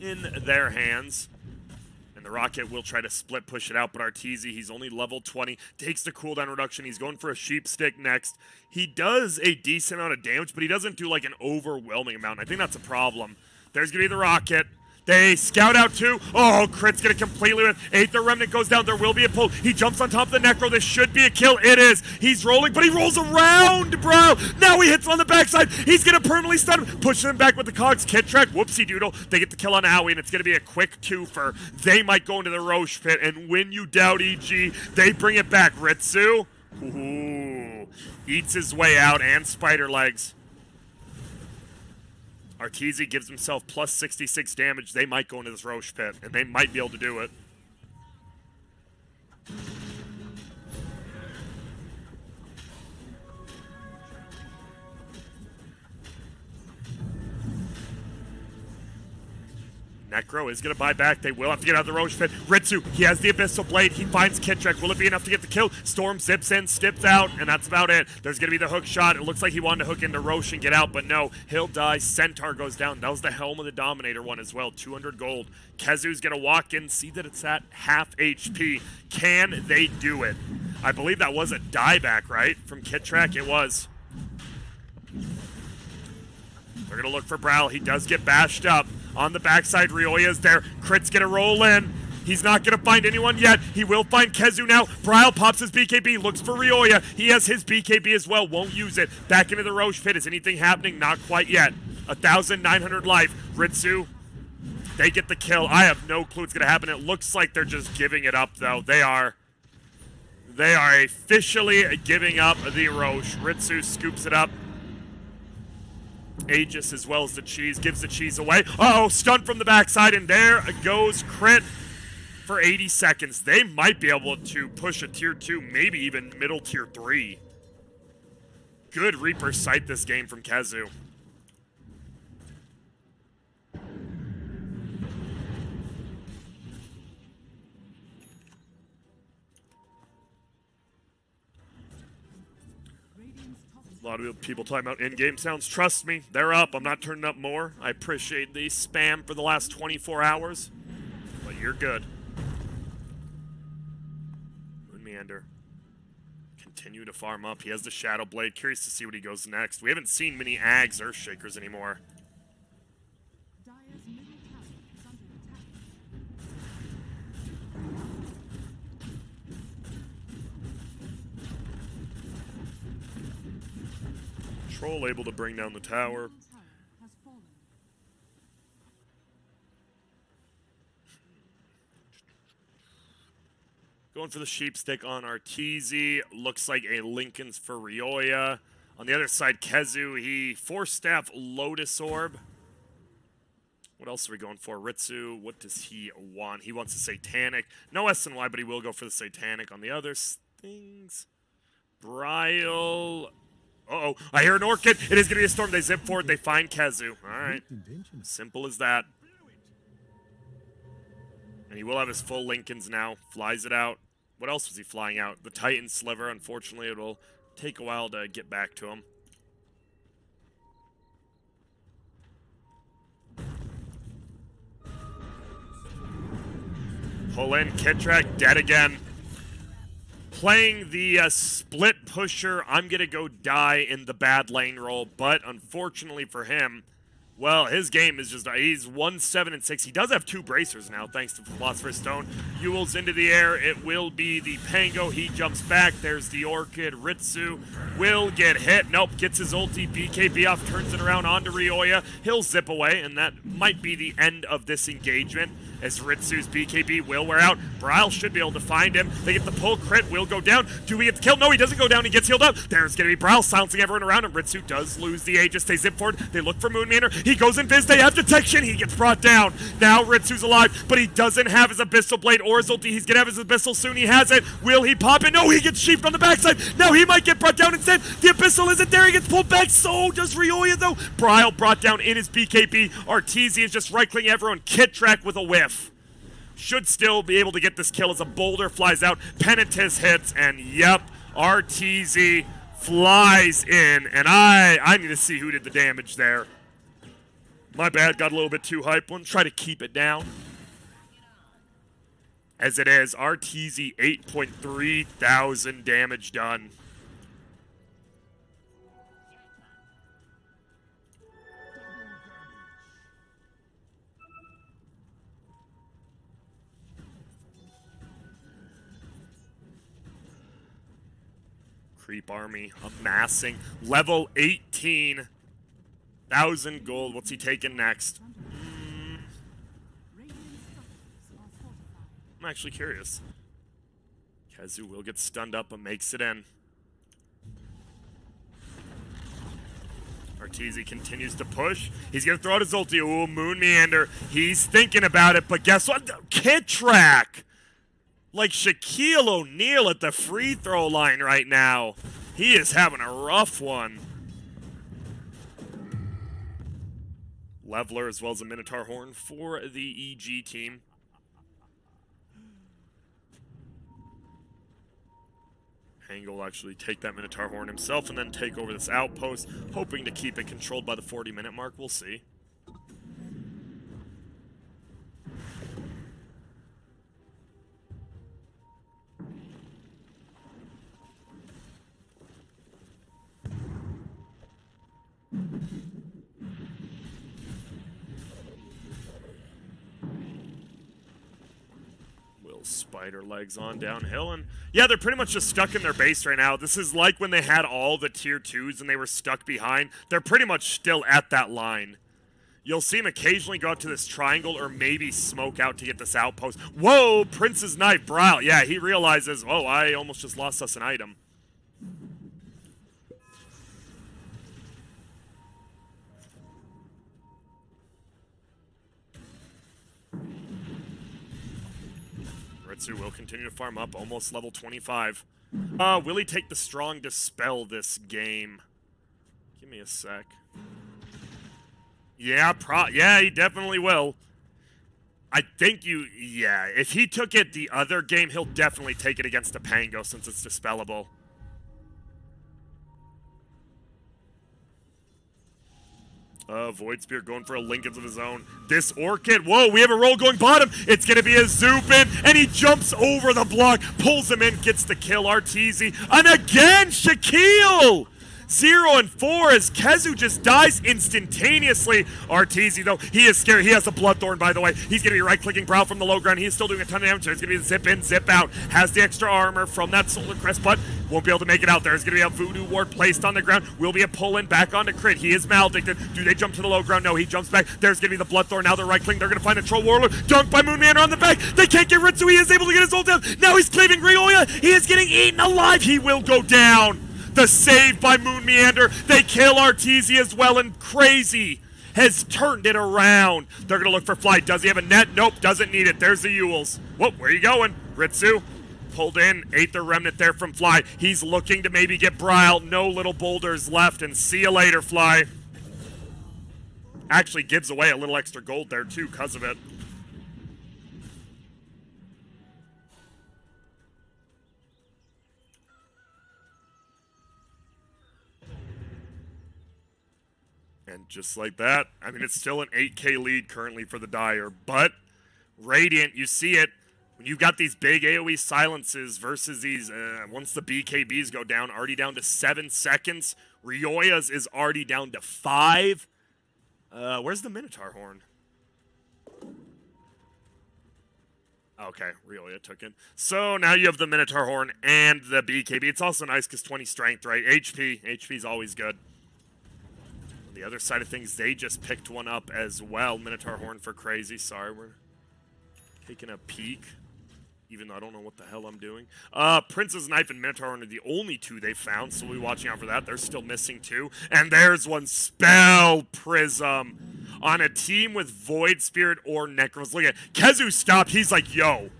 in their hands. And the Rocket will try to split push it out, but Arteezy, he's only level 20, takes the cooldown reduction. He's going for a Sheep Stick next. He does a decent amount of damage, but he doesn't do like an overwhelming amount. I think that's a problem. There's going to be the Rocket. They scout out too. Oh, crit's gonna completely with. Aether Remnant goes down. There will be a pull. He jumps on top of the Necro. This should be a kill. It is. He's rolling, but he rolls around, bro. Now he hits on the backside. He's gonna permanently stun him. Pushing him back with the cogs. Kit track. Whoopsie doodle. They get the kill on Owie, and it's gonna be a quick twofer. They might go into the Roche pit, and when you doubt EG, they bring it back. Ritsu. Ooh. Eats his way out, and spider legs. Arteezy gives himself plus 66 damage. They might go into this Roche pit, and they might be able to do it. Necro is going to buy back. They will have to get out of the Roche pit. Ritsu, he has the Abyssal Blade. He finds Kitrek. Will it be enough to get the kill? Storm zips in, stips out, and that's about it. There's going to be the hook shot. It looks like he wanted to hook into Roche and get out, but no. He'll die. Centaur goes down. That was the Helm of the Dominator one as well. 200 gold. Kezu's going to walk in, see that it's at half HP. Can they do it? I believe that was a dieback, right? From Kitrek, it was. They're going to look for Browl. He does get bashed up. On the backside, Ryoya's there. Crit's gonna roll in. He's not gonna find anyone yet. He will find Kezu now. Bryle pops his BKB, looks for Ryoya. He has his BKB as well, won't use it. Back into the Roche pit. Is anything happening? Not quite yet. 1,900 life. Ritsu, they get the kill. I have no clue what's gonna happen. It looks like they're just giving it up, though. They are officially giving up the Roche. Ritsu scoops it up. Aegis as well as the cheese, gives the cheese away. Uh-oh, stun from the backside, and there goes Crit for 80 seconds. They might be able to push a tier 2, maybe even middle tier 3. Good Reaper sight this game from Kezu. A lot of people talking about in-game sounds. Trust me, they're up. I'm not turning up more. I appreciate the spam for the last 24 hours, but you're good. Moon Meander. Continue to farm up. He has the Shadow Blade. Curious to see what he goes next. We haven't seen many Ags Earthshakers anymore. Troll able to bring down the tower. Going for the sheep stick on Arteezy. Looks like a Lincoln's for Ryoya. On the other side, Kezu, he Force Staff Lotus Orb. What else are we going for? Ritsu, what does he want? He wants a Satanic. No SNY, but he will go for the Satanic. On the other things, Bryle. Uh-oh, I hear an Orchid. It is going to be a storm. They zip forward. They find Kezu. All right. Simple as that. And he will have his full Lincolns now. Flies it out. What else was he flying out? The Titan Sliver. Unfortunately, it will take a while to get back to him. Pull in. Kitrak dead again. Playing the split pusher, I'm going to go die in the bad lane roll, but unfortunately for him, well, his game is just, he's 1-7-6. He does have 2 bracers now, thanks to Philosopher's Stone. Ewell's into the air. It will be the Pango. He jumps back. There's the Orchid. Ritsu will get hit. Nope, gets his ulti. BKB off, turns it around onto Ryoya. He'll zip away, and that might be the end of this engagement. As Ritsu's BKB will wear out. Bryle should be able to find him. They get the pull. Crit will go down. Do we get the kill? No, he doesn't go down. He gets healed up. There's going to be Bryle silencing everyone around him. Ritsu does lose the Aegis. They zip forward. They look for Moon Manor. He goes in Viz. They have detection. He gets brought down. Now Ritsu's alive, but he doesn't have his Abyssal Blade or his ulti. He's going to have his Abyssal soon. He has it. Will he pop it? No, he gets sheeped on the backside. Now he might get brought down instead. The Abyssal isn't there. He gets pulled back. So does Ryoya, though. Bryle brought down in his BKB. Arteezy is just right-clicking everyone. Kitrek with a whiff. Should still be able to get this kill as a boulder flies out. Penitus hits, and yep, Arteezy flies in. And I need to see who did the damage there. My bad, got a little bit too hyped. Let's try to keep it down. As it is, Arteezy 8.3 thousand damage done. Creep army amassing. Level 18,000 gold. What's he taking next? I'm actually curious. Kezu will get stunned up but makes it in. Arteezy continues to push. He's going to throw out his ulti. Ooh, Moon Meander. He's thinking about it, but guess what? Kid track! Like Shaquille O'Neal at the free throw line right now. He is having a rough one. Leveler as well as a Minotaur Horn for the EG team. Hango will actually take that Minotaur Horn himself and then take over this outpost, hoping to keep it controlled by the 40-minute mark. We'll see. Spider legs on downhill, and yeah, they're pretty much just stuck in their base right now. This is like when they had all the tier 2s and they were stuck behind. They're pretty much still at that line. You'll see him occasionally go out to this triangle or maybe smoke out to get this outpost. Whoa, Prince's Knife, Brow. Yeah, he realizes, oh, I almost just lost us an item. Ritsu will continue to farm up, almost level 25. Will he take the Strong Dispel this game? Give me a sec. Yeah, yeah, he definitely will. I think yeah, if he took it the other game, he'll definitely take it against a Pango since it's dispellable. Void Spear going for a Lincolns of his own. This Orchid, whoa, we have a roll going bottom. It's going to be a Zupin, and he jumps over the block, pulls him in, gets the kill, Arteezy. And again, Shaquille! 0 and 4 as Kezu just dies instantaneously. Arteezy, though, he is scared. He has a Bloodthorn, by the way. He's going to be right-clicking Brow from the low ground. He's still doing a ton of damage. There's going to be a zip in, zip out. Has the extra armor from that Solar Crest, but won't be able to make it out. There's going to be a Voodoo Ward placed on the ground. Will be a pull-in back onto Crit. He is maledicted. Do they jump to the low ground? No, he jumps back. There's going to be the Bloodthorn. Now they're right-clicking. They're going to find a Troll Warlord. Dunked by Moon Manor on the back. They can't get Ritsu. He is able to get his ult down. Now he's cleaving Ryoya. He is getting eaten alive. He will go down. The save by Moon Meander. They kill Arteezy as well, and Crazy has turned it around. They're going to look for Fly. Does he have a net? Nope, doesn't need it. There's the Yules. Whoa, where are you going? Ritsu pulled in. Aether Remnant there from Fly. He's looking to maybe get Brile. No little boulders left, and see you later, Fly. Actually gives away a little extra gold there, too, because of it. And just like that, I mean, it's still an 8K lead currently for the Dire, but Radiant, you see it, when you've got these big AoE silences versus these, once the BKBs go down, already down to 7 seconds. Ryoya's is already down to 5. Where's the Minotaur Horn? Okay, Ryoya took it. So now you have the Minotaur Horn and the BKB. It's also nice because 20 strength, right? HP's always good. The other side of things, they just picked one up as well. Minotaur Horn for Crazy. Sorry, we're taking a peek, even though I don't know what the hell I'm doing. Prince's Knife and Minotaur Horn are the only two they found, so we'll be watching out for that. They're still missing 2. And there's one. Spell Prism on a team with Void Spirit or Necros. Look at Kezu stopped. He's like, yo,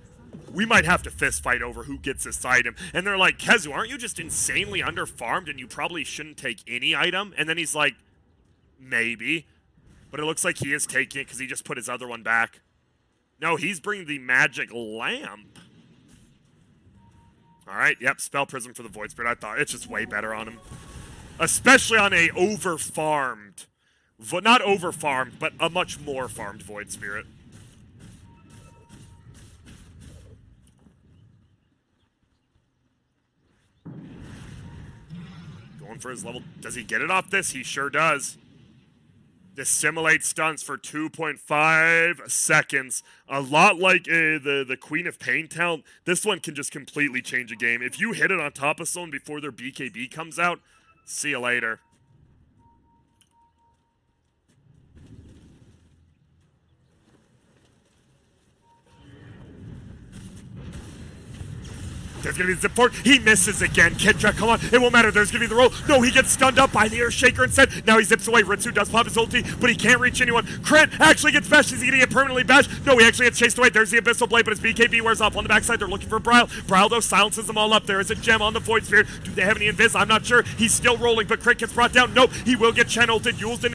we might have to fist fight over who gets this item. And they're like, Kezu, aren't you just insanely underfarmed and you probably shouldn't take any item? And then he's like, maybe, but it looks like he is taking it because he just put his other one back. No, he's bringing the Magic Lamp. All right, yep, Spell Prism for the Void Spirit. I thought it's just way better on him, especially on a over-farmed, not over-farmed, but a much more farmed Void Spirit. Going for his level. Does he get it off this? He sure does. Dissimulate stuns for 2.5 seconds. A lot like the Queen of Pain talent, this one can just completely change a game. If you hit it on top of someone before their BKB comes out, see you later. There's going to be the zip forward. He misses again. Kendra, come on. It won't matter. There's going to be the roll. No, he gets stunned up by the air shaker instead. Now he zips away. Ritsu does pop his ulti, but he can't reach anyone. Crit actually gets bashed. Is he going to get permanently bashed? No, he actually gets chased away. There's the Abyssal Blade, but his BKB wears off on the backside. They're looking for Bryle. Bryle, though, silences them all up. There is a gem on the Void Sphere. Do they have any invis? I'm not sure. He's still rolling, but Crit gets brought down. Nope, he will get Chen ulted. Yule's in.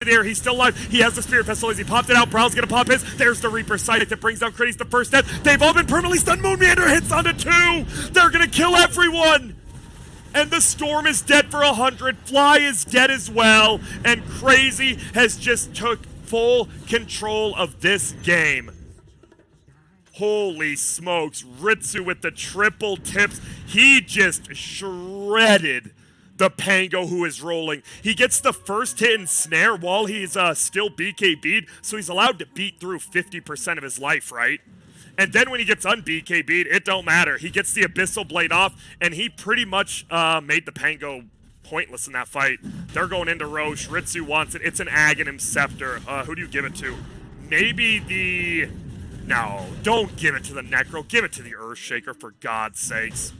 There, he's still alive. He has the Spirit Pistol as he popped it out. Bryle's gonna pop his. There's the Reaper Sight that brings down Crit. He's the first dead. They've all been permanently stunned. Moonmeander hits onto 2. They're gonna kill everyone. And the Storm is dead for 100. Fly is dead as well. And Crazy has just took full control of this game. Holy smokes. Ritsu with the triple tips. He just shredded the Pango who is rolling. He gets the first hit and snare while he's still BKB'd, so he's allowed to beat through 50% of his life, right? And then when he gets un-BKB'd, it don't matter. He gets the Abyssal Blade off, and he pretty much made the Pango pointless in that fight. They're going into Roche. Ritsu wants it. It's an Aghanim Scepter. Who do you give it to? Maybe the... No, don't give it to the Necro. Give it to the Earthshaker, for God's sakes.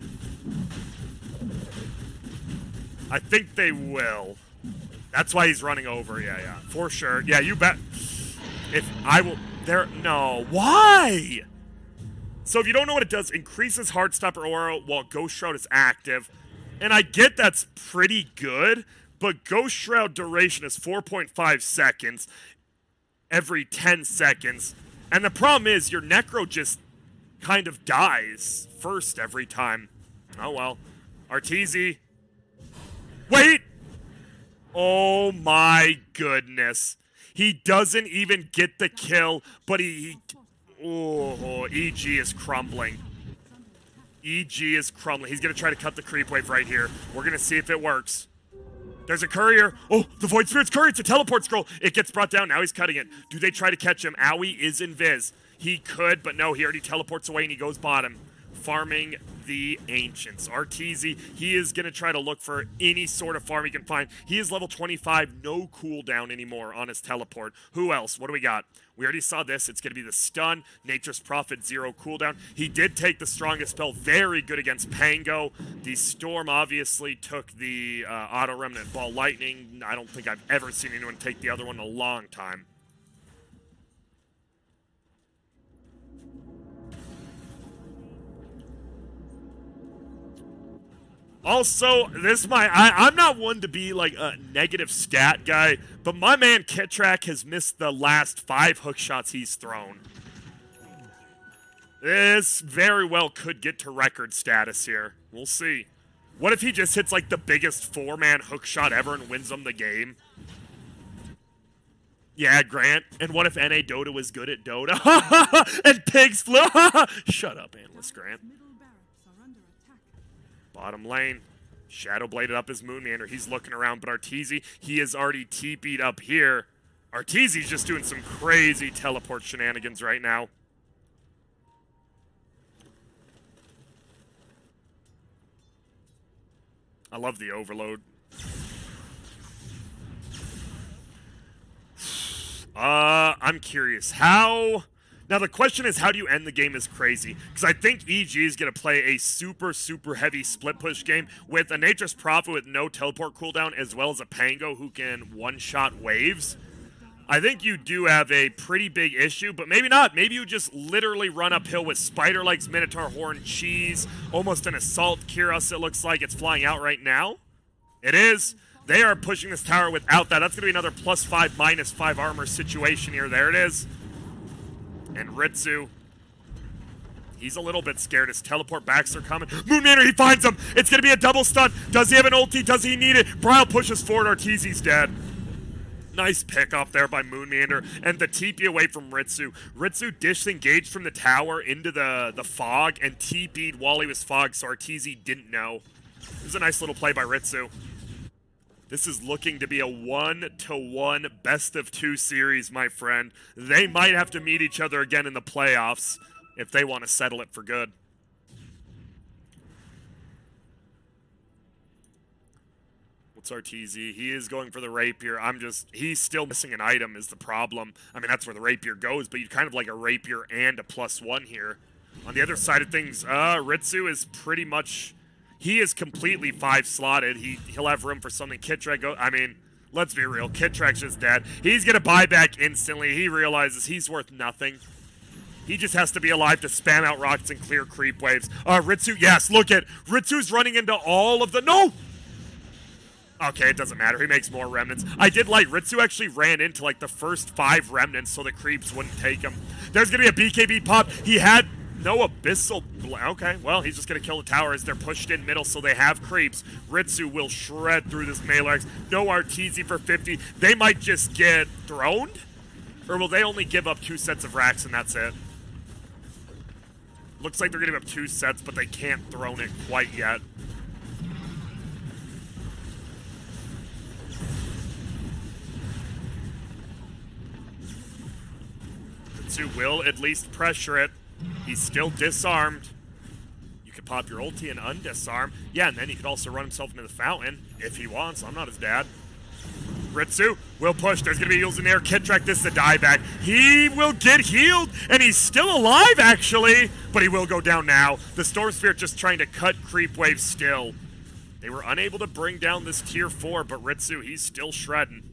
I think they will. That's why he's running over. Yeah, for sure. Yeah, you bet. If I will... There... No. Why? So if you don't know what it does, increases Heartstopper aura while Ghost Shroud is active. And I get that's pretty good, but Ghost Shroud duration is 4.5 seconds every 10 seconds. And the problem is your Necro just kind of dies first every time. Oh well. Arteezy. Wait! Oh my goodness. He doesn't even get the kill, but oh, EG is crumbling. EG is crumbling. He's going to try to cut the creep wave right here. We're going to see if it works. There's a courier. Oh, the Void Spirit's courier. It's a teleport scroll. It gets brought down. Now he's cutting it. Do they try to catch him? Owie is invis. He could, but no, he already teleports away and he goes bottom. Farming the Ancients. Arteezy, he is going to try to look for any sort of farm he can find. He is level 25, no cooldown anymore on his teleport. Who else? What do we got? We already saw this. It's going to be the stun. Nature's Prophet, 0 cooldown. He did take the strongest spell. Very good against Pango. The Storm obviously took the Auto Remnant Ball Lightning. I don't think I've ever seen anyone take the other one in a long time. Also, I'm not one to be like a negative stat guy, but my man Kitrak has missed the last 5 hook shots he's thrown. This very well could get to record status here. We'll see. What if he just hits like the biggest 4-man hook shot ever and wins them the game? Yeah, Grant. And what if NA Dota was good at Dota? And pigs flew. Shut up, analyst Grant. Bottom lane. Shadow bladed up his Moonmeander. He's looking around, but Arteezy, he is already TP'd up here. Arteezy's just doing some crazy teleport shenanigans right now. I love the overload. I'm curious. How... Now, the question is, how do you end the game as Crazy? Because I think EG is going to play a super, super heavy split push game with a Nature's Prophet with no teleport cooldown, as well as a Pango who can one-shot waves. I think you do have a pretty big issue, but maybe not. Maybe you just literally run uphill with Spider Legs, Minotaur Horn, Cheese, almost an Assault Kyros, it looks like. It's flying out right now. It is. They are pushing this tower without that. That's going to be another +5, -5 armor situation here. There it is. And Ritsu, he's a little bit scared. His teleport backs are coming. Moonmeander, he finds him. It's going to be a double stun. Does he have an ulti? Does he need it? Bryle pushes forward. Arteezy's dead. Nice pick off there by Moonmeander, and the TP away from Ritsu. Ritsu disengaged from the tower into the fog and TP'd while he was fogged, so Arteezy didn't know. This is a nice little play by Ritsu. This is looking to be a 1-to-1 best-of-2 series, my friend. They might have to meet each other again in the playoffs if they want to settle it for good. What's Arteezy? He is going for the rapier. He's still missing an item is the problem. I mean, that's where the rapier goes, but you kind of like a rapier and a +1 here. On the other side of things, Ritsu is pretty much, he is completely 5-slotted. He'll have room for something. Kitrek, I mean, let's be real. Kitrek's just dead. He's going to buy back instantly. He realizes he's worth nothing. He just has to be alive to spam out rockets and clear creep waves. Ritsu, yes, look at, Ritsu's running into all of the, no! Okay, it doesn't matter. He makes more remnants. I did like Ritsu actually ran into like the first 5 remnants so the creeps wouldn't take him. There's going to be a BKB pop. He had no abyssal. Okay, well, he's just going to kill the tower as they're pushed in middle so they have creeps. Ritsu will shred through this Melex. No Arteezy for 50. They might just get throned? Or will they only give up 2 sets of racks and that's it? Looks like they're going to give up 2 sets, but they can't throne it quite yet. Will at least pressure it. He's still disarmed. You could pop your ulti and undisarm. Yeah, and then he could also run himself into the fountain if he wants. I'm not his dad. Ritsu will push. There's going to be heals in there. Kitrek, this is a dieback. He will get healed, and he's still alive, actually, but he will go down now. The Storm Spirit just trying to cut creep wave still. They were unable to bring down this tier 4, but Ritsu, he's still shredding.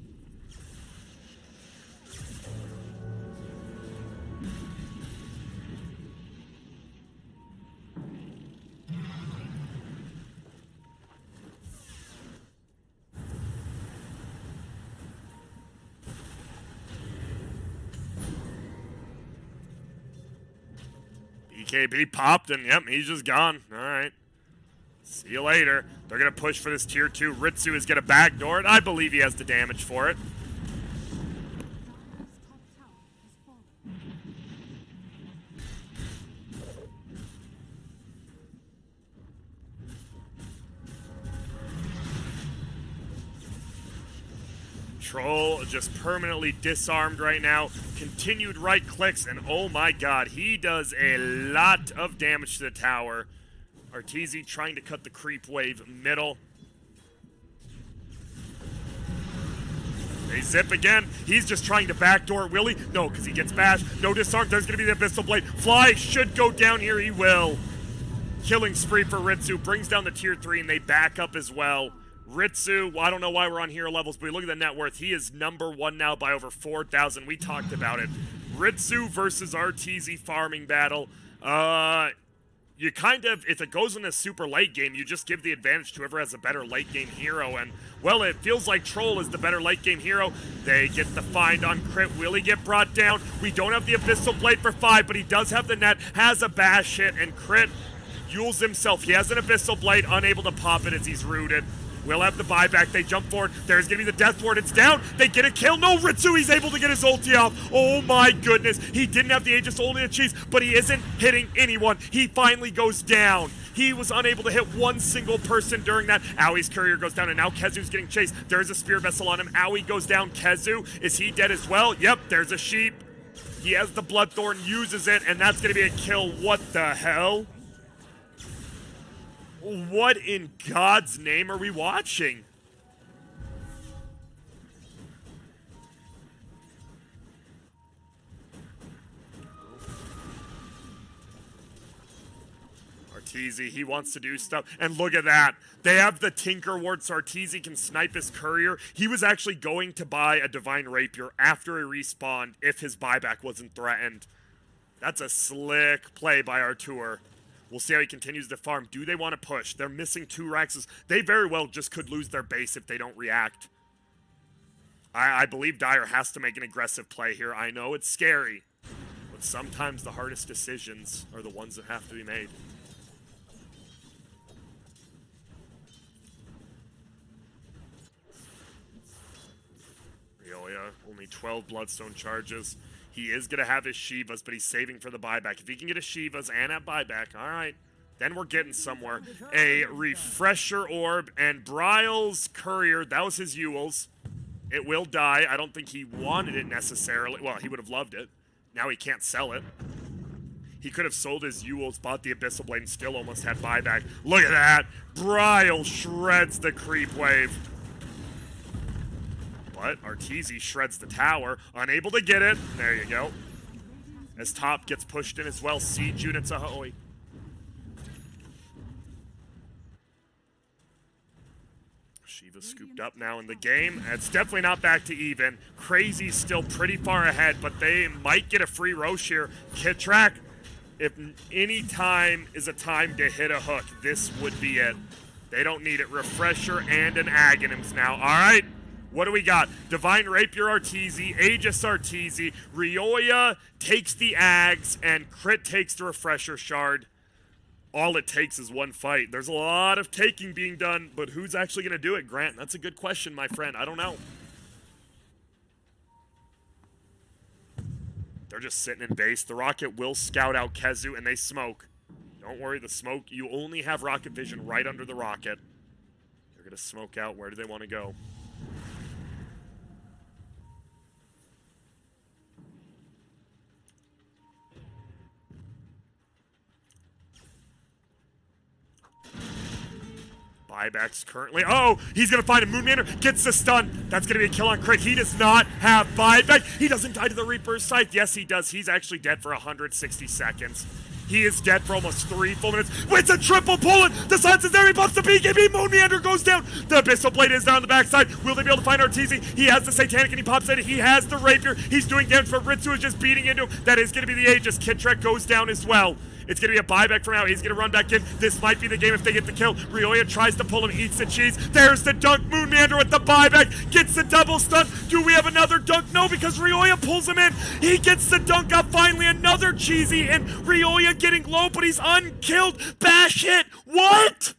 BKB popped, and yep, he's just gone. All right. See you later. They're going to push for this tier 2. Ritsu is going to backdoor it. I believe he has the damage for it. Troll just permanently disarmed right now. Continued right clicks, and oh my god, he does a lot of damage to the tower. Arteezy trying to cut the creep wave middle. They zip again. He's just trying to backdoor. Will he? No, because he gets bashed. No disarm. There's going to be the Abyssal Blade. Fly should go down here. He will. Killing spree for Ritsu. Brings down the tier 3, and they back up as well. Ritsu, well, I don't know why we're on hero levels, but look at the net worth. He is #1 now by over 4,000. We talked about it. Ritsu versus Arteezy farming battle. You kind of, if it goes in a super late game, you just give the advantage to whoever has a better late game hero. And, well, it feels like Troll is the better late game hero. They get the find on crit. Will he get brought down? We don't have the Abyssal Blade for 5, but he does have the net, has a bash hit, and crit Yules himself. He has an Abyssal Blade, unable to pop it as he's rooted. We'll have the buyback. They jump forward. There's going to be the Death Ward. It's down. They get a kill. No, Ritsu, he's able to get his ulti off. Oh my goodness. He didn't have the Aegis only to cheese, but he isn't hitting anyone. He finally goes down. He was unable to hit one single person during that. Aui's courier goes down, and now Kezu's getting chased. There's a spear vessel on him. Aui goes down. Kezu, is he dead as well? Yep, there's a sheep. He has the Bloodthorn, uses it, and that's going to be a kill. What the hell? What in God's name are we watching? Arteezy, he wants to do stuff. And look at that. They have the Tinker Ward, so Arteezy can snipe his courier. He was actually going to buy a Divine Rapier after he respawned if his buyback wasn't threatened. That's a slick play by Artur. We'll see how he continues to farm. Do they want to push? They're missing 2 Raxes. They very well just could lose their base if they don't react. I believe Dire has to make an aggressive play here. I know it's scary, but sometimes the hardest decisions are the ones that have to be made. Only 12 Bloodstone charges. He is going to have his Shivas, but he's saving for the buyback. If he can get his Shivas and have buyback, all right, then we're getting somewhere. A Refresher Orb and Bryle's Courier. That was his Ewel's. It will die. I don't think he wanted it necessarily. Well, he would have loved it. Now he can't sell it. He could have sold his Ewel's, bought the Abyssal Blade, and still almost had buyback. Look at that. Bryle shreds the creep wave. But Arteezy shreds the tower. Unable to get it. There you go. As top gets pushed in as well. Siege units ahoy. Shiva scooped up now in the game. It's definitely not back to even. Crazy's still pretty far ahead, but they might get a free Roche here. Kitrak, if any time is a time to hit a hook, this would be it. They don't need it. Refresher and an Aghanims now. All right. What do we got? Divine Rapier Arteezy, Aegis Arteezy, Rioya takes the Ags, and Crit takes the Refresher Shard. All it takes is one fight. There's a lot of taking being done, but who's actually going to do it, Grant? That's a good question, my friend. I don't know. They're just sitting in base. The Rocket will scout out Kezu, and they smoke. Don't worry, the smoke, you only have Rocket Vision right under the Rocket. They're going to smoke out. Where do they want to go? Buybacks currently. Oh, he's going to find a Moonmander. Gets the stun. That's going to be a kill on Crit. He does not have buyback. He doesn't die to the Reaper's Scythe. Yes, he does. He's actually dead for 160 seconds. He is dead for almost 3 full minutes. It's a triple pulling. The Silence is there. He buffs the BKB. Moonmeander goes down. The Abyssal Blade is down on the backside. Will they be able to find Arteezy? He has the Satanic and he pops it. He has the Rapier. He's doing damage, but Ritsu is just beating into him. That is going to be the Aegis. Kittrek goes down as well. It's going to be a buyback for now. He's going to run back in. This might be the game if they get the kill. Rioya tries to pull him, eats the cheese. There's the dunk. Moonmander with the buyback. Gets the double stun. Do we have another dunk? No, because Rioya pulls him in. He gets the dunk up. Finally, another cheesy. And Rioya getting low, but he's unkilled. Bash hit. What?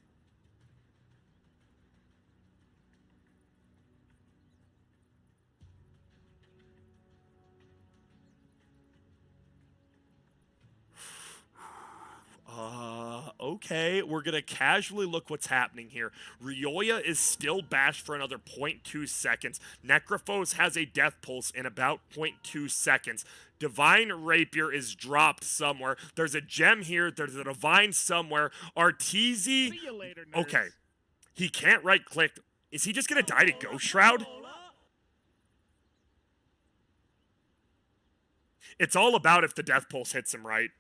Okay, we're going to casually look what's happening here. Rioya is still bashed for another 0.2 seconds. Necrophos has a death pulse in about 0.2 seconds. Divine Rapier is dropped somewhere. There's a gem here. There's a Divine somewhere. Arteezy. See you later, nerds. Okay. He can't right-click. Is he just going to die to Ghost Shroud? It's all about if the death pulse hits him right.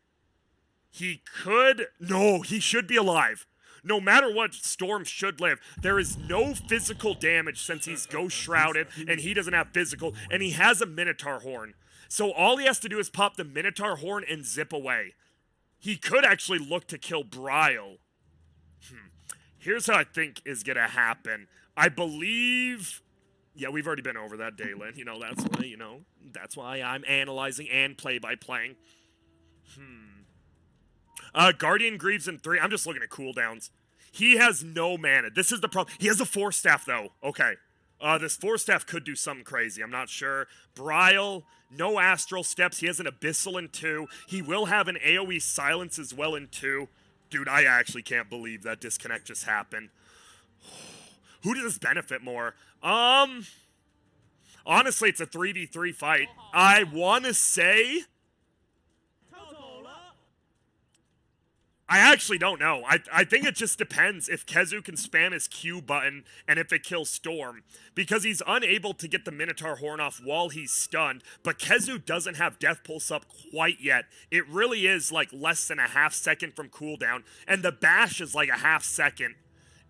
He could... No, he should be alive. No matter what, Storm should live. There is no physical damage since he's Ghost Shrouded, and he doesn't have physical, and he has a Minotaur Horn. So all he has to do is pop the Minotaur Horn and zip away. He could actually look to kill Bryle. Here's how I think is going to happen. I believe... Yeah, we've already been over that, Dalen. That's why I'm analyzing and play-by-playing. Guardian Greaves in 3. I'm just looking at cooldowns. He has no mana. This is the problem. He has a Force Staff, though. Okay. This Force Staff could do something crazy. I'm not sure. Bryle, no Astral Steps. He has an Abyssal in 2. He will have an AoE Silence as well in 2. Dude, I actually can't believe that disconnect just happened. Who does this benefit more? Honestly, it's a 3v3 fight. I want to say... I actually don't know. I think it just depends if Kezu can spam his Q button and if it kills Storm. Because he's unable to get the Minotaur Horn off while he's stunned. But Kezu doesn't have Death Pulse up quite yet. It really is like less than a half second from cooldown. And the bash is like a half second.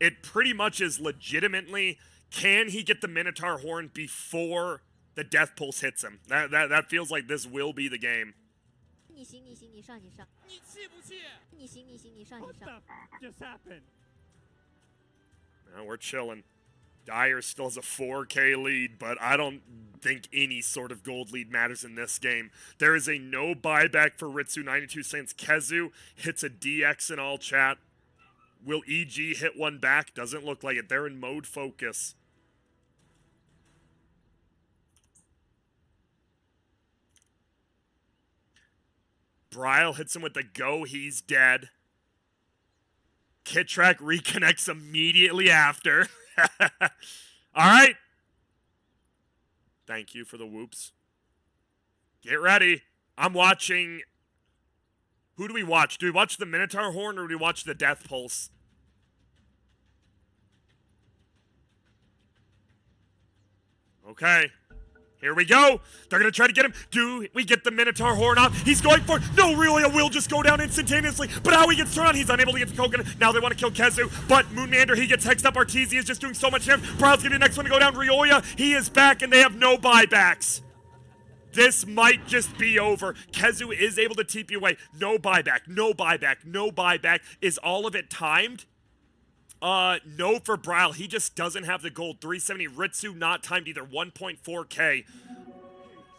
It pretty much is legitimately, can he get the Minotaur Horn before the Death Pulse hits him? That feels like this will be the game. What the just happened? Now we're chilling. Dyer still has a 4K lead, but I don't think any sort of gold lead matters in this game. There is a no buyback for Ritsu 92 cents. Kezu hits a DX in all chat. Will EG hit one back? Doesn't look like it. They're in mode focus. Bryle hits him with the go. He's dead. Kittrack reconnects immediately after. All right. Thank you for the whoops. Get ready. I'm watching. Who do we watch? Do we watch the Minotaur Horn or do we watch the Death Pulse? Okay. Here we go. They're going to try to get him. Do we get the Minotaur Horn off? He's going for it. No, really, will just go down instantaneously. But how he gets thrown, he's unable to get the coconut. Now they want to kill Kezu. But Moonmander, he gets hexed up. Arteezy is just doing so much damage. Bryle's going to be the next one to go down. Rioya, he is back, and they have no buybacks. This might just be over. Kezu is able to TP away. No buyback, no buyback, no buyback. Is all of it timed? No for Bryle. He just doesn't have the gold. 370. Ritsu not timed either. 1.4k.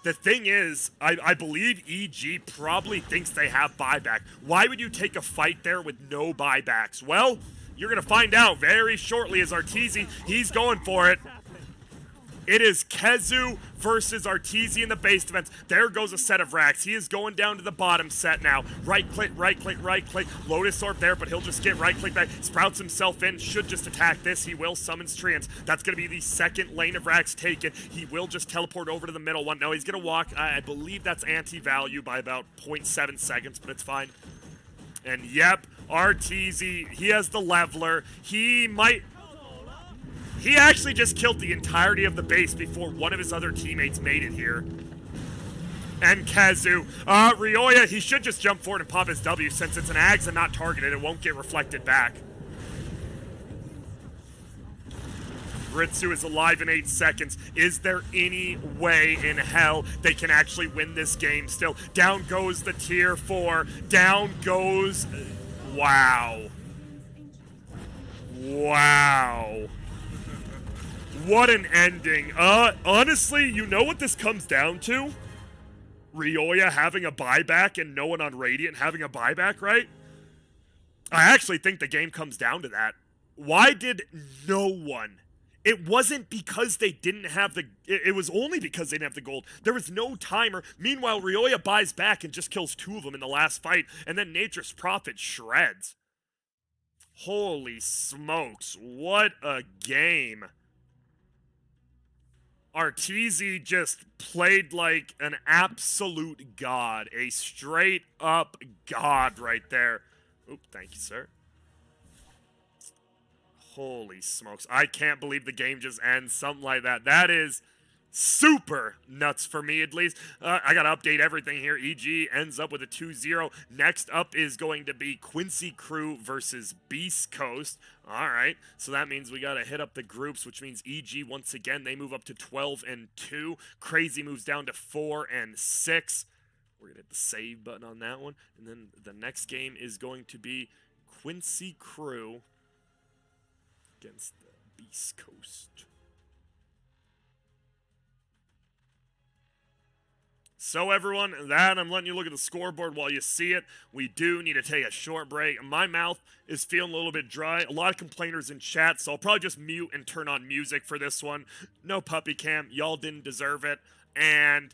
The thing is, I believe EG probably thinks they have buyback. Why would you take a fight there with no buybacks? Well, you're going to find out very shortly as Arteezy, he's going for it. It is Kezu versus Arteezy in the base defense. There goes a set of racks. He is going down to the bottom set now. Right click, right click, right click. Lotus Orb there, but he'll just get right click back. Sprouts himself in. Should just attack this. He will summon Treants. That's going to be the second lane of racks taken. He will just teleport over to the middle one. No, he's going to walk. I believe that's anti-value by about 0.7 seconds, but it's fine. And yep, Arteezy, he has the leveler. He actually just killed the entirety of the base before one of his other teammates made it here. And Kezu. Rioya, he should just jump forward and pop his W since it's an Ags and not targeted. It won't get reflected back. Ritsu is alive in 8 seconds. Is there any way in hell they can actually win this game still? Down goes the tier 4. Down goes... Wow. Wow. What an ending. Honestly, you know what this comes down to? Rioya having a buyback and no one on Radiant having a buyback, right? I actually think the game comes down to that. Why did no one? It wasn't because they didn't have the... It was only because they didn't have the gold. There was no timer. Meanwhile, Rioya buys back and just kills 2 of them in the last fight. And then Nature's Prophet shreds. Holy smokes. What a game. Arteezy just played like an absolute god. A straight up god right there. Oop, thank you, sir. Holy smokes. I can't believe the game just ends. Something like that. That is super nuts for me, at least. I got to update everything here. EG ends up with a 2-0. Next up is going to be Quincy Crew versus Beast Coast. All right. So that means we got to hit up the groups, which means EG, once again, they move up to 12-2. Crazy moves down to 4-6. We're going to hit the save button on that one. And then the next game is going to be Quincy Crew against the Beast Coast. So everyone, I'm letting you look at the scoreboard while you see it. We do need to take a short break. My mouth is feeling a little bit dry. A lot of complainers in chat, so I'll probably just mute and turn on music for this one. No puppy cam. Y'all didn't deserve it. And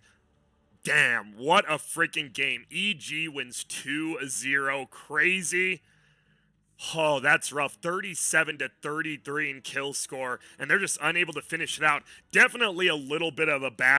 damn, what a freaking game. EG wins 2-0. Crazy. Oh, that's rough. 37-33 in kill score, and they're just unable to finish it out. Definitely a little bit of a bad